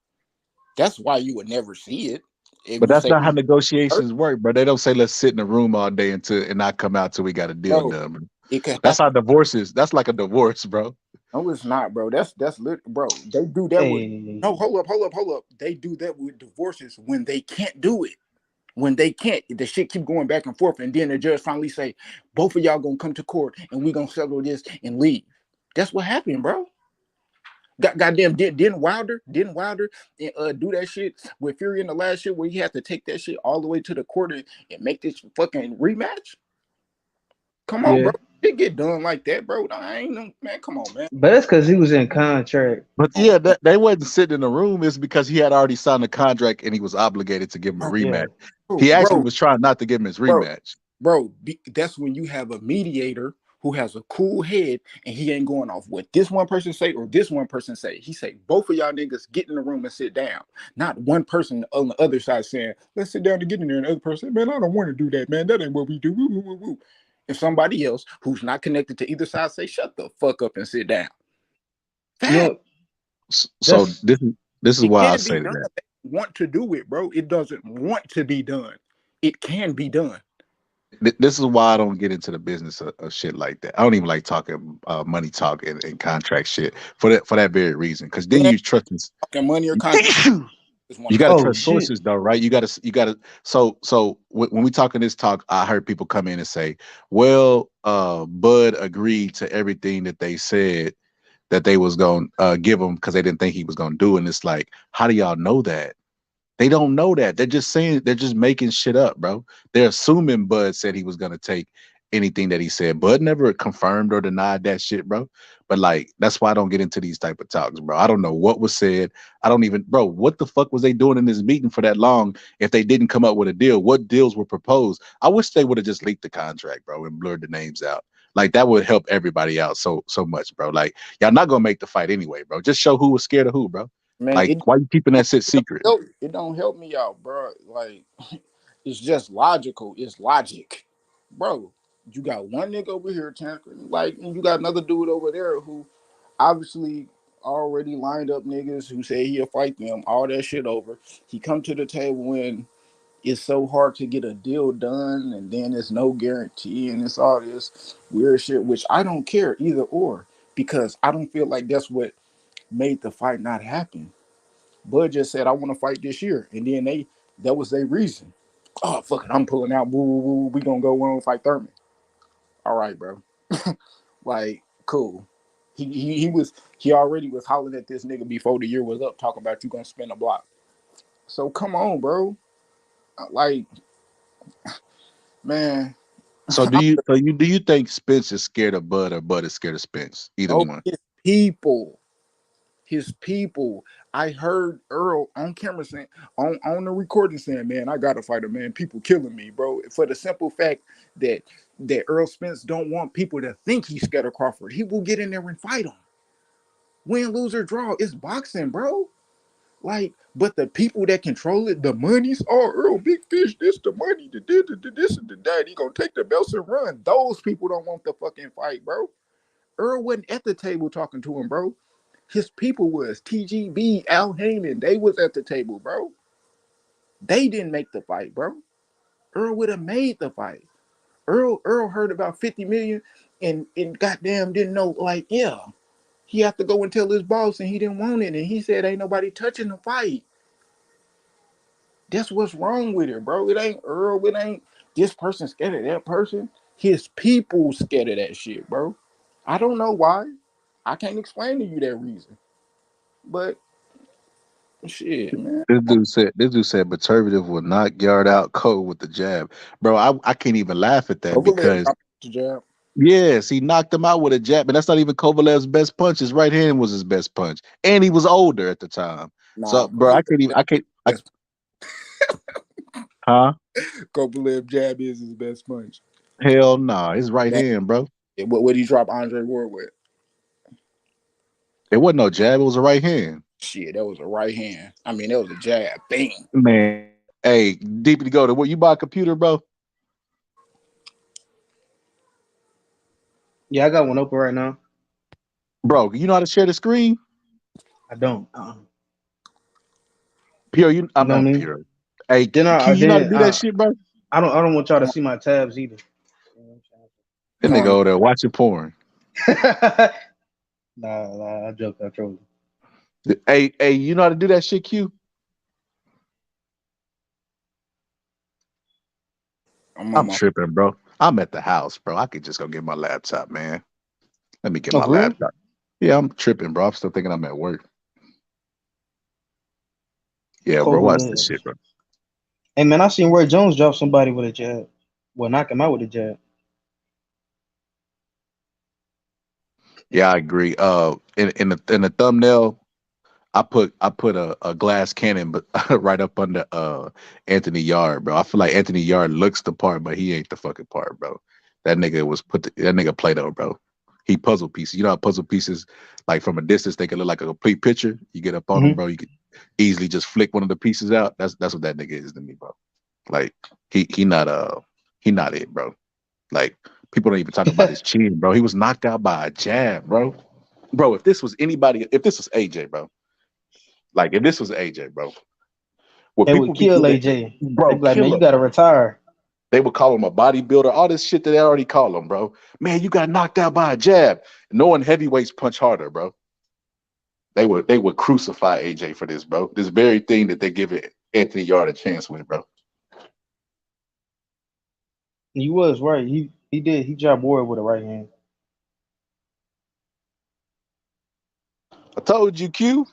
That's why you would never see it. But that's not how negotiations work, bro. They don't say let's sit in the room all day and not come out till we got a deal done. That's how divorce is. That's like a divorce, bro. No, it's not, bro. That's lit, bro. They do that with no. Hold up. They do that with divorces when they can't do it. When they can't, the shit keep going back and forth, and then the judge finally say, both of y'all gonna come to court and we gonna settle this and leave. That's what happened, bro. Goddamn, didn't Wilder do that shit with Fury in the last shit where he had to take that shit all the way to the court and make this fucking rematch? Come on, bro. It get done like that, bro. I ain't no man. Come on, man. But that's because he was in contract. But yeah, they wasn't sitting in the room. It's because he had already signed a contract and he was obligated to give him a rematch. Yeah. He actually was trying not to give him his rematch. Bro, that's when you have a mediator who has a cool head and he ain't going off what this one person say or this one person say. He say, both of y'all niggas get in the room and sit down. Not one person on the other side saying, let's sit down and get in there. And the other person, man, I don't want to do that, man. That ain't what we do. Woo, woo, woo, woo. If somebody else who's not connected to either side say, shut the fuck up and sit down. Yeah. So this is why I say that. They want to do it, bro. It doesn't want to be done. It can be done. This is why I don't get into the business of shit like that. I don't even like talking money talk and contract shit for that very reason. Because then you trust talking money or contract. You gotta trust sources though, right? You gotta. So when we talking this talk, I heard people come in and say, "Well, Bud agreed to everything that they said that they was gonna give him because they didn't think he was gonna do." And it's like, how do y'all know that? They don't know that. They're just saying, they're just making shit up, bro. They're assuming Bud said he was gonna take anything that he said. Bud never confirmed or denied that shit, bro. But like, that's why I don't get into these type of talks, bro. I don't know what was said. I don't even, bro, what the fuck was they doing in this meeting for that long if they didn't come up with a deal? What deals were proposed? I wish they would have just leaked the contract, bro, and blurred the names out. Like, that would help everybody out so much, bro. Like, y'all not gonna make the fight anyway, bro. Just show who was scared of who, bro. Man, Like, why you keeping that shit secret? it don't help me out, bro. Like, it's just logical. It's logic, bro. You got one nigga over here tackling, like, and you got another dude over there who obviously already lined up niggas who say he'll fight them. All that shit over. He come to the table when it's so hard to get a deal done, and then there's no guarantee, and it's all this weird shit. Which I don't care either or, because I don't feel like that's what made the fight not happen. Bud just said, I want to fight this year. And then that was their reason. Oh, fuck it, I'm pulling out. Woo, woo, woo. We gonna go on fight Thurman. All right, bro. Like, cool. He already was hollering at this nigga before the year was up, talking about you gonna spin a block. So come on, bro. Like, man. So do you think Spence is scared of Bud or Bud is scared of Spence? Either Oh, one. his people. I heard Earl on camera saying, on the recording saying, man, I gotta fight him, man. People killing me, bro. For the simple fact that Earl Spence don't want people to think he's scared of Crawford. He will get in there and fight him. Win, lose, or draw. It's boxing, bro. Like, but the people that control it, the monies, oh, Earl, big fish, this, the money, the this, and the that. He gonna take the belts and run. Those people don't want the fucking fight, bro. Earl wasn't at the table talking to him, bro. His people was TGB, Al Heyman. They was at the table, bro. They didn't make the fight, bro. Earl would have made the fight. Earl heard about 50 million and goddamn didn't know, like, yeah, he had to go and tell his boss and he didn't want it. And he said, ain't nobody touching the fight. That's what's wrong with it, bro. It ain't Earl. It ain't this person scared of that person. His people scared of that shit, bro. I don't know why. I can't explain to you that reason. But shit, man. This dude said Beterbiev will knock Yard out cold with the jab. Bro, I can't even laugh at that because The jab. yes, he knocked him out with a jab, but that's not even Kovalev's best punch. His right hand was his best punch. And he was older at the time. So bro, huh? Kovalev jab is his best punch. Hell nah, his right hand, bro. What would he drop Andre Ward with? It wasn't no jab, it was a right hand. Shit, that was a right hand. I mean, that was a jab. Bang. Man, hey, deeply go to what you buy a computer, bro? Yeah, I got one open right now. Bro, you know how to share the screen? I don't. Pierre, I'm not Pierre. Hey, you know how to do that shit, bro? I don't want y'all to see my tabs either. That nigga over there watching porn. Nah, I joked. I trolled. Hey, you know how to do that shit, Q? I'm tripping, bro. I'm at the house, bro. I could just go get my laptop, man. Let me get my laptop. Yeah, I'm tripping, bro. I'm still thinking I'm at work. Yeah, bro. Watch this shit, bro. Hey, man, I seen Roy Jones drop somebody with a jab. Well, knock him out with a jab. Yeah, I agree. In the thumbnail, I put a glass cannon, but right up under Anthony Yarde, bro. I feel like Anthony Yarde looks the part, but he ain't the fucking part, bro. That nigga that nigga Play-Doh, bro. He puzzle pieces. You know how puzzle pieces, like from a distance, they can look like a complete picture. You get up on them, bro. You can easily just flick one of the pieces out. That's what that nigga is to me, bro. Like he not it, bro. Like people don't even talk about his chin, bro. He was knocked out by a jab, bro. Bro, if this was AJ, bro. Like if this was AJ, bro. They would kill AJ. Bro, they'd be like, man, you gotta retire. They would call him a bodybuilder, all this shit that they already call him, bro. Man, you got knocked out by a jab. No one heavyweights punch harder, bro. They would crucify AJ for this, bro. This very thing that they give Anthony Yarde a chance with, bro. He was right. He did. He jabbed Ward with a right hand. I told you, Q.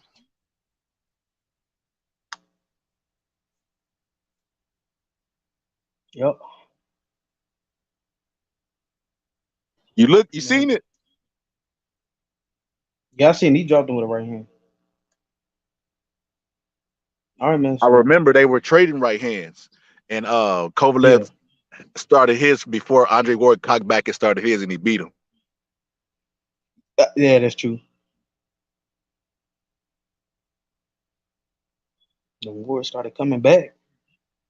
Yep. You seen it? Yeah, I seen he dropped him with a right hand. All right, man. I remember they were trading right hands, and Kovalev started his before Andre Ward cocked back and started his, and he beat him. Yeah, that's true. The Ward started coming back,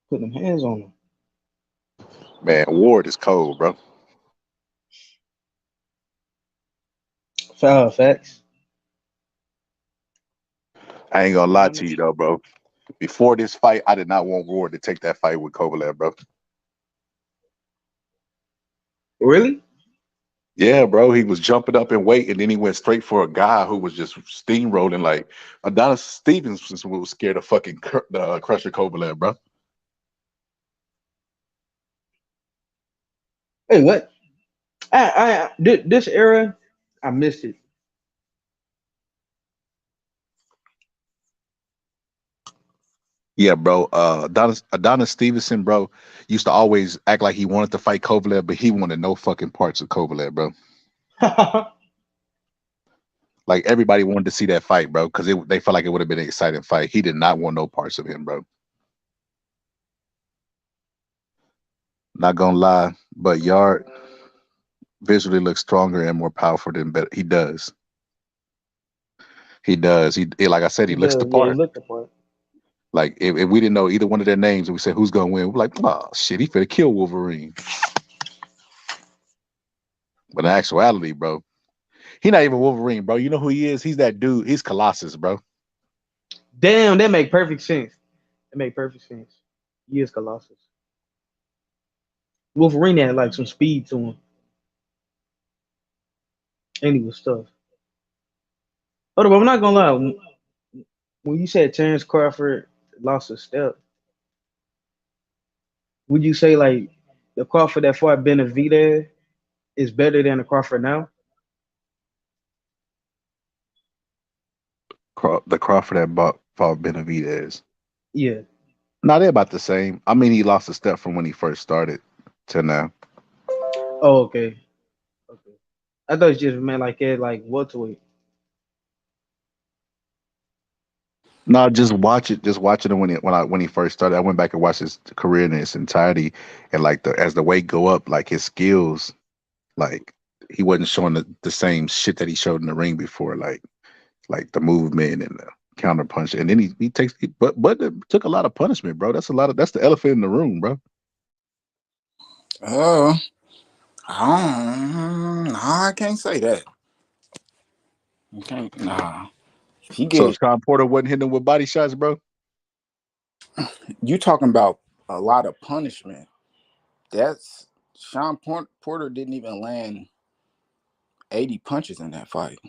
putting them hands on him. Man, Ward is cold, bro. Facts. I ain't gonna lie to you though, bro. Before this fight, I did not want Ward to take that fight with Kovalev, bro. Really? Yeah, bro. He was jumping up in weight, and then he went straight for a guy who was just steamrolling. Like Adonis Stevens was scared of fucking Crusher Kovalev, bro. Hey, what? This era, I missed it. Yeah, bro. Adonis Stevenson, bro, used to always act like he wanted to fight Kovalev, but he wanted no fucking parts of Kovalev, bro. Like everybody wanted to see that fight, bro, because they felt like it would have been an exciting fight. He did not want no parts of him, bro. Not gonna lie, but Yard visually looks stronger and more powerful than better. He does. He does. He like I said, he looks the Yeah, he part. looked the part. Like if we didn't know either one of their names and we said who's gonna win, we're like, oh shit, he finna kill Wolverine. But in actuality, bro, he not even Wolverine, bro. You know who he is? He's that dude. He's Colossus, bro. Damn, that make perfect sense. That make perfect sense. He is Colossus. Wolverine had like some speed to him, and he was tough. Hold up, I'm not gonna lie. When you said Terrence Crawford lost a step, would you say like the Crawford that fought Benavidez is better than the Crawford now? The Crawford that fought Benavidez. Yeah. Nah, they're about the same. I mean, he lost a step from when he first started to now. Oh, okay. Okay. I thought it just meant like it like welterweight. No, just watch it. Just watching it when he first started. I went back and watched his career in its entirety, and like as the weight go up, like his skills, like he wasn't showing the same shit that he showed in the ring before, like the movement and the counter punch. And then but it took a lot of punishment, bro. That's the elephant in the room, bro. I can't say that. You can't. Nah. He So get Sean Porter wasn't hitting him with body shots, bro. you talking about a lot of punishment. That's Sean Porter didn't even land 80 punches in that fight.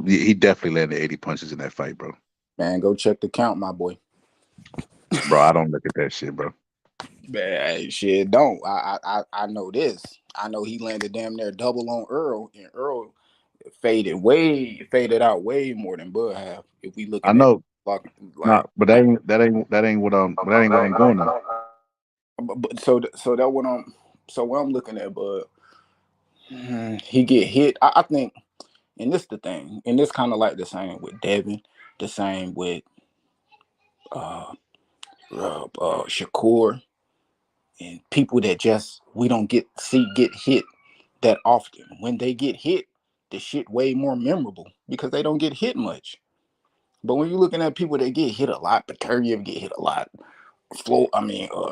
He definitely landed 80 punches in that fight, bro. Man, go check the count, my boy. Bro, I don't look at that shit, bro. Man, shit, don't. I know this. I know he landed damn near double on Earl, and Earl faded out way more than Bud have. If we looking I know. like, Nah, but that ain't what I'm going on. But so that what I'm looking at, Bud. He get hit. I think, and this the thing, and this kind of like the same with Devin, the same with Shakur, and people that just we don't get hit that often. When they get hit, the shit way more memorable because they don't get hit much. But when you're looking at people that get hit a lot, Beterbiev get hit a lot.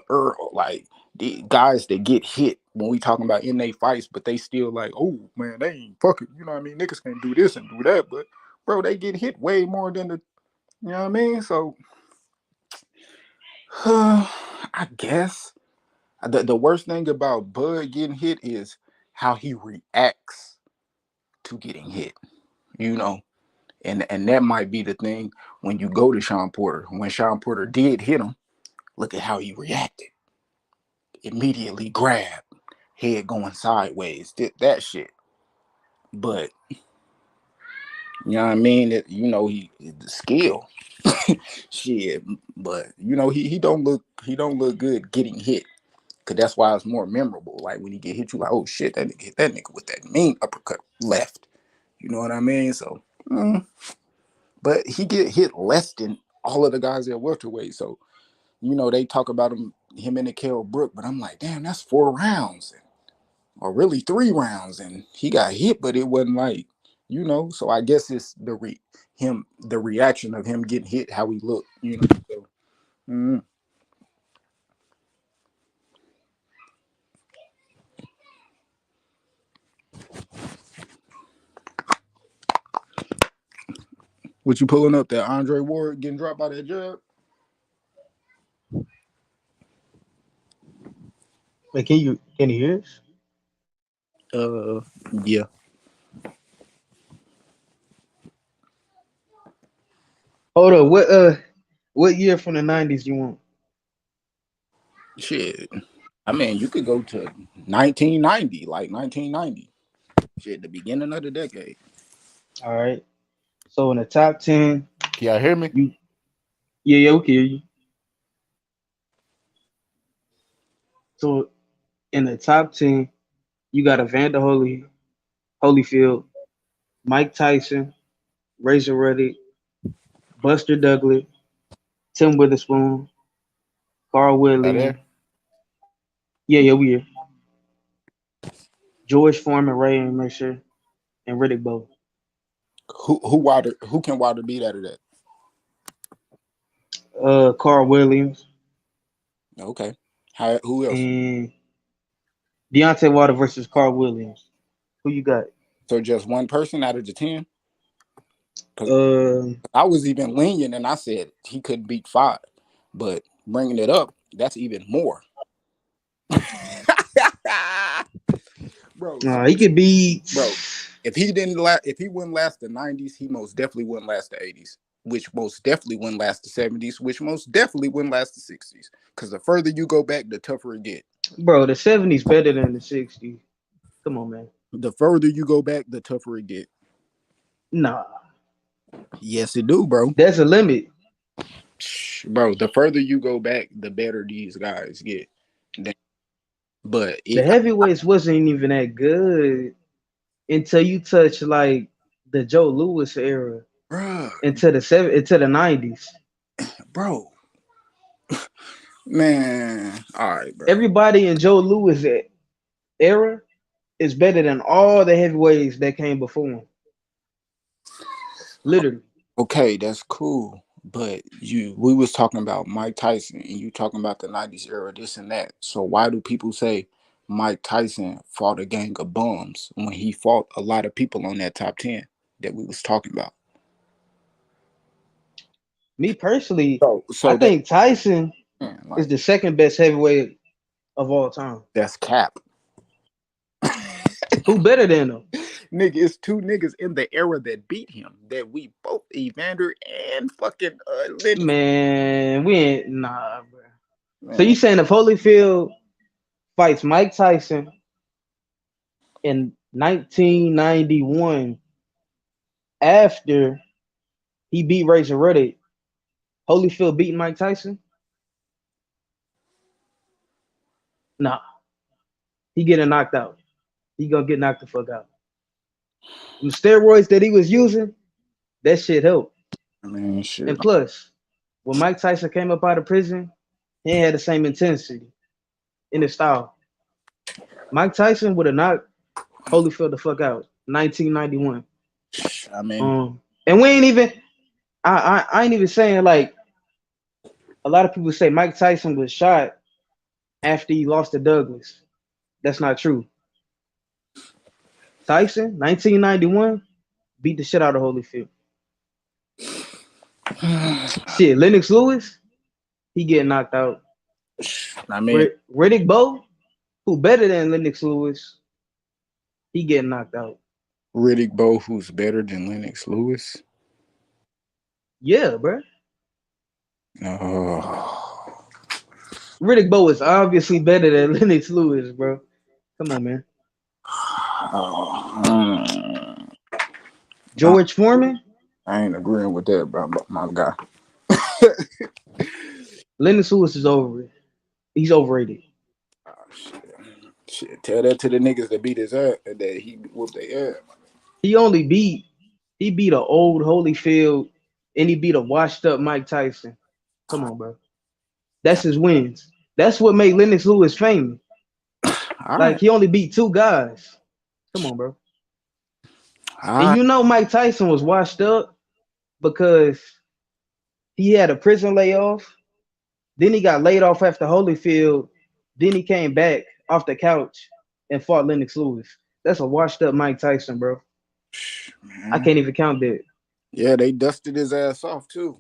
Earl, like the guys that get hit when we talking about in they fights, but they still like, oh man, they ain't fucking, you know what I mean? Niggas can't do this and do that, but bro, they get hit way more than the, you know what I mean? So, I guess the worst thing about Bud getting hit is how he reacts to getting hit, you know, and that might be the thing when you go to Sean Porter. When Sean Porter did hit him, look at how he reacted. Immediately grab, head going sideways, did that shit. But you know what I mean? That he the skill, shit. But he don't look good getting hit. Cause that's why it's more memorable. Like when he get hit, you like, oh shit, that nigga hit that nigga with that mean uppercut left. You know what I mean? So, but he get hit less than all of the guys at welterweight. So, they talk about him and Kell Brook, but I'm like, damn, that's 4 rounds, or really 3 rounds, and he got hit, but it wasn't like you know. So I guess it's the reaction of him getting hit, how he looked, you know. So, What you pulling up? That Andre Ward getting dropped by that jab? Like, can you hear us? Yeah. Hold on. What year from the 90s you want? Shit. I mean, you could go to 1990, like 1990. Shit, the beginning of the decade. All right. So in the top 10, Can y'all hear me? Yeah, we can hear you. So in the top 10, you got Evander Holyfield, Mike Tyson, Razor Ruddock, Buster Douglas, Tim Witherspoon, Carl Y'all Williams. there? Yeah, we here. George Foreman, Ray Mercer, and Riddick Bowe. Who can Wilder beat out of that? Carl Williams. Okay. Who else? And Deontay Wilder versus Carl Williams. Who you got? So just one person out of the 10? I was even lenient and I said he couldn't beat 5. But bringing it up, that's even more. Bro, he could be. Bro, if he wouldn't last the 90s, he most definitely wouldn't last the 80s, which most definitely wouldn't last the 70s, which most definitely wouldn't last the 60s. Because the further you go back, the tougher it get. Bro, the 70s better than the 60s. Come on, man. The further you go back, the tougher it get. Nah. Yes, it do, bro. There's a limit. Bro, the further you go back, the better these guys get. But the heavyweights wasn't even that good until you touch like the Joe Louis era. Bruh. Into the 90s. Bro. Man. All right, bro. Everybody in Joe Louis era is better than all the heavyweights that came before him. Literally. Okay, that's cool. But we was talking about Mike Tyson and you talking about the 90s era, this and that. So why do people say Mike Tyson fought a gang of bums when he fought a lot of people on that top 10 that we was talking about? Me personally, I think Tyson is the second best heavyweight of all time. That's cap. Who better than him? Nigga, it's 2 niggas in the era that beat him. That we both, Evander and fucking Lennox. Man, we ain't bro. Man. So you saying if Holyfield fights Mike Tyson in 1991 after he beat Razor Ruddock, Holyfield beating Mike Tyson? Nah. He getting knocked out. He gonna get knocked the fuck out. The steroids that he was using, that shit helped. I mean, shit. And plus, when Mike Tyson came up out of prison, he ain't had the same intensity in his style. Mike Tyson would have knocked Holyfield the fuck out. 1991. I mean, and we ain't even. I ain't even saying like. A lot of people say Mike Tyson was shot after he lost to Douglas. That's not true. Tyson, 1991, beat the shit out of Holyfield. Shit, Lennox Lewis, he getting knocked out. I mean, Riddick Bowe, who better than Lennox Lewis, he getting knocked out. Riddick Bowe, who's better than Lennox Lewis? Yeah, bro. Oh. Riddick Bowe is obviously better than Lennox Lewis, bro. Come on, man. George Foreman? I ain't agreeing with that, bro, my guy. Lennox Lewis is overrated. He's overrated. Oh, shit. Tell that to the niggas that beat his ass, that he whooped their ass. He beat an old Holyfield and he beat a washed up Mike Tyson. Come on, bro. That's his wins. That's what made Lennox Lewis famous. Like, he only beat 2 guys. Come on, bro. And you know Mike Tyson was washed up because he had a prison layoff. Then he got laid off after Holyfield. Then he came back off the couch and fought Lennox Lewis. That's a washed up Mike Tyson, bro. I can't even count that. Yeah, they dusted his ass off too.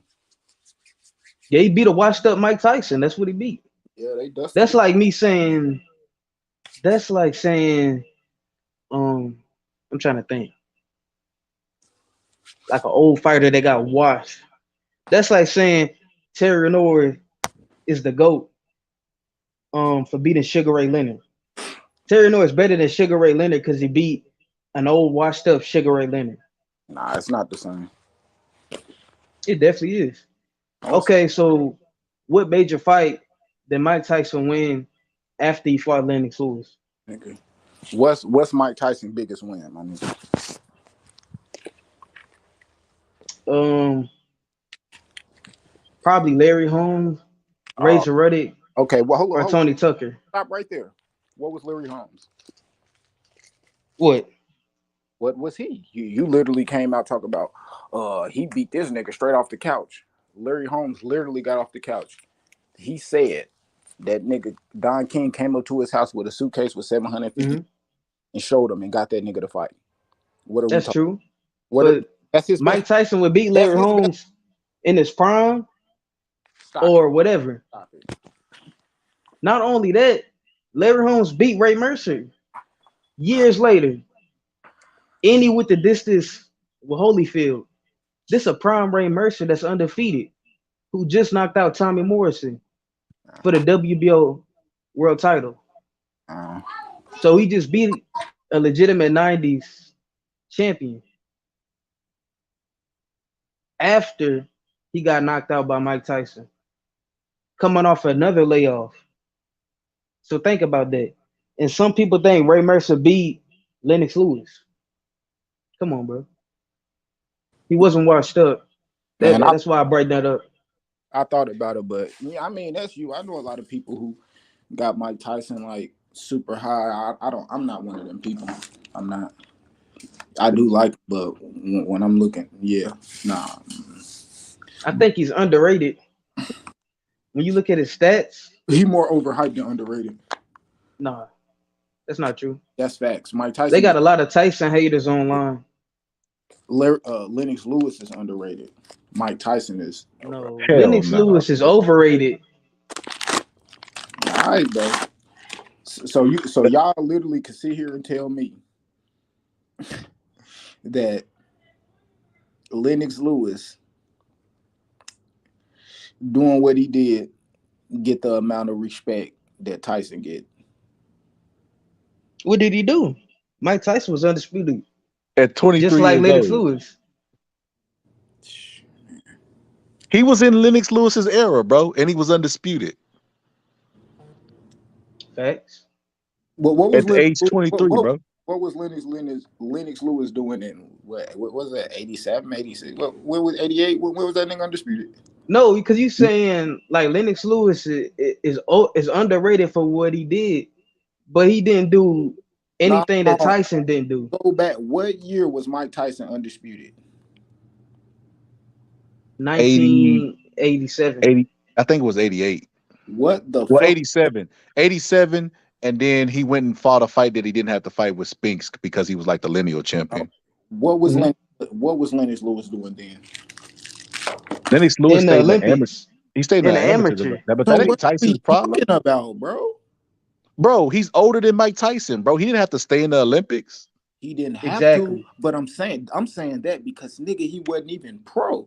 Yeah, he beat a washed up Mike Tyson. That's what he beat. Yeah, they dusted. That's like me saying. That's like saying. I'm trying to think. Like an old fighter that got washed. That's like saying Terry Norrie is the GOAT. For beating Sugar Ray Leonard. Terry Norrie is better than Sugar Ray Leonard because he beat an old washed up Sugar Ray Leonard. Nah, it's not the same. It definitely is. Okay, so what major fight did Mike Tyson win after he fought Lennox Lewis? Okay. What's Mike Tyson's biggest win, my nigga? Probably Larry Holmes, Razor Ruddock. Okay, well, hold or on. Tony Tucker. Stop right there. What was Larry Holmes? What? What was he? You literally came out talking about he beat this nigga straight off the couch. Larry Holmes literally got off the couch. He said that nigga Don King came up to his house with a suitcase with $750 and showed him and got that nigga to fight. What are That's we talking? true. What that's his Mike best. Tyson would beat Larry Holmes in his prime or whatever. Stop it. Not only that, Larry Holmes beat Ray Mercer years later. Any with the distance with Holyfield. This a prime Ray Mercer that's undefeated, who just knocked out Tommy Morrison for the WBO world title. So he just beat a legitimate 90s champion after he got knocked out by Mike Tyson, coming off another layoff. So think about that. And some people think Ray Mercer beat Lennox Lewis. Come on, bro. He wasn't washed up. That's why I brought that up. I thought about it, but yeah, I mean that's you. I know a lot of people who got Mike Tyson like super high. I'm not one of them people. I'm not. I do like, but when I'm looking, yeah, nah. I think he's underrated. When you look at his stats, he more overhyped than underrated. Nah, that's not true. That's facts. Mike Tyson. They got a lot of Tyson haters online. Lennox Lewis is underrated. Mike Tyson is. No, Lennox Lewis is overrated. All right, bro. So y'all literally could sit here and tell me that Lennox Lewis doing what he did get the amount of respect that Tyson get. What did he do? Mike Tyson was undisputed at 23 just like years Lennox old. Lewis. He was in Lennox Lewis's era, bro, and he was undisputed. Facts. What was at the age 23, bro? What was Lennox Lewis doing in what was that, 87, 86? What was 88? When was that nigga undisputed? No, because you saying like Lennox Lewis is underrated for what he did, but he didn't do anything that Tyson didn't do. Go back. What year was Mike Tyson undisputed? 1987. 80, I think it was 88. What the Well, fuck? 87. 87, and then he went and fought a fight that he didn't have to fight with Spinks because he was like the lineal champion. What was Lennox Lewis doing then? Lennox Lewis In the stayed in the Olympics. amateur. He stayed in the amateur. But that ain't Tyson's problem. About, bro? Bro, he's older than Mike Tyson, bro. He didn't have to stay in the Olympics. He didn't have to, but I'm saying that because nigga, he wasn't even pro.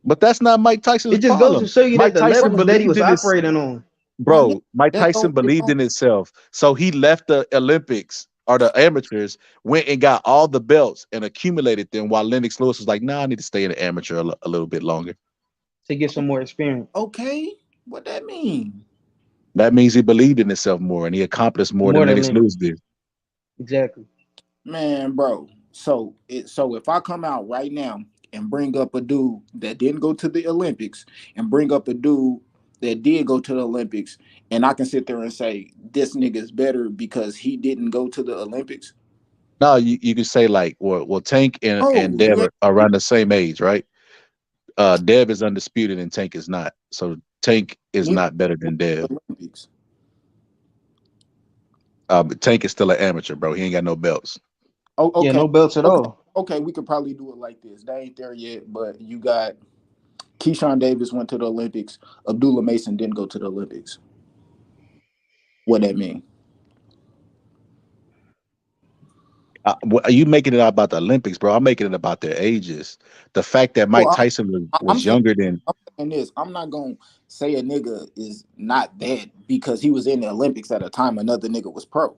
But that's not Mike Tyson's It just problem. goes to show you Mike that the Tyson levels that he was believed in his- operating on. Bro, Mike Tyson believed in himself. So he left the Olympics or the amateurs, went and got all the belts and accumulated them while Lennox Lewis was like, nah, I need to stay in the amateur a little bit longer. To get some more experience. Okay. What that mean? That means he believed in himself more and he accomplished more than Lennox Lewis did. Exactly. Man, bro. So if I come out right now and bring up a dude that didn't go to the Olympics and bring up a dude that did go to the Olympics, and I can sit there and say this nigga's better because he didn't go to the Olympics. No, you could say like, well, Tank and Dev yeah. are around the same age, right? Dev is undisputed and Tank is not. So Tank is Neither not better than Dev. Olympics. But Tank is still an amateur, bro. He ain't got no belts. Oh, okay. Yeah, no belts at all. Okay, we could probably do it like this. They ain't there yet, but you got Keyshawn Davis went to the Olympics. Abdullah Mason didn't go to the Olympics. What that mean? Are you making it about the Olympics, bro? I'm making it about their ages. The fact that Mike Tyson was younger than. I'm saying this. I'm not gonna say a nigga is not that because he was in the Olympics at a time another nigga was pro.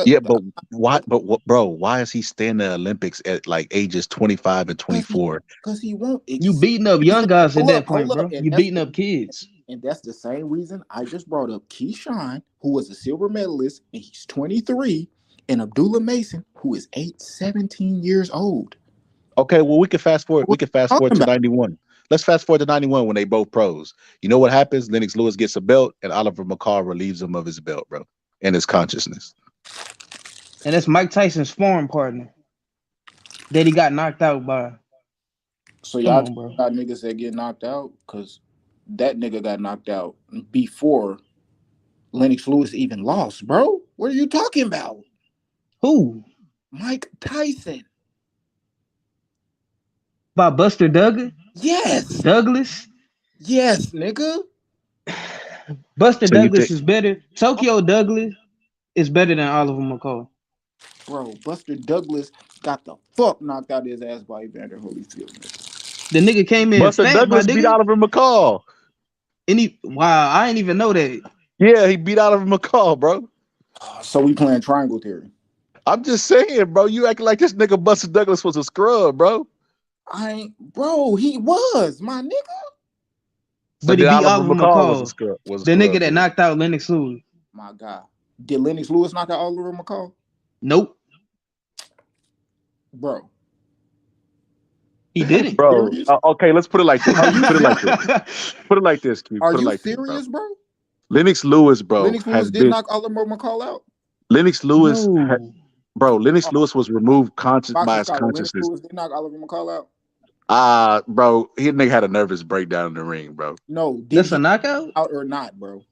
Yeah, but why? But what, bro? Why is he staying in the Olympics at like ages 25 and 24? Because he won't. You beating up young guys at that point, bro. And You beating up kids. And that's the same reason I just brought up Keyshawn, who was a silver medalist, and he's 23, and Abdullah Mason, who is 17 years old. Okay, well, we can fast forward. We can fast forward to 91. Let's fast forward to 91 when they both pros. You know what happens? Lennox Lewis gets a belt, and Oliver McCall relieves him of his belt, bro, and his consciousness. And that's Mike Tyson's sparring partner that he got knocked out by. So y'all got niggas that get knocked out? Because that nigga got knocked out before Lennox Lewis even lost, bro. What are you talking about? Who? Mike Tyson. By Buster Douglas? Yes. Douglas? Yes, nigga. Buster Douglas is better. Tokyo Douglas is better than Oliver McCall. Bro, Buster Douglas got the fuck knocked out of his ass by Evander Holyfield. The nigga came in. Buster Douglas beat Oliver McCall. Wow, I didn't even know that. Yeah, he beat Oliver McCall, bro. So we playing triangle theory. I'm just saying, bro. You acting like this nigga Buster Douglas was a scrub, bro. Bro, he was my nigga. But he beat Oliver McCall. Was the nigga that knocked out Lennox Lewis. My God. Did Lennox Lewis knock out Oliver McCall? Nope. Bro. He didn't. Bro, okay, let's put it like this. Put it like this. Put it like this, Q. Are Put it you like serious, this, bro? Lennox Lewis, bro. Lennox Lewis did knock Oliver McCall out? Lennox Lewis, Lennox Lewis was removed by his Lennox consciousness. Lewis did knock Oliver McCall out? Bro, he nigga had a nervous breakdown in the ring, bro. No, that's a knockout? Out or not, bro?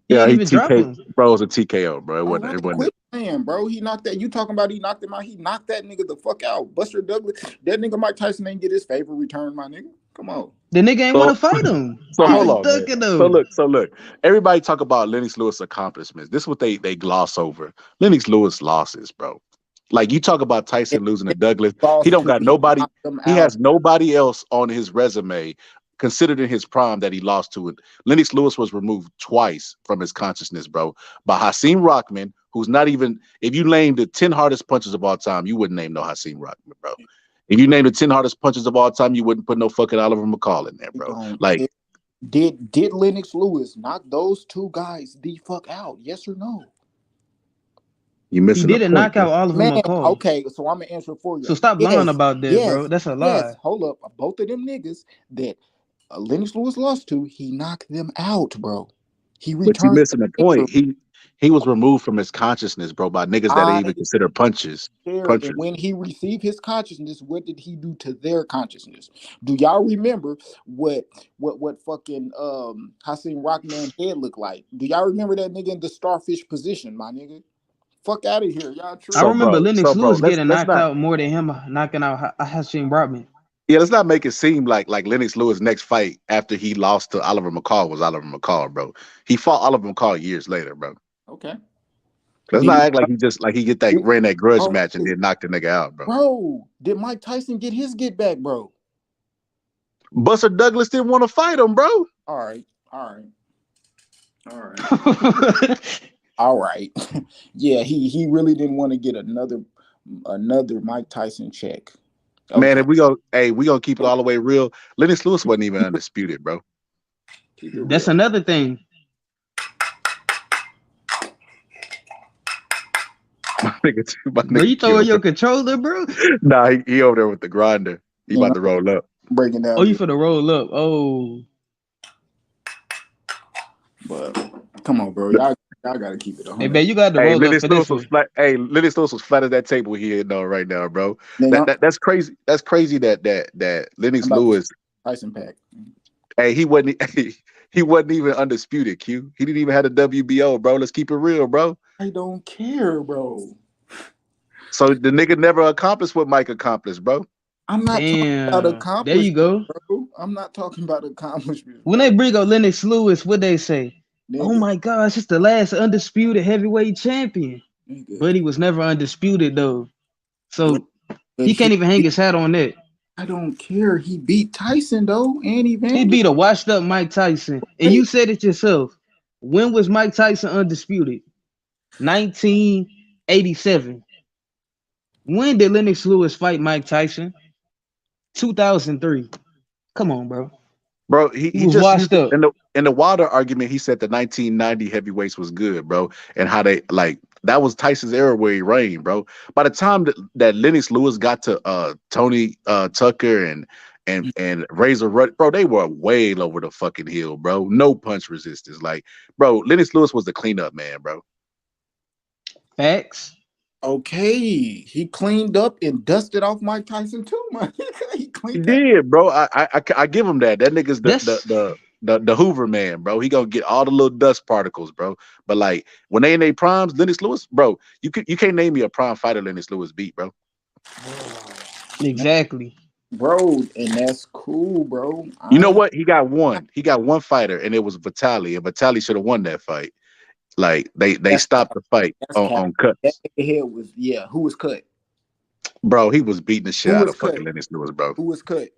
Yeah, he TK, bro. It was a TKO, bro. It wasn't. It wasn't. Quit playing, bro. He knocked that. You talking about he knocked him out? He knocked that nigga the fuck out. Buster Douglas, that nigga Mike Tyson ain't get his favor returned, my nigga. Come on. The nigga ain't want to fight him. So hold on. So look. Everybody talk about Lennox Lewis' accomplishments. This is what they gloss over. Lennox Lewis losses, bro. Like you talk about Tyson losing to Douglas. He don't got nobody. He has nobody else on his resume considered in his prime that he lost to it. Lennox Lewis was removed twice from his consciousness, bro, by Hasim Rockman, who's not even, if you named the 10 hardest punches of all time, you wouldn't name no Hasim Rockman, bro. If you named the 10 hardest punches of all time, you wouldn't put no fucking Oliver McCall in there, bro. Like, did Lennox Lewis knock those two guys the fuck out? Yes or no? You missing He didn't knock out Oliver McCall. Okay, so I'm gonna answer for you. So stop lying about that, bro. That's a lie. Yes, hold up. Both of them niggas that Lennox Lewis lost to, he knocked them out, bro. He returned. But you missing the point. He was removed from his consciousness, bro, by niggas that they even consider punches. And when he received his consciousness, what did he do to their consciousness? Do y'all remember what fucking Hasim Rockman head looked like? Do y'all remember that nigga in the starfish position, my nigga? Fuck out of here, y'all. I remember Lennox Lewis getting knocked out more than him knocking out Hasim Rockman. Yeah, let's not make it seem like Lennox Lewis' next fight after he lost to Oliver McCall was Oliver McCall, bro. He fought Oliver McCall years later, bro. Okay. Let's not act like he ran that grudge match and then knocked the nigga out, bro. Bro, did Mike Tyson get his get back, bro? Buster Douglas didn't want to fight him, bro. All right. All right. Yeah, he really didn't want to get another Mike Tyson check. Okay. Man, if we gonna keep it all the way real, Lennox Lewis wasn't even undisputed, bro. That's another thing. Bro, you throwing your controller, bro? Nah, he over there with the grinder. He about to roll up. Breaking down. Oh, you for the roll up? Oh. But come on, bro. Y'all I gotta keep it 100. Hey, man, you got to Hey, roll up Lennox for Lewis this was one. flat. Hey, Lennox Lewis was flat as that table he hitting on right now, bro. Nigga, That's crazy. That's crazy that Lennox I'm about to Lewis. Tyson pack. Hey, he wasn't. He wasn't even undisputed. Q. He didn't even have a WBO, bro. Let's keep it real, bro. I don't care, bro. So the nigga never accomplished what Mike accomplished, bro. I'm not talking about Damn. There you accomplishment, go. bro. I'm not talking about accomplishment. When they bring up Lennox Lewis, what they say? Oh Nigga, my gosh, it's the last undisputed heavyweight champion. nigga. But he was never undisputed though. So But he can't even hang his hat on that. I don't care. He beat Tyson though, and He Evander. beat a washed up Mike Tyson. And you said it yourself. When was Mike Tyson undisputed? 1987. When did Lennox Lewis fight Mike Tyson? 2003. Come on, bro. Bro, he was just washed up. in the Wilder argument. He said the 1990 heavyweights was good, bro, and how they like that was Tyson's era where he reigned, bro. By the time that Lennox Lewis got to Tony Tucker and Razor Rudd, bro, they were way over the fucking hill, bro. No punch resistance, like, bro. Lennox Lewis was the cleanup man, bro. Facts. Okay, he cleaned up and dusted off Mike Tyson too, man. He He cleaned did, bro. I give him that. That nigga's That's- the Hoover man, bro. He gonna get all the little dust particles, bro. But like when they in their primes, Lennox Lewis, bro, you can't name me a prime fighter Lennox Lewis beat, bro. Exactly. bro, and that's cool, bro. You know what? He got one. He got one fighter, and it was Vitali, and Vitali should have won that fight. Like they stopped the fight on cuts. That nigga head was who was cut? Bro, he was beating the shit Who out was of fucking cut? Lennox Lewis, bro. Who was cut?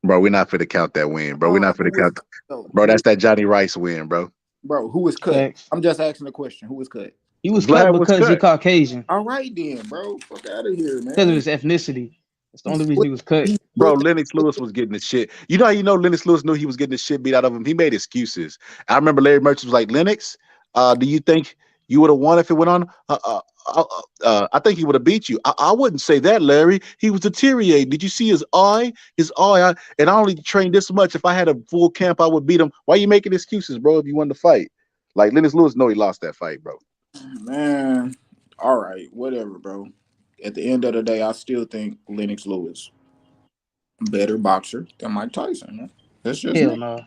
Bro, we're not finna count that win, bro. We're not Who finna was count. cut, though? Bro, that's that Johnny Rice win, bro. Bro, who was cut? Facts. I'm just asking the question. Who was cut? He was Vlad cut was because he cut. Caucasian. All right then, bro. Fuck out of here, man. Because of his ethnicity. That's the only reason he was cut. Bro, Lennox Lewis was getting the shit. You know how Lennox Lewis knew he was getting the shit beat out of him? He made excuses. I remember Larry Merchant was like, Lennox, do you think you would have won if it went on? I think he would have beat you. I wouldn't say that, Larry. He was deteriorating. Did you see his eye? And I only trained this much. If I had a full camp, I would beat him. Why are you making excuses, bro, if you won the fight? Like, Lennox Lewis know he lost that fight, bro. Man, all right, whatever, bro. At the end of the day, I still think Lennox Lewis better boxer than Mike Tyson. Man. That's just Hell me. no.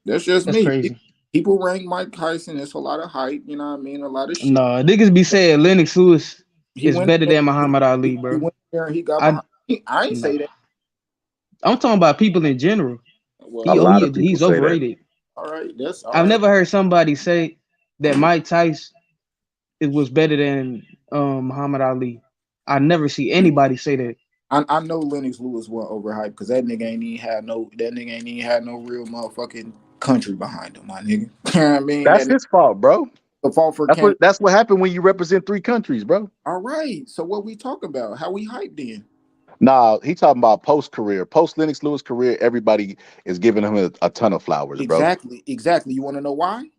That's just That's me. crazy. People rank Mike Tyson. It's a lot of hype. You know what I mean? A lot of shit. No, niggas be saying Lennox Lewis is went better there- than Muhammad Ali, bro. He went there and he got behind. I ain't say that. I'm talking about people in general. Well, A lot of people He's say that. overrated. all right, that's all I've right. never heard somebody say that Mike Tyson was better than Muhammad Ali. I never see anybody say that. I know Lennox Lewis was overhyped because that nigga ain't even had no real motherfucking country behind him, my nigga. You know what I mean? That's his fault, bro. The fault for That's what happened when you represent 3 countries, bro. All right. So what we talking about? How we hyped then? Nah, he talking about post-career. Post-Lennox Lewis career, everybody is giving him a ton of flowers, bro. Exactly. You want to know why?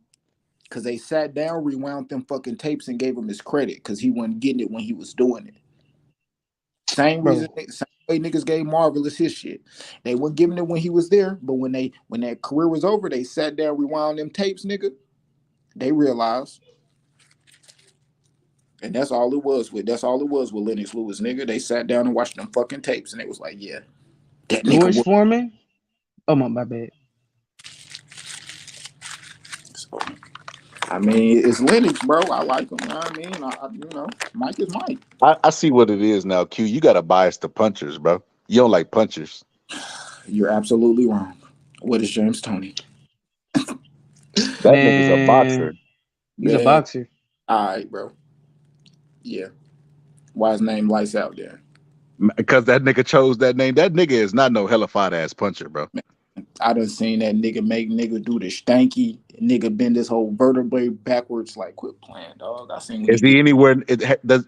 Because they sat down, rewound them fucking tapes, and gave him his credit because he wasn't getting it when he was doing it. Same way niggas gave Marvelous his shit. They weren't giving it when he was there, but when that career was over, they sat down, rewound them tapes, nigga. They realized. And that's all it was with Lennox Lewis, nigga. They sat down and watched them fucking tapes, and they was like, yeah, that nigga George Foreman? Oh my bad. So, I mean, it's Lennox, bro. I like him. You know what I mean? Mike is Mike. I see what it is now, Q. You got a bias to punchers, bro. You don't like punchers. You're absolutely wrong. What is James Toney? That nigga's a boxer. He's a boxer. All right, bro. Yeah. Why his name Lights Out there? Because that nigga chose that name. That nigga is not no hellified ass puncher, bro. I done seen that nigga make nigga do the stanky, nigga bend this whole vertebrae backwards. Like, quit playing, dog. I seen. Is he anywhere?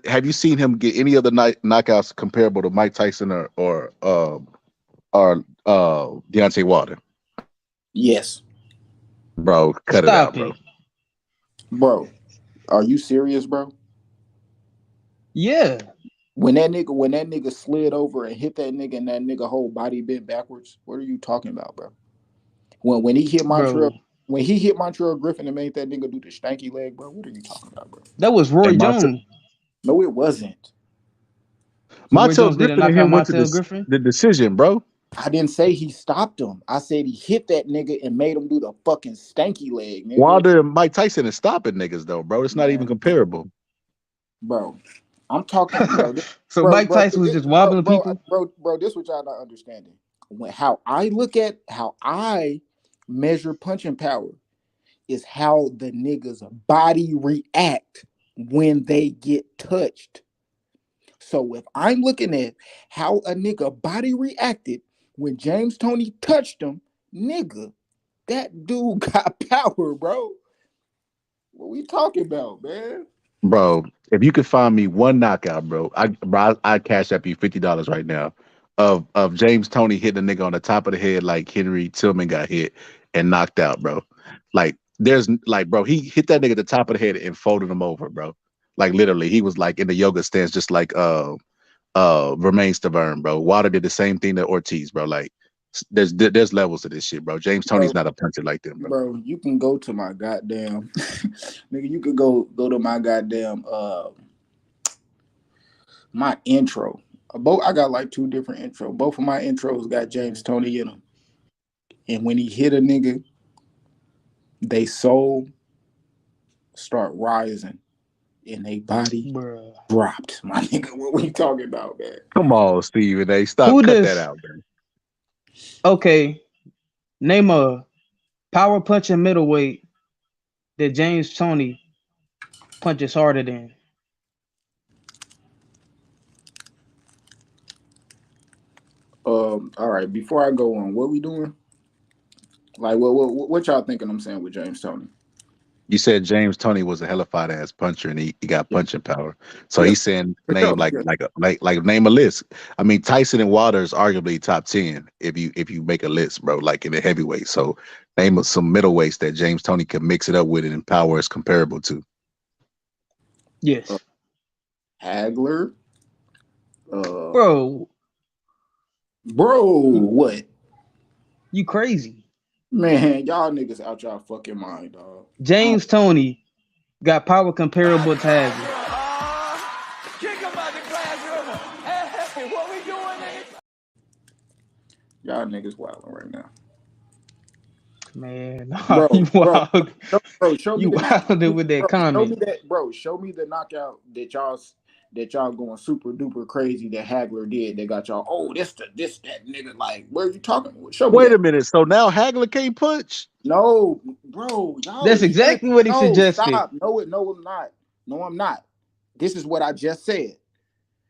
Have you seen him get any other knockouts comparable to Mike Tyson or Deontay Wilder? Yes. Bro, cut it out, bro. Bro, are you serious, bro? Yeah. When that nigga slid over and hit that nigga and that nigga whole body bent backwards, what are you talking about, bro? When he hit Montreal, when he hit Montreal Griffin and made that nigga do the stanky leg, bro. What are you talking about, bro? That was Roy And Jones. No, it wasn't. Roy Montel Jones didn't Griffin knock and out him went to Montel Griffin. the decision, bro. I didn't say he stopped him. I said he hit that nigga and made him do the fucking stanky leg, nigga. Wilder and Mike Tyson is stopping niggas though, bro. It's not even comparable. Bro, I'm talking, bro. So Mike Tyson was just wobbling people? Bro, this what y'all not understanding. How I look at, how I measure punching power is how the nigga's body react when they get touched. So if I'm looking at how a nigga body reacted when James Toney touched him, nigga, that dude got power, bro. What we talking about, man? Bro, if you could find me one knockout, bro, I'd cash up you $50 right now of James Toney hitting a nigga on the top of the head like Henry Tillman got hit and knocked out, bro. Like there's like, bro, he hit that nigga at the top of the head and folded him over, bro. Like literally, he was like in the yoga stance, just like Romain Stavern, bro. Wilder did the same thing to Ortiz, bro. Like there's levels to this shit, bro. James Toney's not a puncher like them, bro. Bro, you can go to my goddamn nigga, you could go to my goddamn my intro. I got like 2 different intros. Both of my intros got James Toney in them. And when he hit a nigga, they soul start rising and they body dropped. My nigga, what we talking about, man? Come on, Steven A. Stop. Cut that out, man. Okay, name a power punching middleweight that James Toney punches harder than. All right, before I go on, what we doing? Like, what y'all thinking I'm saying with James Toney? You said James Toney was a hellified ass puncher and he got punching power. So he's saying name name a list. I mean, Tyson and Wilder is arguably top 10 if you make a list, bro, like in the heavyweight. So name some middleweights that James Toney can mix it up with and power is comparable to. Yes. Hagler. Bro, what? You crazy. Man, y'all niggas out y'all fucking mind, dog. James Toney got power comparable to Hagler. What we doing, nigga? Y'all niggas wilding right now. Man, Bro, you wild. Bro, show me you wilding with that comment. Show me the knockout that y'all going super duper crazy that Hagler did that got y'all. Oh, that nigga. Like, where are you talking? Show me. Wait a minute. So now Hagler can't punch? No, bro. Y'all That's exactly what he suggested. Stop. No, I'm not. No, I'm not. This is what I just said.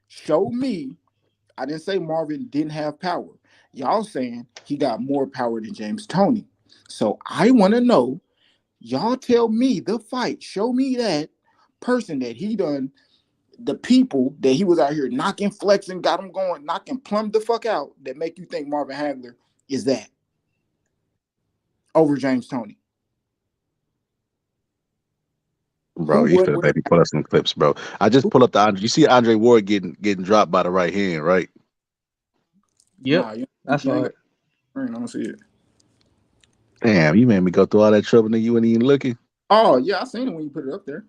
Show me. I didn't say Marvin didn't have power. Y'all saying he got more power than James Toney. So I want to know. Y'all tell me the fight. Show me that person that he done. The people that he was out here knocking, flexing, got him going, knocking plumb the fuck out that make you think Marvin Hagler is that over James Toney. Bro, you should maybe pull up some clips, bro. I just pull up the Andre. You see Andre Ward getting dropped by the right hand, right? Yep, that's right. I don't see it. Damn, you made me go through all that trouble and you weren't even looking. Oh yeah, I seen it when you put it up there.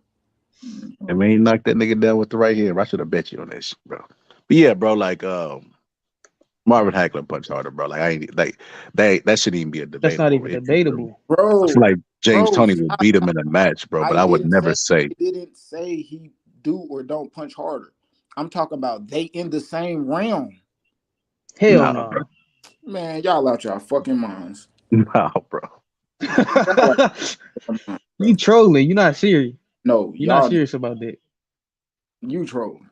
I mean, he knocked that nigga down with the right hand. I should have bet you on that shit, bro. But yeah, bro, like Marvin Hagler punched harder, bro. Like I ain't like that shouldn't even be a debate. That's not even debatable, bro. I feel like James Toney will beat him in a match, bro. But I would never say. I didn't say he do or don't punch harder. I'm talking about they in the same realm. Hell no, bro. Man, y'all out y'all fucking minds. No, bro. You trolling? You're not serious. No, you're not serious about that. You trolling.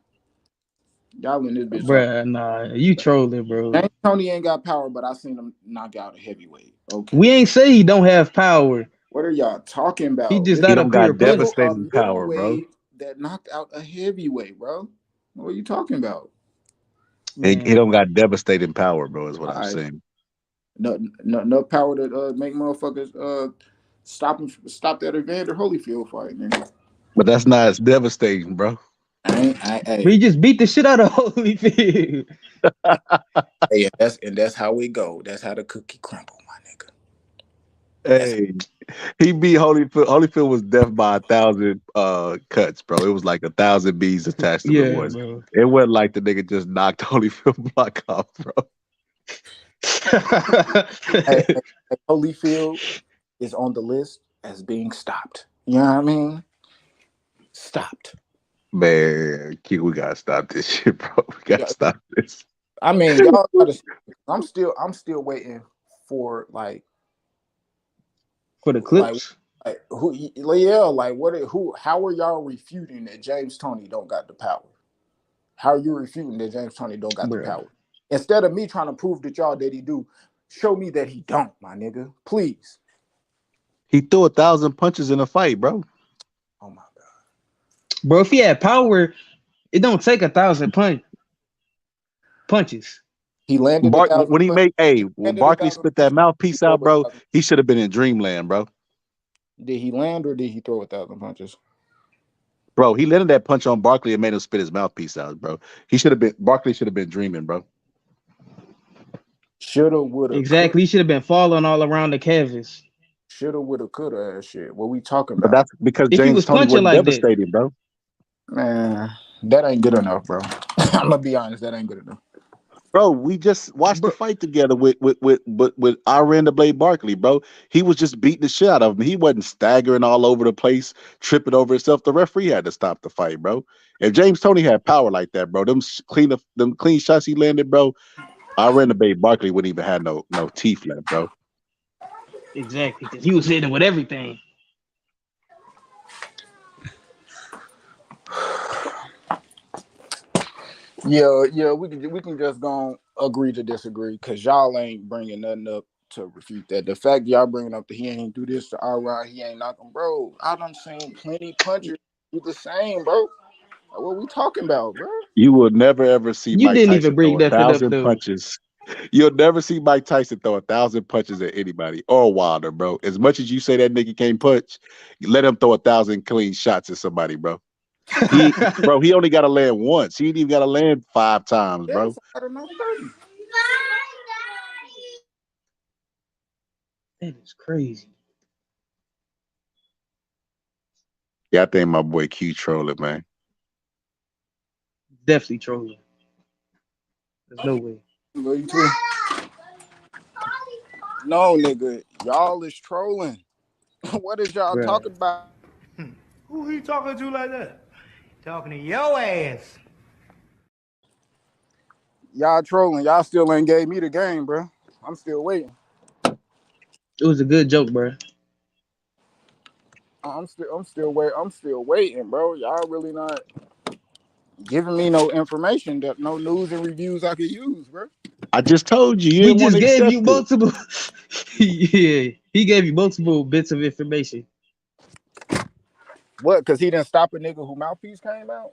Y'all in this bitch. Bruh, nah, you trolling, bro. James Toney ain't got power, but I seen him knock out a heavyweight. Okay. We ain't say he don't have power. What are y'all talking about? He just not don't got devastating power, bro. That knocked out a heavyweight, bro. What are you talking about? He don't got devastating power, bro, is what I'm saying. No power to make motherfuckers stop that Evander Holyfield fight, nigga. But that's not as devastating, bro. We just beat the shit out of Holyfield. Hey, that's how we go. That's how the cookie crumble, my nigga. Hey, He beat Holyfield. Holyfield was deaf by 1,000 cuts, bro. It was like 1,000 bees attached to the Yeah, voice. bro. It wasn't like the nigga just knocked Holyfield block off, bro. Hey, Holyfield is on the list as being stopped. You know what I mean? Stopped. Man, Q, we gotta stop this shit, bro. We gotta stop this. I mean, y'all gotta. I'm still waiting for for the clips. Like who? Yeah, like what? Who? How are y'all refuting that James Toney don't got the power? How are you refuting that James Toney don't got the power? Instead of me trying to prove that y'all that he do, show me that he don't, my nigga. Please. He threw 1,000 punches in a fight, bro. Oh my god, bro! If he had power, it don't take 1,000 punches. He landed when he made when Barkley spit that mouthpiece out, bro, he should have been in dreamland, bro. Did he land or did he throw 1,000 punches? Bro, he landed that punch on Barkley and made him spit his mouthpiece out, bro. Barkley should have been dreaming, bro. Shoulda, woulda. Exactly. He should have been falling all around the canvas. Shoulda, woulda, coulda ass shit. What we talking But about? that's because If he James was Toney punching wasn't like that. devastated, bro. Man, that ain't good enough, bro. I'm gonna be honest, that ain't good enough. Bro, we just watched the fight together with Iran the Blade Barkley, bro. He was just beating the shit out of him. He wasn't staggering all over the place, tripping over himself. The referee had to stop the fight, bro. If James Toney had power like that, bro, them clean shots he landed, bro, Iran the Blade Barkley wouldn't even have no teeth left, bro. Exactly, because he was hitting with everything. Yeah, we can just go agree to disagree because y'all ain't bringing nothing up to refute that. The fact y'all bringing up that he ain't do this to Artur, he ain't knock him, bro. I done seen plenty punchers do the same, bro. What we talking about, bro? You will never ever see You Mike didn't Tyson even bring throw nothing up 1,000 though. punches. You'll never see Mike Tyson throw 1,000 punches at anybody or Wilder, bro. As much as you say that nigga can't punch, let him throw 1,000 clean shots at somebody, bro. He only got to land once. He ain't even got to land 5 times, bro. I don't know. That is crazy. Yeah, I think my boy Q trolling, man. Definitely trolling. There's no way. No, nigga, y'all is trolling. What is y'all talking about? Who he talking to like that? Talking to your ass. Y'all trolling. Y'all still ain't gave me the game, bro. I'm still waiting. It was a good joke, bro. I'm still waiting, bro. Y'all really not giving me no information, no news and reviews I could use, bro. I just told you. He just gave you multiple. Yeah, he gave you multiple bits of information. What? Because he didn't stop a nigga who mouthpiece came out?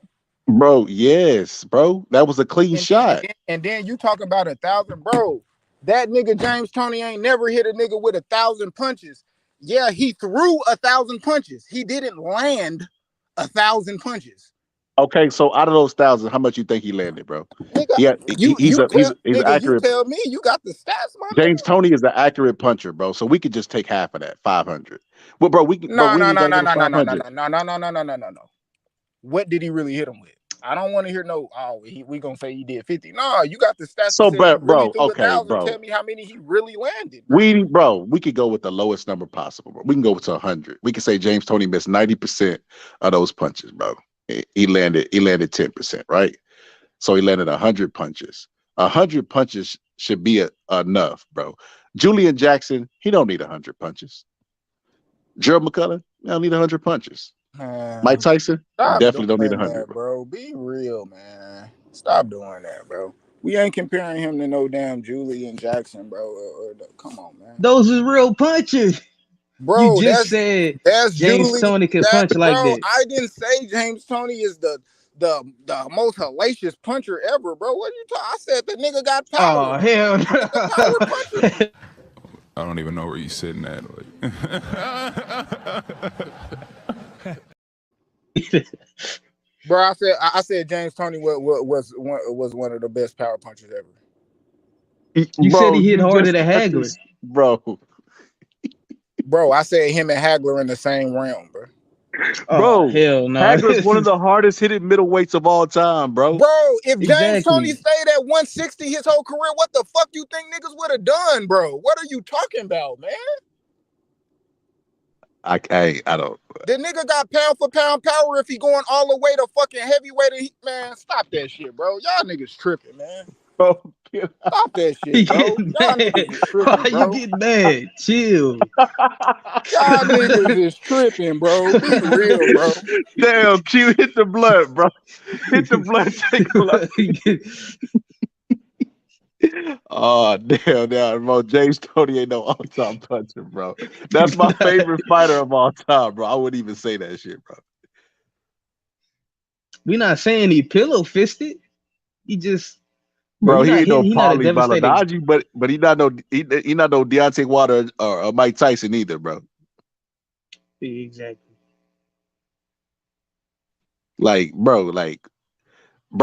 Bro, yes, bro. That was a clean shot. And then you talk about 1,000, bro. That nigga James Toney ain't never hit a nigga with 1,000 punches. Yeah, he threw 1,000 punches. He didn't land 1,000 punches. Okay, so out of those 1,000, how much you think he landed, bro? Nigga, he's accurate. You tell me, you got the stats, man. James Toney is an accurate puncher, bro. So we could just take half of that, 500. Well, bro, we can. No. What did he really hit him with? I don't want to hear no. Oh, we gonna say he did 50. No, you got the stats. So, bro, okay, 1,000. bro. Tell me how many he really landed. Bro. We could go with the lowest number possible, bro. We can go to 100. We can say James Toney missed 90% of those punches, bro. He landed 10%, right? So he landed 100 punches. 100 punches should be enough, bro. Julian Jackson, he don't need 100 punches. Gerald McCullough, he don't need 100 punches. Mike Tyson, definitely don't need 100, bro. Be real, man. Stop doing that, bro. We ain't comparing him to no damn Julian Jackson, bro. Come on, man. Those is real punches. Bro, you just said that's James Toney could punch like that. I didn't say James Toney is the most hellacious puncher ever, bro. What are you talking? I said the nigga got power. Oh, hell no. I don't even know where you sitting at. Bro, I said James Toney was one of the best power punchers ever. You said he hit harder than Hagler. Bro. Bro, I said him and Hagler in the same realm, bro. Oh, Bro, hell no. Hagler's one of the hardest hitting middleweights of all time, bro. Bro, if James Toney Exactly. stayed at 160 his whole career, what the fuck you think niggas would have done, bro? What are you talking about, man? I don't. The nigga got pound for pound power if he going all the way to fucking heavyweight. Man, stop that shit, bro. Y'all niggas tripping, man. Stop that shit, bro. Y'all niggas is tripping, Why bro. you get mad? Chill. Y'all niggas is tripping, bro. Be real, bro. Damn, Q, hit the blood, bro. Hit the blood, take a look. Oh, damn, bro. James Toney ain't no all-time puncher, bro. That's my favorite fighter of all time, bro. I wouldn't even say that shit, bro. We not saying he pillow fisted. He just, Bro, he ain't no not a Paulie devastating. Malignaggi, but he not no Deontay Wilder or Mike Tyson either, bro. Exactly. Like, bro,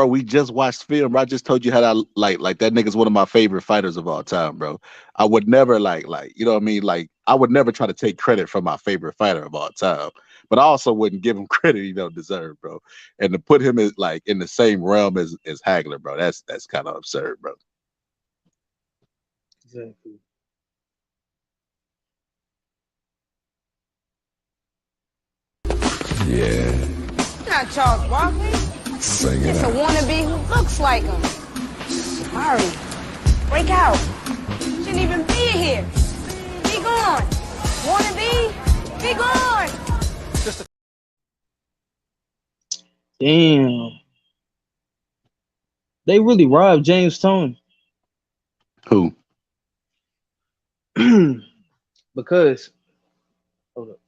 we just watched film. Bro. I just told you how that like that nigga's one of my favorite fighters of all time, bro. I would never like you know what I mean? Like, I would never try to take credit from my favorite fighter of all time, but I also wouldn't give him credit he don't deserve, bro. And to put him in the same realm as Hagler, bro, that's kind of absurd, bro. Exactly. You're not Charles Barkley. Sing it It's a out. wannabe who looks like him. Mari, break out. Shouldn't even be here. Be gone. Wannabe, be gone. Damn. They really robbed James Toney. Who? Because, hold up.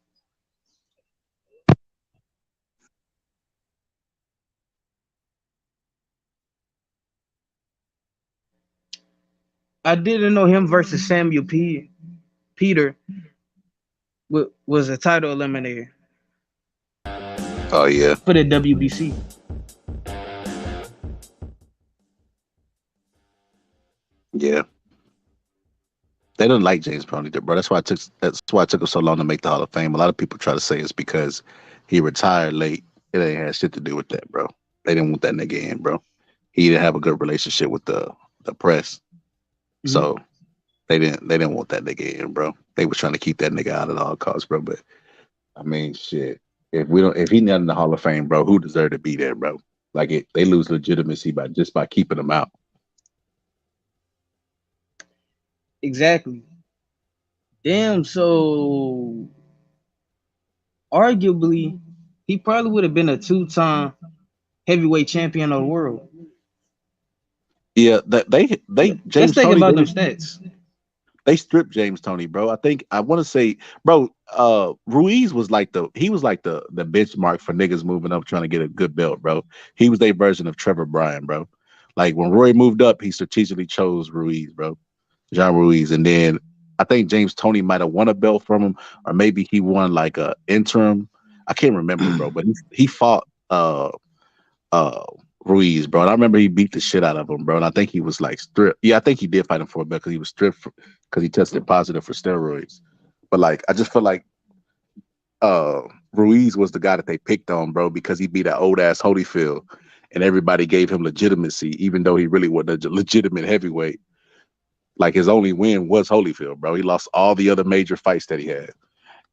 I didn't know him versus Samuel Peter was a title eliminator Oh yeah. for the WBC. Yeah. They didn't like James Toney, bro. That's why it took him so long to make the Hall of Fame. A lot of people try to say it's because he retired late. It ain't had shit to do with that, bro. They didn't want that nigga in, bro. He didn't have a good relationship with the press. So they didn't want that nigga in, bro. They was trying to keep that nigga out at all costs, bro. But I mean, shit. If he not in the Hall of Fame, bro, who deserved to be there, bro? Like they lose legitimacy by keeping him out. Exactly. Damn, so arguably he probably would have been a 2-time heavyweight champion of the world. Yeah, they James Let's think Toney, about them stats. they stripped James Toney, bro. I want to say, bro, Ruiz was like the benchmark for niggas moving up trying to get a good belt, bro. He was their version of Trevor Bryan, bro. Like when Roy moved up, he strategically chose Ruiz, bro. John Ruiz. And then I think James Toney might have won a belt from him, or maybe he won like a interim. I can't remember, bro, but he fought Ruiz, bro. And I remember he beat the shit out of him, bro. And I think he was like stripped. Yeah, I think he did fight him for a belt because he was stripped because he tested positive for steroids. But like, I just feel like Ruiz was the guy that they picked on, bro, because he beat that old ass Holyfield, and everybody gave him legitimacy, even though he really wasn't a legitimate heavyweight. Like his only win was Holyfield, bro. He lost all the other major fights that he had.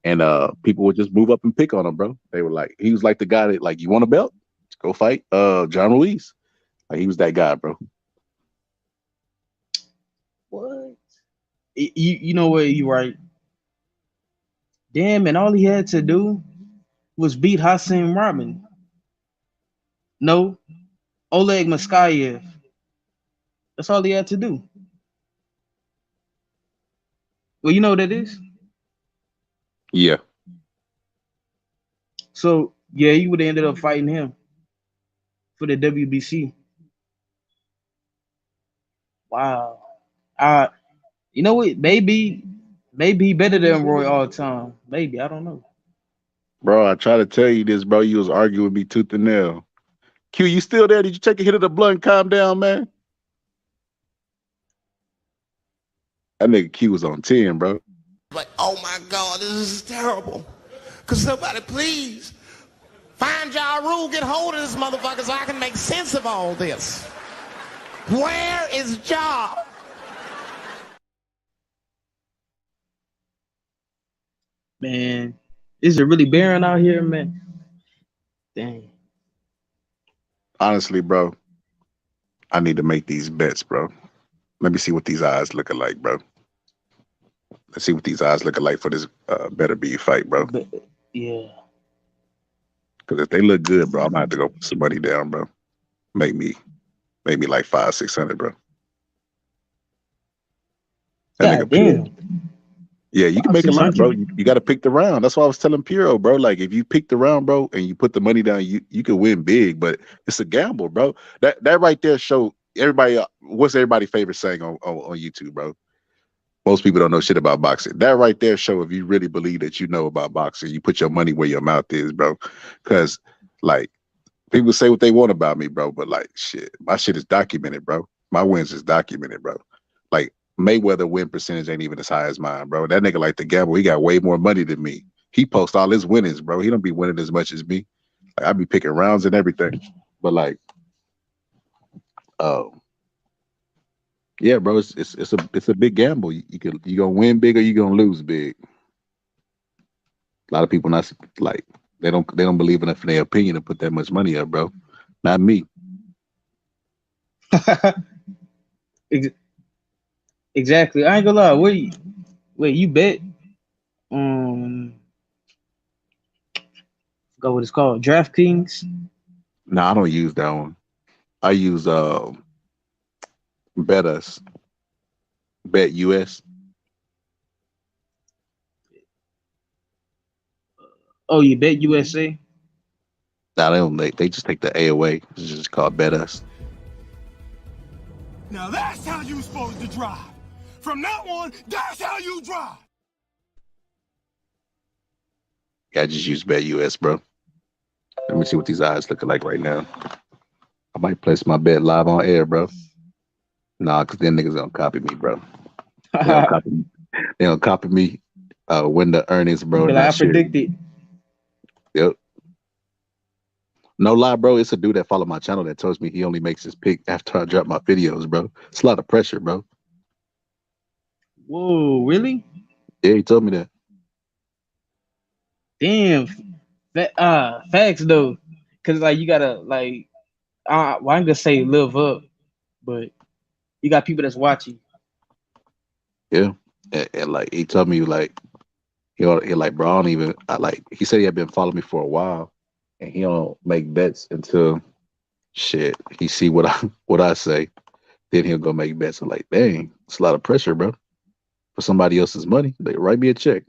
And people would just move up and pick on him, bro. They were like, he was like the guy that, like, you want a belt? Let's go fight John Ruiz. Like, he was that guy, bro. What? You know what? You're right. Damn, and all he had to do was beat Hassan Rahman. No, Oleg Maskayev. That's all he had to do. Well, you know what that is? Yeah. So, yeah, he would have ended up fighting him for the WBC. Wow. You know what? Maybe he better than Roy all time. Maybe. I don't know. Bro, I try to tell you this, bro. You was arguing with me tooth and nail. Q, you still there? Did you take a hit of the blunt and calm down, man? That nigga Q was on 10, bro. Like, oh my God, God, this is terrible. Could somebody please find Ja Rule, get hold of this motherfucker so I can make sense of all this? Where is Ja? Man, is it really barren out here, man? Dang. Honestly, bro, I need to make these bets, bro. Let me see what these odds looking like, bro. Let's see what these odds looking like for this Beterbiev fight, bro. Yeah. Because if they look good, bro, I'm gonna have to go put some money down, bro. Make me like 500-600, bro. That God nigga Puro. damn. Yeah, you can make a lot, 600. bro. You got to pick the round. That's why I was telling Puro, bro. Like, if you pick the round, bro, and you put the money down, you can win big. But it's a gamble, bro. That right there show everybody. What's everybody's favorite saying on YouTube, bro? Most people don't know shit about boxing. That right there show if you really believe that you know about boxing. You put your money where your mouth is, bro. Because like people say what they want about me, bro. But like shit, my shit is documented, bro. My wins is documented, bro. Like Mayweather win percentage ain't even as high as mine, bro. That nigga like to gamble. He got way more money than me. He posts all his winnings, bro. He don't be winning as much as me. Like I be picking rounds and everything. But like, yeah, bro, it's a big gamble. You gonna win big or you gonna lose big. A lot of people not like they don't believe enough in their opinion to put that much money up, bro. Not me. Exactly. I ain't gonna lie. Wait, you bet? Forgot what it's called. DraftKings. No, I don't use that one. I use Bet US. Oh, you Bet USA? Nah, they don't. They just take the A away. It's just called Bet Us. Now that's how you supposed to drive. From now on, that's how you drive. Yeah, I just use Bet US, bro. Let me see what these odds looking like right now. I might place my bet live on air, bro. Nah, because then niggas gonna copy me, bro. They don't copy me when the earnings, bro. Like, I predicted. Yep. No lie, bro. It's a dude that follow my channel that tells me he only makes his pick after I drop my videos, bro. It's a lot of pressure, bro. Whoa, really? Yeah, he told me that. Damn. Facts though. Cause like you gotta like well, I'm gonna say live up, but you got people that's watching. Yeah. And like he told me like he like, bro, I don't even he said he had been following me for a while and he don't make bets until shit. He see what I say. Then he'll go make bets. I'm like, dang, it's a lot of pressure, bro. For somebody else's money. They write me a check.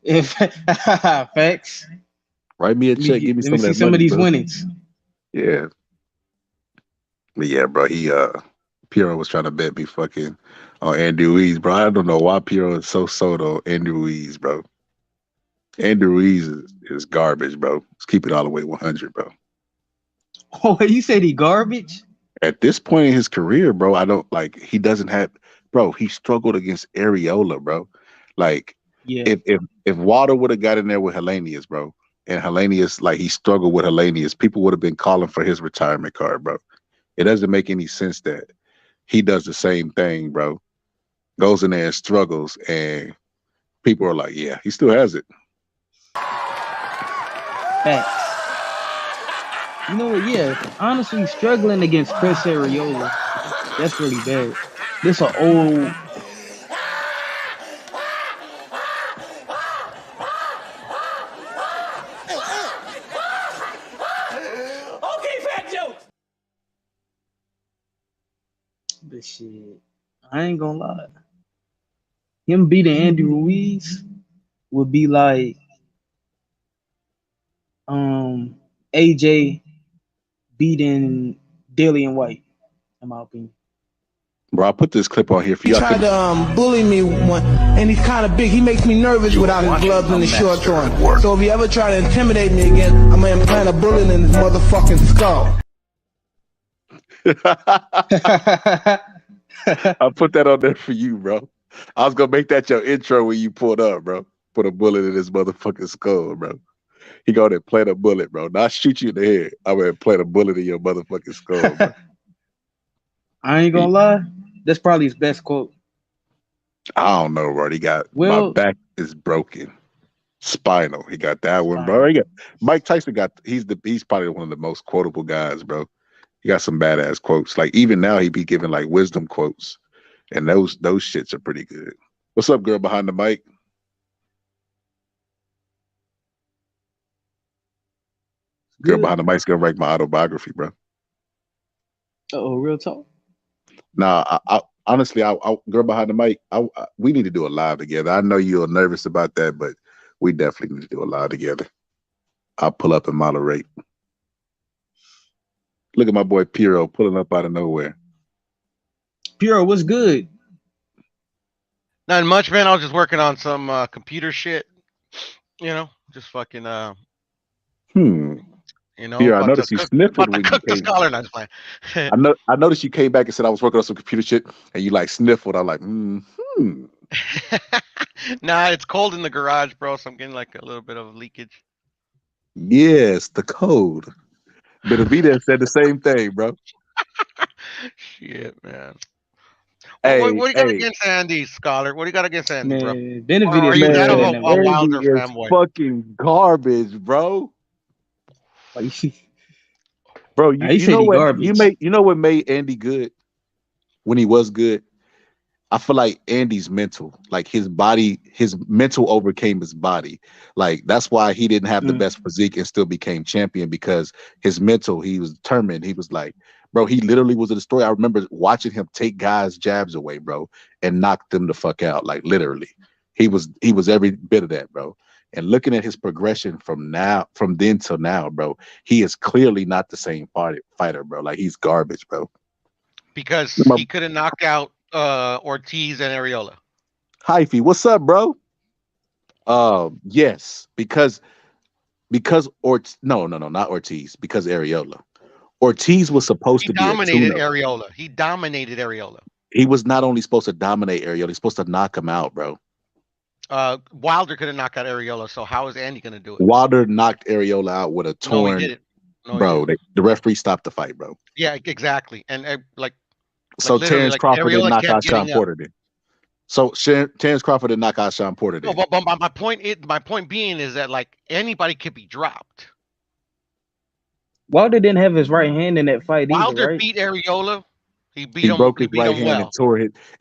If facts. Write me a check. Give me some of that some money, of these bro. winnings. Yeah. But yeah, bro, Puro was trying to bet me fucking on Andrew Ruiz, bro. I don't know why Puro is so sold on Andrew Ruiz, bro. Andrew Ruiz is garbage, bro. Let's keep it all the way 100, bro. Oh, you said he garbage? At this point in his career, bro, I don't like he doesn't have bro, he struggled against Areola, bro. Like yeah. If Walter would have got in there with Hellenius, bro, and Hellenius, like he struggled with Hellenius, people would have been calling for his retirement card, bro. It doesn't make any sense that he does the same thing, bro. Goes in there and struggles, and people are like, yeah, he still has it. Facts. You know what? Yeah, honestly, struggling against Chris Areola, that's really bad. This an old. Okay, fat jokes. But shit, I ain't gonna lie. Him beating Andy Ruiz would be like AJ beating Dillian White, in my opinion. Bro, I put this clip on here for He y'all. tried to bully me one, and he's kind of big. He makes me nervous without his gloves and his shorts on. So if you ever try to intimidate me again, I'm gonna implant a bullet in his motherfucking skull. I put that on there for you, bro. I was gonna make that your intro when you pulled up, bro. Put a bullet in his motherfucking skull, bro. He go there, plant a bullet, bro. Not shoot you in the head. I'm gonna plant a bullet in your motherfucking skull, bro. I ain't gonna lie. That's probably his best quote. I don't know, bro. He got my back is broken. Spinal. He got that one, bro. He got Mike Tyson he's probably one of the most quotable guys, bro. He got some badass quotes. Like even now he be giving like wisdom quotes. And those shits are pretty good. What's up, girl behind the mic? Girl behind the mic's gonna write my autobiography, bro. Oh, real talk. Nah, I honestly, girl behind the mic, we need to do a live together. I know you're nervous about that, but we definitely need to do a live together. I'll pull up and moderate. Look at my boy Piero pulling up out of nowhere. Piero, what's good? Not much, man. I was just working on some computer shit. You know, just fucking You know, Piero, I noticed you sniffed when you cook the came. scholar, not just playing. I noticed you came back and said I was working on some computer shit, and you like sniffled. I'm like, Nah, it's cold in the garage, bro. So I'm getting like a little bit of leakage. Yes, the code. Beterbiev said the same thing, bro. Shit, man. Hey, what do you got against Andy, Scholar? What do you got against Andy, bro? Beterbiev Or are you that of a Wilder Andy is fanboy? fucking garbage, bro. Bro, you know what? You know what made Andy good when he was good? I feel like Andy's mental, like his mental overcame his body. Like that's why he didn't have the best physique and still became champion, because his mental, he was determined. He was like, bro, he literally was in the story. I remember watching him take guys' jabs away, bro, and knock them the fuck out. Like literally, he was every bit of that, bro. And looking at his progression from then till now, bro, he is clearly not the same fighter, bro. Like he's garbage, bro. Because he couldn't knock out Ortiz and Areola. Hyphy, what's up, bro? Yes, because not Ortiz, because Areola. Ortiz was supposed to be dominated Areola. He dominated Areola. He was not only supposed to dominate Areola, he's supposed to knock him out, bro. Wilder couldn't knock out Areola, so how is Andy gonna do it? Wilder knocked Areola out with a torn. No, he didn't. No, bro, the referee stopped the fight, bro. Yeah, exactly. And so Terrence Crawford didn't knock out Sean Porter, then. So Terrence Crawford didn't knock out Sean Porter, then. No, but my point being is that like anybody could be dropped. Wilder didn't have his right hand in that fight Wilder either, right? beat Areola. He broke his right hand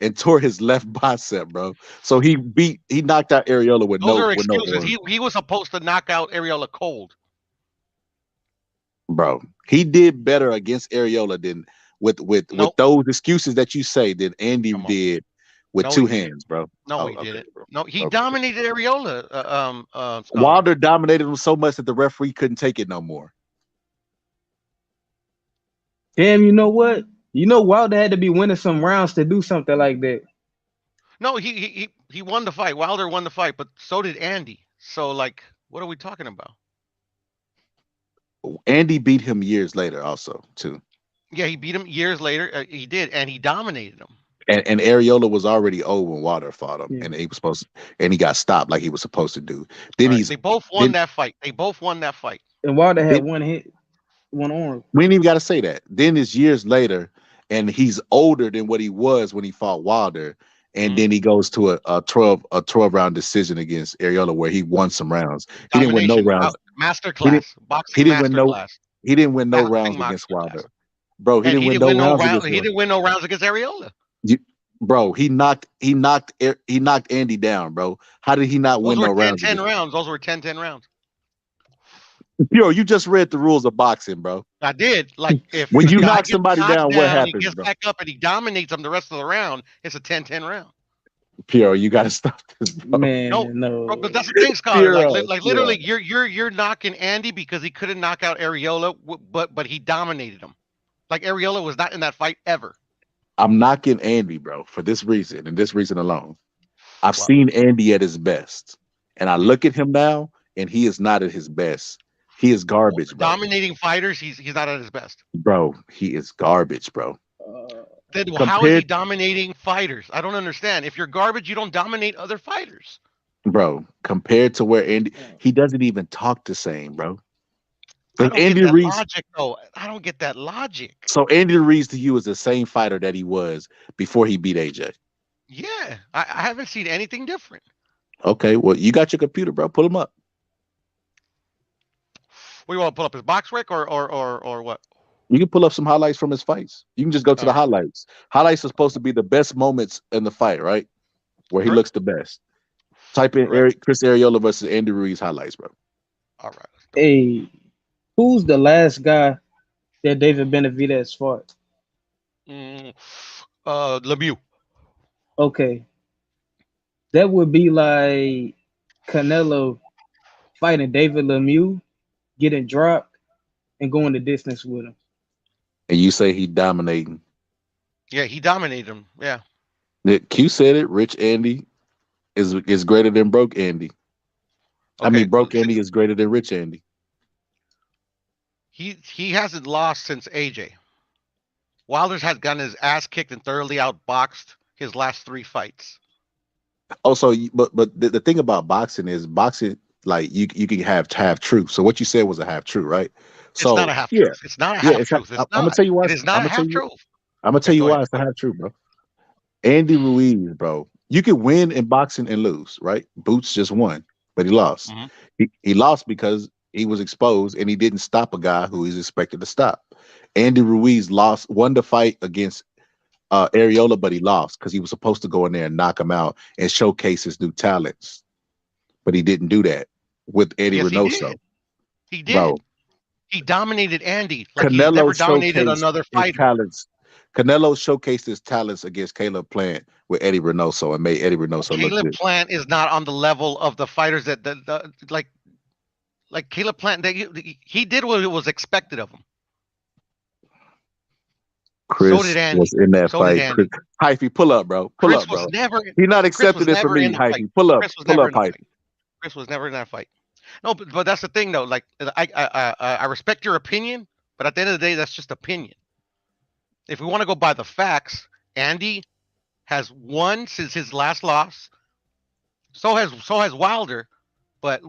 and tore his left bicep, bro. So he knocked out Areola with Those no are excuses. No he was supposed to knock out Areola cold. Bro, he did better against Areola than with those excuses that you say than Andy did with two hands, bro. No, he didn't. Bro. No, he dominated Areola. Wilder dominated him so much that the referee couldn't take it no more. Damn, you know what? You know Wilder had to be winning some rounds to do something like that. No, he won the fight. Wilder won the fight, but so did Andy. So like, what are we talking about? Andy beat him years later, also too. Yeah, he beat him years later. He did, and he dominated him. And Areola was already old when Wilder fought him, and he was and he got stopped like he was supposed to do. Then they both won that fight. They both won that fight. And Wilder had one hit, one arm. We ain't even got to say that. Then it's years later, and he's older than what he was when he fought Wilder. And then he goes to a 12 round decision against Areola where he won some rounds. He didn't win no rounds. Masterclass. Boxing masterclass. He didn't win no rounds against Wilder. Bro, he didn't win no rounds against Wilder. He didn't win no rounds against Areola. Bro, he knocked Andy down, bro. How did he not win no rounds? 10 rounds. Those were 10 rounds. Yo, you just read the rules of boxing, bro. I did. Like if when you knock somebody down, what happens? He gets bro? back up and he dominates them the rest of the round. It's a 10-10 round. Piero, you gotta stop this, bro. Man, no. Bro, but that's the thing, Scholar. Like literally, you're knocking Andy because he couldn't knock out Areola, but he dominated him. Like Areola was not in that fight ever. I'm knocking Andy, bro, for this reason and this reason alone. I've seen Andy at his best, and I look at him now, and he is not at his best. He is garbage, bro. Dominating fighters, he's not at his best. Bro, he is garbage, bro. then how is he compared, dominating fighters? I don't understand. If you're garbage, you don't dominate other fighters. bro, compared to where Andy, he doesn't even talk the same, bro. I Like don't get Andy that Reid, logic, though. I don't get that logic. so Andy Reid to you is the same fighter that he was before he beat AJ. Yeah, I haven't seen anything different. Okay, well, you got your computer, bro. Pull him up. We want to pull up his box rec or what? You can pull up some highlights from his fights. You can just go to All the right. highlights. Highlights are supposed to be the best moments in the fight, right? Where he Correct. looks the best. Type in Correct. Chris Arreola versus Andy Ruiz highlights, bro. All right. Hey, who's the last guy that David Benavidez fought? Lemieux. Okay, that would be like Canelo fighting David Lemieux, getting dropped, and going the distance with him. And you say he dominating. Yeah, he dominated him. Yeah. Q said it. Rich Andy is greater than broke Andy. I mean, broke Andy is greater than rich Andy. He hasn't lost since AJ. Wilder's had gotten his ass kicked and thoroughly outboxed his last 3 fights. Also, but the thing about boxing is boxing, like you can have half truth. So what you said was a half truth, right? So It's not a half yeah, truth. It's not a yeah. half truth. It's I'm not. gonna tell you why. It is not I'm a gonna tell half you. truth. I'm gonna tell Okay, you go why ahead. it's a half truth, bro. Andy Ruiz, bro. You can win in boxing and lose, right? Boots just won, but he lost. He lost because he was exposed and he didn't stop a guy who he's expected to stop. Andy Ruiz won the fight against Areola, but he lost because he was supposed to go in there and knock him out and showcase his new talents. But he didn't do that with Eddie Yes, he Reynoso. did. He did. Bro, He dominated Andy like he's Canelo never dominated showcased another his fighter. talents. Canelo showcased his talents against Caleb Plant with Eddie Reynoso and made Eddie Reynoso look Caleb good. Plant is not on the level of the fighters that like Caleb Plant. He did what was expected of him. Chris So did Andy. was in that So did fight. Andy. Chris, Hyphy, pull up, bro. Pull Chris up, was bro. never. He's not Chris was accepting it from never in me, the fight. Hyphy. Pull up. Chris was Pull never up, in the Hyphy. fight. Chris was never in that fight. No, but that's the thing though. Like I respect your opinion, but at the end of the day, that's just opinion. If we want to go by the facts, Andy has won since his last loss. So has Wilder, but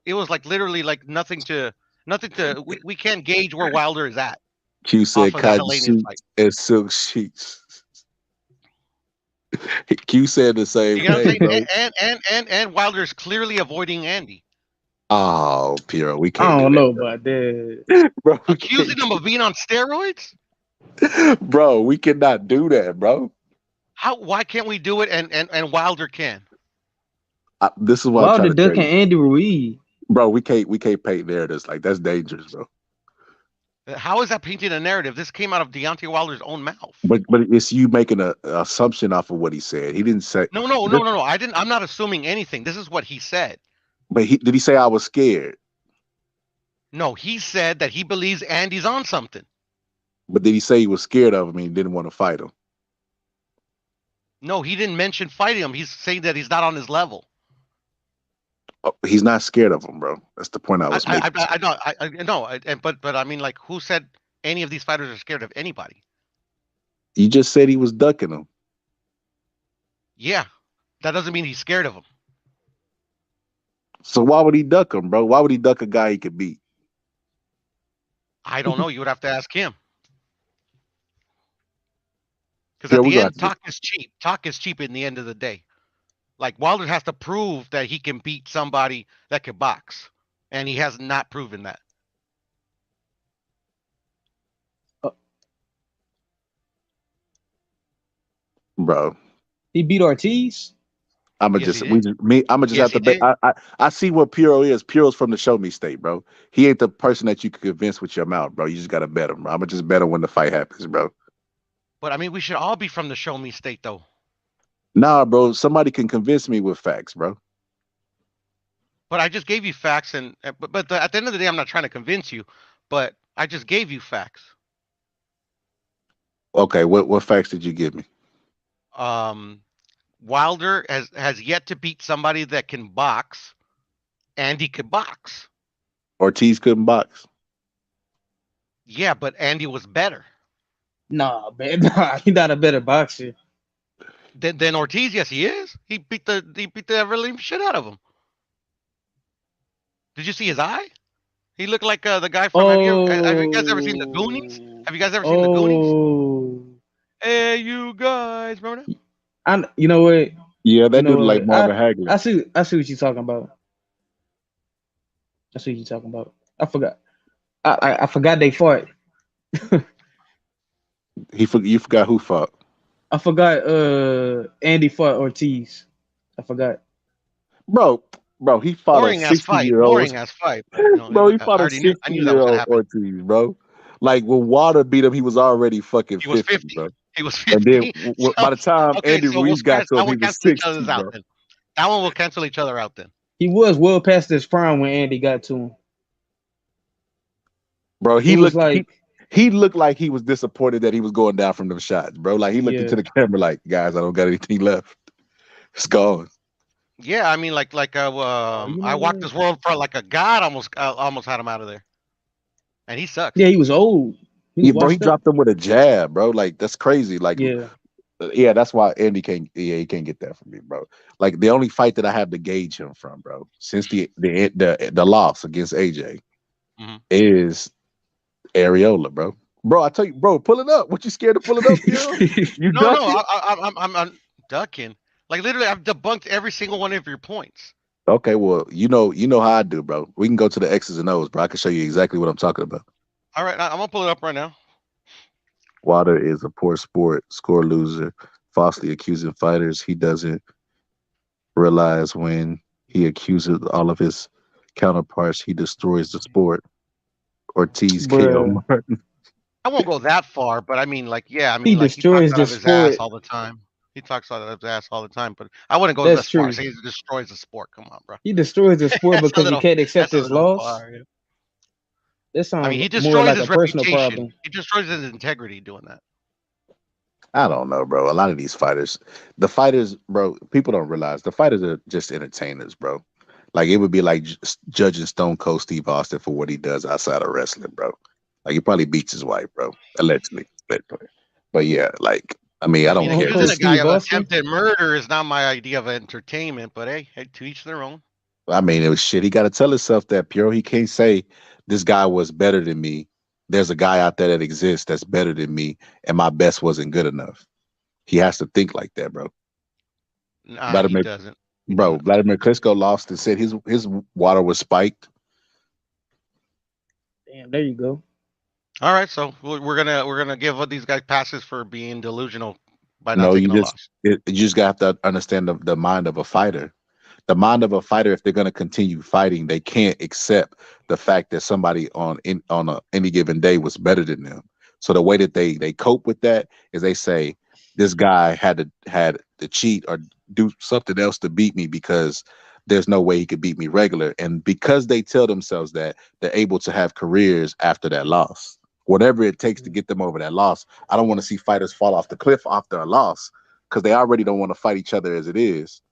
it was like literally like nothing to we can't gauge where Wilder is at Q off said of that cotton Hellenius sheets fight. and silk sheets. Q said the same You know what I'm thing, saying? bro. And Wilder is clearly avoiding Andy, Oh, Piero, we I can't do don't that, know about that. bro. We accusing him of being on steroids. bro, we cannot do that, bro. Why can't we do it and Wilder can? This is what I'm Wilder trying to tell ducking you, Andy Ruiz. bro. We can't paint narratives like that's dangerous, bro. How is that painting a narrative? This came out of Deontay Wilder's own mouth. But it's you making a assumption off of what he said. He didn't say No. I didn't. I'm not assuming anything. This is what he said. But did he say I was scared? No, he said that he believes Andy's on something. But did he say he was scared of him and he didn't want to fight him? No, he didn't mention fighting him. He's saying that he's not on his level. Oh, he's not scared of him, bro. That's the point I was making. I know. But I mean, like, who said any of these fighters are scared of anybody? You just said he was ducking him. Yeah, that doesn't mean he's scared of him. So why would he duck him, bro? Why would he duck a guy he could beat? I don't know. You would have to ask him. Because at we're the gonna end, talk is cheap. Talk is cheap in the end of the day. Like, Wilder has to prove that he can beat somebody that can box. And he has not proven that. Bro. He beat Ortiz. I'ma Yes, just he did. I'ma just Yes, have to he bet. did. I see what Puro is. Puro's from the show me state, bro. He ain't the person that you can convince with your mouth, bro. You just gotta bet him, bro. I'ma just bet him when the fight happens, bro. But I mean, we should all be from the show me state, though. Nah, bro. Somebody can convince me with facts, bro. But I just gave you facts, but at the end of the day, I'm not trying to convince you. But I just gave you facts. Okay, what facts did you give me? Wilder has yet to beat somebody that can box. Andy could box. Ortiz couldn't box. Yeah, but Andy was better. Nah, man, nah, he's not a better boxer. Then Ortiz, yes, he is. He beat the ever living shit out of him. Did you see his eye? He looked like the guy from. Have you guys ever seen the Goonies? Have you guys ever seen the Goonies? Oh, Hey, you guys, remember that? you know what? Yeah, You that know dude like what? Marvin Hagler. I see what you're talking about. I see what you're talking about. I forgot. I forgot they fought. You forgot who fought, I forgot. Andy fought Ortiz. I forgot. bro. Bro, he fought a Boring ass fight. 60-year-old. Boring ass fight. But, you know, Bro, he I fought a already knew. I knew that was gonna 60-year-old happen. Ortiz, bro. Like when Water beat him, he was already fucking He was 50, 50. bro. He was And then 50. So, by the time okay, Andy so we'll Ruiz got scratch to that him, he one. was Cancel each 60, other's out bro. then. That one will cancel each other out then. He was well past his prime when Andy got to him. Bro, He was like, he looked like he was disappointed that he was going down from them shots, bro. Like he looked into the camera like, guys, I don't got anything left. It's gone. Yeah, I mean, I walked this world for like a god. Almost had him out of there, and he sucks. yeah, he was old. Yeah, bro, he dropped him with a jab, bro. Like that's crazy. Like, yeah, that's why Andy can't. Yeah, he can't get that from me, bro. Like the only fight that I have to gauge him from, bro, since the loss against AJ, is Areola, bro. Bro, I tell you, bro, pull it up. What you scared to pull it up, yo? You No, ducking? I'm ducking. Like literally, I've debunked every single one of your points. Okay, well, you know how I do, bro. We can go to the X's and O's, bro. I can show you exactly what I'm talking about. All right, I'm gonna pull it up right now. Water is a poor sport, score loser, falsely accusing fighters. He doesn't realize when he accuses all of his counterparts, he destroys the sport. Ortiz KO Martin. I won't go that far, but I mean, he he talks destroys out the of his ass sport. all the time. He talks out of his ass all the time, but I wouldn't go That's this far. true. Say he destroys the sport. Come on, bro. He destroys the sport That's a because he little. can't accept That's a his little loss. far. Yeah. That I sounds mean, he more destroys like a his personal reputation. problem. He destroys his integrity doing that. I don't know, bro. A lot of these fighters, bro, people don't realize the fighters are just entertainers, bro. Like it would be like judging Stone Cold Steve Austin for what he does outside of wrestling, bro. Like he probably beats his wife, bro. Allegedly. But yeah, like I mean, I don't care. Accusing a guy of attempted murder is not my idea of entertainment, but hey, to each their own. I mean, it was shit. He got to tell himself that, Pure. He can't say this guy was better than me. There's a guy out there that exists that's better than me, and my best wasn't good enough. He has to think like that, bro. Nah, he doesn't. Bro, Vladimir Klitschko lost and said his water was spiked. Damn, there you go. All right, so we're gonna give these guys passes for being delusional by not No, taking a loss. you just got to understand the mind of a fighter. The mind of a fighter, if they're going to continue fighting, they can't accept the fact that somebody on any given day was better than them. So the way that they cope with that is they say this guy had to cheat or do something else to beat me because there's no way he could beat me regular. And because they tell themselves that, they're able to have careers after that loss. Whatever it takes to get them over that loss. I don't want to see fighters fall off the cliff after a loss because they already don't want to fight each other as it is.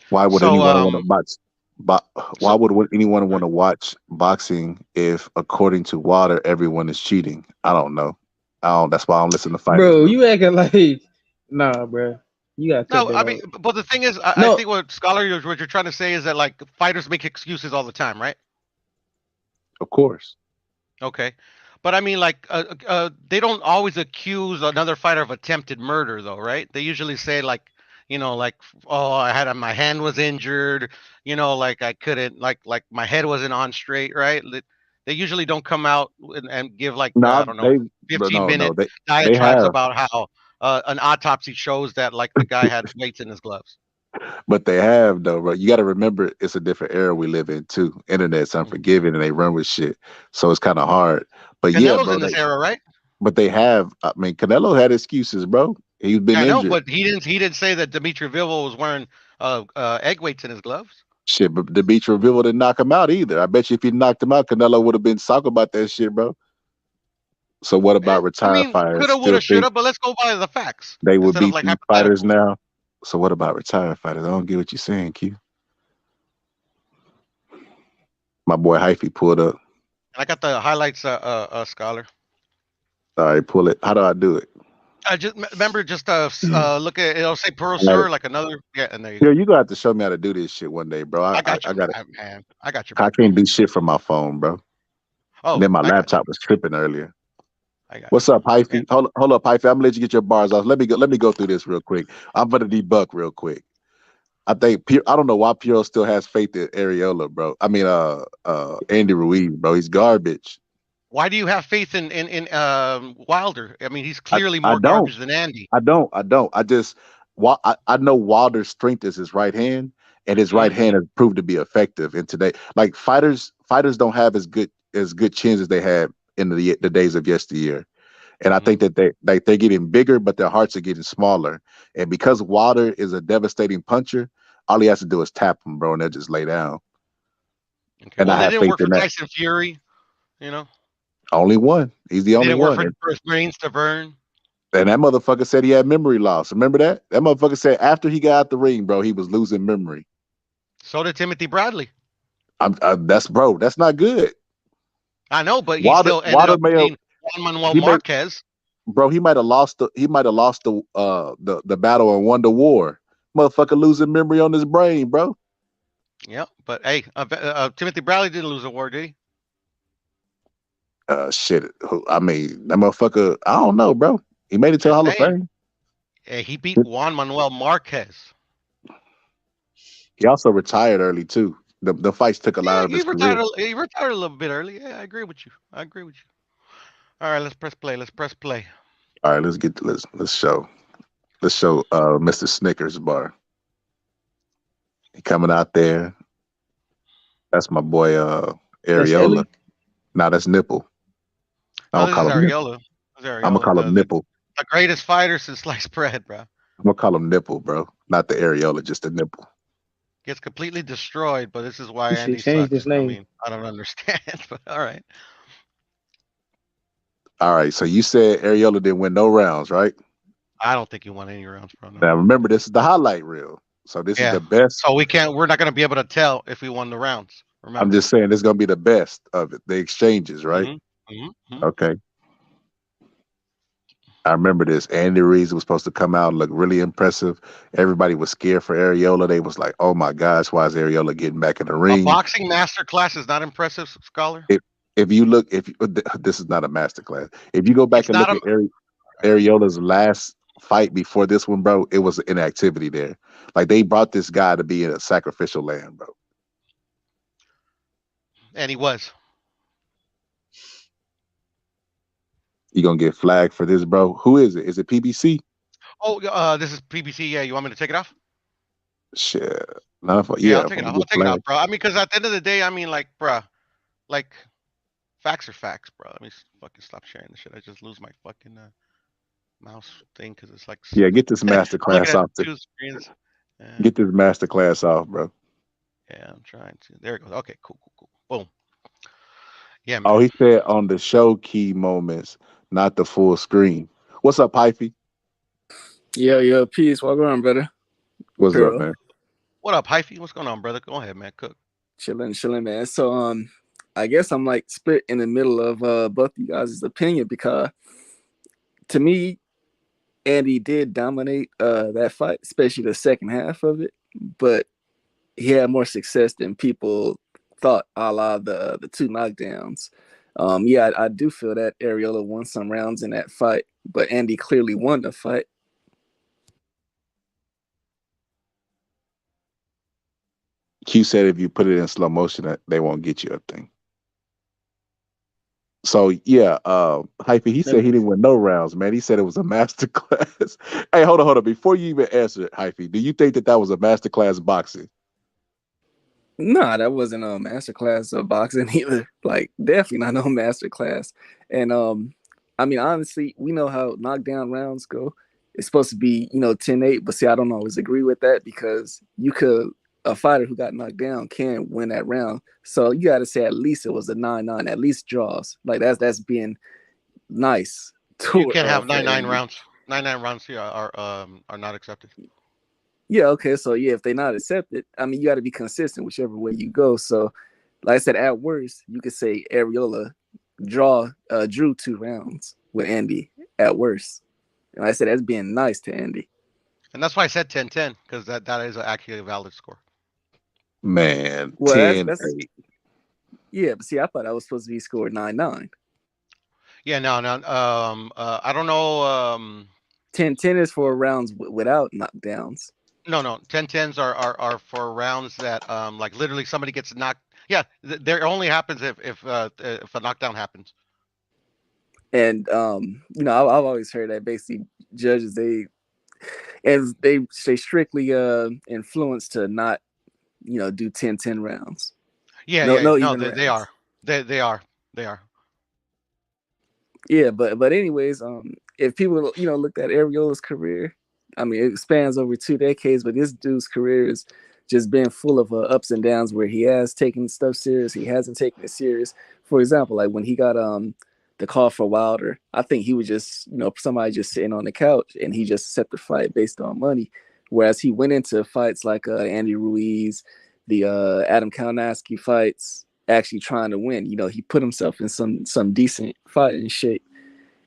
Why would anyone want to watch? Why would anyone want to watch boxing if, according to Water, everyone is cheating? I don't know. That's why I don't listen to fighters. Bro, you acting like nah, bro. You got no. I mean, but the thing is, I think what what you're trying to say is that like fighters make excuses all the time, right? Of course. Okay, but I mean, like, they don't always accuse another fighter of attempted murder, though, right? They usually say like, like, oh, my hand was injured, like I couldn't, like my head wasn't on straight, right? They usually don't come out and give like I don't know, 15-minute diatribes about how an autopsy shows that like the guy had weights in his gloves. But they have though, bro. You got to remember, it's a different era we live in too. Internet's unforgiving, and they run with shit, so it's kind of hard. But Canelo's bro, in this era, right? But they have. I mean, Canelo had excuses, bro. He's been injured. I know, but he didn't say that Dimitri Bivol was wearing egg weights in his gloves. Shit, but Dimitri Bivol didn't knock him out either. I bet you if he knocked him out, Canelo would have been talking about that shit, bro. So what about retired fighters? Coulda, woulda, shoulda, but let's go by the facts. They would beat these fighters now. So what about retired fighters? I don't get what you're saying, Q. My boy Hyphy pulled up. I got the highlights, Scholar. All right, pull it. How do I do it? I just remember just look at it'll say Pearl I got Sir it. like another and there you Here, go. you gonna have to show me how to do this shit one day, bro. I got you, I got it. man. I got you, I brother. can't do shit from my phone, bro. Oh, And then my I got laptop was tripping earlier. I got What's you. up, Hyphy? Hold up, Hyphy. I'm gonna let you get your bars off. Let me go through this real quick. I'm gonna debunk real quick. I think I don't know why Puro still has faith in Areola, bro. I mean, Andy Ruiz, bro. He's garbage. Why do you have faith in Wilder? I mean, he's clearly I more don't. garbage than Andy. I don't. I just, I know Wilder's strength is his right hand, and his right Mhm. hand has proved to be effective in today. Like fighters don't have as good chins as they had in the days of yesteryear. And I think that they're getting bigger, but their hearts are getting smaller. And because Wilder is a devastating puncher, all he has to do is tap him, bro, and they'll just lay down. Okay. And Well, I they have didn't faith work in for that. Tyson Fury, you know. Only one. He's the They only didn't work one. for First Brains to burn. And that motherfucker said he had memory loss. Remember that? That motherfucker said after he got out the ring, bro, he was losing memory. So did Timothy Bradley. That's not good. I know, but he Wilder, still ended Wilder up may have, being Juan Manuel he may, Marquez. bro, he might have lost the battle and won the war. Motherfucker losing memory on his brain, bro. Yeah, but hey, Timothy Bradley didn't lose a war, did he? Shit. I mean, that motherfucker, I don't know, bro. He made it to the Just Hall of saying. Fame. Yeah, he beat Juan Manuel Marquez. He also retired early too. The fights took a lot Yeah, out of his career. he retired a little bit early. Yeah, I agree with you. All right, let's press play. All right, let's show Mr. Snickers bar. He coming out there. That's my boy That's Areola. Ellie. Nah, that's Nipple. No, this is Areola. I'm gonna call him Nipple. The greatest fighter since sliced bread, bro. I'm gonna call him Nipple, bro. Not the Areola, just the Nipple. Gets completely destroyed, but this is why He should Andy change sucks. his I name. mean, I don't understand, but all right. All right, so you said Areola didn't win no rounds, right? I don't think he won any rounds, bro. No. Now remember, this is the highlight reel. So this is the best. So we're not gonna be able to tell if we won the rounds. Remember. I'm just saying this is gonna be the best of it. The exchanges, right? Okay. I remember this. Andy Ruiz was supposed to come out and look really impressive. Everybody was scared for Areola. They was like, "Oh my gosh, why is Areola getting back in the A ring?" boxing master class is not impressive, scholar. If you look, this is not a master class. If you go back and look at Areola's last fight before this one, bro, it was inactivity there. Like they brought this guy to be in a sacrificial lamb, bro. And he was. You gonna get flagged for this, bro? Who is it? Is it PBC? Oh, this is PBC. Yeah, you want me to take it off? Shit. Yeah, I'll take it off. I'll take it off, bro. I mean, because at the end of the day, I mean, like, bro, like, facts are facts, bro. Let me fucking stop sharing this shit. I just lose my fucking mouse thing because it's like. Yeah, get this master I'm looking class at off. two screens. Get this master class off, bro. Yeah, I'm trying to. There it goes. Okay, cool. Boom. Yeah, man. Oh, he said on the show key moments, not the full screen. What's up, Hyphy? Yo, peace. What's going on, brother? What's up, man? What up, Hyphy? What's going on, brother? Go ahead, man. Cook. Chilling, man. So, I guess I'm like split in the middle of both you guys' opinion because to me, Andy did dominate that fight, especially the second half of it, but he had more success than people thought, a la the two knockdowns. Yeah, I do feel that Areola won some rounds in that fight, but Andy clearly won the fight. Q said if you put it in slow motion, they won't get you a thing. So yeah, Hyphy, he said he didn't win no rounds, man. He said it was a master class. Hey, hold on. Before you even answer it, Hyphy, do you think that was a master class boxing? Nah, that wasn't a master class of boxing either. Like, definitely not no master class. And I mean, honestly, we know how knockdown rounds go. It's supposed to be, 10-8, but see, I don't always agree with that because a fighter who got knocked down can win that round. So you got to say at least it was a 9-9, at least draws. Like that's being nice. You can't have 9-9 rounds. 9-9 rounds here are not accepted. Yeah, okay. So yeah, if they're not accepted, I mean, you got to be consistent whichever way you go. So, like I said, at worst, you could say Areola drew 2 rounds. with Andy at worst. And I said that's being nice to Andy. And that's why I said 10-10, because that is actually a valid score. Man, Well, 10 that's yeah, but see, I thought I was supposed to be scored 9-9. Yeah, no. I don't know. 10-10 is for rounds without knockdowns. No. 10-10s are for rounds that like literally somebody gets knocked. Yeah, there only happens if a knockdown happens. And you know, I've always heard that basically judges they strictly influenced to not, you know, do 10-10 rounds. Yeah, No, no, even they rounds. are. They are. Yeah, but anyways, if people, you know, looked at Ariola's career, I mean, it spans over 2 decades, but this dude's career has just been full of ups and downs where he has taken stuff serious, he hasn't taken it serious. For example, like when he got the call for Wilder, I think he was just, you know, somebody just sitting on the couch and he just accepted the fight based on money. Whereas he went into fights like Andy Ruiz, the Adam Kalinowski fights, actually trying to win. You know, he put himself in some decent fighting shape.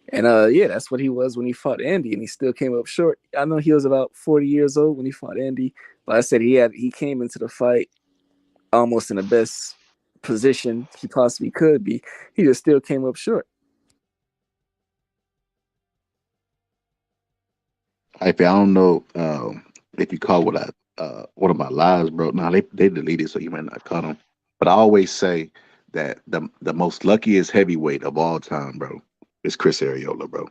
And yeah, that's what he was when he fought Andy, and he still came up short. I know he was about 40 years old when he fought Andy, but I said he came into the fight almost in the best position he possibly could be. He just still came up short. I don't know if you call what one of my lies, bro. Now they deleted, so you might not cut them. But I always say that the most luckiest heavyweight of all time, bro, is Chris Arreola, bro.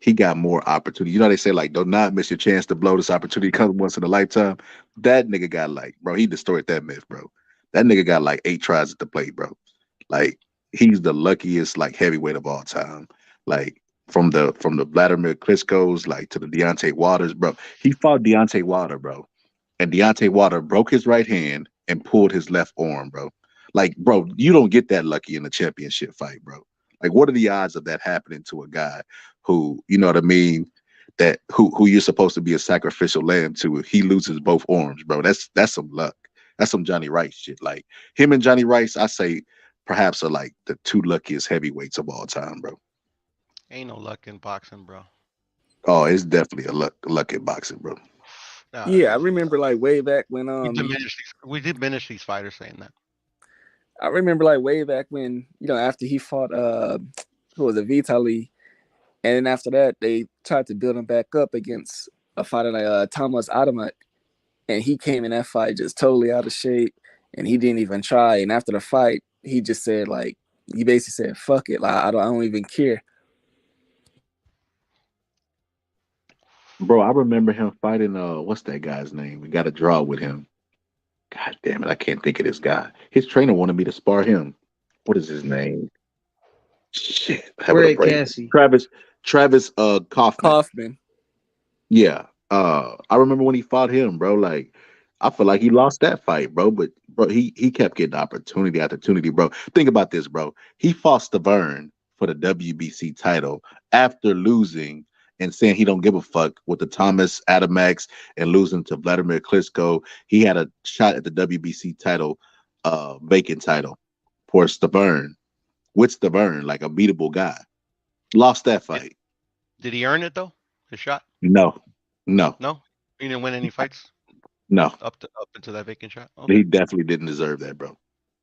He got more opportunity. You know they say like, do not miss your chance to blow. This opportunity comes once in a lifetime. That nigga got like, bro, he destroyed that myth, bro. That nigga got like 8 tries at the plate, bro. Like he's the luckiest like heavyweight of all time. Like from the Vladimir Klitschko's like to the Deontay Waters, bro. He fought Deontay Wilder, bro, and Deontay Wilder broke his right hand and pulled his left arm, bro. Like, bro, you don't get that lucky in a championship fight, bro. Like, what are the odds of that happening to a guy who, you know what I mean, that who you're supposed to be a sacrificial lamb to? If he loses both arms, bro, that's some luck. That's some Johnny Rice shit. Like him and Johnny Rice, I say perhaps are like the 2 luckiest heavyweights of all time, bro. Ain't no luck in boxing, bro. Oh, it's definitely a luck in boxing, bro. Yeah, I remember like way back when we diminish these fighters saying that. I remember like way back when, you know, after he fought who was it, Vitaly, and then after that they tried to build him back up against a fighter like Thomas Adamek, and he came in that fight just totally out of shape, and he didn't even try. And after the fight, he just said like, he basically said, "Fuck it, like I don't even care." Bro, I remember him fighting what's that guy's name? We got a draw with him. God damn it, I can't think of this guy. His trainer wanted me to spar him. What is his name? Shit. Greg Cassie. Travis Kaufman. Yeah. I remember when he fought him, bro. Like, I feel like he lost that fight, bro. But bro, he kept getting opportunity, bro. Think about this, bro. He fought Stavern for the WBC title after losing and saying he don't give a fuck with the Thomas Adamax and losing to Vladimir Klitschko. He had a shot at the WBC title, vacant title for Stavern. With Stavern, like a beatable guy. Lost that fight. Did he earn it though? His shot? No. No, he didn't win any fights. No, up into that vacant shot. Okay. He definitely didn't deserve that, bro.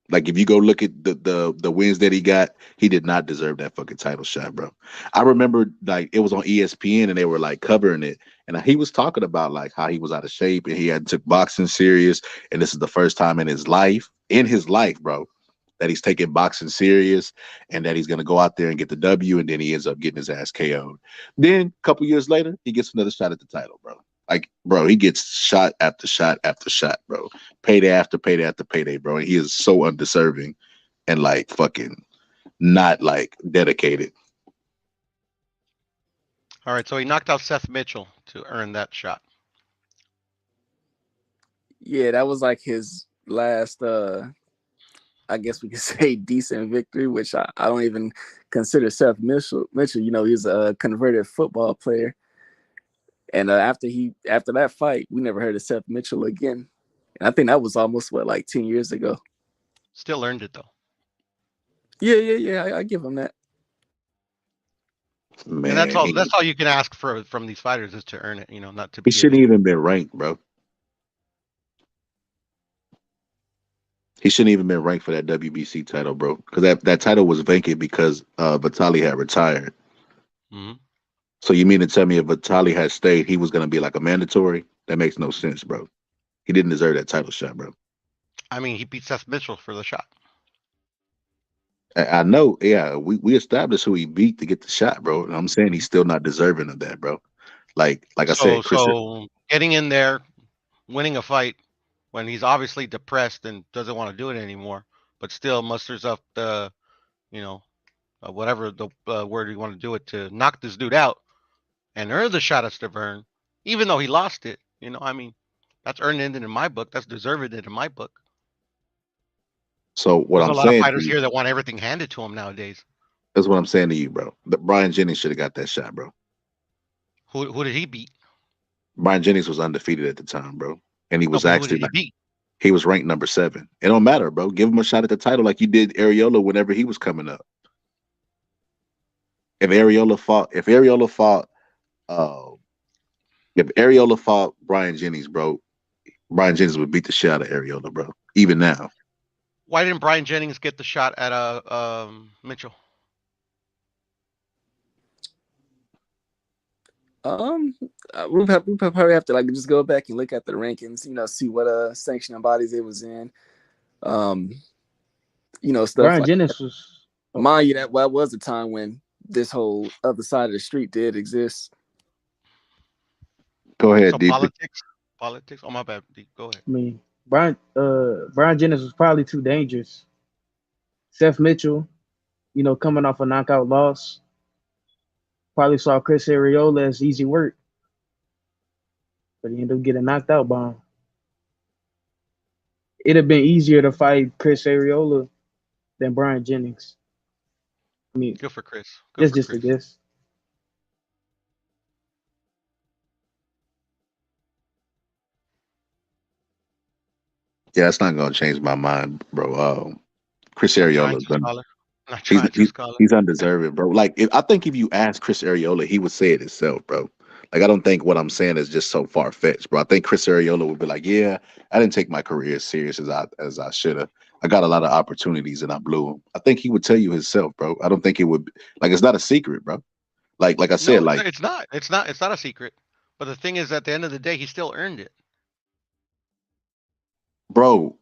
Like if you go look at the wins that he got, he did not deserve that fucking title shot, bro. I remember like it was on ESPN and they were like covering it, and he was talking about like how he was out of shape and he had took boxing serious, and this is the first time in his life, bro, that he's taking boxing serious and that he's going to go out there and get the W, and then he ends up getting his ass KO'd. Then a couple years later, he gets another shot at the title, bro. Like, bro, he gets shot after shot after shot, bro. Payday after payday after payday, bro. And he is so undeserving and like fucking not like dedicated. All right, so he knocked out Seth Mitchell to earn that shot. Yeah, that was like his last I guess we could say decent victory, which I don't even consider Seth Mitchell. You know, he's a converted football player. And after that fight, we never heard of Seth Mitchell again. And I think that was almost like 10 years ago. Still earned it though. Yeah. I give him that. Man, And that's all you can ask from these fighters is to earn it, not to he be shouldn't given. even been ranked, bro. He shouldn't even been ranked for that WBC title, bro. Because that title was vacant because Vitali had retired. Hmm. So you mean to tell me if Vitali had stayed, he was gonna be like a mandatory? That makes no sense, bro. He didn't deserve that title shot, bro. I mean, he beat Seth Mitchell for the shot. I know, yeah. We established who he beat to get the shot, bro. And I'm saying he's still not deserving of that, bro. Like I So said, Chris. so getting in there, winning a fight when he's obviously depressed and doesn't want to do it anymore, but still musters up the, you know, whatever the word you want to do it to knock this dude out and earn the shot at Stavern, even though he lost it. I mean, that's earned it in my book. That's deserved it in my book. So what There's I'm a lot of saying to fighters you, here that want everything handed to them nowadays. that's what I'm saying to you, bro. That Brian Jennings should have got that shot, bro. Who did he beat? Brian Jennings was undefeated at the time, bro. And he No, was but who actually did he beat? he was ranked number 7. It don't matter, bro. Give him a shot at the title like you did Areola whenever he was coming up. If Areola fought Brian Jennings, bro, Brian Jennings would beat the shit out of Areola, bro. Even now. Why didn't Brian Jennings get the shot at Mitchell? We'll probably have to just go back and look at the rankings, see what sanctioning bodies it was in. Stuff Brian like Jennings that. was. Mind you, that was a time when this whole other side of the street did exist. Go ahead, So D. politics. Oh my bad, D. Go ahead. I mean, Brian Jennings was probably too dangerous. Seth Mitchell, coming off a knockout loss, probably saw Chris Arreola as easy work, but he ended up getting knocked out by him. It'd have been easier to fight Chris Arreola than Brian Jennings. I mean, Good for Chris. that's just a guess. Yeah, that's not gonna change my mind, bro. Chris Trying Areola, to, scholar. Not trying to, scholar. he's undeserving, bro. Like I think if you ask Chris Areola, he would say it himself, bro. Like I don't think what I'm saying is just so far fetched, bro. I think Chris Areola would be like, "Yeah, I didn't take my career as serious as I should have. I got a lot of opportunities and I blew them." I think he would tell you himself, bro. I don't think it would it's not a secret, bro. Like I said, No, it's not. It's not a secret. But the thing is, at the end of the day, he still earned it. Bro,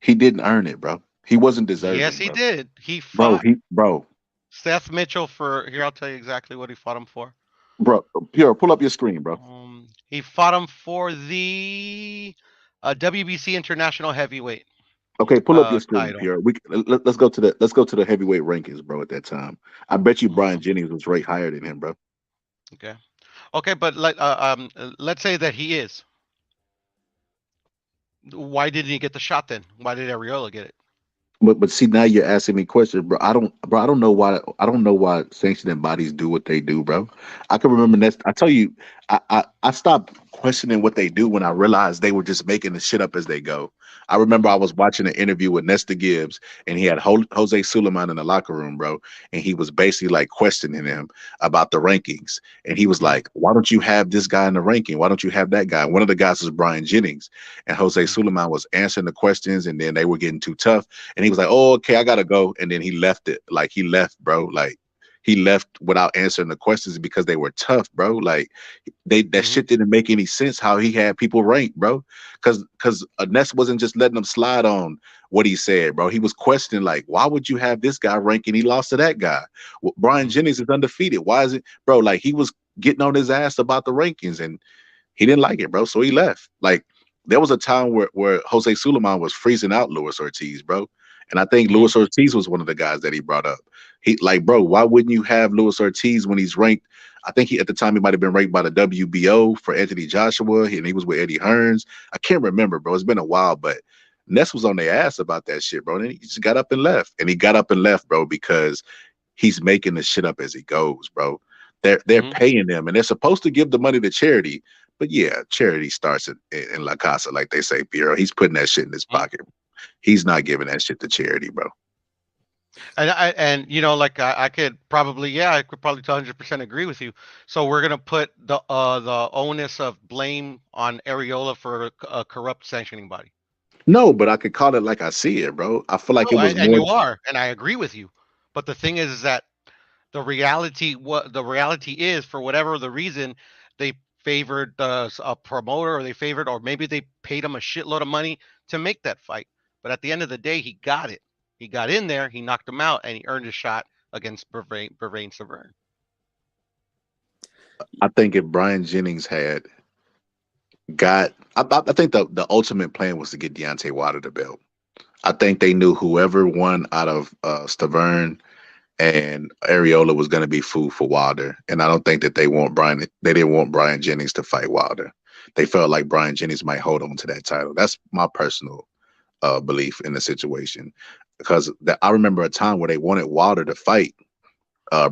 he didn't earn it, bro. He wasn't deserving. Yes, he bro. did. He fought Bro. Seth Mitchell for here. I'll tell you exactly what he fought him for. Bro, here, pull up your screen, bro. He fought him for the WBC International Heavyweight. Okay, pull up your screen, title. Pierre. Let's go to the heavyweight rankings, bro. At that time, I bet you Brian Jennings was right higher than him, bro. Okay, but let's say that he is. Why didn't he get the shot then? Why did Arreola get it? But see, now you're asking me questions, bro. I don't know why sanctioning bodies do what they do, bro. I can remember that. I tell you, I stopped questioning what they do when I realized they were just making the shit up as they go. I remember I was watching an interview with Nesta Gibbs, and he had Jose Suleiman in the locker room, bro, and he was basically like questioning him about the rankings, and he was like, "Why don't you have this guy in the ranking? Why don't you have that guy?" One of the guys was Brian Jennings, and Jose Suleiman was answering the questions, and then they were getting too tough, and he was like, "Oh, okay, I gotta go," and then he left it. Like he left, bro. Like he left without answering the questions because they were tough, bro. Like that shit didn't make any sense how he had people ranked, bro. Because Ness wasn't just letting them slide on what he said, bro. He was questioning like, why would you have this guy ranking? He lost to that guy. Well, Brian Jennings is undefeated. Why is it, bro? Like he was getting on his ass about the rankings and he didn't like it, bro. So he left. Like there was a time where Jose Suleiman was freezing out Luis Ortiz, bro. And I think Luis Ortiz was one of the guys that he brought up. He like, bro, why wouldn't you have Luis Ortiz when he's ranked? I think at the time he might have been ranked by the WBO for Anthony Joshua, and he was with Eddie Hearns. I can't remember, bro. It's been a while, but Ness was on their ass about that shit, bro. And he just got up and left. And he got up and left, bro, because he's making the shit up as he goes, bro. They're paying them, and they're supposed to give the money to charity. But yeah, charity starts in La Casa, like they say, Piero. He's putting that shit in his pocket. He's not giving that shit to charity, bro. And you know, like I could probably, I could probably 100% agree with you. So we're gonna put the onus of blame on Areola for a corrupt sanctioning body. No, but I could call it like I see it, bro. I feel like No, it was and more. you are, and I agree with you. But the thing is that what the reality is, for whatever the reason, they favored a promoter, or they favored, or maybe they paid him a shitload of money to make that fight. But at the end of the day, he got it. He got in there, he knocked him out, and he earned a shot against Bervain Severn. I think if Brian Jennings had I think the ultimate plan was to get Deontay Wilder the belt. I think they knew whoever won out of Stavern and Areola was going to be food for Wilder, and I don't think that they didn't want Brian Jennings to fight Wilder. They felt like Brian Jennings might hold on to that title. That's my personal belief in the situation, because I remember a time where they wanted Wilder to fight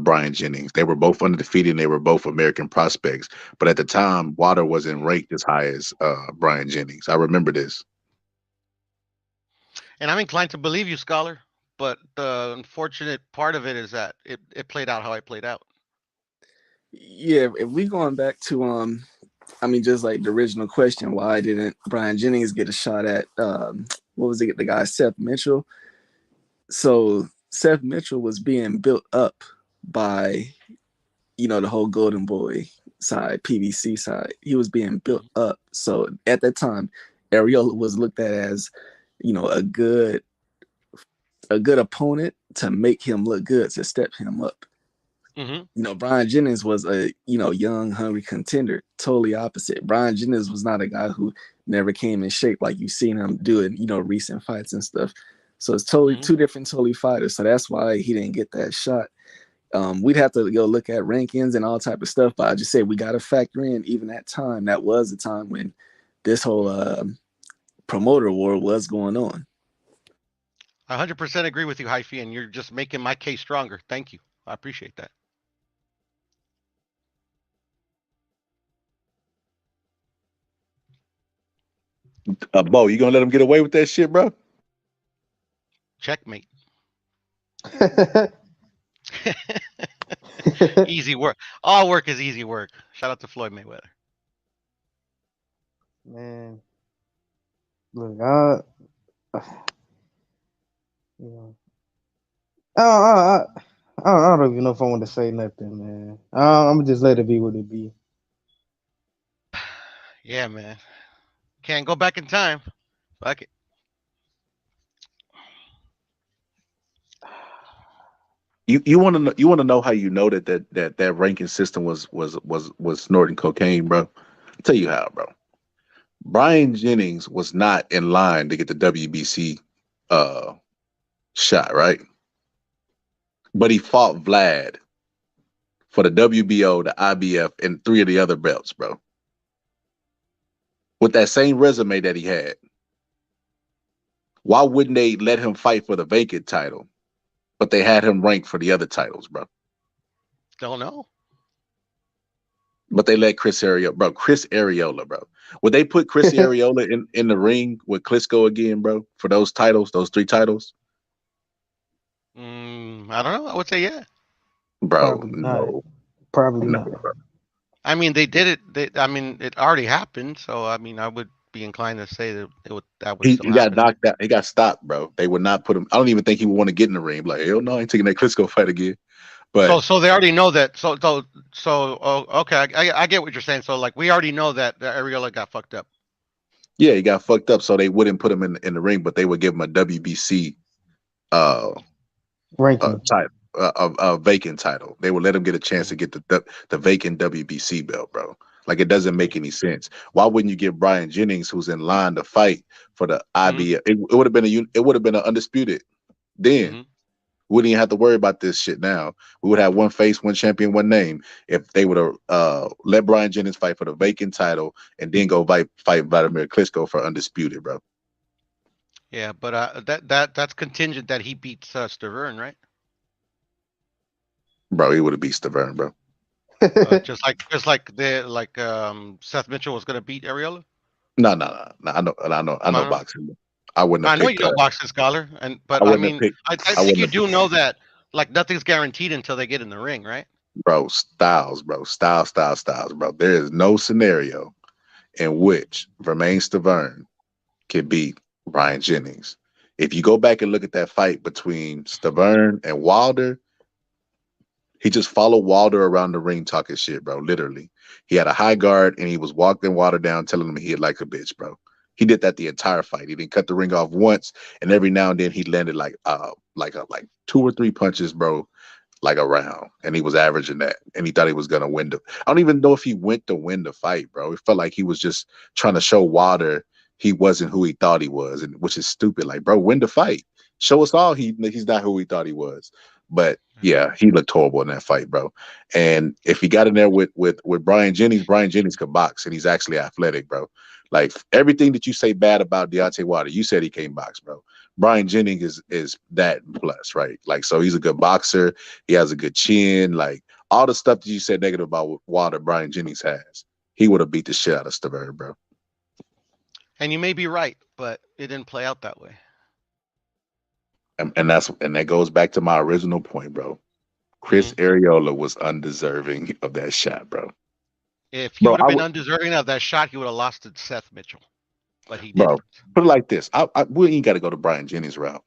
Brian Jennings. They were both undefeated and they were both American prospects. But at the time, Wilder wasn't ranked as high as Brian Jennings. I remember this. And I'm inclined to believe you, Scholar. But the unfortunate part of it is that it played out how it played out. Yeah, if we going back to I mean, just like the original question, why didn't Brian Jennings get a shot at what was it, the guy Seth Mitchell? So Seth Mitchell was being built up by, you know, the whole Golden Boy side, PBC side. He was being built up. So at that time, Areola was looked at as, you know, a good opponent to make him look good, to step him up. Mm-hmm. You know, Brian Jennings was a, you know, young, hungry contender. Totally opposite. Brian Jennings was not a guy who never came in shape like you've seen him do in, you know, recent fights and stuff. So it's totally two different fighters. So that's why he didn't get that shot. We'd have to go look at rankings and all type of stuff. But I just say we got to factor in even that time. That was the time when this whole promoter war was going on. I 100% agree with you, Hyphy, and you're just making my case stronger. Thank you. I appreciate that. Bo, you gonna let him get away with that shit, bro? Checkmate. Easy work. All work is easy work. Shout out to Floyd Mayweather. Man, look, you know, I don't even know if I want to say nothing, man. I'm gonna just let it be what it be. Yeah, man. Can't go back in time. Fuck it. You want to know how you know that ranking system was snorting cocaine, bro? I'll tell you how, bro. Brian Jennings was not in line to get the WBC shot, right? But he fought Vlad for the WBO, the IBF, and 3 of the other belts, bro. With that same resume that he had. Why wouldn't they let him fight for the vacant title? But they had him ranked for the other titles, bro. Don't know. But they let Chris Areola, bro. Would they put Chris Areola in the ring with Klitschko again, bro, for those titles, those 3 titles? I don't know. I would say yeah. Bro, Probably no. not. Probably No, not. bro. I mean, they did it. I mean, it already happened. So, I mean, I would be inclined to say that that would He still got happen. knocked out. He got stopped, bro. They would not put him. I don't even think he would want to get in the ring. Like, hell no, I ain't taking that Klitschko fight again. But So they already know that. Okay, I get what you're saying. So, like, we already know that Areola got fucked up. yeah, he got fucked up. So they wouldn't put him in the ring, but they would give him a WBC ranking type a vacant title. They would let him get a chance to get the vacant WBC belt, bro. Like, it doesn't make any sense. Why wouldn't you give Brian Jennings, who's in line to fight for the IBF? It would have been an undisputed. Then we wouldn't even have to worry about this shit now. We would have one face, one champion, one name. If they would have let Brian Jennings fight for the vacant title and then go fight Vladimir Klitschko for undisputed, bro. Yeah, but that's contingent that he beats Stavern, right? Bro, he would have beat Stavern, bro. just like Seth Mitchell was gonna beat Areola. No. I know boxing. I wouldn't I have know picked. you know boxing scholar, I but I wouldn't have mean, picked. I I think wouldn't you have, do know that like nothing's guaranteed until they get in the ring, right? bro. Styles, bro. Styles, bro. There is no scenario in which Vermaine Stavern can beat Brian Jennings. If you go back and look at that fight between Stavern and Wilder, he just followed Wilder around the ring talking shit, bro. Literally. He had a high guard and he was walking Wilder down, telling him he had like a bitch, bro. He did that the entire fight. He didn't cut the ring off once, and every now and then he landed like 2 or 3 punches, bro, like a round, and he was averaging that, and he thought he was gonna win the. I don't even know if he went to win the fight, bro. It felt like he was just trying to show Wilder he wasn't who he thought he was, and which is stupid. Like, bro, win the fight. Show us all he's not who he thought he was. But yeah, he looked horrible in that fight, bro. And if he got in there with Brian Jennings could box, and he's actually athletic, bro. Like everything that you say bad about Deontay Wilder, you said he can't box, bro. Brian Jennings is that plus, right? Like, so he's a good boxer. He has a good chin. Like all the stuff that you said negative about Wilder, Brian Jennings has. He would have beat the shit out of Stavern, bro. And you may be right, but it didn't play out that way. And that goes back to my original point, bro. Chris Areola was undeserving of that shot, bro. If he would have been undeserving of that shot, he would have lost to Seth Mitchell. But he didn't. Bro, put it like this. We ain't got to go to Brian Jennings route.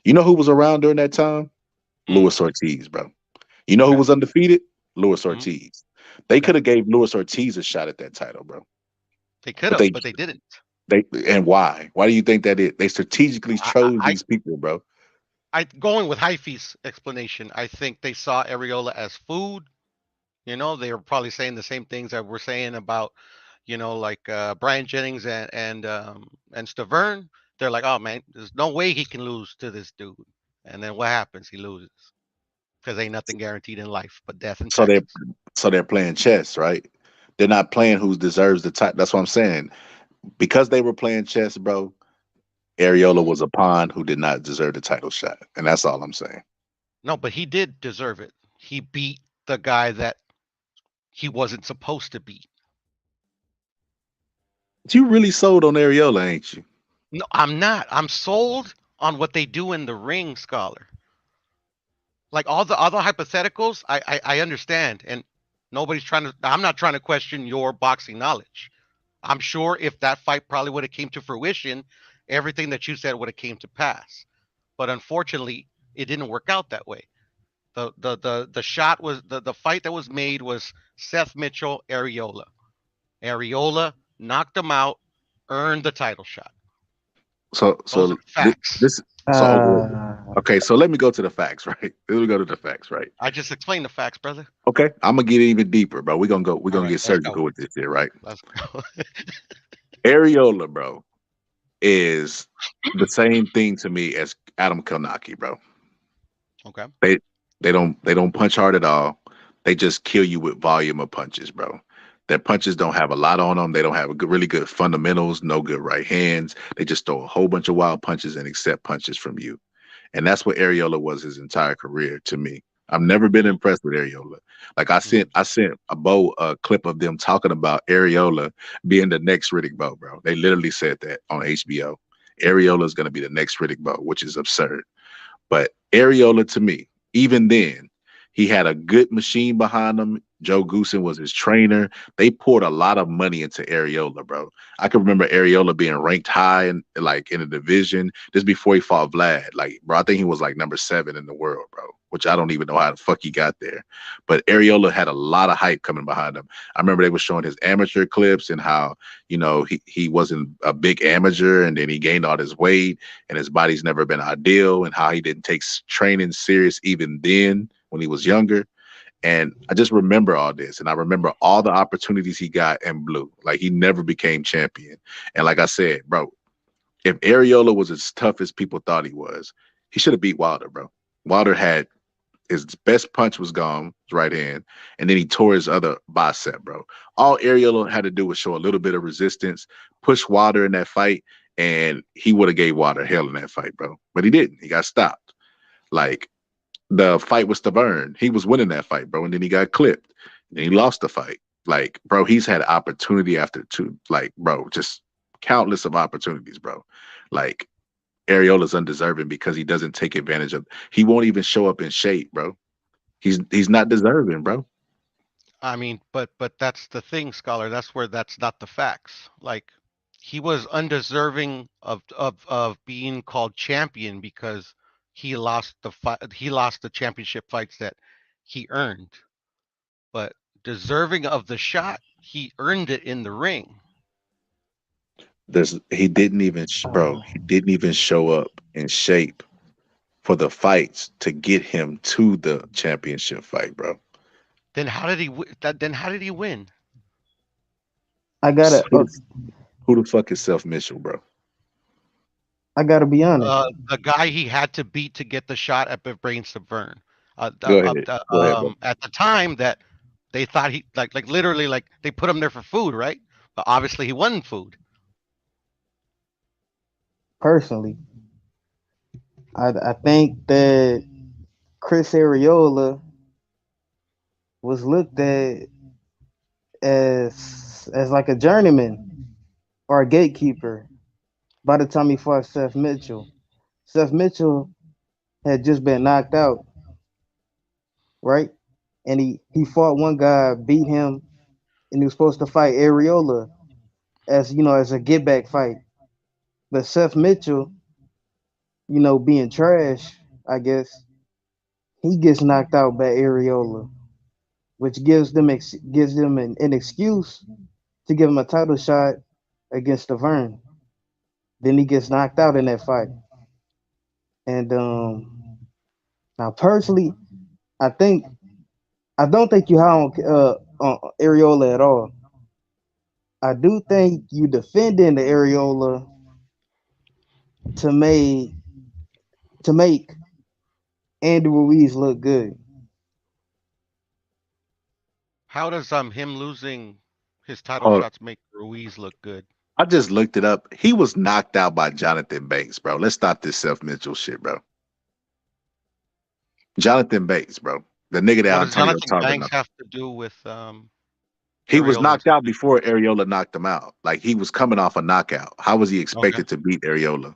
You know who was around during that time? Luis Ortiz, bro. You know who was undefeated? Luis Ortiz. They could have gave Luis Ortiz a shot at that title, bro. They could have, but they didn't. And why? Why do you think that they strategically chose these people, bro? Going with Hyphy's explanation, I think they saw Areola as food. You know, they were probably saying the same things that we're saying about, you know, like Brian Jennings and Stavern. They're like, oh man, there's no way he can lose to this dude. And then what happens? He loses because ain't nothing guaranteed in life but death and taxes. So they're playing chess, right? They're not playing who deserves the title. That's what I'm saying. Because they were playing chess, bro. Areola was a pawn who did not deserve the title shot, and that's all I'm saying. No, but he did deserve it. He beat the guy that he wasn't supposed to beat. You really sold on Areola, ain't you? No, I'm not. I'm sold on what they do in the ring, Scholar. Like all the other hypotheticals, I understand, and nobody's trying to. I'm not trying to question your boxing knowledge. I'm sure if that fight probably would have came to fruition, everything that you said would have came to pass. But unfortunately, it didn't work out that way. The shot was the fight that was made was Seth Mitchell, Areola. Areola knocked him out, earned the title shot. So facts. Okay, so let me go to the facts, right? Let me go to the facts, right? I just explained the facts, brother. Okay, I'm gonna get even deeper, bro. We're gonna get surgical with this here, right? Let's go. Areola, bro, is the same thing to me as Adam Kalnaki, bro. Okay. They don't punch hard at all. They just kill you with volume of punches, bro. Their punches don't have a lot on them. They don't have really good fundamentals, no good right hands. They just throw a whole bunch of wild punches and accept punches from you. And that's what Areola was his entire career to me. I've never been impressed with Areola. Like I sent a clip of them talking about Areola being the next Riddick Bowe, bro. They literally said that on HBO. Areola is going to be the next Riddick Bowe, which is absurd. But Areola, to me, even then, he had a good machine behind him. Joe Goosen was his trainer. They poured a lot of money into Areola, bro. I can remember Areola being ranked high in the division just before he fought Vlad. Like, bro, I think he was like number 7 in the world, bro, which I don't even know how the fuck he got there. But Areola had a lot of hype coming behind him. I remember they were showing his amateur clips and how, you know, he wasn't a big amateur and then he gained all his weight and his body's never been ideal and how he didn't take training serious even then when he was younger. And I just remember all this, and I remember all the opportunities he got and blew. Like, he never became champion. And like I said, bro, if Areola was as tough as people thought he was, he should have beat Wilder, bro. Wilder had his best punch was gone, his right hand, and then he tore his other bicep, bro. All Areola had to do was show a little bit of resistance, push Wilder in that fight, and he would have gave Wilder hell in that fight, bro. But he didn't. He got stopped. Like, the fight with Stavern, he was winning that fight, bro, and then he got clipped. And he lost the fight. Like, bro, he's had opportunity after two. Like, bro, just countless of opportunities, bro. Like, Areola's undeserving because he doesn't take advantage of. He won't even show up in shape, bro. He's not deserving, bro. I mean, but that's the thing, Scholar. That's where that's not the facts. Like he was undeserving of being called champion because he lost the championship fights that he earned. But deserving of the shot, he earned it in the ring. He didn't even, bro. He didn't even show up in shape for the fights to get him to the championship fight, bro. Then how did he? Then how did he win? I gotta. Who the fuck is Seth Mitchell, bro? I gotta be honest. The guy he had to beat to get the shot at Brain Subvern. Go ahead. Go ahead, bro. At the time that they thought he like literally like they put him there for food, right? But obviously he wasn't food. Personally, I think that Chris Areola was looked at as like a journeyman or a gatekeeper by the time he fought Seth Mitchell. Seth Mitchell had just been knocked out, right? And he fought one guy, beat him, and he was supposed to fight Areola as as a get back fight. But Seth Mitchell, being trash, I guess, he gets knocked out by Areola, which gives them an excuse to give him a title shot against Vern. Then he gets knocked out in that fight. And now personally, I don't think you high on Areola at all. I do think you defending the Areola to make Andy Ruiz look good. How does him losing his title shots make Ruiz look good? I just looked it up. He was knocked out by Jonathan Banks, bro. Let's stop this Seth Mitchell shit, bro. Jonathan Banks, bro. The nigga that What does Jonathan Banks have to do with He was knocked out before Areola knocked him out. Like he was coming off a knockout. How was he expected to beat Areola?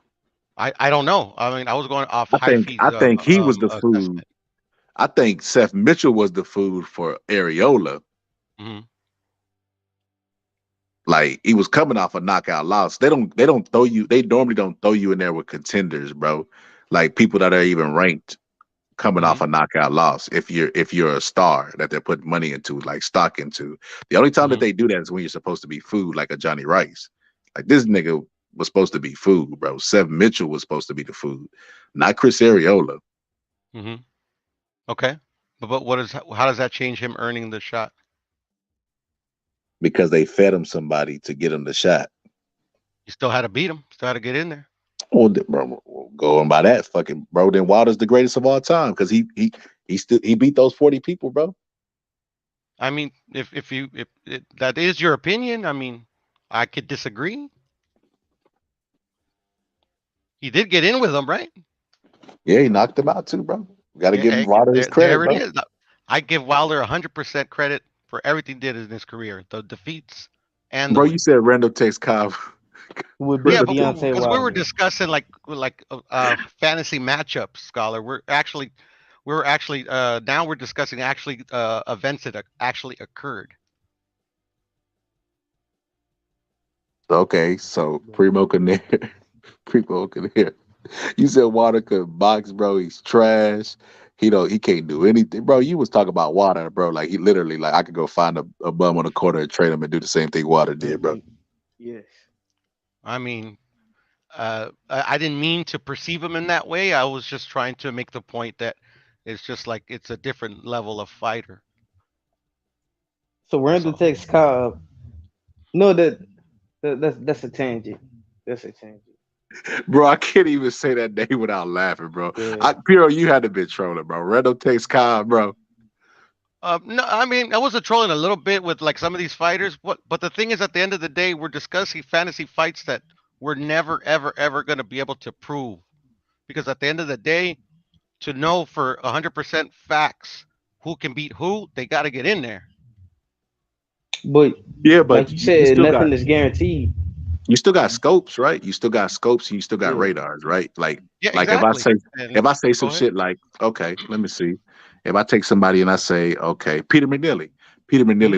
I don't know. I mean, I was going off I think he was the food. I think Seth Mitchell was the food for Areola. Mm-hmm. Like he was coming off a knockout loss. They don't throw you. They normally don't throw you in there with contenders, bro. Like people that are even ranked coming off a knockout loss. If you're a star that they're putting money into, like stock into. The only time that they do that is when you're supposed to be food, like a Johnny Rice. Like this nigga was supposed to be food, bro. Seth Mitchell was supposed to be the food, not Chris Areola. Mm-hmm. Okay, but how does that change him earning the shot? Because they fed him somebody to get him the shot. You still had to beat him. Still had to get in there. Well, bro, going by that, fucking bro, then Wilder's the greatest of all time because he beat those 40 people, bro. I mean, if that is your opinion, I mean, I could disagree. He did get in with them, right? Yeah, he knocked him out too, bro. Got to give Wilder his credit, there bro. It is. I give Wilder 100% credit for everything he did in his career, the defeats and bro. You said Randall takes Cobb. Yeah, but because we were discussing like fantasy matchups, Scholar. We're actually now we're discussing events that actually occurred. Okay, so Primo Canary. You said Wilder could box, bro. He's trash. He can't do anything, bro. You was talking about Wilder, bro. Like he literally, like I could go find a bum on the corner and trade him and do the same thing Wilder did, bro. Yes. I mean, I didn't mean to perceive him in that way. I was just trying to make the point that it's just like it's a different level of fighter. So Randall takes Cobb. No, that's a tangent. That's a tangent. Bro, I can't even say that name without laughing, bro. Yeah. Piro, you had to be trolling, bro. Randall takes Cobb, bro. No, I mean, I was trolling a little bit with like some of these fighters, but the thing is, at the end of the day, we're discussing fantasy fights that we're never, ever going to be able to prove, because at the end of the day, to know for 100% facts who can beat who, they got to get in there. But yeah, but like you said, nothing is guaranteed. You still got scopes, right? You still got scopes and you still got Yeah. radars, right? Like exactly. if I say Go some ahead. shit like, okay, let me see. If I take somebody and I say, okay, Peter McNeely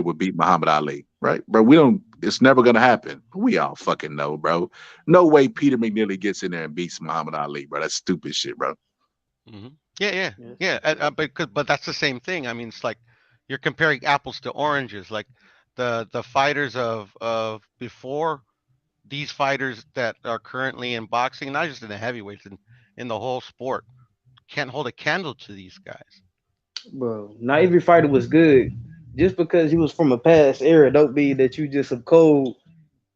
would beat Muhammad Ali, right? Bro, it's never gonna happen. We all fucking know, bro. No way Peter McNeely gets in there and beats Muhammad Ali, bro. That's stupid shit, bro. Yeah. But that's the same thing. I mean, it's like you're comparing apples to oranges. Like the fighters of before these fighters that are currently in boxing, not just in the heavyweights, in the whole sport, can't hold a candle to these guys. Bro, not every fighter was good. Just because you was from a past era, don't mean that you just a cold,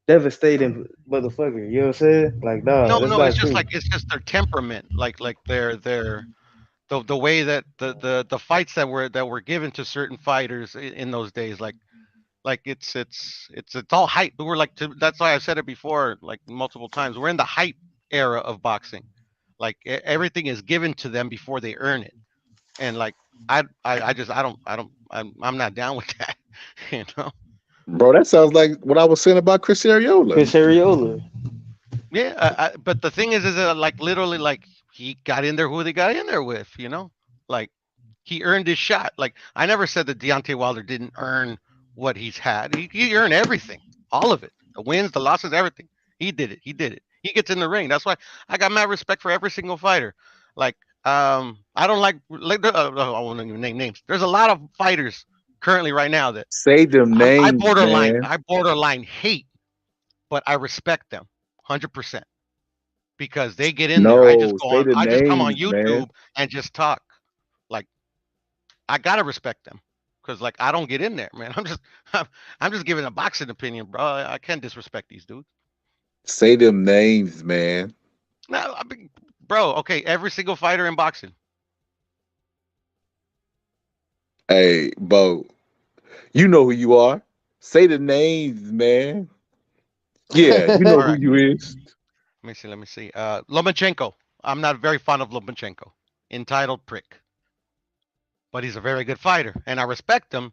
devastating motherfucker. You know what I'm saying? Like, nah, that's No, not it's just true. like it's just their temperament, like their the way that the fights that were given to certain fighters in those days, like it's all hype. But we're like, that's why I said it before, like multiple times. We're in the hype era of boxing. Like everything is given to them before they earn it, and like I'm not down with that, you know. Bro, that sounds like what I was saying about Chris Ariola. Chris Ariola. Yeah, but the thing is that like literally, like he got in there who they got in there with, you know, like he earned his shot. Like I never said that Deontay Wilder didn't earn what he's had. He earned everything, all of it, the wins, the losses, everything. He did it. He did it. He gets in the ring. That's why I got mad respect for every single fighter. Like I don't like I won't even name names. There's a lot of fighters currently right now that Say them names, man. I borderline hate, but I respect them 100% because they get in there. I just come on YouTube man. and just talk. Like I gotta respect them because like I don't get in there, man. I'm just giving a boxing opinion, bro. I can't disrespect these dudes. Say them names, man. No, I mean, bro. Okay, every single fighter in boxing. Hey, Bo, you know who you are. Say the names, man. Yeah, you know who you is. Let me see. Lomachenko. I'm not very fond of Lomachenko. Entitled prick. But he's a very good fighter, and I respect him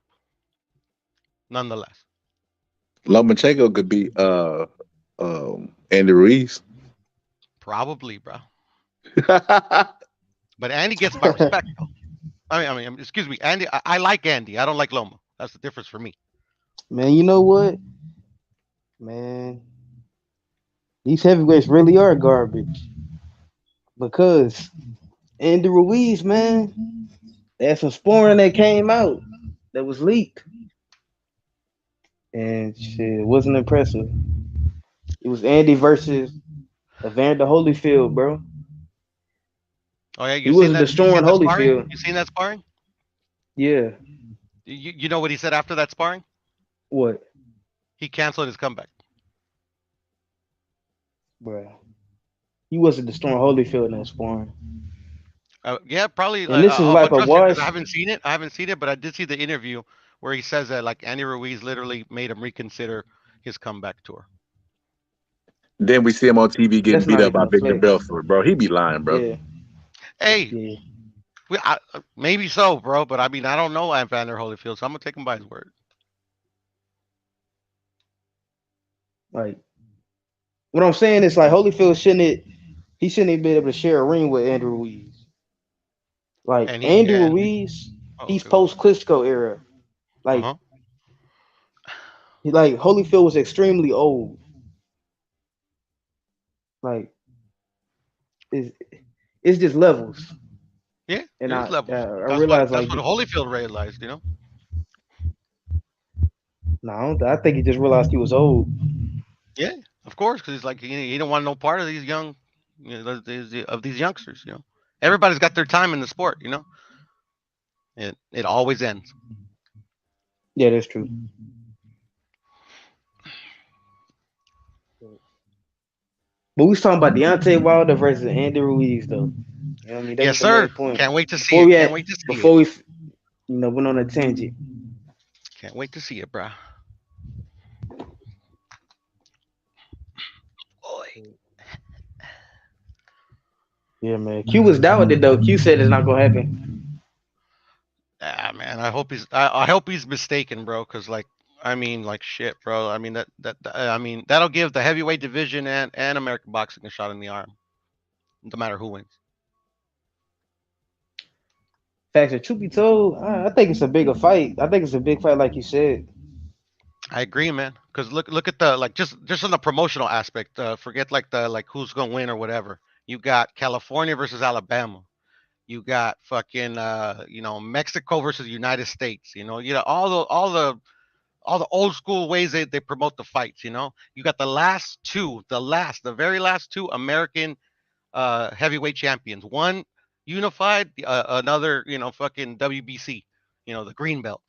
nonetheless. Lomachenko could be Andy Ruiz. Probably, bro. But Andy gets my respect, though. I mean, excuse me, Andy. I like Andy. I don't like Loma. That's the difference for me. Man, you know what? Man, these heavyweights really are garbage. Because Andy Ruiz, man, there's some sparring that came out that was leaked. And shit, it wasn't impressive. It was Andy versus Evander Holyfield, bro. Oh yeah, he wasn't destroying Holyfield. You seen that sparring? Yeah. You know what he said after that sparring? What? He canceled his comeback. Bro, he wasn't destroying Holyfield in that sparring. Yeah, probably. And this is like a wash. I haven't seen it, but I did see the interview where he says that like Andy Ruiz literally made him reconsider his comeback tour. Then we see him on TV getting beat up by Victor Belfort, bro. He be lying, bro. Yeah. Hey, maybe so, bro. But I mean, I don't know Evander Holyfield, so I'm gonna take him by his word. Like, what I'm saying is like Holyfield shouldn't have been able to share a ring with Andrew Ruiz. Like Andy Ruiz, he's post Klitschko era. Like, like Holyfield was extremely old. Like, it's just levels. Yeah, and there's levels. I realized that's like what Holyfield realized, you know. No, I think he just realized he was old. Yeah, of course, because he's like he don't want no part of these young, you know, these youngsters. You know, everybody's got their time in the sport. You know, it always ends. Yeah, that's true. But we was talking about Deontay Wilder versus Andy Ruiz, though. You know what I mean? That Yes, was sir. The main point. Can't wait to see it. Can't wait to see before it. we, went on a tangent. Can't wait to see it, bro. Yeah, man. Q was down with it though. Q said it's not gonna happen. Ah, man. I hope he's mistaken, bro. Because like, I mean, like shit, bro. I mean I mean that'll give the heavyweight division and American boxing a shot in the arm, no matter who wins. Facts. And truth be told, I think it's a bigger fight. I think it's a big fight, like you said. I agree, man. Because look at the like just on the promotional aspect. Forget like the like who's gonna win or whatever. You got California versus Alabama. You got fucking Mexico versus United States. All the old school ways they promote the fights. You got the very last two American heavyweight champions. One unified, another fucking WBC. The green belt.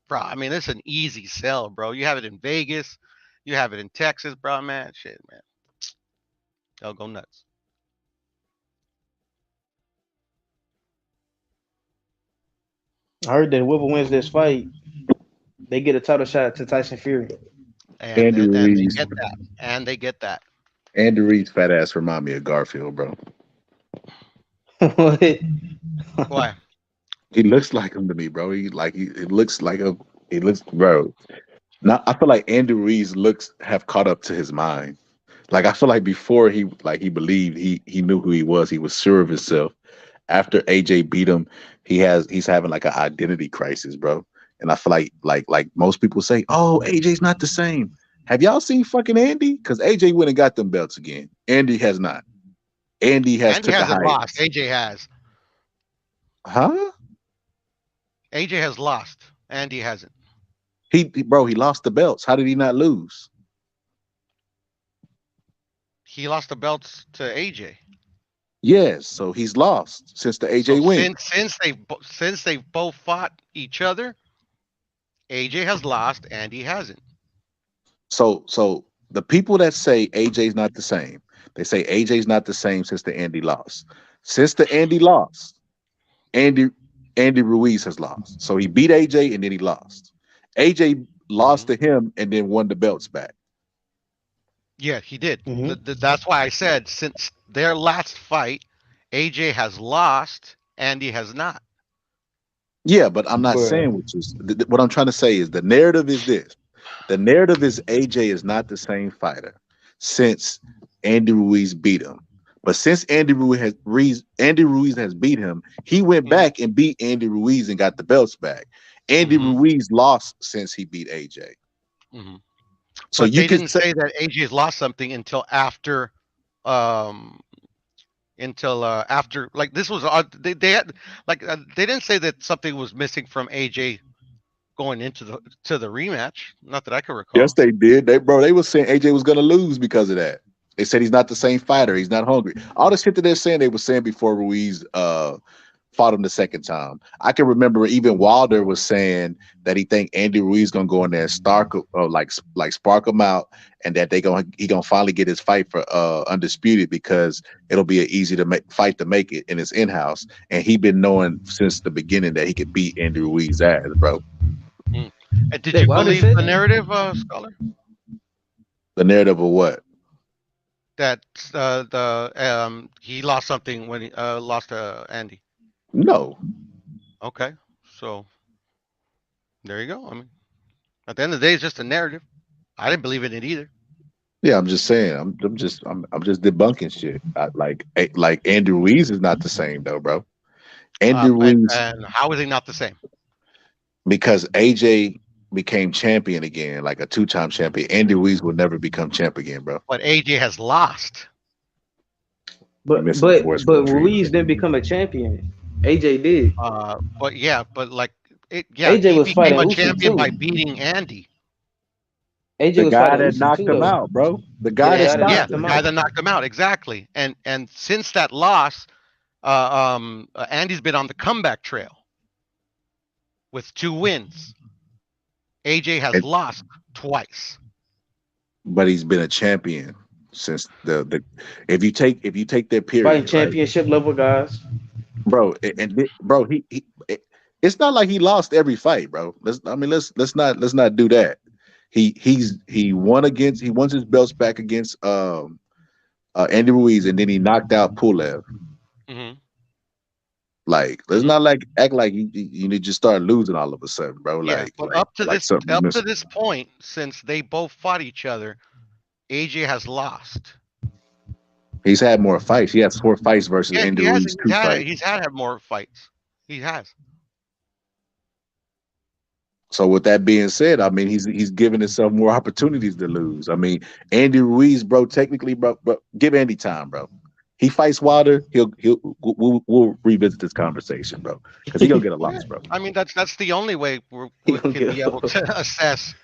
Bro, I mean, it's an easy sell, bro. You have it in Vegas, you have it in Texas, bro, man. Shit, man. They'll go nuts. I heard that whoever wins this fight, they get a title shot to Tyson Fury. And they get that. And they get that. Andy Reid's fat ass remind me of Garfield, bro. Why? He looks like him to me, bro. He looks, bro. Now I feel like Andy Reid's looks have caught up to his mind. Like I feel like before he believed he knew who he was. He was sure of himself. After AJ beat him, he's having like an identity crisis, bro. And I feel like most people say, oh, AJ's not the same. Have y'all seen fucking Andy? Because AJ went and got them belts again. Andy has not. Andy hasn't lost. AJ has. Huh? AJ has lost. Andy hasn't. He lost the belts. How did he not lose? He lost the belts to AJ. Yes, so he's lost since the AJ win. Since they both fought each other, AJ has lost, Andy hasn't. So the people that say AJ's not the same, they say AJ's not the same since the Andy lost. Since the Andy lost, Andy Ruiz has lost. So he beat AJ and then he lost. AJ lost to him and then won the belts back. Yeah, he did. That's why I said since their last fight, AJ has lost, Andy has not. Yeah, but I'm not saying what I'm trying to say is the narrative is this. The narrative is AJ is not the same fighter since Andy Ruiz beat him. But since Andy Ruiz has beat him, he went back and beat Andy Ruiz and got the belts back. Andy Ruiz lost since he beat AJ. So you didn't say that AJ has lost something until after, like this was they had like they didn't say that something was missing from AJ going into the rematch. Not that I can recall. Yes, they did. They were saying AJ was gonna lose because of that. They said he's not the same fighter. He's not hungry. All the shit that they're saying, they were saying before Ruiz fought him the second time. I can remember even Wilder was saying that he think Andy Ruiz gonna go in there and spark him out, and that he gonna finally get his fight for undisputed because it'll be an easy fight to make it, and it's in house. And he been knowing since the beginning that he could beat Andy Ruiz ass, bro. Did you believe the narrative, Scholar? The narrative of what? That he lost something when he lost to Andy. No. Okay, so there you go. I mean, at the end of the day, it's just a narrative. I didn't believe in it either. Yeah, I'm just saying. I'm just debunking shit. Like Andy Ruiz is not the same though, bro. Andy Ruiz. And how is he not the same? Because AJ became champion again, like a 2-time champion. Andy Ruiz will never become champ again, bro. But AJ has lost. But Ruiz didn't become a champion. AJ did. But AJ was became fighting a Usyk champion too. by beating Andy. AJ The was guy fighting that Usyk knocked too, him though. out, bro. The guy that stopped The him. guy that knocked him out, exactly. And since that loss, Andy's been on the comeback trail with 2 wins. AJ has lost twice. But he's been a champion since the if you take their period, Fighting right? championship level guys. Bro, he it's not like he lost every fight, bro. Let's not do that. He won his belts back against Andy Ruiz, and then he knocked out Pulev. Like, let's not act like you need to start losing all of a sudden, bro. Yeah, Like, but like, up to like something missing. this point, since they both fought each other, AJ has lost. He's had more fights. He has 4 fights versus Yeah, Andy Ruiz 2 fights. he's had more fights. He has. So with that being said, I mean he's giving himself more opportunities to lose. I mean, Andy Ruiz, bro, technically, bro, give Andy time, bro. He fights Wilder, we'll revisit this conversation, bro, because he gonna get a loss, bro. I mean, that's the only way we can be able to assess,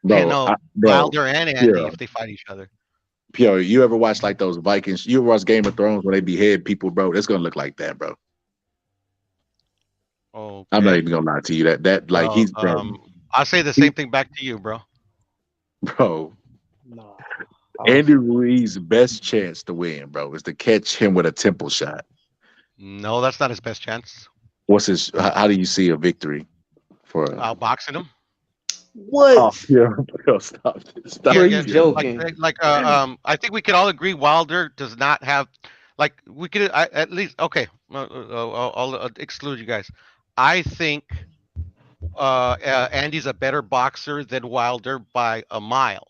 Bro, Wilder and Andy if they fight each other. Pierre, you ever watch like those Vikings? You ever watch Game of Thrones when they behead people, bro? It's gonna look like that, bro. Oh, I'm not even gonna lie to you. That like he's bro. I'll say the same thing back to you, bro. Bro. No. Andy Ruiz's best chance to win, bro, is to catch him with a temple shot. No, that's not his best chance. What's his? How do you see a victory for? Outboxing him. What? Oh, yeah, bro, stop. You're joking. I think we could all agree Wilder does not have, like, we could at least, okay, I'll exclude you guys. I think Andy's a better boxer than Wilder by a mile.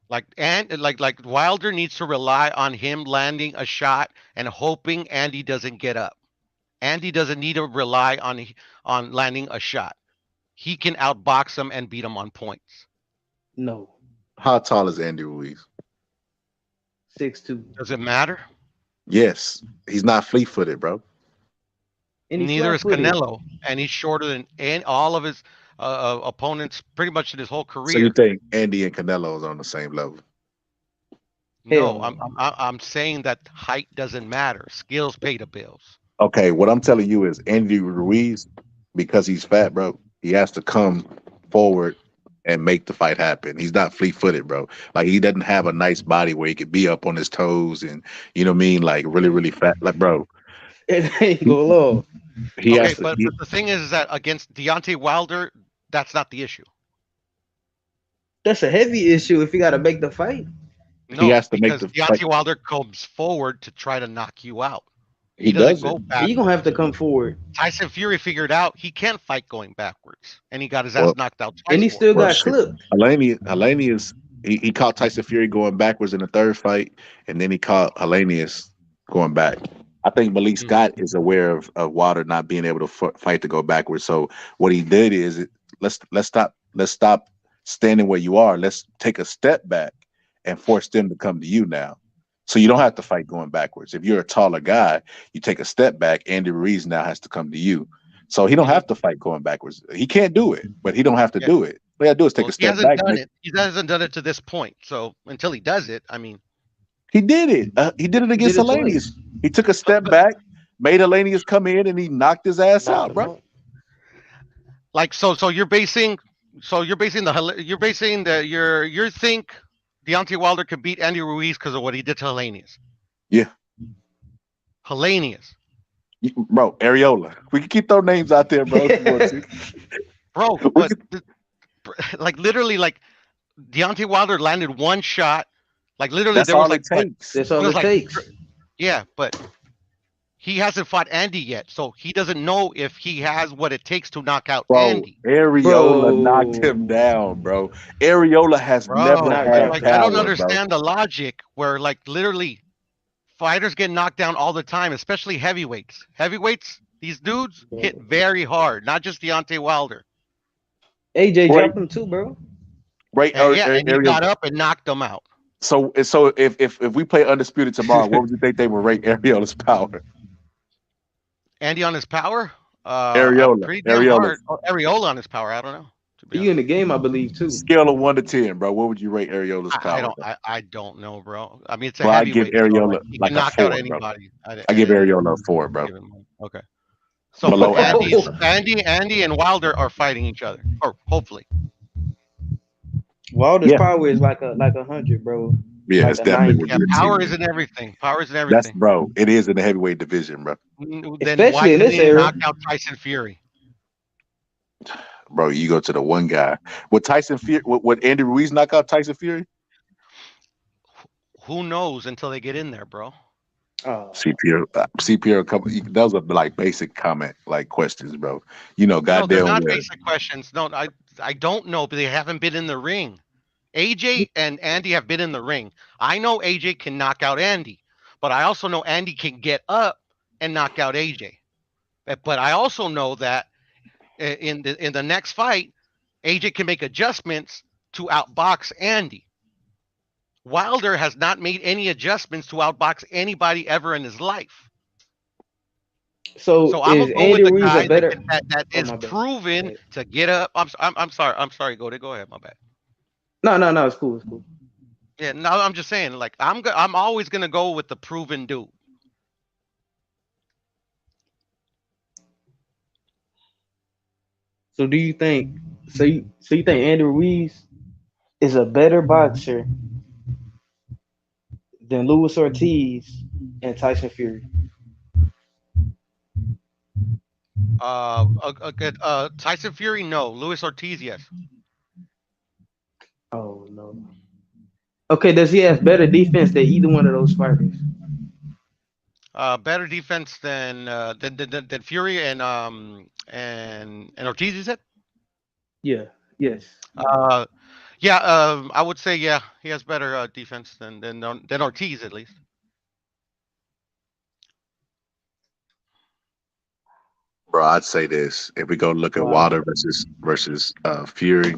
Like Wilder needs to rely on him landing a shot and hoping Andy doesn't get up. Andy doesn't need to rely on landing a shot. He can outbox him and beat him on points. No. How tall is Andy Ruiz? 6'2". Does it matter? Yes. He's not fleet-footed, bro. Neither is Canelo, and he's shorter than all of his opponents pretty much in his whole career. So you think Andy and Canelo is on the same level? No, I'm saying that height doesn't matter. Skills pay the bills. Okay, what I'm telling you is Andy Ruiz, because he's fat, bro, he has to come forward and make the fight happen. He's not fleet-footed, bro. Like, he doesn't have a nice body where he could be up on his toes and, you know what I mean, like really, really fat. Like, bro, it ain't go low. But the thing is that against Deontay Wilder, that's not the issue. That's a heavy issue if you got to make the fight. No, he has to because Deontay Wilder comes forward to try to knock you out. He doesn't go back. You're gonna have to come forward. Tyson Fury figured out he can't fight going backwards, and he got his ass knocked out twice. And he still got clipped. Helenius, he caught Tyson Fury going backwards in the third fight, and then he caught Helenius going back. I think Malik Scott is aware of Wilder not being able to fight to go backwards. So what he did is let's stop standing where you are. Let's take a step back and force them to come to you now. So you don't have to fight going backwards. If you're a taller guy, you take a step back. Andy Ruiz now has to come to you. So he don't have to fight going backwards. He can't do it, but he don't have to do it. All he got to do is take a step back. He hasn't done it to this point. So until he does it, I mean. He did it. He did it against Helenius. He took a step back, made Helenius come in, and he knocked his ass out, bro. Like, so you think Deontay Wilder could beat Andy Ruiz because of what he did to Helenius. Yeah. Helenius. Bro, Areola. We can keep those names out there, bro. Bro, but like literally, like Deontay Wilder landed one shot. Like literally, that's all it takes. That's all it takes. Yeah, but he hasn't fought Andy yet, so he doesn't know if he has what it takes to knock out Andy. Areola knocked him down, bro. Areola has never had like, power, I don't understand the logic where, like, literally fighters get knocked down all the time, especially heavyweights. Heavyweights, these dudes hit very hard, not just Deontay Wilder. AJ dropped him too, bro. Right, and he got up and knocked him out. So if we play Undisputed tomorrow, what would you think they would rate Areola's power? Andy on his power? Areola. Areola on his power. I don't know. You in the game, I believe, too. Scale of 1 to 10, bro. What would you rate Areola's power? I don't know, bro. I mean, it's a heavyweight. I give Areola like a 4, out anybody. I give Areola a 4, bro. Okay. So Andy and Wilder are fighting each other, or hopefully. Wilder's power is like 100, bro. Yeah, like it's definitely power isn't everything. Power isn't everything. That's bro. It is in the heavyweight division, bro. Then especially why in this era. Knock out Tyson Fury? Bro, you go to the one guy. Would Tyson Fury? Would Andy Ruiz knock out Tyson Fury? Who knows until they get in there, bro? Oh, CPR, couple. Those are like basic comment, like questions, bro. You know, No, they're goddamn not well. basic questions. No, I don't know, but they haven't been in the ring. AJ and Andy have been in the ring. I know AJ can knock out Andy, but I also know Andy can get up and knock out AJ. But I also know that in the next fight, AJ can make adjustments to outbox Andy. Wilder has not made any adjustments to outbox anybody ever in his life. so So I'm is gonna go with Andy the Ruiz a guy better? that Oh, is my bad. proven to get up. I'm sorry. I'm sorry. Go ahead. My bad. No. It's cool. It's cool. Yeah. No, I'm just saying. Like I'm always gonna go with the proven dude. So do you think? So you think Andy Ruiz is a better boxer than Luis Ortiz and Tyson Fury? Tyson Fury, no. Luis Ortiz, yes. Oh no. Okay, does he have better defense than either one of those fighters? Better defense than Fury and Ortiz. You said? Yeah. Yes. Yeah. I would say yeah. He has better defense than Ortiz at least. Bro, I'd say this: if we go look at Wow. Wilder versus Fury,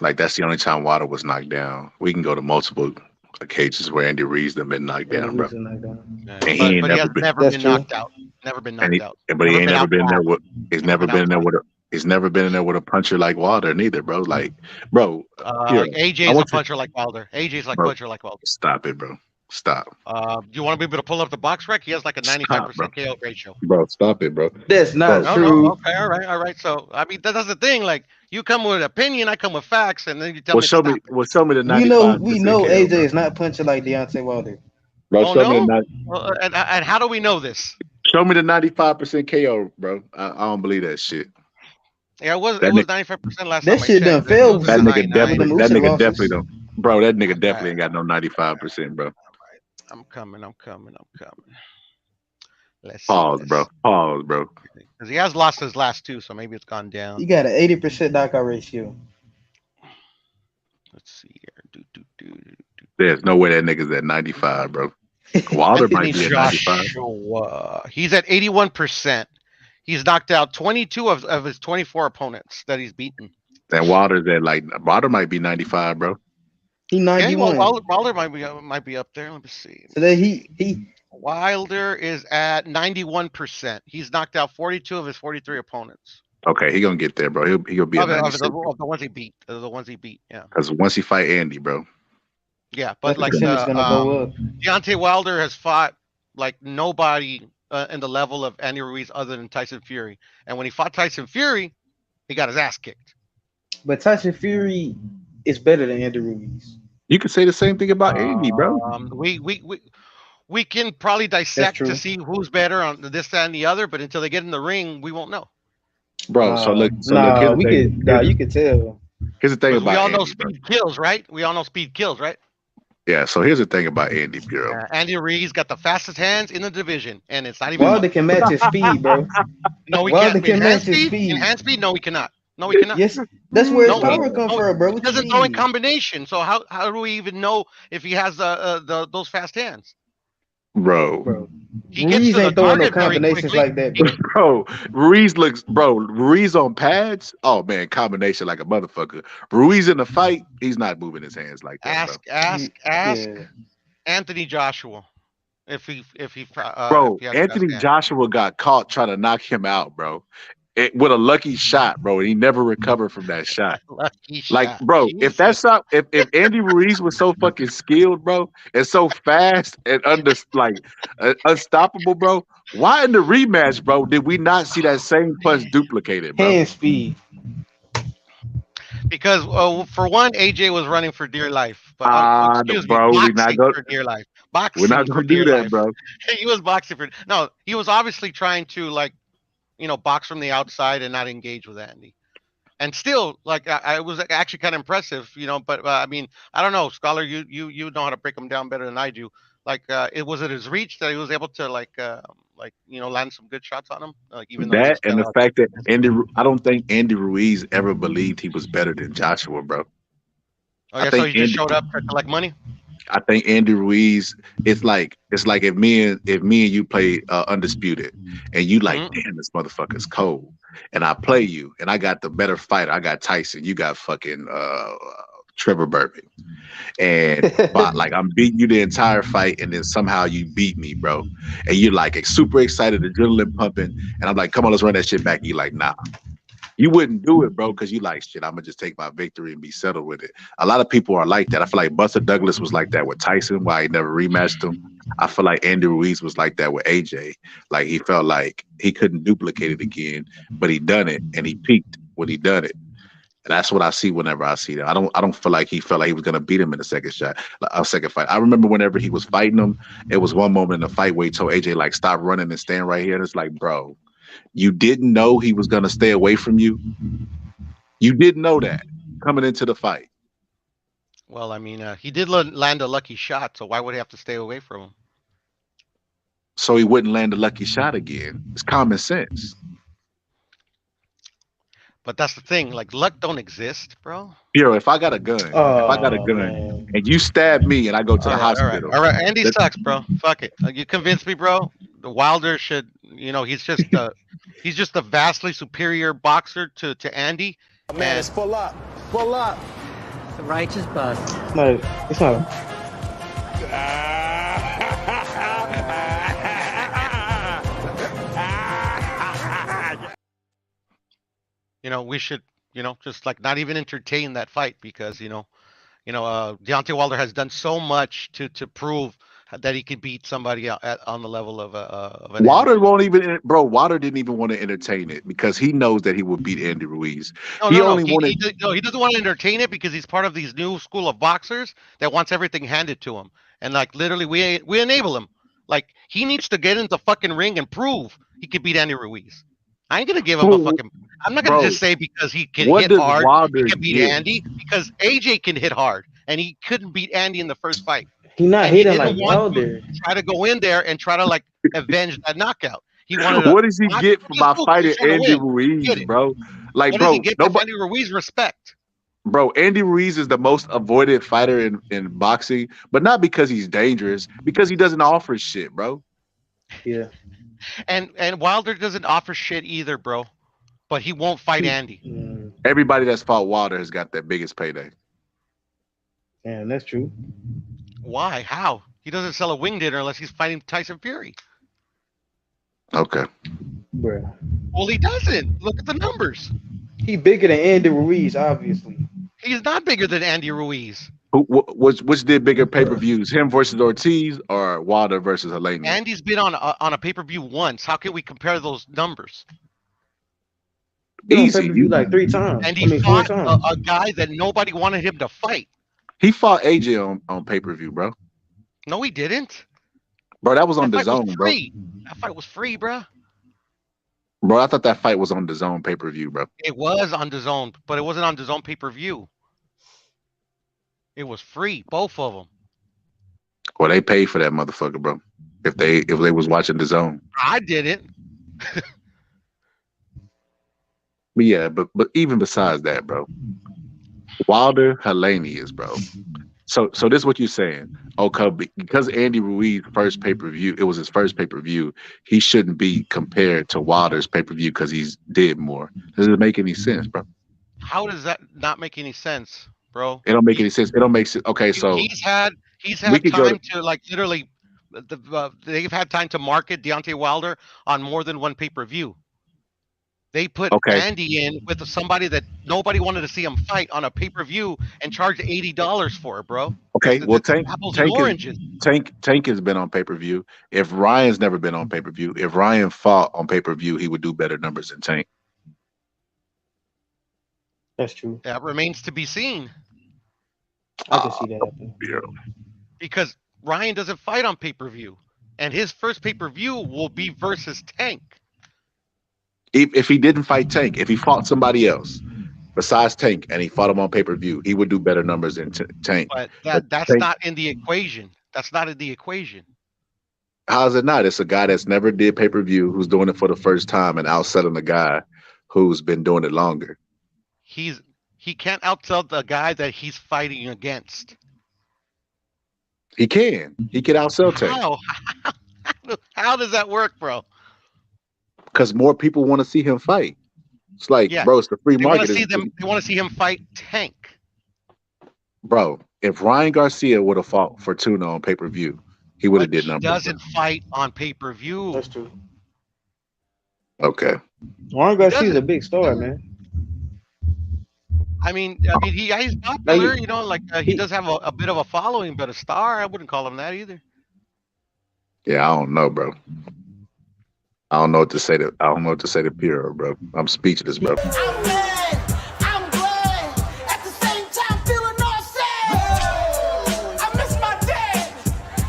like that's the only time Wilder was knocked down. We can go to multiple occasions where Andy Ruiz done been knocked Andy down, bro. Ruiz is knocked down. Yeah. And he ain't But he never has been, never That's been true. knocked out. Never been knocked out. but he Never ain't been never been there outthought. with. He's Never never been been in there outthought. with a. He's never been in there with a puncher like Wilder neither, bro. Like, bro, here, I AJ's a want you, puncher like Wilder. AJ's like bro. puncher like Wilder. Stop it, bro. Stop. Do you want to be able to pull up the box rec? He has like a Stop, bro. 95% KO ratio. Bro, stop it, bro. That's not Bro, No. true. Okay. All right. So I mean, that's the thing. Like you come with opinion, I come with facts, and then you tell well, me to show stop me. it. Well, show me the We know 95% KO, AJ bro. is not punching like Deontay Wilder. Bro, Oh show me the no. Well, and how do we know this? show me the 95% KO, bro. I don't believe that shit. Yeah, it was That 95% last That time I shit done checked. It failed was That in the nigga high with them 90s. that Usyk nigga losses. definitely don't. Bro, that nigga Okay. definitely ain't got no 95%, bro. I'm coming. Let's see. Pause, bro. Pause, bro. Because he has lost his last two, so maybe it's gone down. You got an 80% knockout ratio. Let's see here. There's no way that nigga's at 95, bro. Wilder might Anthony be at 95. Joshua. He's at 81%. He's knocked out 22 of his 24 opponents that he's beaten. And Wilder's at like Wilder might be 95, bro. He Okay, well, 91. Wilder might be up there. Let me see. So that he Wilder is at 91%. He's knocked out 42 of his 43 opponents. Okay, he gonna get there, bro. He'll be at Of 96. the ones he beat. The ones he beat. Yeah. Because once he fight Andy, bro. Yeah, that but like percentage gonna go up. Deontay Wilder has fought like nobody in the level of Andy Ruiz other than Tyson Fury. And when he fought Tyson Fury, he got his ass kicked. But Tyson Fury is better than Andy Ruiz. You could say the same thing about Andy, bro. We can probably dissect true. to see who's better on this, that, and the other, but until they get in the ring, we won't know. Bro, so look, here's the thing. You could tell. Here's the thing We about all Andy, know bro. speed kills, right? We all know speed kills, right? Yeah, so here's the thing about Andy, bro. Andy Ruiz got the fastest hands in the division, and it's not even. Wilder can match his speed, bro. No, we Wilder can't. can In match hand his speed? speed. In hand speed? No, we cannot. No, we cannot. Yes, that's where his No, power come from, bro. He What you doesn't throw in mean? combination. So how do we even know if he has those fast hands? Bro. He gets Ruiz to the ain't throwing no target very combinations quickly. like that, bro. Bro, Ruiz on pads. Oh man, combination like a motherfucker. Ruiz in the fight, he's not moving his hands like that, Ask Yeah. Anthony Joshua if he bro. if he has Anthony fast hands. Joshua got caught trying to knock him out, bro. With a lucky shot, bro, and he never recovered from that shot. Lucky Like, shot. bro, Jesus. if that's not if Andy Ruiz was so fucking skilled, bro, and so fast and unstoppable, bro, why in the rematch, bro, did we not see that same punch duplicated, bro? Hand speed. Because for one, AJ was running for dear life. But excuse bro, me, we not boxing gonna- for dear life. Boxing We're not for gonna do dear that, life. bro. He was boxing for no. He was obviously trying to box from the outside and not engage with Andy. And still, I was actually kind of impressive, But I mean, I don't know, Scholar, you know how to break them down better than I do. it was it his reach that he was able to land some good shots on him, even though he That just and fell the out. fact that I don't think Andy Ruiz ever believed he was better than Joshua, bro. Oh I yeah, so think he just Andy, showed up to collect money. I think Andy Ruiz. It's like if me and you play Undisputed, and you like, Mhm. damn, this motherfucker's cold, and I play you, and I got the better fighter. I got Tyson. You got fucking Trevor Burbank. And but like I'm beating you the entire fight, and then somehow you beat me, bro. And you're like super excited, adrenaline pumping, and I'm like, come on, let's run that shit back. And you're like, nah, you wouldn't do it, bro, because you like shit. I'm gonna just take my victory and be settled with it. A lot of people are like that. I feel like Buster Douglas was like that with Tyson, why he never rematched him. I feel like Andy Ruiz was like that with AJ. Like he felt like he couldn't duplicate it again, but he done it and he peaked when he done it. That's what I see whenever I see that. I don't feel like he felt like he was gonna beat him in the second fight. I remember whenever he was fighting him, it was one moment in the fight where he told AJ like stop running and stand right here. And it's like, bro, you didn't know he was gonna stay away from you. You didn't know that coming into the fight. Well, I mean, he did land a lucky shot, so why would he have to stay away from him? So he wouldn't land a lucky shot again. It's common sense. But that's the thing, like luck don't exist, bro. Hero, if I got a gun, and you stab me and I go to the hospital. All right. Andy sucks, bro. Fuck it. You convinced me, bro. The Wilder should, he's just a vastly superior boxer to Andy. Man, it's full up. Full up. It's a righteous bust. No, it's not. We should, just like not even entertain that fight because, Deontay Wilder has done so much to prove that he could beat somebody on the level of an Wilder Andy. won't even, bro. Wilder didn't even want to entertain it because he knows that he would beat Andy Ruiz. No, he doesn't want to entertain it because he's part of these new school of boxers that wants everything handed to him, and like literally we enable him. Like he needs to get into the fucking ring and prove he could beat Andy Ruiz. I ain't gonna give him a fucking. I'm not gonna just say because he can hit hard, he can beat Andy. Because AJ can hit hard, and he couldn't beat Andy in the first fight. He not And hitting he like didn't want Wilder. to try to go in there and try to like avenge that knockout. He wanted. What does he get for my fighting Andy Ruiz, bro? Like, What bro, does he get for Andy Ruiz? Respect. Bro, Andy Ruiz is the most avoided fighter in boxing, but not because he's dangerous, because he doesn't offer shit, bro. Yeah. And Wilder doesn't offer shit either, bro. But he won't fight Andy. Everybody that's fought Wilder has got that biggest payday. Yeah, that's true. Why? How? He doesn't sell a wing dinner unless he's fighting Tyson Fury. Okay. Bro. Well, he doesn't. Look at the numbers. He bigger than Andy Ruiz, obviously. He's not bigger than Andy Ruiz. Which did bigger pay-per-views, him versus Ortiz or Wilder versus Helenius? Andy's been on a pay-per-view once. How can we compare those numbers? Easy. You like 3 times. And he fought a guy that nobody wanted him to fight. He fought AJ on pay-per-view, bro. No, he didn't. Bro, that was on the zone, bro. That fight was free, bro. Bro, I thought that fight was on the zone pay-per-view, bro. It was on the zone, but it wasn't on the zone pay-per-view. It was free, both of them. Well, they paid for that motherfucker, bro. If they was watching the zone. I didn't. But yeah, but even besides that, bro, Wilder Helenius, bro. So this is what you're saying. Okay, because Andy Ruiz first pay-per-view, it was his first pay-per-view, he shouldn't be compared to Wilder's pay-per-view because he's did more. Does it make any sense, bro? How does that not make any sense, bro? It don't make any sense. It don't make sense. Okay, so he's had time to like literally they've had time to market Deontay Wilder on more than one pay-per-view. They put Andy in with somebody that nobody wanted to see him fight on a pay-per-view and charged $80 for it, bro. Okay, well, Tank has been on pay-per-view. If Ryan's never been on pay-per-view, if Ryan fought on pay-per-view, he would do better numbers than Tank. That's true. That remains to be seen. I can see that happening. Because Ryan doesn't fight on pay-per-view, and his first pay-per-view will be versus Tank. If he didn't fight Tank, if he fought somebody else besides Tank and he fought him on pay-per-view, he would do better numbers than Tank. But that's Tank, not in the equation. That's not in the equation. How's it not? It's a guy that's never did pay-per-view who's doing it for the first time and outselling a guy who's been doing it longer. He can't outsell the guy that he's fighting against. He can outsell Tank How? How does that work, bro? because more people want to see him fight. It's like, Yeah. bro, it's the free They want market. to see them. They want to see him fight Tank. Bro, if Ryan Garcia would have fought Fortuna on pay-per-view, he would have did He numbers. doesn't fight on pay-per-view. That's true. Okay. Warren Garcia's a big star, man. I mean, he's popular. You know, like he does have a bit of a following, but a star, I wouldn't call him that either. Yeah, I don't know, bro. I don't know what to say to Pierre, bro. I'm speechless, bro. I'm glad. At the same time, feeling all sad. I miss my dad.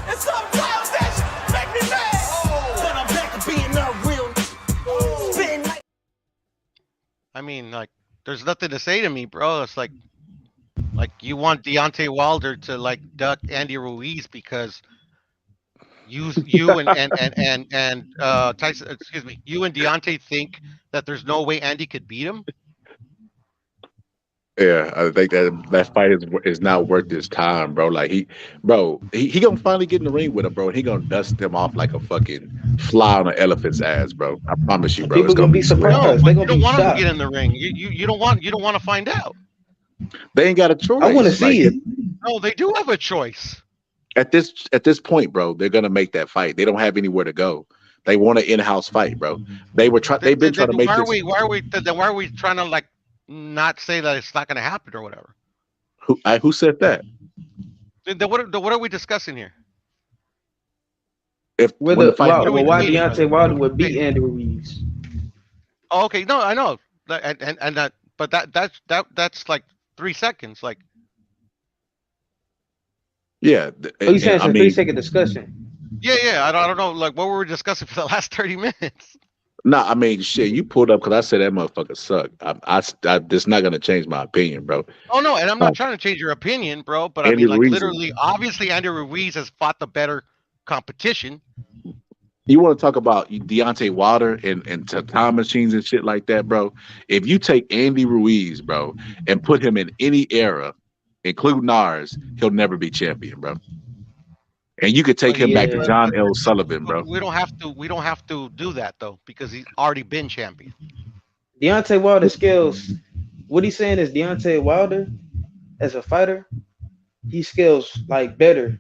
And sometimes that shit make me mad. But I'm back to being not real. Spitting like. I mean, like, there's nothing to say to me, bro. It's like you want Deontay Wilder to like duck Andy Ruiz because you and Tyson, excuse me, you and Deontay think that there's no way Andy could beat him. Yeah, I think that fight is not worth his time, bro. Like he gonna finally get in the ring with him, bro. And he gonna dust him off like a fucking fly on an elephant's ass, bro. I promise you, bro. People gonna be surprised. No, They but you gonna don't be want him to shocked. get in the ring. You don't want to find out. They ain't got a choice. I want to see it. No, they do have a choice. At this point, bro. They're gonna make that fight. They don't have anywhere to go. They want an in-house fight, bro. They've been trying to make this. Why are we trying to like not say that it's not going to happen or whatever? Who said that? What are we discussing here? If Why Deontay Wilder would beat Andy Ruiz? Oh, okay, no, I know, and that, but that's like 3 seconds, like. Yeah. Oh, you saying it's a 3-second discussion? Yeah. I don't know. Like, what were we discussing for the last 30 minutes? No, I mean, shit. You pulled up because I said that motherfucker sucked. That's not gonna change my opinion, bro. Oh no, and I'm not trying to change your opinion, bro. But I Andy mean, like, Ruiz literally, obviously, Andy Ruiz has fought the better competition. You want to talk about Deontay Wilder and time machines and shit like that, bro? If you take Andy Ruiz, bro, and put him in any era, including ours, he'll never be champion, bro. And you could take him back to John L. Sullivan, bro. We don't have to do that though, because he's already been champion. Deontay Wilder scales. What he's saying is Deontay Wilder, as a fighter, he scales like better,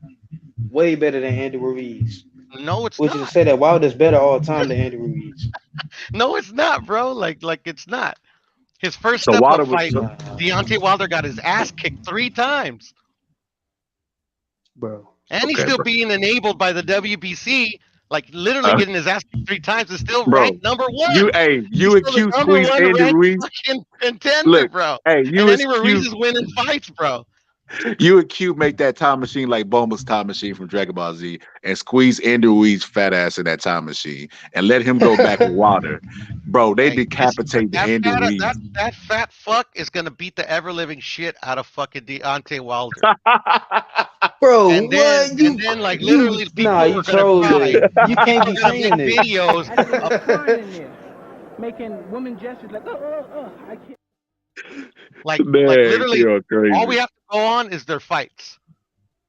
way better than Andy Ruiz. No, it's Which not. is to say that Wilder's better all the time than Andy Ruiz. No, it's not, bro. Like it's not. His first So step Wilder up was- fight, Deontay Wilder got his ass kicked 3 times. Bro. And he's Okay, still bro. being enabled by the WBC, like literally getting his ass kicked 3 times is still Bro, ranked number 1. You He's and still Q the number squeeze 1 Andy ranked Ruiz. fucking contender, Look, bro. hey, And you Andy and Ruiz Q, is winning fights, bro. you and Q make that time machine like Bulma's time machine from Dragon Ball Z, and squeeze Andy Ruiz fat ass in that time machine, and let him go back with Wilder, bro. They decapitate Andy Ruiz. That fat fuck is gonna beat the ever living shit out of fucking Deontay Wilder. Bro, And then like literally people Nah, are you gonna trolling. cry. You can't be They're gonna saying make this. videos of crying in there, making woman gestures like, I can't. like Man, literally you're crazy. all we have to go on is their fights.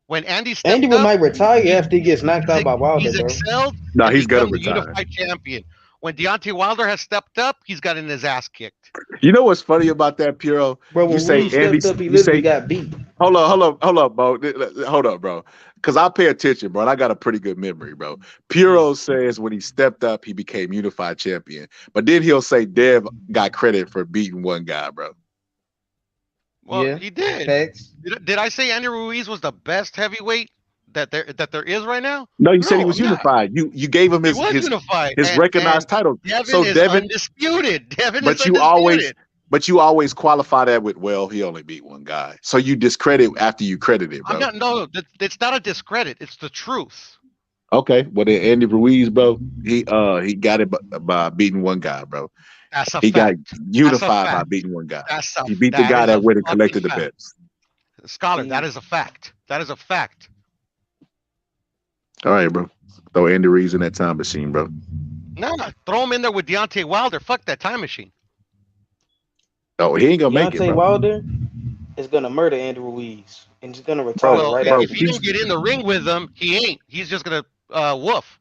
When Andy stepped Andy up, might retire after he gets knocked out by Wilder, he's bro. excelled. No, and he's gonna become the retire. unified champion. When Deontay Wilder has stepped up, he's gotten his ass kicked. You know what's funny about that, Puro? Bro, You when say Ruiz Andy, stepped up, he you literally say, got beat. hold up, bro. Hold up, bro. Because I pay attention, bro. And I got a pretty good memory, bro. Puro says when he stepped up, he became unified champion. But then he'll say Dev got credit for beating one guy, bro. Well, Yeah, he did. facts. Did I say Andy Ruiz was the best heavyweight that there is right now? No, you said he was I'm not. unified. You gave him He his was his, unified. his and recognized title. Devin So is Devin, undisputed. Devin but is you undisputed. always qualify that with, well, he only beat one guy. So you discredit after you credit it, bro. I'm not. No, it's not a discredit. It's the truth. Okay, well then Andy Ruiz, bro, he got it by beating one guy, bro. That's a He got fact. unified by fact. beating one guy. That's a, He beat the that guy is that a went and fucking collected the fact. bets. Scholar, that is a fact. That is a fact. All right, bro. Throw Andy Ruiz in that time machine, bro. No, throw him in there with Deontay Wilder. Fuck that time machine. Oh, he ain't gonna make it, Deontay bro. Wilder is gonna murder Andrew Ruiz and he's gonna retire Bro, right bro, If after. he don't get in the ring with him, he ain't. He's just gonna woof.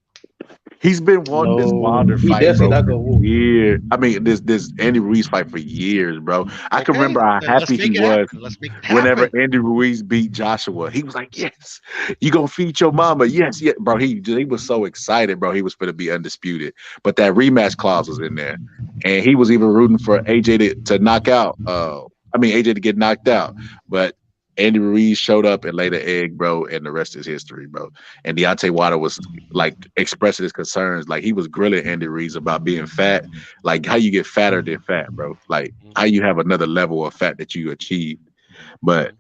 He's been wanting this Wilder he fight, definitely bro, not for gonna whoop. years. I mean, this Andy Ruiz fight for years, bro. I can Okay, remember how then let's happy he make it was happen. Let's make it whenever happen. Andy Ruiz beat Joshua. He was like, "Yes, you gonna feed your mama?" Yes, yeah, bro. He was so excited, bro. He was gonna be undisputed, but that rematch clause was in there, and he was even rooting for AJ to knock out. AJ to get knocked out, but Andy Ruiz showed up and laid an egg, bro, and the rest is history, bro. And Deontay Wilder was like expressing his concerns, like he was grilling Andy Ruiz about being fat, like how you get fatter than fat, bro. Like how you have another level of fat that you achieved, but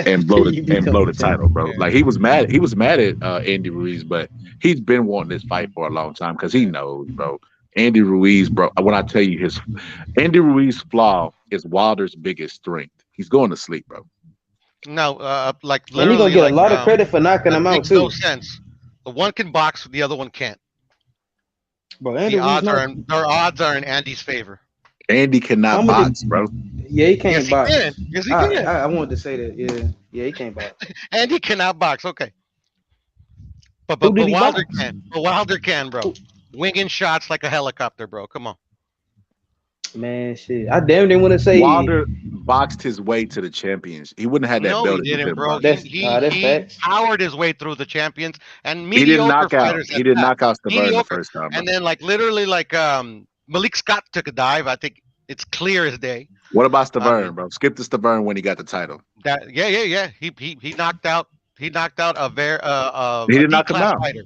and blow the title, bro. Like he was mad at Andy Ruiz, but he's been wanting this fight for a long time because he knows, bro. Andy Ruiz, bro. When I tell you Andy Ruiz's flaw is Wilder's biggest strength. He's going to sleep, bro. No, like And he's literally, gonna get a lot of credit for knocking that him out makes too. no sense. The one can box, the other one can't. Bro, Andy The Ruiz odds not. are their odds are in Andy's favor. Andy cannot box, bro. Yeah, he can't Yes, box. he can. Yes, he can. I wanted to say that. Yeah, he can't box. Andy cannot box. Okay, but Who did he Wilder box? can. But Wilder can, bro. Winging shots like a helicopter, bro. Come on. Man, shit. I damn didn't want to say Wilder boxed his way to the champions. He wouldn't have had that No, belt. he if didn't, bro. That's He facts. powered his way through the champions and He didn't mediocre knock out. fighters. He didn't knock out Stavern the Mediocre. first time. And then, like literally, like Malik Scott took a dive. I think it's clear as day. What about Stavern, bro? Skip to Stavern when he got the title. Yeah. He knocked out. He knocked out a very He didn't knock him D-class out. fighter.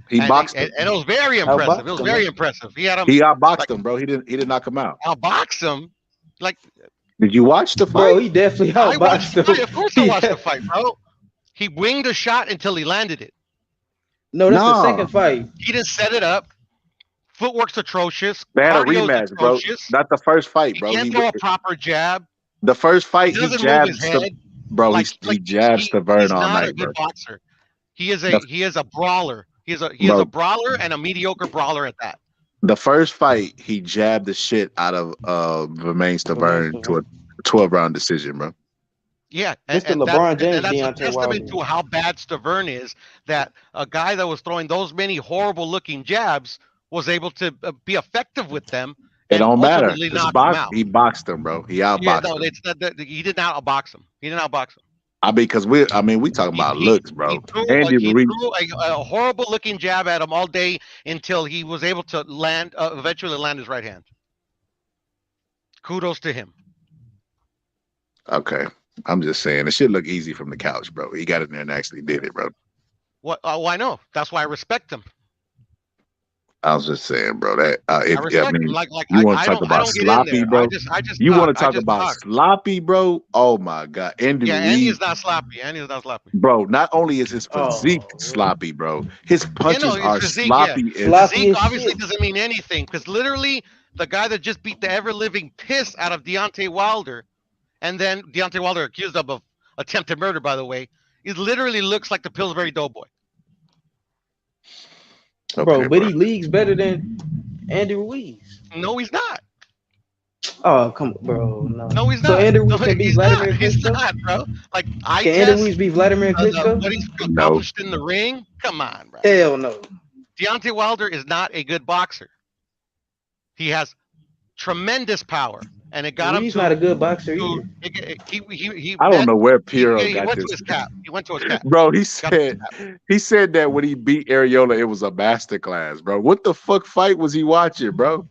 He boxed him. And it was very impressive. It was very impressive. He had him. He outboxed him, bro. He didn't knock him out. Outboxed him. Like, did you watch the fight? Bro, he definitely I watched outboxed the fight. him. Of course, I watched the fight, bro. He winged a shot until he landed it. No, that's the second fight. He didn't set it up. Footwork's atrocious. They had a Cardio's rematch, bro. atrocious. Not the first fight, bro. He can't throw a proper jab. The first fight, He he doesn't jabbed move his head. bro. Like, he jabbed Stavern He's all not a night, good bro. boxer. He is a brawler. He is a brawler and a mediocre brawler at that. The first fight, he jabbed the shit out of Vermaine Stavern to a 12-round decision, bro. Yeah, It's the LeBron James that's a Deontay testament Wilder. to how bad Stavern is. That a guy that was throwing those many horrible-looking jabs was able to be effective with them. It don't matter. ultimately It's knock him box, out. he boxed him, bro. He outboxed Yeah, no, him. it's he did not outbox him. He didn't outbox him. I mean, because we talking about looks, bro. He Andy Ruiz, threw a horrible looking jab at him all day until he was able to land, eventually land his right hand. Kudos to him. okay. I'm just saying, it should look easy from the couch, bro. He got in there and actually did it, bro. What? Why no? That's why I respect him. I was just saying, bro. That I I respect mean, him. Like you want I to talk don't- I about don't get in sloppy, there. bro? I just You want to talk. I talk just about talk. sloppy, bro? Oh my god, Andy Yeah, Ruiz, Andy's not sloppy. Andy's not sloppy. bro. Not only is his physique sloppy, bro, his punches his are physique, sloppy. yeah. as Physique obviously doesn't mean anything because literally the guy that just beat the ever living piss out of Deontay Wilder, and then Deontay Wilder accused of attempted murder, by the way, it literally looks like the Pillsbury Doughboy. Bro, but he leagues better than Andy Ruiz. No, he's not. Oh, come on, bro. No, he's So not. Andy Ruiz No, can beat he's Vladimir not. He's Klitschko? not, bro. Like I Can Andy Ruiz beat Vladimir Klitschko? what he's accomplished in the ring. Come on, bro. Hell no. Deontay Wilder is not a good boxer. He has tremendous power, and it got him. He's not a good boxer either. He I don't know where Piero he got went this. to his cap. He went to his cap. Bro, he said that when he beat Areola, it was a masterclass, bro. What the fuck fight was he watching, bro?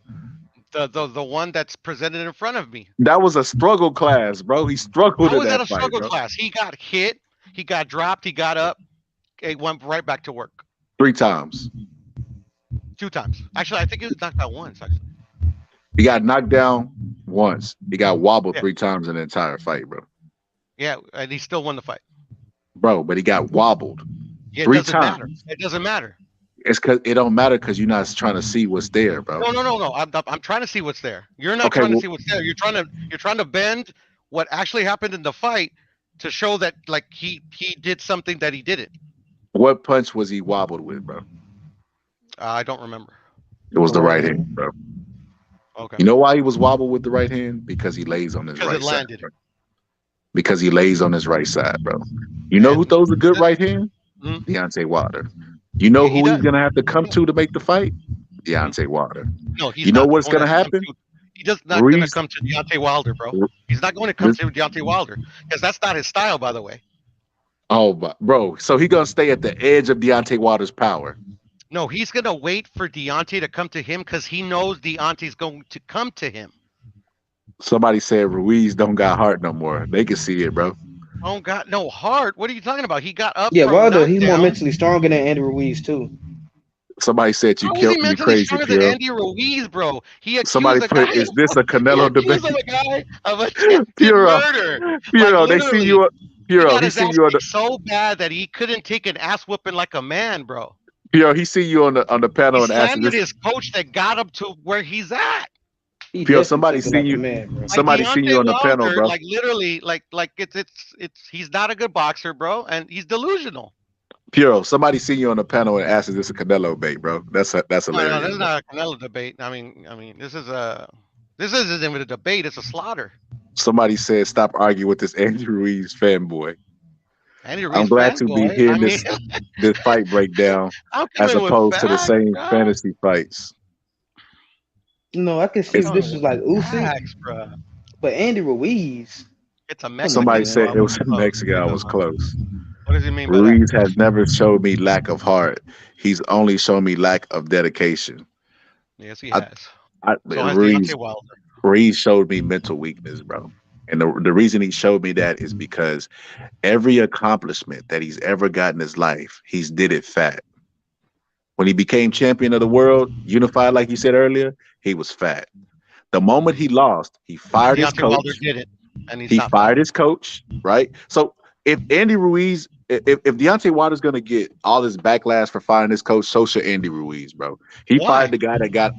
The one that's presented in front of me. That was a struggle class, bro. He struggled How in was that that a fight, struggle bro. class? He got hit. He got dropped. He got up. He went right back to work 3 times. 2 times. Actually, I think he was knocked out once. Actually. He got knocked down once. He got wobbled Yeah. 3 times in the entire fight, bro. Yeah, and he still won the fight. Bro, but he got wobbled Yeah, it 3 doesn't times. matter. It doesn't matter. It's because it don't matter because you're not trying to see what's there, bro. No. I'm trying to see what's there. You're not Okay, trying to well- see what's there. You're trying to bend what actually happened in the fight to show that like he did something that he didn't. What punch was he wobbled with, bro? I don't remember. It was the right hand, bro. Okay. You know why he was wobbled with the right hand? Because he lays on his Because right it side. landed. Bro. Because he lays on his right side, bro. You know who throws a good right hand? Deontay Wilder. You know who he's gonna have to come to make the fight? Deontay Wilder. No, he's you know not what's going gonna to happen? He does not going to come to Deontay Wilder, bro. He's not going to come to Deontay Wilder because that's not his style, by the way. Oh, bro. So he gonna stay at the edge of Deontay Wilder's power. No, he's going to wait for Deontay to come to him because he knows Deontay's going to come to him. Somebody said Ruiz don't got heart no more. They can see it, bro. Oh, God, no heart. What are you talking about? He got up. Yeah, from Wilder, he's more knockdown. mentally stronger than Andy Ruiz too. Somebody said you How is killed he me mentally crazy, stronger than Puro. Andy Ruiz, bro? He accused Somebody a put, guy. is this a Canelo He accused debate? a guy of attempted Puro, murder. Puro, Like, they see literally, you. Puro, got he his see ass you on the. kicked so bad that he couldn't take an ass whooping like a man, bro. Puro, he see you on the panel He and asked slandered this. his coach that got him to where he's at. Puro, somebody see you. Somebody Like see you on the panel, Wilder, bro. like literally, like it's he's not a good boxer, bro, and he's delusional. Puro, somebody see you on the panel and asked, "Is this a Canelo bait, bro?" That's No, hilarious. this is not a Canelo debate. I mean, this isn't even a debate. It's a slaughter. Somebody said, "Stop arguing with this Andy Ruiz fanboy." Andy Ruiz I'm glad to be fanboy. hearing I mean, this fight breakdown I'm as coming with opposed to the facts, same bro. fantasy fights. No, I can see if this was like Usyk, Facts, bro. but Andy Ruiz. It's a Mexican. Somebody said bro. it was Mexican. I was close. What does he mean by that? Ruiz has never showed me lack of heart. He's only shown me lack of dedication. Yes, he has. So has Ruiz, Deontay Wilder. Ruiz showed me mental weakness, bro. And the reason he showed me that is because every accomplishment that he's ever got in his life, he's did it fat. When he became champion of the world, unified, like you said earlier, he was fat. The moment he lost, he fired his Deontay coach. Wilder did it, and He fired his coach, right? So if Andy Ruiz, if Deontay Wilder's gonna get all this backlash for firing his coach, so should Andy Ruiz, bro. He fired the guy that got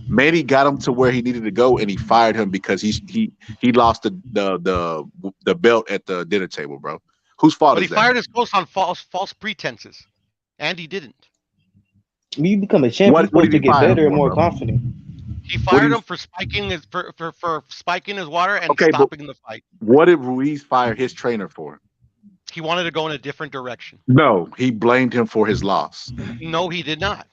Manny got him to where he needed to go, and he fired him because he lost the belt at the dinner table, bro. Whose fault But is he that? fired his coach on false pretenses. Andy didn't. When you become a champion, you're supposed to get better and more confident. He fired him for spiking his for spiking his water and Okay, but stopping the fight. What did Ruiz fire his trainer for? He wanted to go in a different direction. No, he blamed him for his loss. No, he did not.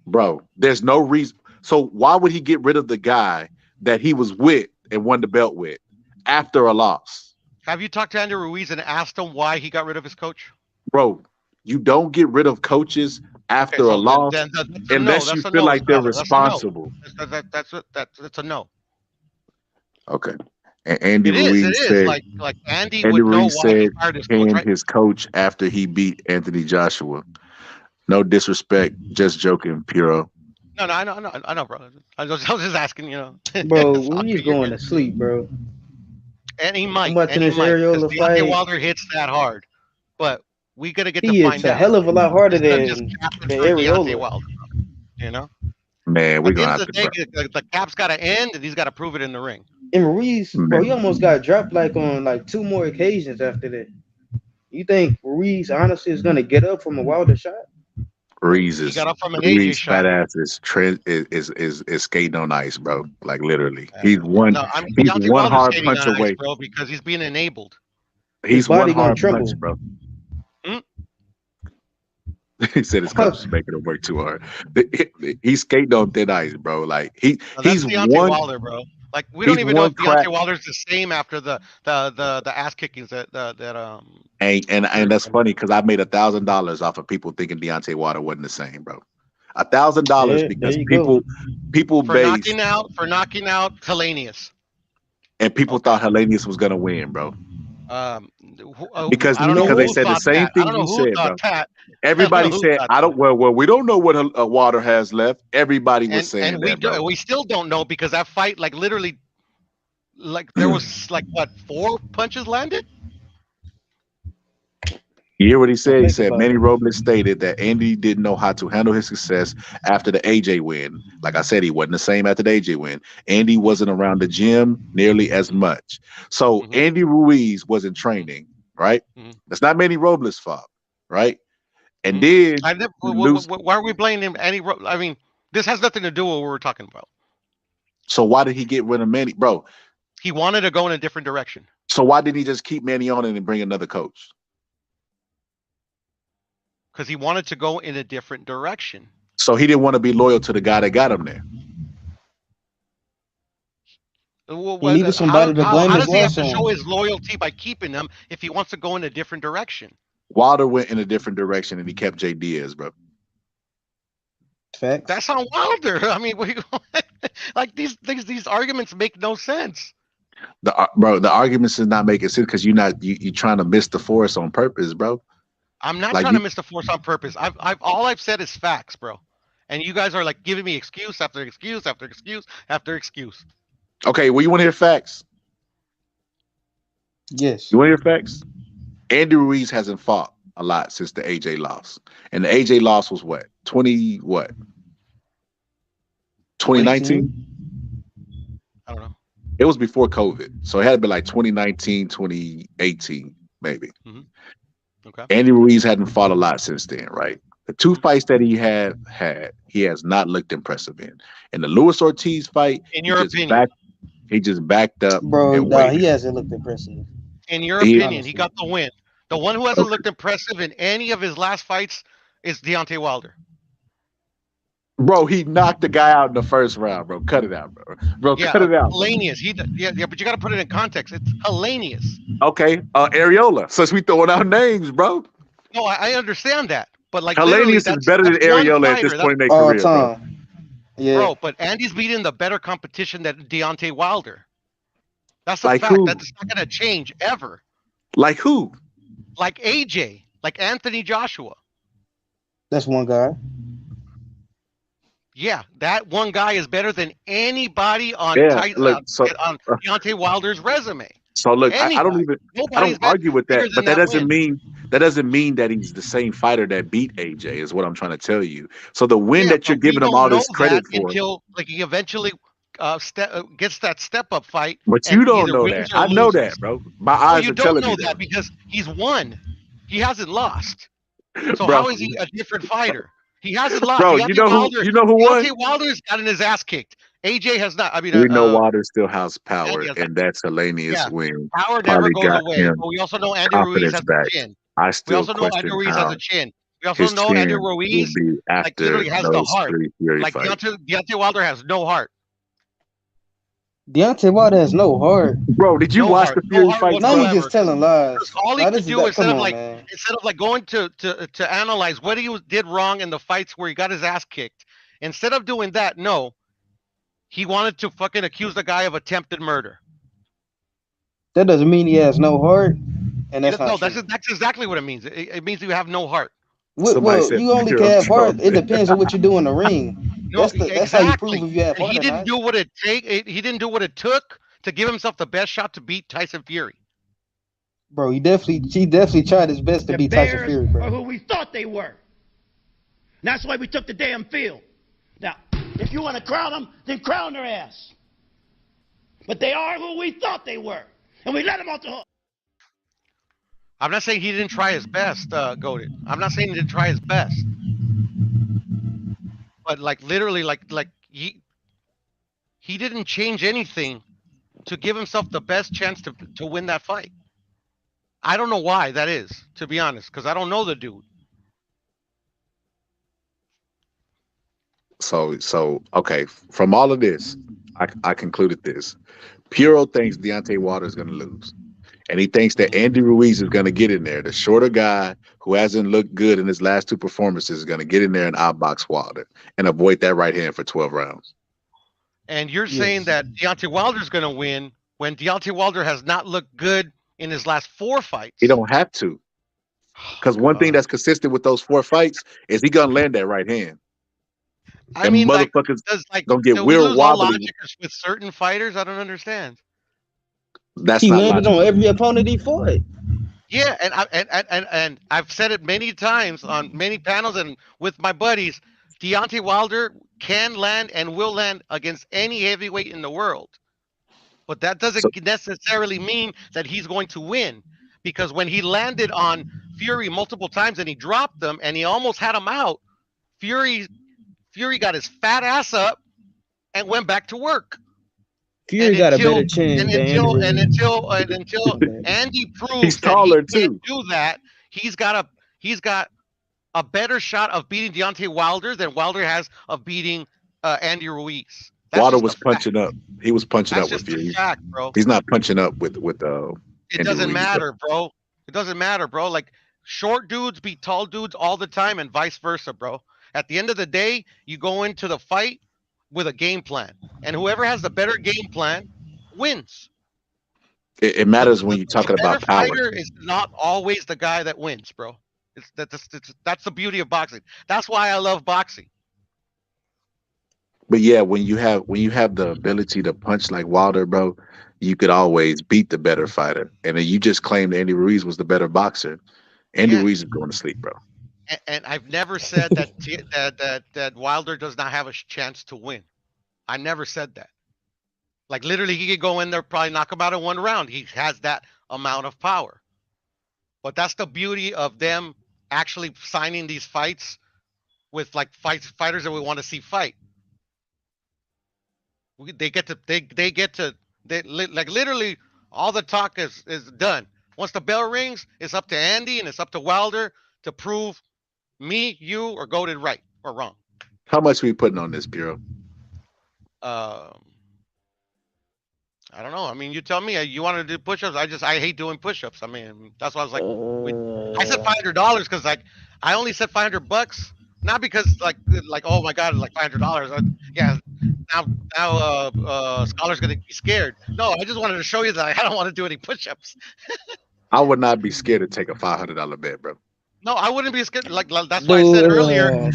Bro, there's no reason. So why would he get rid of the guy that he was with and won the belt with after a loss? Have you talked to Andy Ruiz and asked him why he got rid of his coach? Bro, you don't get rid of coaches after a loss unless you feel like they're responsible. That's a no. Okay. And Andy It is. Ruiz It is. said, Like Andy Andy would know Ruiz why he said fired his he coach, and right? his coach after he beat Anthony Joshua. No disrespect, just joking, Puro. No, I know, bro. I was just asking, Bro, Ruiz going to sleep, bro. And he might. I'm watching and he this Areola because fight. Deontay Wilder hits that hard, but we gotta get He to is find a out. hell of a lot harder It's not than just capping the for Deontay Areola. Wilder, you know. Man, we're At the gonna end have of to. the day, the cap's got to end, and he's got to prove it in the ring. And Ruiz, bro, he almost got dropped like on like 2 more occasions after that. You think Ruiz honestly is gonna get up from a Wilder shot? Ruiz He got up from an Ruiz AJ fat shot. ass is skating on ice, bro. Like literally, he's one. No, I mean He's Deontay one Wilder's hard skating punch on ice, away. bro, because he's being enabled. He's body one gonna hard tremble. punch, bro. He said his coach is making him work too hard. He's skating on thin ice, bro. Like No, that's he's Deontay one. Wilder, bro. Like we don't he's even know one if Deontay crack- Wilder's the same after the ass kickings that. And that's funny because I made $1,000 off of people thinking Deontay Wilder wasn't the same, bro. $1,000 Yeah, because there you go. people for based knocking out Hellenius. and people thought Hellenius was gonna win, bro. Because I don't know they who said the thought same that. I thing don't know he who said, bro. thought that. Everybody I don't know who said, thought "I don't." Well, we don't know what Wilder has left. Everybody was saying and that, bro. we still don't know because that fight, like literally, like there was like what 4 punches landed. You hear what he said? He Think said about Manny it. Robles stated that Andy didn't know how to handle his success after the AJ win. Like I said, he wasn't the same after the AJ win. Andy wasn't around the gym nearly as much. So Andy Ruiz wasn't training, right? That's not Manny Robles' fault, right? And then I never, you lose. why are we blaming him? I mean, this has nothing to do with what we're talking about. So why did he get rid of Manny, bro? He wanted to go in a different direction. So why didn't he just keep Manny on and bring another coach? Because he wanted to go in a different direction. So he didn't want to be loyal to the guy that got him there. Well, He needed somebody to blame how his does he have loss to show on. his loyalty by keeping them if he wants to go in a different direction? Wilder went in a different direction and he kept Jay Diaz, bro. Facts. That's on Wilder. I mean, like these arguments make no sense. The arguments is not making sense because you're trying to miss the forest on purpose, bro. I'm not Like trying to miss the force on purpose. All I've said is facts, bro. And you guys are like giving me excuse after excuse after excuse after excuse. Okay, well, you want to hear facts? Yes. You want to hear facts? Andy Ruiz hasn't fought a lot since the AJ loss. And the AJ loss was what? 2019? I don't know. It was before COVID. So it had to be like 2019, 2018, maybe. Mm-hmm. Okay. Andy Ruiz hadn't fought a lot since then, right? The two fights that he had, he has not looked impressive in. In the Luis Ortiz fight, in your opinion, he just backed up. Bro, he hasn't looked impressive. In your opinion, he got the win. The one who hasn't looked impressive in any of his last fights is Deontay Wilder. Bro, he knocked the guy out in the first round, bro. Cut it out, bro. Cut it out. Hilarious. But you got to put it in context. It's hilarious. Okay, Areola. Since we throwing out names, bro. No, I understand that, but like Hellenius is better than Areola at this point in their career, bro. Yeah. Bro, but Andy's beating the better competition than Deontay Wilder. That's a Like fact. who? That's not going to change ever. Like who? Like AJ, like Anthony Joshua. That's one guy. Yeah, that one guy is better than anybody on Deontay Wilder's resume. So look, I don't argue with that, but that doesn't mean that he's the same fighter that beat AJ. Is what I'm trying to tell you. So the win that you're giving him all this credit for, until like he eventually gets that step up fight. But you don't know that. I know that, bro. My eyes are telling me you don't know that because he's won. He hasn't lost. So Bro. how is he a different fighter? He hasn't lost. Bro, Deontay you know who won? Deontay Wilder's gotten his ass kicked. AJ has not. I mean, we know Wilder still has power, Andy has and that's Hellenius win. Power never goes got away. him But we also know Andy Ruiz has back. a chin. I We still also know Andy question Ruiz how has a chin. We also his know Andy chin Ruiz will be like after literally has the those heart. three Fury Like fights. Deontay Wilder has no heart. Deontay Wilder has no heart. Bro, did you No watch heart. the Fury No heart fight? Now you whatsoever. just telling lies. All he Now, could this is do that- instead come of on, like man. going to analyze what he did wrong in the fights where he got his ass kicked. Instead of doing that, no, he wanted to fucking accuse the guy of attempted murder. That doesn't mean he has no heart, and that's not true. That's exactly what it means. It means you have no heart. Well, you only can have heart. It depends on what you do in the ring. No, That's how you prove if you have And heart he or didn't not. do what it he didn't do what it took to give himself the best shot to beat Tyson Fury. Bro, he definitely tried his best to beat Tyson Fury, Are bro. who we thought they were. And that's why we took the damn field. Now, if you want to crown them, then crown their ass. But they are who we thought they were. And we let them off the hook. I'm not saying he didn't try his best, Goated. I'm not saying he didn't try his best. But like literally, like he didn't change anything to give himself the best chance to win that fight. I don't know why that is, to be honest, because I don't know the dude. So okay. From all of this, I concluded this. Puro thinks Deontay Wilder is going to lose. And he thinks that Andy Ruiz is going to get in there. The shorter guy who hasn't looked good in his last two performances is going to get in there and outbox Wilder and avoid that right hand for 12 rounds. And you're saying that Deontay Wilder's going to win when Deontay Wilder has not looked good in his last 4 fights. He don't have to. Because one thing that's consistent with those 4 fights is he going to land that right hand. I mean, motherfuckers gonna get do weird we lose our wobbly. logic with certain fighters? I don't understand. That's He not landed logical. on every opponent he fought. Yeah, and I've said it many times on many panels and with my buddies. Deontay Wilder can land and will land against any heavyweight in the world, but that doesn't necessarily mean that he's going to win. because when he landed on Fury multiple times and he dropped them and he almost had him out, Fury got his fat ass up and went back to work. Fury got a better chin than Andy. Until Andy proves He's that taller, he can't too. do that, he's got a better shot of beating Deontay Wilder than Wilder has of beating Andy Ruiz. That's Wilder just was a fact. punching up. He was punching That's up with just a Fury. fact, bro. He's not punching up with It Andy doesn't Ruiz, matter, bro. It doesn't matter, bro. Like short dudes beat tall dudes all the time and vice versa, bro. At the end of the day, you go into the fight with a game plan, and whoever has the better game plan wins. It matters when you're talking The better about power. fighter is not always the guy that wins, bro. That's the beauty of boxing. That's why I love boxing. But yeah, when you have the ability to punch like Wilder, bro, you could always beat the better fighter. And then you just claimed Andy Ruiz was the better boxer. Andy Ruiz is going to sleep, bro. And I've never said that Wilder does not have a chance to win. I never said that. Like literally, he could go in there, probably knock him out in one round. He has that amount of power. But that's the beauty of them actually signing these fights with like fighters that we want to see fight. They get to like literally all the talk is done. Once the bell rings, it's up to Andy and it's up to Wilder to prove me, you, or goated right or wrong. How much are we putting on this, Bureau? I don't know. I mean, you tell me. You want to do push-ups? I hate doing push-ups. I mean, that's why I was like, I said $500 because like I only said $500, not because like oh my god, like $500. Yeah, now Scholar's gonna be scared. No, I just wanted to show you that I don't want to do any push-ups. I would not be scared to take a $500 bet, bro. No, I wouldn't be scared. Like that's why I said earlier in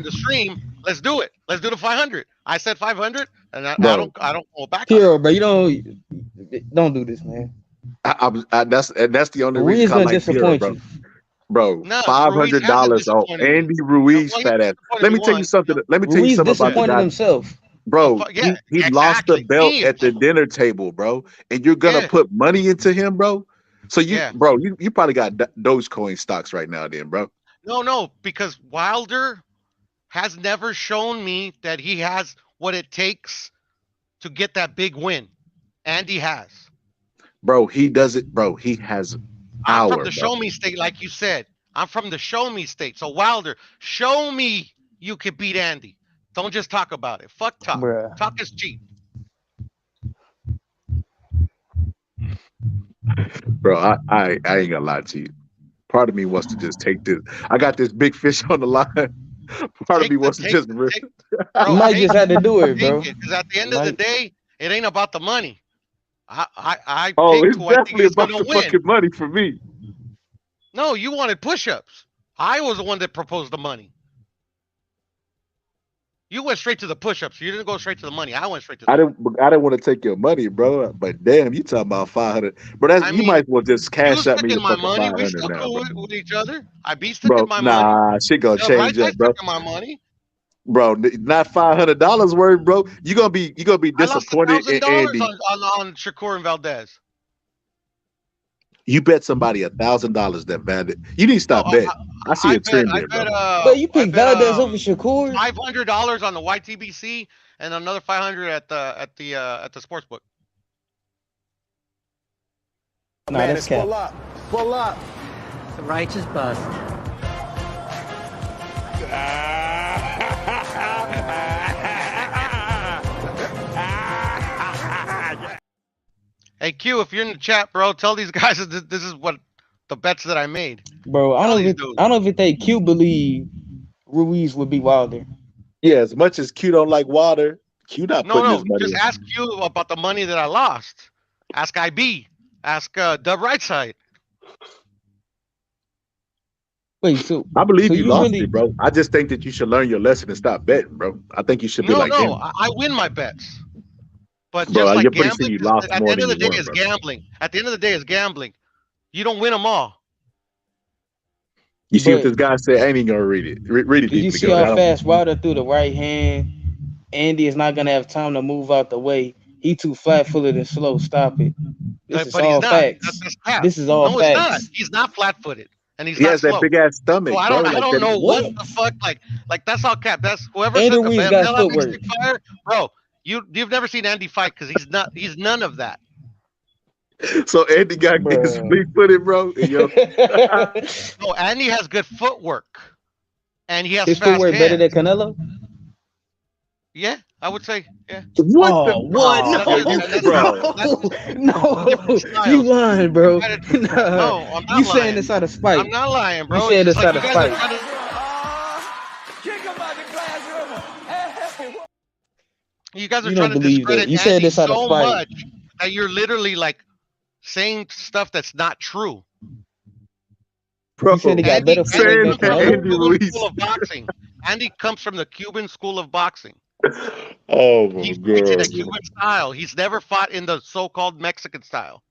the stream. Let's do it. Let's do the 500. I said 500, and I don't go back. Hero, bro, you don't do this, man. That's the only Ruiz reason I like disappoint Hero, you. bro. No, $500 on Andy Ruiz fat ass. Let me tell you something. Let me tell you something about the guy. Himself. Bro, he lost the belt at the dinner table, bro, and you're gonna put money into him, bro. So bro, you probably got Dogecoin stocks right now, then, bro. No, because Wilder has never shown me that he has what it takes to get that big win. Andy has. Bro, he does it, bro. He has power. I'm from the show me state, like you said. I'm from the show me state. So Wilder, show me you can beat Andy. Don't just talk about it. Fuck talk. Bruh. Talk is cheap. Bro, I ain't gonna lie to you. Part of me wants to just take this. I got this big fish on the line. Part of me wants to just rip. You might just have to do it, bro. Because at the end of the day, it ain't about the money. I Oh, picked it's who I think definitely is about gonna the win. fucking money for me. No, you wanted push-ups. I was the one that proposed the money. You went straight to the push-ups. You didn't go straight to the money. I went straight to the I didn't want to take your money, bro. But damn, you talking about 500, bro? You might as well just cash you out me the my fucking money. 500 We still now, cool bro. with each other. I be sticking Bro, my money. nah, shit gonna The change right up, side bro. sticking my money. Bro, not $500 worth, bro. You gonna be I lost disappointed in $1,000 Andy. on Shakur and Valdez. You bet somebody $1,000 that Valdez. You need to stop betting. I see a trend there, bro. But you picked Valdez over Shakur. $500 on the YTBC and another $500 at the sports book. Nah, Man, that's it's cap. full up. Full up. It's a righteous bust. Hey Q, if you're in the chat, bro, tell these guys that this is what the bets that I made. Bro, I don't even think Q believe Ruiz would be Wilder. Yeah, as much as Q don't like Wilder, Q not putting his money just in. ask Q about the money that I lost. Ask IB. Ask Dub Rightside. Wait, so I believe so you you lost really- it, bro. I just think that you should learn your lesson and stop betting, bro. I think you should be like him. I win my bets. But Bro, just like you're pretty sure gambling, you lost at the more end of the than day, you won, it's bro. gambling. At the end of the day, it's gambling. You don't win them all. You see what But- this guy said? I ain't even gonna read it. Read it Did you deeply. see how fast Wilder threw the right hand? Andy is not gonna have time to move out the way. He too flat-footed and slow. Stop it. This is But he's all not. facts. That's crap. This is all No, it's not. facts. He's not flat-footed, and he's He not has that slow. big ass So stomach, I bro. don't Like that. know what What? the fuck. Like that's all cap. That's whoever Andy took the Ruiz got belt off his footwork. stick fire, bro. You've never seen Andy fight because he's not. He's none of that. So Andy got his Bruh. fleet footed, bro. Yo, No, Andy has good footwork, and he has His fast footwork better hands. than Canelo? Yeah, I would say. Yeah. what Oh, the? what? That's Yo, No, good. bro. no, Different you styles. lying, bro. Nah, Nah. no, I'm You not saying lying. this out of spite. I'm not lying, You bro. It's saying just this like out you of guys are spite. trying to. Kick him out the classroom. Hey. You guys are You trying don't to believe that. discredit You said Andy this out of so spite. much that you're literally like saying stuff that's not true. Bro, You said he got Andy, better Andy footwork saying than comes from that the Canelo? Andy Cuban Ruiz. school of boxing. Andy comes from the Cuban school of boxing. Oh my He fights in a god. Cuban style. He's never fought in the so-called Mexican style.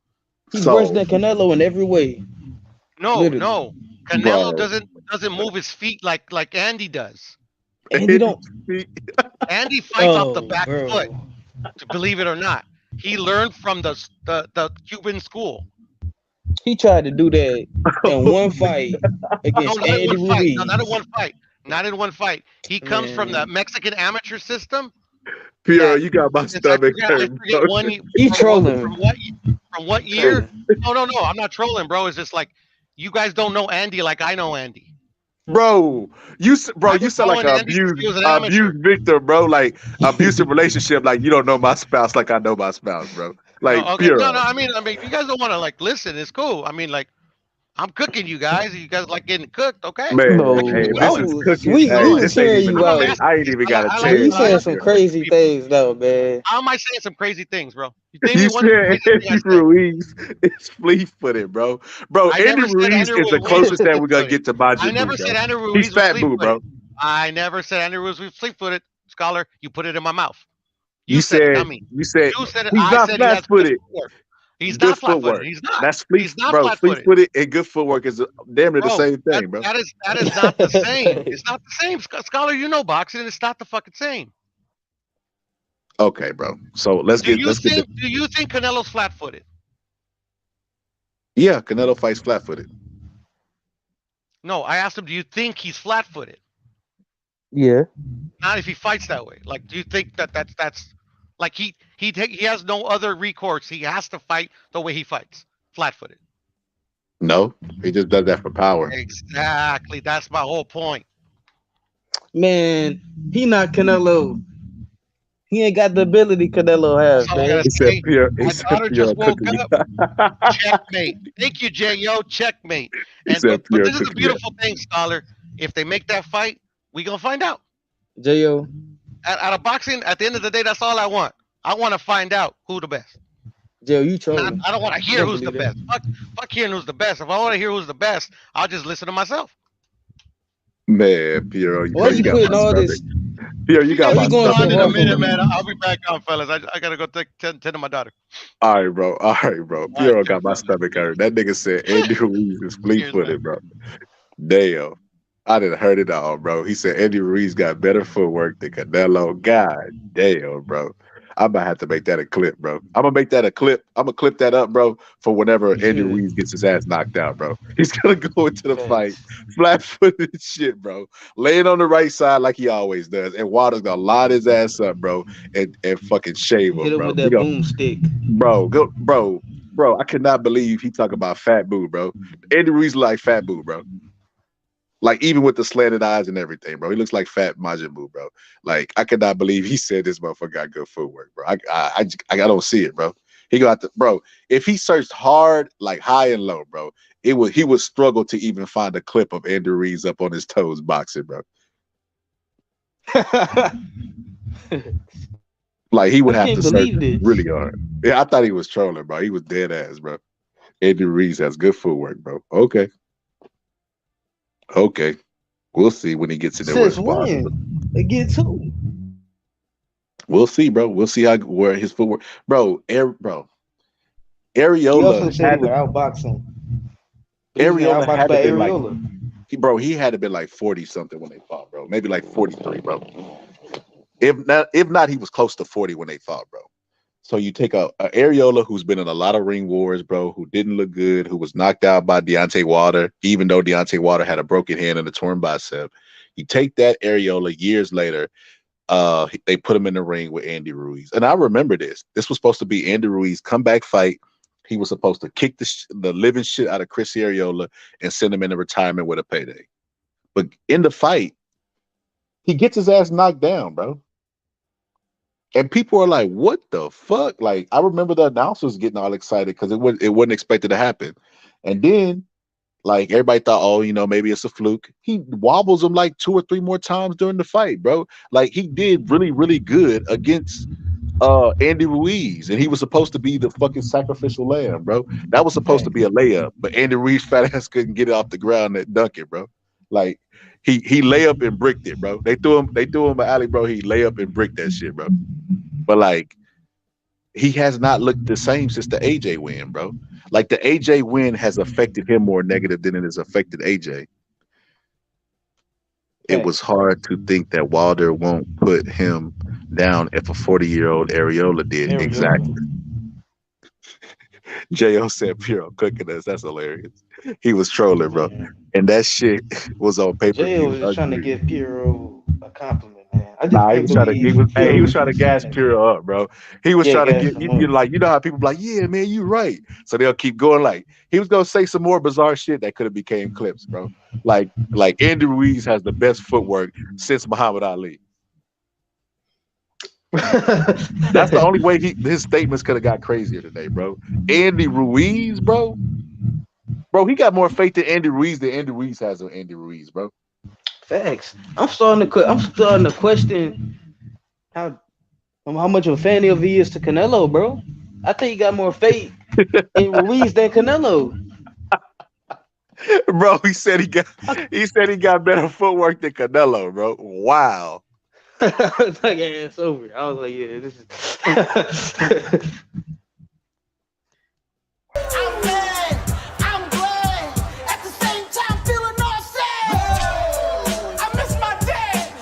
He's worse So, than Canelo in every way. No, Literally. no. Canelo bro, doesn't move his feet like Andy does. Andy don't. Andy fights off the Oh, back foot. bro. Believe it or not, he learned from the Cuban school. He tried to do that in one fight No, against not in Andy one fight. No, Ruiz. not in one fight. Not in one fight. He comes from the Man, Mexican amateur system. Piero, That you got my since stomach I hurt, forget bro. one he from trolling. what year? No, I'm not trolling, bro. It's just like you guys don't know Andy like I know Andy. Bro, you I've you been sound like following an Andy since he was an amateur. abused victim, bro. Like abusive relationship. Like you don't know my spouse like I know my spouse, bro. Like No, okay, Piero. no. I mean, if you guys don't want to like listen, it's cool. I mean, like I'm cooking you guys. You guys like getting cooked, okay? Man, No, hey, I this is was cooking. we Hey, was this ain't hearing even you a out, chance. I ain't even got a I bro. like You chance. I saying like some to Piero. cook for crazy people. things though, man. How am I saying some crazy things, bro? You name me You one said crazy thing I Andy said. Ruiz is flea footed, bro. Bro, I Andy never said Ruiz Andy is the Ruiz was closest that we're gonna fleet-footed. get to I Majin never Buu, said bro. Andy He's Ruiz was fat boo, bro. fleet-footed. I never said Andy Ruiz was fleet-footed. Scholar, you put it in my mouth. You You said it, said not me. you said You said it. he's I not said he has flat good footed. footwork. He's Good not flat-footed. footwork. He's not. That's fleet, He's not bro. Fleet flat-footed. footed and good footwork is damn near the Bro, same thing, bro. that is not the same. It's not the same. Scholar, you know boxing. It's not the fucking same. Okay, bro. So let's Do get you the think Canelo's flat-footed? yeah. Canelo fights flat footed. No, I asked him. Do you think he's flat-footed? Yeah. Not if he fights that way. Like, do you think that's like he has no other recourse? He has to fight the way he fights, flat-footed. No, he just does that for power. Exactly. That's my whole point. Man, he not Canelo. He ain't got the ability Canelo has, That's all I man. gotta He said say. Pierre. My He said daughter Pierre just woke cooking you. up. Checkmate. Thank you, J.O. Checkmate. He And said but Pierre this is the cooking you. beautiful thing, Scholar. If they make that fight, we gonna find out. J.O. Out of boxing, at the end of the day, that's all I want. I want to find out who the best. J.O., you trolling. I don't want to hear don't who's the believe best. Fuck hearing who's the best. If I want to hear who's the best, I'll just listen to myself. Man, Pierre, Why you you got putting my all stomach. this? Pierre, you got Why my you going stomach. so In a hard for minute, him? man. I'll be back on, fellas. I gotta go tend to my daughter. All right, bro. All right, bro. All right, Pierre cheers, got my fellas. stomach hurt. That nigga said Andy Ruiz is fleet Cheers, man. footed, bro. Damn. I didn't heard it all, bro. He said Andy Ruiz got better footwork than Canelo. God damn, bro. I might have to make that a clip, bro. I'm gonna make that a clip. I'm gonna clip that up, bro, for whenever Andy Ruiz gets his ass knocked out, bro. He's gonna go into the fight flat-footed shit, bro. Laying on the right side like he always does. And Water's gonna line his ass up, bro, and fucking shave him, Hit him bro. with that boomstick. Bro, I cannot believe he talk about Fat Boo, bro. Andy Ruiz like Fat Boo, bro. Like even with the slanted eyes and everything, bro. He looks like Fat Majin Buu, bro. Like I cannot believe he said this motherfucker got good footwork, bro. I don't see it, bro. He got to, bro. If he searched hard, like high and low, bro, he would struggle to even find a clip of Andy Ruiz up on his toes boxing, bro. Like he would have to search really hard. Yeah, I thought he was trolling, bro. He was dead ass, bro. Andy Ruiz has good footwork, bro. Okay. We'll see when he gets in there. Since when? They get two. We'll see, bro. We'll see where his footwork, bro. Areola had to outbox him. Areola had to be like, he had to be like 40 something when they fought, bro. Maybe like 43, bro. If not, he was close to 40 when they fought, bro. So you take a Areola who's been in a lot of ring wars, bro, who didn't look good, who was knocked out by Deontay Wilder, even though Deontay Wilder had a broken hand and a torn bicep. You take that Areola years later, they put him in the ring with Andy Ruiz. And I remember this. This was supposed to be Andy Ruiz comeback fight. He was supposed to kick the living shit out of Chris Areola and send him into retirement with a payday. But in the fight, he gets his ass knocked down, bro. And people are like, what the fuck? Like, I remember the announcers getting all excited because it wasn't expected to happen. And then, like, everybody thought, oh, you know, maybe it's a fluke. He wobbles him like 2 or 3 more times during the fight, bro. Like, he did really, really good against Andy Ruiz. And he was supposed to be the fucking sacrificial lamb, bro. That was supposed to be a layup. But Andy Ruiz fat ass couldn't get it off the ground and dunk it, bro. Like, he lay up and bricked it, bro. They threw him an alley, bro. He lay up and bricked that shit, bro. But like, he has not looked the same since the AJ win, bro. Like, the AJ win has affected him more negative than it has affected AJ. It was hard to think that Wilder won't put him down if a 40-year-old Areola did. Exactly. J.O. said Puro cooking us. That's hilarious. He was trolling, bro. And that shit was on pay-per-view. Jay was just trying to give Puro a compliment, man. He was trying to gas Puro up, bro. He was trying to get you like, you know how people be like, yeah, man, you right. So they'll keep going. Like, he was gonna say some more bizarre shit that could have became clips, bro. Like Andy Ruiz has the best footwork since Muhammad Ali. That's the only way his statements could have got crazier today, bro. Andy Ruiz, bro, he got more faith in Andy Ruiz than Andy Ruiz has in Andy Ruiz, bro. Facts. I'm starting to question how much of a fan of he is to Canelo, bro. I think he got more faith in Ruiz than Canelo. Bro, he said he got better footwork than Canelo, bro. Wow. It's like, yeah, it's over. I was like, yeah, this is. I'm glad. At the same time, feeling all sad. I miss my dad.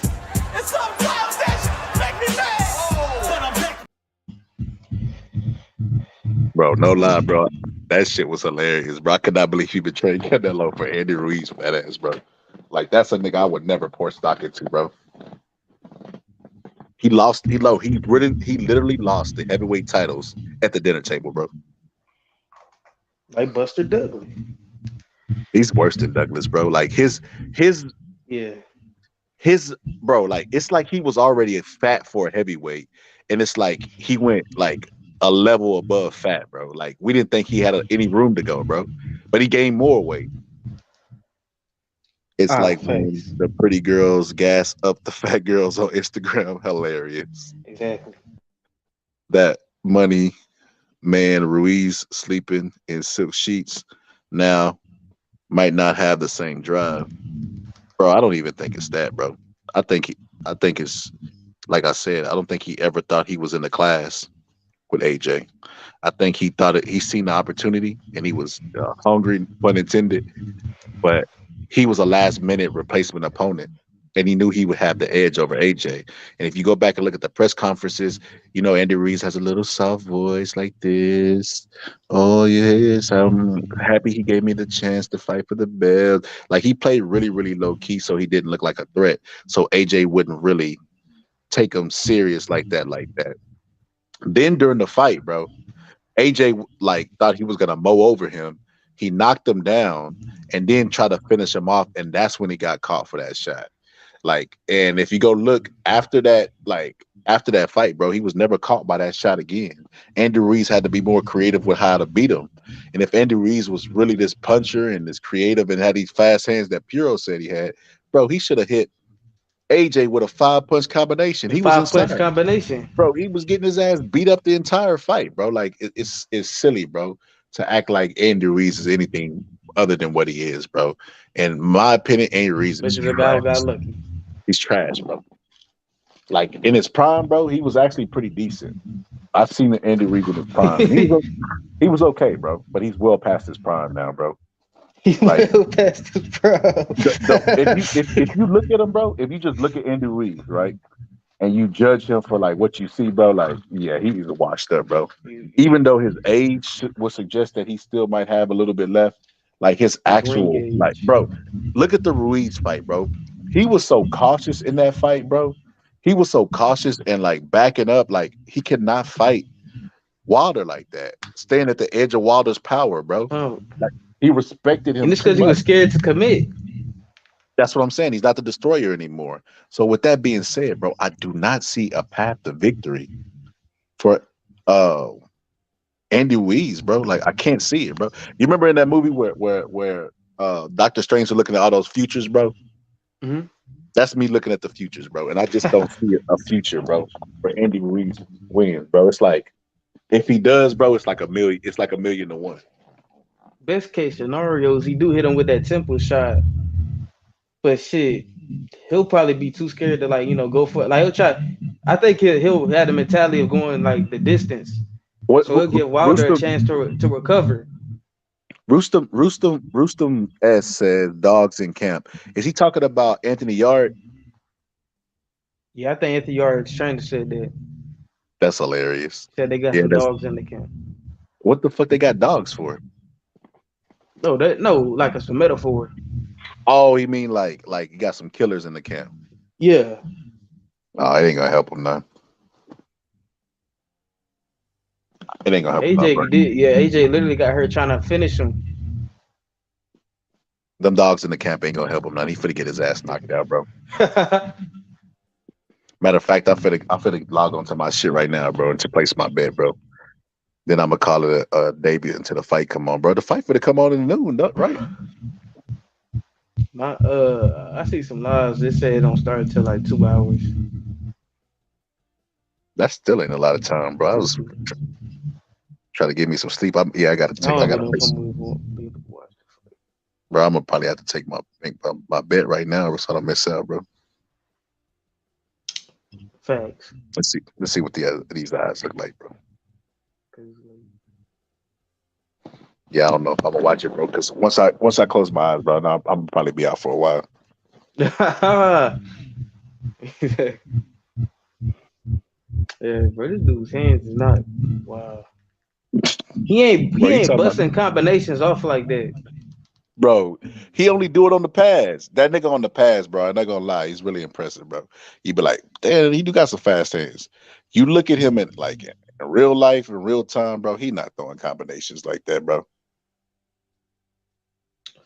And sometimes that shit make me mad. Bro, no lie, bro. That shit was hilarious, bro. I could not believe he betrayed Canelo for Andy Ruiz, fat ass, bro. Like, that's a nigga I would never pour stock into, bro. He literally lost the heavyweight titles at the dinner table, bro. Like Buster Douglas. He's worse than Douglas, bro. Like his bro, like, it's like he was already fat for a heavyweight, and it's like he went like a level above fat, bro. Like, we didn't think he had any room to go, bro, but he gained more weight. It's like when the pretty girls gas up the fat girls on Instagram. Hilarious. Exactly. That money man Ruiz sleeping in silk sheets now might not have the same drive. Bro, I don't even think it's that, bro. I think it's, like I said, I don't think he ever thought he was in the class with AJ. I think he thought he seen the opportunity and he was hungry, pun intended, but he was a last minute replacement opponent and he knew he would have the edge over AJ. And if you go back and look at the press conferences, you know, Andy Ruiz has a little soft voice like this. Oh, yes, I'm happy he gave me the chance to fight for the belt. Like, he played really, really low key so he didn't look like a threat. So AJ wouldn't really take him serious like that. Then during the fight, bro, AJ like thought he was gonna mow over him. He knocked him down and then tried to finish him off, and that's when he got caught for that shot. Like, and if you go look after that fight, bro, he was never caught by that shot again. Andy Ruiz had to be more creative with how to beat him. And if Andy Ruiz was really this puncher and this creative and had these fast hands that Puro said he had, bro, he should have hit AJ with a 5-punch combination. He was 5-punch combination, bro. He was getting his ass beat up the entire fight, bro. Like, it's silly, bro, to act like Andy Ruiz is anything other than what he is, bro. And my opinion, Andy Ruiz is trash. He's trash, bro. Like, in his prime, bro, he was actually pretty decent. I've seen the Andy Ruiz in his prime. He was okay, bro, but he's well past his prime now, bro. Like, well past his prime. If you look at him, bro, if you just look at Andy Ruiz, right? and you judge him for like what you see, bro, like yeah, he's washed up, bro. Even though his age would suggest that he still might have a little bit left, like his His ring actual like, gauge. bro, look at the Ruiz fight, bro. He was so cautious in that fight, bro. He was so cautious and like backing up, like he cannot fight Wilder like that, staying at the edge of Wilder's power, bro. Oh, Like he respected and him it's too because he much. was scared to commit. That's what I'm saying. He's not the destroyer anymore. So with that being said, bro, I do not see a path to victory for uh Andy Ruiz, bro. Like I can't see it, bro. You remember in that movie where Doctor Strange was looking at all those futures, bro? Mm-hmm. That's me looking at the futures, bro. And I just don't see a future, bro, for Andy Ruiz wins, bro. It's like if he does, bro, it's like a million. It's like 1,000,000 to 1. Best case scenarios, he do hit him with that temple shot, but shit, he'll probably be too scared to like go for it. Like he'll try. I think he'll have the mentality of going like the distance, What so he'll give Wilder a Rustam chance to recover. Rustam S says dogs in camp. Is he talking about Anthony Yarde? Yeah, I think Anthony Yarde's trainer said that. That's hilarious. Said they got Yeah, some that's dogs in the camp. what the fuck they got dogs for? No, like it's a metaphor. Oh, you mean like you got some killers in the camp? Yeah. Oh, it ain't gonna help him none. It ain't gonna help him none, bro. AJ did. Yeah, AJ literally got her trying to finish him. Them dogs in the camp ain't gonna help him none. He finna get his ass knocked out, bro. Matter of fact, I'm finna log on to my shit right now, bro, and to place my bet, bro. Then I'm gonna call it a debut until the fight come on, bro. The fight finna come on in the noon, right? I see some lives. They say it don't start until like 2 hours. That still ain't a lot of time, bro. I was trying to give me some sleep. I gotta I don't even know if place. I'm gonna be able to watch. Bro, I'm gonna probably have to take my bet right now, so I don't miss out, bro. Facts. Let's see what these odds look like, bro. Yeah, I don't know if I'm gonna watch it, bro. Because once I close my eyes, bro, I'm gonna probably be out for a while. Yeah, bro, this dude's hands is not wow. He ain't Bro, you talking busting combinations off like that. Bro, he only do it on the pass. That nigga on the pass, bro. I'm not gonna lie, he's really impressive, bro. You be like, damn, he do got some fast hands. You look at him in real life, in real time, bro. He not throwing combinations like that, bro.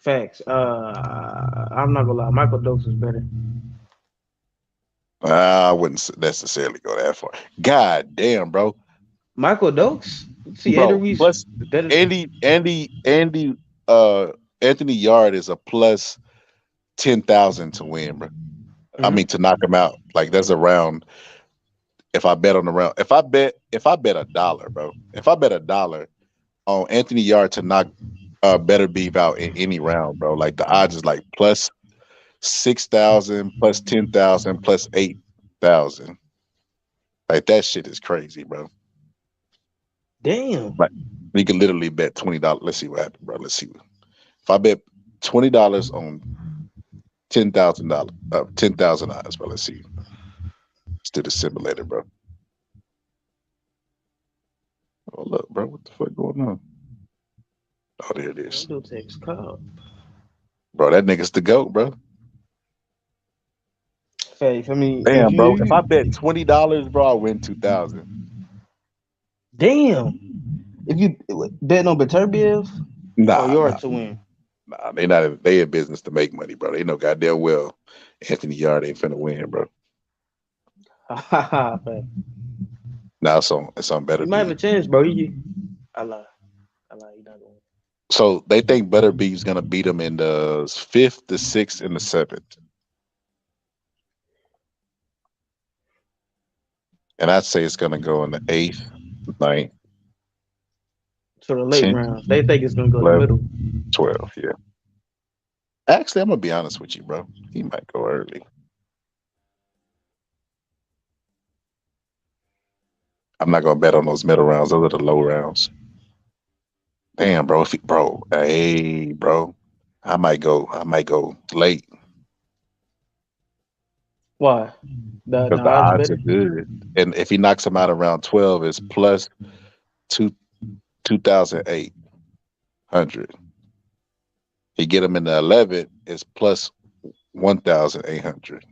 Facts. I'm not gonna lie, Michael Dokes is better. I wouldn't necessarily go that far. God damn, bro. Michael Dokes? See, Bro, plus Anthony Yarde is a plus 10,000 to win, bro. I mean to knock him out. Like that's a round. If I bet on the round, if I bet $1, bro. If I bet $1 on Anthony Yarde to knock Beterbiev out in any round, bro. Like the odds is like plus 6,000, plus 10,000, plus 8,000. Like that shit is crazy, bro. Damn. Like you can literally bet $20. Let's see what happens, bro. Let's see. If I bet $20 on $10,000 odds, bro. Let's see. Let's do the simulator, bro. Oh look, bro, what the fuck going on? Oh, there it is. Bro, that nigga's the GOAT, bro. Faith, I mean, damn, bro. If I bet $20, bro, I win 2,000. Damn. If you bet on Beterbiev, Nah, to win. Nah, they in business to make money, bro. They know goddamn well Anthony Yarde ain't finna win, bro. Now it's on better. You might have a chance, bro. I lie. You're not going. So they think Beterbiev's gonna beat him in the 5th, the 6th, and the 7th. And I'd say it's gonna go in the 8th, 9th. So the late 10th, rounds. They think it's gonna go 11th, in the middle. 12th, yeah. Actually, I'm gonna be honest with you, bro. He might go early. I'm not gonna bet on those middle rounds. Those are the low rounds. Damn, bro. Hey, bro. I might go late. Why? The because the odds odds are better. good. And if he knocks him out around 12, it's plus 2,800. He get him in the 11th, it's plus 1,800.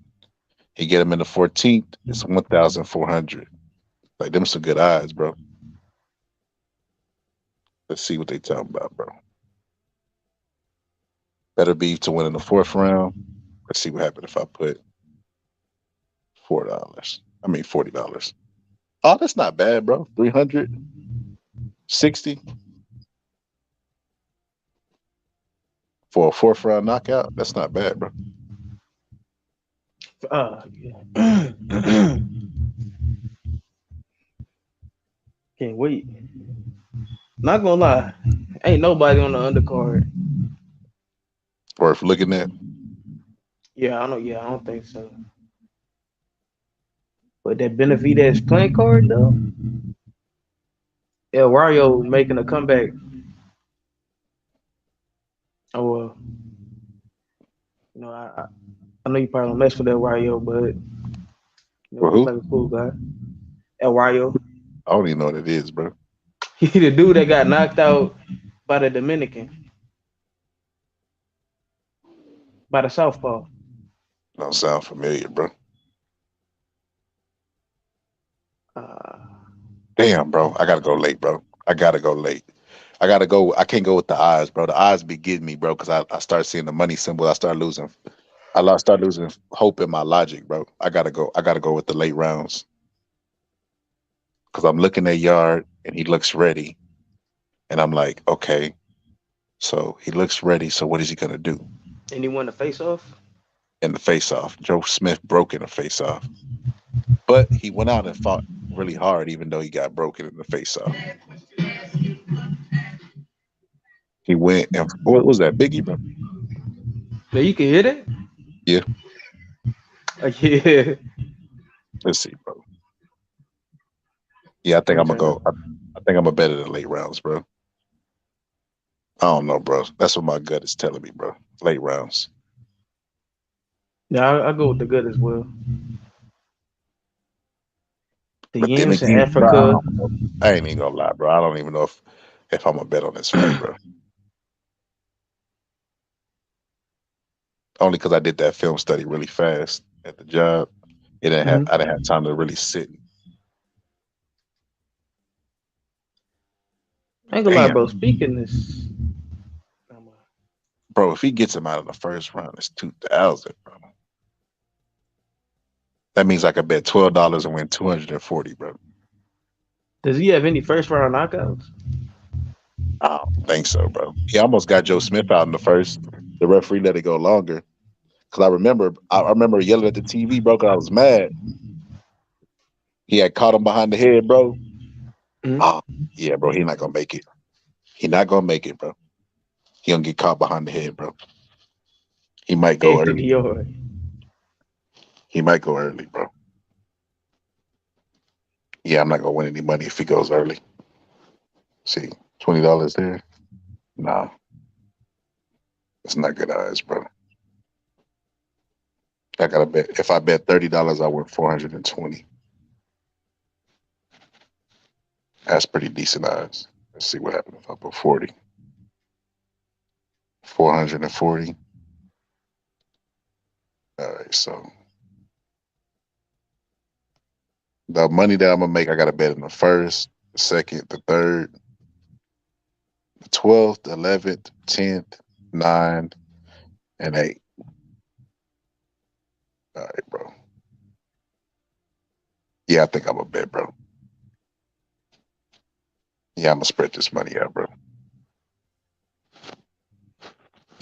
He get him in the 14th, it's 1,400. Like them some good odds, bro. Let's see what they talking about, bro. Beterbiev to win in the 4th round. Let's see what happened if I put $4. I mean $40. Oh, that's not bad, bro. 360 for a 4th round knockout. That's not bad, bro. Yeah. Can't wait. Not gonna lie, ain't nobody on the undercard. Worth looking at. Yeah, I don't. Yeah, I don't think so. But that Benavidez playing card though, El Rayo making a comeback. Oh well, you know I know you probably don't mess with El Rayo, but you know For he's who? like a cool guy. El Rayo, I don't even know what it is, bro. he the dude that got knocked out by the Dominican, by the Southpaw. Don't sound familiar, bro. Damn, bro. I gotta go late, bro. I gotta go late. I gotta go. I can't go with the odds, bro. The odds be getting me, bro, because I start seeing the money symbol. I start losing. Start losing hope in my logic, bro. I gotta go. I gotta go with the late rounds because I'm looking at Yard and he looks ready, and I'm like, okay, so he looks ready. So what is he gonna do And he won the face off. in the face off? Joe Smith broke in the face off, but he went out and fought really hard, even though he got broken in the face off. He went and what was that, Biggie, bro? Man, you can hear that? Yeah. Yeah. Let's see, bro. Yeah, I think I'm gonna go. I think I'm gonna bet it in late rounds, bro. I don't know, bro. That's what my gut is telling me, bro. Late rounds. Yeah, I go with the good as well. The But then Yams in again, bro, I Africa. don't know. I ain't even gonna lie, bro. I don't even know if I'm gonna bet on this fight, bro. Only because I did that film study really fast at the job. I didn't have time to really sit. I ain't gonna lie, Damn, bro. Speaking this, bro. If he gets him out of the first round, it's 2,000, bro. That means I could bet $12 and win 240, bro. does he have any first round knockouts? I don't think so, bro. He almost got Joe Smith out in the first. The referee let it go longer. Cause I remember yelling at the TV, bro, because I was mad. He had caught him behind the head, bro. Oh, yeah, bro. He not gonna make it. He not gonna make it, bro. He gonna get caught behind the head, bro. He might go Anthony early. Yarde. He might go early, bro. Yeah, I'm not gonna win any money if he goes early. See, $20 there. Nah, it's not good odds, bro. I gotta bet. If I bet $30, I win 420. That's pretty decent odds. Let's see what happens if I put 40. 440. All right, so the money that I'm gonna make, I gotta bet in the first, the second, the third, the 12th, the 11th, 10th, 9, and 8. All right, bro. Yeah, I think I'm a bet, bro. Yeah, I'm gonna spread this money out, bro.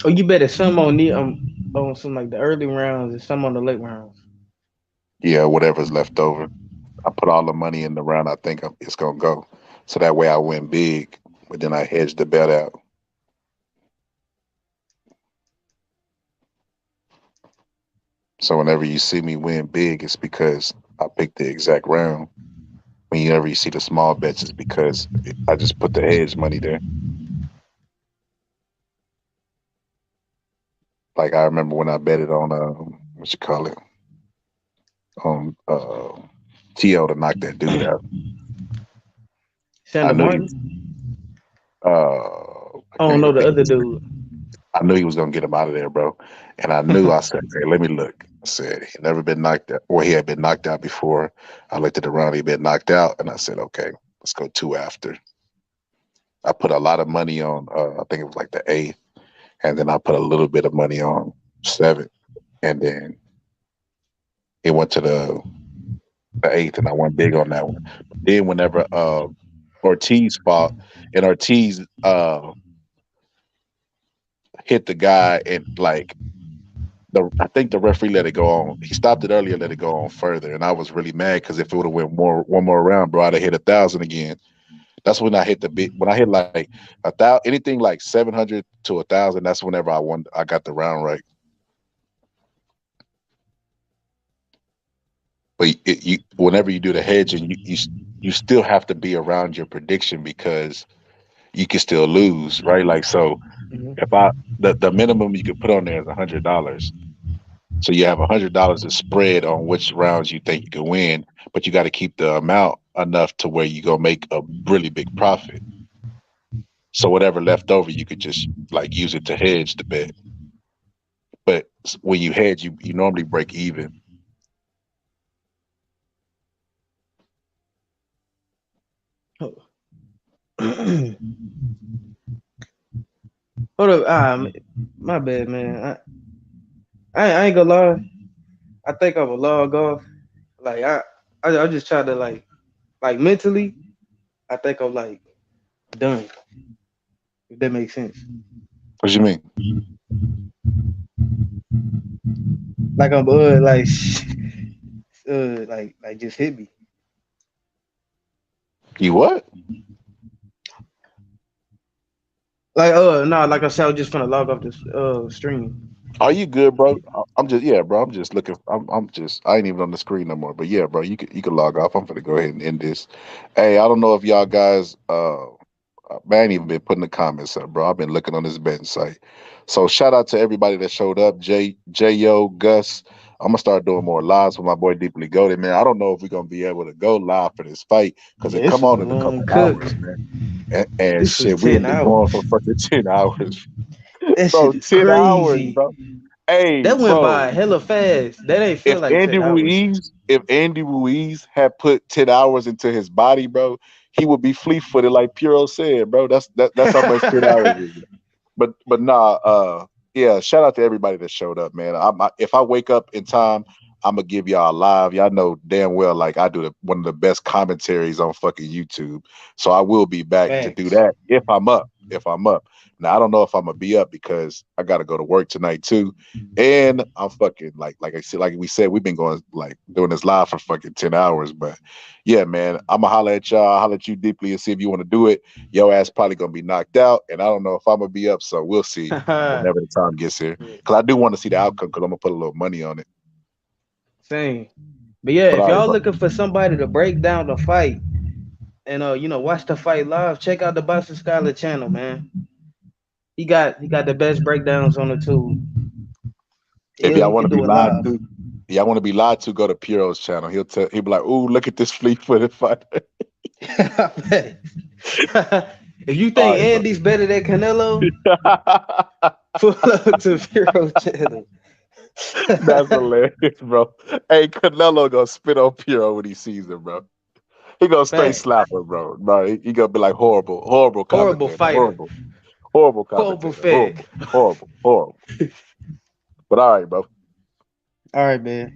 Oh, you better some on some like the early rounds and some on the late rounds. Yeah, whatever's left over. I put all the money in the round I think it's gonna go. So that way I win big, but then I hedge the bet out. So whenever you see me win big, it's because I picked the exact round. Whenever you see the small bets, it's because I just put the hedge money there. Like I remember when I bet it on what you call it, on TL to knock that dude out. Sandra I knew he, Martin? I I don't can't know even the think of other his name. dude. I knew he was gonna get him out of there, bro. And I knew I said, "Hey, let me look." I said he never been knocked out, or he had been knocked out before. I looked at the round he'd been knocked out, and I said, "Okay, let's go 2 after." I put a lot of money on. I think it was like the 8th, and then I put a little bit of money on 7th, and then it went to the 8th, and I went big on that one. But then whenever Ortiz fought, and Ortiz hit the guy, and like I think the referee let it go on. He stopped it earlier, let it go on further, and I was really mad because if it would have went one more round, bro, I'd have hit 1,000 again. That's when I hit the big. When I hit like 1,000, anything like 700 to 1,000. That's whenever I won. I got the round right. But whenever you do the hedging, you still have to be around your prediction because you can still lose, right? Like so, if the minimum you could put on there is $100. So you have $100 to spread on which rounds you think you can win, but you got to keep the amount enough to where you gonna make a really big profit. So whatever left over, you could just like use it to hedge the bet. But when you hedge, you normally break even. Hold up, my bad, man. I ain't gonna lie. I think I would log off. Like I just try to like mentally. I think I'm like done. If that makes sense. What you mean? Like I'm like just hit me. You what? Like no, like I said, I was just gonna log off this stream. Are you good, bro? I'm just bro. I'm just looking. I ain't even on the screen no more. But yeah, bro, you can log off. I'm gonna go ahead and end this. Hey, I don't know if y'all guys man, I ain't even been putting the comments up, bro. I've been looking on this betting site. So shout out to everybody that showed up. J.O. Gus. I'm gonna start doing more lives with my boy Deeply Goated, man. I don't know if we're gonna be able to go live for this fight because Yeah, it this come was on a in a couple long cook. hours, man. And This was shit, we'll 10 be going hours. for fucking 10 hours. That Bro, shit is 10 hours, crazy. bro. Hey, That went bro. by hella fast. That ain't feel If like 10 Andy hours. Ruiz had put 10 hours into his body, bro, he would be fleet-footed like Puro said, bro. That's how much 10 hours is. But nah, yeah, shout out to everybody that showed up, man. If I wake up in time, I'm gonna give y'all a live. Y'all know damn well, like I do one of the best commentaries on fucking YouTube. So I will be back to do Facts. that if I'm up. Now I don't know if I'm gonna be up because I gotta go to work tonight too. And I'm fucking like I said, like we said, we've been going like doing this live for fucking 10 hours. But yeah, man, I'ma holler at y'all, holler at you Deeply and see if you want to do it. Your ass probably gonna be knocked out, and I don't know if I'm gonna be up, so we'll see whenever the time gets here. Cause I do want to see the outcome because I'm gonna put a little money on it. Same. But yeah, But if all right, y'all bro. looking for somebody to break down the fight and watch the fight live, check out the Boston Scholar channel, man. He got the best breakdowns on the tube. If He y'all want can to be do it lied live. to, go to Puro's channel. He'll be like, "Ooh, look at this fleet-footed fighter." If you All think right, bro. Andy's better than Canelo, pull up to Hero's channel. That's hilarious, bro. Hey, Canelo gonna spit on Puro when he sees him, bro. He gonna straight Facts. slap him, bro. He gonna be like horrible Horrible commentator, fighter. horrible Horrible commentator, fed. horrible. But all right, bro. All right, man.